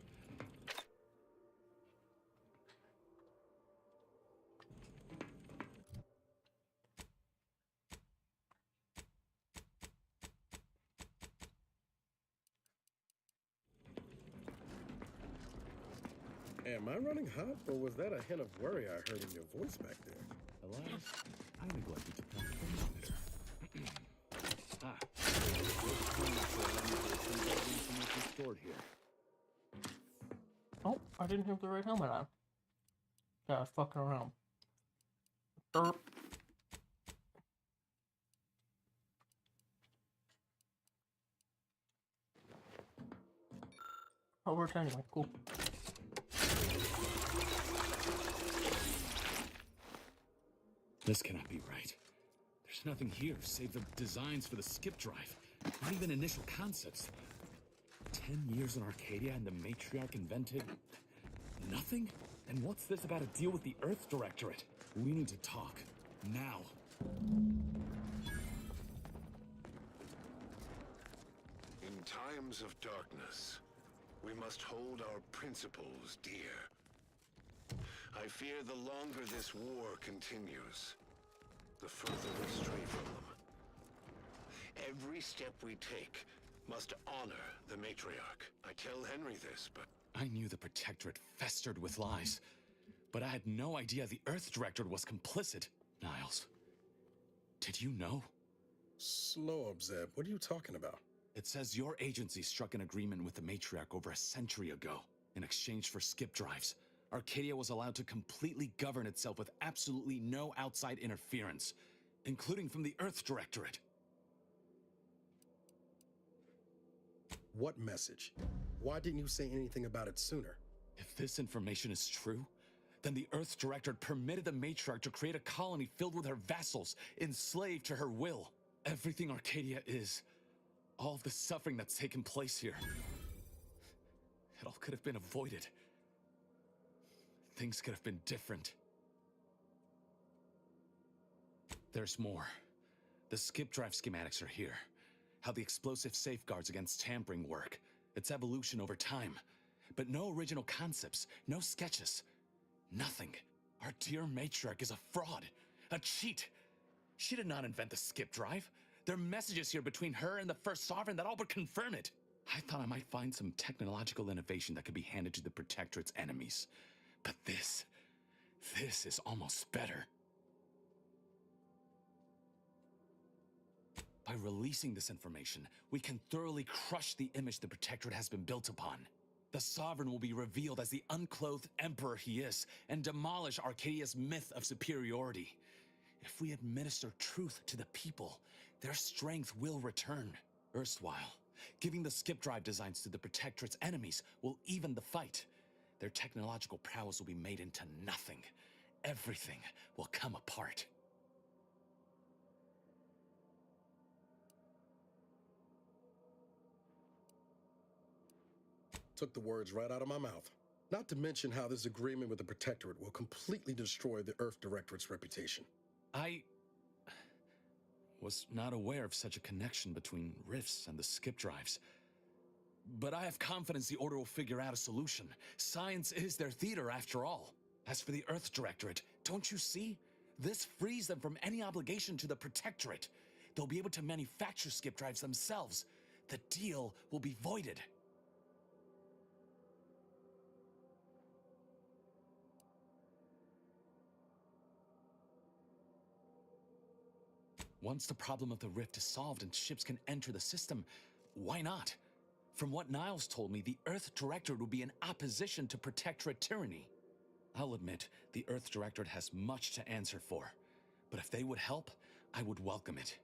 [SPEAKER 14] Am I running hot, or was that a hint of worry I heard in your voice back there?
[SPEAKER 17] Alas, I neglected to count the thermometer. Ah. Stored here.
[SPEAKER 20] Oh, I didn't have the right helmet on. Yeah, I was fucking around. Derp. Oh, works anyway. Cool.
[SPEAKER 17] This cannot be right. There's nothing here save the designs for the skip drive. Not even initial concepts. 10 years in Arcadia and the Matriarch invented nothing? And what's this about a deal with the Earth Directorate? We need to talk. Now.
[SPEAKER 18] In times of darkness, we must hold our principles dear. I fear the longer this war continues, the further we stray from them. Every step we take must honor the Matriarch. I tell Henry this, but...
[SPEAKER 17] I knew the Protectorate festered with lies, but I had no idea the Earth Directorate was complicit. Niles, did you know?
[SPEAKER 14] Slow up, Zeb. What are you talking about?
[SPEAKER 17] It says your agency struck an agreement with the Matriarch over a century ago in exchange for skip drives. Arcadia was allowed to completely govern itself with absolutely no outside interference, including from the Earth Directorate.
[SPEAKER 14] What message? Why didn't you say anything about it sooner?
[SPEAKER 17] If this information is true, then the Earth Directorate permitted the Matriarch to create a colony filled with her vassals, enslaved to her will. Everything Arcadia is, all of the suffering that's taken place here, it all could have been avoided. Things could have been different. There's more. The skip drive schematics are here. How the explosive safeguards against tampering work. Its evolution over time. But no original concepts, no sketches. Nothing. Our dear Matriarch is a fraud. A cheat. She did not invent the skip drive. There are messages here between her and the First Sovereign that all but confirm it. I thought I might find some technological innovation that could be handed to the Protectorate's enemies. But this is almost better. By releasing this information, we can thoroughly crush the image the Protectorate has been built upon. The Sovereign will be revealed as the unclothed Emperor he is, and demolish Arcadia's myth of superiority. If we administer truth to the people, their strength will return. Erstwhile, giving the skip drive designs to the Protectorate's enemies will even the fight. Their technological prowess will be made into nothing. Everything will come apart.
[SPEAKER 14] Took the words right out of my mouth. Not to mention how this agreement with the Protectorate will completely destroy the Earth Directorate's reputation.
[SPEAKER 17] I was not aware of such a connection between rifts and the skip drives. But I have confidence the Order will figure out a solution. Science is their theater, after all. As for the Earth Directorate, don't you see? This frees them from any obligation to the Protectorate. They'll be able to manufacture skip drives themselves. The deal will be voided. Once the problem of the rift is solved and ships can enter the system, why not? From what Niles told me, the Earth Directorate would be in opposition to Protectorate tyranny. I'll admit, the Earth Directorate has much to answer for. But if they would help, I would welcome it.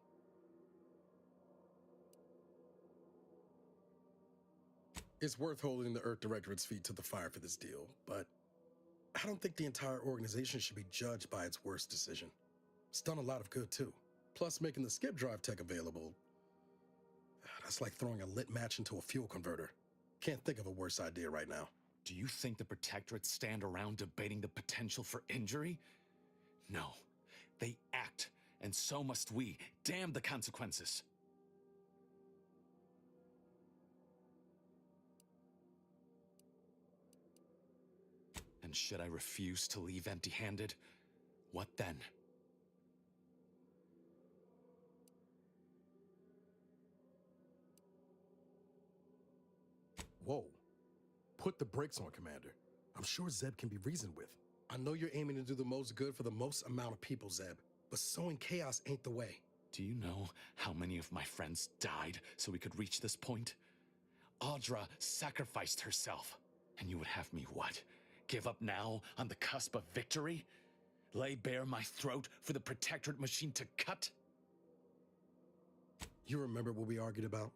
[SPEAKER 14] It's worth holding the Earth Directorate's feet to the fire for this deal, but I don't think the entire organization should be judged by its worst decision. It's done a lot of good, too. Plus, making the skip drive tech available, that's like throwing a lit match into a fuel converter. Can't think of a worse idea right now.
[SPEAKER 17] Do you think the Protectorate stand around debating the potential for injury? No. They act, and so must we. Damn the consequences. And should I refuse to leave empty-handed? What then?
[SPEAKER 14] Whoa. Put the brakes on, Commander. I'm sure Zeb can be reasoned with. I know you're aiming to do the most good for the most amount of people, Zeb, but sowing chaos ain't the way.
[SPEAKER 17] Do you know how many of my friends died so we could reach this point? Audra sacrificed herself. And you would have me what? Give up now on the cusp of victory? Lay bare my throat for the Protectorate machine to cut?
[SPEAKER 14] You remember what we argued about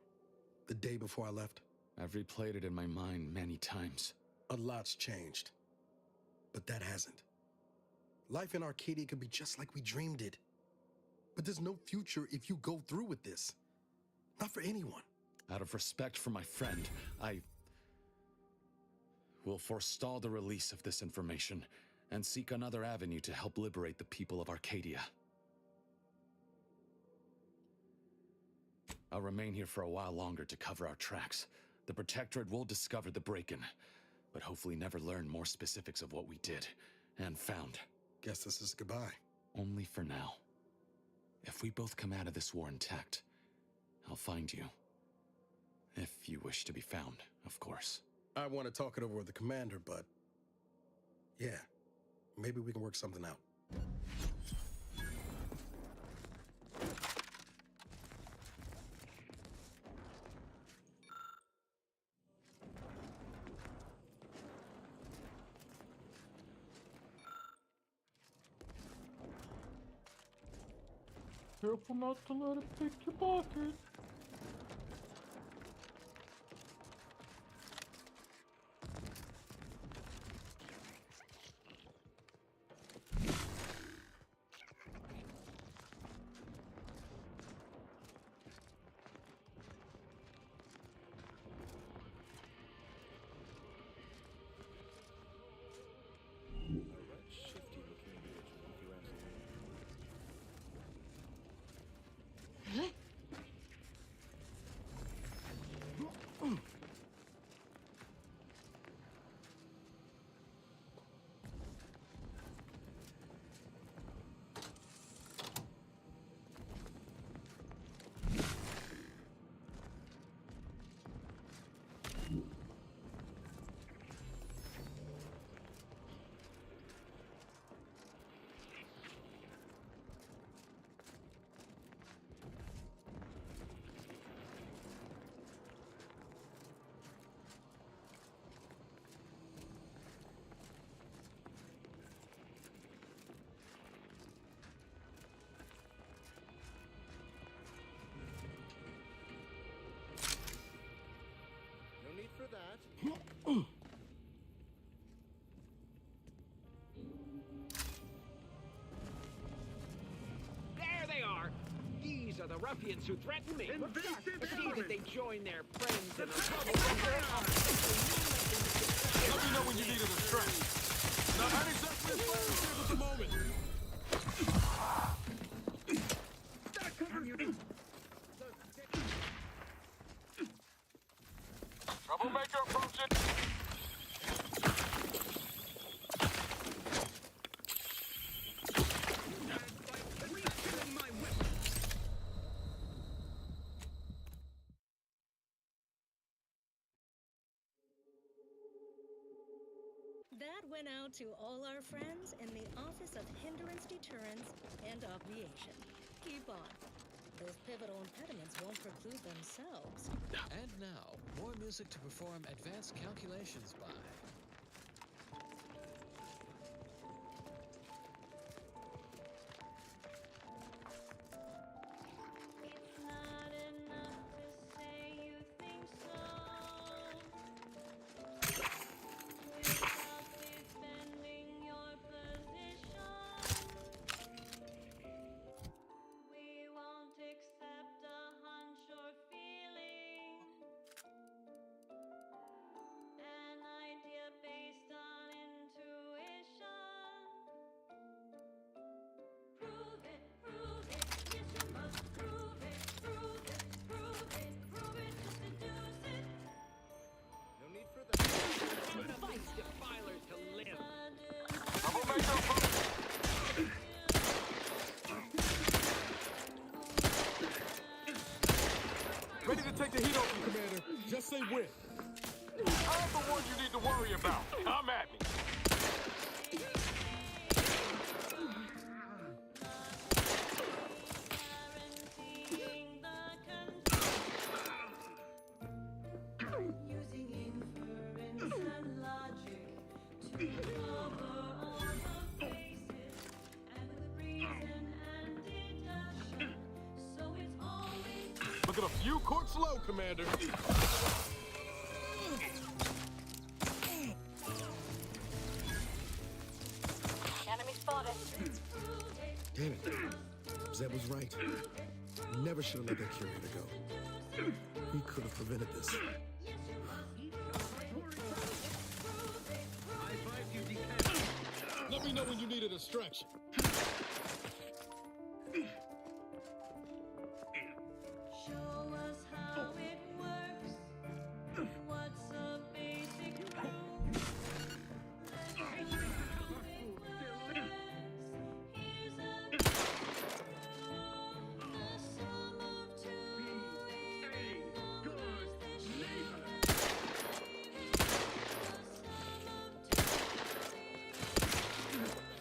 [SPEAKER 14] the day before I left?
[SPEAKER 17] I've replayed it in my mind many times.
[SPEAKER 14] A lot's changed, but that hasn't. Life in Arcadia could be just like we dreamed it. But there's no future if you go through with this. Not for anyone.
[SPEAKER 17] Out of respect for my friend, I will forestall the release of this information and seek another avenue to help liberate the people of Arcadia. I'll remain here for a while longer to cover our tracks. The Protectorate will discover the break-in, but hopefully never learn more specifics of what we did and found.
[SPEAKER 14] Guess this is goodbye.
[SPEAKER 17] Only for now. If we both come out of this war intact, I'll find you. If you wish to be found, of course.
[SPEAKER 14] I want to talk it over with the commander, but yeah, maybe we can work something out.
[SPEAKER 20] Careful not to let it pick your pocket.
[SPEAKER 3] For that.
[SPEAKER 10] There they are! These are the ruffians who threatened me. See that they join their friends in the trouble.
[SPEAKER 3] Let me know when you need a distraction. Not exactly as far at the moment.
[SPEAKER 10] That cover you do.
[SPEAKER 3] Troublemaker approaching.
[SPEAKER 19] That went out to all our friends in the Office of Hindrance Deterrence and Obviation. Keep on. Those pivotal impediments won't preclude themselves.
[SPEAKER 11] And now, more music to perform advanced calculations by.
[SPEAKER 8] It's not enough to say you think so.
[SPEAKER 3] to take the heat off you, Commander. Just say when. I'm the one you need to worry about. Come at me. Look at a few courts low, Commander.
[SPEAKER 13] Enemy spotted.
[SPEAKER 14] Damn it. Zeb was right. Never should have let that curator go. He could have prevented this.
[SPEAKER 3] Let me know when you need a distraction.
[SPEAKER 9] Show us how it works. What's a basic rule? Let's see how it works. Here's a the sum of two even numbers that share.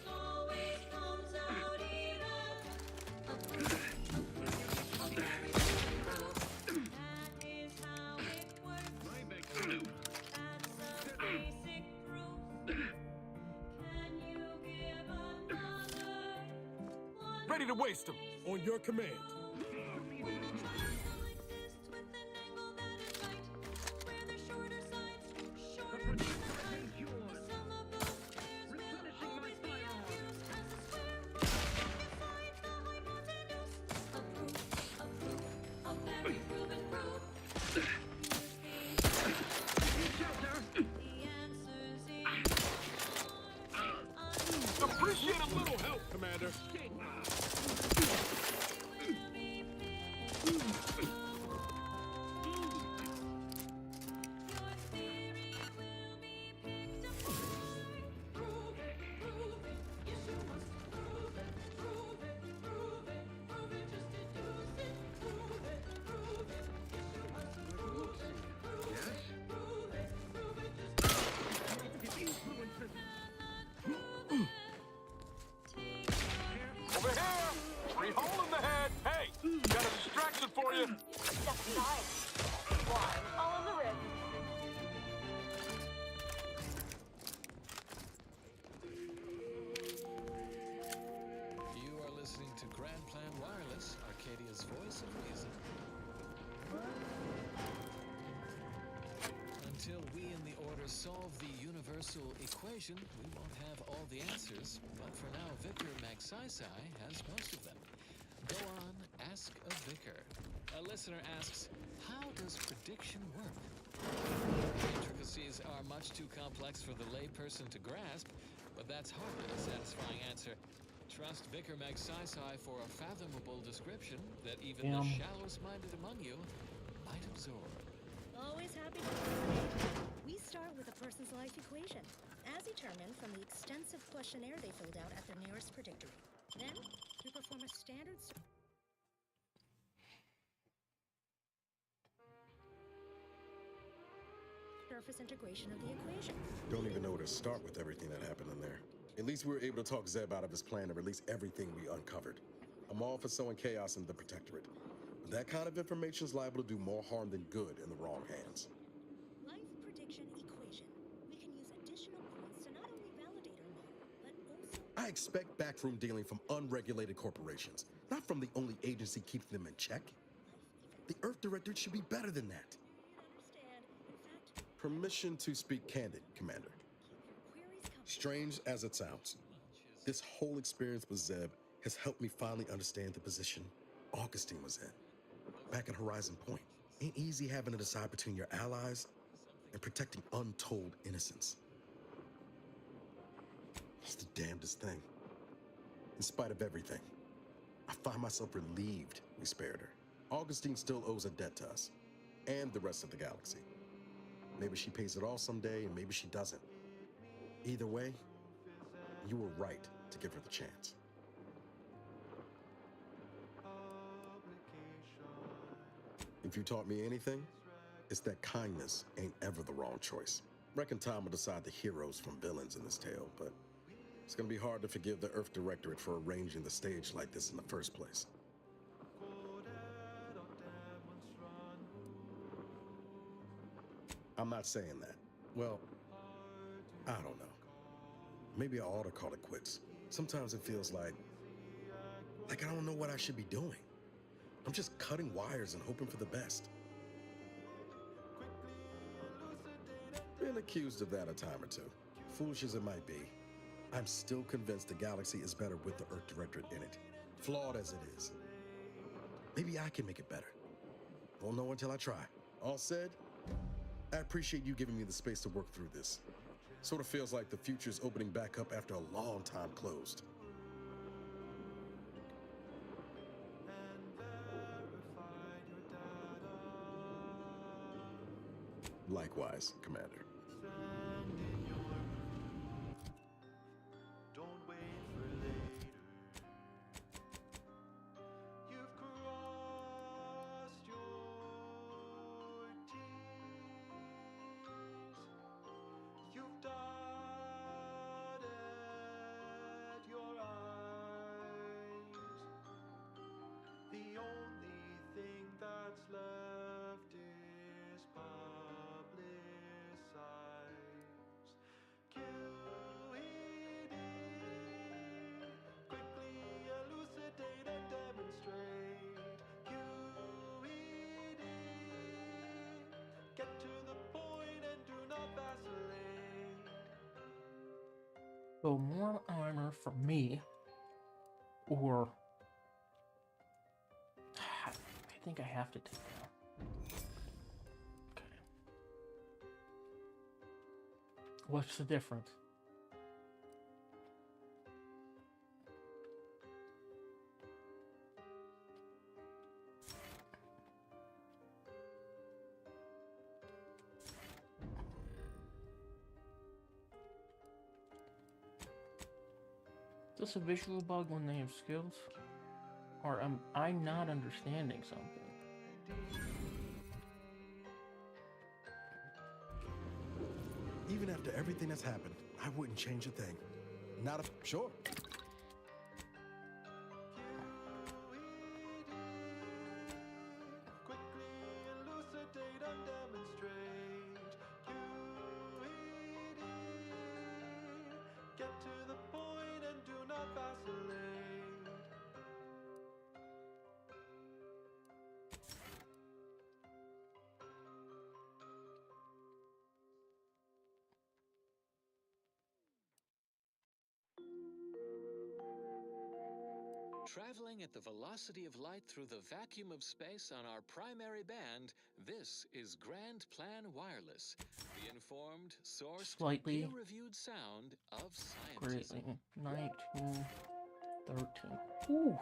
[SPEAKER 9] Always comes out even. That is how it works. That's a basic proof. Can you give another one?
[SPEAKER 3] Ready to waste them. On your command.
[SPEAKER 9] Exists with an angle that is right, where the shorter sides shorter than the height. The sum of those squares will always be used as a square root beside the hypotenuse. A very proven proof. The answer's in
[SPEAKER 3] Appreciate a little help, Commander. Over here! Free hole in the head! Hey! Got a distraction for you!
[SPEAKER 13] Step aside. One, all on the rib.
[SPEAKER 11] You are listening to Grand Plan Wireless, Arcadia's voice of reason. Until we in the Order solve the universal equation, we won't have all the answers, but for now, Vicar Magsaysay has most of them. Go on, ask a vicar. A listener asks, how does prediction work? The intricacies are much too complex for the layperson to grasp, but that's hardly a satisfying answer. Trust Vicar Magsaysay for a fathomable description that even the shallowest minded among you might absorb.
[SPEAKER 19] Always happy to participate. We start with a person's life equation, as determined from the extensive questionnaire they filled out at their nearest predictory. Then, we perform a standard surface integration of the equation.
[SPEAKER 14] Don't even know where to start with everything that happened in there. At least we were able to talk Zeb out of his plan to release everything we uncovered. I'm all for sowing chaos in the Protectorate. But that kind of information is liable to do more harm than good in the wrong hands.
[SPEAKER 19] Life prediction equation. We can use additional points to not only validate our model, but also...
[SPEAKER 14] I expect backroom dealing from unregulated corporations, not from the only agency keeping them in check. The Earth Directorate should be better than that. Permission to speak candid, Commander. Strange as it sounds, this whole experience with Zeb has helped me finally understand the position Augustine was in. Back at Horizon Point, ain't easy having to decide between your allies and protecting untold innocence. It's the damnedest thing. In spite of everything, I find myself relieved we spared her. Augustine still owes a debt to us, and the rest of the galaxy. Maybe she pays it all someday, and maybe she doesn't. Either way, you were right to give her the chance. If you taught me anything, it's that kindness ain't ever the wrong choice. Reckon time will decide the heroes from villains in this tale, but it's gonna be hard to forgive the Earth Directorate for arranging the stage like this in the first place. I'm not saying that. Well, I don't know. Maybe I ought to call it quits. Sometimes it feels like I don't know what I should be doing. I'm just cutting wires and hoping for the best. Been accused of that a time or two. Foolish as it might be, I'm still convinced the galaxy is better with the Earth Directorate in it. Flawed as it is. Maybe I can make it better. Won't know until I try. All said, I appreciate you giving me the space to work through this. Sort of feels like the future's opening back up after a long time closed. Likewise, Commander.
[SPEAKER 20] So more armor for me, or I think I have to take that. Okay. What's the difference? Is this a visual bug when they have skills? Or am I not understanding something?
[SPEAKER 14] Even after everything that's happened, I wouldn't change a thing. Not a... Sure.
[SPEAKER 11] Traveling at the velocity of light through the vacuum of space on our primary band, this is Grand Plan Wireless, the informed, sourced, peer-reviewed sound of scientism.
[SPEAKER 20] 19, 13. Ooh.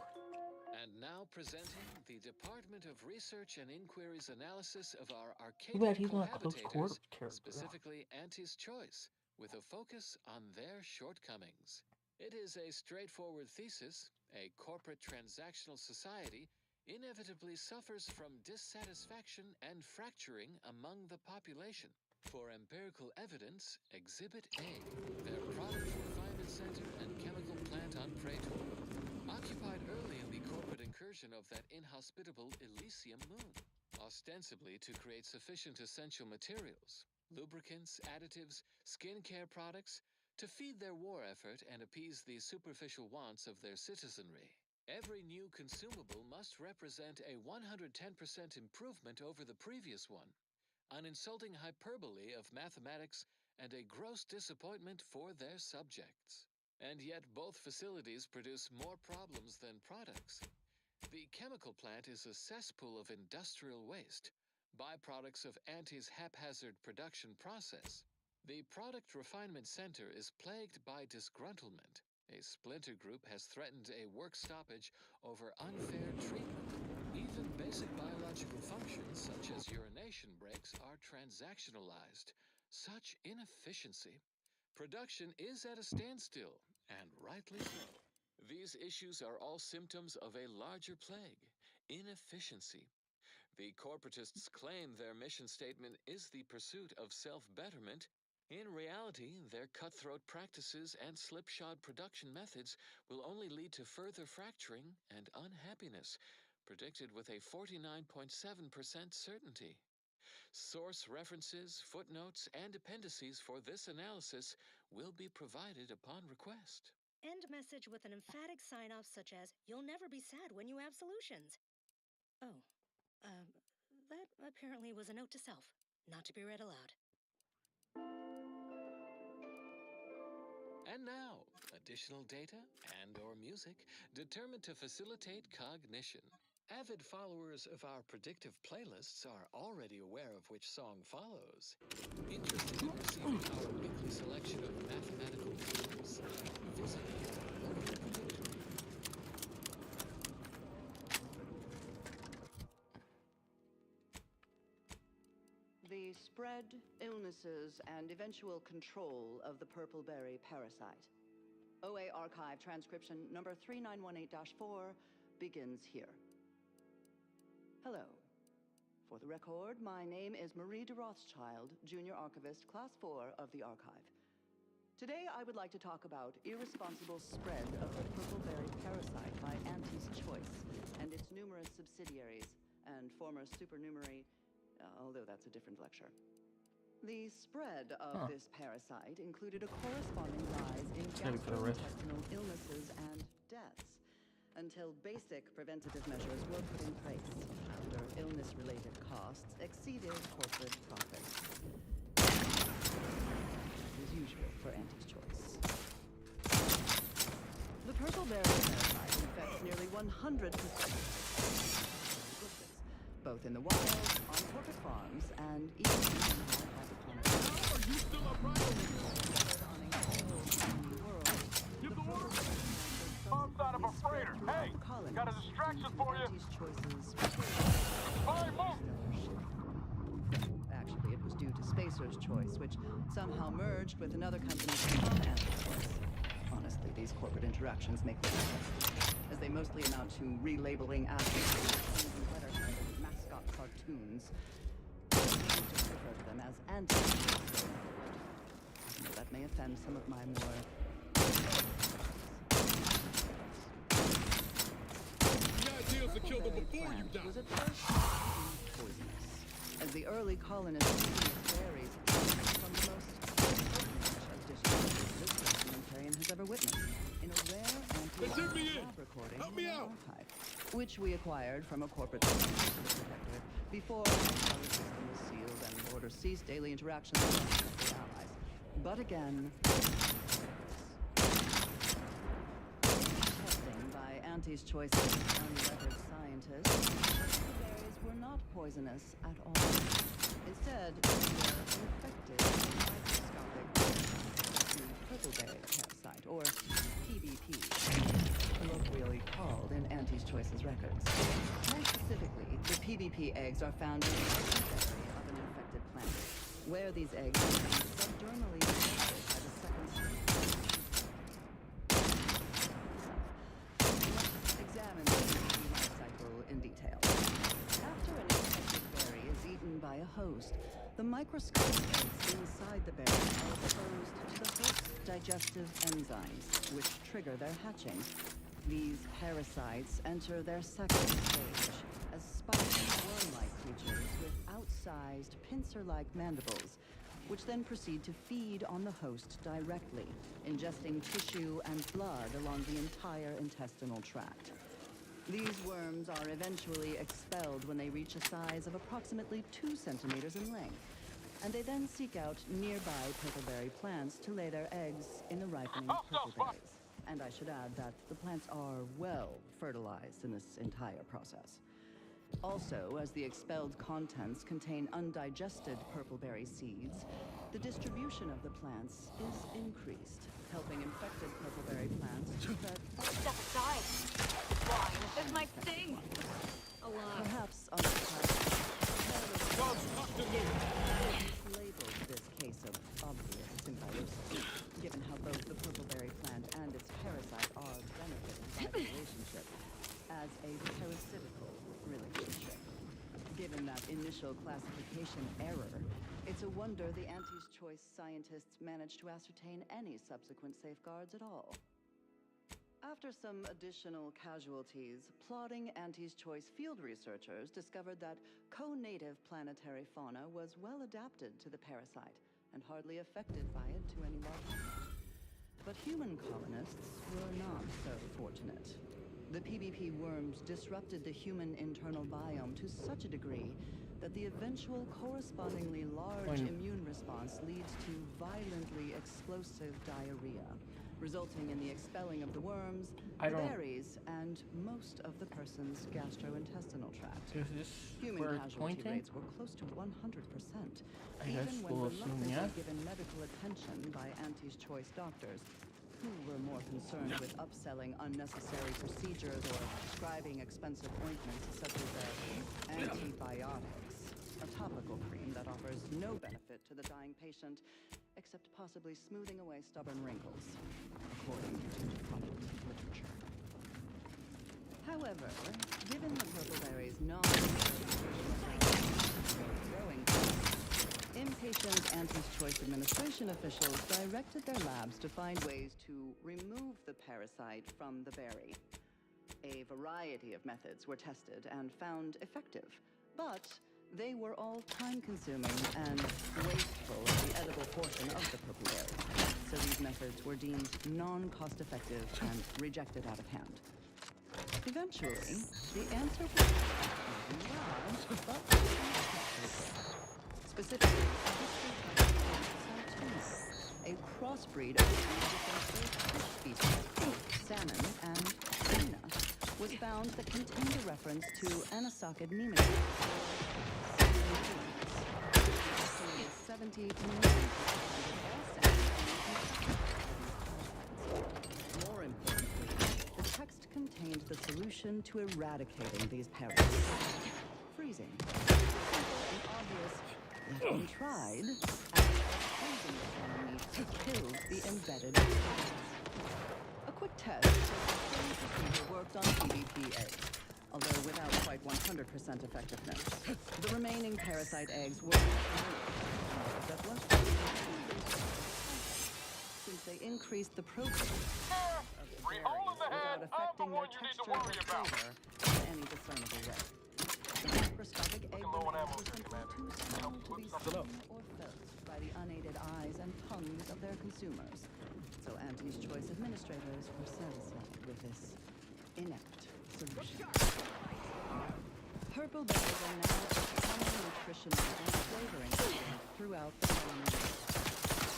[SPEAKER 11] And now presenting the Department of Research and Inquiry's analysis of our
[SPEAKER 20] Too bad
[SPEAKER 11] Arcadian
[SPEAKER 20] he's not a close quarter
[SPEAKER 11] cohabitators,
[SPEAKER 20] character.
[SPEAKER 11] specifically Auntie's Choice, with a focus on their shortcomings. It is a straightforward thesis. A corporate transactional society inevitably suffers from dissatisfaction and fracturing among the population. For empirical evidence, Exhibit A, their product refinement center and chemical plant on Praetor, occupied early in the corporate incursion of that inhospitable Elysium moon, ostensibly to create sufficient essential materials, lubricants, additives, skincare products, to feed their war effort and appease the superficial wants of their citizenry. Every new consumable must represent a 110% improvement over the previous one, an insulting hyperbole of mathematics and a gross disappointment for their subjects. And yet both facilities produce more problems than products. The chemical plant is a cesspool of industrial waste, byproducts of Auntie's haphazard production process. The Product Refinement Center is plagued by disgruntlement. A splinter group has threatened a work stoppage over unfair treatment. Even basic biological functions, such as urination breaks, are transactionalized. Such inefficiency. Production is at a standstill, and rightly so. These issues are all symptoms of a larger plague, inefficiency. The corporatists claim their mission statement is the pursuit of self-betterment. In reality, their cutthroat practices and slipshod production methods will only lead to further fracturing and unhappiness, predicted with a 49.7% certainty. Source references, footnotes, and appendices for this analysis will be provided upon request.
[SPEAKER 19] End message with an emphatic sign-off such as, "You'll never be sad when you have solutions." Oh, that apparently was a note to self, not to be read aloud.
[SPEAKER 11] And now, additional data and/or music determined to facilitate cognition. Avid followers of our predictive playlists are already aware of which song follows. Interested in receiving our weekly selection of mathematical tools? Visit your local predictor.
[SPEAKER 22] The spread, illnesses, and eventual control of the purple-berry parasite. OA Archive transcription number 3918-4 begins here. Hello. For the record, my name is Marie de Rothschild, Junior Archivist, Class 4 of the Archive. Today, I would like to talk about irresponsible spread of the purple-berry parasite by Auntie's Choice and its numerous subsidiaries and former supernumerary, although that's a different lecture. The spread of this parasite included a corresponding rise in gastrointestinal illnesses and deaths, until basic preventative measures were put in place after illness-related costs exceeded corporate profits. As usual for Auntie's Choice. The purple-berry parasite infects nearly 100% both in the wild, on corporate farms, and even in hydroponics.
[SPEAKER 3] Are you still a priority?
[SPEAKER 22] Give the order!
[SPEAKER 3] Outside of a freighter! Hey! Got a distraction for you! Fire, move!
[SPEAKER 22] Actually, it was due to Spacer's Choice, which somehow merged with another company's Auntie's Choice. Honestly, these corporate interactions make me nervous, as they mostly amount to relabeling assets cartoons. I just refer to them as anti-choice. I know that may offend some of my more...
[SPEAKER 3] The idea is to kill them before you die.
[SPEAKER 22] Was at first poisonous, as the early colonists used its berries from the most potent dishes this documentarian has ever witnessed, in a rare anti-lab recording
[SPEAKER 3] Help me
[SPEAKER 22] in an
[SPEAKER 3] out.
[SPEAKER 22] archive, which we acquired from a corporate protector before our system was sealed and orders ceased daily interactions with the allies. But again, testing by Auntie's Choice unlettered scientists, the berries were not poisonous at all. Instead, they were infected with microscopic purple-berry parasite, or PBP, colloquially called in Auntie's Choice's records. More specifically, the PBP eggs are found in the berry of an infected plant, where these eggs are subdermally infected by the second stage. Let's examine the PBP life cycle in detail. After an infected berry is eaten by a host, the microscopic eggs inside the berry are exposed to the host's digestive enzymes, which trigger their hatching. These parasites enter their second stage as spiny worm-like creatures with outsized pincer-like mandibles, which then proceed to feed on the host directly, ingesting tissue and blood along the entire intestinal tract. These worms are eventually expelled when they reach a size of approximately 2 centimeters in length, and they then seek out nearby purple-berry plants to lay their eggs in the ripening purple berries. And I should add that the plants are well fertilized in this entire process. Also, as the expelled contents contain undigested purple-berry seeds, the distribution of the plants is increased, helping infected purple-berry plants to spread.
[SPEAKER 13] Step aside! Fine, this might sting! A lot.
[SPEAKER 22] Perhaps on the labeled this case of obvious symbiosis, given how both the purple-berry plant and its parasite are benefiting by the relationship, as a parasitical relationship. Given that initial classification error, it's a wonder the Anti's Choice scientists managed to ascertain any subsequent safeguards at all. After some additional casualties, plodding Anti's Choice field researchers discovered that co-native planetary fauna was well adapted to the parasite and hardly affected by it to any large extent. But human colonists were not so fortunate. The PBP worms disrupted the human internal biome to such a degree that the eventual correspondingly large immune response leads to violently explosive diarrhea, resulting in the expelling of the worms, the berries, and most of the person's gastrointestinal tract. Human casualty rates were close to 100%, even when reluctantly given medical attention by Anti's Choice doctors, who were more concerned with upselling unnecessary procedures or prescribing expensive ointments such as antibiotics, a topical cream that offers no benefit to the dying patient, except possibly smoothing away stubborn wrinkles, according to defunct literature. However, given the purpleberry's growing impatient Anti's Choice administration officials directed their labs to find ways to remove the parasite from the berry. A variety of methods were tested and found effective, but they were all time-consuming and wasteful of the edible portion of the purpleberry, so these methods were deemed non-cost-effective and rejected out of hand. Eventually, the answer was but specifically, a crossbreed of three different fish species, salmon and tuna, was found that contained a reference to Anisakid nematode. 70 to 90% of all salmon. More importantly, the text contained the solution to eradicating these parasites. Freezing. Simple and obvious. When tried, freezing the salmon meat to kill the embedded parasites. A quick test showed the same procedure worked on PBP eggs, although without quite 100% effectiveness. The remaining parasite eggs were that was since they increased the protein of the berries without affecting their texture or flavor in any discernible way. The microscopic egg remains were simply too small to be seen or felt by the unaided eyes and tongues of their consumers. So Anti's Choice administrators were satisfied with this inept solution. Purple berries are now a common nutritional and flavoring ingredient throughout the colony.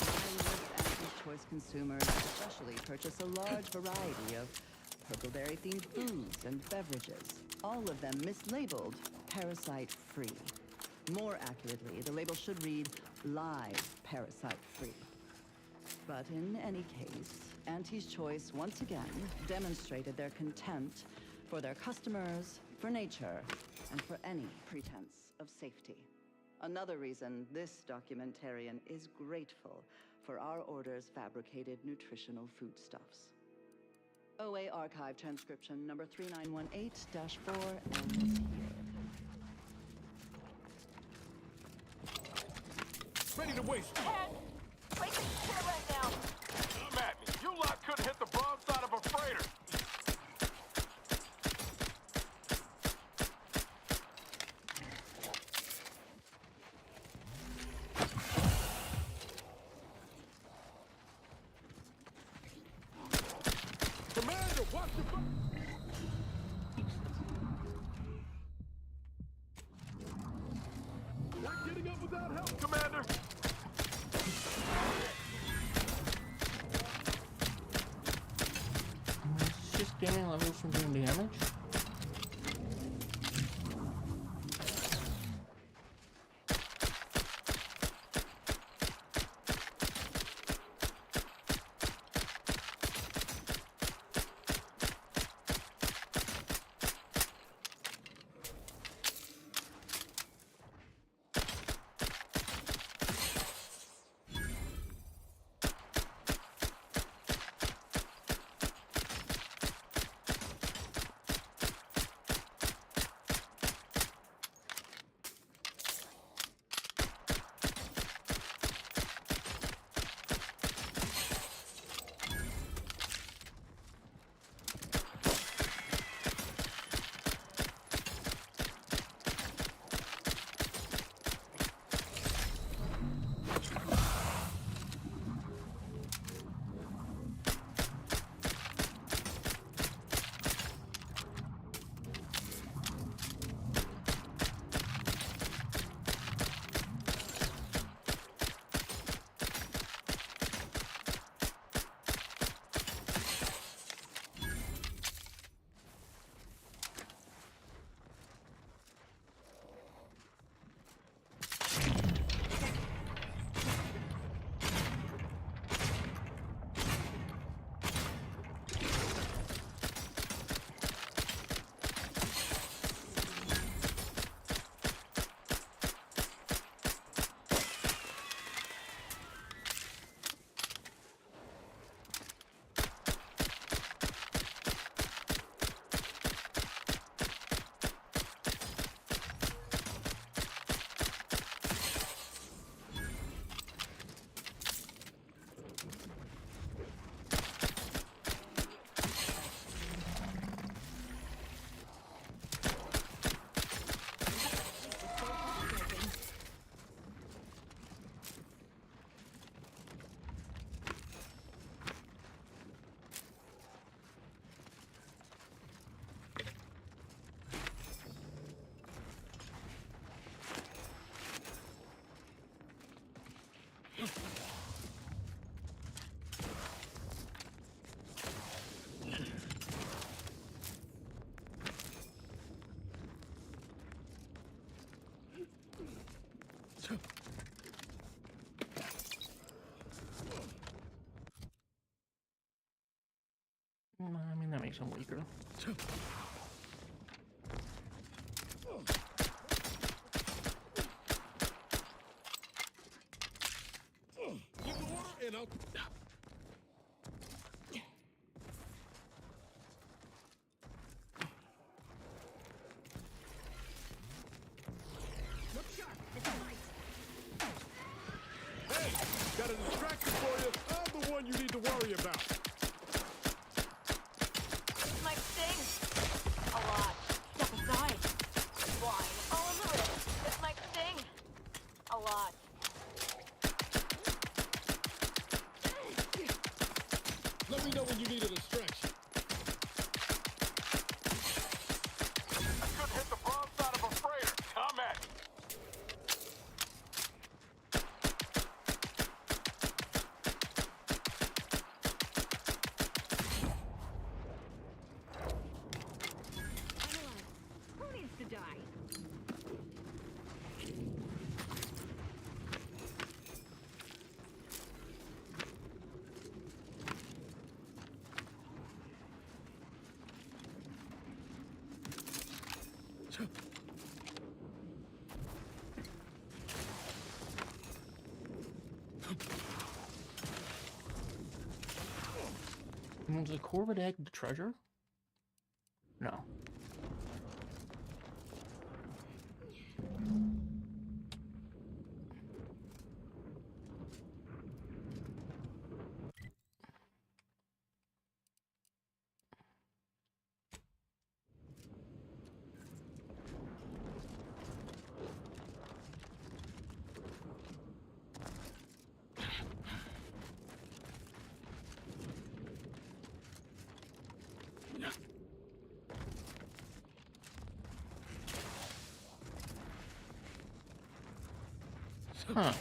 [SPEAKER 22] Mindless Anti's Choice consumers especially purchase a large variety of purpleberry-themed foods and beverages, all of them mislabeled parasite-free. More accurately, the label should read live parasite-free. But in any case, Anti's Choice once again demonstrated their contempt for their customers, for nature, and for any pretense of safety. Another reason this documentarian is grateful for our order's fabricated nutritional foodstuffs. OA Archive transcription number 3918-4 ends here.
[SPEAKER 3] Ready to waste.
[SPEAKER 8] Break the shit right now.
[SPEAKER 3] Come at me. You lot couldn't hit the broadside of a freighter. Commander, watch your back. Not getting up without help, Commander.
[SPEAKER 20] It's just gaining levels from doing damage. makes him weaker.
[SPEAKER 3] Give the water and I'll...
[SPEAKER 23] Look sharp. It's a fight.
[SPEAKER 3] Hey, got a distraction for you. I'm the one you need to worry about.
[SPEAKER 13] This might sting. A lot. Step aside. Wine all over it. This might sting. A lot.
[SPEAKER 3] Let me know when you need a distraction.
[SPEAKER 4] I couldn't hit the broadside of a freighter. Come at me.
[SPEAKER 23] I'm alive. Who needs to die?
[SPEAKER 20] Was the Corvid egg the treasure? No. Huh.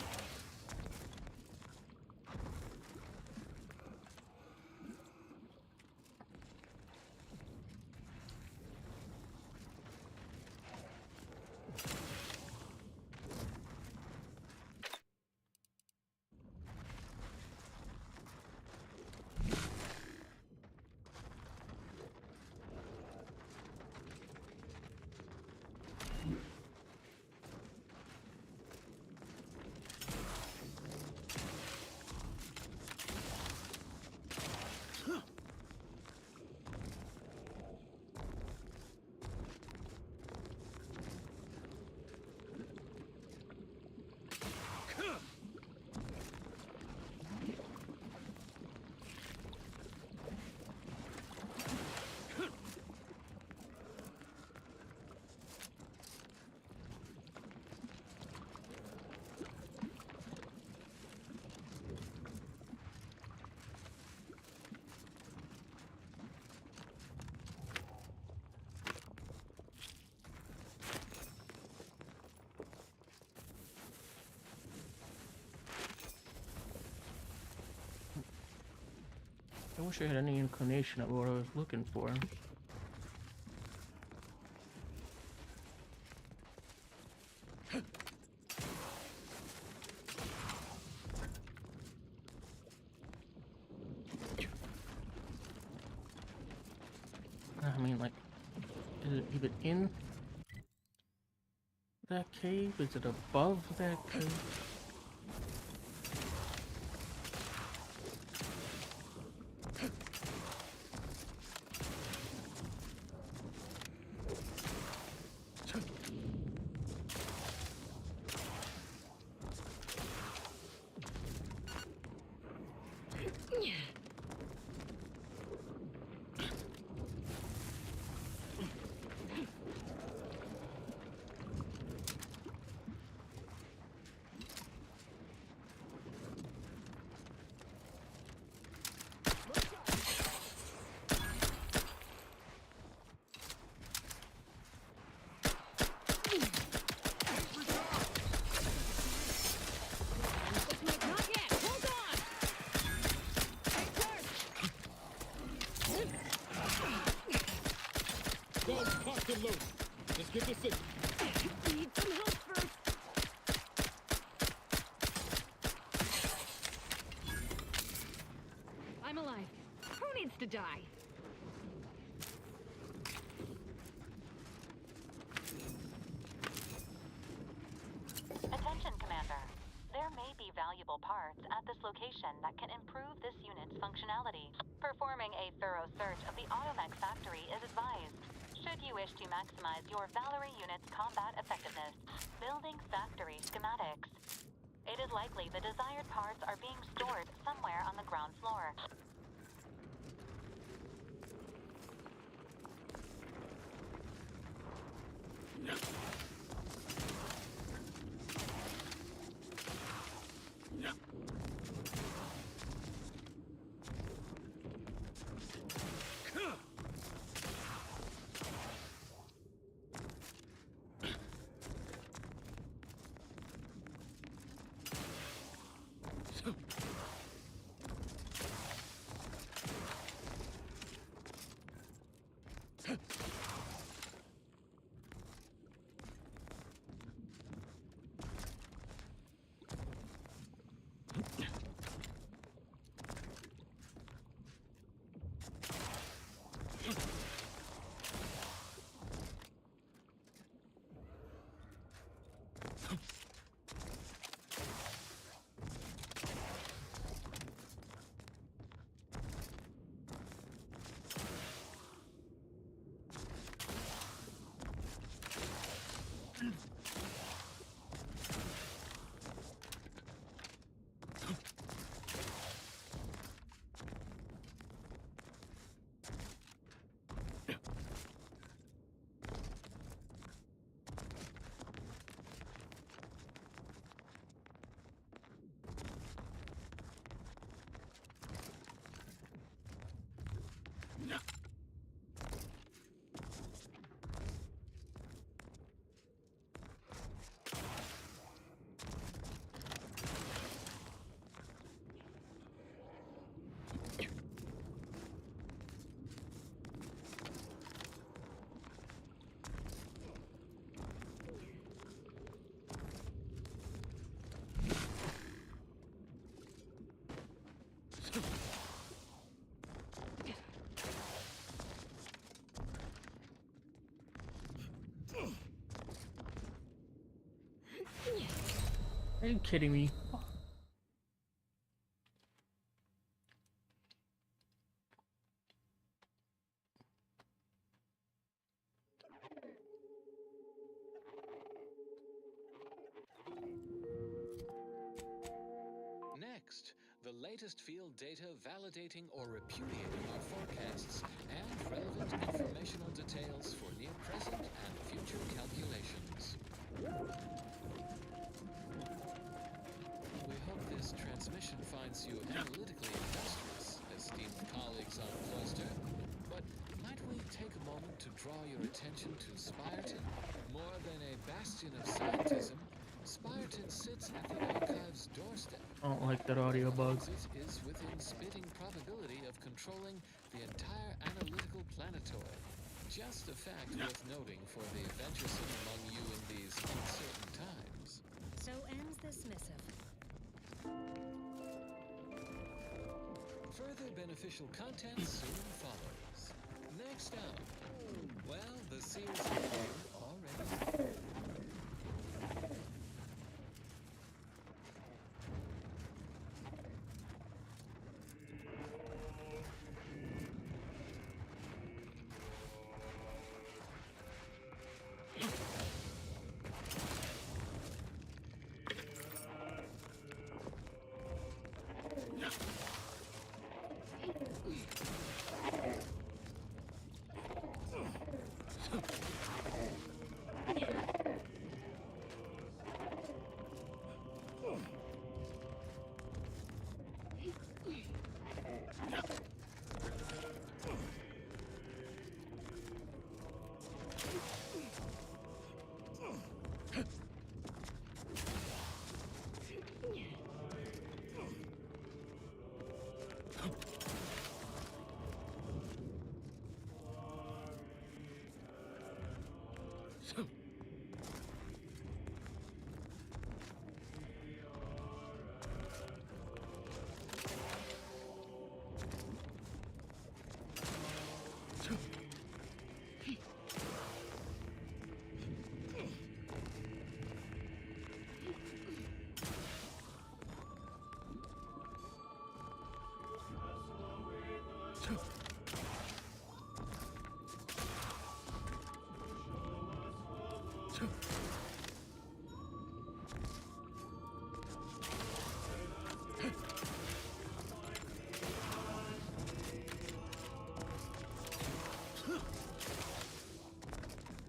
[SPEAKER 20] I wish I had any inclination of what I was looking for. I mean, like, is it even in that cave? Is it above that cave?
[SPEAKER 3] Load. Let's get the signal.
[SPEAKER 23] Need some help first. I'm alive. Who needs to die?
[SPEAKER 8] valuable parts at this location that can improve this unit's functionality. Performing a thorough search of the Automech factory is advised, should you wish to maximize your Valkyrie unit's combat effectiveness. Building factory schematics. It is likely the desired parts are being stored somewhere on the ground floor.
[SPEAKER 20] Are you kidding me?
[SPEAKER 11] Next, the latest field data validating or repudiating our forecasts and relevant informational details for near present and future calculations. We hope this transmission finds you analytically industrious, esteemed colleagues on Cloister. But might we take a moment to draw your attention to Spyreton? More than a bastion of scientism, Spyreton sits at the Archive's doorstep.
[SPEAKER 20] I don't like that audio bug.
[SPEAKER 11] It is within spitting probability of controlling the entire analytical planetoid. Just a fact worth noting for the adventuresome among you in these uncertain times.
[SPEAKER 19] So ends this missive.
[SPEAKER 11] Further beneficial content soon follows. Next up, well, the Seers are here already.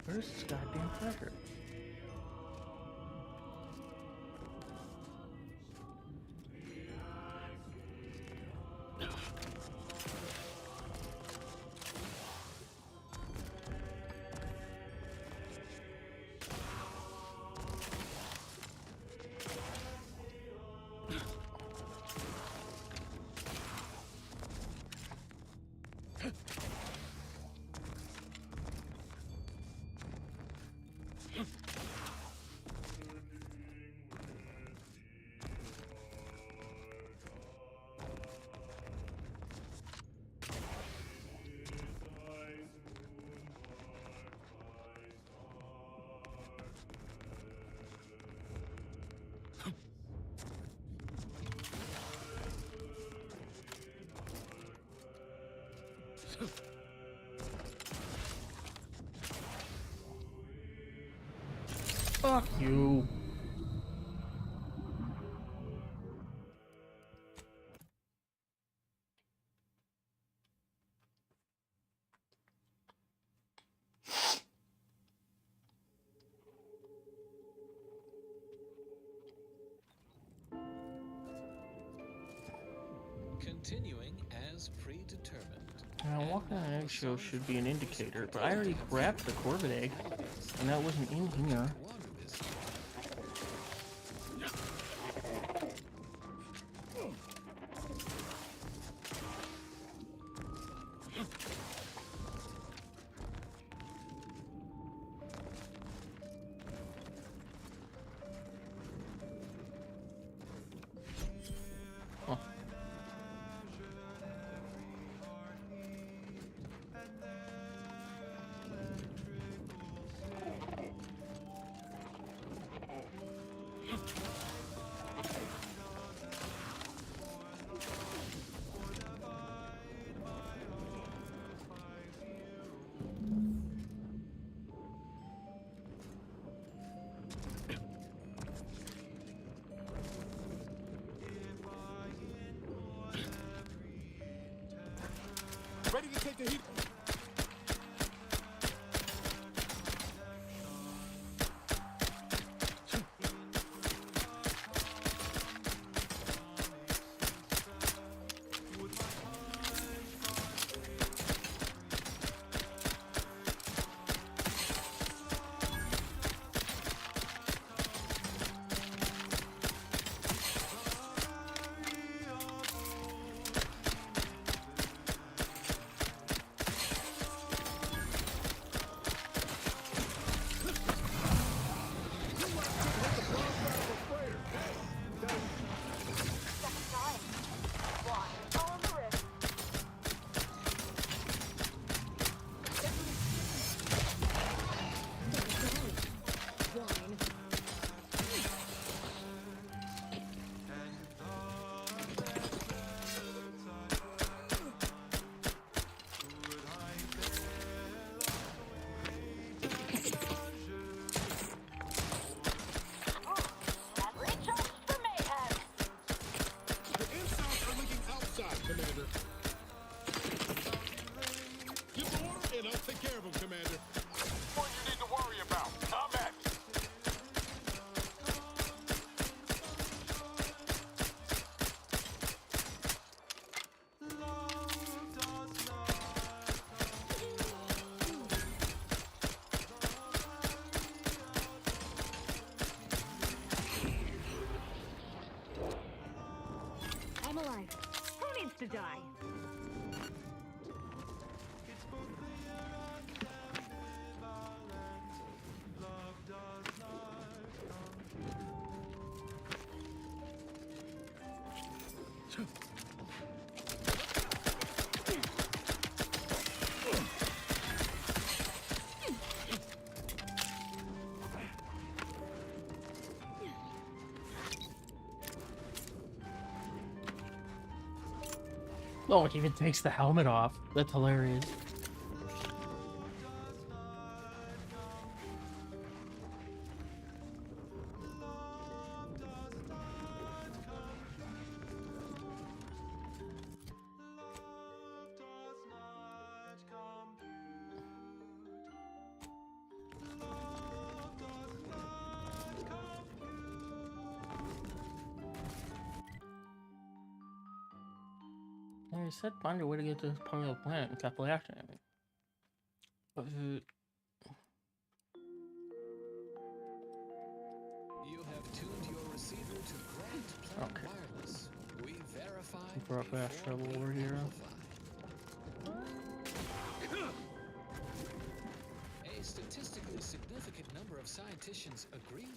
[SPEAKER 20] Where's this goddamn treasure? Fuck you.
[SPEAKER 11] Continuing as predetermined.
[SPEAKER 20] Now, walking on an eggshell should be an indicator, but I already grabbed the Corvid egg, and that wasn't in here.
[SPEAKER 3] Ready to take the heat. Commander. Give the order and I'll take care of him, Commander.
[SPEAKER 4] What you need to worry about? Combat!
[SPEAKER 13] I'm alive. Who needs to die?
[SPEAKER 20] Oh, it even takes the helmet off. That's hilarious. It said find a way to get to this part of the planet and kept laughing at me. But
[SPEAKER 11] You have tuned your receiver to Grand Plan Wireless. We verify
[SPEAKER 20] for a fast travel over here.
[SPEAKER 11] A statistically significant number of scientists agree.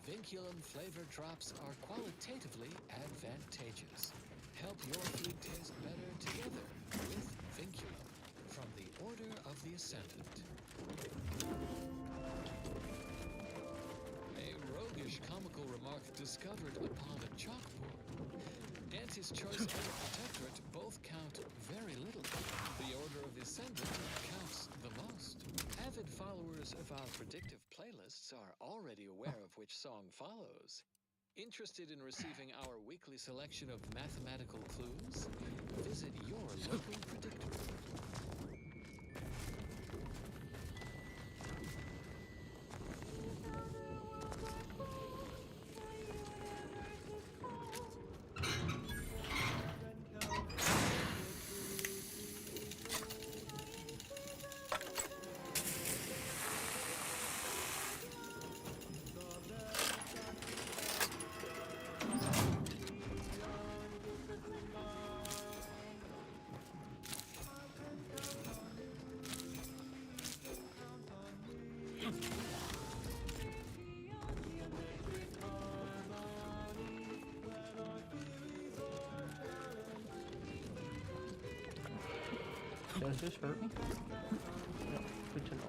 [SPEAKER 11] Vinculum flavor drops are qualitatively advantageous. Help your food taste better together with Vinculum from the Order of the Ascendant. A roguish comical remark discovered upon a chalkboard. And his choice and protectorate both count very little. The Order of the Ascendant counts the most. Avid followers of our predictive playlists are already aware of which song follows. Interested in receiving our weekly selection of mathematical clues? Visit your local predictorate.
[SPEAKER 20] Does this hurt me? No, good to know.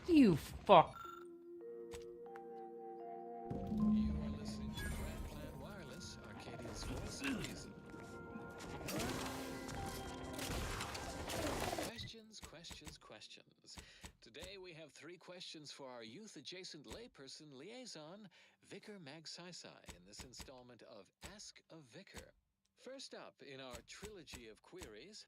[SPEAKER 20] You fuck.
[SPEAKER 11] You are listening to Grand Plan Wireless, Arcadia's voice of reason. Questions. Today we have 3 questions for our youth-adjacent layperson liaison, Vicar Magsaysay, in this installment of Ask a Vicar. First up in our trilogy of queries,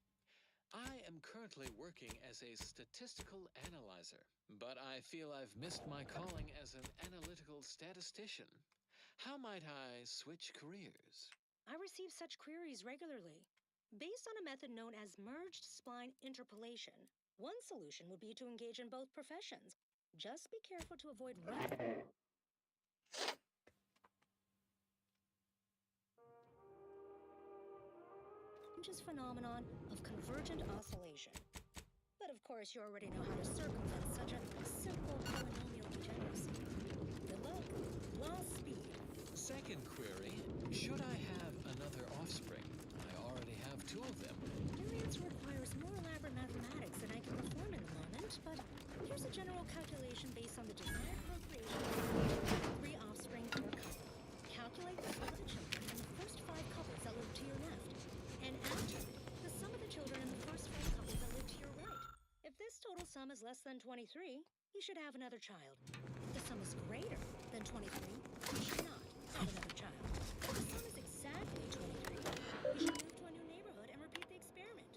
[SPEAKER 11] I am currently working as a statistical analyzer, but I feel I've missed my calling as an analytical statistician. How might I switch careers?
[SPEAKER 19] I receive such queries regularly. Based on a method known as merged spline interpolation, one solution would be to engage in both professions. Just be careful to avoid Range's phenomenon of convergent oscillation. But of course, you already know how to circumvent such a simple polynomial degeneracy. Good luck. Lost speed.
[SPEAKER 11] Second query, should I have another offspring? I already have 2 of them.
[SPEAKER 19] Your answer requires more elaborate mathematics than I can perform in the moment, but here's a general calculation based on the desired procreation of 3 offspring per couple. Calculate the sum of the children in the first 5 couples that live to your left, and add to it the sum of the children in the first 5 couples that live to your right. If this total sum is less than 23, you should have another child. If the sum is greater than 23, you should not have another child. If the sum is exactly 23, you should move to a new neighborhood and repeat the experiment.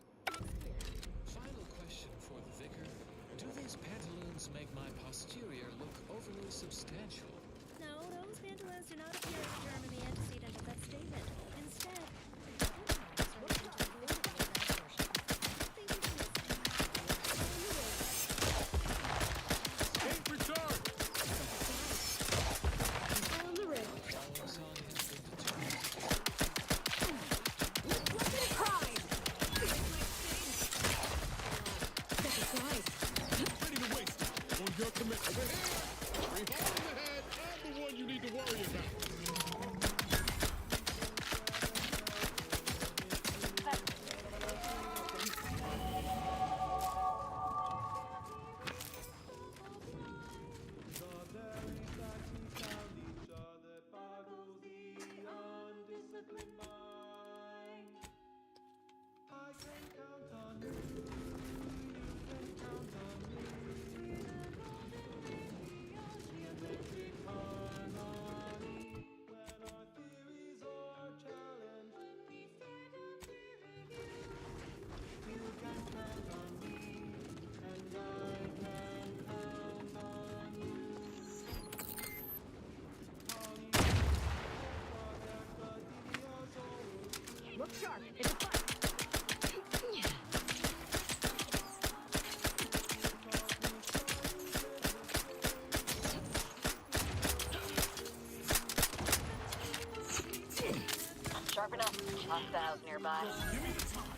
[SPEAKER 11] Final question for the vicar. Do these pantaloons make my posterior look overly substantial?
[SPEAKER 19] No, those pantaloons do not appear to determine the antecedent of that statement. Instead,
[SPEAKER 3] Ain't returned!
[SPEAKER 23] On the rail.
[SPEAKER 3] Ready to waste it. On your commit. Over here! Three hole in the head. I'm the one you need to worry about.
[SPEAKER 23] Look sharp. It's a fight.
[SPEAKER 13] Sharp enough. Hostiles nearby.
[SPEAKER 23] Give me the time.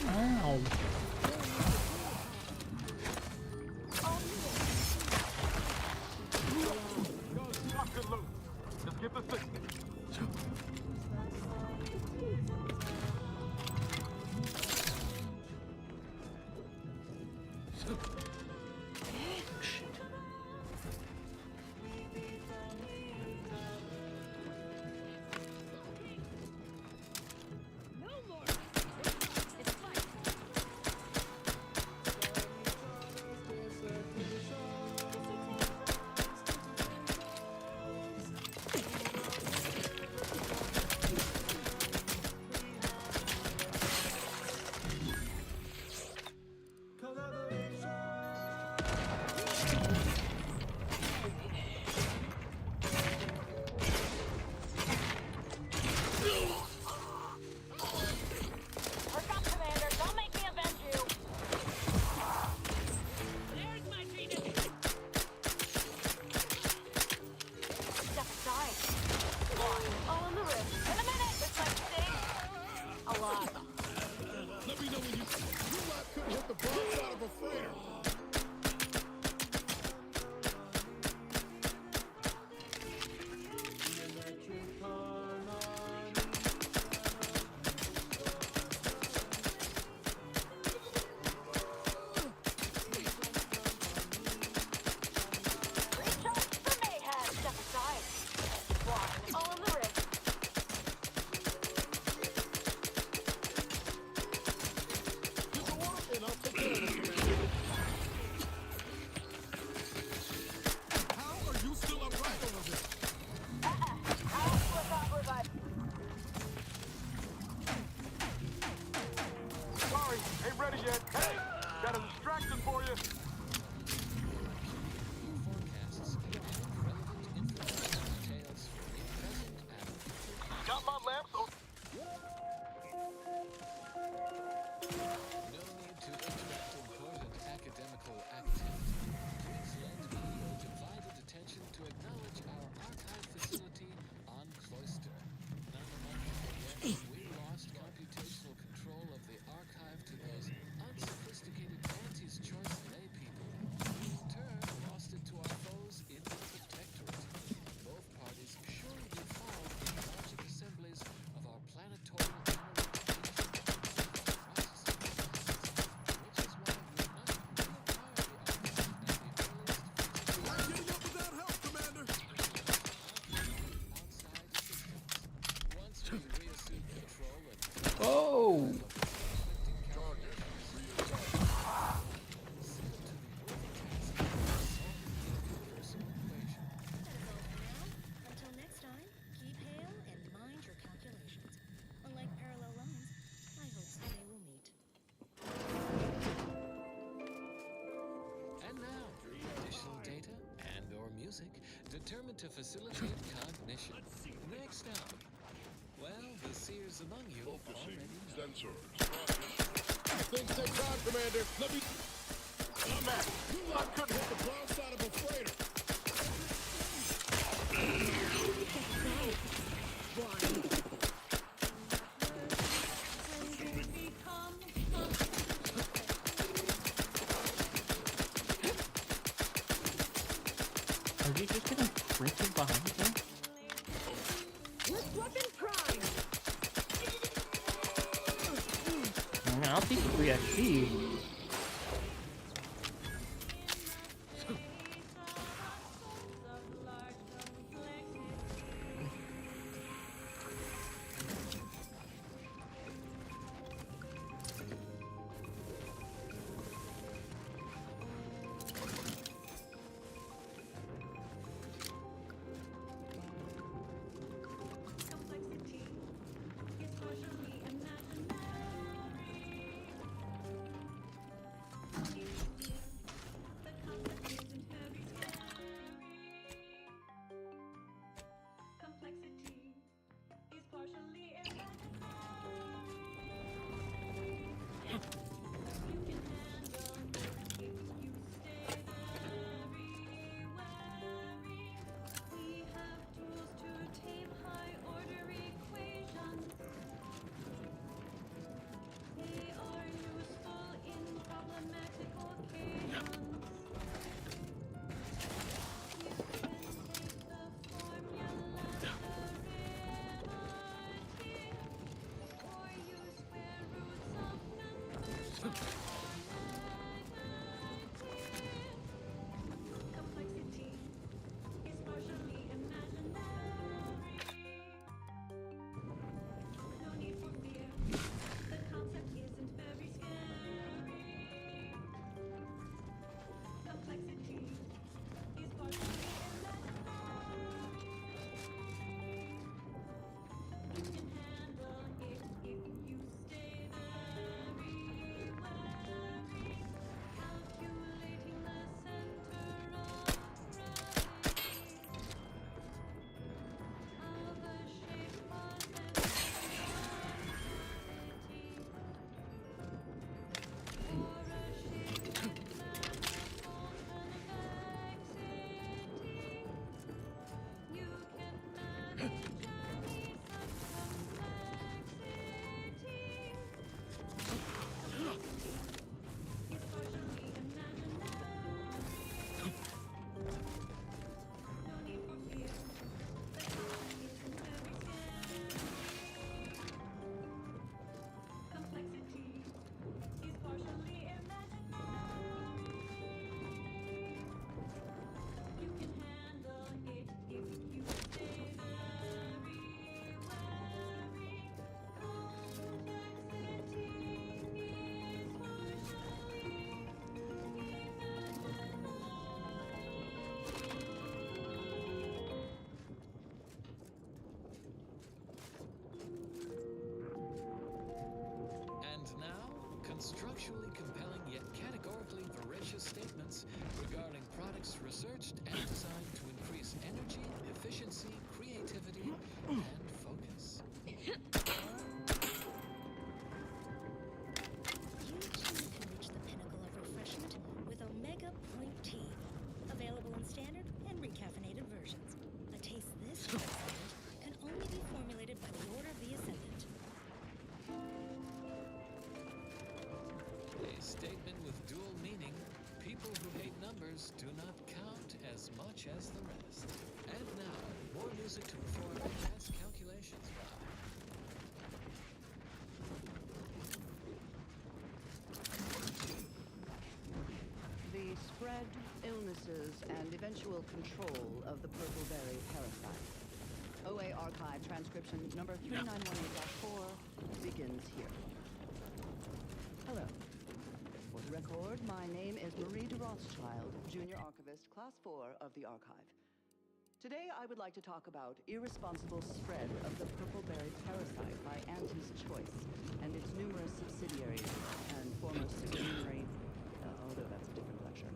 [SPEAKER 20] Ow.
[SPEAKER 3] Lock and load. Just give the signal.
[SPEAKER 11] music, determined to facilitate cognition. Next up, well, the seers among you already know.
[SPEAKER 3] Things take time, Commander. Let me... I'm out. I couldn't hit the brown side of a freighter.
[SPEAKER 20] Are you just getting printed behind him?
[SPEAKER 23] With weapon prime!
[SPEAKER 20] I mean, I'll take the 3 XP.
[SPEAKER 11] Structurally compelling yet categorically veracious statements regarding products researched and designed to increase energy, efficiency, creativity, and focus.
[SPEAKER 19] You too can reach the pinnacle of refreshment with Omega Point Tea. Available in standard and recaffeinated versions. A taste this transcendent can only be formulated by the Order of the Ascendant.
[SPEAKER 11] A statement with dual meaning. People who hate numbers do not count as much as the rest. And now, more music to perform advanced calculations by.
[SPEAKER 22] The spread, illnesses, and eventual control of the purple-berry parasite. OA Archive transcription number 3918-4 begins here. Hello. For the record, my name is Marie de Rothschild, Junior Archivist, Class 4 of the Archive. Today, I would like to talk about irresponsible spread of the purple-berry parasite by Auntie's Choice and its numerous subsidiaries and former supernumerary, although that's a different lecture.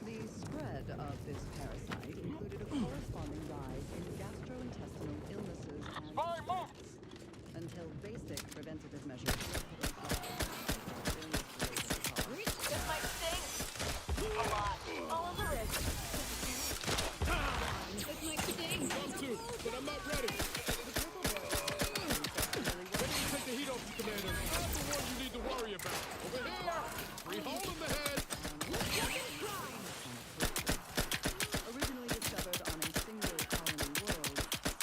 [SPEAKER 22] The spread of this parasite included a corresponding rise in gastrointestinal illnesses and deaths, until basic preventative measures were put in place.
[SPEAKER 13] This might sting. A lot. All on the wrist. This might sting.
[SPEAKER 3] Come to, but I'm not ready. Ready to take the heat off you, Commander. I'm the one you need to worry about. Over here! Free hole in the head!
[SPEAKER 22] Originally discovered on a single colony world,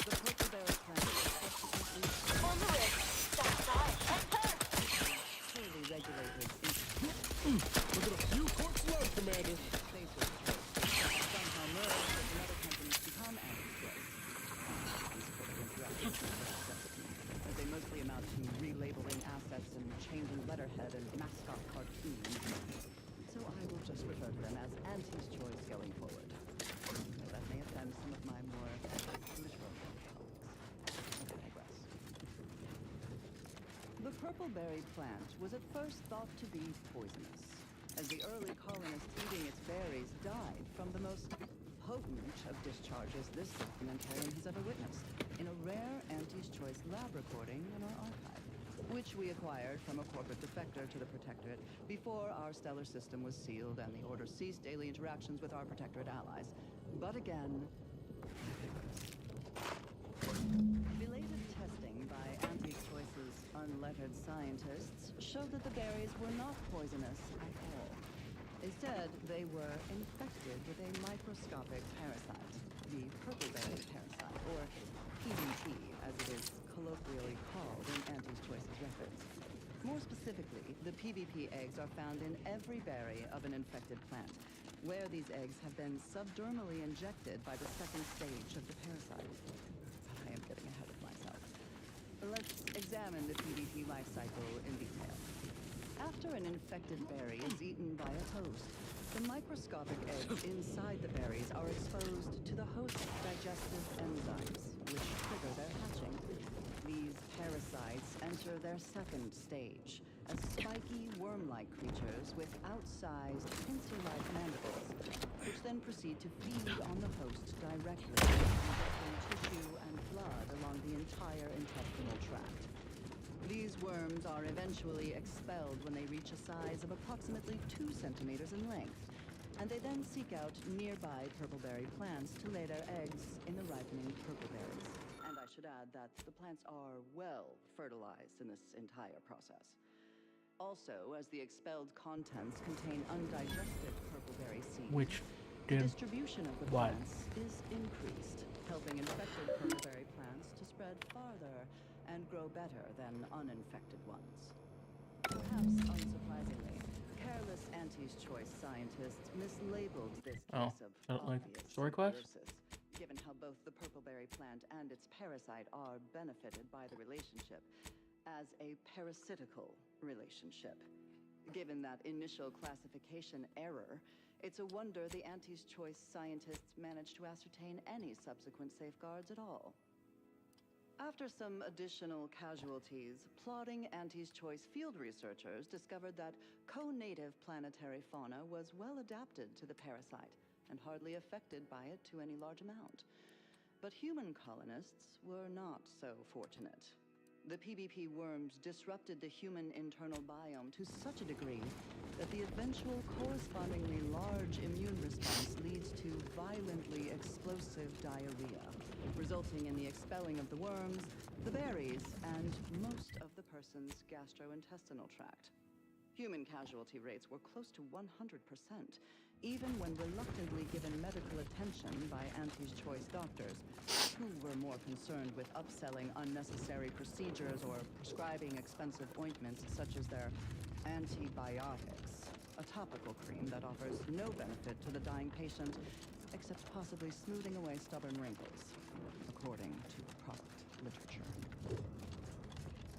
[SPEAKER 22] the purple bear plant was subsequently
[SPEAKER 13] On the wrist. Stop side. And turn.
[SPEAKER 22] poorly regulated
[SPEAKER 3] Look at a few corks left, Commander.
[SPEAKER 22] spaces. Somehow merged with another company's become anti-choice. These further interactions are necessity, as they mostly amount to relabeling assets and changing letterhead and mascot cartoons. So I will just refer to them as Auntie's Choice going forward. Though that may offend some of my more literal colleagues. I digress. The purple-berry plant was at first thought to be poisonous, as the early colonists eating its berries died from the most potent of discharges this documentarian has ever witnessed, in a rare Auntie's Choice lab recording in our archive, which we acquired from a corporate defector to the Protectorate before our stellar system was sealed and the Order ceased daily interactions with our Protectorate allies. But again, belated testing by Auntie's Choice's unlettered scientists showed that the berries were not poisonous at all. Instead, they were infected with a microscopic parasite, the purple-berry parasite, or PBP, as it is colloquially called in Auntie's Choice's records. More specifically, the PBP eggs are found in every berry of an infected plant, where these eggs have been subdermally injected by the second stage of the parasite. But I am getting ahead of myself. Let's examine the PBP life cycle in detail. After an infected berry is eaten by a host, the microscopic eggs inside the berries are exposed to the host's digestive enzymes, which trigger their hatching. These parasites enter their second stage, as spiky, worm-like creatures with outsized, pincer-like mandibles, which then proceed to feed on the host directly, injecting tissue and blood along the entire intestinal tract. These worms are eventually expelled when they reach a size of approximately 2 centimeters in length, and they then seek out nearby purple-berry plants to lay their eggs in the ripening purple berries. And I should add that the plants are well fertilized in this entire process. Also, as the expelled contents contain undigested purple-berry seeds,
[SPEAKER 20] Which
[SPEAKER 22] the
[SPEAKER 20] did
[SPEAKER 22] distribution of the
[SPEAKER 20] what?
[SPEAKER 22] plants is increased, helping infected purple-berry plants to spread farther and grow better than uninfected ones. Perhaps unsurprisingly, careless Auntie's Choice scientists mislabeled this case of
[SPEAKER 20] like
[SPEAKER 22] obvious
[SPEAKER 20] story quest?
[SPEAKER 22] symbiosis, given how both the purple-berry plant and its parasite are benefited by the relationship, as a parasitical relationship. Given that initial classification error, it's a wonder the Auntie's Choice scientists managed to ascertain any subsequent safeguards at all. After some additional casualties, plodding Auntie's Choice field researchers discovered that co-native planetary fauna was well adapted to the parasite and hardly affected by it to any large amount. But human colonists were not so fortunate. The PBP worms disrupted the human internal biome to such a degree that the eventual correspondingly large immune response leads to violently explosive diarrhea, resulting in the expelling of the worms, the berries, and most of the person's gastrointestinal tract. Human casualty rates were close to 100%, even when reluctantly given medical attention by Auntie's Choice doctors, who were more concerned with upselling unnecessary procedures or prescribing expensive ointments such as their antibiotics, a topical cream that offers no benefit to the dying patient except possibly smoothing away stubborn wrinkles, according to product literature.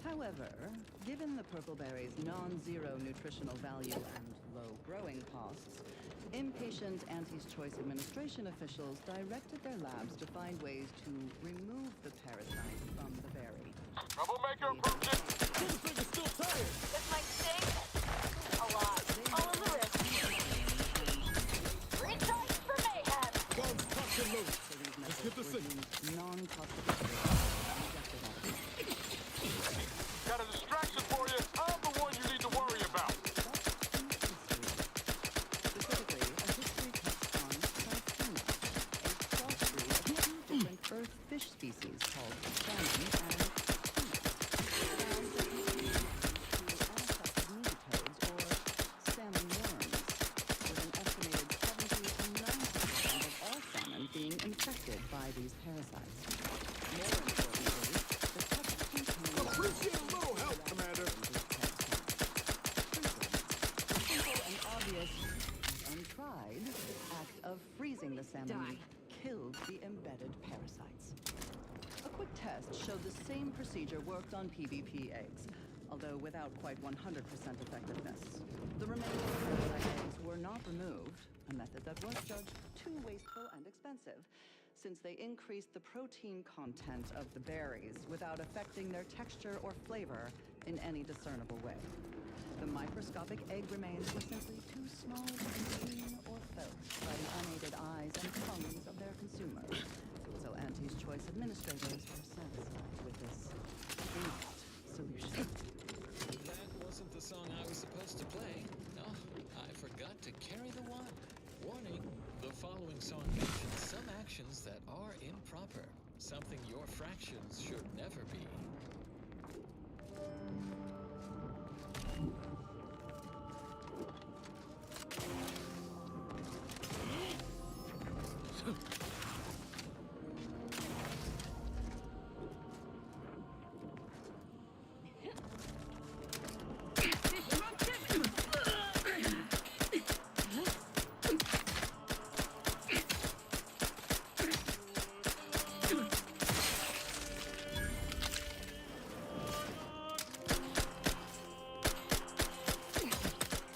[SPEAKER 22] However, given the purple-berry's non-zero nutritional value and low growing costs, impatient Auntie's Choice administration officials directed their labs to find ways to remove the parasite from the berry.
[SPEAKER 4] Troublemaker approved it!
[SPEAKER 3] This still tired!
[SPEAKER 13] This might sting. A lot. All on the wrist.
[SPEAKER 22] called salmon and sounds that contain unaffected nematodes or salmon worms, with an estimated 70 to 90% of all salmon being infected by these parasites. More importantly, the test contains
[SPEAKER 3] Appreciate a little help, Commander.
[SPEAKER 22] Simple and obvious, untried act of freezing the salmon killed the embedded parasites. A quick test showed the same procedure worked on PvP eggs, although without quite 100% effectiveness. The remaining parasite eggs were not removed, a method that was judged too wasteful and expensive, since they increased the protein content of the berries without affecting their texture or flavor in any discernible way. The microscopic egg remains were simply too small to be seen or felt by the unaided eyes and tongues of their consumers. So Auntie's Choice administrators were satisfied with this inept solution.
[SPEAKER 11] That wasn't the song I was supposed to play. No, I forgot to carry the one. Warning, the following song mentions some actions that are improper. Something your fractions should never be.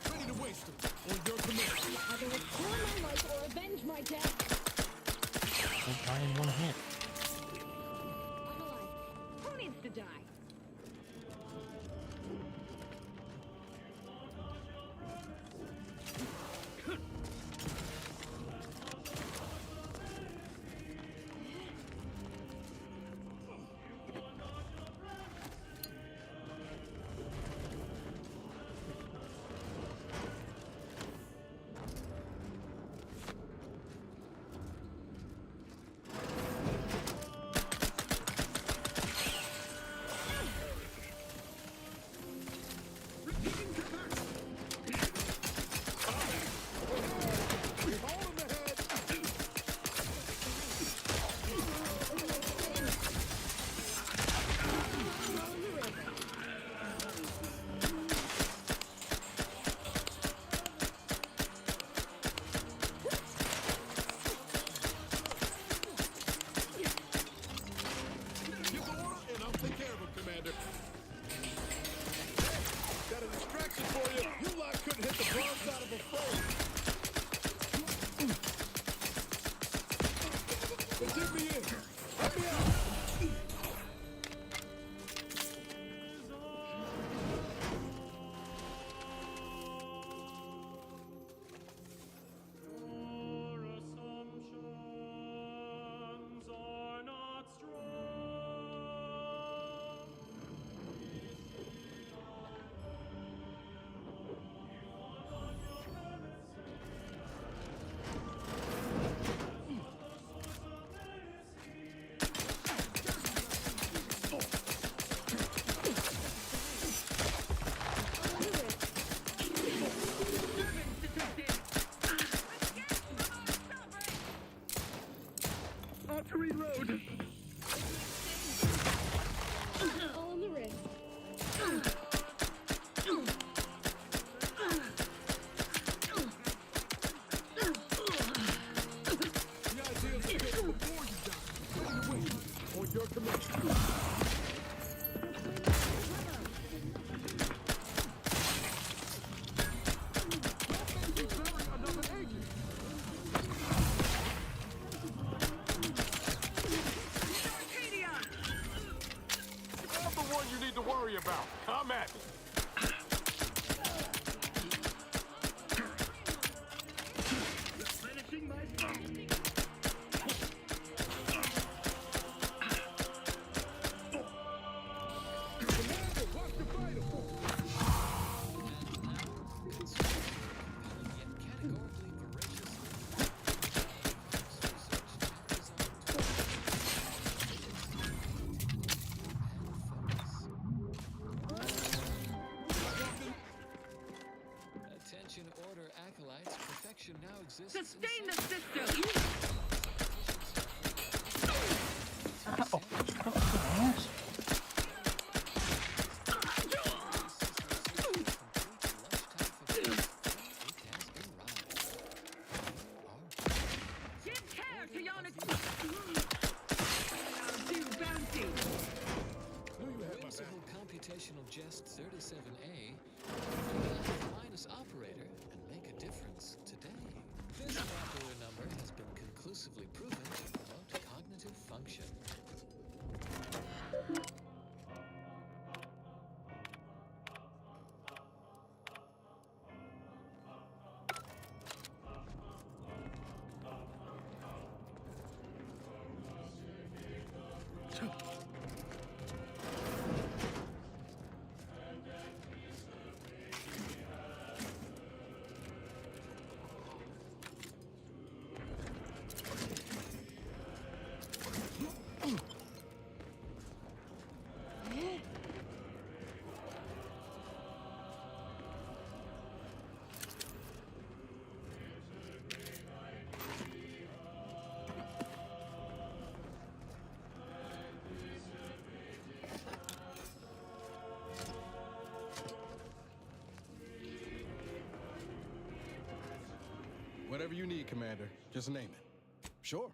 [SPEAKER 3] Ready to waste them on your command.
[SPEAKER 23] Either restore my life or avenge my death.
[SPEAKER 20] Don't die in one hit.
[SPEAKER 23] I'm alive. Who needs to die?
[SPEAKER 3] Give the order and I'll take care of him, Commander. Got a distraction for you. You lot couldn't hit the broad side of a foe. But get me in. Help me out.
[SPEAKER 23] To reload. All in the wrist.
[SPEAKER 3] The idea is to get it before you die. Ready to waste them on your command. I'm the one you need to worry about. Come at me.
[SPEAKER 23] Replenishing my phone.
[SPEAKER 3] Commander, watch the fighter.
[SPEAKER 9] Sustain the system!
[SPEAKER 20] Ow! Yes.
[SPEAKER 9] Give care to Yannick! Too bouncy!
[SPEAKER 11] Whimsical computational jest 37A will the Minus operator and make a difference today. This molecular number has been conclusively proven to promote cognitive function.
[SPEAKER 3] Whatever you need, Commander. Just name it. Sure.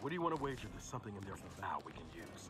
[SPEAKER 6] What do you want to wager there's something in there for Val we can use?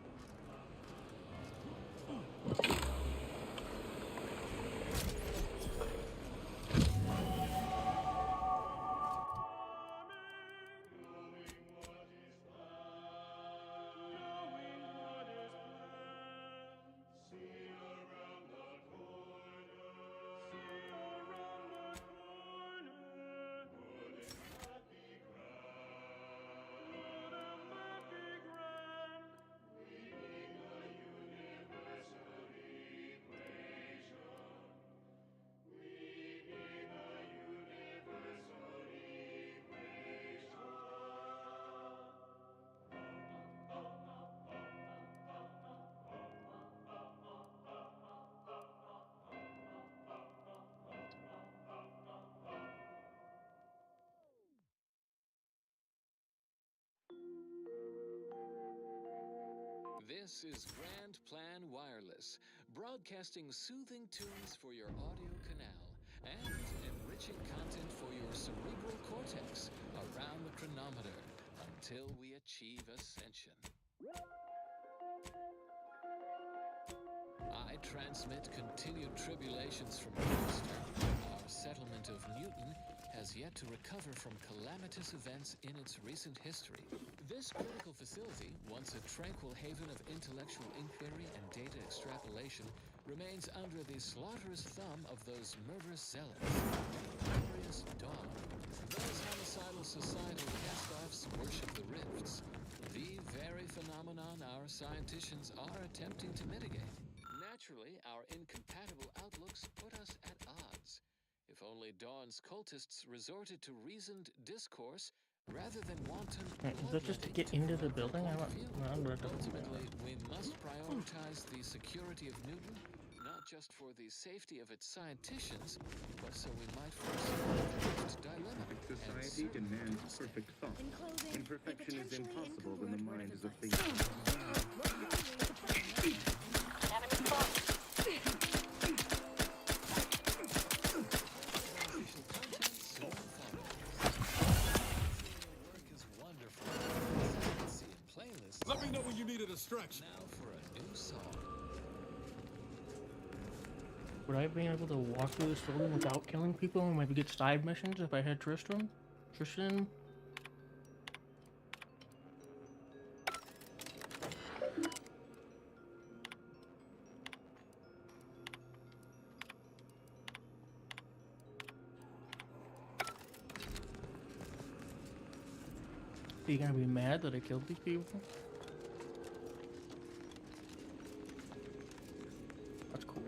[SPEAKER 11] This is Grand Plan Wireless, broadcasting soothing tunes for your audio canal and enriching content for your cerebral cortex around the chronometer until we achieve ascension. I transmit continued tribulations from Gloucester. Our settlement of Newton has yet to recover from calamitous events in its recent history. This critical facility, once a tranquil haven of intellectual inquiry and data extrapolation, remains under the slaughterous thumb of those murderous zealots. Glorious dawn. Those homicidal societal cast-offs worship the rifts, the very phenomenon our scienticians are attempting to mitigate. Naturally, our incompatible outlooks put us at odds. If only Dawn's cultists resorted to reasoned discourse rather than wanton
[SPEAKER 20] Is that just to get into the building?
[SPEAKER 11] Ultimately, we must prioritize the security of Newton, not not just for the safety of its scienticians, but so we might foresolve the next dilemma.
[SPEAKER 1] Society demands perfect thought.
[SPEAKER 19] In closing,
[SPEAKER 1] Imperfection is impossible when the mind is a thing.
[SPEAKER 8] Enemy spotted.
[SPEAKER 3] Let me know when you need a distraction.
[SPEAKER 11] Now for a new song.
[SPEAKER 20] Would I have been able to walk through this building without killing people and maybe get side missions if I had Tristan? Are you gonna be mad that I killed these people? That's cool.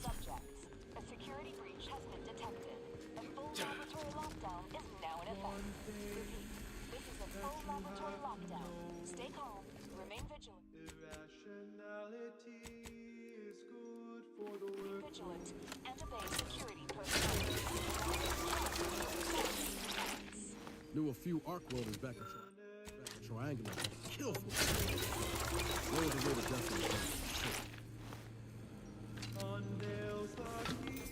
[SPEAKER 8] Subjects. A security breach has been detected. A full laboratory lockdown is now in effect. Repeat. This is a full laboratory lockdown. Stay calm. Remain vigilant.
[SPEAKER 9] Irrationality is good for the
[SPEAKER 8] Be
[SPEAKER 9] work.
[SPEAKER 8] vigilant and obey security personnel.
[SPEAKER 3] Knew a few arc welders back in Triangular. Kill for it. Lower the rate of death in the game.
[SPEAKER 9] Unveils the key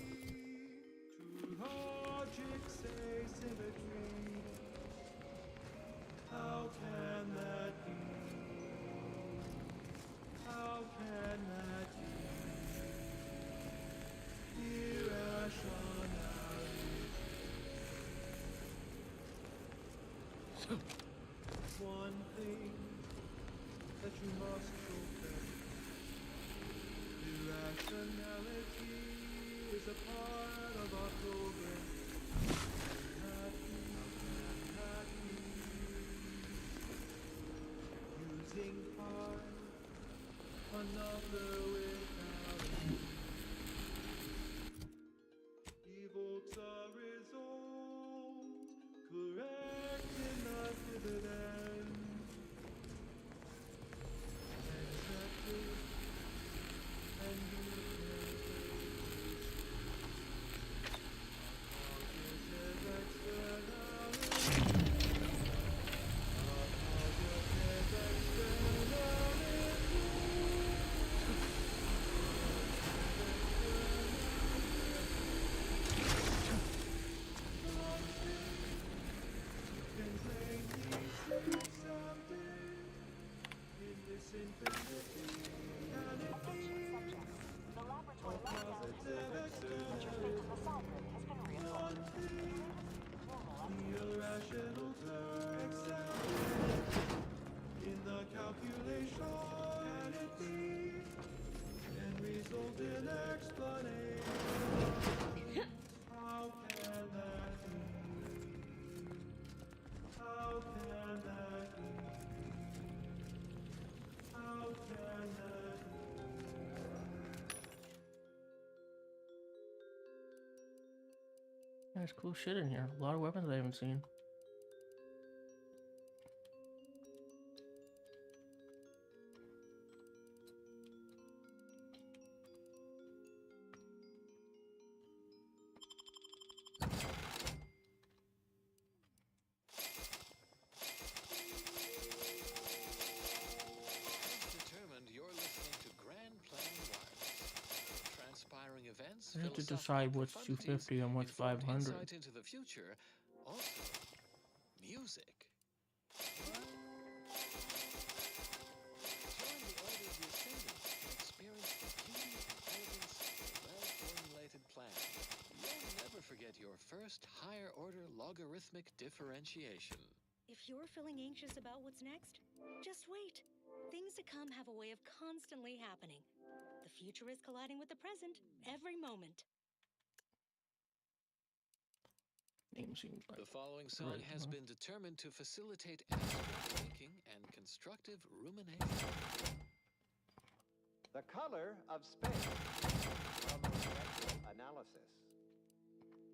[SPEAKER 9] to logic's asymmetry. How can that be? How can that be? Irrationality. One thing that you must protect. Irrationality is a part of our program. Using part, another without it. Evokes a result, correct in the dividend. Accepted and in the calculation, can it be? And result in explanation. How can that be? How can that be? How can that be?
[SPEAKER 20] There's cool shit in here. A lot of weapons I haven't seen.
[SPEAKER 11] Determined, you're listening to Grand Plan Wireless. Transpiring events,
[SPEAKER 20] I have to
[SPEAKER 11] philosophical
[SPEAKER 20] decide what's
[SPEAKER 11] profundities,
[SPEAKER 20] 250 and what's
[SPEAKER 11] informed
[SPEAKER 20] 500.
[SPEAKER 11] insight into the future, also music. Join the Order of the Ascendant and experience the beauty and elegance of a well-formulated plan. You'll never forget your first higher-order logarithmic differentiation.
[SPEAKER 19] If you're feeling anxious about what's next, just wait. Things to come have a way of constantly happening. The future is colliding with the present every moment.
[SPEAKER 20] Name seems like
[SPEAKER 11] The following song
[SPEAKER 20] right,
[SPEAKER 11] has
[SPEAKER 20] huh?
[SPEAKER 11] been determined to facilitate abstract thinking and constructive rumination.
[SPEAKER 2] The color of space from a spectral analysis.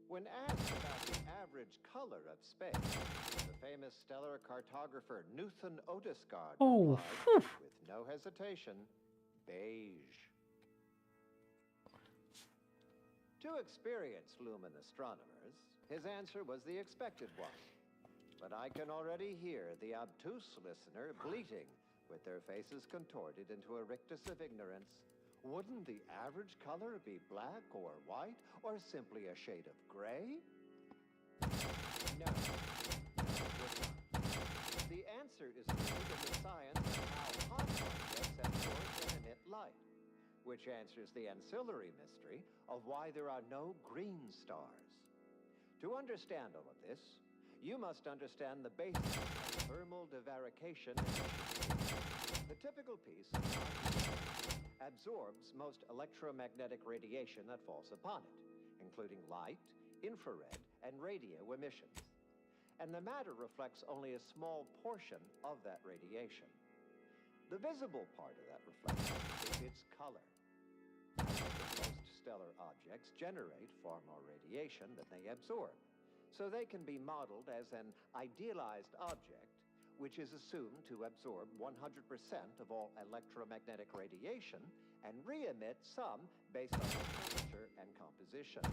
[SPEAKER 2] When asked about the average color of space, the famous stellar cartographer Newton Odescard replied, with no hesitation, beige. To experienced lumen astronomers, his answer was the expected one. But I can already hear the obtuse listener bleating, with their faces contorted into a rictus of ignorance. Wouldn't the average color be black or white, or simply a shade of gray? No. The answer is rooted in the science of how hot objects absorb and emit light, which answers the ancillary mystery of why there are no green stars. To understand all of this, you must understand the basics of thermal divarication. The typical piece of absorbs most electromagnetic radiation that falls upon it, including light, infrared, and radio emissions. And the matter reflects only a small portion of that radiation. The visible part of that reflection is its color. Most stellar objects generate far more radiation than they absorb, so they can be modeled as an idealized object, which is assumed to absorb 100% of all electromagnetic radiation and re-emit some based on temperature and composition.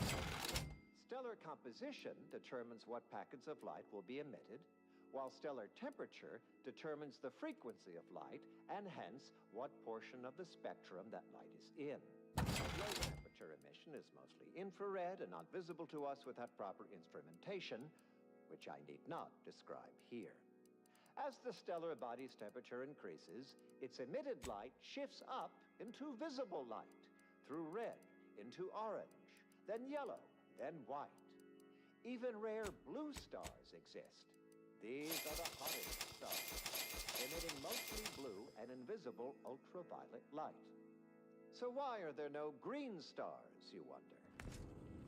[SPEAKER 2] Stellar composition determines what packets of light will be emitted, while stellar temperature determines the frequency of light and hence what portion of the spectrum that light is in. Low temperature emission is mostly infrared and not visible to us without proper instrumentation, which I need not describe here. As the stellar body's temperature increases, its emitted light shifts up into visible light, through red into orange, then yellow, then white. Even rare blue stars exist. These are the hottest stars, emitting mostly blue and invisible ultraviolet light. So why are there no green stars, you wonder?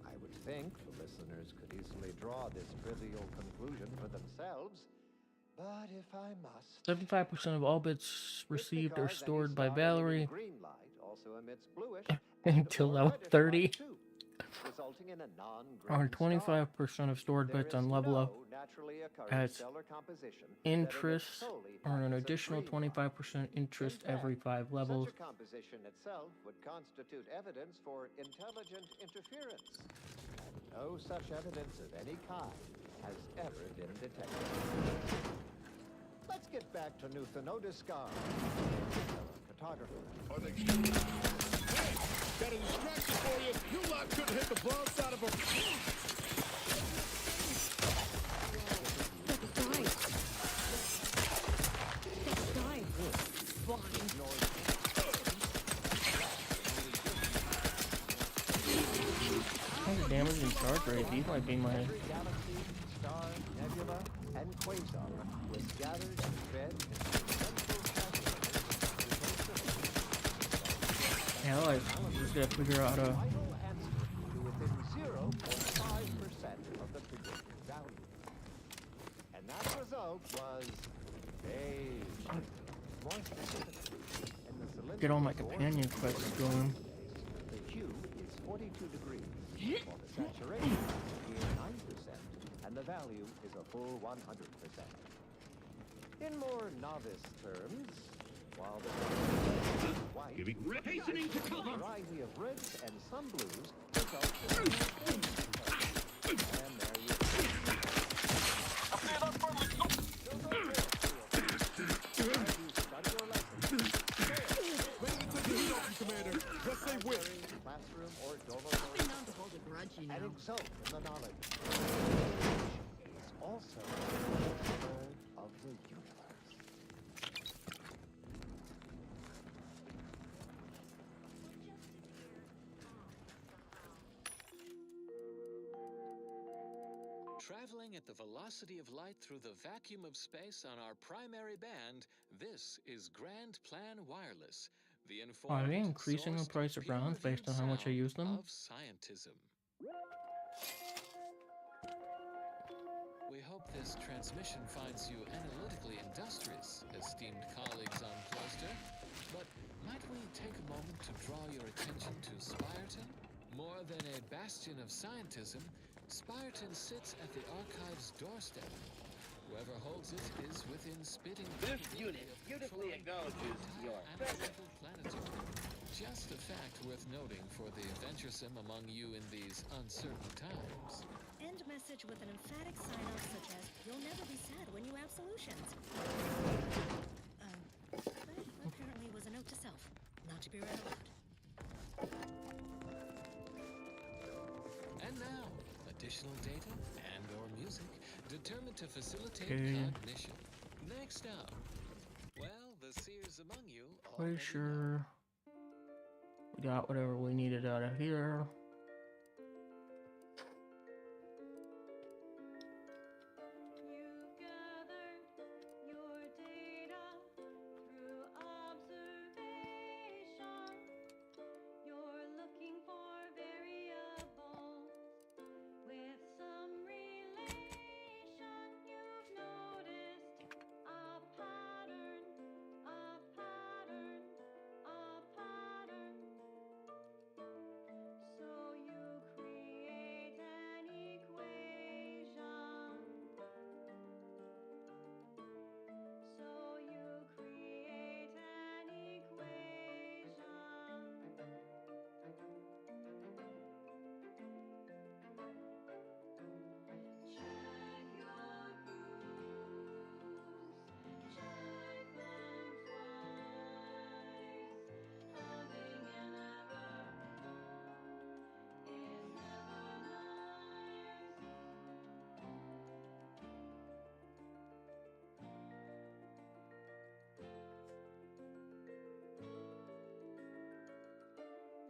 [SPEAKER 2] I would think the listeners could easily draw this trivial conclusion for themselves. But if I must...
[SPEAKER 20] 75% of all bits received or stored by Valerie
[SPEAKER 2] green light also emits bluish
[SPEAKER 20] until level 30.
[SPEAKER 2] resulting in a
[SPEAKER 20] Or 25% of stored bits on level up at interest, or an additional 25% interest every 5 levels.
[SPEAKER 2] Such a composition itself would constitute evidence for intelligent interference. And no such evidence of any kind has ever been detected. Let's get back to Newton Odescard, cartographer.
[SPEAKER 3] Hey, got a distraction for you. You lot couldn't hit the broadside of a...
[SPEAKER 20] Kind of damage and charge rate. These might be my...
[SPEAKER 2] Galaxy, star, nebula, and quasar was gathered and fed
[SPEAKER 20] Yeah, I just gotta figure out a...
[SPEAKER 2] within 0.5% of the predicted value. And that result was beige. More specifically, in the cylindrical
[SPEAKER 20] Get all my companion quests going.
[SPEAKER 2] the hue is 42 degrees, while the saturation is 9%, and the value is a full 100%. In more novice terms, while the white,
[SPEAKER 9] Hastening to cover.
[SPEAKER 2] a variety of reds and some blues results in and there you
[SPEAKER 3] Commander. Let's say win.
[SPEAKER 2] Classroom or dormitory.
[SPEAKER 13] Something known to hold a grudge, you know.
[SPEAKER 2] And exult in the knowledge. Is also the third of the universe.
[SPEAKER 11] Traveling at the velocity of light through the vacuum of space on our primary band, this is Grand Plan Wireless, the
[SPEAKER 20] Are they
[SPEAKER 11] informed,
[SPEAKER 20] increasing the
[SPEAKER 11] sourced,
[SPEAKER 20] price of rounds based on how much I use them?
[SPEAKER 11] of scientism. We hope this transmission finds you analytically industrious, esteemed colleagues on Cloister, but might we take a moment to draw your attention to Spyreton? More than a bastion of scientism, Spyreton sits at the Archive's doorstep. Whoever holds it is within spitting
[SPEAKER 12] This
[SPEAKER 11] distance
[SPEAKER 12] unit
[SPEAKER 11] of
[SPEAKER 12] beautifully
[SPEAKER 11] controlling
[SPEAKER 12] acknowledges
[SPEAKER 11] the
[SPEAKER 12] your
[SPEAKER 11] entire
[SPEAKER 12] presence.
[SPEAKER 11] analytical planetarium. Just a fact worth noting for the adventuresome among you in these uncertain times.
[SPEAKER 19] End message with an emphatic sign-off such as, "You'll never be sad when you have solutions." That apparently was a note to self, not to be read aloud.
[SPEAKER 11] And now, additional data and/or music determined to facilitate
[SPEAKER 20] Okay.
[SPEAKER 11] cognition. Next up, well, the seers among you
[SPEAKER 20] Pretty sure we got whatever we needed out of here.
[SPEAKER 9] You've gathered your data through observation. You're looking for variables with some relation. You've noticed a pattern, a pattern, a pattern. So you create an equation. So you create an equation. Check your grooves, check them twice. Having an error is never nice.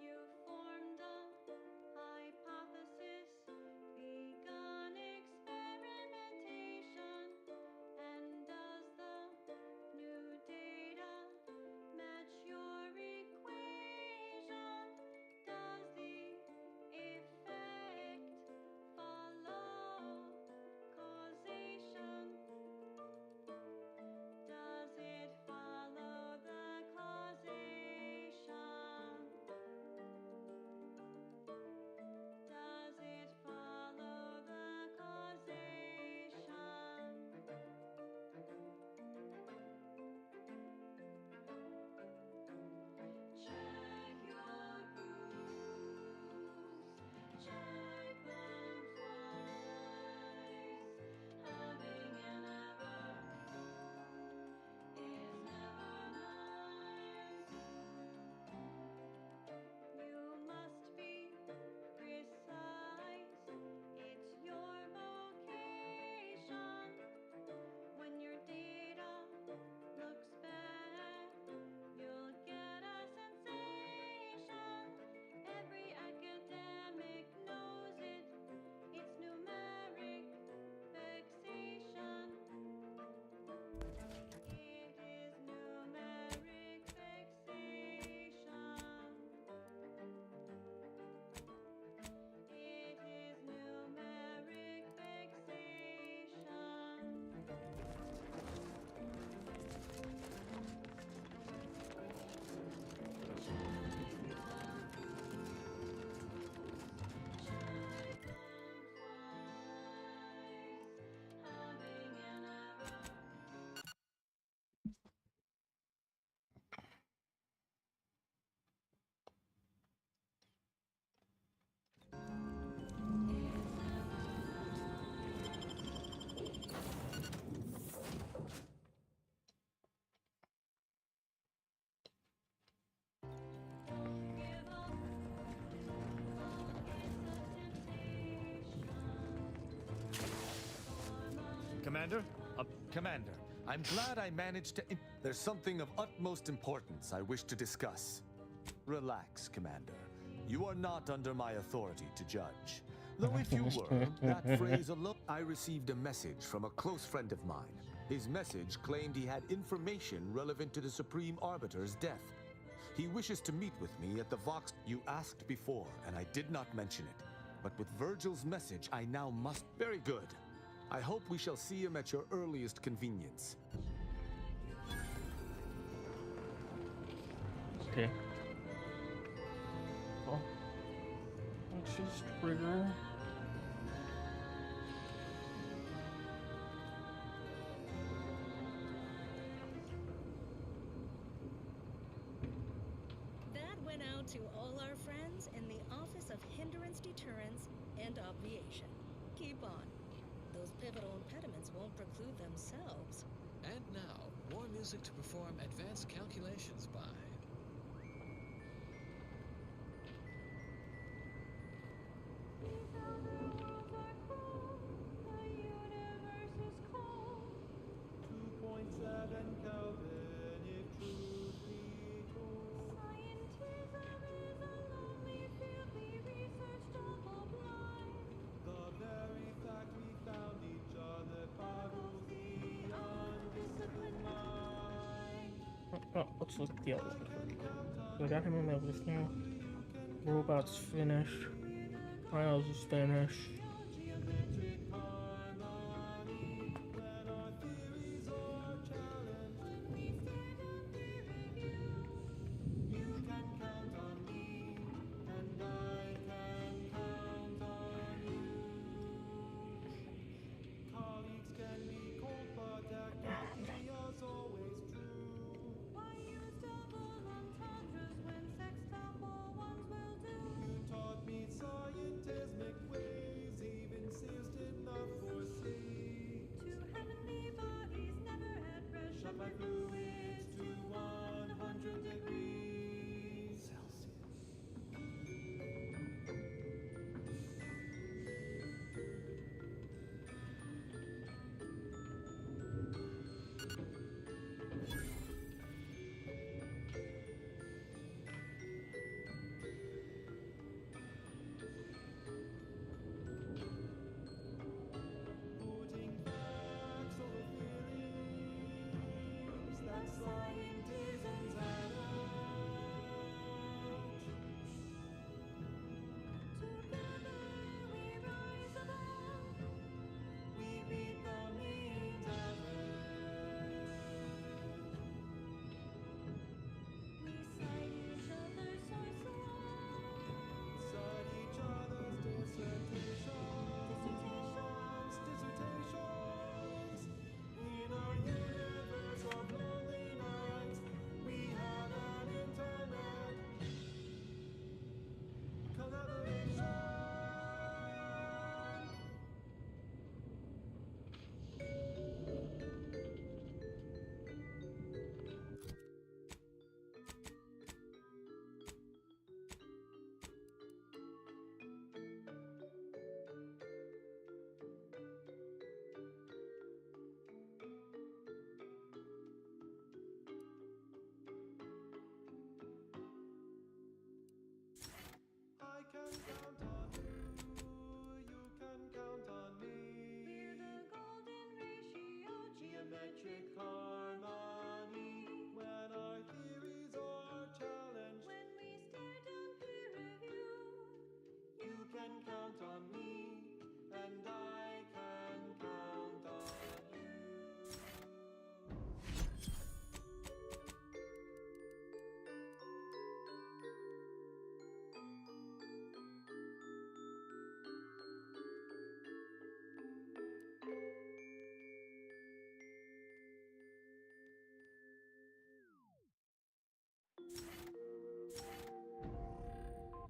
[SPEAKER 9] You formed a hypothesis, begun experimentation, and does the new data match your equation? Does the effect follow causation? Does it follow the causation? Does it follow the causation? Check your grooves, check them twice. Having an error is never nice. You must be precise. It's your vocation. When your data looks bad, you'll get a sensation. Every academic knows it. It's numeric vexation. It is numeric vexation. It is numeric vexation. Having an error.
[SPEAKER 15] Commander? Commander, I'm glad I managed to... There's something of utmost importance I wish to discuss. Relax, Commander. You are not under my authority to judge. Though if you were, that phrase alone... I received a message from a close friend of mine. His message claimed he had information relevant to the Supreme Arbiter's death. He wishes to meet with me at the Vox... You asked before, and I did not mention it. But with Virgil's message, I now must... Very good. I hope we shall see him at your earliest convenience.
[SPEAKER 20] Okay. She's pretty girl.
[SPEAKER 19] That went out to all our friends in the Office of Hindrance Deterrence and Obviation. Keep on. Those pivotal impediments won't preclude themselves.
[SPEAKER 11] And now, more music to perform advanced calculations by.
[SPEAKER 20] Oh, let's look at the other one. We got him in there with now. Robot's finished. Miles is finished.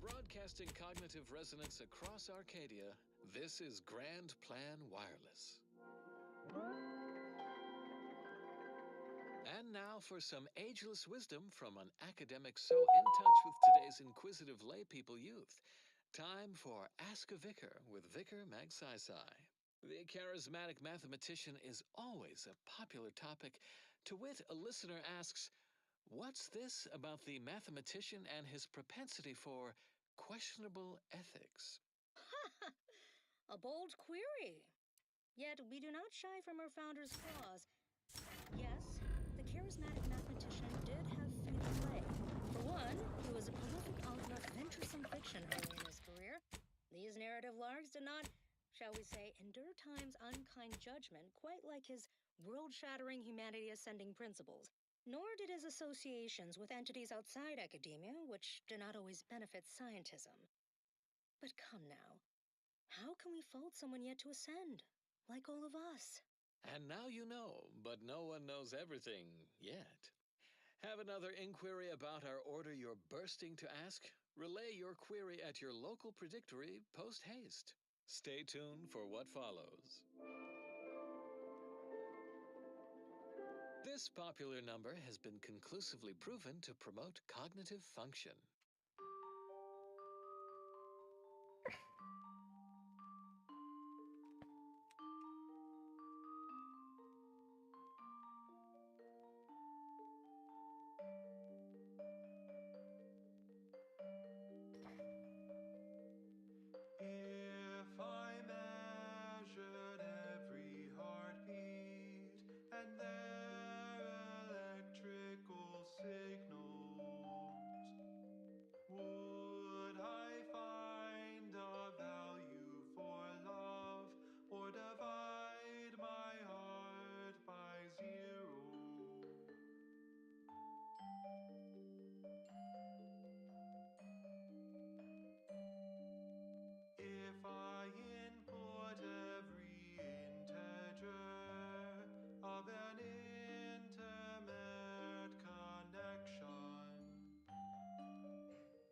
[SPEAKER 11] Broadcasting cognitive resonance across Arcadia, this is Grand Plan Wireless. And now for some ageless wisdom from an academic so in touch with today's inquisitive laypeople youth. Time for Ask a Vicar with Vicar Magsaysay. The charismatic mathematician is always a popular topic. To wit, a listener asks, what's this about the mathematician and his propensity for questionable ethics?
[SPEAKER 19] A bold query. Yet we do not shy from our founder's flaws. Yes, the charismatic mathematician did have fatal play. For one, he was a prolific author of venturesome fiction early in his career. These narrative larks did not, shall we say, endure time's unkind judgment quite like his world-shattering humanity-ascending principles. Nor did his associations with entities outside academia, which did not always benefit scientism. But come now. How can we fault someone yet to ascend? Like all of us.
[SPEAKER 11] And now you know, but no one knows everything yet. Have another inquiry about our order you're bursting to ask? Relay your query at your local predictory post haste. Stay tuned for what follows. This popular number has been conclusively proven to promote cognitive function.
[SPEAKER 7] If I measured every heartbeat and their electrical signals, would I find a value for love or divide my heart by zero? If I input every integer of an intimate connection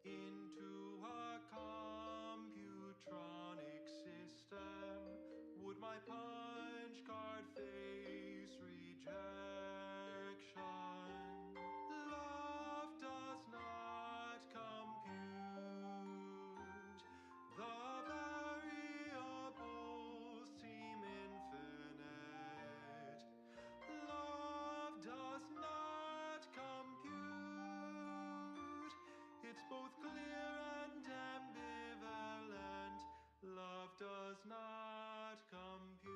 [SPEAKER 7] into a computronic system, would my punch card face rejection? Love does not compute. The variables seem infinite. Love does not compute. It's both clear and ambivalent. Love does not compute.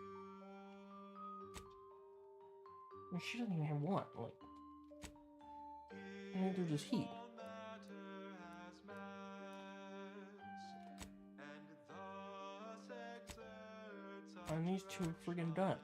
[SPEAKER 20] I mean, she doesn't even have one. Like, I need to just heat.
[SPEAKER 7] All matter has mass, and thus exerts
[SPEAKER 20] And these two are friggin' done.